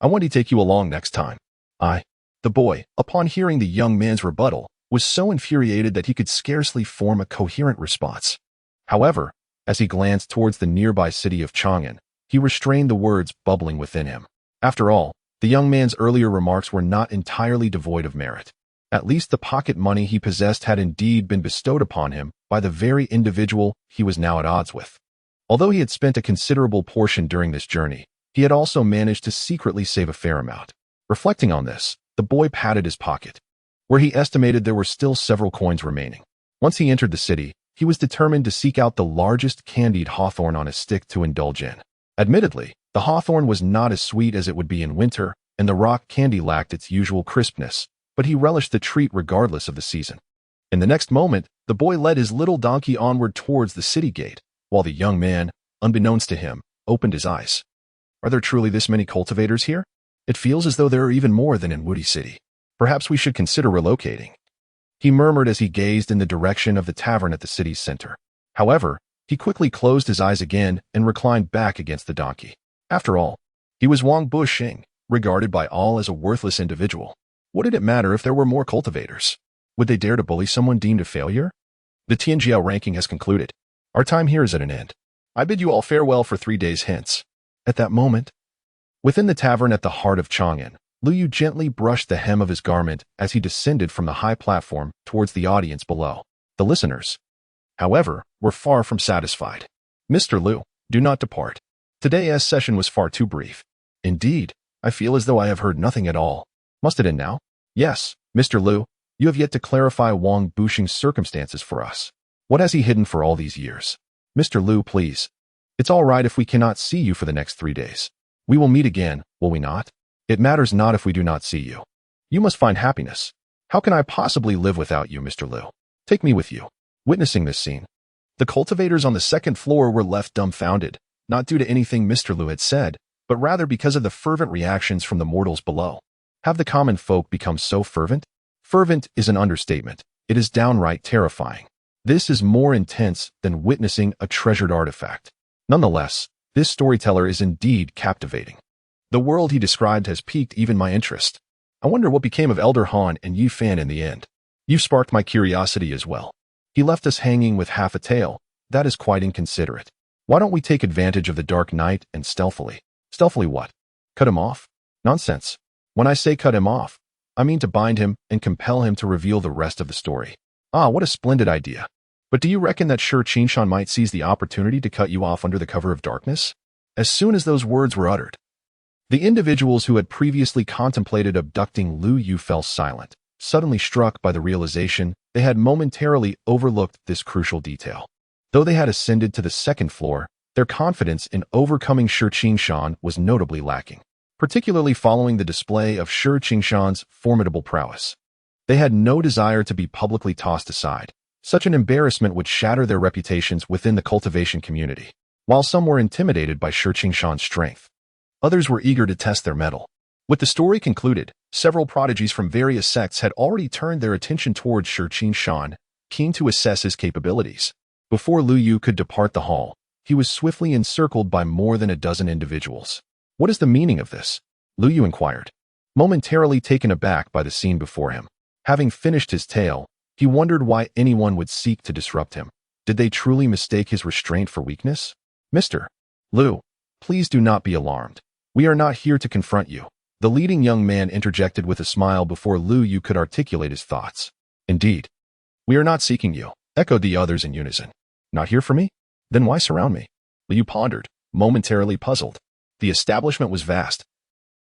I want to take you along next time. The boy, upon hearing the young man's rebuttal, was so infuriated that he could scarcely form a coherent response. However, as he glanced towards the nearby city of Chang'an, he restrained the words bubbling within him. After all, the young man's earlier remarks were not entirely devoid of merit. At least the pocket money he possessed had indeed been bestowed upon him by the very individual he was now at odds with. Although he had spent a considerable portion during this journey, he had also managed to secretly save a fair amount. Reflecting on this, the boy patted his pocket, where he estimated there were still several coins remaining. Once he entered the city, he was determined to seek out the largest candied hawthorn on a stick to indulge in. Admittedly, the hawthorn was not as sweet as it would be in winter, and the rock candy lacked its usual crispness, but he relished the treat regardless of the season. In the next moment, the boy led his little donkey onward towards the city gate, while the young man, unbeknownst to him, opened his eyes. Are there truly this many cultivators here? It feels as though there are even more than in Woody City. Perhaps we should consider relocating. He murmured as he gazed in the direction of the tavern at the city's center. However, he quickly closed his eyes again and reclined back against the donkey. After all, he was Wang Buxing, regarded by all as a worthless individual. What did it matter if there were more cultivators? Would they dare to bully someone deemed a failure? The Tianjiao ranking has concluded. Our time here is at an end. I bid you all farewell for 3 days hence. At that moment, within the tavern at the heart of Chang'an, Lu Yu gently brushed the hem of his garment as he descended from the high platform towards the audience below. The listeners, however, were far from satisfied. Mr. Lu, do not depart. Today's session was far too brief. Indeed, I feel as though I have heard nothing at all. Must it end now? Yes, Mr. Lu, you have yet to clarify Wang Buxing's circumstances for us. What has he hidden for all these years? Mr. Lu, please. It's all right if we cannot see you for the next 3 days. We will meet again, will we not? It matters not if we do not see you. You must find happiness. How can I possibly live without you, Mr. Lu? Take me with you. Witnessing this scene, the cultivators on the second floor were left dumbfounded, not due to anything Mr. Lu had said, but rather because of the fervent reactions from the mortals below. Have the common folk become so fervent? Fervent is an understatement. It is downright terrifying. This is more intense than witnessing a treasured artifact. Nonetheless, this storyteller is indeed captivating. The world he described has piqued even my interest. I wonder what became of Elder Han and Yi Fan in the end. You've sparked my curiosity as well. He left us hanging with half a tail. That is quite inconsiderate. Why don't we take advantage of the dark night and stealthily? Stealthily what? Cut him off? Nonsense. When I say cut him off, I mean to bind him and compel him to reveal the rest of the story. Ah, what a splendid idea. But do you reckon that Shi Qingshan might seize the opportunity to cut you off under the cover of darkness? As soon as those words were uttered, the individuals who had previously contemplated abducting Lu Yu fell silent, suddenly struck by the realization they had momentarily overlooked this crucial detail. Though they had ascended to the second floor, their confidence in overcoming Shi Qingshan was notably lacking, particularly following the display of Shi Qingshan's formidable prowess. They had no desire to be publicly tossed aside. Such an embarrassment would shatter their reputations within the cultivation community. While some were intimidated by Shi Qingshan's strength, others were eager to test their mettle. With the story concluded, several prodigies from various sects had already turned their attention towards Shi Qingshan, keen to assess his capabilities. Before Lu Yu could depart the hall, he was swiftly encircled by more than a dozen individuals. What is the meaning of this? Lu Yu inquired, momentarily taken aback by the scene before him. Having finished his tale, he wondered why anyone would seek to disrupt him. Did they truly mistake his restraint for weakness? Mr. Lu, please do not be alarmed. We are not here to confront you. The leading young man interjected with a smile before Lu Yu could articulate his thoughts. Indeed. We are not seeking you, echoed the others in unison. Not here for me? Then why surround me? Lu Yu pondered, momentarily puzzled. The establishment was vast,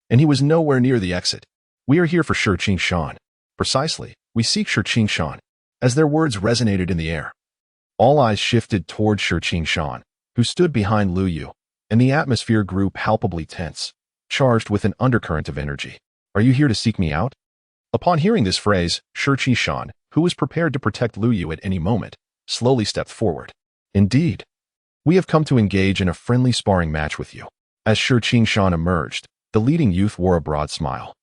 and he was nowhere near the exit. We are here for Shi Qingshan. Precisely, we seek Shi Qingshan. As their words resonated in the air, all eyes shifted toward Shi Qingshan, who stood behind Lu Yu, and the atmosphere grew palpably tense, charged with an undercurrent of energy. Are you here to seek me out? Upon hearing this phrase, Shi Qingshan, who was prepared to protect Lu Yu at any moment, slowly stepped forward. Indeed, we have come to engage in a friendly sparring match with you. As Shi Qingshan emerged, the leading youth wore a broad smile,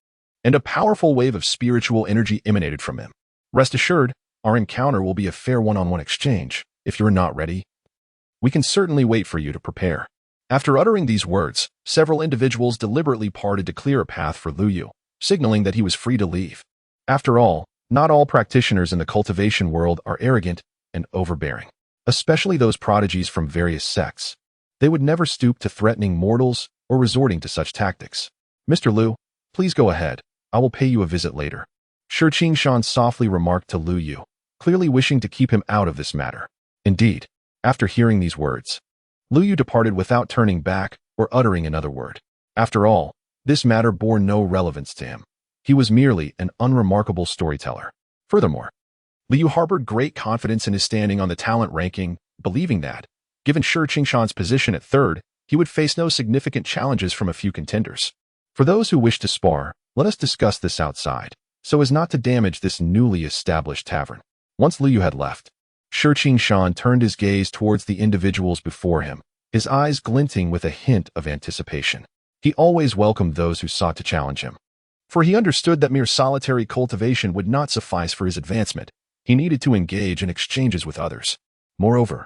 and a powerful wave of spiritual energy emanated from him. Rest assured, our encounter will be a fair one-on-one exchange. If you're not ready, we can certainly wait for you to prepare. After uttering these words, several individuals deliberately parted to clear a path for Lu Yu, signaling that he was free to leave. After all, not all practitioners in the cultivation world are arrogant and overbearing, especially those prodigies from various sects. They would never stoop to threatening mortals or resorting to such tactics. Mr. Lu, please go ahead. I will pay you a visit later. Shi Qingshan softly remarked to Lu Yu, clearly wishing to keep him out of this matter. Indeed, after hearing these words, Lu Yu departed without turning back or uttering another word. After all, this matter bore no relevance to him. He was merely an unremarkable storyteller. Furthermore, Lu Yu harbored great confidence in his standing on the talent ranking, believing that, given Shi Qingshan's position at third, he would face no significant challenges from a few contenders. For those who wish to spar, let us discuss this outside, so as not to damage this newly established tavern. Once Lu Yu had left, Shi Qingshan turned his gaze towards the individuals before him, his eyes glinting with a hint of anticipation. He always welcomed those who sought to challenge him. For he understood that mere solitary cultivation would not suffice for his advancement. He needed to engage in exchanges with others. Moreover,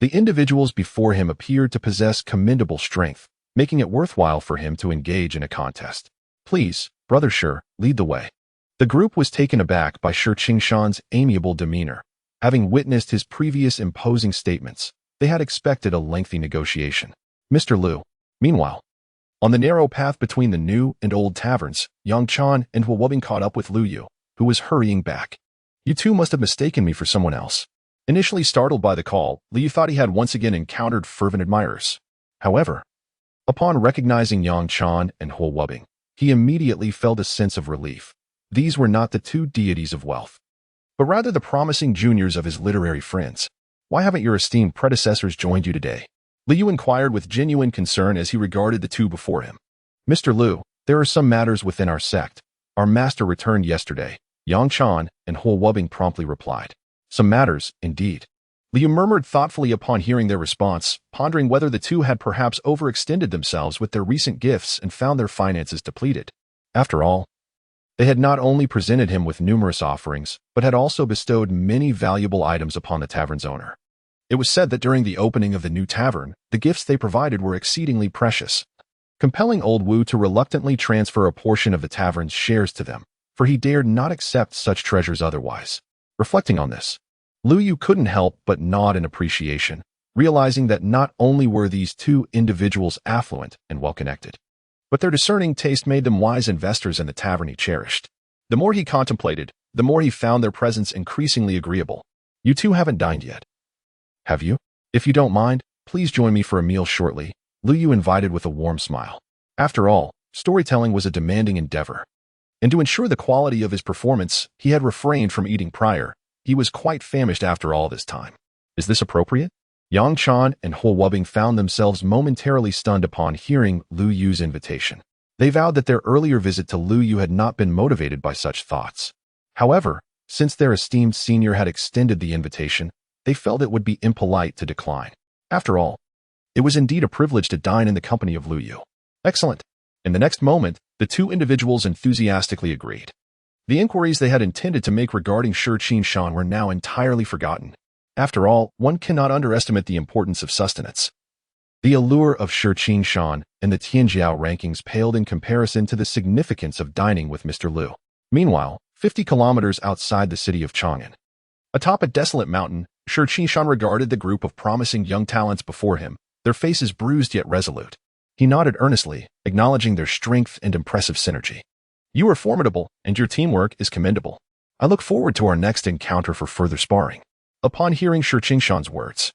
the individuals before him appeared to possess commendable strength, making it worthwhile for him to engage in a contest. Please, Brother Shi, lead the way. The group was taken aback by Shi Qingshan's amiable demeanor. Having witnessed his previous imposing statements, they had expected a lengthy negotiation. Mr. Liu, meanwhile, on the narrow path between the new and old taverns, Yang Chan and Hua Wubing caught up with Liu Yu, who was hurrying back. You two must have mistaken me for someone else. Initially startled by the call, Liu Yu thought he had once again encountered fervent admirers. However, upon recognizing Yang Chan and Hua Wubing, he immediately felt a sense of relief. These were not the two deities of wealth, but rather the promising juniors of his literary friends. Why haven't your esteemed predecessors joined you today? Liu inquired with genuine concern as he regarded the two before him. Mr. Liu, there are some matters within our sect. Our master returned yesterday. Yang Chan and Hua Wubing promptly replied. Some matters, indeed. Liu murmured thoughtfully upon hearing their response, pondering whether the two had perhaps overextended themselves with their recent gifts and found their finances depleted. After all, they had not only presented him with numerous offerings, but had also bestowed many valuable items upon the tavern's owner. It was said that during the opening of the new tavern, the gifts they provided were exceedingly precious, compelling old Wu to reluctantly transfer a portion of the tavern's shares to them, for he dared not accept such treasures otherwise. Reflecting on this, Liu Yu couldn't help but nod in appreciation, realizing that not only were these two individuals affluent and well-connected, but their discerning taste made them wise investors in the tavern he cherished. The more he contemplated, the more he found their presence increasingly agreeable. You two haven't dined yet. Have you? If you don't mind, please join me for a meal shortly, Liu Yu invited with a warm smile. After all, storytelling was a demanding endeavor, and to ensure the quality of his performance, he had refrained from eating prior. He was quite famished after all this time. Is this appropriate? Yang Chan and Hua Wubing found themselves momentarily stunned upon hearing Liu Yu's invitation. They vowed that their earlier visit to Liu Yu had not been motivated by such thoughts. However, since their esteemed senior had extended the invitation, they felt it would be impolite to decline. After all, it was indeed a privilege to dine in the company of Liu Yu. Excellent. In the next moment, the two individuals enthusiastically agreed. The inquiries they had intended to make regarding Shi Qingshan were now entirely forgotten. After all, one cannot underestimate the importance of sustenance. The allure of Shi Qingshan and the Tianjiao rankings paled in comparison to the significance of dining with Mr. Liu. Meanwhile, 50 kilometers outside the city of Chang'an, atop a desolate mountain, Shi Qingshan regarded the group of promising young talents before him, their faces bruised yet resolute. He nodded earnestly, acknowledging their strength and impressive synergy. You are formidable, and your teamwork is commendable. I look forward to our next encounter for further sparring. Upon hearing Shi Qingshan's words,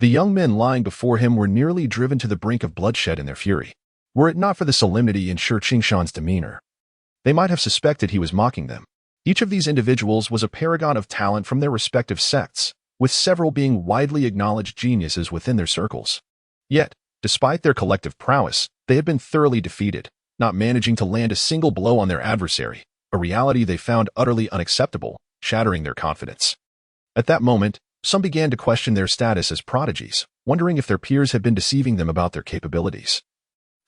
the young men lying before him were nearly driven to the brink of bloodshed in their fury. Were it not for the solemnity in Shi Qingshan's demeanor, they might have suspected he was mocking them. Each of these individuals was a paragon of talent from their respective sects, with several being widely acknowledged geniuses within their circles. Yet, despite their collective prowess, they had been thoroughly defeated, not managing to land a single blow on their adversary, a reality they found utterly unacceptable, shattering their confidence. At that moment, some began to question their status as prodigies, wondering if their peers had been deceiving them about their capabilities.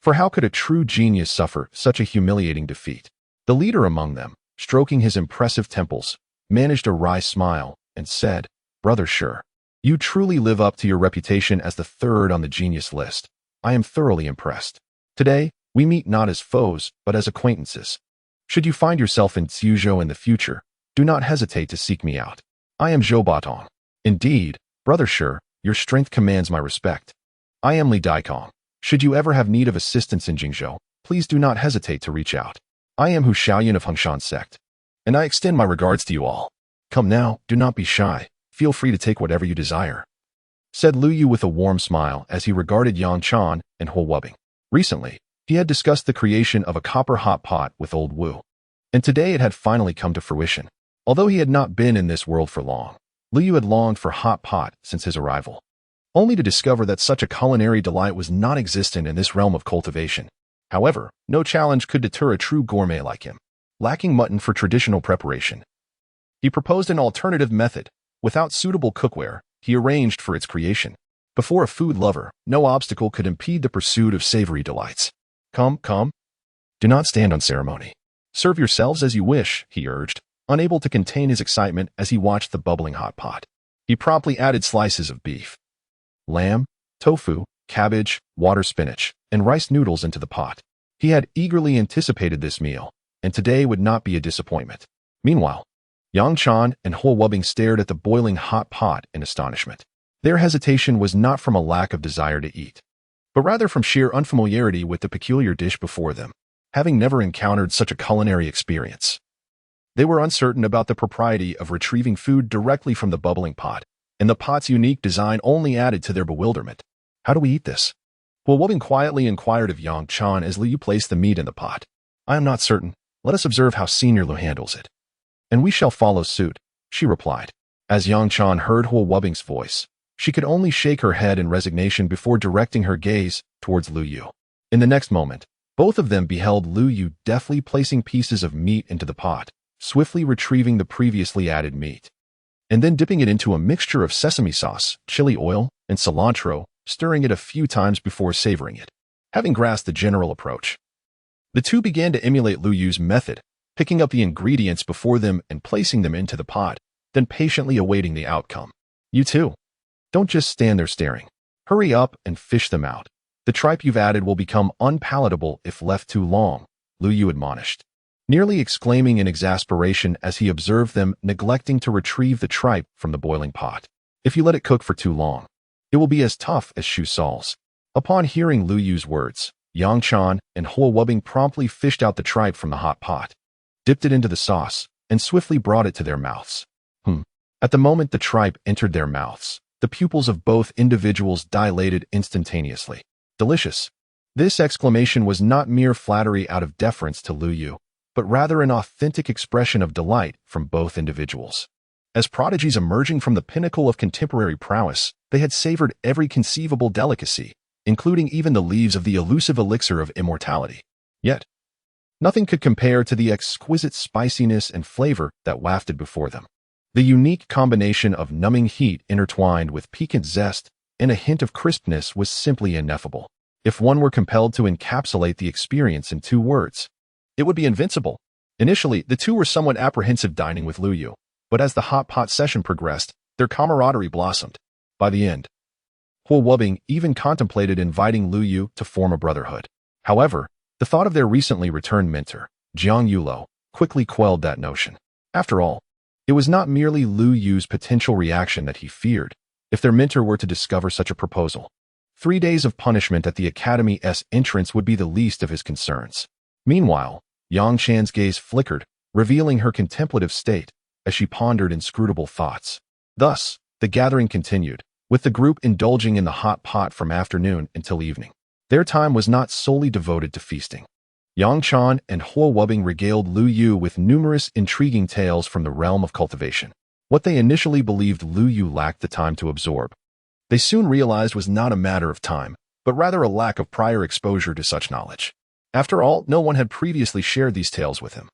For how could a true genius suffer such a humiliating defeat? The leader among them, stroking his impressive temples, managed a wry smile and said, Brother Shi, you truly live up to your reputation as the third on the genius list. I am thoroughly impressed. Today, we meet not as foes, but as acquaintances. Should you find yourself in Suzhou in the future, do not hesitate to seek me out. I am Zhou Batong. Indeed, Brother Shi, your strength commands my respect. I am Li Daikong. Should you ever have need of assistance in Jingzhou, please do not hesitate to reach out. I am Hu Xiaoyun of Hengshan sect, and I extend my regards to you all. Come now, do not be shy. Feel free to take whatever you desire, said Liu Yu with a warm smile as he regarded Yang Chan and Hua Wubing. Recently, he had discussed the creation of a copper hot pot with old Wu, and today it had finally come to fruition. Although he had not been in this world for long, Liu Yu had longed for hot pot since his arrival, only to discover that such a culinary delight was non-existent in this realm of cultivation. However, no challenge could deter a true gourmet like him. Lacking mutton for traditional preparation, he proposed an alternative method. Without suitable cookware, he arranged for its creation. Before a food lover, no obstacle could impede the pursuit of savory delights. Come, come. Do not stand on ceremony. Serve yourselves as you wish, he urged, unable to contain his excitement as he watched the bubbling hot pot. He promptly added slices of beef, lamb, tofu, cabbage, water spinach, and rice noodles into the pot. He had eagerly anticipated this meal, and today would not be a disappointment. Meanwhile, Yang Chan and Huo Wubing stared at the boiling hot pot in astonishment. Their hesitation was not from a lack of desire to eat, but rather from sheer unfamiliarity with the peculiar dish before them, having never encountered such a culinary experience. They were uncertain about the propriety of retrieving food directly from the bubbling pot, and the pot's unique design only added to their bewilderment. How do we eat this? Huo Wubing quietly inquired of Yang Chan as Liu placed the meat in the pot. I am not certain. Let us observe how Senior Liu handles it. And we shall follow suit, she replied. As Yang Chan heard Huo Wubing's voice, she could only shake her head in resignation before directing her gaze towards Liu Yu. In the next moment, both of them beheld Liu Yu deftly placing pieces of meat into the pot, swiftly retrieving the previously added meat, and then dipping it into a mixture of sesame sauce, chili oil, and cilantro, stirring it a few times before savoring it. Having grasped the general approach, the two began to emulate Liu Yu's method, picking up the ingredients before them and placing them into the pot, then patiently awaiting the outcome. You too. Don't just stand there staring. Hurry up and fish them out. The tripe you've added will become unpalatable if left too long, Liu Yu admonished, nearly exclaiming in exasperation as he observed them neglecting to retrieve the tripe from the boiling pot. If you let it cook for too long, it will be as tough as shoe soles. Upon hearing Liu Yu's words, Yang Chan and Huo Wubing promptly fished out the tripe from the hot pot, dipped it into the sauce, and swiftly brought it to their mouths. At the moment the tripe entered their mouths, the pupils of both individuals dilated instantaneously. Delicious. This exclamation was not mere flattery out of deference to Liu Yu, but rather an authentic expression of delight from both individuals. As prodigies emerging from the pinnacle of contemporary prowess, they had savored every conceivable delicacy, including even the leaves of the elusive elixir of immortality. Yet, nothing could compare to the exquisite spiciness and flavor that wafted before them. The unique combination of numbing heat intertwined with piquant zest and a hint of crispness was simply ineffable. If one were compelled to encapsulate the experience in 2 words, it would be invincible. Initially, the two were somewhat apprehensive dining with Liu Yu, but as the hot pot session progressed, their camaraderie blossomed. By the end, Huo Wubing even contemplated inviting Liu Yu to form a brotherhood. However, the thought of their recently returned mentor, Jiang Yulo, quickly quelled that notion. After all, it was not merely Liu Yu's potential reaction that he feared if their mentor were to discover such a proposal. 3 days of punishment at the Academy's entrance would be the least of his concerns. Meanwhile, Yang Chan's gaze flickered, revealing her contemplative state as she pondered inscrutable thoughts. Thus, the gathering continued, with the group indulging in the hot pot from afternoon until evening. Their time was not solely devoted to feasting. Yang Chan and Huo Wubing regaled Liu Yu with numerous intriguing tales from the realm of cultivation. What they initially believed Liu Yu lacked the time to absorb, they soon realized was not a matter of time, but rather a lack of prior exposure to such knowledge. After all, no one had previously shared these tales with him,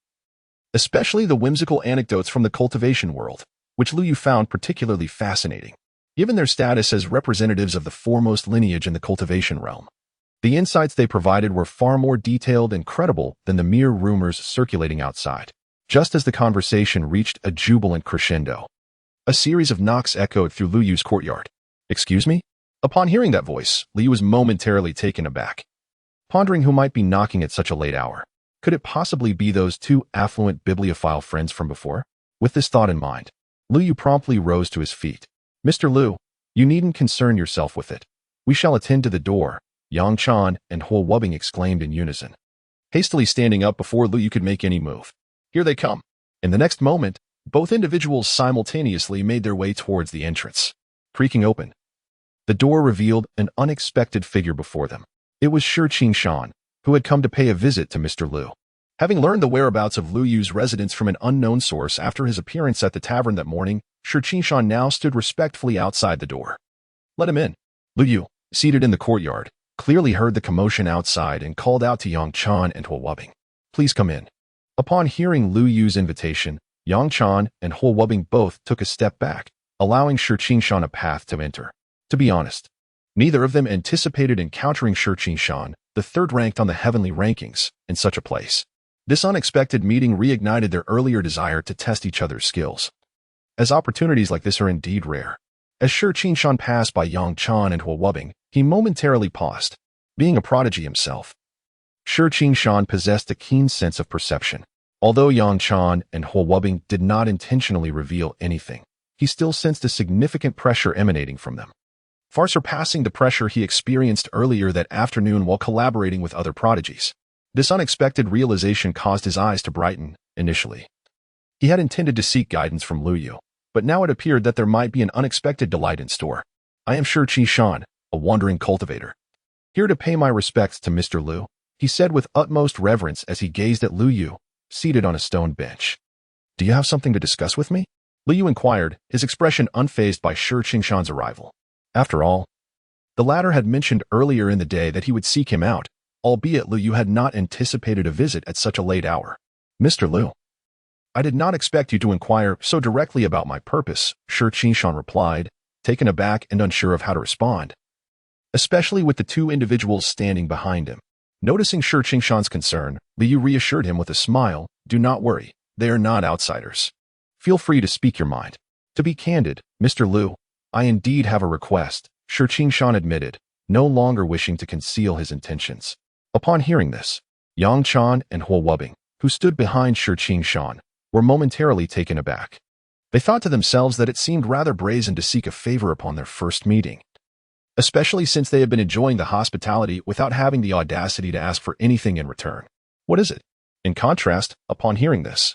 especially the whimsical anecdotes from the cultivation world, which Liu Yu found particularly fascinating, given their status as representatives of the foremost lineage in the cultivation realm. The insights they provided were far more detailed and credible than the mere rumors circulating outside. Just as the conversation reached a jubilant crescendo, a series of knocks echoed through Liu Yu's courtyard. Excuse me? Upon hearing that voice, Liu was momentarily taken aback, pondering who might be knocking at such a late hour. Could it possibly be those 2 affluent bibliophile friends from before? With this thought in mind, Liu Yu promptly rose to his feet. Mr. Liu, you needn't concern yourself with it. We shall attend to the door, Yang Chan and Huo Wubing exclaimed in unison, hastily standing up before Liu Yu could make any move. Here they come. In the next moment, both individuals simultaneously made their way towards the entrance. Creaking open, the door revealed an unexpected figure before them. It was Shi Qingshan, who had come to pay a visit to Mr. Liu. Having learned the whereabouts of Liu Yu's residence from an unknown source after his appearance at the tavern that morning, Shi Qingshan now stood respectfully outside the door. Let him in. Liu Yu, seated in the courtyard, clearly heard the commotion outside and called out to Yang Chan and Huo Wubing. Please come in. Upon hearing Liu Yu's invitation, Yang Chan and Huo Wubing both took a step back, allowing Shi Qingshan a path to enter. To be honest, neither of them anticipated encountering Shi Qingshan, the third ranked on the heavenly rankings, in such a place. This unexpected meeting reignited their earlier desire to test each other's skills. As opportunities like this are indeed rare. As Shi Qingshan passed by Yang Chan and Hua Wubbing, he momentarily paused. Being a prodigy himself, Shi Qingshan possessed a keen sense of perception. Although Yang Chan and Hua Wubbing did not intentionally reveal anything, he still sensed a significant pressure emanating from them, far surpassing the pressure he experienced earlier that afternoon while collaborating with other prodigies. This unexpected realization caused his eyes to brighten. Initially, he had intended to seek guidance from Lu Yu, but now it appeared that there might be an unexpected delight in store. I am Shi Qingshan, a wandering cultivator, here to pay my respects to Mr. Lu, he said with utmost reverence as he gazed at Lu Yu, seated on a stone bench. Do you have something to discuss with me? Lu Yu inquired, his expression unfazed by Shi Qingshan's arrival. After all, the latter had mentioned earlier in the day that he would seek him out, albeit Lu Yu had not anticipated a visit at such a late hour. Mr. Lu, I did not expect you to inquire so directly about my purpose, Shi Qingshan replied, taken aback and unsure of how to respond, especially with the two individuals standing behind him. Noticing Shi Qingshan's concern, Lu Yu reassured him with a smile, do not worry, they are not outsiders. Feel free to speak your mind. To be candid, Mr. Lu, I indeed have a request, Shi Qingshan admitted, no longer wishing to conceal his intentions. Upon hearing this, Yang Chan and Hua Wubbing, who stood behind Shi Qingshan, were momentarily taken aback. They thought to themselves that it seemed rather brazen to seek a favor upon their first meeting, especially since they had been enjoying the hospitality without having the audacity to ask for anything in return. What is it? In contrast, upon hearing this,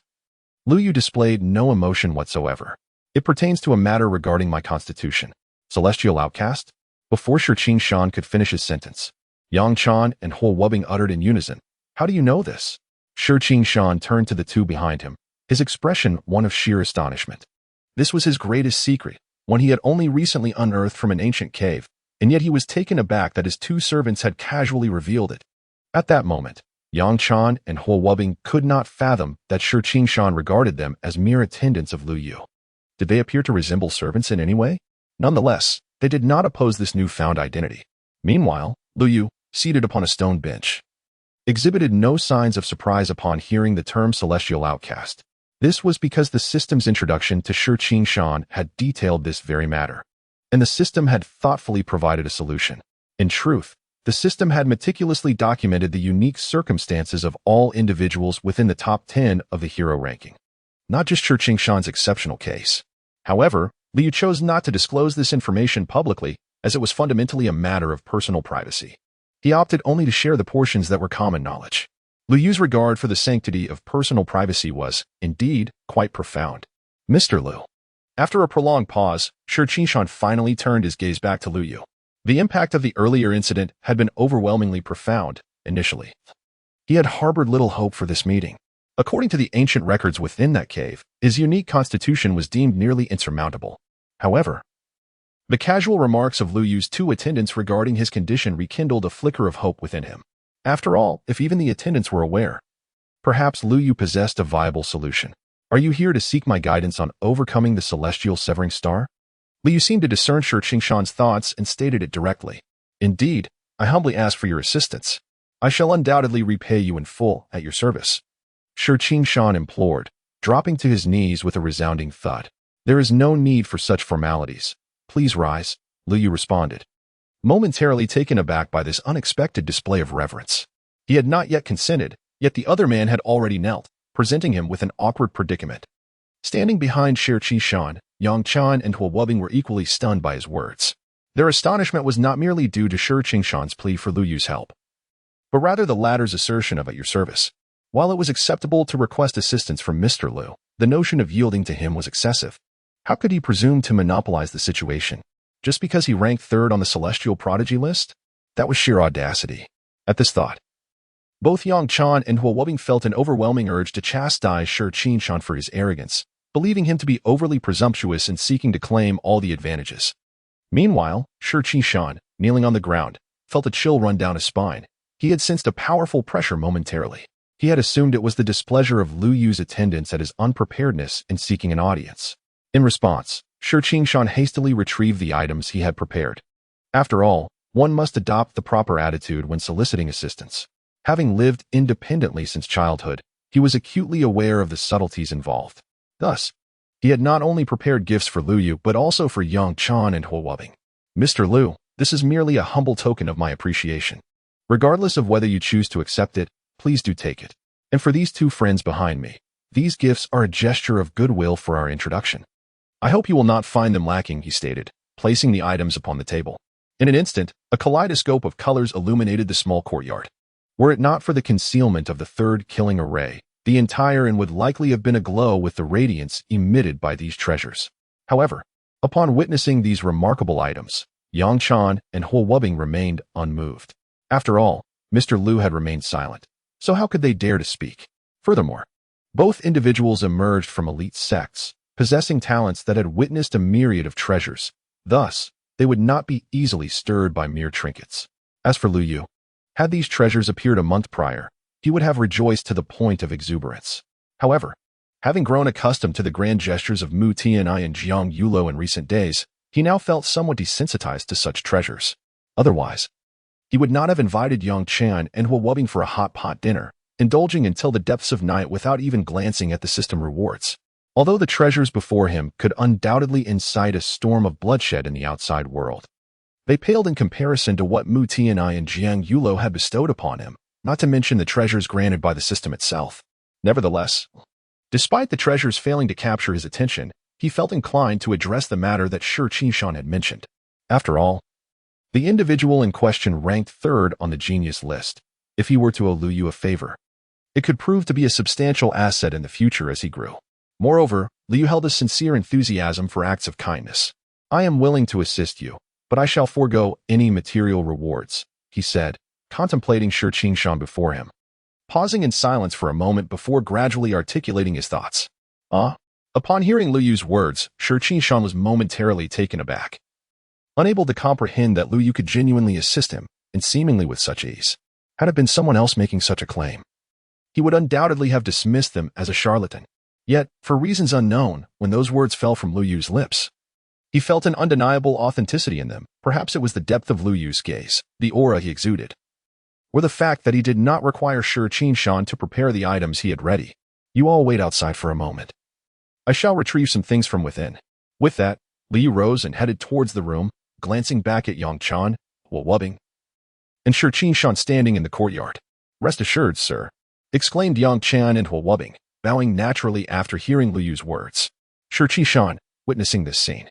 Lu Yu displayed no emotion whatsoever. It pertains to a matter regarding my constitution. Celestial outcast? Before Shi Qingshan could finish his sentence, Yang Chan and Hua Wubbing uttered in unison, how do you know this? Shi Qingshan turned to the two behind him, his expression one of sheer astonishment. This was his greatest secret, one he had only recently unearthed from an ancient cave, and yet he was taken aback that his two servants had casually revealed it. At that moment, Yang Chan and Hua Wubbing could not fathom that Shi Qingshan regarded them as mere attendants of Lu Yu. Did they appear to resemble servants in any way? Nonetheless, they did not oppose this newfound identity. Meanwhile, Lu Yu, seated upon a stone bench, exhibited no signs of surprise upon hearing the term celestial outcast. This was because the system's introduction to Shi Qingshan had detailed this very matter, and the system had thoughtfully provided a solution. In truth, the system had meticulously documented the unique circumstances of all individuals within the top 10 of the hero ranking, not just Shi Qingshan's exceptional case. However, Lu Yu chose not to disclose this information publicly, as it was fundamentally a matter of personal privacy. He opted only to share the portions that were common knowledge. Lu Yu's regard for the sanctity of personal privacy was, indeed, quite profound. Mr. Lu. After a prolonged pause, Shi Qingshan finally turned his gaze back to Lu Yu. The impact of the earlier incident had been overwhelmingly profound, initially. He had harbored little hope for this meeting. According to the ancient records within that cave, his unique constitution was deemed nearly insurmountable. However, the casual remarks of Lu Yu's two attendants regarding his condition rekindled a flicker of hope within him. After all, if even the attendants were aware, perhaps Lu Yu possessed a viable solution. Are you here to seek my guidance on overcoming the celestial severing star? Lu Yu seemed to discern Shi Qingshan's thoughts and stated it directly. Indeed, I humbly ask for your assistance. I shall undoubtedly repay you in full at your service. Shi Qingshan implored, dropping to his knees with a resounding thud. There is no need for such formalities. Please rise, Lu Yu responded, momentarily taken aback by this unexpected display of reverence. He had not yet consented, yet the other man had already knelt, presenting him with an awkward predicament. Standing behind Shi Qingshan, Yang Chan and Hua Wubbing were equally stunned by his words. Their astonishment was not merely due to Shi Qingshan's plea for Lu Yu's help, but rather the latter's assertion of at your service. While it was acceptable to request assistance from Mr. Lu, the notion of yielding to him was excessive. How could he presume to monopolize the situation? Just because he ranked third on the celestial prodigy list? That was sheer audacity. At this thought, both Yang Chan and Hua Wubbing felt an overwhelming urge to chastise Shi Qingshan for his arrogance, believing him to be overly presumptuous in seeking to claim all the advantages. Meanwhile, Shi Qingshan, kneeling on the ground, felt a chill run down his spine. He had sensed a powerful pressure momentarily. He had assumed it was the displeasure of Lu Yu's attendants at his unpreparedness in seeking an audience. In response, Shi Qingshan hastily retrieved the items he had prepared. After all, one must adopt the proper attitude when soliciting assistance. Having lived independently since childhood, he was acutely aware of the subtleties involved. Thus, he had not only prepared gifts for Lu Yu but also for Yang Chan and Huo Wubing. Mr. Liu, this is merely a humble token of my appreciation. Regardless of whether you choose to accept it, please do take it. And for these two friends behind me, these gifts are a gesture of goodwill for our introduction. I hope you will not find them lacking, he stated, placing the items upon the table. In an instant, a kaleidoscope of colors illuminated the small courtyard. Were it not for the concealment of the third killing array, the entire inn would likely have been aglow with the radiance emitted by these treasures. However, upon witnessing these remarkable items, Yang Chan and Huo Wubing remained unmoved. After all, Mr. Liu had remained silent, so how could they dare to speak? Furthermore, both individuals emerged from elite sects, possessing talents that had witnessed a myriad of treasures. Thus, they would not be easily stirred by mere trinkets. As for Lu Yu, had these treasures appeared a month prior, he would have rejoiced to the point of exuberance. However, having grown accustomed to the grand gestures of Mu Tianai and Jiang Yulo in recent days, he now felt somewhat desensitized to such treasures. Otherwise, he would not have invited Yang Chan and Huo Wubing for a hot pot dinner, indulging until the depths of night without even glancing at the system rewards. Although the treasures before him could undoubtedly incite a storm of bloodshed in the outside world, they paled in comparison to what Mu Tianai and Jiang Yulo had bestowed upon him, not to mention the treasures granted by the system itself. Nevertheless, despite the treasures failing to capture his attention, he felt inclined to address the matter that Shi Qishan had mentioned. After all, the individual in question ranked third on the genius list. If he were to owe Lu Yu a favor, it could prove to be a substantial asset in the future as he grew. Moreover, Lu Yu held a sincere enthusiasm for acts of kindness. I am willing to assist you, but I shall forego any material rewards, he said, contemplating Shi Qishan before him, pausing in silence for a moment before gradually articulating his thoughts. Upon hearing Lu Yu's words, Shi Qishan was momentarily taken aback. Unable to comprehend that Lu Yu could genuinely assist him, and seemingly with such ease. Had it been someone else making such a claim, he would undoubtedly have dismissed them as a charlatan. Yet, for reasons unknown, when those words fell from Lu Yu's lips, he felt an undeniable authenticity in them. Perhaps it was the depth of Lu Yu's gaze, the aura he exuded, or the fact that he did not require Shi Qishan to prepare the items he had ready. You all wait outside for a moment. I shall retrieve some things from within. With that, Lu Yu rose and headed towards the room, glancing back at Yang Chan, Huo Wubing, and Shi Qishan standing in the courtyard. Rest assured, sir, exclaimed Yang Chan and Huo Wubing, bowing naturally after hearing Lu Yu's words. Shi Qishan, witnessing this scene,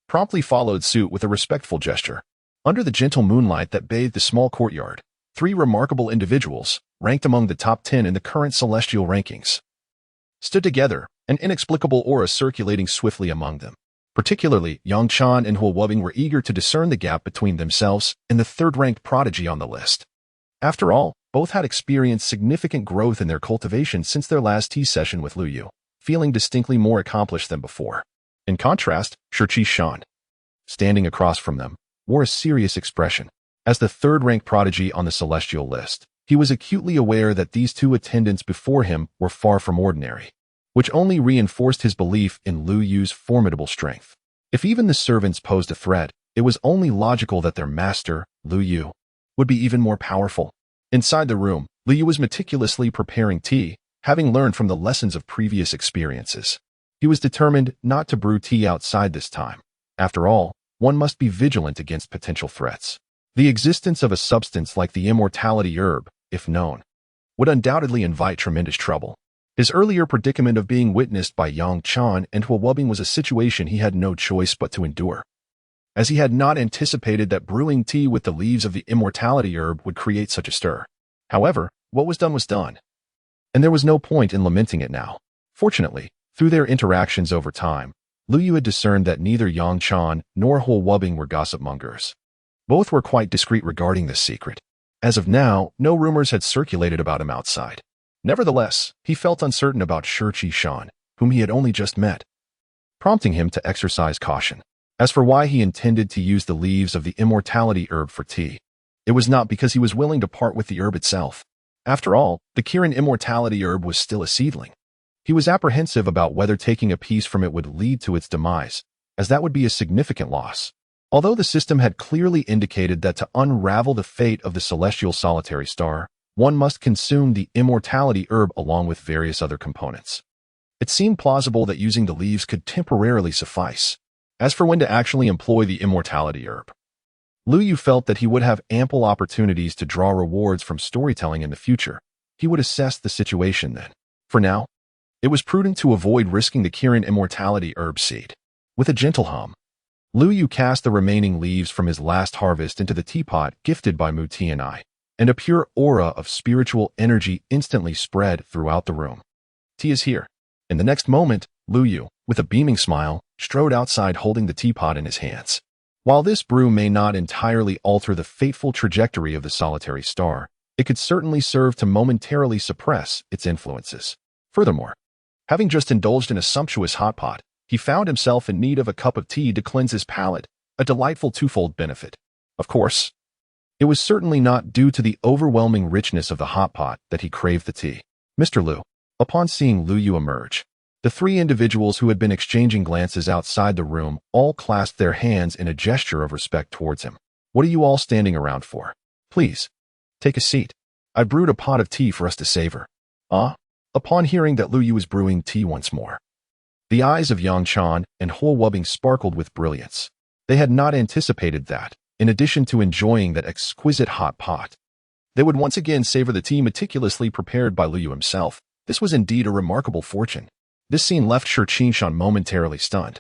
promptly followed suit with a respectful gesture. Under the gentle moonlight that bathed the small courtyard, three remarkable individuals, ranked among the top 10 in the current celestial rankings, stood together, an inexplicable aura circulating swiftly among them. Particularly, Yang Chan and Huo Wubing were eager to discern the gap between themselves and the third-ranked prodigy on the list. After all, both had experienced significant growth in their cultivation since their last tea session with Lu Yu, feeling distinctly more accomplished than before. In contrast, Shi Qishan, standing across from them, wore a serious expression. As the third-ranked prodigy on the celestial list, he was acutely aware that these two attendants before him were far from ordinary, which only reinforced his belief in Lu Yu's formidable strength. If even the servants posed a threat, it was only logical that their master, Lu Yu, would be even more powerful. Inside the room, Lu Yu was meticulously preparing tea, having learned from the lessons of previous experiences. He was determined not to brew tea outside this time. After all, one must be vigilant against potential threats. The existence of a substance like the immortality herb, if known, would undoubtedly invite tremendous trouble. His earlier predicament of being witnessed by Yang Chan and Huo Wubing was a situation he had no choice but to endure, as he had not anticipated that brewing tea with the leaves of the immortality herb would create such a stir. However, what was done, and there was no point in lamenting it now. Fortunately, through their interactions over time, Lu Yu had discerned that neither Yang Chan nor Huo Wubing were gossip mongers. Both were quite discreet regarding this secret. As of now, no rumors had circulated about him outside. Nevertheless, he felt uncertain about Shi Qishan, whom he had only just met, prompting him to exercise caution. As for why he intended to use the leaves of the immortality herb for tea, it was not because he was willing to part with the herb itself. After all, the Kirin immortality herb was still a seedling. He was apprehensive about whether taking a piece from it would lead to its demise, as that would be a significant loss. Although the system had clearly indicated that to unravel the fate of the celestial solitary star, one must consume the immortality herb along with various other components. It seemed plausible that using the leaves could temporarily suffice. As for when to actually employ the immortality herb, Lu Yu felt that he would have ample opportunities to draw rewards from storytelling in the future. He would assess the situation then. For now, it was prudent to avoid risking the Kirin immortality herb seed. With a gentle hum, Lu Yu cast the remaining leaves from his last harvest into the teapot gifted by Mu Tianai, and a pure aura of spiritual energy instantly spread throughout the room. Tea is here. In the next moment, Lu Yu, with a beaming smile, strode outside holding the teapot in his hands. While this brew may not entirely alter the fateful trajectory of the solitary star, it could certainly serve to momentarily suppress its influences. Furthermore, having just indulged in a sumptuous hot pot, he found himself in need of a cup of tea to cleanse his palate, a delightful twofold benefit. Of course, it was certainly not due to the overwhelming richness of the hot pot that he craved the tea. Mr. Lu, upon seeing Lu Yu emerge, the three individuals who had been exchanging glances outside the room all clasped their hands in a gesture of respect towards him. What are you all standing around for? Please, take a seat. I brewed a pot of tea for us to savor. Upon hearing that Lu Yu was brewing tea once more, the eyes of Yang Chan and Huo Wubbing sparkled with brilliance. They had not anticipated that, in addition to enjoying that exquisite hot pot, they would once again savor the tea meticulously prepared by Lu Yu himself. This was indeed a remarkable fortune. This scene left Shi Qingshan momentarily stunned.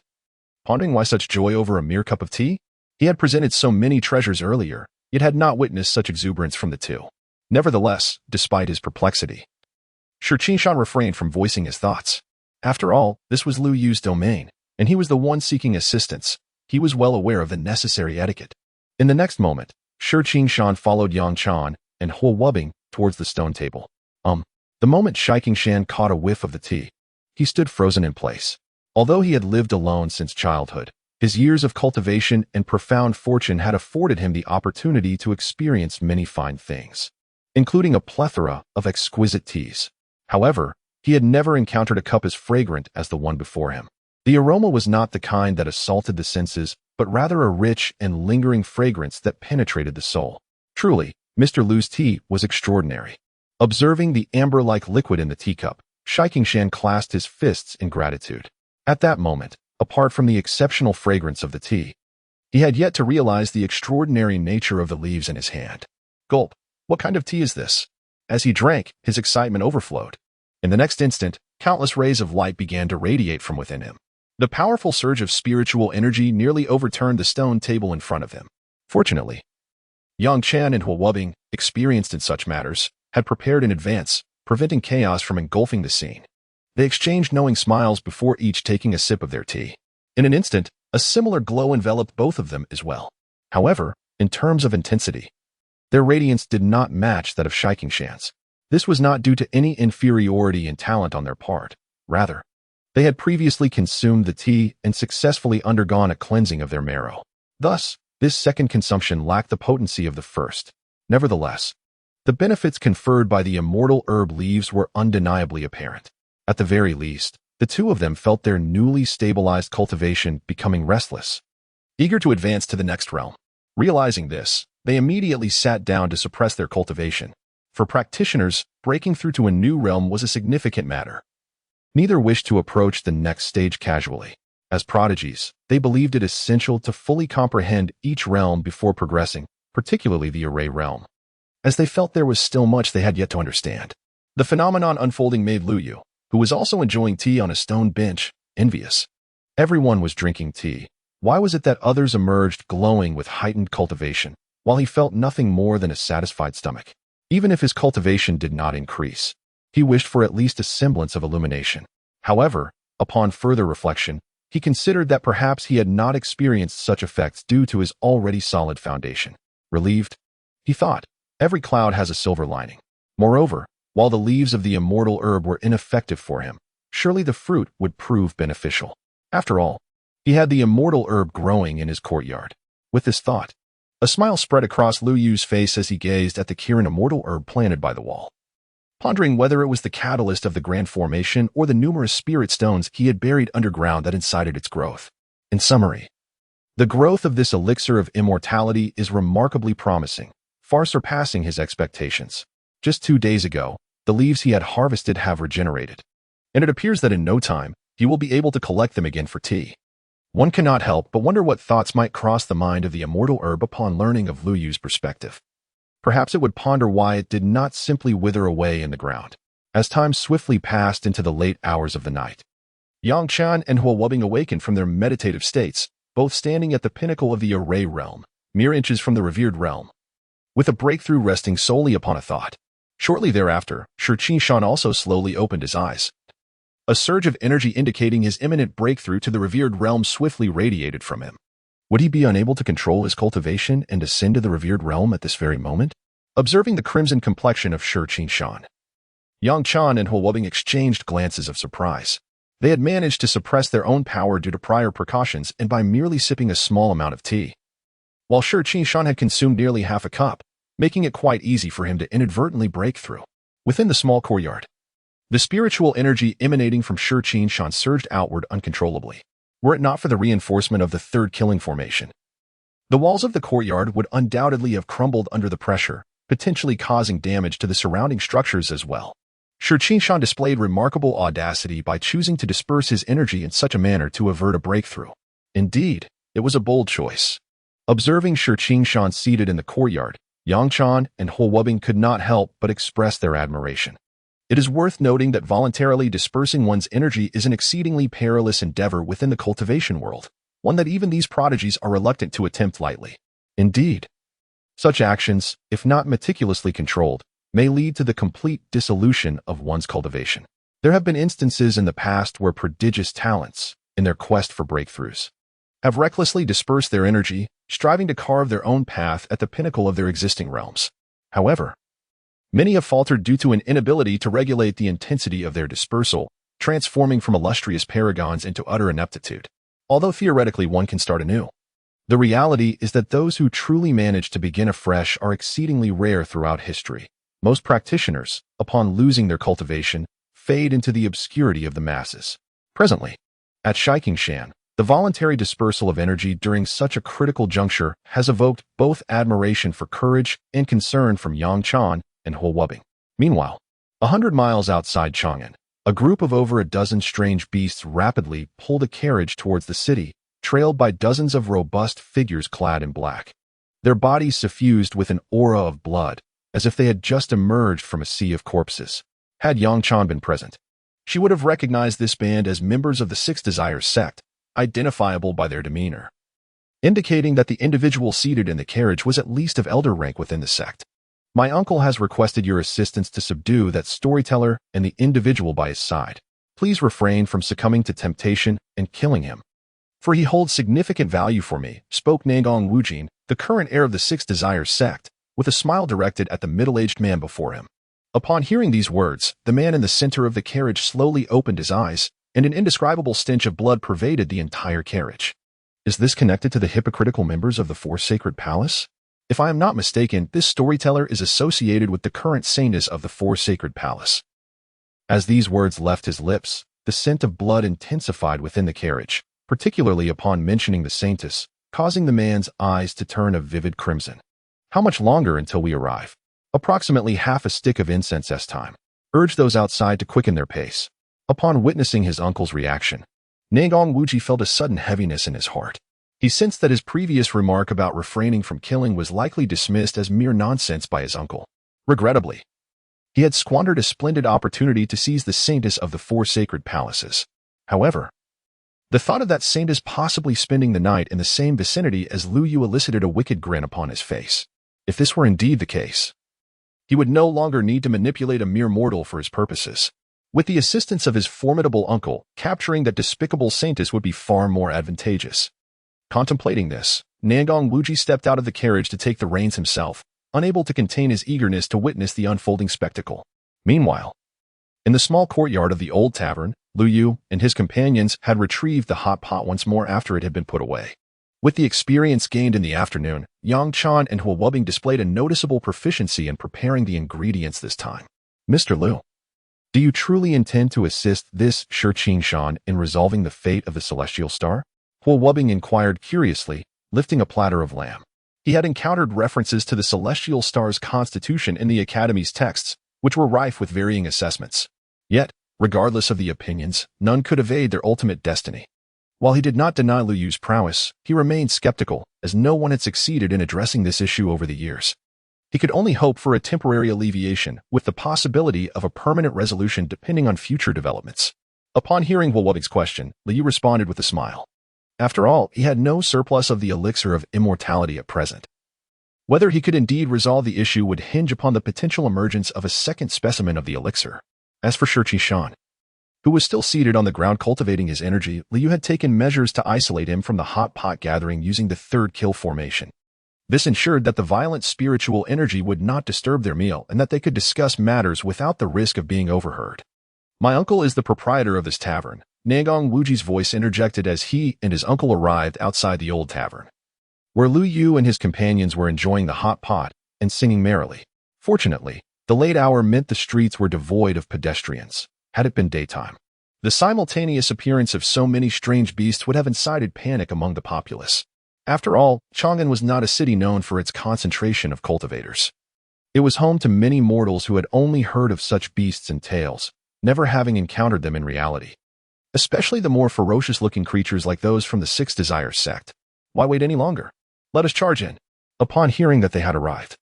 Pondering why such joy over a mere cup of tea? He had presented so many treasures earlier, yet had not witnessed such exuberance from the two. Nevertheless, despite his perplexity, Shi Qingshan refrained from voicing his thoughts. After all, this was Lu Yu's domain, and he was the one seeking assistance. He was well aware of the necessary etiquette. In the next moment, Shi Qingshan followed Yang Chan and Huo Wubbing towards the stone table. The moment Shi Qingshan caught a whiff of the tea, he stood frozen in place. Although he had lived alone since childhood, his years of cultivation and profound fortune had afforded him the opportunity to experience many fine things, including a plethora of exquisite teas. However, he had never encountered a cup as fragrant as the one before him. The aroma was not the kind that assaulted the senses, but rather a rich and lingering fragrance that penetrated the soul. Truly, Mr. Lu's tea was extraordinary. Observing the amber-like liquid in the teacup, Shi Qingshan clasped his fists in gratitude. At that moment, apart from the exceptional fragrance of the tea, he had yet to realize the extraordinary nature of the leaves in his hand. Gulp, what kind of tea is this? As he drank, his excitement overflowed. In the next instant, countless rays of light began to radiate from within him. The powerful surge of spiritual energy nearly overturned the stone table in front of him. Fortunately, Yang Chan and Huo Wubbing, experienced in such matters, had prepared in advance, preventing chaos from engulfing the scene. They exchanged knowing smiles before each taking a sip of their tea. In an instant, a similar glow enveloped both of them as well. However, in terms of intensity, their radiance did not match that of Shi Qingshan's. This was not due to any inferiority in talent on their part. Rather, they had previously consumed the tea and successfully undergone a cleansing of their marrow. Thus, this second consumption lacked the potency of the first. Nevertheless, the benefits conferred by the immortal herb leaves were undeniably apparent. At the very least, the two of them felt their newly stabilized cultivation becoming restless, eager to advance to the next realm. Realizing this, they immediately sat down to suppress their cultivation. For practitioners, breaking through to a new realm was a significant matter. Neither wished to approach the next stage casually. As prodigies, they believed it essential to fully comprehend each realm before progressing, particularly the array realm, as they felt there was still much they had yet to understand. The phenomenon unfolding made Lu Yu, who was also enjoying tea on a stone bench, envious. Everyone was drinking tea. Why was it that others emerged glowing with heightened cultivation, while he felt nothing more than a satisfied stomach? Even if his cultivation did not increase, he wished for at least a semblance of illumination. However, upon further reflection, he considered that perhaps he had not experienced such effects due to his already solid foundation. Relieved, he thought, every cloud has a silver lining. Moreover, while the leaves of the immortal herb were ineffective for him, surely the fruit would prove beneficial. After all, he had the immortal herb growing in his courtyard. With this thought, a smile spread across Lu Yu's face as he gazed at the Kirin immortal herb planted by the wall, pondering whether it was the catalyst of the grand formation or the numerous spirit stones he had buried underground that incited its growth. In summary, The growth of this elixir of immortality is remarkably promising, far surpassing his expectations. Just 2 days ago, the leaves he had harvested have regenerated, and it appears that in no time, he will be able to collect them again for tea. One cannot help but wonder what thoughts might cross the mind of the immortal herb upon learning of Lu Yu's perspective. Perhaps it would ponder why it did not simply wither away in the ground. As time swiftly passed into the late hours of the night, Yang Chan and Hua Wubbing awakened from their meditative states, both standing at the pinnacle of the array realm, mere inches from the revered realm, with a breakthrough resting solely upon a thought. Shortly thereafter, Shi Qingshan also slowly opened his eyes. A surge of energy indicating his imminent breakthrough to the revered realm swiftly radiated from him. Would he be unable to control his cultivation and ascend to the revered realm at this very moment? Observing the crimson complexion of Shi Qingshan, Yang Chan and Hua Wubbing exchanged glances of surprise. They had managed to suppress their own power due to prior precautions and by merely sipping a small amount of tea, while Shi Qingshan had consumed nearly half a cup, making it quite easy for him to inadvertently break through. Within the small courtyard, the spiritual energy emanating from Shi Qingshan surged outward uncontrollably. Were it not for the reinforcement of the third killing formation, the walls of the courtyard would undoubtedly have crumbled under the pressure, potentially causing damage to the surrounding structures as well. Shi Qingshan displayed remarkable audacity by choosing to disperse his energy in such a manner to avert a breakthrough. Indeed, it was a bold choice. Observing Shi Qingshan seated in the courtyard, Yang Chan and Hua Wubbing could not help but express their admiration. It is worth noting that voluntarily dispersing one's energy is an exceedingly perilous endeavor within the cultivation world, one that even these prodigies are reluctant to attempt lightly. Indeed, such actions, if not meticulously controlled, may lead to the complete dissolution of one's cultivation. There have been instances in the past where prodigious talents, in their quest for breakthroughs, have recklessly dispersed their energy, striving to carve their own path at the pinnacle of their existing realms. However, many have faltered due to an inability to regulate the intensity of their dispersal, transforming from illustrious paragons into utter ineptitude. Although theoretically one can start anew, the reality is that those who truly manage to begin afresh are exceedingly rare throughout history. Most practitioners, upon losing their cultivation, fade into the obscurity of the masses. Presently, at Shikingshan, the voluntary dispersal of energy during such a critical juncture has evoked both admiration for courage and concern from Yang Chan and Hua Wubbing. Meanwhile, 100 miles outside Chang'an, a group of over a dozen strange beasts rapidly pulled a carriage towards the city, trailed by dozens of robust figures clad in black, their bodies suffused with an aura of blood, as if they had just emerged from a sea of corpses. Had Yang Chan been present, she would have recognized this band as members of the Six Desires sect, identifiable by their demeanor, indicating that the individual seated in the carriage was at least of elder rank within the sect. My uncle has requested your assistance to subdue that storyteller and the individual by his side. Please refrain from succumbing to temptation and killing him, for he holds significant value for me, spoke Nangong Wujin, the current heir of the Six Desires sect, with a smile directed at the middle-aged man before him. Upon hearing these words, the man in the center of the carriage slowly opened his eyes, and an indescribable stench of blood pervaded the entire carriage. Is this connected to the hypocritical members of the Four Sacred Palace? If I am not mistaken, this storyteller is associated with the current saintess of the Four Sacred Palace. As these words left his lips, the scent of blood intensified within the carriage, particularly upon mentioning the saintess, causing the man's eyes to turn a vivid crimson. How much longer until we arrive? Approximately half a stick of incense time. Urge those outside to quicken their pace. Upon witnessing his uncle's reaction, Nangong Wuji felt a sudden heaviness in his heart. He sensed that his previous remark about refraining from killing was likely dismissed as mere nonsense by his uncle. Regrettably, he had squandered a splendid opportunity to seize the saintess of the Four Sacred Palaces. However, the thought of that saintess possibly spending the night in the same vicinity as Lu Yu elicited a wicked grin upon his face. If this were indeed the case, he would no longer need to manipulate a mere mortal for his purposes. With the assistance of his formidable uncle, capturing that despicable saintess would be far more advantageous. Contemplating this, Nangong Wuji stepped out of the carriage to take the reins himself, unable to contain his eagerness to witness the unfolding spectacle. Meanwhile, in the small courtyard of the old tavern, Lu Yu and his companions had retrieved the hot pot once more after it had been put away. With the experience gained in the afternoon, Yang Chan and Hua Wubbing displayed a noticeable proficiency in preparing the ingredients this time. Mr. Lu, do you truly intend to assist this Shi Qingshan in resolving the fate of the celestial star? Huo Wubbing inquired curiously, lifting a platter of lamb. He had encountered references to the celestial star's constitution in the Academy's texts, which were rife with varying assessments. Yet, regardless of the opinions, none could evade their ultimate destiny. While he did not deny Lu Yu's prowess, he remained skeptical, as no one had succeeded in addressing this issue over the years. He could only hope for a temporary alleviation, with the possibility of a permanent resolution depending on future developments. Upon hearing Huo Wubbing's question, Lu Yu responded with a smile. After all, he had no surplus of the elixir of immortality at present. Whether he could indeed resolve the issue would hinge upon the potential emergence of a second specimen of the elixir. As for Shi Shan, who was still seated on the ground cultivating his energy, Lu Yu had taken measures to isolate him from the hot pot gathering using the third kill formation. This ensured that the violent spiritual energy would not disturb their meal and that they could discuss matters without the risk of being overheard. My uncle is the proprietor of this tavern, Nangong Wuji's voice interjected as he and his uncle arrived outside the old tavern, where Lu Yu and his companions were enjoying the hot pot and singing merrily. Fortunately, the late hour meant the streets were devoid of pedestrians. Had it been daytime, the simultaneous appearance of so many strange beasts would have incited panic among the populace. After all, Chang'an was not a city known for its concentration of cultivators. It was home to many mortals who had only heard of such beasts in tales, never having encountered them in reality. Especially the more ferocious-looking creatures like those from the Six Desires sect. Why wait any longer? Let us charge in. Upon hearing that they had arrived,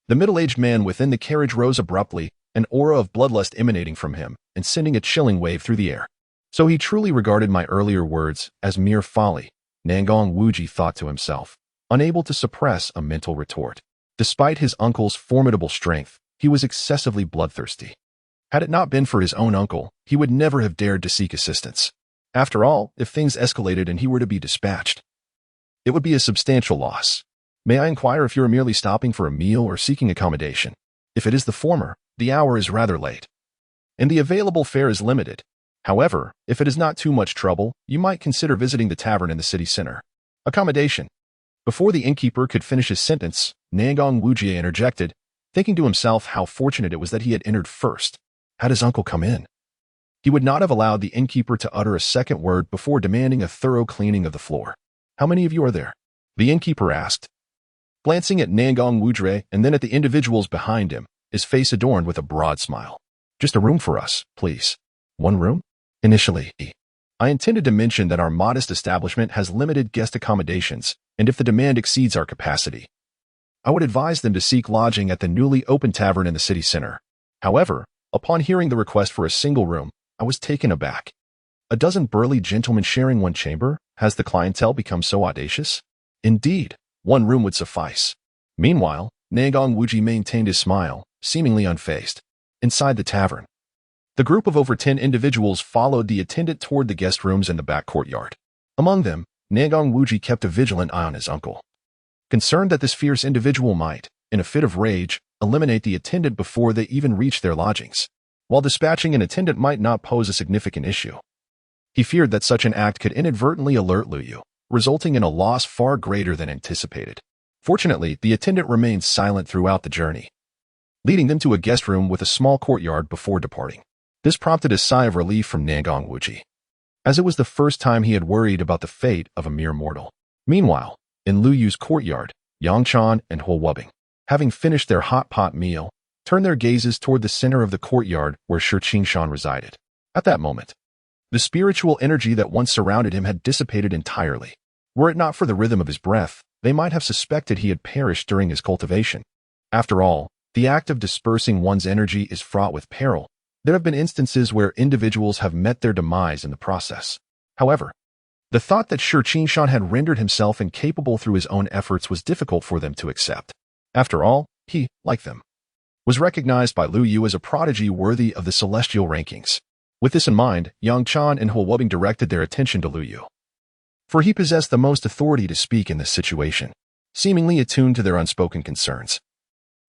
the middle-aged man within the carriage rose abruptly, an aura of bloodlust emanating from him and sending a chilling wave through the air. So he truly regarded my earlier words as mere folly, Nangong Wuji thought to himself, unable to suppress a mental retort. Despite his uncle's formidable strength, he was excessively bloodthirsty. Had it not been for his own uncle, he would never have dared to seek assistance. After all, if things escalated and he were to be dispatched, it would be a substantial loss. May I inquire if you are merely stopping for a meal or seeking accommodation? If it is the former, the hour is rather late, and the available fare is limited. However, if it is not too much trouble, you might consider visiting the tavern in the city center. Accommodation. Before the innkeeper could finish his sentence, Nangong Wuji interjected, thinking to himself how fortunate it was that he had entered first. Had his uncle come in, he would not have allowed the innkeeper to utter a second word before demanding a thorough cleaning of the floor. How many of you are there? The innkeeper asked, glancing at Nangong Wuji and then at the individuals behind him, his face adorned with a broad smile. Just a room for us, please. One room? Initially, I intended to mention that our modest establishment has limited guest accommodations, and if the demand exceeds our capacity, I would advise them to seek lodging at the newly opened tavern in the city center. However, upon hearing the request for a single room, I was taken aback. A dozen burly gentlemen sharing one chamber? Has the clientele become so audacious? Indeed, one room would suffice. Meanwhile, Nangong Wuji maintained his smile, seemingly unfazed. Inside the tavern, the group of over 10 individuals followed the attendant toward the guest rooms in the back courtyard. Among them, Nangong Wuji kept a vigilant eye on his uncle, concerned that this fierce individual might, in a fit of rage, eliminate the attendant before they even reached their lodgings. While dispatching an attendant might not pose a significant issue, he feared that such an act could inadvertently alert Lu Yu, resulting in a loss far greater than anticipated. Fortunately, the attendant remained silent throughout the journey, leading them to a guest room with a small courtyard before departing. This prompted a sigh of relief from Nangong Wuji, as it was the first time he had worried about the fate of a mere mortal. Meanwhile, in Lu Yu's courtyard, Yang Chan and Huo Wubbing, having finished their hot pot meal, turned their gazes toward the center of the courtyard where Shi Shan resided. At that moment, the spiritual energy that once surrounded him had dissipated entirely. Were it not for the rhythm of his breath, they might have suspected he had perished during his cultivation. After all, the act of dispersing one's energy is fraught with peril. There have been instances where individuals have met their demise in the process. However, the thought that Shi Shan had rendered himself incapable through his own efforts was difficult for them to accept. After all, he, like them, was recognized by Lu Yu as a prodigy worthy of the celestial rankings. With this in mind, Yang Chan and Huo Wubbing directed their attention to Lu Yu, for he possessed the most authority to speak in this situation, seemingly attuned to their unspoken concerns.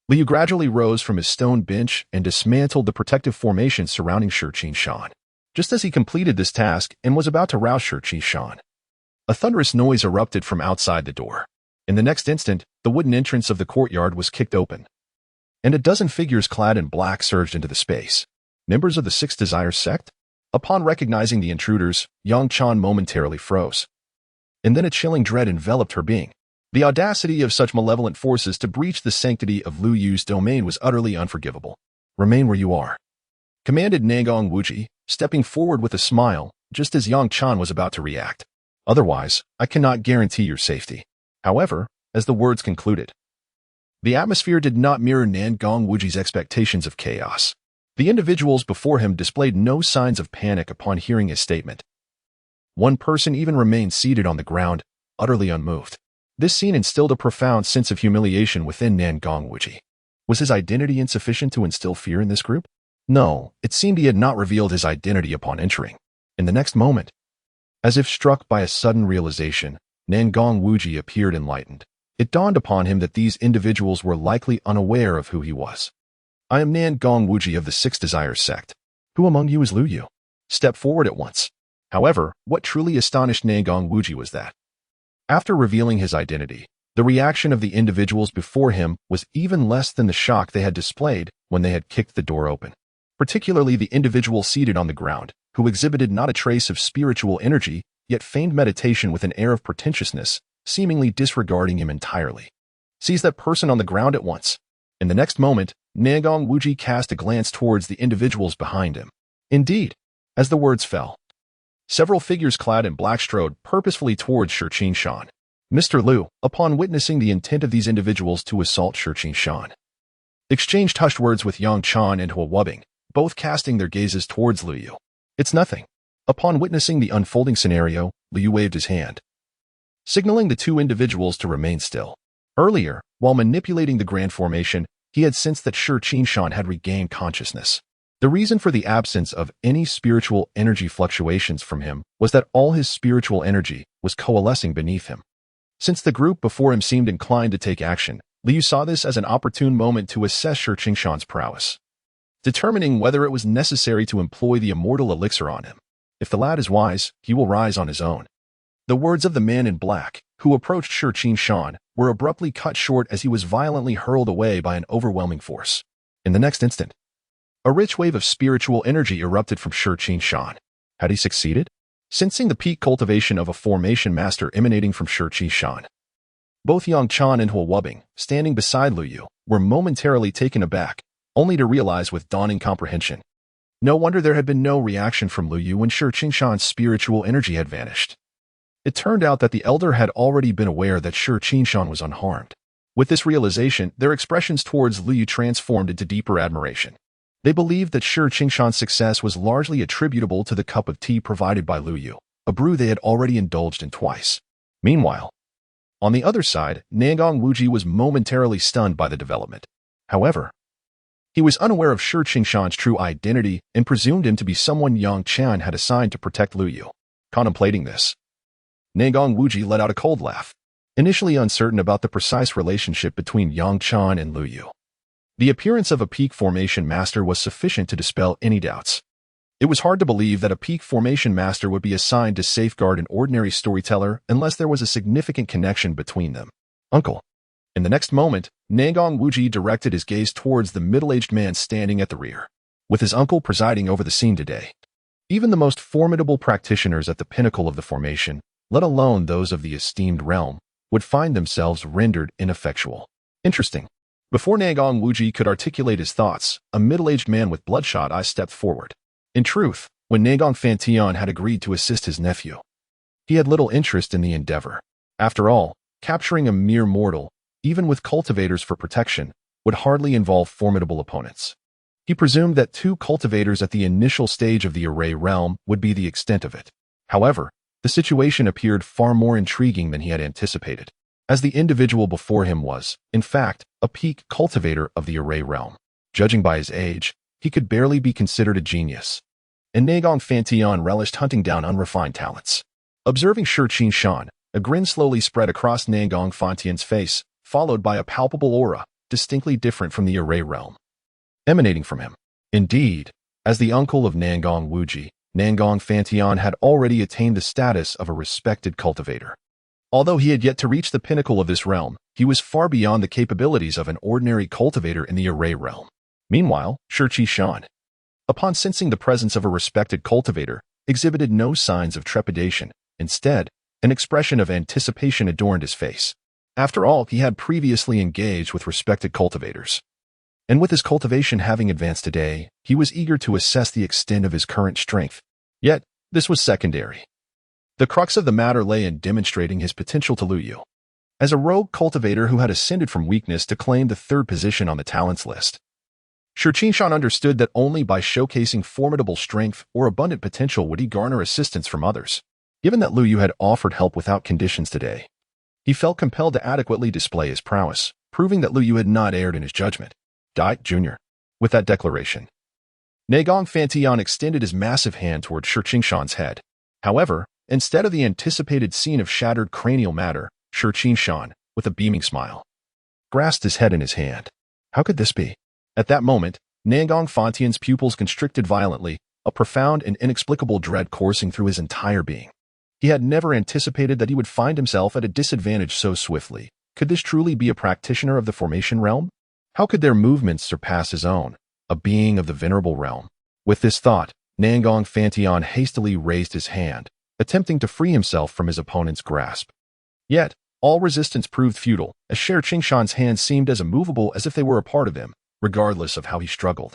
Lu Yu gradually rose from his stone bench and dismantled the protective formation surrounding Shi Shan. Just as he completed this task and was about to rouse Shi Shan, a thunderous noise erupted from outside the door. In the next instant, the wooden entrance of the courtyard was kicked open, and a dozen figures clad in black surged into the space. Members of the Six Desires sect? Upon recognizing the intruders, Yang Chan momentarily froze. and then a chilling dread enveloped her being. The audacity of such malevolent forces to breach the sanctity of Lu Yu's domain was utterly unforgivable. "Remain where you are," commanded Nangong Wuji, stepping forward with a smile, just as Yang Chan was about to react. "Otherwise, I cannot guarantee your safety." However, as the words concluded, the atmosphere did not mirror Nangong Wuji's expectations of chaos. The individuals before him displayed no signs of panic upon hearing his statement. One person even remained seated on the ground, utterly unmoved. This scene instilled a profound sense of humiliation within Nangong Wuji. Was his identity insufficient to instill fear in this group? No, it seemed he had not revealed his identity upon entering. In the next moment, as if struck by a sudden realization, Nangong Wuji appeared enlightened. It dawned upon him that these individuals were likely unaware of who he was. "I am Nangong Wuji of the Six Desires sect. Who among you is Lu Yu? Step forward at once." However, what truly astonished Nangong Wuji was that, after revealing his identity, the reaction of the individuals before him was even less than the shock they had displayed when they had kicked the door open. Particularly the individual seated on the ground, who exhibited not a trace of spiritual energy, yet feigned meditation with an air of pretentiousness, seemingly disregarding him entirely. "Seize that person on the ground at once." In the next moment, Nangong Wuji cast a glance towards the individuals behind him. Indeed, as the words fell, several figures clad in black strode purposefully towards Shirqin Shan. Mr. Liu, upon witnessing the intent of these individuals to assault Shirqin Shan, exchanged hushed words with Yang Chan and Hua Wubbing, both casting their gazes towards Lu Yu. "It's nothing." Upon witnessing the unfolding scenario, Lu Yu waved his hand, signaling the two individuals to remain still. Earlier, while manipulating the grand formation, he had sensed that Shirqin Shan had regained consciousness. The reason for the absence of any spiritual energy fluctuations from him was that all his spiritual energy was coalescing beneath him. Since the group before him seemed inclined to take action, Liu saw this as an opportune moment to assess Shirqin Shan's prowess, determining whether it was necessary to employ the immortal elixir on him. If the lad is wise, he will rise on his own. The words of the man in black, who approached Shirqin Shan, were abruptly cut short as he was violently hurled away by an overwhelming force. In the next instant, a rich wave of spiritual energy erupted from Shirqin Shan. Had he succeeded? Sensing the peak cultivation of a formation master emanating from Shirqin Shan, both Yang Chan and Hua Wubbing, standing beside Lu Yu, were momentarily taken aback, only to realize with dawning comprehension. No wonder there had been no reaction from Lu Yu when Shirqin Shan's spiritual energy had vanished. It turned out that the elder had already been aware that Shirqin Shan was unharmed. With this realization, their expressions towards Lu Yu transformed into deeper admiration. They believed that Shirqin Shan's success was largely attributable to the cup of tea provided by Lu Yu, a brew they had already indulged in twice. Meanwhile, on the other side, Nangong Wuji was momentarily stunned by the development. However, he was unaware of Shirqin Shan's true identity and presumed him to be someone Yang Chan had assigned to protect Lu Yu. Contemplating this, Nangong Wuji let out a cold laugh, initially uncertain about the precise relationship between Yang Chan and Lu Yu. The appearance of a peak formation master was sufficient to dispel any doubts. It was hard to believe that a peak formation master would be assigned to safeguard an ordinary storyteller unless there was a significant connection between them. "Uncle." In the next moment, Nangong Wuji directed his gaze towards the middle-aged man standing at the rear, with his uncle presiding over the scene today. Even the most formidable practitioners at the pinnacle of the formation, let alone those of the esteemed realm, would find themselves rendered ineffectual. Interesting. Before Nangong Wuji could articulate his thoughts, a middle-aged man with bloodshot eyes stepped forward. In truth, when Nangong Fantian had agreed to assist his nephew, he had little interest in the endeavor. After all, capturing a mere mortal, even with cultivators for protection, would hardly involve formidable opponents. He presumed that 2 cultivators at the initial stage of the array realm would be the extent of it. However, the situation appeared far more intriguing than he had anticipated, as the individual before him was, in fact, a peak cultivator of the array realm. Judging by his age, he could barely be considered a genius, and Nangong Fantian relished hunting down unrefined talents. Observing Shirqin Shan, a grin slowly spread across Nangong Fantian's face, followed by a palpable aura, distinctly different from the array realm, emanating from him. Indeed, as the uncle of Nangong Wuji, Nangong Fantian had already attained the status of a respected cultivator. Although he had yet to reach the pinnacle of this realm, he was far beyond the capabilities of an ordinary cultivator in the array realm. Meanwhile, Shirqin Shan, upon sensing the presence of a respected cultivator, exhibited no signs of trepidation. Instead, An expression of anticipation adorned his face. After all, he had previously engaged with respected cultivators. And with his cultivation having advanced today, he was eager to assess the extent of his current strength. Yet, this was secondary. The crux of the matter lay in demonstrating his potential to Lu Yu. As a rogue cultivator who had ascended from weakness to claim the third position on the talents list, Shi Qingshan understood that only by showcasing formidable strength or abundant potential would he garner assistance from others. Given that Lu Yu had offered help without conditions today, he felt compelled to adequately display his prowess, proving that Lu Yu had not erred in his judgment. Dai, Jr. With that declaration, Nagong Fantian extended his massive hand toward Shi Qingshan's head. However, instead of the anticipated scene of shattered cranial matter, Shi Qingshan, with a beaming smile, grasped his head in his hand. How could this be? At that moment, Nagong Fantian's pupils constricted violently, a profound and inexplicable dread coursing through his entire being. He had never anticipated that he would find himself at a disadvantage so swiftly. Could this truly be a practitioner of the formation realm? How could their movements surpass his own, a being of the venerable realm? With this thought, Nagong Fantian hastily raised his hand, attempting to free himself from his opponent's grasp. Yet, all resistance proved futile, as Shi Qingshan's hands seemed as immovable as if they were a part of him, regardless of how he struggled.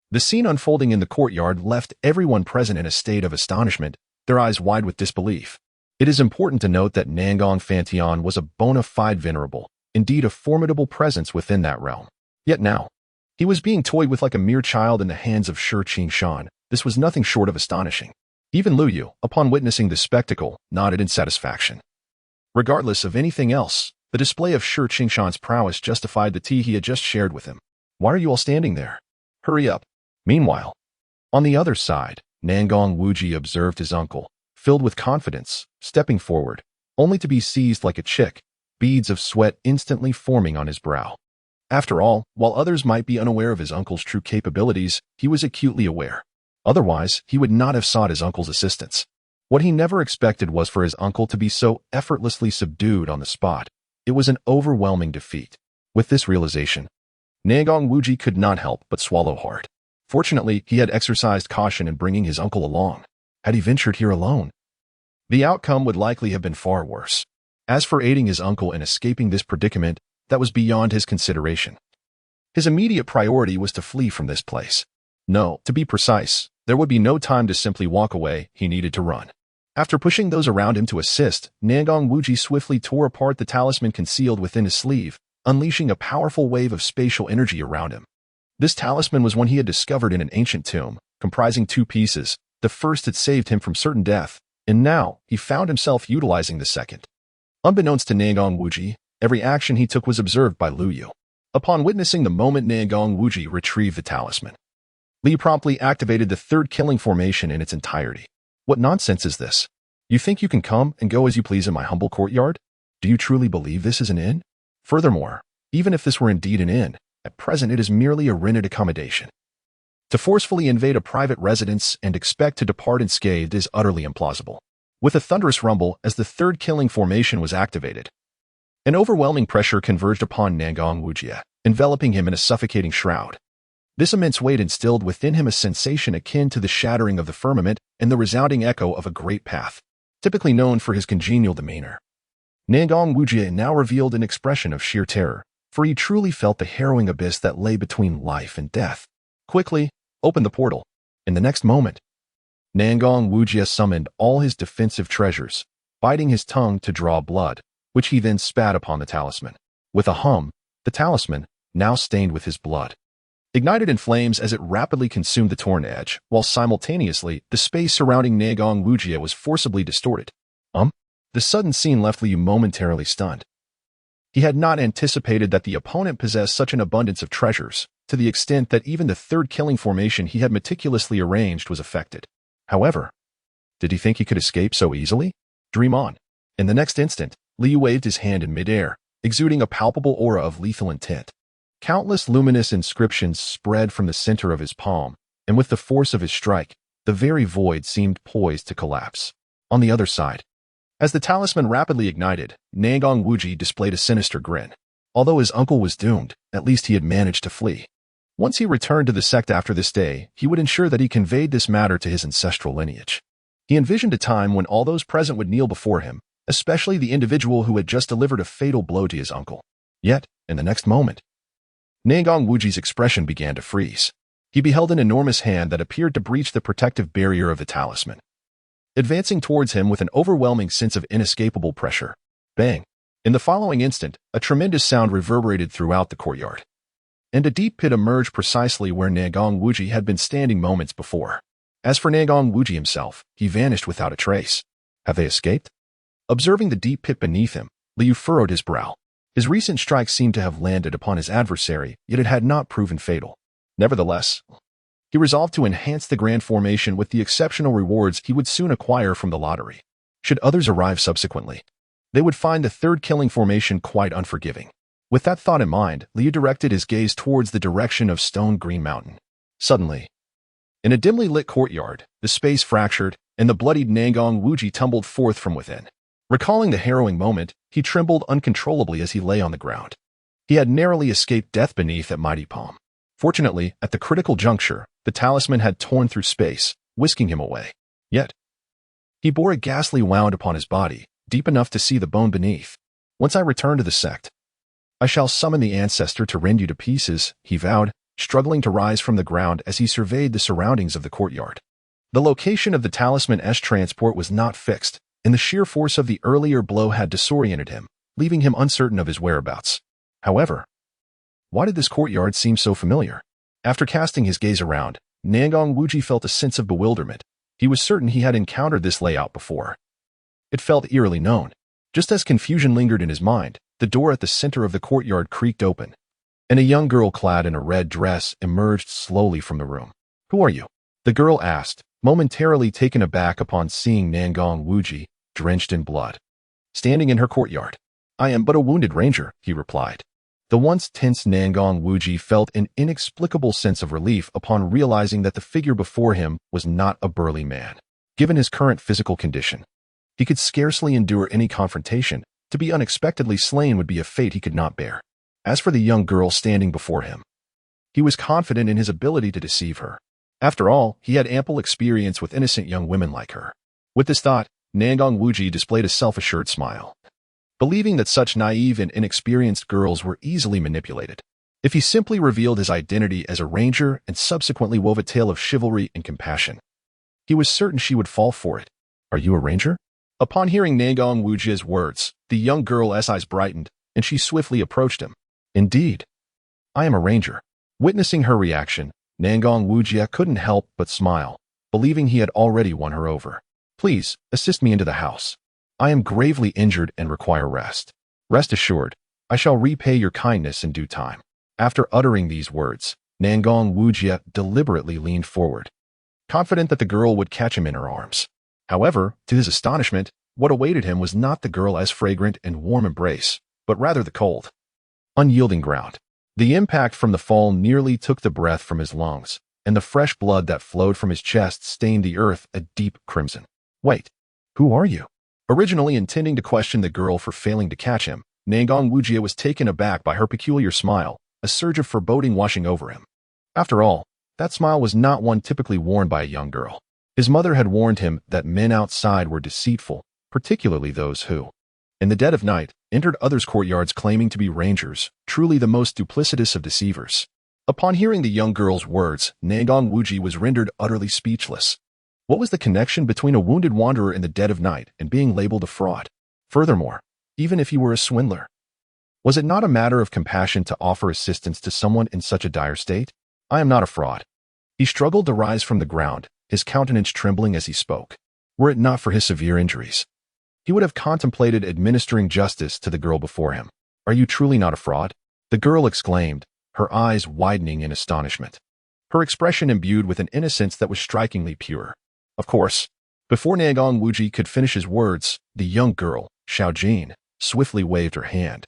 The scene unfolding in the courtyard left everyone present in a state of astonishment, their eyes wide with disbelief. It is important to note that Nagong Fantian was a bona fide venerable, indeed a formidable presence within that realm. Yet now, he was being toyed with like a mere child in the hands of Shi Qingshan. This was nothing short of astonishing. Even Lu Yu, upon witnessing the spectacle, nodded in satisfaction. Regardless of anything else, the display of Shi Qingshan's prowess justified the tea he had just shared with him. Why are you all standing there? Hurry up. Meanwhile, on the other side, Nagong Wuji observed his uncle, filled with confidence, stepping forward, only to be seized like a chick, beads of sweat instantly forming on his brow. After all, while others might be unaware of his uncle's true capabilities, he was acutely aware. Otherwise, he would not have sought his uncle's assistance. What he never expected was for his uncle to be so effortlessly subdued on the spot. It was an overwhelming defeat. With this realization, Nagong Wuji could not help but swallow hard. Fortunately, he had exercised caution in bringing his uncle along. Had he ventured here alone, the outcome would likely have been far worse. As for aiding his uncle in escaping this predicament, that was beyond his consideration. His immediate priority was to flee from this place. No, to be precise, there would be no time to simply walk away, he needed to run. After pushing those around him to assist, Nagong Wuji swiftly tore apart the talisman concealed within his sleeve, unleashing a powerful wave of spatial energy around him. This talisman was one he had discovered in an ancient tomb, comprising two pieces. The first had saved him from certain death, and now he found himself utilizing the second. Unbeknownst to Nagong Wuji, every action he took was observed by Lu Yu. Upon witnessing the moment Nagong Wuji retrieved the talisman, Li promptly activated the third killing formation in its entirety. What nonsense is this? You think you can come and go as you please in my humble courtyard? Do you truly believe this is an inn? Furthermore, even if this were indeed an inn, at present it is merely a rented accommodation. To forcefully invade a private residence and expect to depart unscathed is utterly implausible. With a thunderous rumble as the third killing formation was activated, an overwhelming pressure converged upon Nagong Wuji, enveloping him in a suffocating shroud. This immense weight instilled within him a sensation akin to the shattering of the firmament and the resounding echo of a great path. Typically known for his congenial demeanor, Nagong Wuji now revealed an expression of sheer terror, for he truly felt the harrowing abyss that lay between life and death. Quickly, opened the portal. In the next moment, Nagong Wuji summoned all his defensive treasures, biting his tongue to draw blood, which he then spat upon the talisman. With a hum, the talisman, now stained with his blood, ignited in flames as it rapidly consumed the torn edge, while simultaneously, the space surrounding Nagong Wuji was forcibly distorted. The sudden scene left Liu momentarily stunned. He had not anticipated that the opponent possessed such an abundance of treasures, to the extent that even the third killing formation he had meticulously arranged was affected. However, did he think he could escape so easily? Dream on. In the next instant, Liu waved his hand in midair, exuding a palpable aura of lethal intent. Countless luminous inscriptions spread from the center of his palm, and with the force of his strike, the very void seemed poised to collapse. On the other side, as the talisman rapidly ignited, Nagong Wuji displayed a sinister grin. Although his uncle was doomed, at least he had managed to flee. Once he returned to the sect after this day, he would ensure that he conveyed this matter to his ancestral lineage. He envisioned a time when all those present would kneel before him, especially the individual who had just delivered a fatal blow to his uncle. Yet, in the next moment, Nangong Wuji's expression began to freeze. He beheld an enormous hand that appeared to breach the protective barrier of the talisman, advancing towards him with an overwhelming sense of inescapable pressure. Bang! In the following instant, a tremendous sound reverberated throughout the courtyard, and a deep pit emerged precisely where Nangong Wuji had been standing moments before. As for Nangong Wuji himself, he vanished without a trace. Have they escaped? Observing the deep pit beneath him, Liu furrowed his brow. His recent strike seemed to have landed upon his adversary, yet it had not proven fatal. Nevertheless, he resolved to enhance the grand formation with the exceptional rewards he would soon acquire from the lottery. Should others arrive subsequently, they would find the third killing formation quite unforgiving. With that thought in mind, Liu directed his gaze towards the direction of Stone Green Mountain. Suddenly, in a dimly lit courtyard, the space fractured, and the bloodied Nangong Wuji tumbled forth from within. Recalling the harrowing moment, he trembled uncontrollably as he lay on the ground. He had narrowly escaped death beneath that mighty palm. Fortunately, at the critical juncture, the talisman had torn through space, whisking him away. Yet, he bore a ghastly wound upon his body, deep enough to see the bone beneath. Once I return to the sect, I shall summon the ancestor to rend you to pieces, he vowed, struggling to rise from the ground as he surveyed the surroundings of the courtyard. The location of the talisman's transport was not fixed, and the sheer force of the earlier blow had disoriented him, leaving him uncertain of his whereabouts. However, why did this courtyard seem so familiar? After casting his gaze around, Nangong Wuji felt a sense of bewilderment. He was certain he had encountered this layout before. It felt eerily known. Just as confusion lingered in his mind, the door at the center of the courtyard creaked open, and a young girl clad in a red dress emerged slowly from the room. "Who are you?" the girl asked, momentarily taken aback upon seeing Nangong Wuji, drenched in blood, standing in her courtyard. "I am but a wounded ranger," he replied. The once tense Nangong Wuji felt an inexplicable sense of relief upon realizing that the figure before him was not a burly man. Given his current physical condition, he could scarcely endure any confrontation. To be unexpectedly slain would be a fate he could not bear. As for the young girl standing before him, he was confident in his ability to deceive her. After all, he had ample experience with innocent young women like her. With this thought, Nangong Wuji displayed a self-assured smile, believing that such naive and inexperienced girls were easily manipulated. If he simply revealed his identity as a ranger and subsequently wove a tale of chivalry and compassion, he was certain she would fall for it. "Are you a ranger?" Upon hearing Nangong Wuji's words, the young girl's eyes brightened, and she swiftly approached him. "Indeed, I am a ranger." Witnessing her reaction, Nangong Wuji couldn't help but smile, believing he had already won her over. "Please, assist me into the house. I am gravely injured and require rest." "Rest assured, I shall repay your kindness in due time." After uttering these words, Nangong Wuji deliberately leaned forward, confident that the girl would catch him in her arms. However, to his astonishment, what awaited him was not the girl's fragrant and warm embrace, but rather the cold, unyielding ground. The impact from the fall nearly took the breath from his lungs, and the fresh blood that flowed from his chest stained the earth a deep crimson. "Wait, who are you?" Originally intending to question the girl for failing to catch him, Nangong Wuji was taken aback by her peculiar smile, a surge of foreboding washing over him. After all, that smile was not one typically worn by a young girl. His mother had warned him that men outside were deceitful, particularly those who, in the dead of night, entered others' courtyards claiming to be rangers, truly the most duplicitous of deceivers. Upon hearing the young girl's words, Nangong Wuji was rendered utterly speechless. What was the connection between a wounded wanderer in the dead of night and being labeled a fraud? Furthermore, even if he were a swindler, was it not a matter of compassion to offer assistance to someone in such a dire state? "I am not a fraud." He struggled to rise from the ground, his countenance trembling as he spoke. Were it not for his severe injuries, he would have contemplated administering justice to the girl before him. "Are you truly not a fraud?" the girl exclaimed, her eyes widening in astonishment, her expression imbued with an innocence that was strikingly pure. Of course, before Nangong Wuji could finish his words, the young girl, Xiaojin, swiftly waved her hand,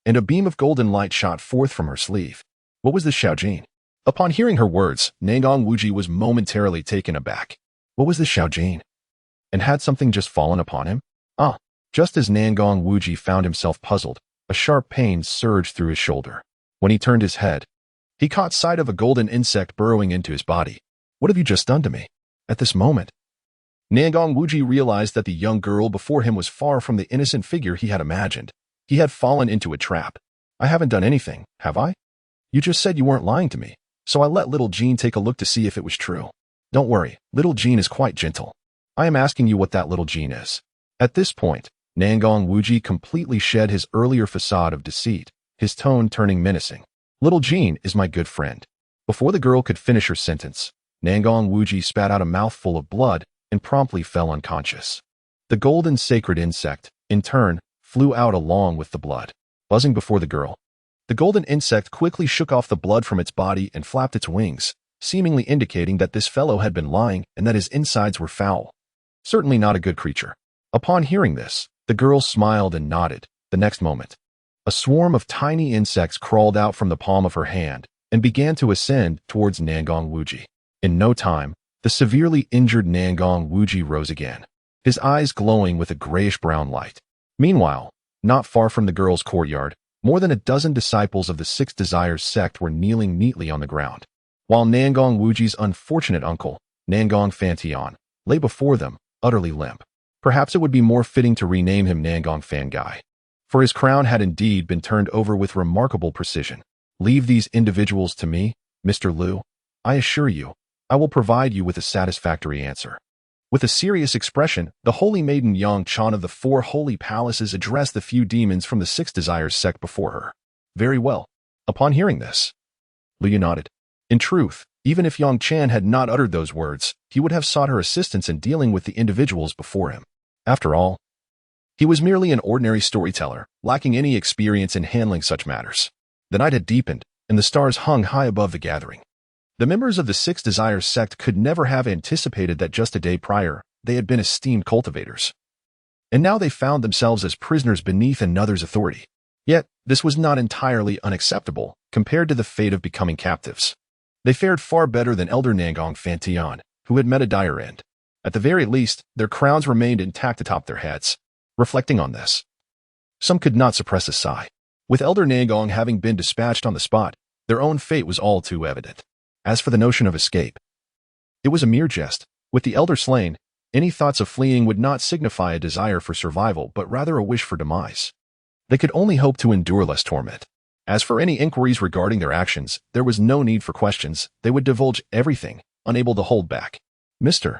and a beam of golden light shot forth from her sleeve. What was this Xiaojin? Upon hearing her words, Nangong Wuji was momentarily taken aback. What was this Xiaojin? And had something just fallen upon him? Just as Nangong Wuji found himself puzzled, a sharp pain surged through his shoulder. When he turned his head, he caught sight of a golden insect burrowing into his body. "What have you just done to me?" At this moment, Nangong Wuji realized that the young girl before him was far from the innocent figure he had imagined. He had fallen into a trap. I haven't done anything, have I? You just said you weren't lying to me, so I let little Jean take a look to see if it was true. Don't worry, little Jean is quite gentle. I am asking you what that little Jean is. At this point, Nangong Wuji completely shed his earlier facade of deceit, his tone turning menacing. Little Jean is my good friend. Before the girl could finish her sentence, Nangong Wuji spat out a mouthful of blood and promptly fell unconscious. The golden sacred insect, in turn, flew out along with the blood, buzzing before the girl. The golden insect quickly shook off the blood from its body and flapped its wings, seemingly indicating that this fellow had been lying and that his insides were foul. Certainly not a good creature. Upon hearing this, the girl smiled and nodded. The next moment, a swarm of tiny insects crawled out from the palm of her hand and began to ascend towards Nangong Wuji. In no time, the severely injured Nangong Wuji rose again, his eyes glowing with a grayish-brown light. Meanwhile, not far from the girl's courtyard, more than a dozen disciples of the Six Desires sect were kneeling neatly on the ground, while Nangong Wuji's unfortunate uncle, Nangong Fantian, lay before them, utterly limp. Perhaps it would be more fitting to rename him Nangong Fangai, for his crown had indeed been turned over with remarkable precision. Leave these individuals to me, Mr. Liu. I assure you, I will provide you with a satisfactory answer. With a serious expression, the holy maiden Yang Chan of the Four Holy Palaces addressed the few demons from the Six Desires sect before her. Very well. Upon hearing this, Liu nodded. In truth, even if Yang Chan had not uttered those words, he would have sought her assistance in dealing with the individuals before him. After all, he was merely an ordinary storyteller, lacking any experience in handling such matters. The night had deepened, and the stars hung high above the gathering. The members of the Six Desires sect could never have anticipated that just a day prior, they had been esteemed cultivators. And now they found themselves as prisoners beneath another's authority. Yet, this was not entirely unacceptable compared to the fate of becoming captives. They fared far better than Elder Nangong Fantian, who had met a dire end. At the very least, their crowns remained intact atop their heads. Reflecting on this, some could not suppress a sigh. With Elder Nangong having been dispatched on the spot, their own fate was all too evident. As for the notion of escape, it was a mere jest. With the elder slain, any thoughts of fleeing would not signify a desire for survival, but rather a wish for demise. They could only hope to endure less torment. As for any inquiries regarding their actions, there was no need for questions. They would divulge everything, unable to hold back. Mr.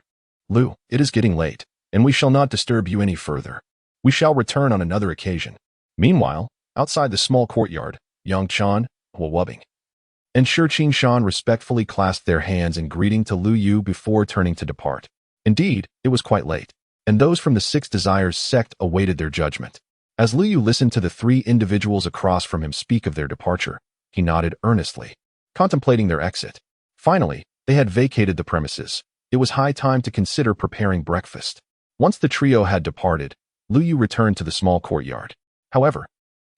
Liu, it is getting late, and we shall not disturb you any further. We shall return on another occasion. Meanwhile, outside the small courtyard, Yang Chan, Wuwubing, and Shi Qingshan respectfully clasped their hands in greeting to Liu Yu before turning to depart. Indeed, it was quite late, and those from the Six Desires sect awaited their judgment. As Liu Yu listened to the three individuals across from him speak of their departure, he nodded earnestly, contemplating their exit. Finally, they had vacated the premises. It was high time to consider preparing breakfast. Once the trio had departed, Liu Yu returned to the small courtyard. However,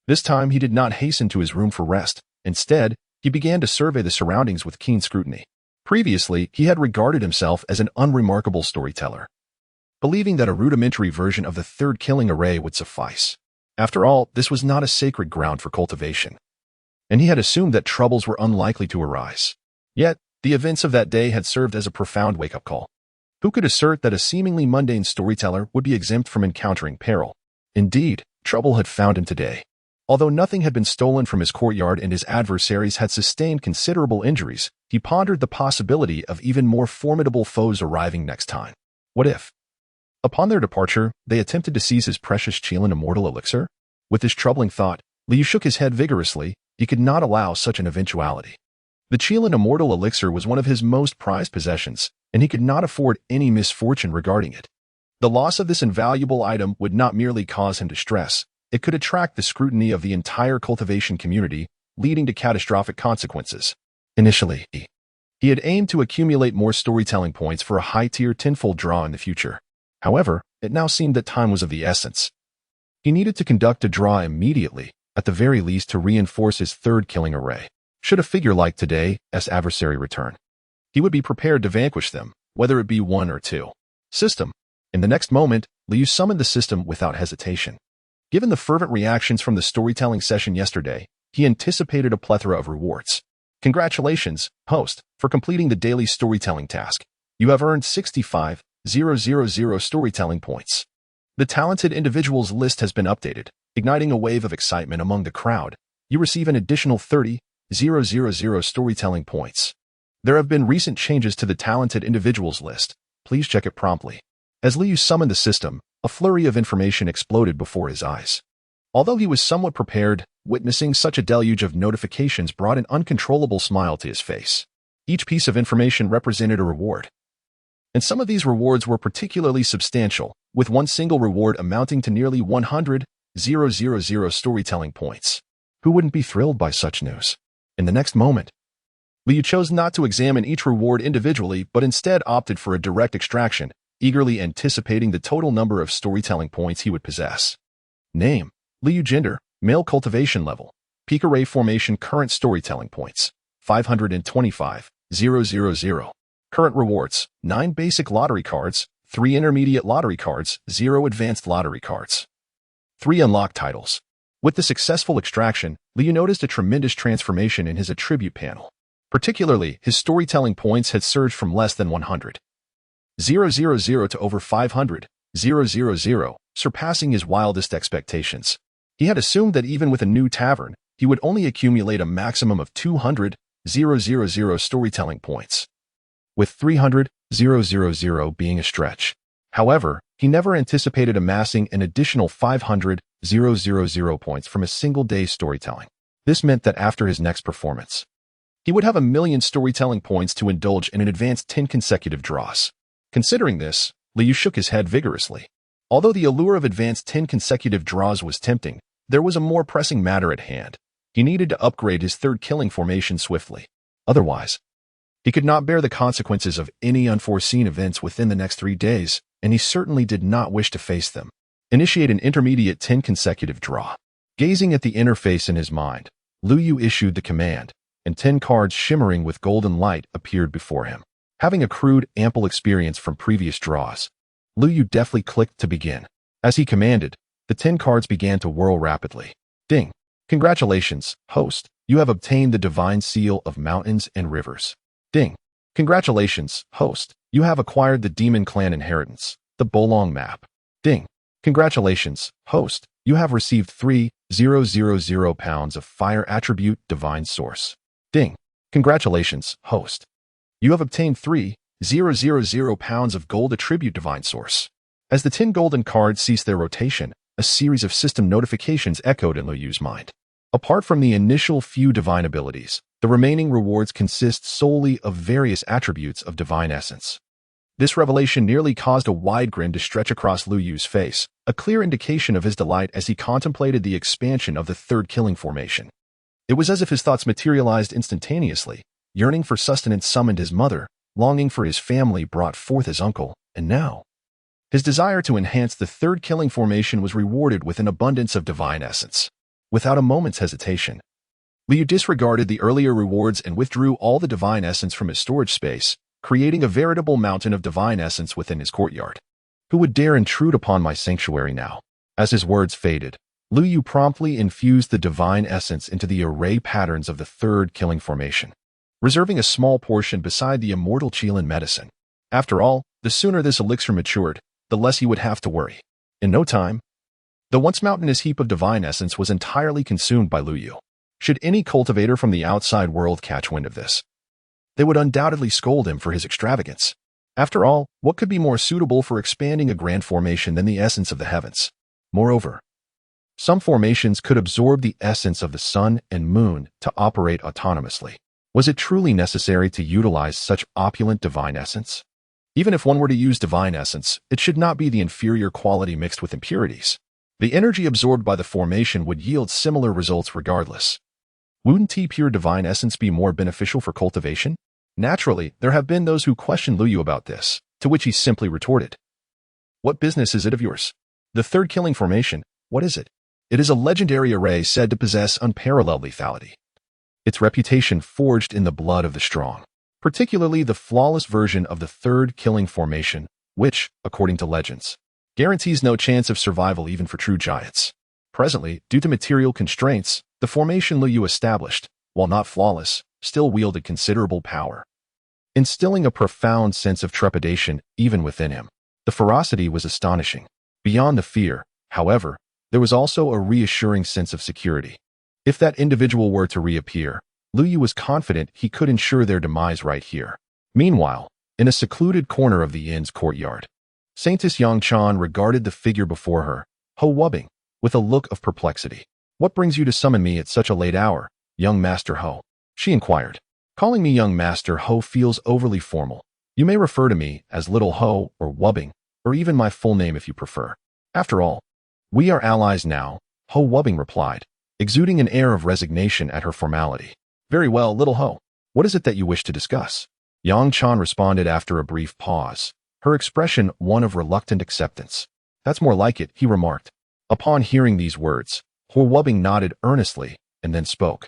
this time he did not hasten to his room for rest. Instead, he began to survey the surroundings with keen scrutiny. Previously, he had regarded himself as an unremarkable storyteller, believing that a rudimentary version of the third killing array would suffice. After all, this was not a sacred ground for cultivation, and he had assumed that troubles were unlikely to arise. Yet, the events of that day had served as a profound wake-up call. Who could assert that a seemingly mundane storyteller would be exempt from encountering peril? Indeed, trouble had found him today. Although nothing had been stolen from his courtyard and his adversaries had sustained considerable injuries, he pondered the possibility of even more formidable foes arriving next time. What if, upon their departure, they attempted to seize his precious Qilin immortal elixir? With this troubling thought, Liu shook his head vigorously. He could not allow such an eventuality. The Qilin immortal elixir was one of his most prized possessions, and he could not afford any misfortune regarding it. The loss of this invaluable item would not merely cause him distress, it could attract the scrutiny of the entire cultivation community, leading to catastrophic consequences. Initially, he had aimed to accumulate more storytelling points for a high-tier tenfold draw in the future. However, it now seemed that time was of the essence. He needed to conduct a draw immediately, at the very least to reinforce his third killing array. Should a figure like today's adversary return, he would be prepared to vanquish them, whether it be one or two. System. In the next moment, Liu summoned the system without hesitation. Given the fervent reactions from the storytelling session yesterday, he anticipated a plethora of rewards. Congratulations, host, for completing the daily storytelling task. You have earned 65 30,000 storytelling points. The talented individuals list has been updated, igniting a wave of excitement among the crowd. You receive an additional 30,000 storytelling points. There have been recent changes to the talented individuals list. Please check it promptly. As Liu summoned the system, a flurry of information exploded before his eyes. Although he was somewhat prepared, witnessing such a deluge of notifications brought an uncontrollable smile to his face. Each piece of information represented a reward. And some of these rewards were particularly substantial, with one single reward amounting to nearly 100,000 storytelling points. Who wouldn't be thrilled by such news? In the next moment, Liu chose not to examine each reward individually, but instead opted for a direct extraction, eagerly anticipating the total number of storytelling points he would possess. Name: Liu. Gender: male. Cultivation level: peak array formation. Current storytelling points: 525,000. Current rewards: 9 basic lottery cards, 3 intermediate lottery cards, 0 advanced lottery cards. 3 unlocked titles. With the successful extraction, Liu noticed a tremendous transformation in his attribute panel. Particularly, his storytelling points had surged from less than 100,000 to over 500,000, surpassing his wildest expectations. He had assumed that even with a new tavern, he would only accumulate a maximum of 200,000 storytelling points, with 300,000 being a stretch. However, he never anticipated amassing an additional 500,000 points from a single day's storytelling. This meant that after his next performance, he would have 1,000,000 storytelling points to indulge in an advanced 10 consecutive draws. Considering this, Liu shook his head vigorously. Although the allure of advanced 10 consecutive draws was tempting, there was a more pressing matter at hand. He needed to upgrade his third killing formation swiftly. Otherwise, he could not bear the consequences of any unforeseen events within the next 3 days, and he certainly did not wish to face them. Initiate an intermediate 10 consecutive draw. Gazing at the interface in his mind, Liu issued the command, and 10 cards shimmering with golden light appeared before him. Having accrued ample experience from previous draws, Liu deftly clicked to begin. As he commanded, the 10 cards began to whirl rapidly. Ding! Congratulations, host. You have obtained the divine seal of mountains and rivers. Ding! Congratulations, host. You have acquired the demon clan inheritance, the Bolong map. Ding! Congratulations, host. You have received 3,000 pounds of fire attribute divine source. Ding! Congratulations, host. You have obtained 3,000 pounds of gold attribute divine source. As the 10 golden cards ceased their rotation, a series of system notifications echoed in Liu's mind. Apart from the initial few divine abilities, the remaining rewards consist solely of various attributes of divine essence. This revelation nearly caused a wide grin to stretch across Liu's face, a clear indication of his delight as he contemplated the expansion of the third killing formation. It was as if his thoughts materialized instantaneously. Yearning for sustenance summoned his mother, longing for his family brought forth his uncle, and now his desire to enhance the third killing formation was rewarded with an abundance of divine essence. Without a moment's hesitation, Liu disregarded the earlier rewards and withdrew all the divine essence from his storage space, creating a veritable mountain of divine essence within his courtyard. Who would dare intrude upon my sanctuary now? As his words faded, Liu promptly infused the divine essence into the array patterns of the third killing formation, reserving a small portion beside the immortal Qilin medicine. After all, the sooner this elixir matured, the less he would have to worry. In no time, the once mountainous heap of divine essence was entirely consumed by Liu. Should any cultivator from the outside world catch wind of this, they would undoubtedly scold him for his extravagance. After all, what could be more suitable for expanding a grand formation than the essence of the heavens? Moreover, some formations could absorb the essence of the sun and moon to operate autonomously. Was it truly necessary to utilize such opulent divine essence? Even if one were to use divine essence, it should not be the inferior quality mixed with impurities. The energy absorbed by the formation would yield similar results regardless. Wouldn't pure divine essence be more beneficial for cultivation? Naturally, there have been those who questioned Liu about this, to which he simply retorted, "What business is it of yours? The third killing formation, what is it? It is a legendary array said to possess unparalleled lethality. Its reputation forged in the blood of the strong, particularly the flawless version of the third killing formation, which, according to legends, guarantees no chance of survival even for true giants. Presently, due to material constraints, the formation Liu established, while not flawless, still wielded considerable power. instilling a profound sense of trepidation even within him. The ferocity was astonishing. Beyond the fear, however, there was also a reassuring sense of security. If that individual were to reappear, Lu Yu was confident he could ensure their demise right here. Meanwhile, in a secluded corner of the inn's courtyard, Saintess Yang Chan regarded the figure before her, Ho Wubbing, with a look of perplexity. "What brings you to summon me at such a late hour, young Master Ho?" she inquired. "Calling me young Master Ho feels overly formal. You may refer to me as Little Ho or Wubbing, or even my full name if you prefer. After all, we are allies now," Ho Wubbing replied, exuding an air of resignation at her formality. "Very well, Little Ho. What is it that you wish to discuss?" Yang Chan responded after a brief pause, her expression one of reluctant acceptance. "That's more like it," he remarked. Upon hearing these words, Ho Wubbing nodded earnestly and then spoke.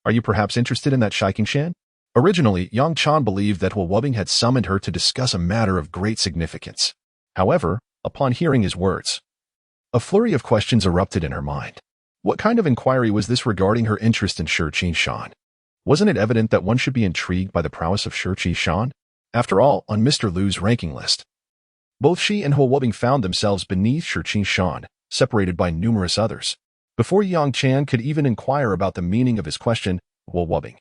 "Are you perhaps interested in that Shiking-shan?" Originally, Yang Chan believed that Ho Wubbing had summoned her to discuss a matter of great significance. However, upon hearing his words, a flurry of questions erupted in her mind. What kind of inquiry was this regarding her interest in Shiking-shan? Wasn't it evident that one should be intrigued by the prowess of Shiking-shan? After all, on Mr. Lu's ranking list, both she and Ho Wubbing found themselves beneath Shiking-shan, separated by numerous others. Before Yang Chan could even inquire about the meaning of his question, Ho Wubbing,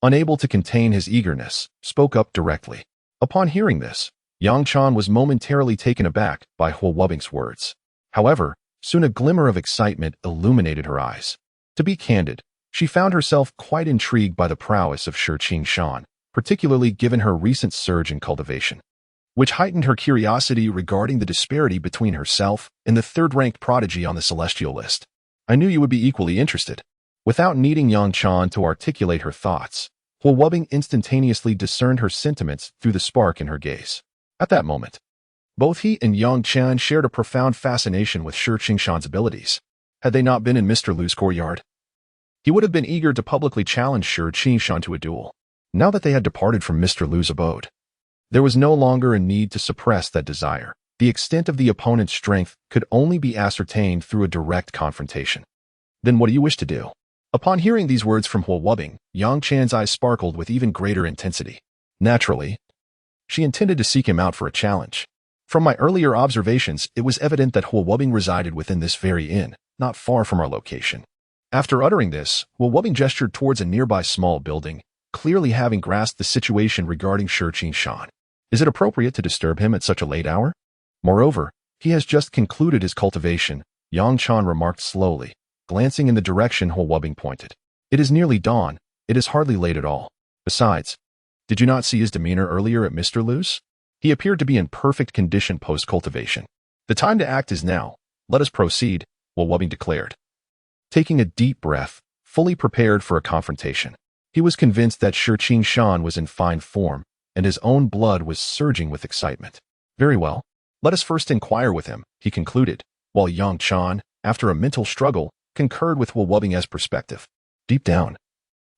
unable to contain his eagerness, spoke up directly. Upon hearing this, Yang Chan was momentarily taken aback by Ho Wubbing's words. However, soon a glimmer of excitement illuminated her eyes. To be candid, she found herself quite intrigued by the prowess of Shiking-shan, particularly given her recent surge in cultivation, which heightened her curiosity regarding the disparity between herself and the third-ranked prodigy on the celestial list. "I knew you would be equally interested." Without needing Yang Chan to articulate her thoughts, Ho Wubbing instantaneously discerned her sentiments through the spark in her gaze. At that moment, both he and Yang Chan shared a profound fascination with Shiking-shan's abilities. Had they not been in Mr. Lu's courtyard, he would have been eager to publicly challenge Shiking-shan to a duel. Now that they had departed from Mr. Lu's abode, there was no longer a need to suppress that desire. The extent of the opponent's strength could only be ascertained through a direct confrontation. "Then what do you wish to do?" Upon hearing these words from Ho Wubbing, Yang Chan's eyes sparkled with even greater intensity. Naturally, she intended to seek him out for a challenge. From my earlier observations, it was evident that Ho Wubbing resided within this very inn, not far from our location. After uttering this, Ho Wubbing gestured towards a nearby small building, clearly having grasped the situation regarding Shiking-shan. "Is it appropriate to disturb him at such a late hour? Moreover, he has just concluded his cultivation," Yang Chan remarked slowly, glancing in the direction Ho Wubbing pointed. "It is nearly dawn. It is hardly late at all. Besides, did you not see his demeanor earlier at Mr. Lu's? He appeared to be in perfect condition post-cultivation. The time to act is now. Let us proceed," Ho Wubbing declared. Taking a deep breath, fully prepared for a confrontation, he was convinced that Shiking-shan was in fine form, and his own blood was surging with excitement. "Very well. Let us first inquire with him," he concluded, while Yang Chan, after a mental struggle, concurred with Ho Wubbing's perspective. Deep down,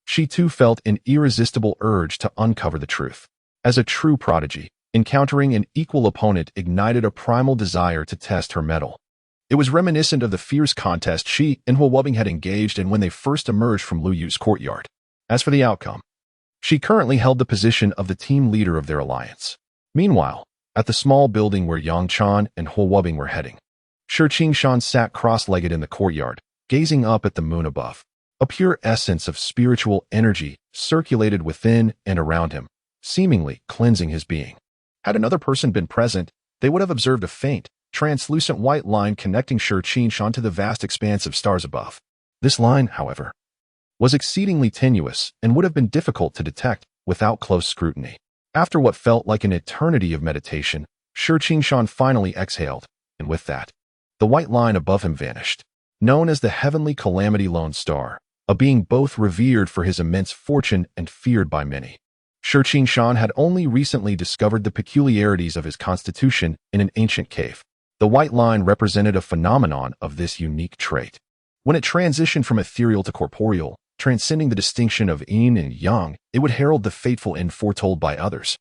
she too felt an irresistible urge to uncover the truth. As a true prodigy, encountering an equal opponent ignited a primal desire to test her mettle. It was reminiscent of the fierce contest she and Ho Wubbing had engaged in when they first emerged from Lu Yu's courtyard. As for the outcome, she currently held the position of the team leader of their alliance. Meanwhile, at the small building where Yang Chan and Ho Wubbing were heading, Shiking-shan sat cross-legged in the courtyard, gazing up at the moon above. A pure essence of spiritual energy circulated within and around him, seemingly cleansing his being. Had another person been present, they would have observed a faint, translucent white line connecting Shiking-shan to the vast expanse of stars above. This line, however, was exceedingly tenuous and would have been difficult to detect without close scrutiny. After what felt like an eternity of meditation, Shiking-shan finally exhaled, and with that, the white line above him vanished. Known as the Heavenly Calamity Lone Star, a being both revered for his immense fortune and feared by many, Shiking-shan had only recently discovered the peculiarities of his constitution in an ancient cave. The white line represented a phenomenon of this unique trait. When it transitioned from ethereal to corporeal, transcending the distinction of yin and yang, it would herald the fateful end foretold by others.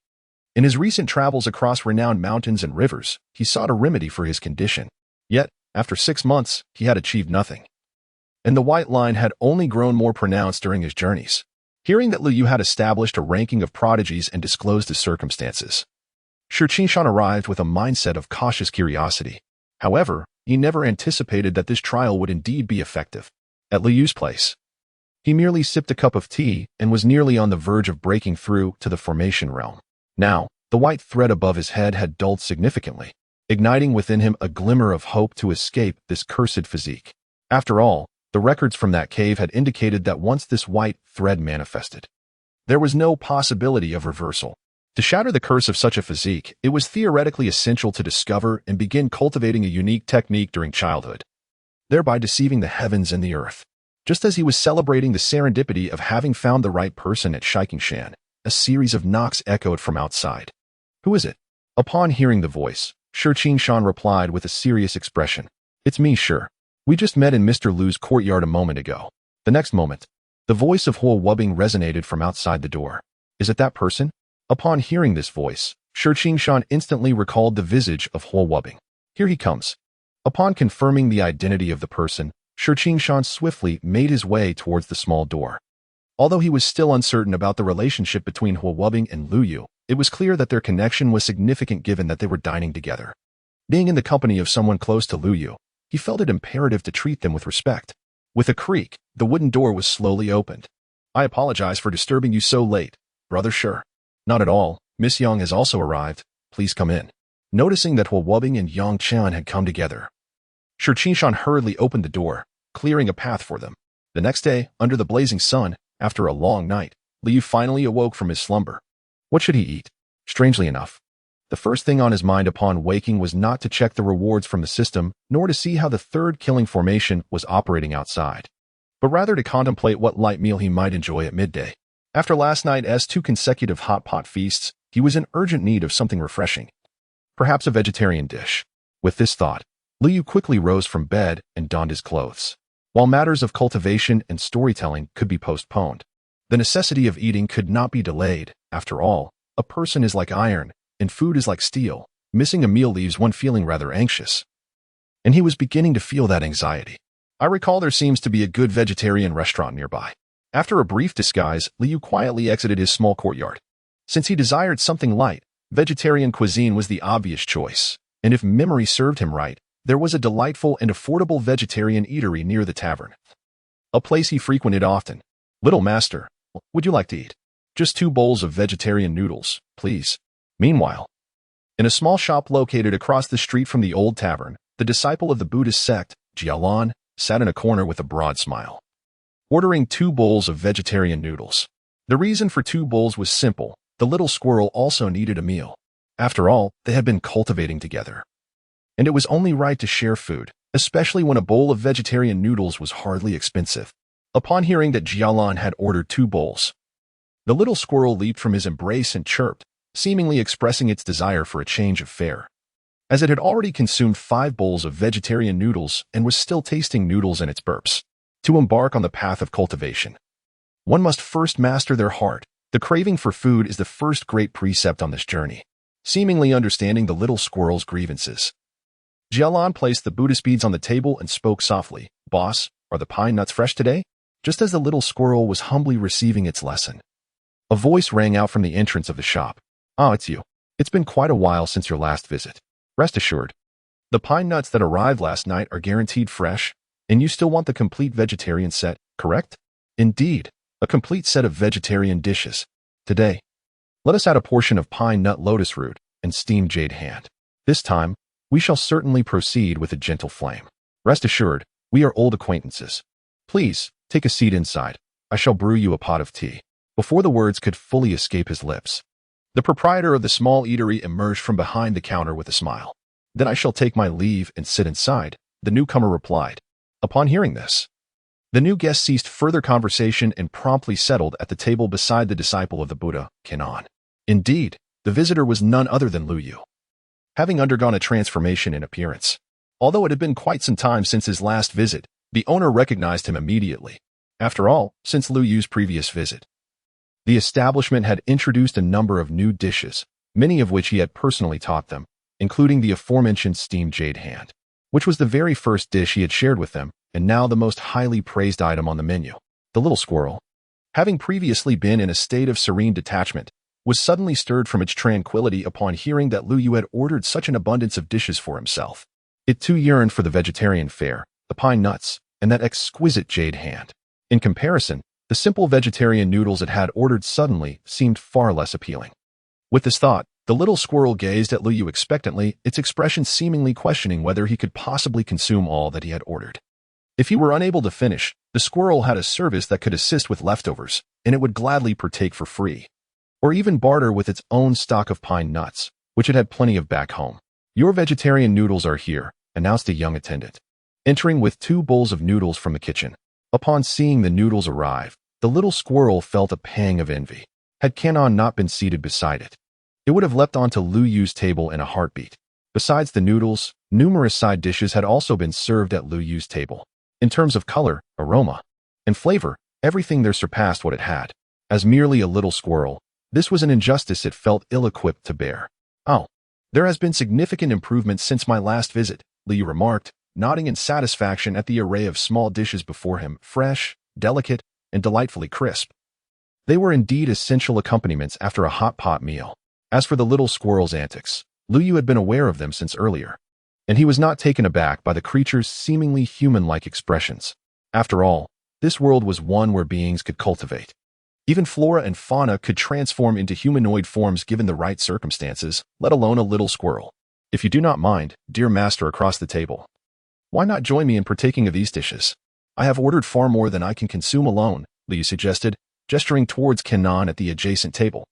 In his recent travels across renowned mountains and rivers, he sought a remedy for his condition. Yet, after 6 months, he had achieved nothing. And the white line had only grown more pronounced during his journeys. Hearing that Liu Yu had established a ranking of prodigies and disclosed his circumstances, Shi Qingshan arrived with a mindset of cautious curiosity. However, he never anticipated that this trial would indeed be effective. At Liu Yu's place, he merely sipped a cup of tea and was nearly on the verge of breaking through to the formation realm. Now, the white thread above his head had dulled significantly, igniting within him a glimmer of hope to escape this cursed physique. After all, the records from that cave had indicated that once this white thread manifested, there was no possibility of reversal. To shatter the curse of such a physique, it was theoretically essential to discover and begin cultivating a unique technique during childhood, thereby deceiving the heavens and the earth. Just as he was celebrating the serendipity of having found the right person at Shikingshan, a series of knocks echoed from outside. "Who is it?" Upon hearing the voice, Shi Qingshan replied with a serious expression. "It's me, sure. We just met in Mr. Lu's courtyard a moment ago." The next moment, the voice of Huo Wubbing resonated from outside the door. "Is it that person?" Upon hearing this voice, Shi Qingshan instantly recalled the visage of Huo Wubbing. "Here he comes." Upon confirming the identity of the person, Shi Qingshan swiftly made his way towards the small door. Although he was still uncertain about the relationship between Huo Wubbing and Liu Yu, it was clear that their connection was significant given that they were dining together. Being in the company of someone close to Liu Yu, he felt it imperative to treat them with respect. With a creak, the wooden door was slowly opened. "I apologize for disturbing you so late, Brother Shi." "Not at all. Miss Yang has also arrived. Please come in." Noticing that Huo Wubbing and Yang Qian had come together, Shi Qingshan hurriedly opened the door, clearing a path for them. The next day, under the blazing sun, after a long night, Liu Yu finally awoke from his slumber. What should he eat? Strangely enough, the first thing on his mind upon waking was not to check the rewards from the system, nor to see how the third killing formation was operating outside, but rather to contemplate what light meal he might enjoy at midday. After last night's 2 consecutive hot pot feasts, he was in urgent need of something refreshing. Perhaps a vegetarian dish. With this thought, Liu Yu quickly rose from bed and donned his clothes. While matters of cultivation and storytelling could be postponed, the necessity of eating could not be delayed. After all, a person is like iron, and food is like steel. Missing a meal leaves one feeling rather anxious. And he was beginning to feel that anxiety. I recall there seems to be a good vegetarian restaurant nearby. After a brief disguise, Liu Yu quietly exited his small courtyard. Since he desired something light, vegetarian cuisine was the obvious choice, and if memory served him right, there was a delightful and affordable vegetarian eatery near the tavern, a place he frequented often. "Little master, would you like to eat?" "Just 2 bowls of vegetarian noodles, please." Meanwhile, in a small shop located across the street from the old tavern, the disciple of the Buddhist sect, Jialan, sat in a corner with a broad smile, ordering 2 bowls of vegetarian noodles. The reason for 2 bowls was simple. The little squirrel also needed a meal. After all, they had been cultivating together, and it was only right to share food, especially when a bowl of vegetarian noodles was hardly expensive. Upon hearing that Jialan had ordered 2 bowls, the little squirrel leaped from his embrace and chirped, seemingly expressing its desire for a change of fare. As it had already consumed 5 bowls of vegetarian noodles and was still tasting noodles in its burps. To embark on the path of cultivation, one must first master their heart. The craving for food is the first great precept on this journey. Seemingly understanding the little squirrel's grievances, Jialan placed the Buddhist beads on the table and spoke softly. "Boss, are the pine nuts fresh today?" Just as the little squirrel was humbly receiving its lesson, a voice rang out from the entrance of the shop. "Ah, it's you. It's been quite a while since your last visit. Rest assured, the pine nuts that arrived last night are guaranteed fresh, and you still want the complete vegetarian set, correct?" "Indeed, a complete set of vegetarian dishes. Today, let us add a portion of pine nut lotus root and steamed jade hand. This time, we shall certainly proceed with a gentle flame. Rest assured, we are old acquaintances. Please, take a seat inside. I shall brew you a pot of tea." Before the words could fully escape his lips, the proprietor of the small eatery emerged from behind the counter with a smile. "Then I shall take my leave and sit inside," the newcomer replied. Upon hearing this, the new guest ceased further conversation and promptly settled at the table beside the disciple of the Buddha, Kenan. Indeed, the visitor was none other than Liu Yu, having undergone a transformation in appearance. Although it had been quite some time since his last visit, the owner recognized him immediately. After all, since Liu Yu's previous visit, the establishment had introduced a number of new dishes, many of which he had personally taught them, including the aforementioned steamed jade hand, which was the very first dish he had shared with them, and now the most highly praised item on the menu. The little squirrel, having previously been in a state of serene detachment, was suddenly stirred from its tranquility upon hearing that Lu Yu had ordered such an abundance of dishes for himself. It too yearned for the vegetarian fare, the pine nuts, and that exquisite jade hand. In comparison, the simple vegetarian noodles it had ordered suddenly seemed far less appealing. With this thought, the little squirrel gazed at Lu Yu expectantly, its expression seemingly questioning whether he could possibly consume all that he had ordered. If he were unable to finish, the squirrel had a service that could assist with leftovers, and it would gladly partake for free, or even barter with its own stock of pine nuts, which it had plenty of back home. "Your vegetarian noodles are here," announced a young attendant, entering with 2 bowls of noodles from the kitchen. Upon seeing the noodles arrive, the little squirrel felt a pang of envy. Had Kanon not been seated beside it, it would have leapt onto Lu Yu's table in a heartbeat. Besides the noodles, numerous side dishes had also been served at Lu Yu's table. In terms of color, aroma, and flavor, everything there surpassed what it had. As merely a little squirrel, this was an injustice it felt ill-equipped to bear. "Oh, there has been significant improvement since my last visit," Lu Yu remarked, nodding in satisfaction at the array of small dishes before him, fresh, delicate, and delightfully crisp. They were indeed essential accompaniments after a hot pot meal. As for the little squirrel's antics, Lu Yu had been aware of them since earlier, and he was not taken aback by the creature's seemingly human-like expressions. After all, this world was one where beings could cultivate. Even flora and fauna could transform into humanoid forms given the right circumstances, let alone a little squirrel. "If you do not mind, dear master across the table, why not join me in partaking of these dishes? I have ordered far more than I can consume alone," Lu Yu suggested, gesturing towards Kanon at the adjacent table.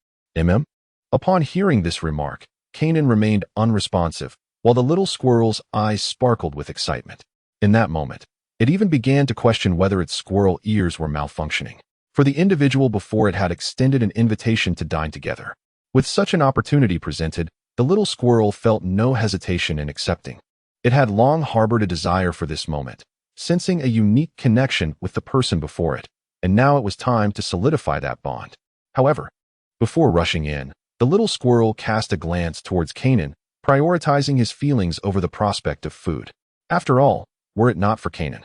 Upon hearing this remark, Kanon remained unresponsive, while the little squirrel's eyes sparkled with excitement. In that moment, it even began to question whether its squirrel ears were malfunctioning, for the individual before it had extended an invitation to dine together. With such an opportunity presented, the little squirrel felt no hesitation in accepting. It had long harbored a desire for this moment, sensing a unique connection with the person before it, and now it was time to solidify that bond. However, before rushing in, the little squirrel cast a glance towards Kanon, prioritizing his feelings over the prospect of food. After all, were it not for Kanon,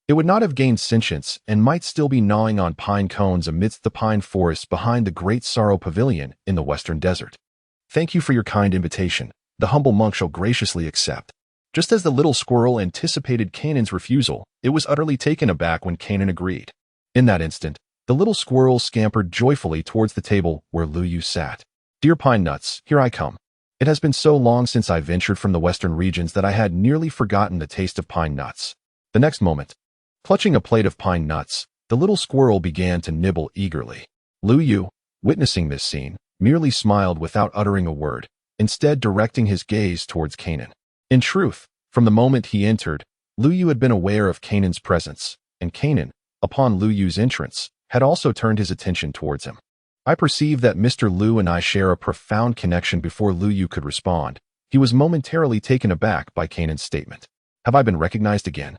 it would not have gained sentience and might still be gnawing on pine cones amidst the pine forests behind the Great Sorrow Pavilion in the Western Desert. "Thank you for your kind invitation. The humble monk shall graciously accept." Just as the little squirrel anticipated Kanon's refusal, it was utterly taken aback when Kanon agreed. In that instant, the little squirrel scampered joyfully towards the table where Lu Yu sat. "Dear pine nuts, here I come. It has been so long since I ventured from the western regions that I had nearly forgotten the taste of pine nuts." The next moment, clutching a plate of pine nuts, the little squirrel began to nibble eagerly. Lu Yu, witnessing this scene, merely smiled without uttering a word, instead directing his gaze towards Kanon. In truth, from the moment he entered, Lu Yu had been aware of Kanon's presence, and Kanon, upon Lu Yu's entrance, had also turned his attention towards him. "I perceive that Mr. Lu and I share a profound connection." Before Lu Yu could respond, he was momentarily taken aback by Kanon's statement. "Have I been recognized again?"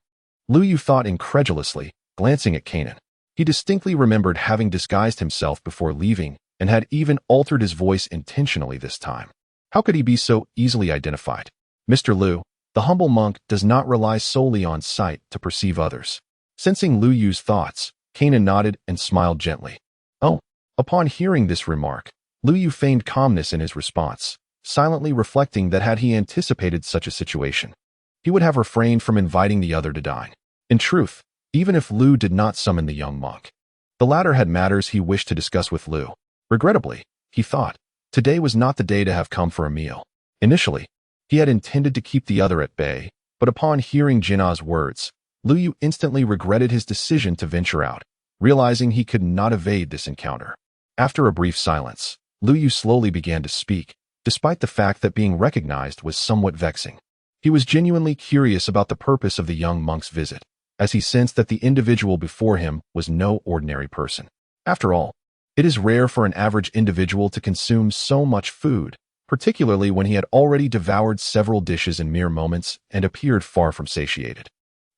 Lu Yu thought incredulously, glancing at Kanon. He distinctly remembered having disguised himself before leaving and had even altered his voice intentionally this time. How could he be so easily identified? "Mr. Lu, the humble monk does not rely solely on sight to perceive others." Sensing Lu Yu's thoughts, Kanon nodded and smiled gently. "Oh." Upon hearing this remark, Lu Yu feigned calmness in his response, silently reflecting that had he anticipated such a situation, he would have refrained from inviting the other to dine. In truth, even if Lu did not summon the young monk, the latter had matters he wished to discuss with Lu. Regrettably, he thought, today was not the day to have come for a meal. Initially, he had intended to keep the other at bay, but upon hearing Jinna's words, Lu Yu instantly regretted his decision to venture out, realizing he could not evade this encounter. After a brief silence, Lu Yu slowly began to speak, despite the fact that being recognized was somewhat vexing. He was genuinely curious about the purpose of the young monk's visit, as he sensed that the individual before him was no ordinary person. After all, it is rare for an average individual to consume so much food, particularly when he had already devoured several dishes in mere moments and appeared far from satiated,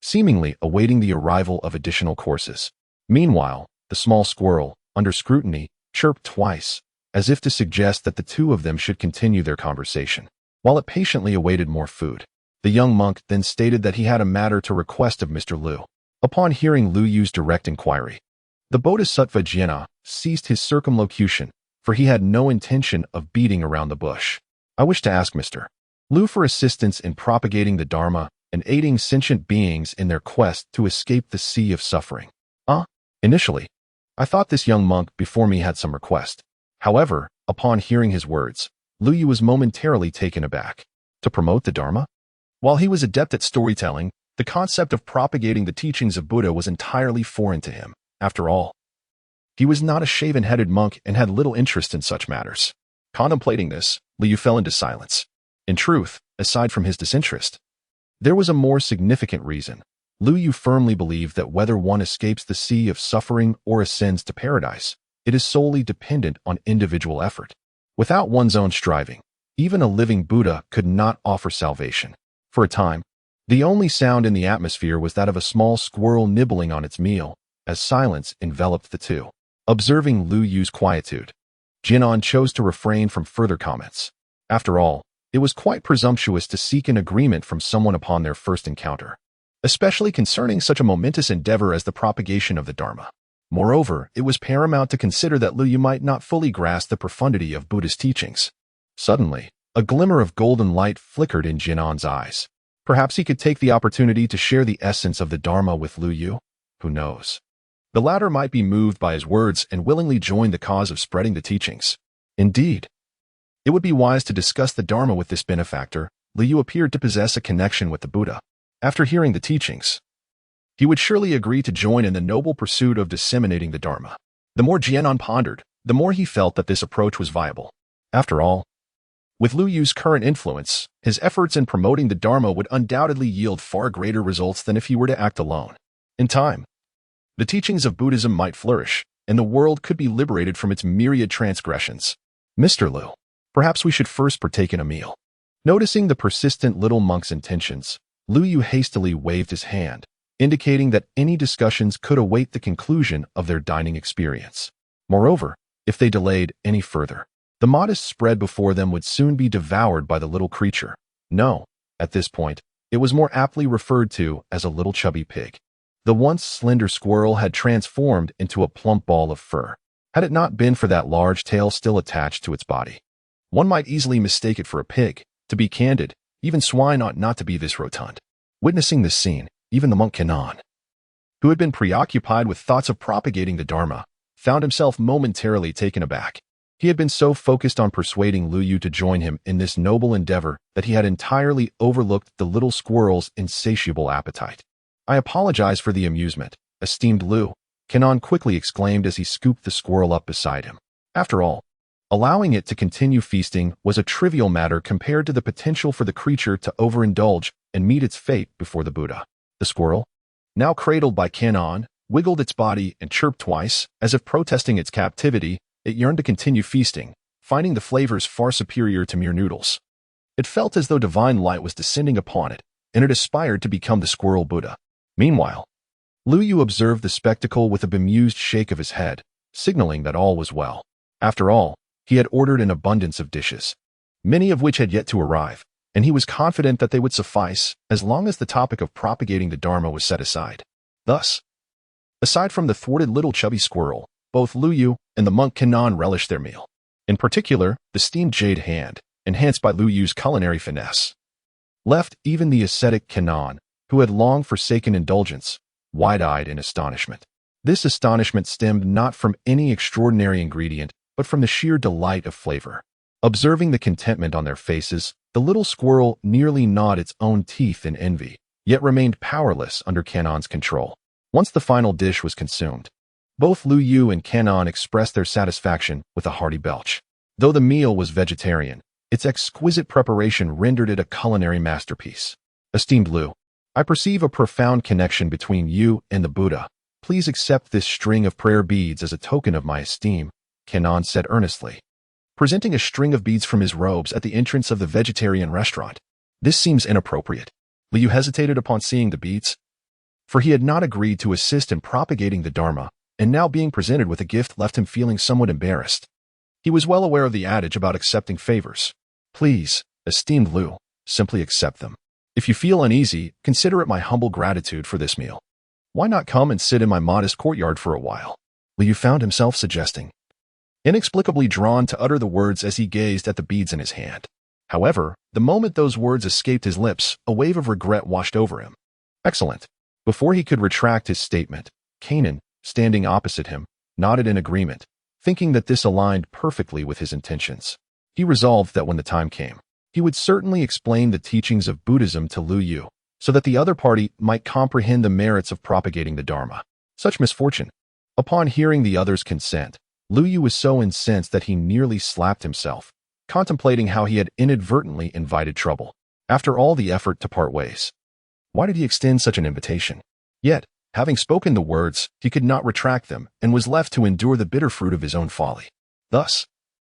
seemingly awaiting the arrival of additional courses. Meanwhile, the small squirrel, under scrutiny, chirped twice, as if to suggest that the two of them should continue their conversation, while it patiently awaited more food. The young monk then stated that he had a matter to request of Mr. Lu. Upon hearing Lu Yu's direct inquiry, The Bodhisattva Jiana ceased his circumlocution, for he had no intention of beating around the bush. I wish to ask Mr. Lu for assistance in propagating the Dharma and aiding sentient beings in their quest to escape the sea of suffering. Initially, I thought this young monk before me had some request. However, upon hearing his words, Lu Yu was momentarily taken aback. To promote the Dharma? While he was adept at storytelling, the concept of propagating the teachings of Buddha was entirely foreign to him. After all, he was not a shaven-headed monk and had little interest in such matters. Contemplating this, Lu Yu fell into silence. In truth, aside from his disinterest, there was a more significant reason. Lu Yu firmly believed that whether one escapes the sea of suffering or ascends to paradise, it is solely dependent on individual effort. Without one's own striving, even a living Buddha could not offer salvation. For a time, the only sound in the atmosphere was that of a small squirrel nibbling on its meal, as silence enveloped the two. Observing Lu Yu's quietude, Jinan chose to refrain from further comments. After all, it was quite presumptuous to seek an agreement from someone upon their first encounter, especially concerning such a momentous endeavor as the propagation of the Dharma. Moreover, it was paramount to consider that Lu Yu might not fully grasp the profundity of Buddha's teachings. Suddenly, a glimmer of golden light flickered in Jinan's eyes. Perhaps he could take the opportunity to share the essence of the Dharma with Lu Yu? Who knows? The latter might be moved by his words and willingly join the cause of spreading the teachings. Indeed, it would be wise to discuss the Dharma with this benefactor. Lu Yu appeared to possess a connection with the Buddha. After hearing the teachings, he would surely agree to join in the noble pursuit of disseminating the Dharma. The more Jianan pondered, the more he felt that this approach was viable. After all, with Lu Yu's current influence, his efforts in promoting the Dharma would undoubtedly yield far greater results than if he were to act alone. In time, the teachings of Buddhism might flourish, and the world could be liberated from its myriad transgressions. Mr. Lu, perhaps we should first partake in a meal. Noticing the persistent little monk's intentions, Lu Yu hastily waved his hand, indicating that any discussions could await the conclusion of their dining experience. Moreover, if they delayed any further, the modest spread before them would soon be devoured by the little creature. No, at this point, it was more aptly referred to as a little chubby pig. The once slender squirrel had transformed into a plump ball of fur. Had it not been for that large tail still attached to its body, one might easily mistake it for a pig. To be candid, even swine ought not to be this rotund. Witnessing this scene, even the monk Kanan, who had been preoccupied with thoughts of propagating the Dharma, found himself momentarily taken aback. He had been so focused on persuading Lu Yu to join him in this noble endeavor that he had entirely overlooked the little squirrel's insatiable appetite. I apologize for the amusement, esteemed Lu, Kanan quickly exclaimed as he scooped the squirrel up beside him. After all, allowing it to continue feasting was a trivial matter compared to the potential for the creature to overindulge and meet its fate before the Buddha. The squirrel, now cradled by Kanan, wiggled its body and chirped twice, as if protesting its captivity. It yearned to continue feasting, finding the flavors far superior to mere noodles. It felt as though divine light was descending upon it, and it aspired to become the squirrel Buddha. Meanwhile, Lu Yu observed the spectacle with a bemused shake of his head, signaling that all was well. After all, he had ordered an abundance of dishes, many of which had yet to arrive, and he was confident that they would suffice as long as the topic of propagating the Dharma was set aside. Thus, aside from the thwarted little chubby squirrel, both Lu Yu and the monk Kanan relished their meal. In particular, the steamed jade hand, enhanced by Lu Yu's culinary finesse, left even the ascetic Kanan, who had long forsaken indulgence, wide-eyed in astonishment. This astonishment stemmed not from any extraordinary ingredient, but from the sheer delight of flavor. Observing the contentment on their faces, the little squirrel nearly gnawed its own teeth in envy, yet remained powerless under Kanan's control. Once the final dish was consumed, both Lu Yu and Kanan expressed their satisfaction with a hearty belch. Though the meal was vegetarian, its exquisite preparation rendered it a culinary masterpiece. Esteemed Lu, I perceive a profound connection between you and the Buddha. Please accept this string of prayer beads as a token of my esteem, Kanan said earnestly, presenting a string of beads from his robes at the entrance of the vegetarian restaurant. This seems inappropriate. Lu Yu hesitated upon seeing the beads, for he had not agreed to assist in propagating the Dharma, and now being presented with a gift left him feeling somewhat embarrassed. He was well aware of the adage about accepting favors. Please, esteemed Lu, simply accept them. If you feel uneasy, consider it my humble gratitude for this meal. Why not come and sit in my modest courtyard for a while? Liu found himself suggesting, inexplicably drawn to utter the words as he gazed at the beads in his hand. However, the moment those words escaped his lips, a wave of regret washed over him. Excellent. Before he could retract his statement, Kanan, standing opposite him, nodded in agreement, thinking that this aligned perfectly with his intentions. He resolved that when the time came, he would certainly explain the teachings of Buddhism to Liu Yu, so that the other party might comprehend the merits of propagating the Dharma. Such misfortune. Upon hearing the other's consent, Liu Yu was so incensed that he nearly slapped himself, contemplating how he had inadvertently invited trouble. After all the effort to part ways, why did he extend such an invitation? Yet, having spoken the words, he could not retract them and was left to endure the bitter fruit of his own folly. Thus,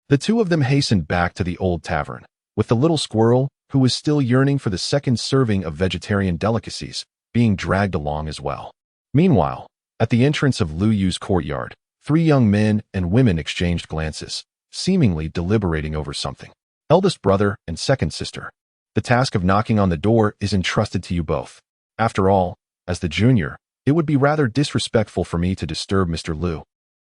the two of them hastened back to the old tavern, with the little squirrel, who was still yearning for the second serving of vegetarian delicacies, being dragged along as well. Meanwhile, at the entrance of Liu Yu's courtyard, 3 young men and women exchanged glances, seemingly deliberating over something. Eldest brother and second sister. The task of knocking on the door is entrusted to you both. After all, as the junior, it would be rather disrespectful for me to disturb Mr. Liu,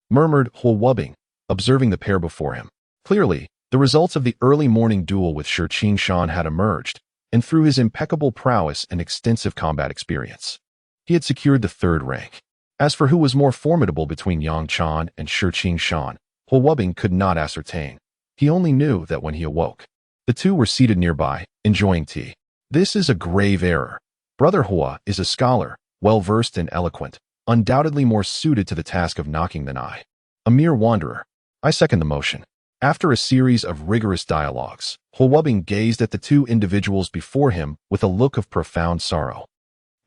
murmured Huo Wubbing, observing the pair before him. Clearly, the results of the early morning duel with Shi Qingshan had emerged, and through his impeccable prowess and extensive combat experience, he had secured the 3rd rank. As for who was more formidable between Yang Chan and Shi Qingshan, Huo Wubbing could not ascertain. He only knew that when he awoke, the two were seated nearby, enjoying tea. This is a grave error. Brother Hua is a scholar, well-versed and eloquent, undoubtedly more suited to the task of knocking than I. A mere wanderer. I second the motion. After a series of rigorous dialogues, Huo Wubbing gazed at the 2 individuals before him with a look of profound sorrow.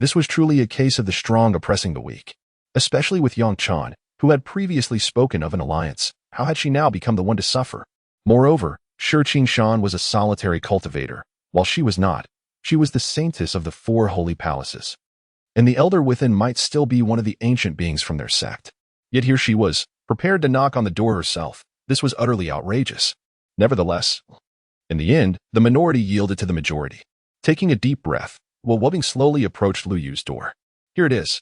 This was truly a case of the strong oppressing the weak. Especially with Yang Chan, who had previously spoken of an alliance. How had she now become the one to suffer? Moreover, Shi Qingshan was a solitary cultivator, while she was not. She was the saintess of the 4 holy palaces. And the elder within might still be one of the ancient beings from their sect. Yet here she was, prepared to knock on the door herself. This was utterly outrageous. Nevertheless, in the end, the minority yielded to the majority. Taking a deep breath, Huo Wubbing slowly approached Liu Yu's door. Here it is.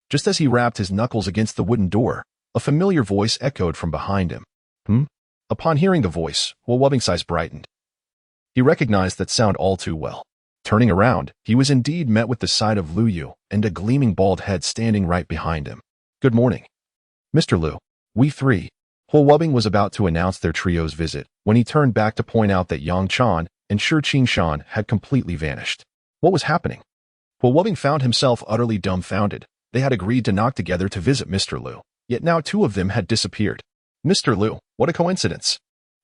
Just as he rapped his knuckles against the wooden door, a familiar voice echoed from behind him. Upon hearing the voice, Huo Wubbing's eyes brightened. He recognized that sound all too well. Turning around, he was indeed met with the sight of Liu Yu and a gleaming bald head standing right behind him. Good morning. Mr. Liu, we 3. Huo Wubbing was about to announce their trio's visit when he turned back to point out that Yang Chan and Shi Qingshan had completely vanished. What was happening? Huo Wubbing found himself utterly dumbfounded. They had agreed to knock together to visit Mr. Liu, yet now 2 of them had disappeared. Mr. Liu, what a coincidence.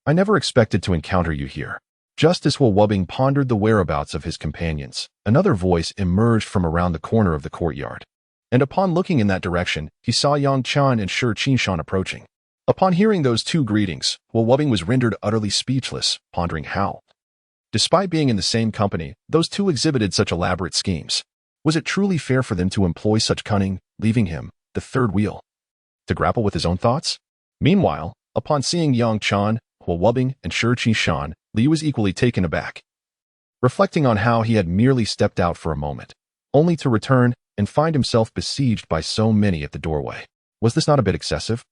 I never expected to encounter you here. Just as Huo Wubbing pondered the whereabouts of his companions, another voice emerged from around the corner of the courtyard. And upon looking in that direction, he saw Yang Chan and Shi Qingshan approaching. Upon hearing those 2 greetings, Huo Wubbing was rendered utterly speechless, pondering how, despite being in the same company, those 2 exhibited such elaborate schemes. Was it truly fair for them to employ such cunning, leaving him, the 3rd wheel, to grapple with his own thoughts? Meanwhile, upon seeing Yang Chan, Huo Wubbing, and Shi Qingshan, Liu was equally taken aback, reflecting on how he had merely stepped out for a moment, only to return and find himself besieged by so many at the doorway. Was this not a bit excessive?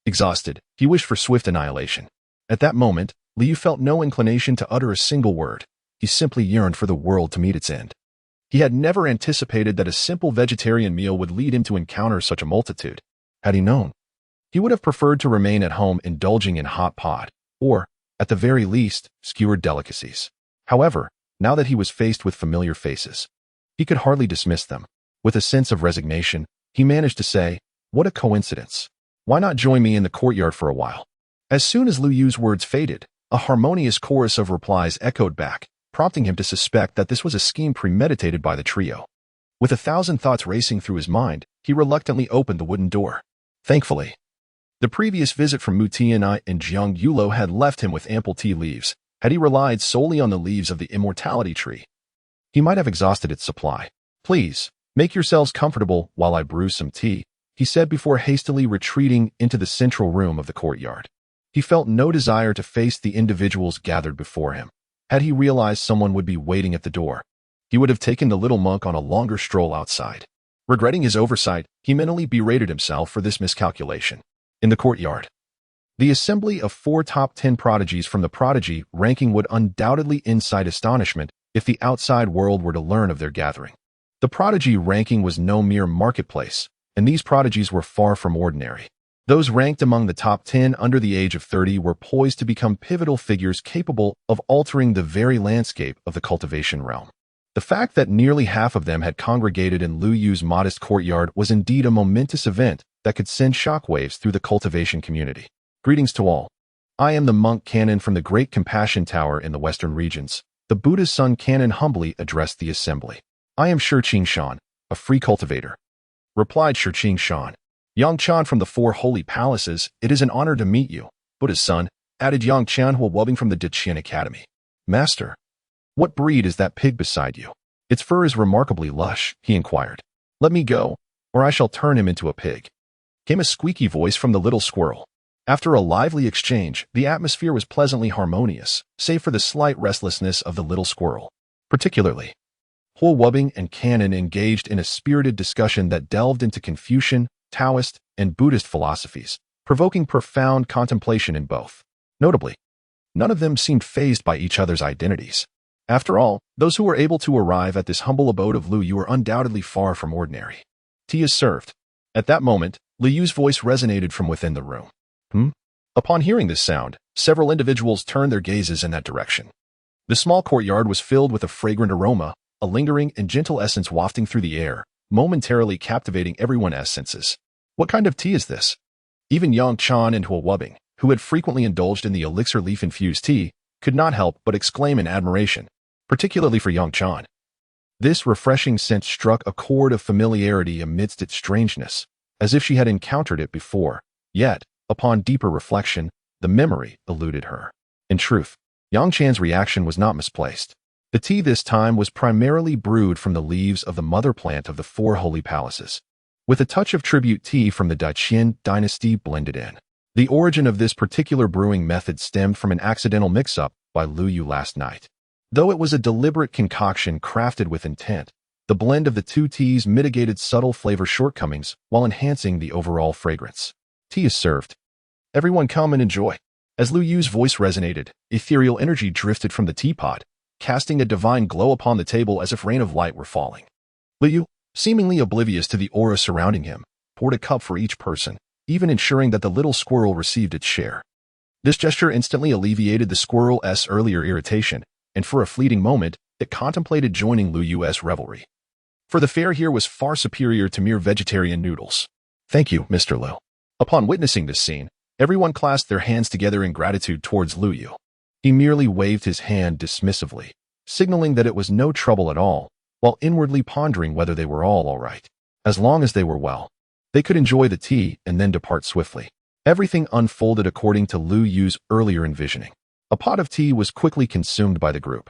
Exhausted, he wished for swift annihilation. At that moment, Liu felt no inclination to utter a single word. He simply yearned for the world to meet its end. He had never anticipated that a simple vegetarian meal would lead him to encounter such a multitude. Had he known, he would have preferred to remain at home indulging in hot pot, or, at the very least, skewered delicacies. However, now that he was faced with familiar faces, he could hardly dismiss them. With a sense of resignation, he managed to say, "What a coincidence. Why not join me in the courtyard for a while?" As soon as Liu Yu's words faded, a harmonious chorus of replies echoed back, prompting him to suspect that this was a scheme premeditated by the trio. With 1,000 thoughts racing through his mind, he reluctantly opened the wooden door. Thankfully, the previous visit from Mu Tianai and Jiang Yulo had left him with ample tea leaves. Had he relied solely on the leaves of the immortality tree, he might have exhausted its supply. "Please, make yourselves comfortable while I brew some tea," he said before hastily retreating into the central room of the courtyard. He felt no desire to face the individuals gathered before him. Had he realized someone would be waiting at the door, he would have taken the little monk on a longer stroll outside. Regretting his oversight, he mentally berated himself for this miscalculation. In the courtyard, the assembly of 4 top 10 prodigies from the prodigy ranking would undoubtedly incite astonishment if the outside world were to learn of their gathering. The prodigy ranking was no mere marketplace, and these prodigies were far from ordinary. Those ranked among the top 10 under the age of 30 were poised to become pivotal figures capable of altering the very landscape of the cultivation realm. The fact that nearly half of them had congregated in Lu Yu's modest courtyard was indeed a momentous event that could send shockwaves through the cultivation community. Greetings to all. I am the monk canon from the Great Compassion Tower in the western regions. The Buddha's son canon humbly addressed the assembly. I am Shurqing Shan, a free cultivator. Replied Shurqing Shan. Yang Chan from the 4 holy palaces, it is an honor to meet you. Buddha's son, added Yang Chan while wubbing from the Diqian Academy. Master, what breed is that pig beside you? Its fur is remarkably lush, he inquired. Let me go, or I shall turn him into a pig. Came a squeaky voice from the little squirrel. After a lively exchange, the atmosphere was pleasantly harmonious, save for the slight restlessness of the little squirrel. Particularly, Huo Wubbing and Canon engaged in a spirited discussion that delved into Confucian, Taoist, and Buddhist philosophies, provoking profound contemplation in both. Notably, none of them seemed fazed by each other's identities. After all, those who were able to arrive at this humble abode of Lu Yu were undoubtedly far from ordinary. Tea is served. At that moment, Lu Yu's voice resonated from within the room. Upon hearing this sound, several individuals turned their gazes in that direction. The small courtyard was filled with a fragrant aroma, a lingering and gentle essence wafting through the air, momentarily captivating everyone's senses. What kind of tea is this? Even Yang Chan and Huo Wubbing, who had frequently indulged in the elixir leaf-infused tea, could not help but exclaim in admiration, particularly for Yang Chan. This refreshing scent struck a chord of familiarity amidst its strangeness, as if she had encountered it before. Yet, upon deeper reflection, the memory eluded her. In truth, Yang Chan's reaction was not misplaced. The tea this time was primarily brewed from the leaves of the mother plant of the 4 holy palaces, with a touch of tribute tea from the Diqian dynasty blended in. The origin of this particular brewing method stemmed from an accidental mix-up by Lu Yu last night. Though it was a deliberate concoction crafted with intent, the blend of the 2 teas mitigated subtle flavor shortcomings while enhancing the overall fragrance. Tea is served. Everyone come and enjoy. As Lu Yu's voice resonated, ethereal energy drifted from the teapot, casting a divine glow upon the table as if rain of light were falling. Lu Yu, seemingly oblivious to the aura surrounding him, poured a cup for each person, even ensuring that the little squirrel received its share. This gesture instantly alleviated the squirrel's earlier irritation, and for a fleeting moment, it contemplated joining Lu Yu's revelry. For the fare here was far superior to mere vegetarian noodles. Thank you, Mr. Lu. Upon witnessing this scene, everyone clasped their hands together in gratitude towards Lu Yu. He merely waved his hand dismissively, signaling that it was no trouble at all, while inwardly pondering whether they were all right. As long as they were well, they could enjoy the tea and then depart swiftly. Everything unfolded according to Lu Yu's earlier envisioning. A pot of tea was quickly consumed by the group,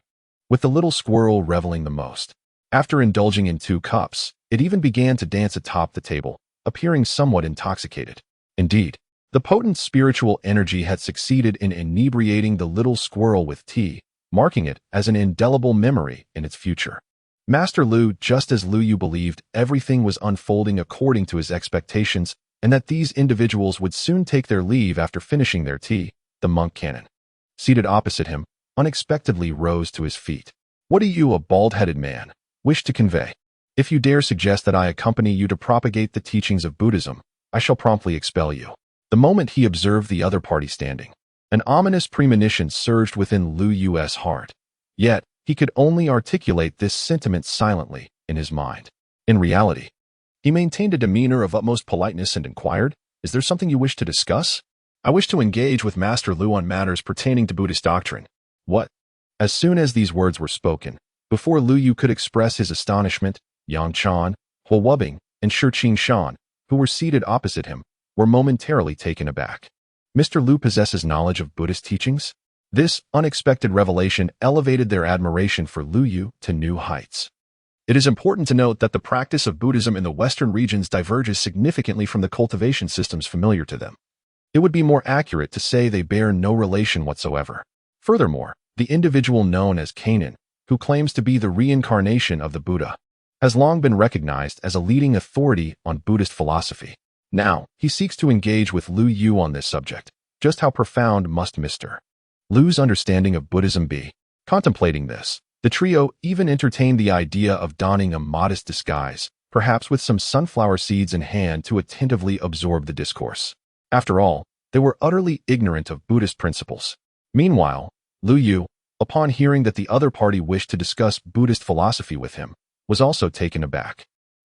with the little squirrel reveling the most. After indulging in 2 cups, it even began to dance atop the table, appearing somewhat intoxicated. Indeed, the potent spiritual energy had succeeded in inebriating the little squirrel with tea, marking it as an indelible memory in its future. Master Lu, just as Lu Yu believed everything was unfolding according to his expectations and that these individuals would soon take their leave after finishing their tea, the monk canon, seated opposite him, unexpectedly rose to his feet. What do you, a bald-headed man, wish to convey? If you dare suggest that I accompany you to propagate the teachings of Buddhism, I shall promptly expel you. The moment he observed the other party standing, an ominous premonition surged within Lu Yu's heart. Yet, he could only articulate this sentiment silently in his mind. In reality, he maintained a demeanor of utmost politeness and inquired, "Is there something you wish to discuss?" "I wish to engage with Master Lu on matters pertaining to Buddhist doctrine." "What?" As soon as these words were spoken, before Lu Yu could express his astonishment, Yang Chan, Huo Wubbing, and Shurqing Shan, who were seated opposite him, were momentarily taken aback. Mr. Lu possesses knowledge of Buddhist teachings? This unexpected revelation elevated their admiration for Lu Yu to new heights. It is important to note that the practice of Buddhism in the Western regions diverges significantly from the cultivation systems familiar to them. It would be more accurate to say they bear no relation whatsoever. Furthermore, the individual known as Canaan, who claims to be the reincarnation of the Buddha, has long been recognized as a leading authority on Buddhist philosophy. Now, he seeks to engage with Lu Yu on this subject. Just how profound must Mr. Lu's understanding of Buddhism be? Contemplating this, the trio even entertained the idea of donning a modest disguise, perhaps with some sunflower seeds in hand to attentively absorb the discourse. After all, they were utterly ignorant of Buddhist principles. Meanwhile, Lu Yu, upon hearing that the other party wished to discuss Buddhist philosophy with him, was also taken aback.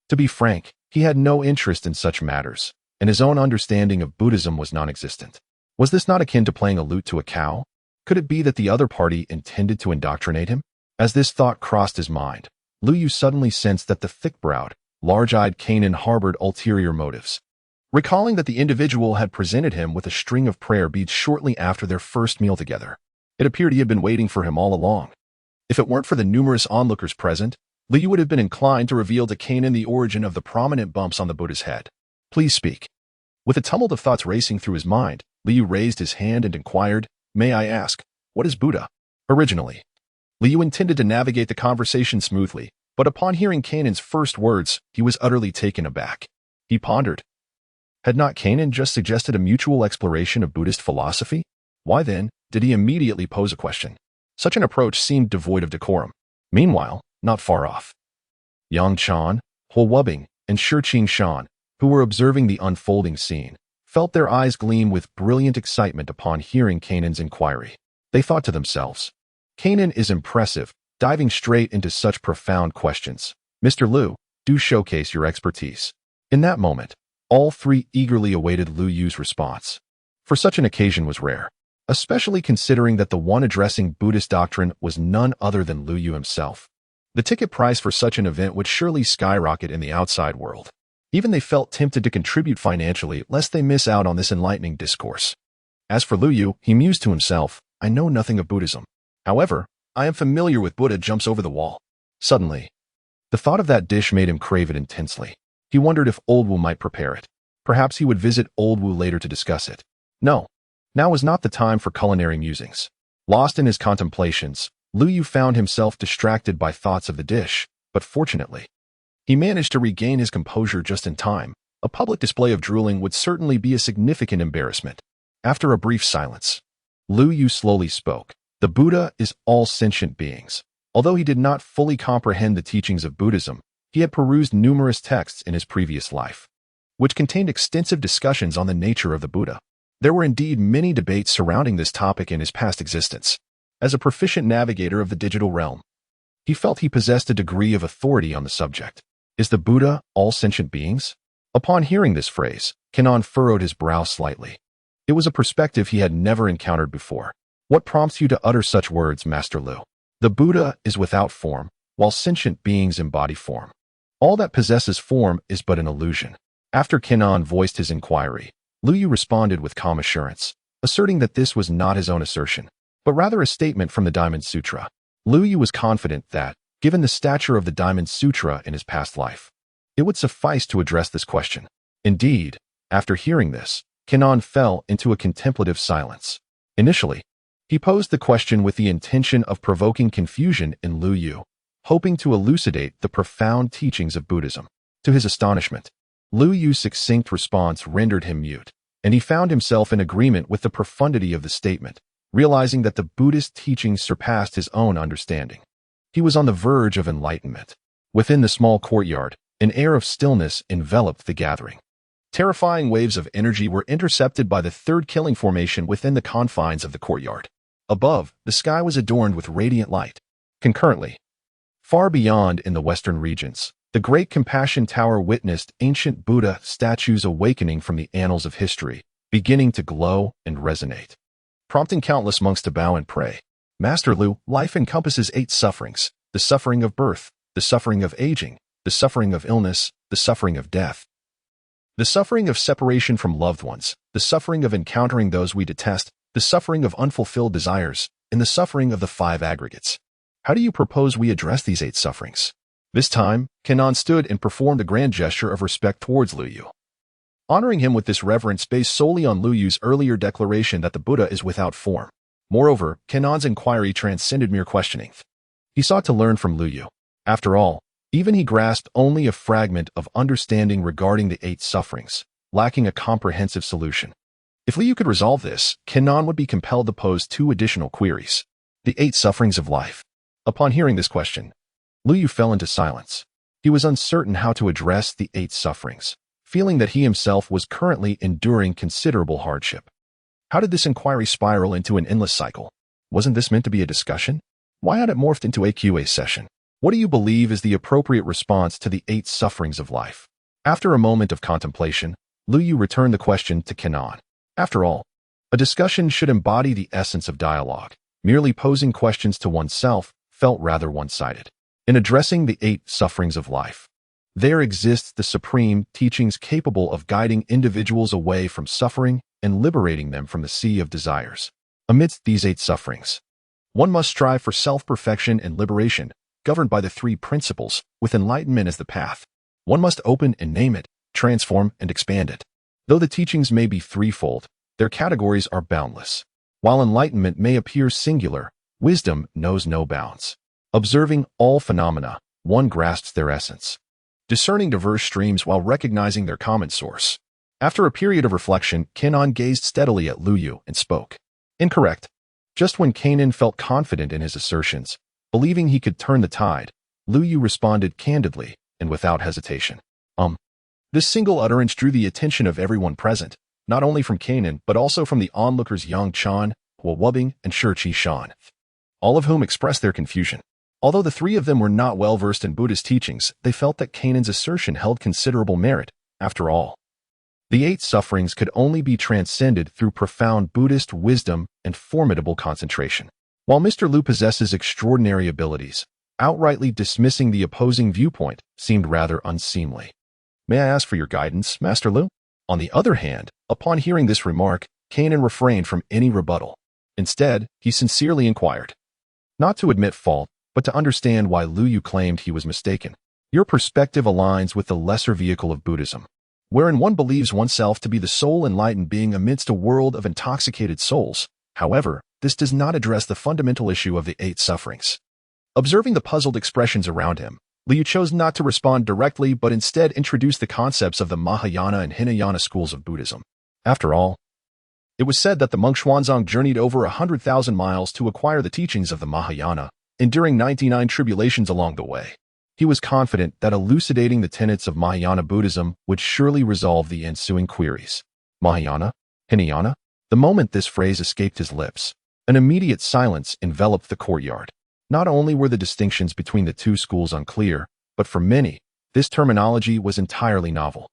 To be frank, he had no interest in such matters, and his own understanding of Buddhism was non-existent. Was this not akin to playing a lute to a cow? Could it be that the other party intended to indoctrinate him? As this thought crossed his mind, Lu Yu suddenly sensed that the thick-browed, large-eyed Canaan harbored ulterior motives. Recalling that the individual had presented him with a string of prayer beads shortly after their first meal together, it appeared he had been waiting for him all along. If it weren't for the numerous onlookers present, Lu Yu would have been inclined to reveal to Canaan the origin of the prominent bumps on the Buddha's head. Please speak. With a tumult of thoughts racing through his mind, Lu Yu raised his hand and inquired, "May I ask, what is Buddha?" Originally, Lu Yu intended to navigate the conversation smoothly, but upon hearing Canaan's first words, he was utterly taken aback. He pondered. Had not Canaan just suggested a mutual exploration of Buddhist philosophy? Why then did he immediately pose a question? Such an approach seemed devoid of decorum. Meanwhile, not far off, Yang Chan, Huo Wubing, and Shiqing Shan, who were observing the unfolding scene, felt their eyes gleam with brilliant excitement upon hearing Canaan's inquiry. They thought to themselves, Canaan is impressive, diving straight into such profound questions. Mr. Lu, do showcase your expertise. In that moment, all three eagerly awaited Lu Yu's response. For such an occasion was rare, especially considering that the one addressing Buddhist doctrine was none other than Lu Yu himself. The ticket price for such an event would surely skyrocket in the outside world. Even they felt tempted to contribute financially lest they miss out on this enlightening discourse. As for Lu Yu, he mused to himself, I know nothing of Buddhism. However, I am familiar with Buddha jumps over the wall. Suddenly, the thought of that dish made him crave it intensely. He wondered if Old Wu might prepare it. Perhaps he would visit Old Wu later to discuss it. No, now was not the time for culinary musings. Lost in his contemplations, Lu Yu found himself distracted by thoughts of the dish, but fortunately, he managed to regain his composure just in time. A public display of drooling would certainly be a significant embarrassment. After a brief silence, Lu Yu slowly spoke. The Buddha is all sentient beings. Although he did not fully comprehend the teachings of Buddhism, he had perused numerous texts in his previous life, which contained extensive discussions on the nature of the Buddha. There were indeed many debates surrounding this topic in his past existence. As a proficient navigator of the digital realm, he felt he possessed a degree of authority on the subject. Is the Buddha all sentient beings? Upon hearing this phrase, Canaan furrowed his brow slightly. It was a perspective he had never encountered before. What prompts you to utter such words, Master Lu? The Buddha is without form, while sentient beings embody form. All that possesses form is but an illusion. After Canaan voiced his inquiry, Lu Yu responded with calm assurance, asserting that this was not his own assertion, but rather a statement from the Diamond Sutra. Lu Yu was confident that, given the stature of the Diamond Sutra in his past life, it would suffice to address this question. Indeed, after hearing this, Canaan fell into a contemplative silence. Initially, he posed the question with the intention of provoking confusion in Lu Yu, hoping to elucidate the profound teachings of Buddhism. To his astonishment, Lu Yu's succinct response rendered him mute, and he found himself in agreement with the profundity of the statement, realizing that the Buddhist teachings surpassed his own understanding. He was on the verge of enlightenment. Within the small courtyard, an air of stillness enveloped the gathering. Terrifying waves of energy were intercepted by the third killing formation within the confines of the courtyard. Above, the sky was adorned with radiant light. Concurrently, far beyond in the western regions, the Great Compassion Tower witnessed ancient Buddha statues awakening from the annals of history, beginning to glow and resonate, prompting countless monks to bow and pray. Master Lu, life encompasses 8 sufferings: the suffering of birth, the suffering of aging, the suffering of illness, the suffering of death, the suffering of separation from loved ones, the suffering of encountering those we detest, the suffering of unfulfilled desires, and the suffering of the 5 aggregates. How do you propose we address these 8 sufferings? This time, Canaan stood and performed a grand gesture of respect towards Lu Yu, honoring him with this reverence based solely on Lu Yu's earlier declaration that the Buddha is without form. Moreover, Canaan's inquiry transcended mere questioning. He sought to learn from Lu Yu. After all, even he grasped only a fragment of understanding regarding the 8 sufferings. lacking a comprehensive solution. If Liu could resolve this, Kenan would be compelled to pose two additional queries. The 8 sufferings of life. Upon hearing this question, Liu fell into silence. He was uncertain how to address the 8 sufferings, feeling that he himself was currently enduring considerable hardship. How did this inquiry spiral into an endless cycle? Wasn't this meant to be a discussion? Why had it morphed into a QA session? What do you believe is the appropriate response to the 8 sufferings of life? After a moment of contemplation, Liu returned the question to Kenan. After all, a discussion should embody the essence of dialogue. Merely posing questions to oneself felt rather one-sided. In addressing the 8 sufferings of life, there exists the supreme teachings capable of guiding individuals away from suffering and liberating them from the sea of desires. Amidst these 8 sufferings, one must strive for self-perfection and liberation, governed by the 3 principles, with enlightenment as the path. One must open and name it, transform and expand it. Though the teachings may be threefold, their categories are boundless. While enlightenment may appear singular, wisdom knows no bounds. Observing all phenomena, one grasps their essence, discerning diverse streams while recognizing their common source. After a period of reflection, Kenan gazed steadily at Liu and spoke. Incorrect. Just when Kenan felt confident in his assertions, believing he could turn the tide, Liu responded candidly and without hesitation. This single utterance drew the attention of everyone present, not only from Kenan but also from the onlookers Yang Chan, Hua Wubing, and Shi Shan, all of whom expressed their confusion. Although the 3 of them were not well versed in Buddhist teachings, they felt that Kenan's assertion held considerable merit. After all, the 8 sufferings could only be transcended through profound Buddhist wisdom and formidable concentration. While Mr. Liu possesses extraordinary abilities, outrightly dismissing the opposing viewpoint seemed rather unseemly. May I ask for your guidance, Master Liu? On the other hand, upon hearing this remark, Kenan refrained from any rebuttal. Instead, he sincerely inquired, not to admit fault, but to understand why Liu claimed he was mistaken. Your perspective aligns with the lesser vehicle of Buddhism, wherein one believes oneself to be the sole enlightened being amidst a world of intoxicated souls. However, this does not address the fundamental issue of the 8 sufferings. Observing the puzzled expressions around him, Liu chose not to respond directly but instead introduced the concepts of the Mahayana and Hinayana schools of Buddhism. After all, it was said that the monk Xuanzang journeyed over 100,000 miles to acquire the teachings of the Mahayana, enduring 99 tribulations along the way. He was confident that elucidating the tenets of Mahayana Buddhism would surely resolve the ensuing queries. Mahayana? Hinayana? The moment this phrase escaped his lips, an immediate silence enveloped the courtyard. Not only were the distinctions between the 2 schools unclear, but for many, this terminology was entirely novel.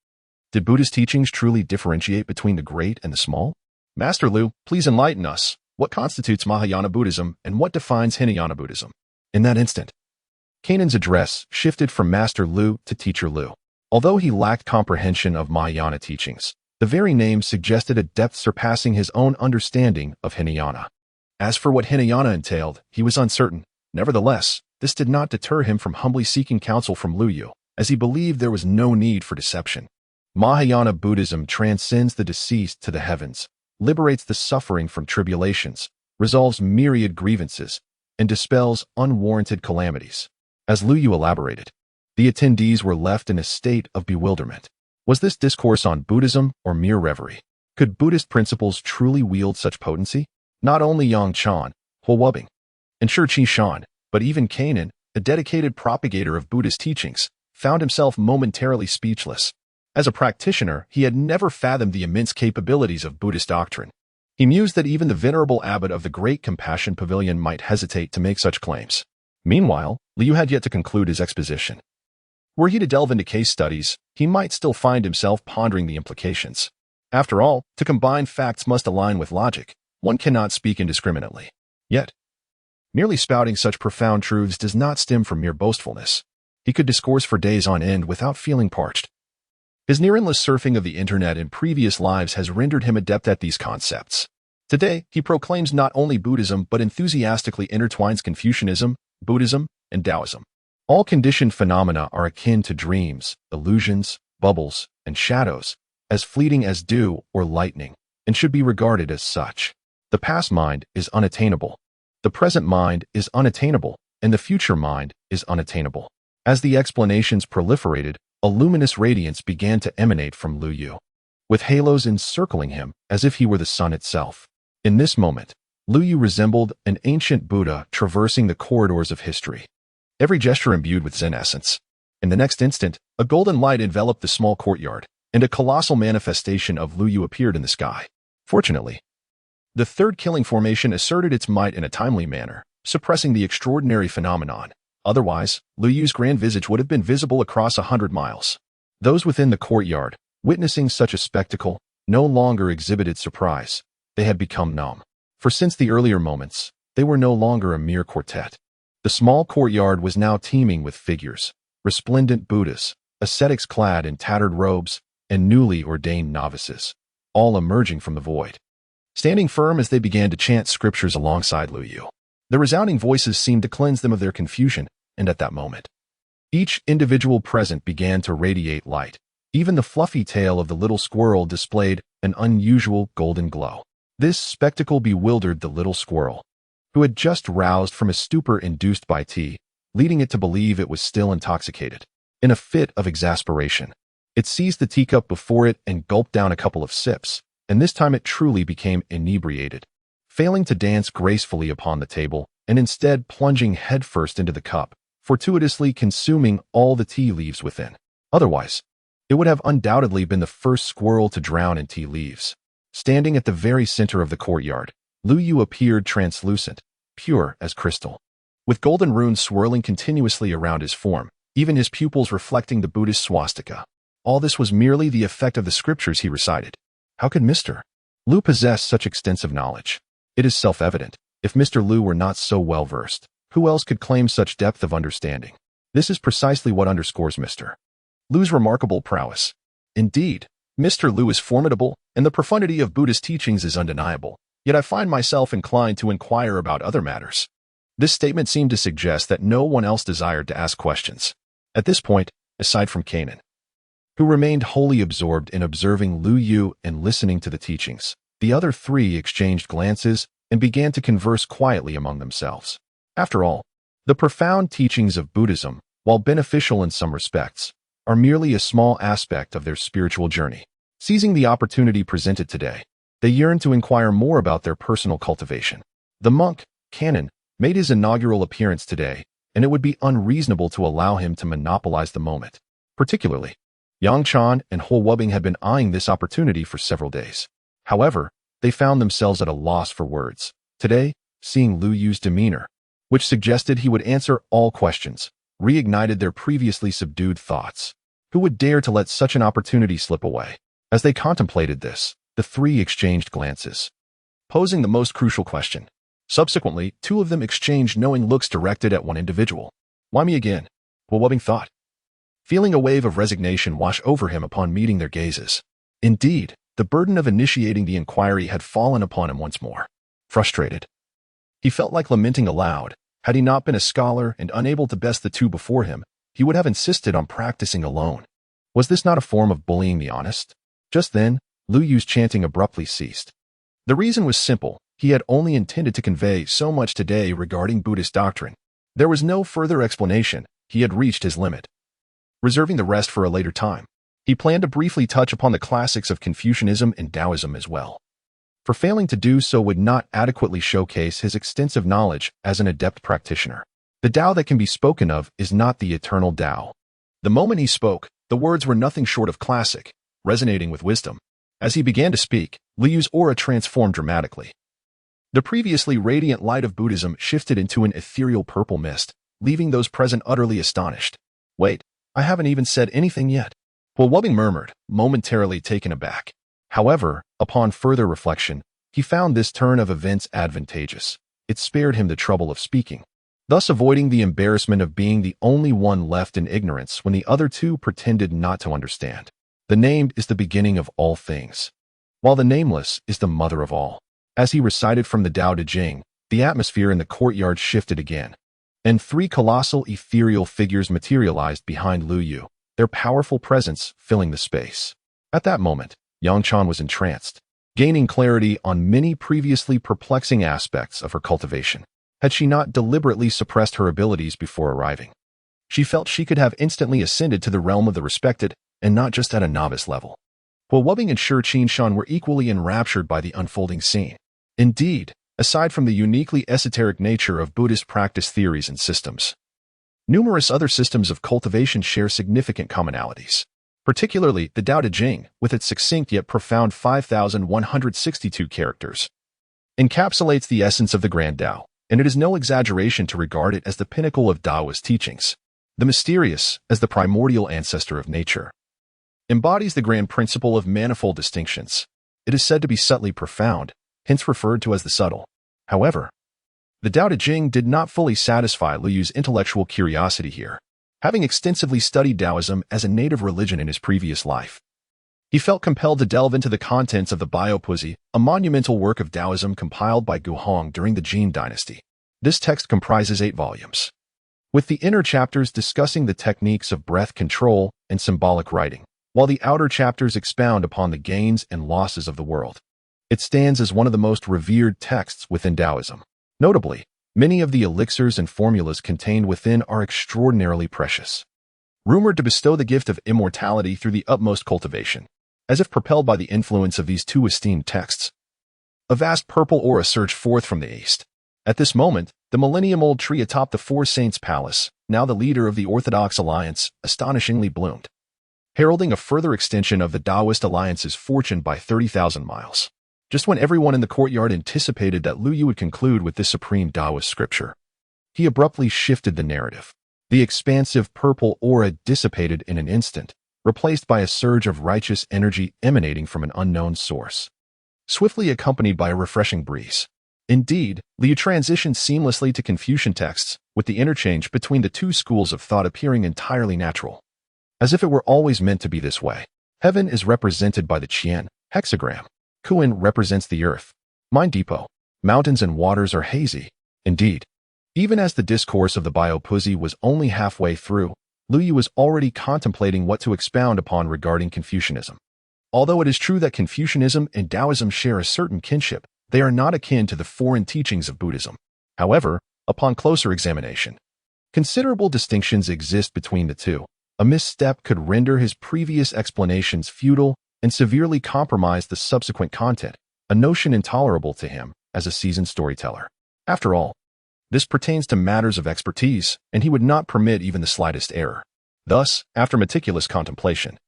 Did Buddhist teachings truly differentiate between the great and the small? Master Liu, please enlighten us. What constitutes Mahayana Buddhism and what defines Hinayana Buddhism? In that instant, Kenan's address shifted from Master Liu to Teacher Liu. Although he lacked comprehension of Mahayana teachings, the very name suggested a depth surpassing his own understanding of Hinayana. As for what Hinayana entailed, he was uncertain. Nevertheless, this did not deter him from humbly seeking counsel from Liu, as he believed there was no need for deception. Mahayana Buddhism transcends the deceased to the heavens, liberates the suffering from tribulations, resolves myriad grievances, and dispels unwarranted calamities. As Liu elaborated, the attendees were left in a state of bewilderment. Was this discourse on Buddhism or mere reverie? Could Buddhist principles truly wield such potency? Not only Yang Chan, Hua Wubing, and Shi Shan, but even Kenan, a dedicated propagator of Buddhist teachings, found himself momentarily speechless. As a practitioner, he had never fathomed the immense capabilities of Buddhist doctrine. He mused that even the venerable abbot of the Great Compassion Pavilion might hesitate to make such claims. Meanwhile, Liu had yet to conclude his exposition. Were he to delve into case studies, he might still find himself pondering the implications. After all, to combine facts must align with logic. One cannot speak indiscriminately. Yet, merely spouting such profound truths does not stem from mere boastfulness. He could discourse for days on end without feeling parched. His near-endless surfing of the internet in previous lives has rendered him adept at these concepts. Today, he proclaims not only Buddhism but enthusiastically intertwines Confucianism, Buddhism, and Taoism. All conditioned phenomena are akin to dreams, illusions, bubbles, and shadows, as fleeting as dew or lightning, and should be regarded as such. The past mind is unattainable. The present mind is unattainable, and the future mind is unattainable. As the explanations proliferated, a luminous radiance began to emanate from Liu. with halos encircling him as if he were the sun itself. In this moment, Lu Yu resembled an ancient Buddha traversing the corridors of history, every gesture imbued with Zen essence. In the next instant, a golden light enveloped the small courtyard, and a colossal manifestation of Lu Yu appeared in the sky. Fortunately, the third killing formation asserted its might in a timely manner, suppressing the extraordinary phenomenon. Otherwise, Lu Yu's grand visage would have been visible across 100 miles. Those within the courtyard, witnessing such a spectacle, no longer exhibited surprise. They had become numb. For since the earlier moments, they were no longer a mere quartet. The small courtyard was now teeming with figures, resplendent Buddhas, ascetics clad in tattered robes, and newly ordained novices, all emerging from the void, standing firm as they began to chant scriptures alongside Lu Yu. The resounding voices seemed to cleanse them of their confusion, and at that moment, each individual present began to radiate light. Even the fluffy tail of the little squirrel displayed an unusual golden glow. This spectacle bewildered the little squirrel, who had just roused from a stupor induced by tea, leading it to believe it was still intoxicated. In a fit of exasperation, it seized the teacup before it and gulped down a couple of sips, and this time it truly became inebriated, failing to dance gracefully upon the table, and instead plunging headfirst into the cup, fortuitously consuming all the tea leaves within. Otherwise, it would have undoubtedly been the first squirrel to drown in tea leaves. Standing at the very center of the courtyard, Lu Yu appeared translucent, pure as crystal, with golden runes swirling continuously around his form, even his pupils reflecting the Buddhist swastika. All this was merely the effect of the scriptures he recited. How could Mr. Lu possess such extensive knowledge? It is self-evident. If Mr. Lu were not so well-versed, who else could claim such depth of understanding? This is precisely what underscores Mr. Lu's remarkable prowess. Indeed, Mr. Lu is formidable, and the profundity of Buddhist teachings is undeniable, yet I find myself inclined to inquire about other matters. This statement seemed to suggest that no one else desired to ask questions. At this point, aside from Kanan, who remained wholly absorbed in observing Lu Yu and listening to the teachings, the other three exchanged glances and began to converse quietly among themselves. After all, the profound teachings of Buddhism, while beneficial in some respects, are merely a small aspect of their spiritual journey. Seizing the opportunity presented today, they yearned to inquire more about their personal cultivation. The monk, Kanan, made his inaugural appearance today, and it would be unreasonable to allow him to monopolize the moment. Particularly, Yang Chan and Ho Wubbing had been eyeing this opportunity for several days. However, they found themselves at a loss for words. Today, seeing Lu Yu's demeanor, which suggested he would answer all questions, reignited their previously subdued thoughts. Who would dare to let such an opportunity slip away? As they contemplated this, the three exchanged glances, posing the most crucial question. Subsequently, two of them exchanged knowing looks directed at one individual. Why me again? Ho Wubbing thought, feeling a wave of resignation wash over him upon meeting their gazes. Indeed, the burden of initiating the inquiry had fallen upon him once more. Frustrated, he felt like lamenting aloud. Had he not been a scholar and unable to best the two before him, he would have insisted on practicing alone. Was this not a form of bullying the honest? Just then, Lu Yu's chanting abruptly ceased. The reason was simple. He had only intended to convey so much today regarding Buddhist doctrine. There was no further explanation. He had reached his limit. Reserving the rest for a later time, he planned to briefly touch upon the classics of Confucianism and Taoism as well. For failing to do so would not adequately showcase his extensive knowledge as an adept practitioner. The Tao that can be spoken of is not the eternal Tao. The moment he spoke, the words were nothing short of classic, resonating with wisdom. As he began to speak, Lu Yu's aura transformed dramatically. The previously radiant light of Buddhism shifted into an ethereal purple mist, leaving those present utterly astonished. Wait, I haven't even said anything yet. Ho Wubbing murmured, momentarily taken aback. However, upon further reflection, he found this turn of events advantageous. It spared him the trouble of speaking, thus avoiding the embarrassment of being the only one left in ignorance when the other two pretended not to understand. The named is the beginning of all things, while the nameless is the mother of all. As he recited from the Tao Te Ching, the atmosphere in the courtyard shifted again, and three colossal ethereal figures materialized behind Lu Yu, their powerful presence filling the space. At that moment, Yang Chan was entranced, gaining clarity on many previously perplexing aspects of her cultivation. Had she not deliberately suppressed her abilities before arriving, she felt she could have instantly ascended to the realm of the respected, and not just at a novice level. Huowubing and Shi Qinshan were equally enraptured by the unfolding scene. Indeed, aside from the uniquely esoteric nature of Buddhist practice theories and systems, numerous other systems of cultivation share significant commonalities. Particularly, the Tao Te Ching, with its succinct yet profound 5,162 characters, encapsulates the essence of the Grand Tao, and it is no exaggeration to regard it as the pinnacle of Taoist teachings. The mysterious, as the primordial ancestor of nature, embodies the grand principle of manifold distinctions. It is said to be subtly profound, hence referred to as the subtle. However, the Tao Te Ching did not fully satisfy Liu Yu's intellectual curiosity here. Having extensively studied Taoism as a native religion in his previous life, he felt compelled to delve into the contents of the Biopoesie, a monumental work of Taoism compiled by Guhong during the Jin dynasty. This text comprises 8 volumes, with the inner chapters discussing the techniques of breath control and symbolic writing, while the outer chapters expound upon the gains and losses of the world. It stands as one of the most revered texts within Taoism. Notably, many of the elixirs and formulas contained within are extraordinarily precious, rumored to bestow the gift of immortality through the utmost cultivation. As if propelled by the influence of these 2 esteemed texts, a vast purple aura surged forth from the east. At this moment, the millennium-old tree atop the Four Saints Palace, now the leader of the Orthodox Alliance, astonishingly bloomed, heralding a further extension of the Taoist Alliance's fortune by 30,000 miles. Just when everyone in the courtyard anticipated that Liu Yu would conclude with this supreme Taoist scripture, he abruptly shifted the narrative. The expansive purple aura dissipated in an instant, replaced by a surge of righteous energy emanating from an unknown source, swiftly accompanied by a refreshing breeze. Indeed, Liu transitioned seamlessly to Confucian texts, with the interchange between the 2 schools of thought appearing entirely natural, as if it were always meant to be this way. Heaven is represented by the Qian hexagram. Kuan represents the earth. Mind depot. Mountains and waters are hazy. Indeed, even as the discourse of the Biopoesie was only halfway through, Liu Yu was already contemplating what to expound upon regarding Confucianism. Although it is true that Confucianism and Taoism share a certain kinship, they are not akin to the foreign teachings of Buddhism. However, upon closer examination, considerable distinctions exist between the 2. A misstep could render his previous explanations futile and severely compromise the subsequent content, a notion intolerable to him as a seasoned storyteller. After all, this pertains to matters of expertise, and he would not permit even the slightest error. Thus, after meticulous contemplation,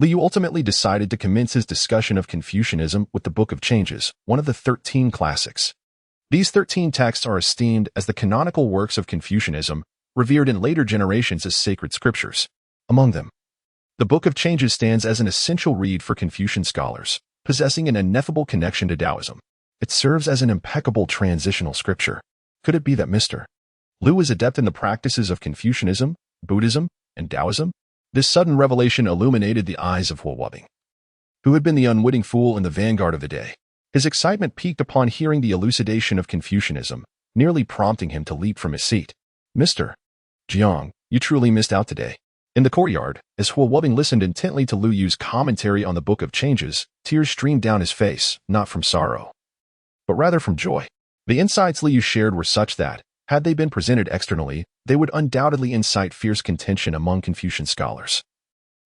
Liu Yu ultimately decided to commence his discussion of Confucianism with the Book of Changes, one of the 13 classics. These 13 texts are esteemed as the canonical works of Confucianism, revered in later generations as sacred scriptures. Among them, the Book of Changes stands as an essential read for Confucian scholars, possessing an ineffable connection to Taoism. It serves as an impeccable transitional scripture. Could it be that Mr. Liu is adept in the practices of Confucianism, Buddhism, and Taoism? This sudden revelation illuminated the eyes of Huowubing, who had been the unwitting fool in the vanguard of the day. His excitement peaked upon hearing the elucidation of Confucianism, nearly prompting him to leap from his seat. Mr. Jiang, you truly missed out today. In the courtyard, as Huowubing listened intently to Liu Yu's commentary on the Book of Changes, tears streamed down his face, not from sorrow, but rather from joy. The insights Liu Yu shared were such that, had they been presented externally, they would undoubtedly incite fierce contention among Confucian scholars.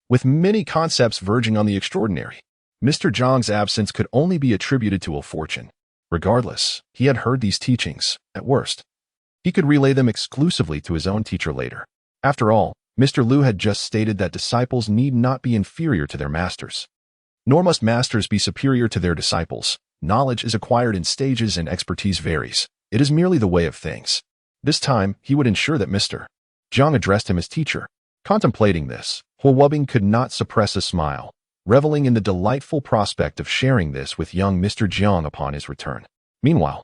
With many concepts verging on the extraordinary, Mr. Zhang's absence could only be attributed to ill fortune. Regardless, he had heard these teachings, at worst. He could relay them exclusively to his own teacher later. After all, Mr. Liu had just stated that disciples need not be inferior to their masters, nor must masters be superior to their disciples. Knowledge is acquired in stages and expertise varies. It is merely the way of things. This time, he would ensure that Mr. Zhang addressed him as teacher. Contemplating this, Huowubing could not suppress a smile, reveling in the delightful prospect of sharing this with young Mr. Jiang upon his return. Meanwhile,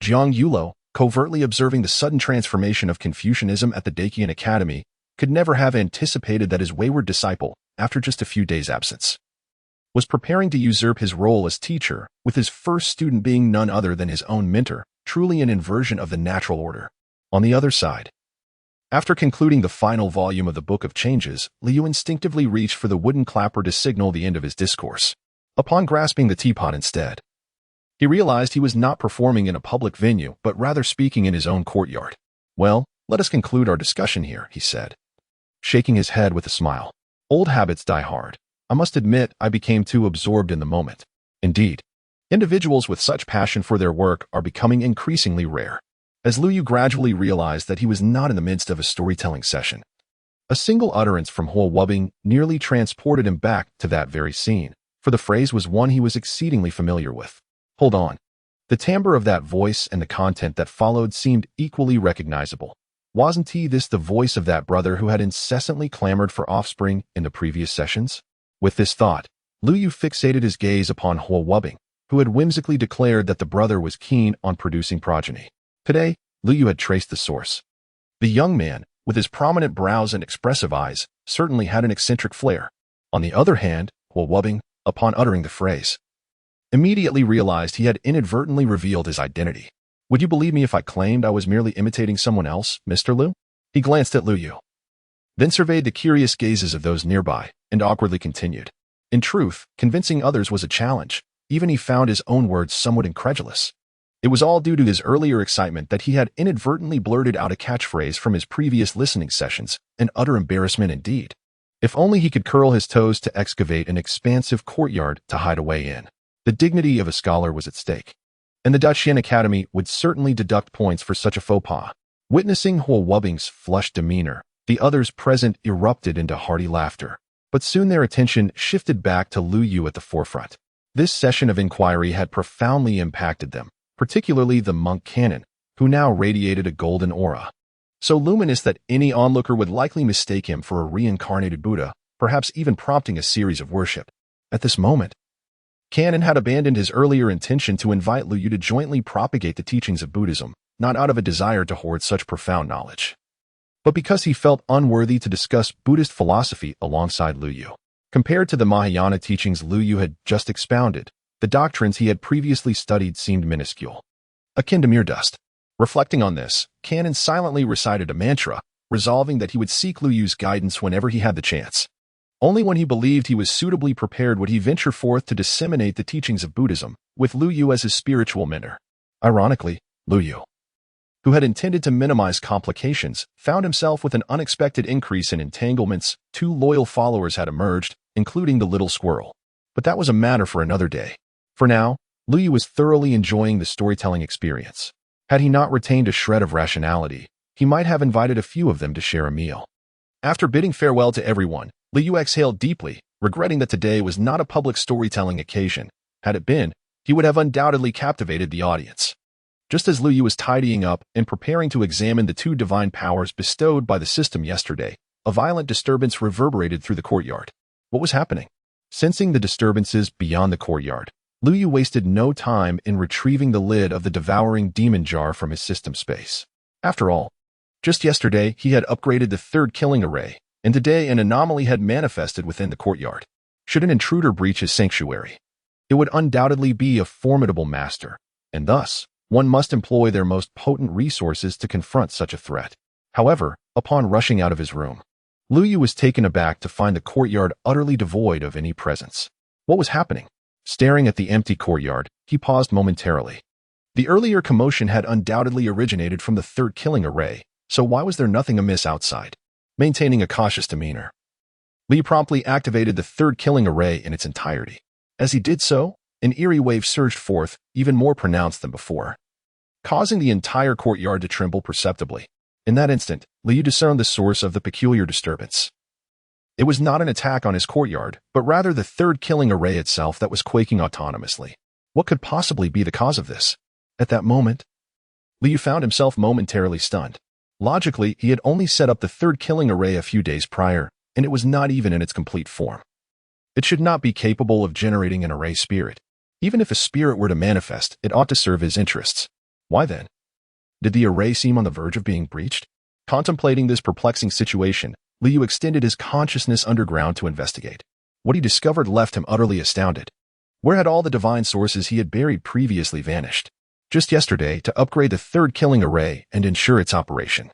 Jiang Yulo, covertly observing the sudden transformation of Confucianism at the Daqian Academy, could never have anticipated that his wayward disciple, after just a few days' absence, was preparing to usurp his role as teacher, with his first student being none other than his own mentor, truly an inversion of the natural order. On the other side, after concluding the final volume of the Book of Changes, Liu instinctively reached for the wooden clapper to signal the end of his discourse. Upon grasping the teapot instead, he realized he was not performing in a public venue, but rather speaking in his own courtyard. Well, let us conclude our discussion here, he said, shaking his head with a smile. Old habits die hard. I must admit I became too absorbed in the moment. Indeed, individuals with such passion for their work are becoming increasingly rare. As Liu Yu gradually realized that he was not in the midst of a storytelling session, a single utterance from Huo Wubbing nearly transported him back to that very scene, for the phrase was one he was exceedingly familiar with. Hold on. The timbre of that voice and the content that followed seemed equally recognizable. Wasn't this the voice of that brother who had incessantly clamored for offspring in the previous sessions? With this thought, Liu Yu fixated his gaze upon Huo Wubbing, who had whimsically declared that the brother was keen on producing progeny. Today, Liu Yu had traced the source. The young man, with his prominent brows and expressive eyes, certainly had an eccentric flair. On the other hand, Huo Wubbing, upon uttering the phrase, immediately realized he had inadvertently revealed his identity. Would you believe me if I claimed I was merely imitating someone else, Mr. Liu? He glanced at Liu Yu, then surveyed the curious gazes of those nearby, and awkwardly continued. In truth, convincing others was a challenge. Even he found his own words somewhat incredulous. It was all due to his earlier excitement that he had inadvertently blurted out a catchphrase from his previous listening sessions, an utter embarrassment indeed. If only he could curl his toes to excavate an expansive courtyard to hide away in. The dignity of a scholar was at stake, and the Daqian Academy would certainly deduct points for such a faux pas. Witnessing Huo Wubbing's flushed demeanor, the others present erupted into hearty laughter, but soon their attention shifted back to Liu Yu at the forefront. This session of inquiry had profoundly impacted them, particularly the monk canon, who now radiated a golden aura, so luminous that any onlooker would likely mistake him for a reincarnated Buddha, perhaps even prompting a series of worship. At this moment, Canon had abandoned his earlier intention to invite Liu Yu to jointly propagate the teachings of Buddhism, not out of a desire to hoard such profound knowledge, but because he felt unworthy to discuss Buddhist philosophy alongside Liu Yu. Compared to the Mahayana teachings Liu Yu had just expounded, the doctrines he had previously studied seemed minuscule, akin to mere dust. Reflecting on this, Canon silently recited a mantra, resolving that he would seek Liu Yu's guidance whenever he had the chance. Only when he believed he was suitably prepared would he venture forth to disseminate the teachings of Buddhism, with Liu Yu as his spiritual mentor. Ironically, Liu Yu, who had intended to minimize complications, found himself with an unexpected increase in entanglements. 2 loyal followers had emerged, including the little squirrel. But that was a matter for another day. For now, Liu Yu was thoroughly enjoying the storytelling experience. Had he not retained a shred of rationality, he might have invited a few of them to share a meal. After bidding farewell to everyone, Liu Yu exhaled deeply, regretting that today was not a public storytelling occasion. Had it been, he would have undoubtedly captivated the audience. Just as Liu Yu was tidying up and preparing to examine the 2 divine powers bestowed by the system yesterday, a violent disturbance reverberated through the courtyard. What was happening? Sensing the disturbances beyond the courtyard, Liu Yu wasted no time in retrieving the lid of the devouring demon jar from his system space. After all, just yesterday he had upgraded the 3rd killing array, and today an anomaly had manifested within the courtyard. Should an intruder breach his sanctuary, it would undoubtedly be a formidable master, and thus, one must employ their most potent resources to confront such a threat. However, upon rushing out of his room, Liu Yu was taken aback to find the courtyard utterly devoid of any presence. What was happening? Staring at the empty courtyard, he paused momentarily. The earlier commotion had undoubtedly originated from the 3rd killing array, so why was there nothing amiss outside? Maintaining a cautious demeanor, Liu promptly activated the 3rd killing array in its entirety. As he did so, an eerie wave surged forth, even more pronounced than before, causing the entire courtyard to tremble perceptibly. In that instant, Liu discerned the source of the peculiar disturbance. It was not an attack on his courtyard, but rather the 3rd killing array itself that was quaking autonomously. What could possibly be the cause of this? At that moment, Liu found himself momentarily stunned. Logically, he had only set up the 3rd killing array a few days prior, and it was not even in its complete form. It should not be capable of generating an array spirit. Even if a spirit were to manifest, it ought to serve his interests. Why then? Did the array seem on the verge of being breached? Contemplating this perplexing situation, Liu extended his consciousness underground to investigate. What he discovered left him utterly astounded. Where had all the divine sources he had buried previously vanished? Just yesterday, to upgrade the 3rd killing array and ensure its operation,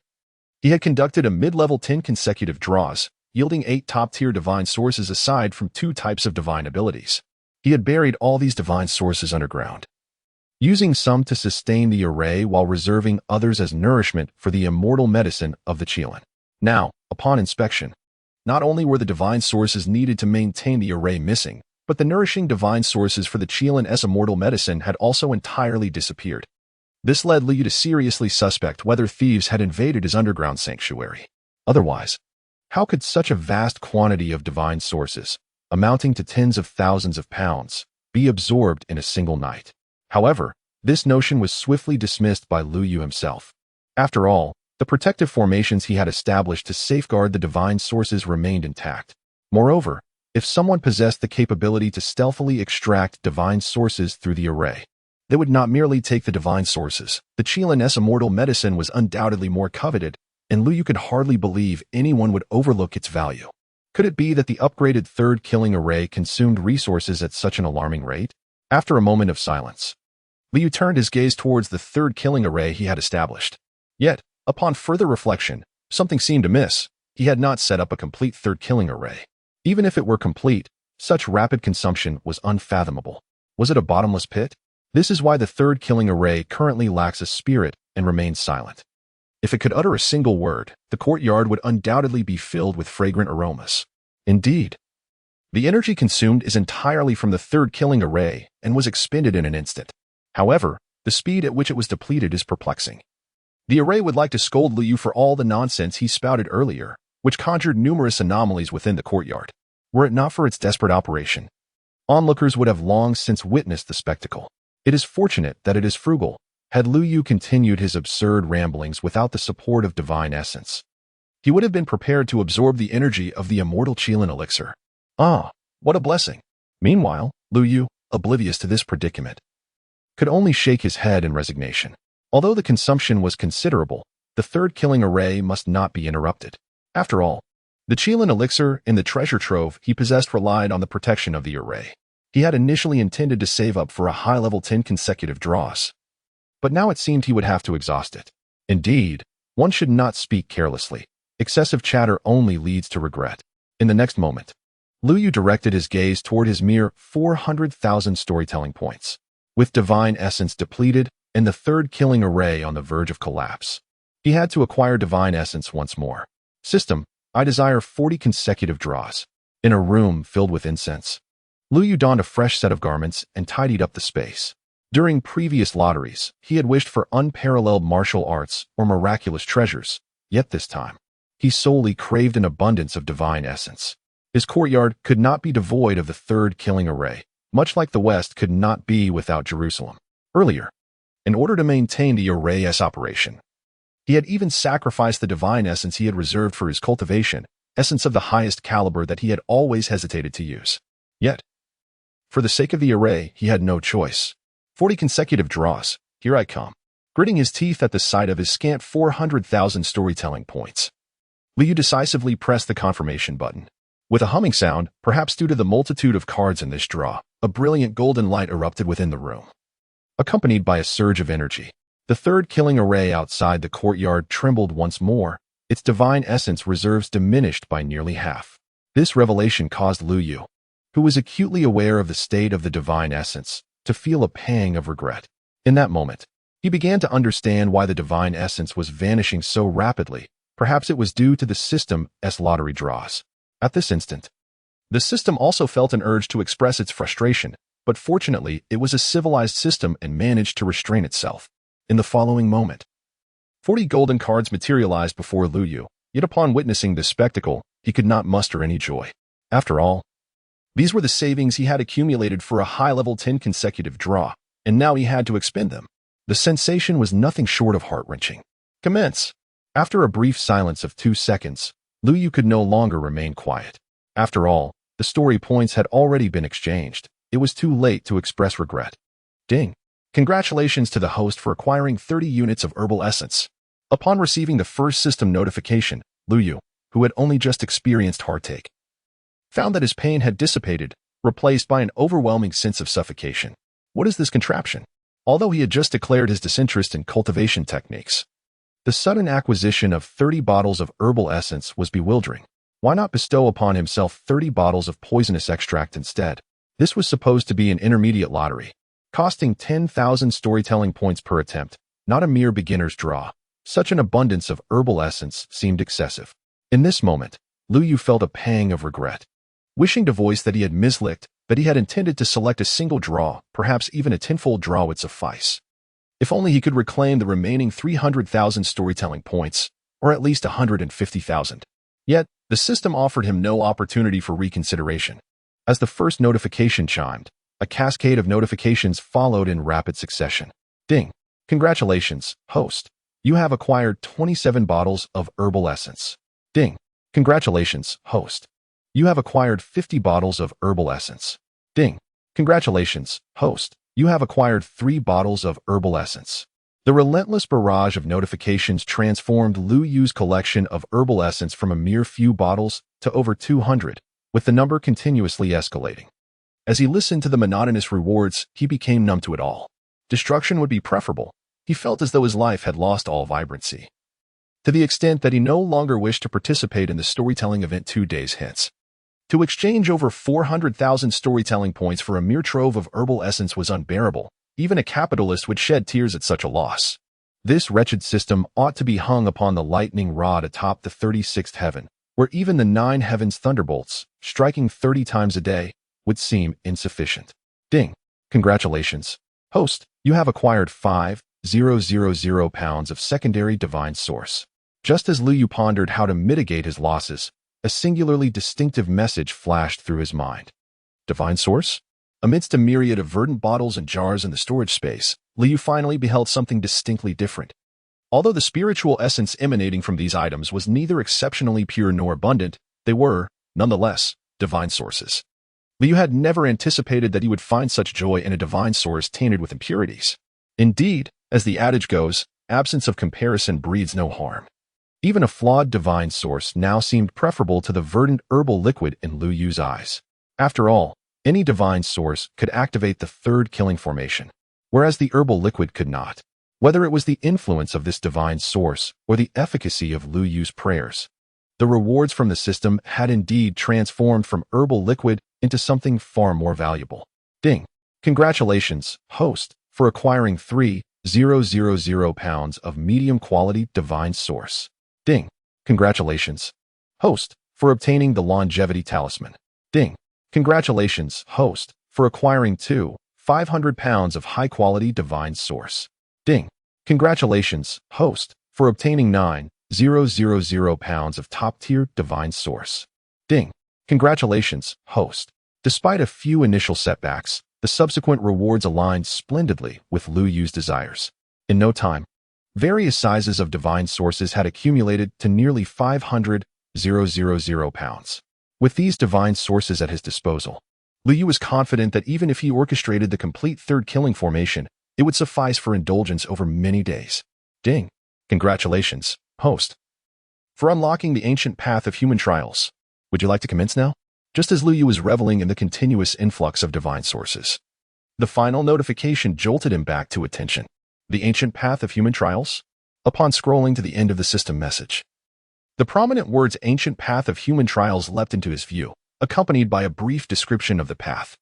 he had conducted a mid-level 10 consecutive draws, yielding 8 top-tier divine sources aside from 2 types of divine abilities. He had buried all these divine sources underground, using some to sustain the array while reserving others as nourishment for the immortal medicine of the Qilin. Now, upon inspection, Not only were the divine sources needed to maintain the array missing, but the nourishing divine sources for the Qilin immortal medicine had also entirely disappeared. This led Liu to seriously suspect whether thieves had invaded his underground sanctuary. Otherwise, how could such a vast quantity of divine sources, amounting to tens of thousands of pounds, be absorbed in a single night? However, this notion was swiftly dismissed by Liu Yu himself. After all, the protective formations he had established to safeguard the divine sources remained intact. Moreover, if someone possessed the capability to stealthily extract divine sources through the array, they would not merely take the divine sources. The Qilin immortal medicine was undoubtedly more coveted, and Liu Yu could hardly believe anyone would overlook its value. Could it be that the upgraded third killing array consumed resources at such an alarming rate? After a moment of silence, Liu Yu turned his gaze towards the third killing array he had established. Yet, upon further reflection, something seemed amiss. He had not set up a complete third killing array. Even if it were complete, such rapid consumption was unfathomable. Was it a bottomless pit? This is why the third killing array currently lacks a spirit and remains silent. If it could utter a single word, the courtyard would undoubtedly be filled with fragrant aromas. Indeed, the energy consumed is entirely from the third killing array and was expended in an instant. However, the speed at which it was depleted is perplexing. The array would like to scold Liu Yu for all the nonsense he spouted earlier, which conjured numerous anomalies within the courtyard. Were it not for its desperate operation, onlookers would have long since witnessed the spectacle. It is fortunate that it is frugal. Had Liu Yu continued his absurd ramblings without the support of divine essence, he would have been prepared to absorb the energy of the immortal Qilin elixir. Ah, what a blessing! Meanwhile, Liu Yu, oblivious to this predicament, could only shake his head in resignation. Although the consumption was considerable, the third killing array must not be interrupted. After all, the Qilin elixir and the treasure trove he possessed relied on the protection of the array. He had initially intended to save up for a high-level 10 consecutive draws, but now it seemed he would have to exhaust it. Indeed, one should not speak carelessly. Excessive chatter only leads to regret. In the next moment, Liu Yu directed his gaze toward his mere 400,000 storytelling points. With divine essence depleted and the third killing array on the verge of collapse, he had to acquire divine essence once more. System, I desire 40 consecutive draws. In a room filled with incense, Liu Yu donned a fresh set of garments and tidied up the space. During previous lotteries, he had wished for unparalleled martial arts or miraculous treasures, yet this time, he solely craved an abundance of divine essence. His courtyard could not be devoid of the third killing array, much like the West could not be without Jerusalem. Earlier, in order to maintain the array's operation, he had even sacrificed the divine essence he had reserved for his cultivation, essence of the highest caliber that he had always hesitated to use. Yet, for the sake of the array, he had no choice. 40 consecutive draws, here I come. Gritting his teeth at the sight of his scant 400,000 storytelling points, Liu Yu decisively pressed the confirmation button. With a humming sound, perhaps due to the multitude of cards in this draw, a brilliant golden light erupted within the room. Accompanied by a surge of energy, the third killing array outside the courtyard trembled once more, its divine essence reserves diminished by nearly half. This revelation caused Liu Yu, who was acutely aware of the state of the divine essence, to feel a pang of regret. In that moment, he began to understand why the divine essence was vanishing so rapidly. Perhaps it was due to the system's lottery draws. At this instant, the system also felt an urge to express its frustration, but fortunately, it was a civilized system and managed to restrain itself. In the following moment, 40 golden cards materialized before Liu Yu, yet upon witnessing this spectacle, he could not muster any joy. After all, these were the savings he had accumulated for a high-level 10 consecutive draw, and now he had to expend them. The sensation was nothing short of heart-wrenching. Commence. After a brief silence of 2 seconds, Liu Yu could no longer remain quiet. After all, the story points had already been exchanged. It was too late to express regret. Ding. Congratulations to the host for acquiring 30 units of herbal essence. Upon receiving the first system notification, Liu Yu, who had only just experienced heartache, found that his pain had dissipated, replaced by an overwhelming sense of suffocation. What is this contraption? Although he had just declared his disinterest in cultivation techniques, the sudden acquisition of 30 bottles of herbal essence was bewildering. Why not bestow upon himself 30 bottles of poisonous extract instead? This was supposed to be an intermediate lottery, costing 10,000 storytelling points per attempt, not a mere beginner's draw. Such an abundance of herbal essence seemed excessive. In this moment, Lu Yu felt a pang of regret. Wishing to voice that he had mislicked, but he had intended to select a single draw, perhaps even a tenfold draw would suffice. If only he could reclaim the remaining 300,000 storytelling points, or at least 150,000. Yet, the system offered him no opportunity for reconsideration. As the first notification chimed, a cascade of notifications followed in rapid succession. Ding! Congratulations, host. You have acquired 27 bottles of herbal essence. Ding! Congratulations, host. You have acquired 50 bottles of herbal essence. Ding! Congratulations, host. You have acquired 3 bottles of herbal essence. The relentless barrage of notifications transformed Lu Yu's collection of herbal essence from a mere few bottles to over 200, with the number continuously escalating. As he listened to the monotonous rewards, he became numb to it all. Destruction would be preferable. He felt as though his life had lost all vibrancy, to the extent that he no longer wished to participate in the storytelling event 2 days hence. To exchange over 400,000 storytelling points for a mere trove of herbal essence was unbearable. Even a capitalist would shed tears at such a loss. This wretched system ought to be hung upon the lightning rod atop the 36th heaven, where even the 9 heavens thunderbolts, striking 30 times a day, would seem insufficient. Ding! Congratulations, host. You have acquired 5,000 pounds of secondary divine source. Just as Lu Yu pondered how to mitigate his losses, a singularly distinctive message flashed through his mind. Divine source? Amidst a myriad of verdant bottles and jars in the storage space, Lu Yu finally beheld something distinctly different. Although the spiritual essence emanating from these items was neither exceptionally pure nor abundant, they were, nonetheless, divine sources. Lu Yu had never anticipated that he would find such joy in a divine source tainted with impurities. Indeed, as the adage goes, absence of comparison breeds no harm. Even a flawed divine source now seemed preferable to the verdant herbal liquid in Lu Yu's eyes. After all, any divine source could activate the 3rd killing formation, whereas the herbal liquid could not. Whether it was the influence of this divine source or the efficacy of Lu Yu's prayers, the rewards from the system had indeed transformed from herbal liquid into something far more valuable. Ding! Congratulations, host, for acquiring 3,000 pounds of medium-quality divine source. Ding! Congratulations, host, for obtaining the longevity talisman. Ding! Congratulations, host, for acquiring 2,500 pounds of high-quality divine source. Ding! Congratulations, host, for obtaining 9,000 pounds of top-tier divine source. Ding! Congratulations, host. Despite a few initial setbacks, the subsequent rewards aligned splendidly with Lu Yu's desires. In no time, various sizes of divine sources had accumulated to nearly 500,000 pounds. With these divine sources at his disposal, Lu Yu was confident that even if he orchestrated the complete 3rd killing formation, it would suffice for indulgence over many days. Ding! Congratulations, host, for unlocking the ancient path of human trials. Would you like to commence now? Just as Lu Yu was reveling in the continuous influx of divine sources, the final notification jolted him back to attention. The ancient path of human trials? Upon scrolling to the end of the system message, the prominent words ancient path of human trials leapt into his view, accompanied by a brief description of the path.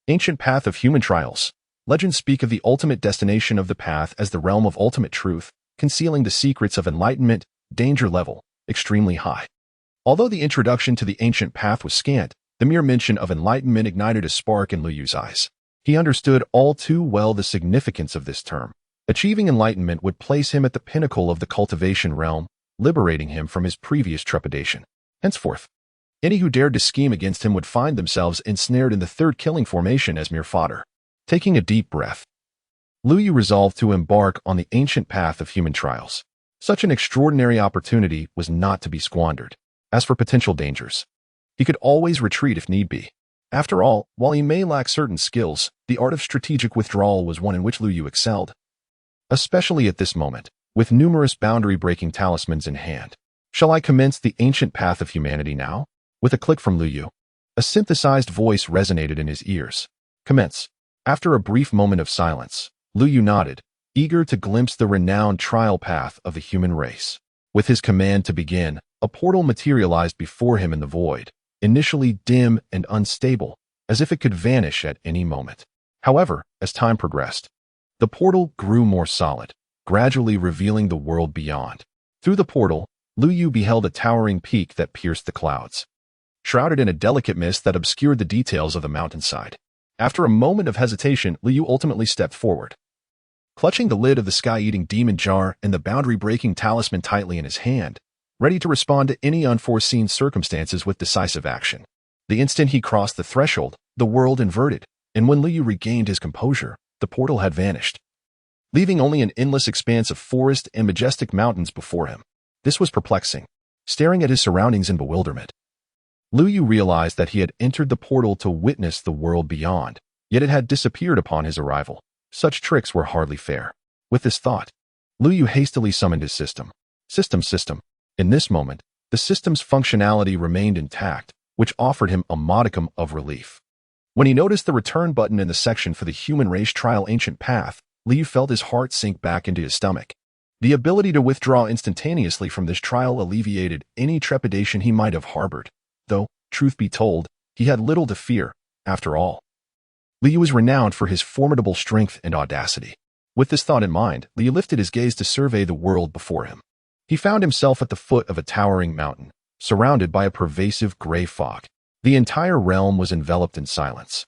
Ancient path of human trials. Legends speak of the ultimate destination of the path as the realm of ultimate truth, concealing the secrets of enlightenment, danger level, extremely high. Although the introduction to the ancient path was scant, the mere mention of enlightenment ignited a spark in Lu Yu's eyes. He understood all too well the significance of this term. Achieving enlightenment would place him at the pinnacle of the cultivation realm, liberating him from his previous trepidation. Henceforth, any who dared to scheme against him would find themselves ensnared in the 3rd killing formation as mere fodder. Taking a deep breath, Lu Yu resolved to embark on the ancient path of human trials. Such an extraordinary opportunity was not to be squandered. As for potential dangers, he could always retreat if need be. After all, while he may lack certain skills, the art of strategic withdrawal was one in which Lu Yu excelled. Especially at this moment, with numerous boundary-breaking talismans in hand. Shall I commence the ancient path of humanity now? With a click from Lu Yu, a synthesized voice resonated in his ears. Commence. After a brief moment of silence, Lu Yu nodded, eager to glimpse the renowned trial path of the human race. With his command to begin, a portal materialized before him in the void, initially dim and unstable, as if it could vanish at any moment. However, as time progressed, the portal grew more solid, gradually revealing the world beyond. Through the portal, Lu Yu beheld a towering peak that pierced the clouds, shrouded in a delicate mist that obscured the details of the mountainside. After a moment of hesitation, Lu Yu ultimately stepped forward. Clutching the lid of the sky-eating demon jar and the boundary-breaking talisman tightly in his hand, ready to respond to any unforeseen circumstances with decisive action. The instant he crossed the threshold, the world inverted, and when Lu Yu regained his composure, the portal had vanished, leaving only an endless expanse of forest and majestic mountains before him. This was perplexing. Staring at his surroundings in bewilderment, Lu Yu realized that he had entered the portal to witness the world beyond, yet it had disappeared upon his arrival. Such tricks were hardly fair. With this thought, Lu Yu hastily summoned his system. System. In this moment, the system's functionality remained intact, which offered him a modicum of relief. When he noticed the return button in the section for the human race trial ancient path, Lu Yu felt his heart sink back into his stomach. The ability to withdraw instantaneously from this trial alleviated any trepidation he might have harbored. Though, truth be told, he had little to fear, after all. Lu Yu was renowned for his formidable strength and audacity. With this thought in mind, Lu Yu lifted his gaze to survey the world before him. He found himself at the foot of a towering mountain, surrounded by a pervasive gray fog. The entire realm was enveloped in silence,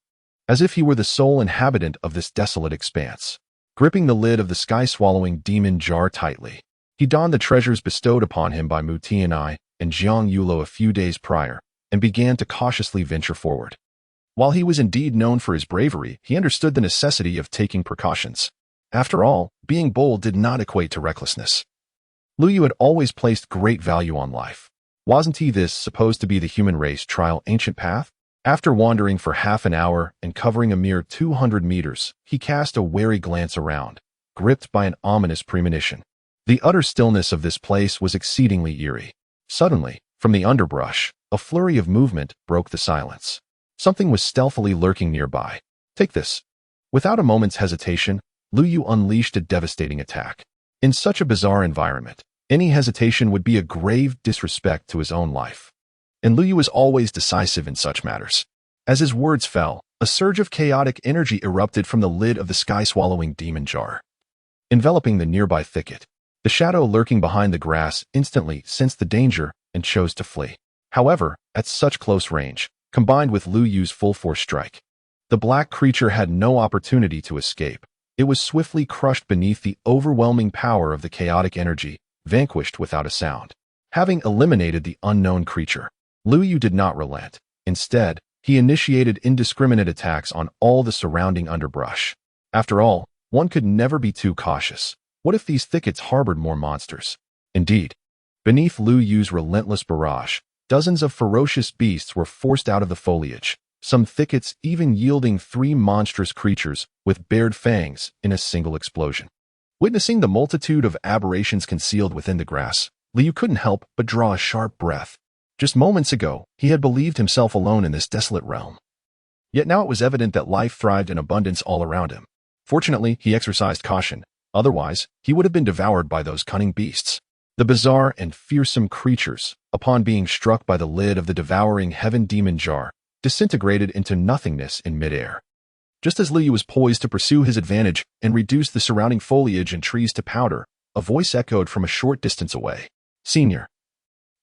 as if he were the sole inhabitant of this desolate expanse. Gripping the lid of the sky-swallowing demon jar tightly, he donned the treasures bestowed upon him by Mu Tianai and Jiang Yulo a few days prior, and began to cautiously venture forward. While he was indeed known for his bravery, he understood the necessity of taking precautions. After all, being bold did not equate to recklessness. Lu Yu had always placed great value on life. Wasn't he this supposed to be the human race trial ancient path? After wandering for half an hour and covering a mere 200 meters, he cast a wary glance around, gripped by an ominous premonition. The utter stillness of this place was exceedingly eerie. Suddenly, from the underbrush, a flurry of movement broke the silence. Something was stealthily lurking nearby. Take this. Without a moment's hesitation, Lu Yu unleashed a devastating attack. In such a bizarre environment, any hesitation would be a grave disrespect to his own life. And Lu Yu was always decisive in such matters. As his words fell, a surge of chaotic energy erupted from the lid of the sky-swallowing demon jar, enveloping the nearby thicket. The shadow lurking behind the grass instantly sensed the danger and chose to flee. However, at such close range, combined with Lu Yu's full-force strike, the black creature had no opportunity to escape. It was swiftly crushed beneath the overwhelming power of the chaotic energy, vanquished without a sound. Having eliminated the unknown creature, Lu Yu did not relent. Instead, he initiated indiscriminate attacks on all the surrounding underbrush. After all, one could never be too cautious. What if these thickets harbored more monsters? Indeed, beneath Lu Yu's relentless barrage, dozens of ferocious beasts were forced out of the foliage, some thickets even yielding 3 monstrous creatures with bared fangs in a single explosion. Witnessing the multitude of aberrations concealed within the grass, Lu Yu couldn't help but draw a sharp breath. Just moments ago, he had believed himself alone in this desolate realm. Yet now it was evident that life thrived in abundance all around him. Fortunately, he exercised caution. Otherwise, he would have been devoured by those cunning beasts. The bizarre and fearsome creatures, upon being struck by the lid of the devouring heaven demon jar, disintegrated into nothingness in midair. Just as Lu Yu was poised to pursue his advantage and reduce the surrounding foliage and trees to powder, a voice echoed from a short distance away. "Senior,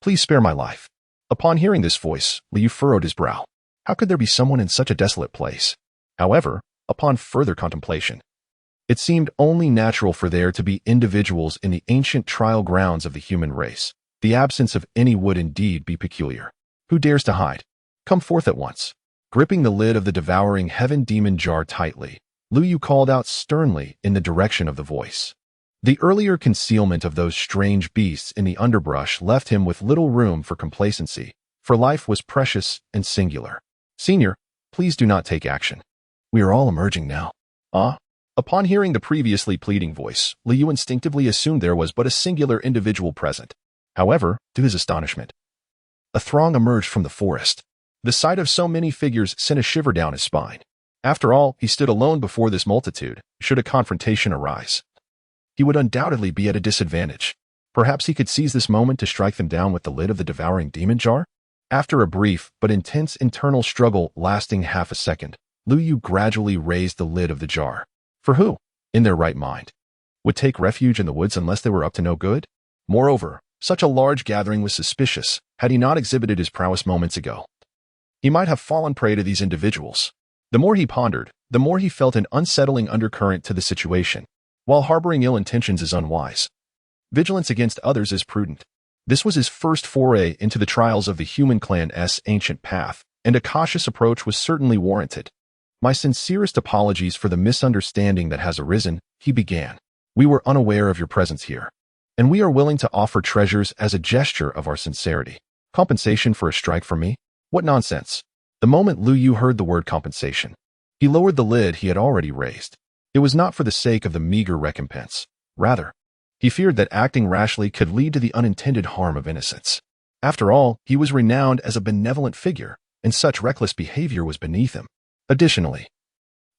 please spare my life." Upon hearing this voice, Lu Yu furrowed his brow. How could there be someone in such a desolate place? However, upon further contemplation, it seemed only natural for there to be individuals in the ancient trial grounds of the human race. The absence of any would indeed be peculiar. Who dares to hide? Come forth at once. Gripping the lid of the devouring heaven demon jar tightly, Lu Yu called out sternly in the direction of the voice. The earlier concealment of those strange beasts in the underbrush left him with little room for complacency, for life was precious and singular. "Senior, please do not take action. We are all emerging now." Upon hearing the previously pleading voice, Lu Yu instinctively assumed there was but a singular individual present. However, to his astonishment, a throng emerged from the forest. The sight of so many figures sent a shiver down his spine. After all, he stood alone before this multitude. Should a confrontation arise, he would undoubtedly be at a disadvantage. Perhaps he could seize this moment to strike them down with the lid of the devouring demon jar? After a brief but intense internal struggle lasting half a second, Lu Yu gradually raised the lid of the jar. For who, in their right mind, would take refuge in the woods unless they were up to no good? Moreover, Such a large gathering was suspicious had he not exhibited his prowess moments ago. He might have fallen prey to these individuals. The more he pondered, the more he felt an unsettling undercurrent to the situation. While harboring ill intentions is unwise, vigilance against others is prudent. This was his first foray into the trials of the human clan's ancient path, and a cautious approach was certainly warranted. My sincerest apologies for the misunderstanding that has arisen, he began. We were unaware of your presence here, and we are willing to offer treasures as a gesture of our sincerity. Compensation for a strike from me? What nonsense! The moment Lu Yu heard the word compensation, he lowered the lid he had already raised. It was not for the sake of the meager recompense. Rather, he feared that acting rashly could lead to the unintended harm of innocence. After all, he was renowned as a benevolent figure, and such reckless behavior was beneath him. Additionally,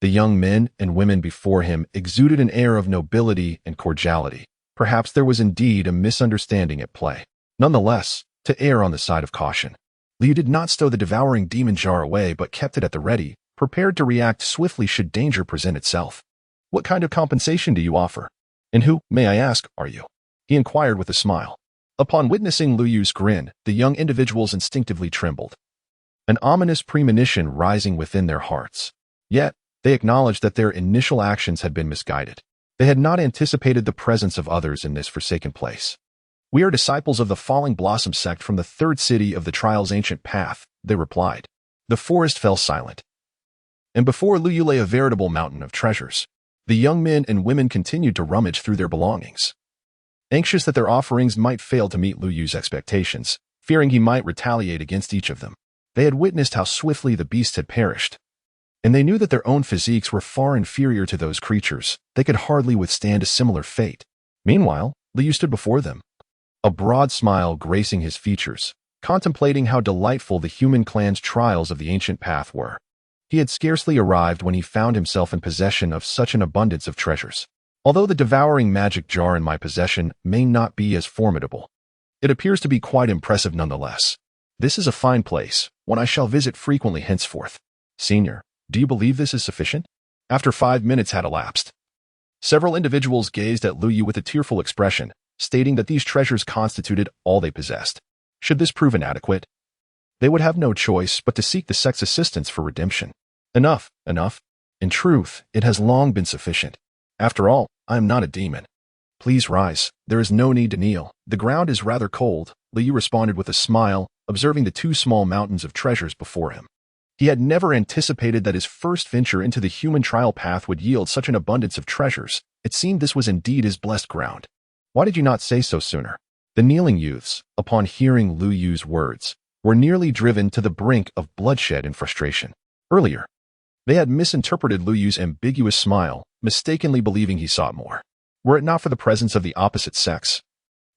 the young men and women before him exuded an air of nobility and cordiality. Perhaps there was indeed a misunderstanding at play. Nonetheless, to err on the side of caution, Liu did not stow the devouring demon jar away but kept it at the ready, prepared to react swiftly should danger present itself. What kind of compensation do you offer? And who, may I ask, are you? He inquired with a smile. Upon witnessing Lu Yu's grin, the young individuals instinctively trembled, an ominous premonition rising within their hearts. Yet, they acknowledged that their initial actions had been misguided. They had not anticipated the presence of others in this forsaken place. We are disciples of the Falling Blossom sect from the third city of the trial's ancient path, they replied. The forest fell silent, and before Lu Yu lay a veritable mountain of treasures. The young men and women continued to rummage through their belongings, anxious that their offerings might fail to meet Lu Yu's expectations, fearing he might retaliate against each of them. They had witnessed how swiftly the beasts had perished, and they knew that their own physiques were far inferior to those creatures. They could hardly withstand a similar fate. Meanwhile, Lu Yu stood before them, a broad smile gracing his features, contemplating how delightful the human clan's trials of the ancient path were. He had scarcely arrived when he found himself in possession of such an abundance of treasures. Although the devouring magic jar in my possession may not be as formidable, it appears to be quite impressive nonetheless. This is a fine place, one I shall visit frequently henceforth. Senior, do you believe this is sufficient? After 5 minutes had elapsed, several individuals gazed at Lu Yu with a tearful expression, stating that these treasures constituted all they possessed. Should this prove inadequate, they would have no choice but to seek the sect's assistance for redemption. Enough, enough. In truth, it has long been sufficient. After all, I am not a demon. Please rise. There is no need to kneel. The ground is rather cold, Lu Yu responded with a smile, observing the 2 small mountains of treasures before him. He had never anticipated that his first venture into the human trial path would yield such an abundance of treasures. It seemed this was indeed his blessed ground. Why did you not say so sooner? The kneeling youths, upon hearing Lu Yu's words, were nearly driven to the brink of bloodshed and frustration. Earlier, they had misinterpreted Lu Yu's ambiguous smile, mistakenly believing he sought more. Were it not for the presence of the opposite sex,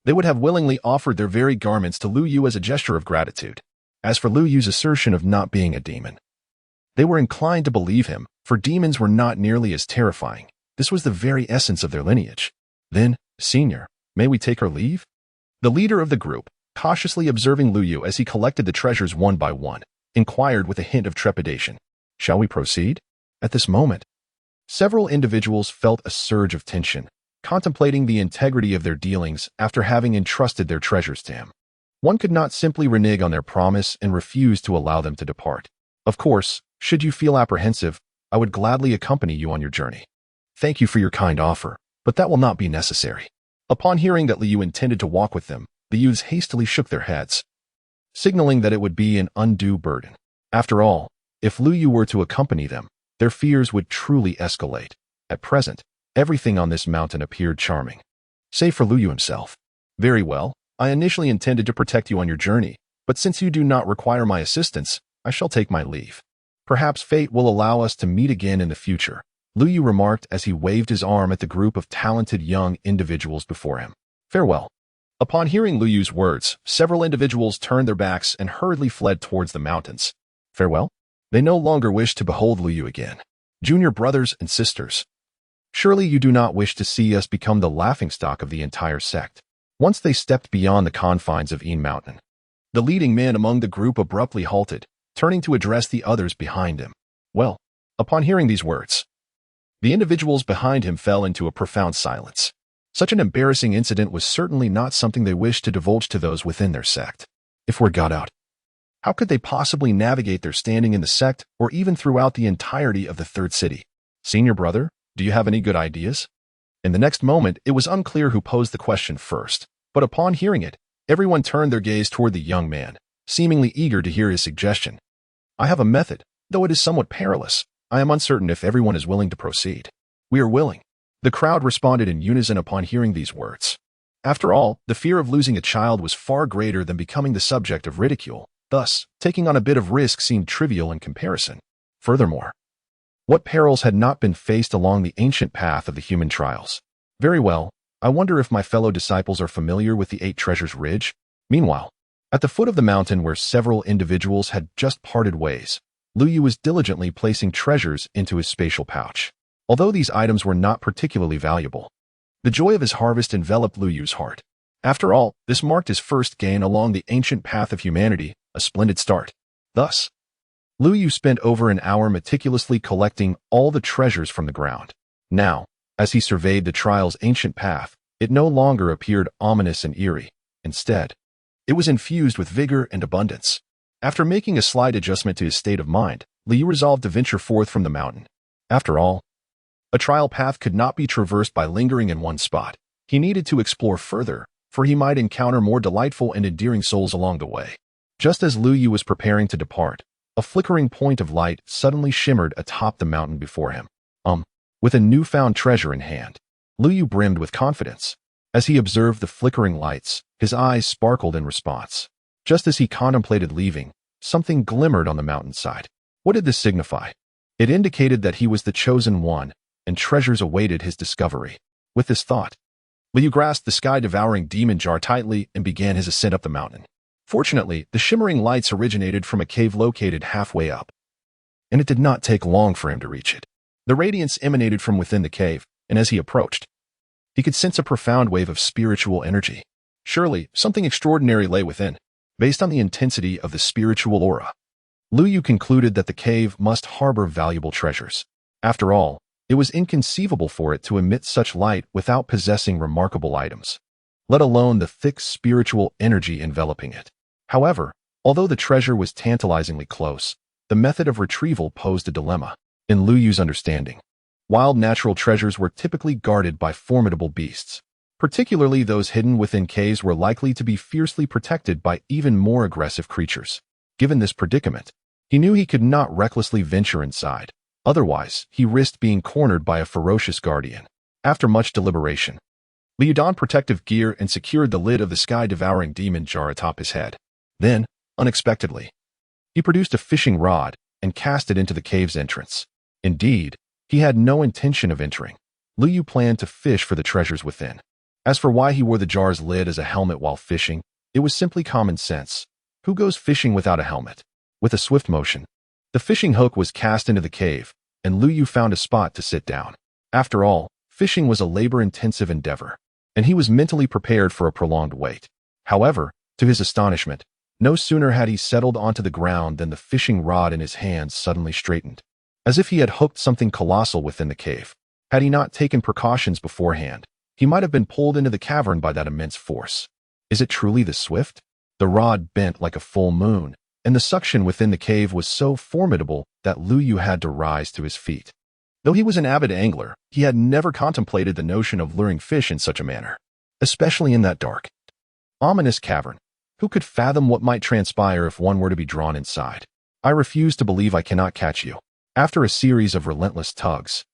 they would have willingly offered their very garments to Lu Yu as a gesture of gratitude. As for Lu Yu's assertion of not being a demon, they were inclined to believe him, for demons were not nearly as terrifying. This was the very essence of their lineage. Then, Senior, may we take our leave? The leader of the group, cautiously observing Lu Yu as he collected the treasures one by one, inquired with a hint of trepidation. Shall we proceed? At this moment, several individuals felt a surge of tension, contemplating the integrity of their dealings after having entrusted their treasures to him. One could not simply renege on their promise and refuse to allow them to depart. Of course, should you feel apprehensive, I would gladly accompany you on your journey. Thank you for your kind offer, but that will not be necessary. Upon hearing that Lu Yu intended to walk with them, the youths hastily shook their heads, signaling that it would be an undue burden. After all, if Lu Yu were to accompany them, their fears would truly escalate. At present, everything on this mountain appeared charming, save for Lu Yu himself. Very well, I initially intended to protect you on your journey, but since you do not require my assistance, I shall take my leave. Perhaps fate will allow us to meet again in the future, Lu Yu remarked as he waved his arm at the group of talented young individuals before him. Farewell. Upon hearing Lu Yu's words, several individuals turned their backs and hurriedly fled towards the mountains. Farewell? They no longer wished to behold Lu Yu again. Junior brothers and sisters, surely you do not wish to see us become the laughingstock of the entire sect. Once they stepped beyond the confines of Een Mountain, the leading man among the group abruptly halted, turning to address the others behind him. Well, upon hearing these words, the individuals behind him fell into a profound silence. Such an embarrassing incident was certainly not something they wished to divulge to those within their sect. If word got out, how could they possibly navigate their standing in the sect or even throughout the entirety of the third city? Senior brother, do you have any good ideas? In the next moment, it was unclear who posed the question first, but upon hearing it, everyone turned their gaze toward the young man, seemingly eager to hear his suggestion. I have a method, though it is somewhat perilous. I am uncertain if everyone is willing to proceed. We are willing. The crowd responded in unison upon hearing these words. After all, the fear of losing a child was far greater than becoming the subject of ridicule. Thus, taking on a bit of risk seemed trivial in comparison. Furthermore, what perils had not been faced along the ancient path of the human trials? Very well, I wonder if my fellow disciples are familiar with the 8 Treasures Ridge? Meanwhile, at the foot of the mountain where several individuals had just parted ways, Lu Yu was diligently placing treasures into his spatial pouch. Although these items were not particularly valuable, the joy of his harvest enveloped Lu Yu's heart. After all, this marked his first gain along the ancient path of humanity, a splendid start. Thus, Lu Yu spent over an hour meticulously collecting all the treasures from the ground. Now, as he surveyed the trial's ancient path, it no longer appeared ominous and eerie. Instead, it was infused with vigor and abundance. After making a slight adjustment to his state of mind, Lu Yu resolved to venture forth from the mountain. After all, a trial path could not be traversed by lingering in one spot. He needed to explore further, for he might encounter more delightful and endearing souls along the way. Just as Lu Yu was preparing to depart, a flickering point of light suddenly shimmered atop the mountain before him. With a newfound treasure in hand, Lu Yu brimmed with confidence. As he observed the flickering lights, his eyes sparkled in response. Just as he contemplated leaving, something glimmered on the mountainside. What did this signify? It indicated that he was the chosen one, and treasures awaited his discovery. With this thought, Lu Yu grasped the sky-devouring demon jar tightly and began his ascent up the mountain. Fortunately, the shimmering lights originated from a cave located halfway up, and it did not take long for him to reach it. The radiance emanated from within the cave, and as he approached, he could sense a profound wave of spiritual energy. Surely, something extraordinary lay within. Based on the intensity of the spiritual aura, Lu Yu concluded that the cave must harbor valuable treasures. After all, it was inconceivable for it to emit such light without possessing remarkable items, let alone the thick spiritual energy enveloping it. However, although the treasure was tantalizingly close, the method of retrieval posed a dilemma. In Lu Yu's understanding, wild natural treasures were typically guarded by formidable beasts. Particularly those hidden within caves were likely to be fiercely protected by even more aggressive creatures. Given this predicament, he knew he could not recklessly venture inside. Otherwise, he risked being cornered by a ferocious guardian. After much deliberation, Lu Yu donned protective gear and secured the lid of the sky-devouring demon jar atop his head. Then, unexpectedly, he produced a fishing rod and cast it into the cave's entrance. Indeed, he had no intention of entering. Lu Yu planned to fish for the treasures within. As for why he wore the jar's lid as a helmet while fishing, it was simply common sense. Who goes fishing without a helmet? With a swift motion, the fishing hook was cast into the cave, and Lu Yu found a spot to sit down. After all, fishing was a labor-intensive endeavor, and he was mentally prepared for a prolonged wait. However, to his astonishment, no sooner had he settled onto the ground than the fishing rod in his hands suddenly straightened, as if he had hooked something colossal within the cave. Had he not taken precautions beforehand, he might have been pulled into the cavern by that immense force. Is it truly the swift? The rod bent like a full moon, and the suction within the cave was so formidable that Lu Yu had to rise to his feet. Though he was an avid angler, he had never contemplated the notion of luring fish in such a manner, especially in that dark, ominous cavern. Who could fathom what might transpire if one were to be drawn inside? I refuse to believe I cannot catch you. After a series of relentless tugs,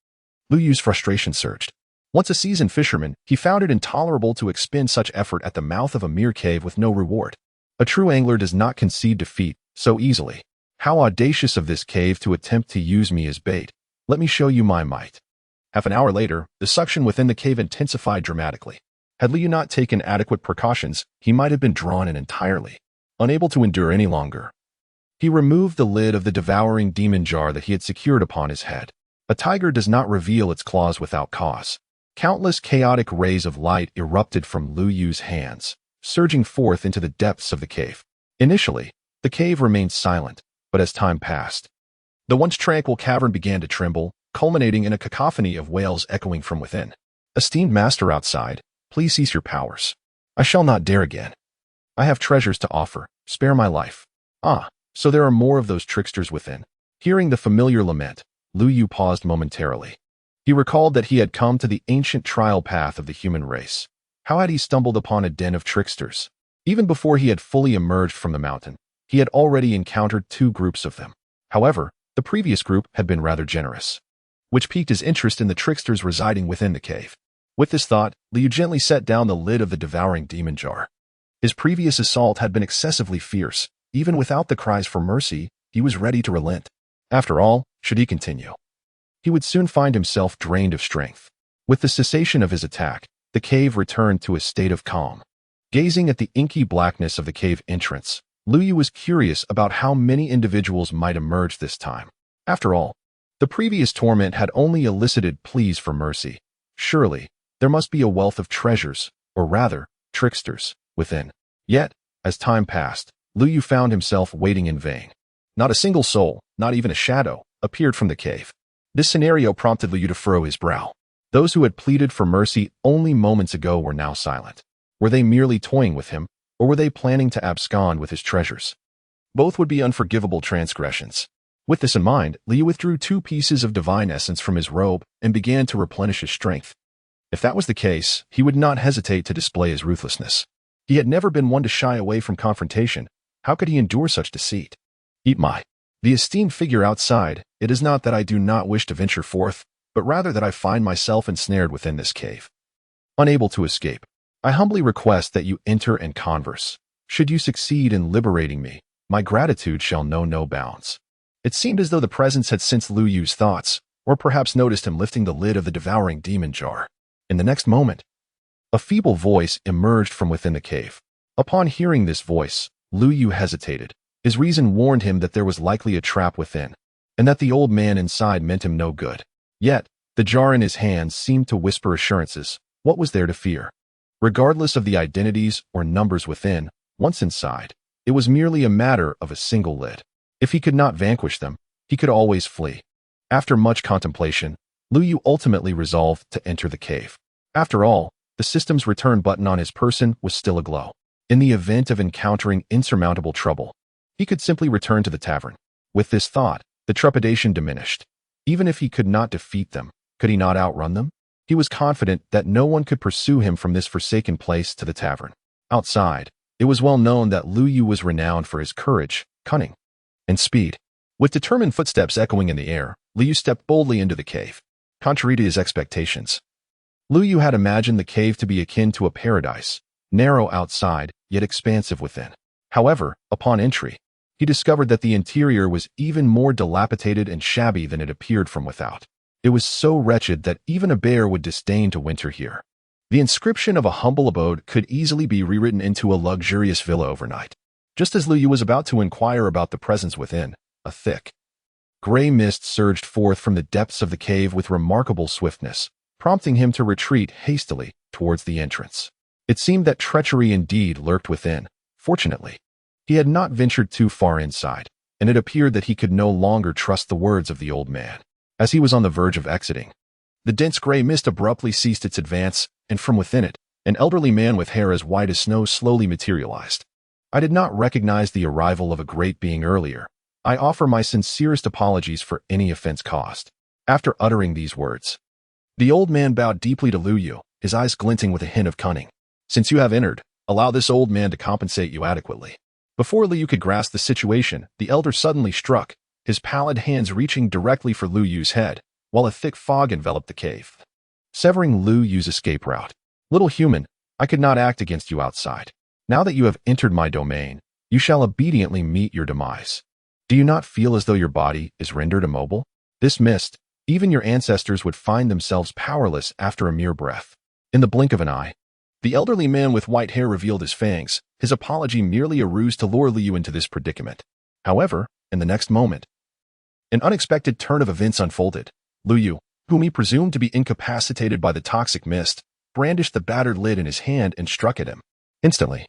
Lu Yu's frustration surged. Once a seasoned fisherman, he found it intolerable to expend such effort at the mouth of a mere cave with no reward. A true angler does not concede defeat so easily. How audacious of this cave to attempt to use me as bait. Let me show you my might. Half an hour later, the suction within the cave intensified dramatically. Had Lu Yu not taken adequate precautions, he might have been drawn in entirely. Unable to endure any longer, he removed the lid of the devouring demon jar that he had secured upon his head. A tiger does not reveal its claws without cause. Countless chaotic rays of light erupted from Lu Yu's hands, surging forth into the depths of the cave. Initially, the cave remained silent, but as time passed, the once tranquil cavern began to tremble, culminating in a cacophony of wails echoing from within. Esteemed master outside, Please cease your powers. I shall not dare again. I have treasures to offer. Spare my life. Ah, so there are more of those tricksters within. Hearing the familiar lament, Lu Yu paused momentarily. He recalled that he had come to the ancient trial path of the human race. How had he stumbled upon a den of tricksters? Even before he had fully emerged from the mountain, he had already encountered two groups of them. However, the previous group had been rather generous, which piqued his interest in the tricksters residing within the cave. With this thought, Liu gently set down the lid of the devouring demon jar. His previous assault had been excessively fierce. Even without the cries for mercy, he was ready to relent. After all, should he continue, he would soon find himself drained of strength. With the cessation of his attack, the cave returned to a state of calm. Gazing at the inky blackness of the cave entrance, Lu Yu was curious about how many individuals might emerge this time. After all, the previous torment had only elicited pleas for mercy. Surely, there must be a wealth of treasures, or rather, tricksters, within. Yet, as time passed, Lu Yu found himself waiting in vain. Not a single soul, not even a shadow, appeared from the cave. This scenario prompted Lu Yu to furrow his brow. Those who had pleaded for mercy only moments ago were now silent. Were they merely toying with him, or were they planning to abscond with his treasures? Both would be unforgivable transgressions. With this in mind, Lu Yu withdrew 2 pieces of divine essence from his robe and began to replenish his strength. If that was the case, he would not hesitate to display his ruthlessness. He had never been one to shy away from confrontation. How could he endure such deceit? Eat my. The esteemed figure outside, it is not that I do not wish to venture forth, but rather that I find myself ensnared within this cave. Unable to escape, I humbly request that you enter and converse. Should you succeed in liberating me, my gratitude shall know no bounds. It seemed as though the presence had sensed Lu Yu's thoughts, or perhaps noticed him lifting the lid of the devouring demon jar. In the next moment, a feeble voice emerged from within the cave. Upon hearing this voice, Lu Yu hesitated. His reason warned him that there was likely a trap within, and that the old man inside meant him no good. Yet, the jar in his hands seemed to whisper assurances. What was there to fear? Regardless of the identities or numbers within, once inside, it was merely a matter of a single lid. If he could not vanquish them, he could always flee. After much contemplation, Lu Yu ultimately resolved to enter the cave. After all, the system's return button on his person was still aglow. In the event of encountering insurmountable trouble, he could simply return to the tavern. With this thought, the trepidation diminished. Even if he could not defeat them, could he not outrun them? He was confident that no one could pursue him from this forsaken place to the tavern. Outside, it was well known that Lu Yu was renowned for his courage, cunning, and speed. With determined footsteps echoing in the air, Lu Yu stepped boldly into the cave. Contrary to his expectations, Lu Yu had imagined the cave to be akin to a paradise, narrow outside, yet expansive within. However, upon entry, he discovered that the interior was even more dilapidated and shabby than it appeared from without. It was so wretched that even a bear would disdain to winter here. The inscription of a humble abode could easily be rewritten into a luxurious villa overnight. Just as Lu Yu was about to inquire about the presence within, a thick, gray mist surged forth from the depths of the cave with remarkable swiftness, prompting him to retreat hastily towards the entrance. It seemed that treachery indeed lurked within. Fortunately, he had not ventured too far inside, and it appeared that he could no longer trust the words of the old man. As he was on the verge of exiting, the dense gray mist abruptly ceased its advance, and from within it, an elderly man with hair as white as snow slowly materialized. I did not recognize the arrival of a great being earlier. I offer my sincerest apologies for any offense caused. After uttering these words, the old man bowed deeply to Lu Yu, his eyes glinting with a hint of cunning. Since you have entered, allow this old man to compensate you adequately. Before Lu Yu could grasp the situation, the elder suddenly struck, his pallid hands reaching directly for Lu Yu's head, while a thick fog enveloped the cave, severing Lu Yu's escape route. Little human, I could not act against you outside. Now that you have entered my domain, you shall obediently meet your demise. Do you not feel as though your body is rendered immobile? This mist, even your ancestors would find themselves powerless after a mere breath. In the blink of an eye, the elderly man with white hair revealed his fangs, his apology merely a ruse to lure Lu Yu into this predicament. However, in the next moment, an unexpected turn of events unfolded. Lu Yu, whom he presumed to be incapacitated by the toxic mist, brandished the battered lid in his hand and struck at him. Instantly,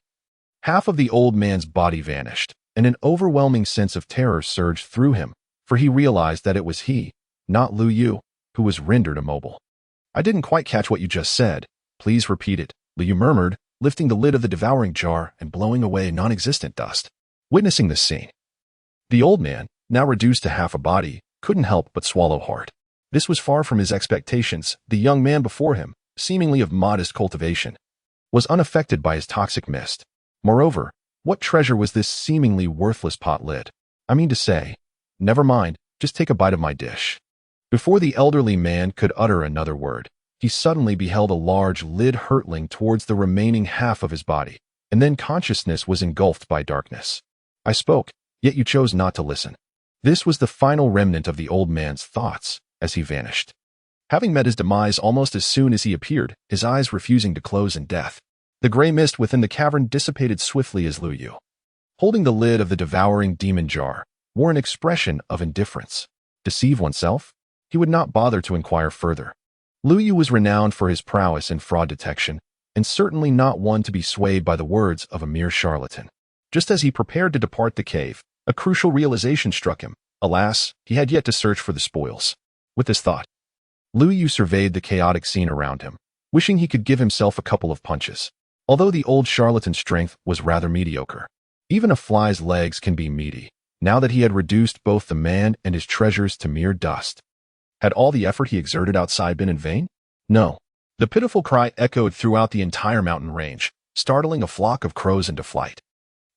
half of the old man's body vanished, and an overwhelming sense of terror surged through him, for he realized that it was he, not Lu Yu, who was rendered immobile. I didn't quite catch what you just said. Please repeat it. Liu murmured, lifting the lid of the devouring jar and blowing away non-existent dust. Witnessing this scene, the old man, now reduced to half a body, couldn't help but swallow hard. This was far from his expectations. The young man before him, seemingly of modest cultivation, was unaffected by his toxic mist. Moreover, what treasure was this seemingly worthless pot lid? I mean to say, never mind, just take a bite of my dish. Before the elderly man could utter another word, he suddenly beheld a large lid hurtling towards the remaining half of his body, and then consciousness was engulfed by darkness. I spoke, yet you chose not to listen. This was the final remnant of the old man's thoughts as he vanished. Having met his demise almost as soon as he appeared, his eyes refusing to close in death, the gray mist within the cavern dissipated swiftly as Lu Yu, holding the lid of the devouring demon jar, wore an expression of indifference. Deceive oneself? He would not bother to inquire further. Lu Yu was renowned for his prowess in fraud detection, and certainly not one to be swayed by the words of a mere charlatan. Just as he prepared to depart the cave, a crucial realization struck him. Alas, he had yet to search for the spoils. With this thought, Lu Yu surveyed the chaotic scene around him, wishing he could give himself a couple of punches. Although the old charlatan's strength was rather mediocre, even a fly's legs can be meaty. Now that he had reduced both the man and his treasures to mere dust, had all the effort he exerted outside been in vain? No. The pitiful cry echoed throughout the entire mountain range, startling a flock of crows into flight.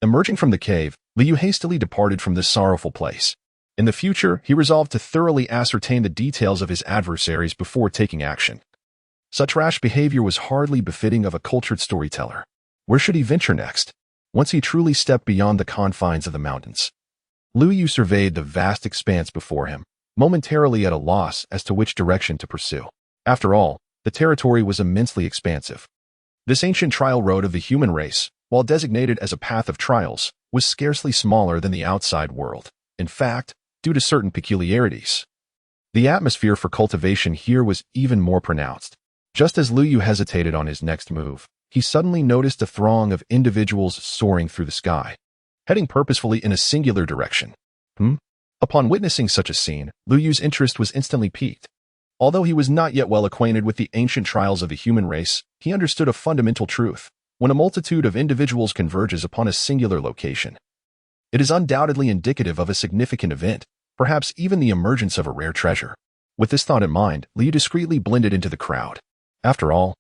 Emerging from the cave, Liu hastily departed from this sorrowful place. In the future, he resolved to thoroughly ascertain the details of his adversaries before taking action. Such rash behavior was hardly befitting of a cultured storyteller. Where should he venture next? Once he truly stepped beyond the confines of the mountains, Lu Yu surveyed the vast expanse before him, momentarily at a loss as to which direction to pursue. After all, the territory was immensely expansive. This ancient trial road of the human race, while designated as a path of trials, was scarcely smaller than the outside world. In fact, due to certain peculiarities, the atmosphere for cultivation here was even more pronounced. Just as Lu Yu hesitated on his next move, he suddenly noticed a throng of individuals soaring through the sky, heading purposefully in a singular direction. Upon witnessing such a scene, Lu Yu's interest was instantly piqued. Although he was not yet well acquainted with the ancient trials of the human race, he understood a fundamental truth. When a multitude of individuals converges upon a singular location, it is undoubtedly indicative of a significant event, perhaps even the emergence of a rare treasure. With this thought in mind, Liu discreetly blended into the crowd. After all,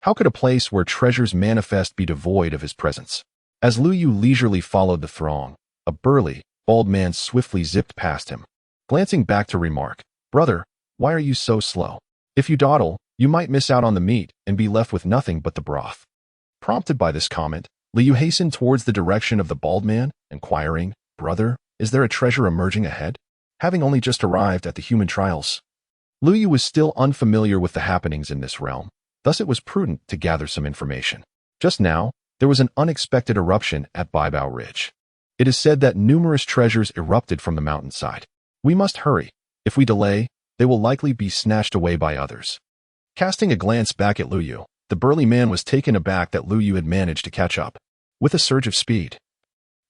how could a place where treasures manifest be devoid of his presence? As Lu Yu leisurely followed the throng, a burly, bald man swiftly zipped past him. Glancing back to remark, "Brother, why are you so slow? If you dawdle, you might miss out on the meat and be left with nothing but the broth." Prompted by this comment, Liu hastened towards the direction of the bald man, inquiring, "Brother, is there a treasure emerging ahead?" Having only just arrived at the human trials, Lu Yu was still unfamiliar with the happenings in this realm, thus it was prudent to gather some information. Just now, there was an unexpected eruption at Baibao Ridge. It is said that numerous treasures erupted from the mountainside. We must hurry. If we delay, they will likely be snatched away by others. Casting a glance back at Lu Yu, the burly man was taken aback that Lu Yu had managed to catch up. With a surge of speed,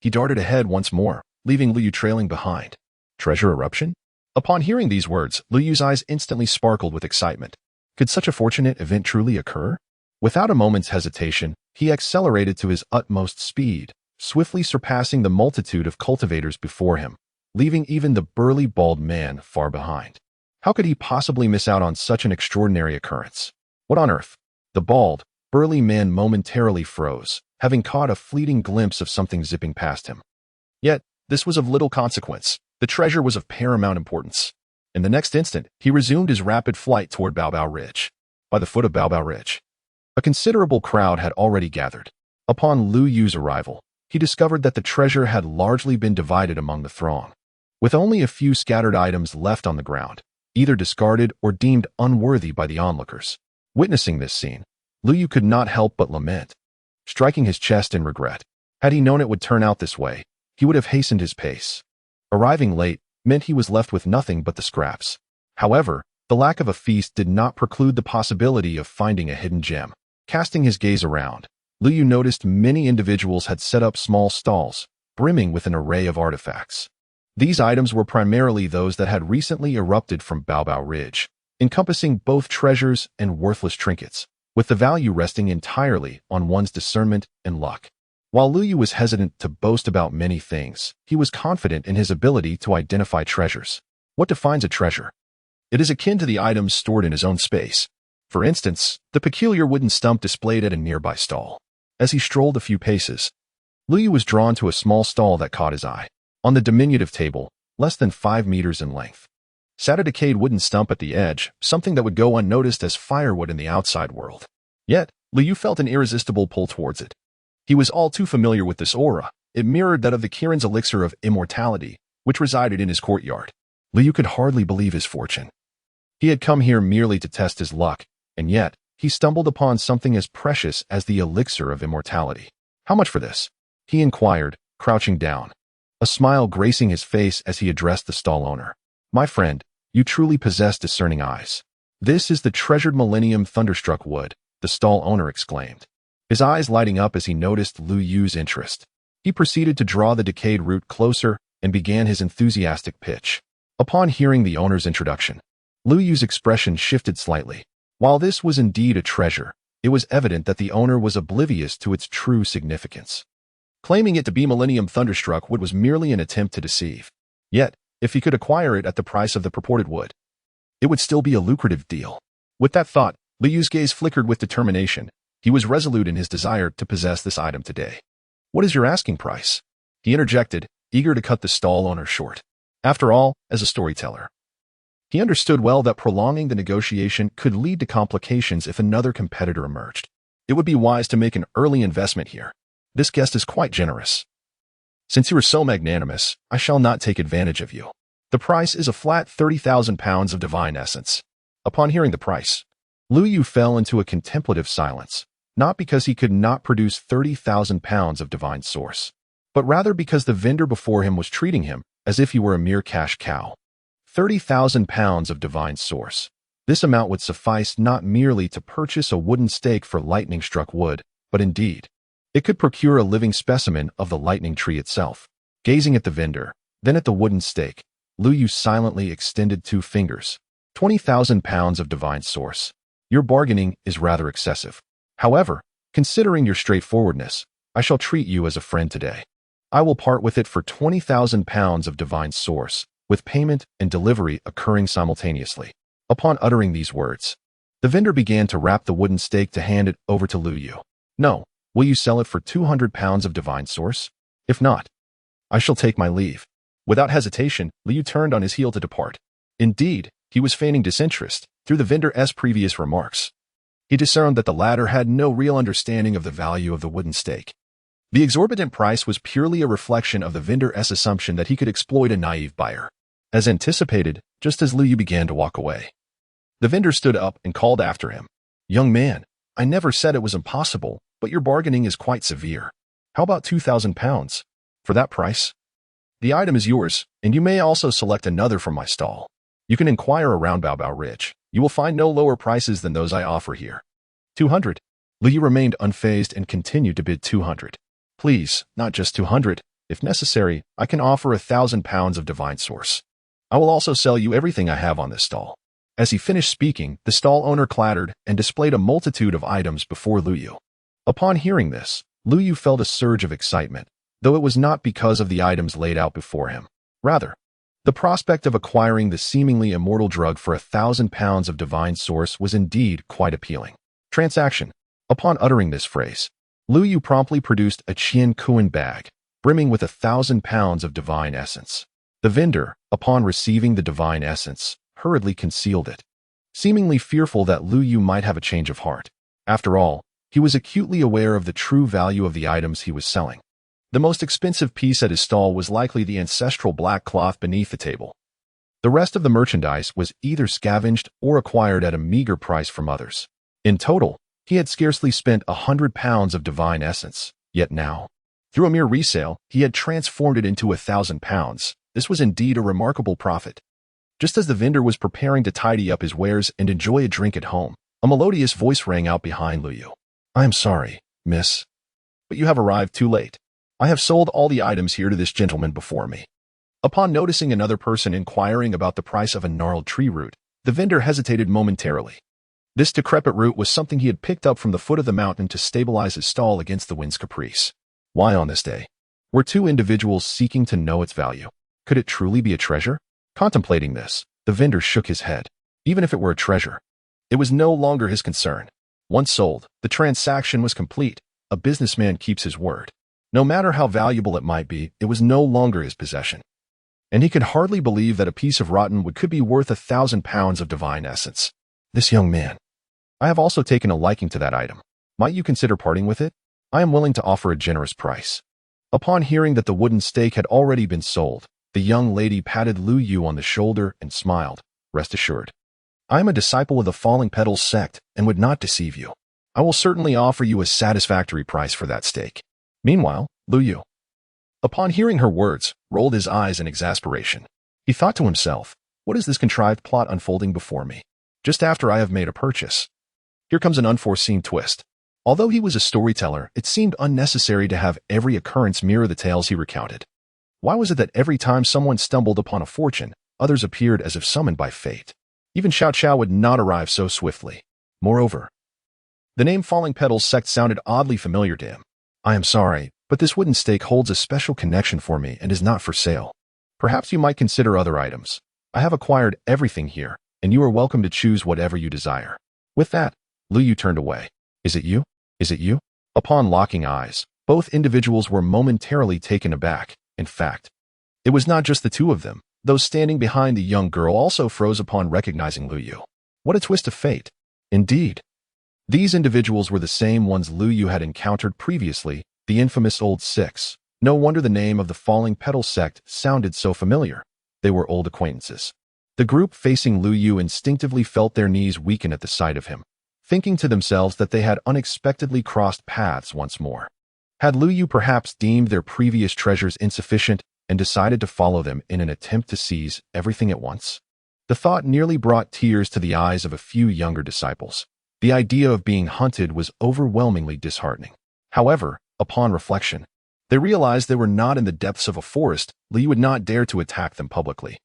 he darted ahead once more, leaving Lu Yu trailing behind. Treasure eruption? Upon hearing these words, Lu Yu's eyes instantly sparkled with excitement. Could such a fortunate event truly occur? Without a moment's hesitation, he accelerated to his utmost speed, swiftly surpassing the multitude of cultivators before him, leaving even the burly bald man far behind. How could he possibly miss out on such an extraordinary occurrence? What on earth? The bald, burly man momentarily froze, having caught a fleeting glimpse of something zipping past him. Yet, this was of little consequence. The treasure was of paramount importance. In the next instant, he resumed his rapid flight toward Baobao Ridge. By the foot of Baobao Ridge, a considerable crowd had already gathered. Upon Lu Yu's arrival, he discovered that the treasure had largely been divided among the throng, with only a few scattered items left on the ground, either discarded or deemed unworthy by the onlookers. Witnessing this scene, Lu Yu could not help but lament, striking his chest in regret. Had he known it would turn out this way, he would have hastened his pace. Arriving late meant he was left with nothing but the scraps. However, the lack of a feast did not preclude the possibility of finding a hidden gem. Casting his gaze around, Lu Yu noticed many individuals had set up small stalls, brimming with an array of artifacts. These items were primarily those that had recently erupted from Baobao Ridge, encompassing both treasures and worthless trinkets. with the value resting entirely on one's discernment and luck. While Lu Yu was hesitant to boast about many things, he was confident in his ability to identify treasures. What defines a treasure? It is akin to the items stored in his own space. For instance, the peculiar wooden stump displayed at a nearby stall. As he strolled a few paces, Lu Yu was drawn to a small stall that caught his eye. On the diminutive table, less than 5 meters in length, sat a decayed wooden stump at the edge, something that would go unnoticed as firewood in the outside world. Yet, Lu Yu felt an irresistible pull towards it. He was all too familiar with this aura. It mirrored that of the Kirin's elixir of immortality, which resided in his courtyard. Lu Yu could hardly believe his fortune. He had come here merely to test his luck, and yet, he stumbled upon something as precious as the elixir of immortality. How much for this? He inquired, crouching down, a smile gracing his face as he addressed the stall owner. My friend, you truly possess discerning eyes. This is the treasured Millennium Thunderstruck wood, the stall owner exclaimed, his eyes lighting up as he noticed Lu Yu's interest. He proceeded to draw the decayed root closer and began his enthusiastic pitch. Upon hearing the owner's introduction, Lu Yu's expression shifted slightly. While this was indeed a treasure, it was evident that the owner was oblivious to its true significance. Claiming it to be Millennium Thunderstruck wood was merely an attempt to deceive. Yet, if he could acquire it at the price of the purported wood, it would still be a lucrative deal. With that thought, Lu Yu's gaze flickered with determination. He was resolute in his desire to possess this item today. What is your asking price? He interjected, eager to cut the stall owner short. After all, as a storyteller, he understood well that prolonging the negotiation could lead to complications if another competitor emerged. It would be wise to make an early investment here. This guest is quite generous. Since you are so magnanimous, I shall not take advantage of you. The price is a flat 30,000 pounds of divine essence. Upon hearing the price, Lu Yu fell into a contemplative silence, not because he could not produce 30,000 pounds of divine source, but rather because the vendor before him was treating him as if he were a mere cash cow. 30,000 pounds of divine source. This amount would suffice not merely to purchase a wooden stake for lightning-struck wood, but indeed, it could procure a living specimen of the lightning tree itself. Gazing at the vendor, then at the wooden stake, Lu Yu silently extended 2 fingers. 20,000 pounds of divine source. Your bargaining is rather excessive. However, considering your straightforwardness, I shall treat you as a friend today. I will part with it for 20,000 pounds of divine source, with payment and delivery occurring simultaneously. Upon uttering these words, the vendor began to wrap the wooden stake to hand it over to Lu Yu. No, will you sell it for 200 pounds of divine source? If not, I shall take my leave. Without hesitation, Lu Yu turned on his heel to depart. Indeed, he was feigning disinterest through the vendor's previous remarks. He discerned that the latter had no real understanding of the value of the wooden stake. The exorbitant price was purely a reflection of the vendor's assumption that he could exploit a naive buyer. As anticipated, just as Lu Yu began to walk away, the vendor stood up and called after him. Young man, I never said it was impossible, but your bargaining is quite severe. How about 2,000 pounds? For that price? The item is yours, and you may also select another from my stall. You can inquire around Baobao Ridge. You will find no lower prices than those I offer here. 200. Lu Yu remained unfazed and continued to bid 200. Please, not just 200. If necessary, I can offer 1,000 pounds of divine source. I will also sell you everything I have on this stall. As he finished speaking, the stall owner clattered and displayed a multitude of items before Lu Yu. Upon hearing this, Lu Yu felt a surge of excitement, though it was not because of the items laid out before him. Rather, the prospect of acquiring the seemingly immortal drug for 1,000 pounds of divine source was indeed quite appealing. Transaction. Upon uttering this phrase, Lu Yu promptly produced a Qian Kuan bag, brimming with 1,000 pounds of divine essence. The vendor, upon receiving the divine essence, hurriedly concealed it, seemingly fearful that Lu Yu might have a change of heart. After all, he was acutely aware of the true value of the items he was selling. The most expensive piece at his stall was likely the ancestral black cloth beneath the table. The rest of the merchandise was either scavenged or acquired at a meager price from others. In total, he had scarcely spent 100 pounds of divine essence, yet now, through a mere resale, he had transformed it into 1,000 pounds. This was indeed a remarkable profit. Just as the vendor was preparing to tidy up his wares and enjoy a drink at home, a melodious voice rang out behind Lu Yu. I am sorry, miss, but you have arrived too late. I have sold all the items here to this gentleman before me. Upon noticing another person inquiring about the price of a gnarled tree root, the vendor hesitated momentarily. This decrepit root was something he had picked up from the foot of the mountain to stabilize his stall against the wind's caprice. Why on this day? Were two individuals seeking to know its value? Could it truly be a treasure? Contemplating this, the vendor shook his head. Even if it were a treasure, it was no longer his concern. Once sold, the transaction was complete. A businessman keeps his word. No matter how valuable it might be, it was no longer his possession. And he could hardly believe that a piece of rotten wood could be worth 1,000 pounds of divine essence. This young man. I have also taken a liking to that item. Might you consider parting with it? I am willing to offer a generous price. Upon hearing that the wooden stake had already been sold, the young lady patted Lu Yu on the shoulder and smiled. Rest assured. I am a disciple of the Falling Petals sect and would not deceive you. I will certainly offer you a satisfactory price for that stake. Meanwhile, Lu Yu, upon hearing her words, rolled his eyes in exasperation. He thought to himself, what is this contrived plot unfolding before me? Just after I have made a purchase. Here comes an unforeseen twist. Although he was a storyteller, it seemed unnecessary to have every occurrence mirror the tales he recounted. Why was it that every time someone stumbled upon a fortune, others appeared as if summoned by fate? Even Xiao Qiao would not arrive so swiftly. Moreover, the name Falling Petals sect sounded oddly familiar to him. I am sorry, but this wooden stake holds a special connection for me and is not for sale. Perhaps you might consider other items. I have acquired everything here, and you are welcome to choose whatever you desire. With that, Lu Yu turned away. Is it you? Is it you? Upon locking eyes, both individuals were momentarily taken aback. In fact, it was not just the two of them. Those standing behind the young girl also froze upon recognizing Lu Yu. What a twist of fate. Indeed. These individuals were the same ones Lu Yu had encountered previously, the infamous Old Six. No wonder the name of the Falling Petals sect sounded so familiar. They were old acquaintances. The group facing Lu Yu instinctively felt their knees weaken at the sight of him, thinking to themselves that they had unexpectedly crossed paths once more. Had Lu Yu perhaps deemed their previous treasures insufficient and decided to follow them in an attempt to seize everything at once? The thought nearly brought tears to the eyes of a few younger disciples. The idea of being hunted was overwhelmingly disheartening. However, upon reflection, they realized they were not in the depths of a forest. Lu Yu would not dare to attack them publicly,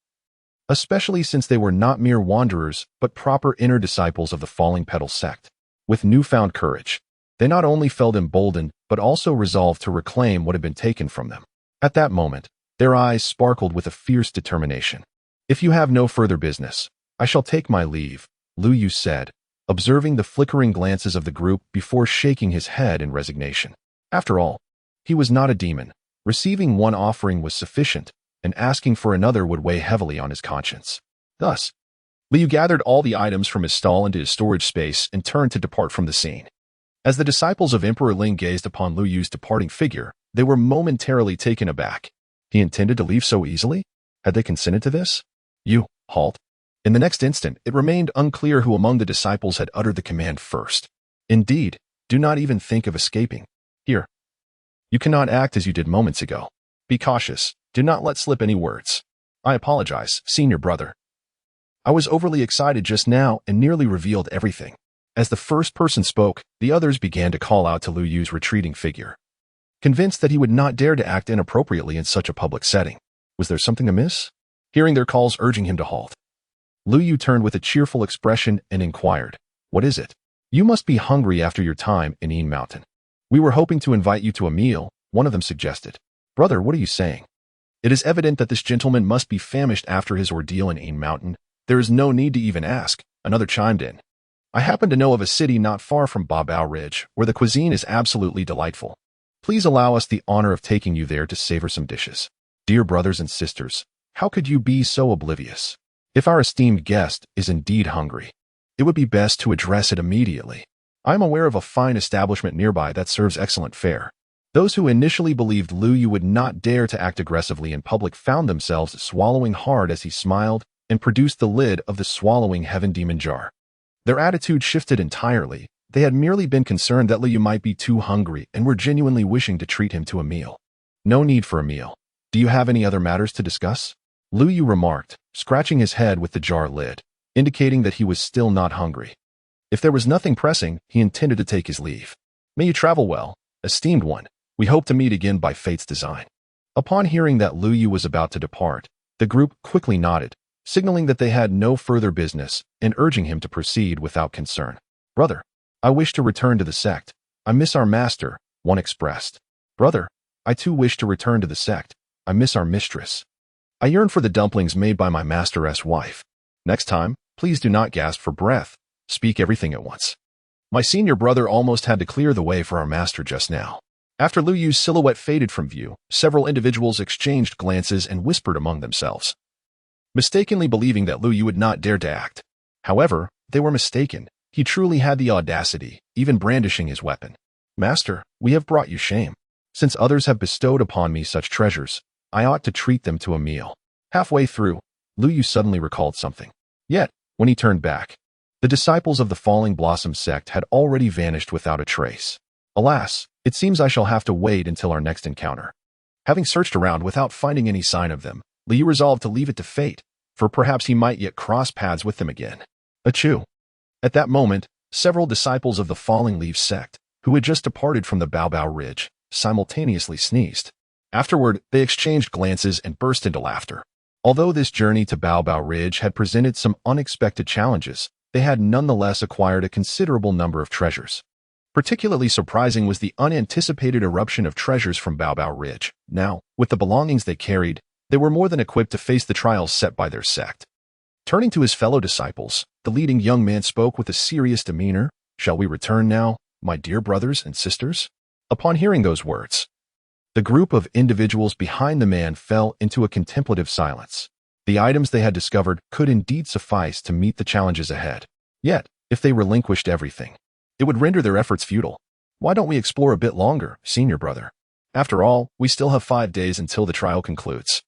especially since they were not mere wanderers but proper inner disciples of the Falling Petals sect. With newfound courage, they not only felt emboldened but also resolved to reclaim what had been taken from them. At that moment, their eyes sparkled with a fierce determination. If you have no further business, I shall take my leave, Lu Yu said, observing the flickering glances of the group before shaking his head in resignation. After all, he was not a demon. Receiving one offering was sufficient, and asking for another would weigh heavily on his conscience. Thus, Lu Yu gathered all the items from his stall into his storage space and turned to depart from the scene. As the disciples of Emperor Ling gazed upon Lu Yu's departing figure, they were momentarily taken aback. He intended to leave so easily? Had they consented to this? You, halt. In the next instant, it remained unclear who among the disciples had uttered the command first. Indeed, do not even think of escaping. Here. You cannot act as you did moments ago. Be cautious. Do not let slip any words. I apologize, senior brother. I was overly excited just now and nearly revealed everything. As the first person spoke, the others began to call out to Lu Yu's retreating figure, convinced that he would not dare to act inappropriately in such a public setting. Was there something amiss? Hearing their calls urging him to halt, Lu Yu turned with a cheerful expression and inquired, what is it? You must be hungry after your time in Yin Mountain. We were hoping to invite you to a meal, one of them suggested. Brother, what are you saying? It is evident that this gentleman must be famished after his ordeal in Yin Mountain. There is no need to even ask, another chimed in. I happen to know of a city not far from Babao Ridge, where the cuisine is absolutely delightful. Please allow us the honor of taking you there to savor some dishes. Dear brothers and sisters, how could you be so oblivious? If our esteemed guest is indeed hungry, it would be best to address it immediately. I am aware of a fine establishment nearby that serves excellent fare. Those who initially believed Lu Yu would not dare to act aggressively in public found themselves swallowing hard as he smiled and produced the lid of the swallowing heaven demon jar. Their attitude shifted entirely. They had merely been concerned that Lu Yu might be too hungry and were genuinely wishing to treat him to a meal. No need for a meal. Do you have any other matters to discuss? Lu Yu remarked, scratching his head with the jar lid, indicating that he was still not hungry. If there was nothing pressing, he intended to take his leave. May you travel well, esteemed one. We hope to meet again by fate's design. Upon hearing that Lu Yu was about to depart, the group quickly nodded, signaling that they had no further business and urging him to proceed without concern. "Brother, I wish to return to the sect. I miss our master," one expressed. "Brother, I too wish to return to the sect. I miss our mistress. I yearn for the dumplings made by my master's wife. Next time, please do not gasp for breath. Speak everything at once." My senior brother almost had to clear the way for our master just now. After Lu Yu's silhouette faded from view, several individuals exchanged glances and whispered among themselves, mistakenly believing that Lu Yu would not dare to act. However, they were mistaken. He truly had the audacity, even brandishing his weapon. "Master, we have brought you shame. Since others have bestowed upon me such treasures, I ought to treat them to a meal." Halfway through, Lu Yu suddenly recalled something. Yet, when he turned back, the disciples of the Falling Blossom sect had already vanished without a trace. "Alas, it seems I shall have to wait until our next encounter." Having searched around without finding any sign of them, Lu Yu resolved to leave it to fate, for perhaps he might yet cross paths with them again. Achoo! At that moment, several disciples of the Falling Leaves sect, who had just departed from the Baobao Ridge, simultaneously sneezed. Afterward, they exchanged glances and burst into laughter. Although this journey to Baobao Ridge had presented some unexpected challenges, they had nonetheless acquired a considerable number of treasures. Particularly surprising was the unanticipated eruption of treasures from Baobao Ridge. Now, with the belongings they carried, they were more than equipped to face the trials set by their sect. Turning to his fellow disciples, the leading young man spoke with a serious demeanor. "Shall we return now, my dear brothers and sisters?" Upon hearing those words, the group of individuals behind the man fell into a contemplative silence. The items they had discovered could indeed suffice to meet the challenges ahead. Yet, if they relinquished everything, it would render their efforts futile. "Why don't we explore a bit longer, senior brother? After all, we still have 5 days until the trial concludes.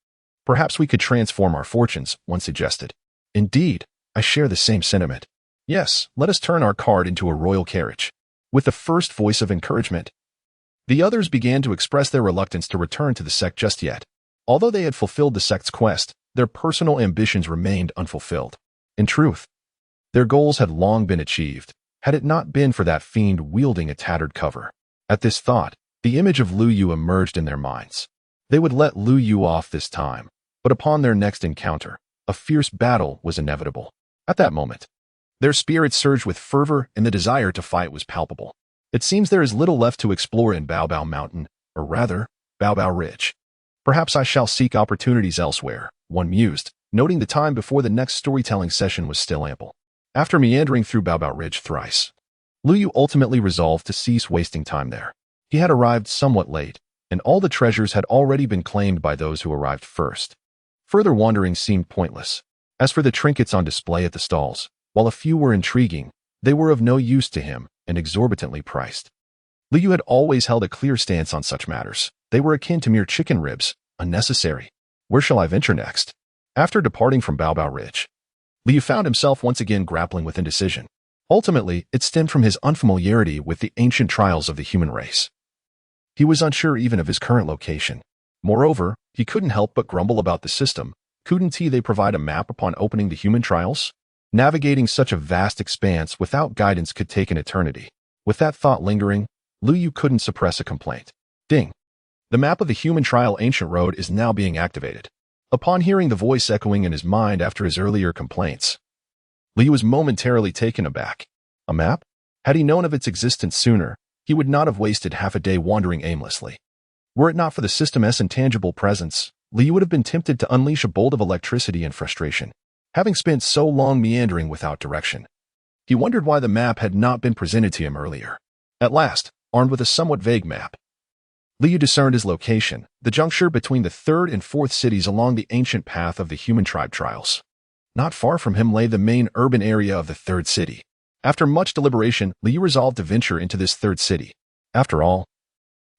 Perhaps we could transform our fortunes," one suggested. "Indeed, I share the same sentiment. Yes, let us turn our cart into a royal carriage." With the first voice of encouragement, the others began to express their reluctance to return to the sect just yet. Although they had fulfilled the sect's quest, their personal ambitions remained unfulfilled. In truth, their goals had long been achieved, had it not been for that fiend wielding a tattered cover. At this thought, the image of Lu Yu emerged in their minds. They would let Lu Yu off this time, but upon their next encounter, a fierce battle was inevitable. At that moment, their spirits surged with fervor and the desire to fight was palpable. "It seems there is little left to explore in Baobao Mountain, or rather, Baobao Ridge. Perhaps I shall seek opportunities elsewhere," one mused, noting the time before the next storytelling session was still ample. After meandering through Baobao Ridge thrice, Lu Yu ultimately resolved to cease wasting time there. He had arrived somewhat late, and all the treasures had already been claimed by those who arrived first. Further wandering seemed pointless. As for the trinkets on display at the stalls, while a few were intriguing, they were of no use to him and exorbitantly priced. Lu Yu had always held a clear stance on such matters. They were akin to mere chicken ribs, unnecessary. Where shall I venture next? After departing from Baobao Ridge, Lu Yu found himself once again grappling with indecision. Ultimately, it stemmed from his unfamiliarity with the ancient trials of the human race. He was unsure even of his current location. Moreover, he couldn't help but grumble about the system. Couldn't they provide a map upon opening the human trials? Navigating such a vast expanse without guidance could take an eternity. With that thought lingering, Lu Yu couldn't suppress a complaint. Ding! The map of the human trial ancient road is now being activated. Upon hearing the voice echoing in his mind after his earlier complaints, Lu Yu was momentarily taken aback. A map? Had he known of its existence sooner, he would not have wasted half a day wandering aimlessly. Were it not for the system's intangible presence, Lu Yu would have been tempted to unleash a bolt of electricity and frustration. Having spent so long meandering without direction, he wondered why the map had not been presented to him earlier. At last, armed with a somewhat vague map, Lu Yu discerned his location, the juncture between the 3rd and 4th cities along the ancient path of the human tribe trials. Not far from him lay the main urban area of the 3rd city. After much deliberation, Lu Yu resolved to venture into this 3rd city. After all,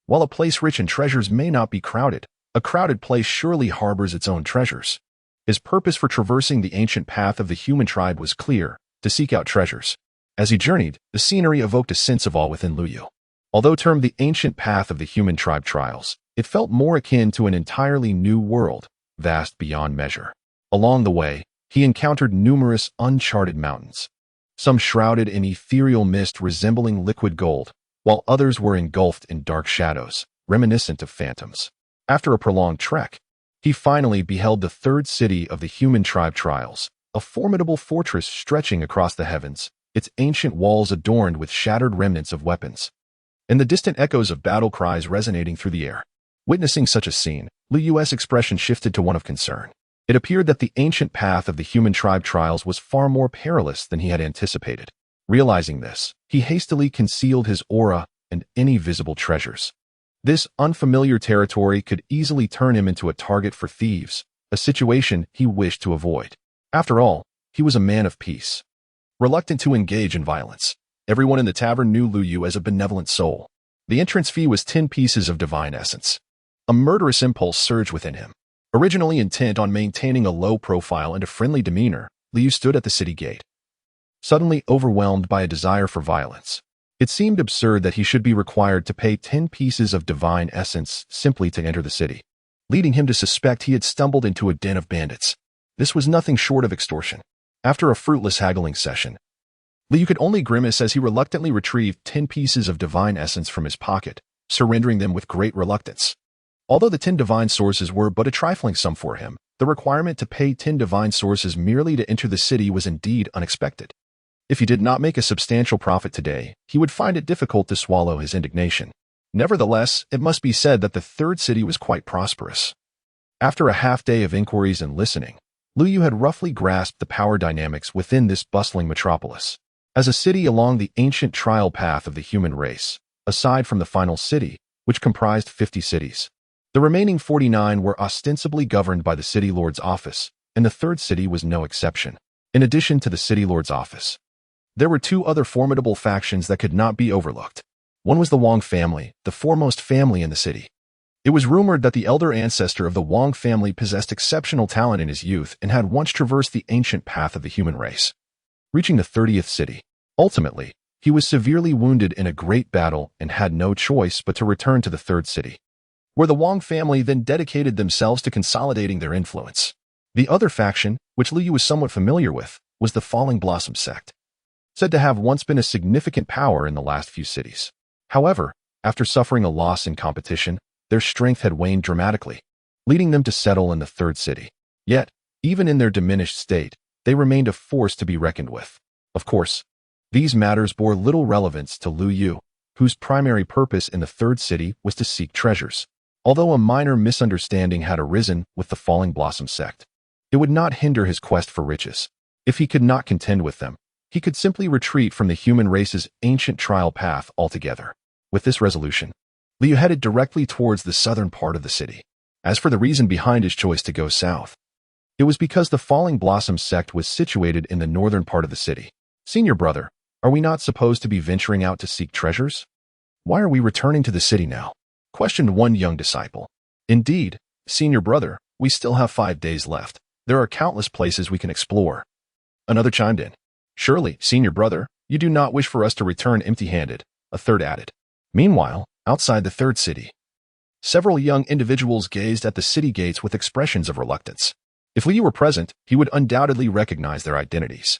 while a place rich in treasures may not be crowded, a crowded place surely harbors its own treasures. His purpose for traversing the ancient path of the human tribe was clear: to seek out treasures. As he journeyed, the scenery evoked a sense of awe within Lu Yu. Although termed the ancient path of the human tribe trials, it felt more akin to an entirely new world, vast beyond measure. Along the way, he encountered numerous uncharted mountains, some shrouded in ethereal mist resembling liquid gold, while others were engulfed in dark shadows, reminiscent of phantoms. After a prolonged trek, he finally beheld the third city of the human tribe Trials, a formidable fortress stretching across the heavens, its ancient walls adorned with shattered remnants of weapons, and the distant echoes of battle cries resonating through the air. Witnessing such a scene, Liu Yu's expression shifted to one of concern. It appeared that the ancient path of the human tribe Trials was far more perilous than he had anticipated. Realizing this, he hastily concealed his aura and any visible treasures. This unfamiliar territory could easily turn him into a target for thieves, a situation he wished to avoid. After all, he was a man of peace, reluctant to engage in violence. Everyone in the tavern knew Liu Yu as a benevolent soul. The entrance fee was 10 pieces of divine essence. A murderous impulse surged within him. Originally intent on maintaining a low profile and a friendly demeanor, Liu stood at the city gate, suddenly overwhelmed by a desire for violence. It seemed absurd that he should be required to pay 10 pieces of divine essence simply to enter the city, leading him to suspect he had stumbled into a den of bandits. This was nothing short of extortion. After a fruitless haggling session, Liu could only grimace as he reluctantly retrieved 10 pieces of divine essence from his pocket, surrendering them with great reluctance. Although the 10 divine sources were but a trifling sum for him, the requirement to pay 10 divine sources merely to enter the city was indeed unexpected. If he did not make a substantial profit today, he would find it difficult to swallow his indignation. Nevertheless, it must be said that the third city was quite prosperous. After a half-day of inquiries and listening, Liu Yu had roughly grasped the power dynamics within this bustling metropolis. As a city along the ancient trial path of the human race, aside from the final city, which comprised 50 cities, the remaining 49 were ostensibly governed by the city lord's office, and the third city was no exception. In addition to the city lord's office, there were two other formidable factions that could not be overlooked. One was the Wang family, the foremost family in the city. It was rumored that the elder ancestor of the Wang family possessed exceptional talent in his youth and had once traversed the ancient path of the human race. Reaching the 30th city, ultimately, he was severely wounded in a great battle and had no choice but to return to the third city, where the Wang family then dedicated themselves to consolidating their influence. The other faction, which Liu Yu was somewhat familiar with, was the Falling Blossom sect, said to have once been a significant power in the last few cities. However, after suffering a loss in competition, their strength had waned dramatically, leading them to settle in the third city. Yet, even in their diminished state, they remained a force to be reckoned with. Of course, these matters bore little relevance to Liu Yu, whose primary purpose in the third city was to seek treasures. Although a minor misunderstanding had arisen with the Falling Blossom sect, it would not hinder his quest for riches. If he could not contend with them, he could simply retreat from the human race's ancient trial path altogether. With this resolution, Liu headed directly towards the southern part of the city. As for the reason behind his choice to go south, it was because the Falling Blossom sect was situated in the northern part of the city. Senior brother, are we not supposed to be venturing out to seek treasures? Why are we returning to the city now? Questioned one young disciple. Indeed, senior brother, we still have 5 days left. There are countless places we can explore. Another chimed in. Surely, senior brother, you do not wish for us to return empty-handed, a third added. Meanwhile, outside the third city, several young individuals gazed at the city gates with expressions of reluctance. If Liu were present, he would undoubtedly recognize their identities.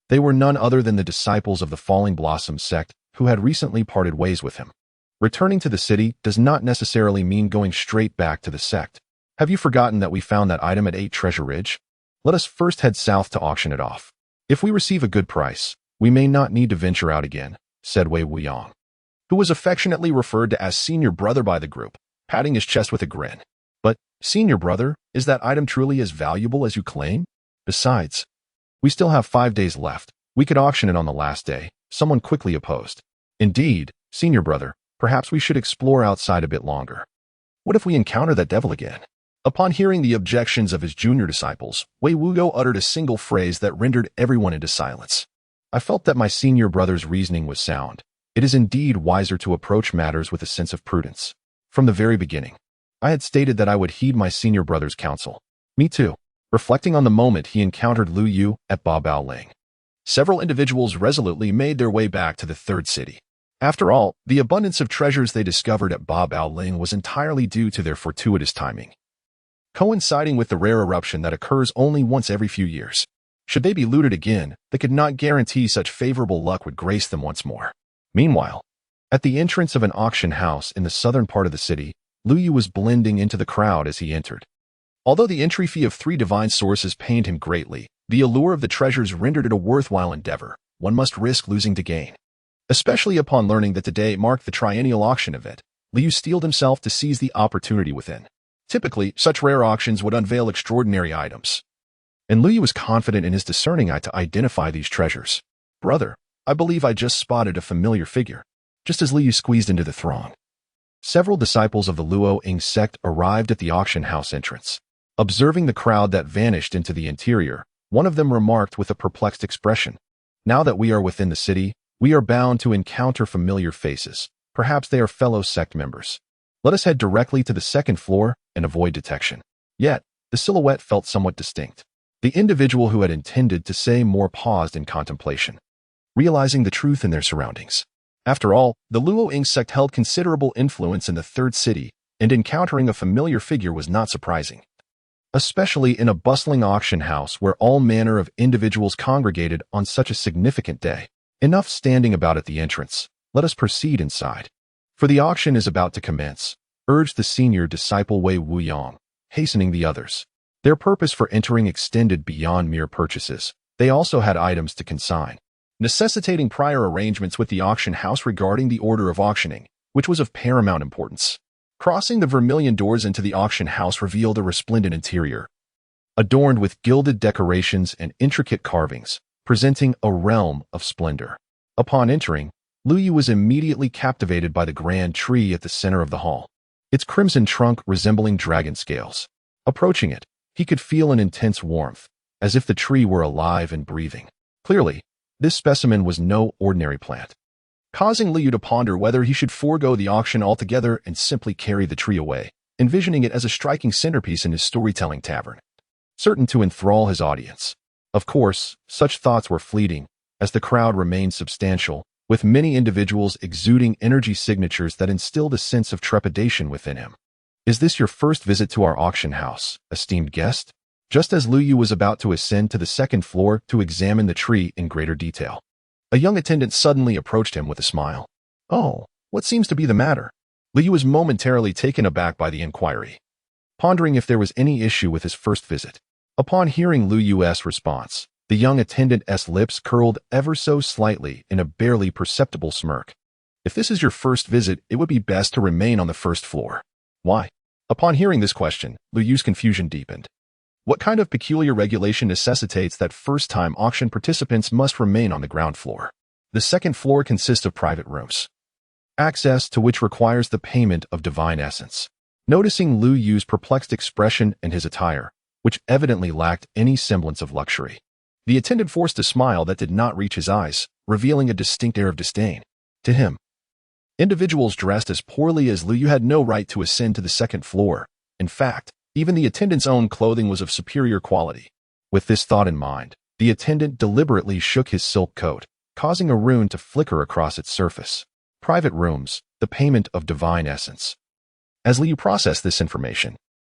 They were none other than the disciples of the Falling Blossom sect who had recently parted ways with him. Returning to the city does not necessarily mean going straight back to the sect. Have you forgotten that we found that item at 8 Treasure Ridge? Let us first head south to auction it off. If we receive a good price, we may not need to venture out again, said Wei Wuyang, who was affectionately referred to as senior brother by the group, patting his chest with a grin. But, senior brother, is that item truly as valuable as you claim? Besides, we still have 5 days left. We could auction it on the last day, someone quickly opposed. Indeed, senior brother, perhaps we should explore outside a bit longer. What if we encounter that devil again? Upon hearing the objections of his junior disciples, Wei Wugo uttered a single phrase that rendered everyone into silence. I felt that my senior brother's reasoning was sound. It is indeed wiser to approach matters with a sense of prudence. From the very beginning, I had stated that I would heed my senior brother's counsel. Me too. Reflecting on the moment he encountered Liu Yu at Ba Bao Ling, several individuals resolutely made their way back to the third city. After all, the abundance of treasures they discovered at Ba Bao Ling was entirely due to their fortuitous timing, coinciding with the rare eruption that occurs only once every few years. Should they be looted again, they could not guarantee such favorable luck would grace them once more. Meanwhile, at the entrance of an auction house in the southern part of the city, Liu Yu was blending into the crowd as he entered. Although the entry fee of 3 divine sources pained him greatly, the allure of the treasures rendered it a worthwhile endeavor. One must risk losing to gain. Especially upon learning that today marked the triennial auction event, Liu steeled himself to seize the opportunity within. Typically, such rare auctions would unveil extraordinary items, and Liu was confident in his discerning eye to identify these treasures. Brother, I believe I just spotted a familiar figure. Just as Liu squeezed into the throng, several disciples of the Luo Ying sect arrived at the auction house entrance. Observing the crowd that vanished into the interior, one of them remarked with a perplexed expression, "Now that we are within the city, we are bound to encounter familiar faces. Perhaps they are fellow sect members. Let us head directly to the second floor and avoid detection." Yet, the silhouette felt somewhat distinct. The individual who had intended to say more paused in contemplation, realizing the truth in their surroundings. After all, the Luo Ying sect held considerable influence in the third city, and encountering a familiar figure was not surprising, especially in a bustling auction house where all manner of individuals congregated on such a significant day. Enough standing about at the entrance. Let us proceed inside, for the auction is about to commence, urged the senior disciple Wei Wuyong, hastening the others. Their purpose for entering extended beyond mere purchases. They also had items to consign, necessitating prior arrangements with the auction house regarding the order of auctioning, which was of paramount importance. Crossing the vermilion doors into the auction house revealed a resplendent interior, adorned with gilded decorations and intricate carvings, presenting a realm of splendor. Upon entering, Liu was immediately captivated by the grand tree at the center of the hall, its crimson trunk resembling dragon scales. Approaching it, he could feel an intense warmth, as if the tree were alive and breathing. Clearly, this specimen was no ordinary plant, causing Liu to ponder whether he should forego the auction altogether and simply carry the tree away, envisioning it as a striking centerpiece in his storytelling tavern, certain to enthrall his audience. Of course, such thoughts were fleeting, as the crowd remained substantial, with many individuals exuding energy signatures that instilled a sense of trepidation within him. "Is this your first visit to our auction house, esteemed guest?" Just as Liu was about to ascend to the second floor to examine the tree in greater detail, a young attendant suddenly approached him with a smile. "Oh, what seems to be the matter?" Liu was momentarily taken aback by the inquiry, pondering if there was any issue with his first visit. Upon hearing Liu's response, the young attendant's lips curled ever so slightly in a barely perceptible smirk. "If this is your first visit, it would be best to remain on the first floor." "Why?" Upon hearing this question, Liu's confusion deepened. What kind of peculiar regulation necessitates that first-time auction participants must remain on the ground floor? The second floor consists of private rooms, access to which requires the payment of divine essence. Noticing Liu's perplexed expression and his attire, which evidently lacked any semblance of luxury, the attendant forced a smile that did not reach his eyes, revealing a distinct air of disdain. To him, individuals dressed as poorly as Liu had no right to ascend to the second floor. In fact, even the attendant's own clothing was of superior quality. With this thought in mind, the attendant deliberately shook his silk coat, causing a rune to flicker across its surface. Private rooms, the payment of divine essence. As Liu processed this information,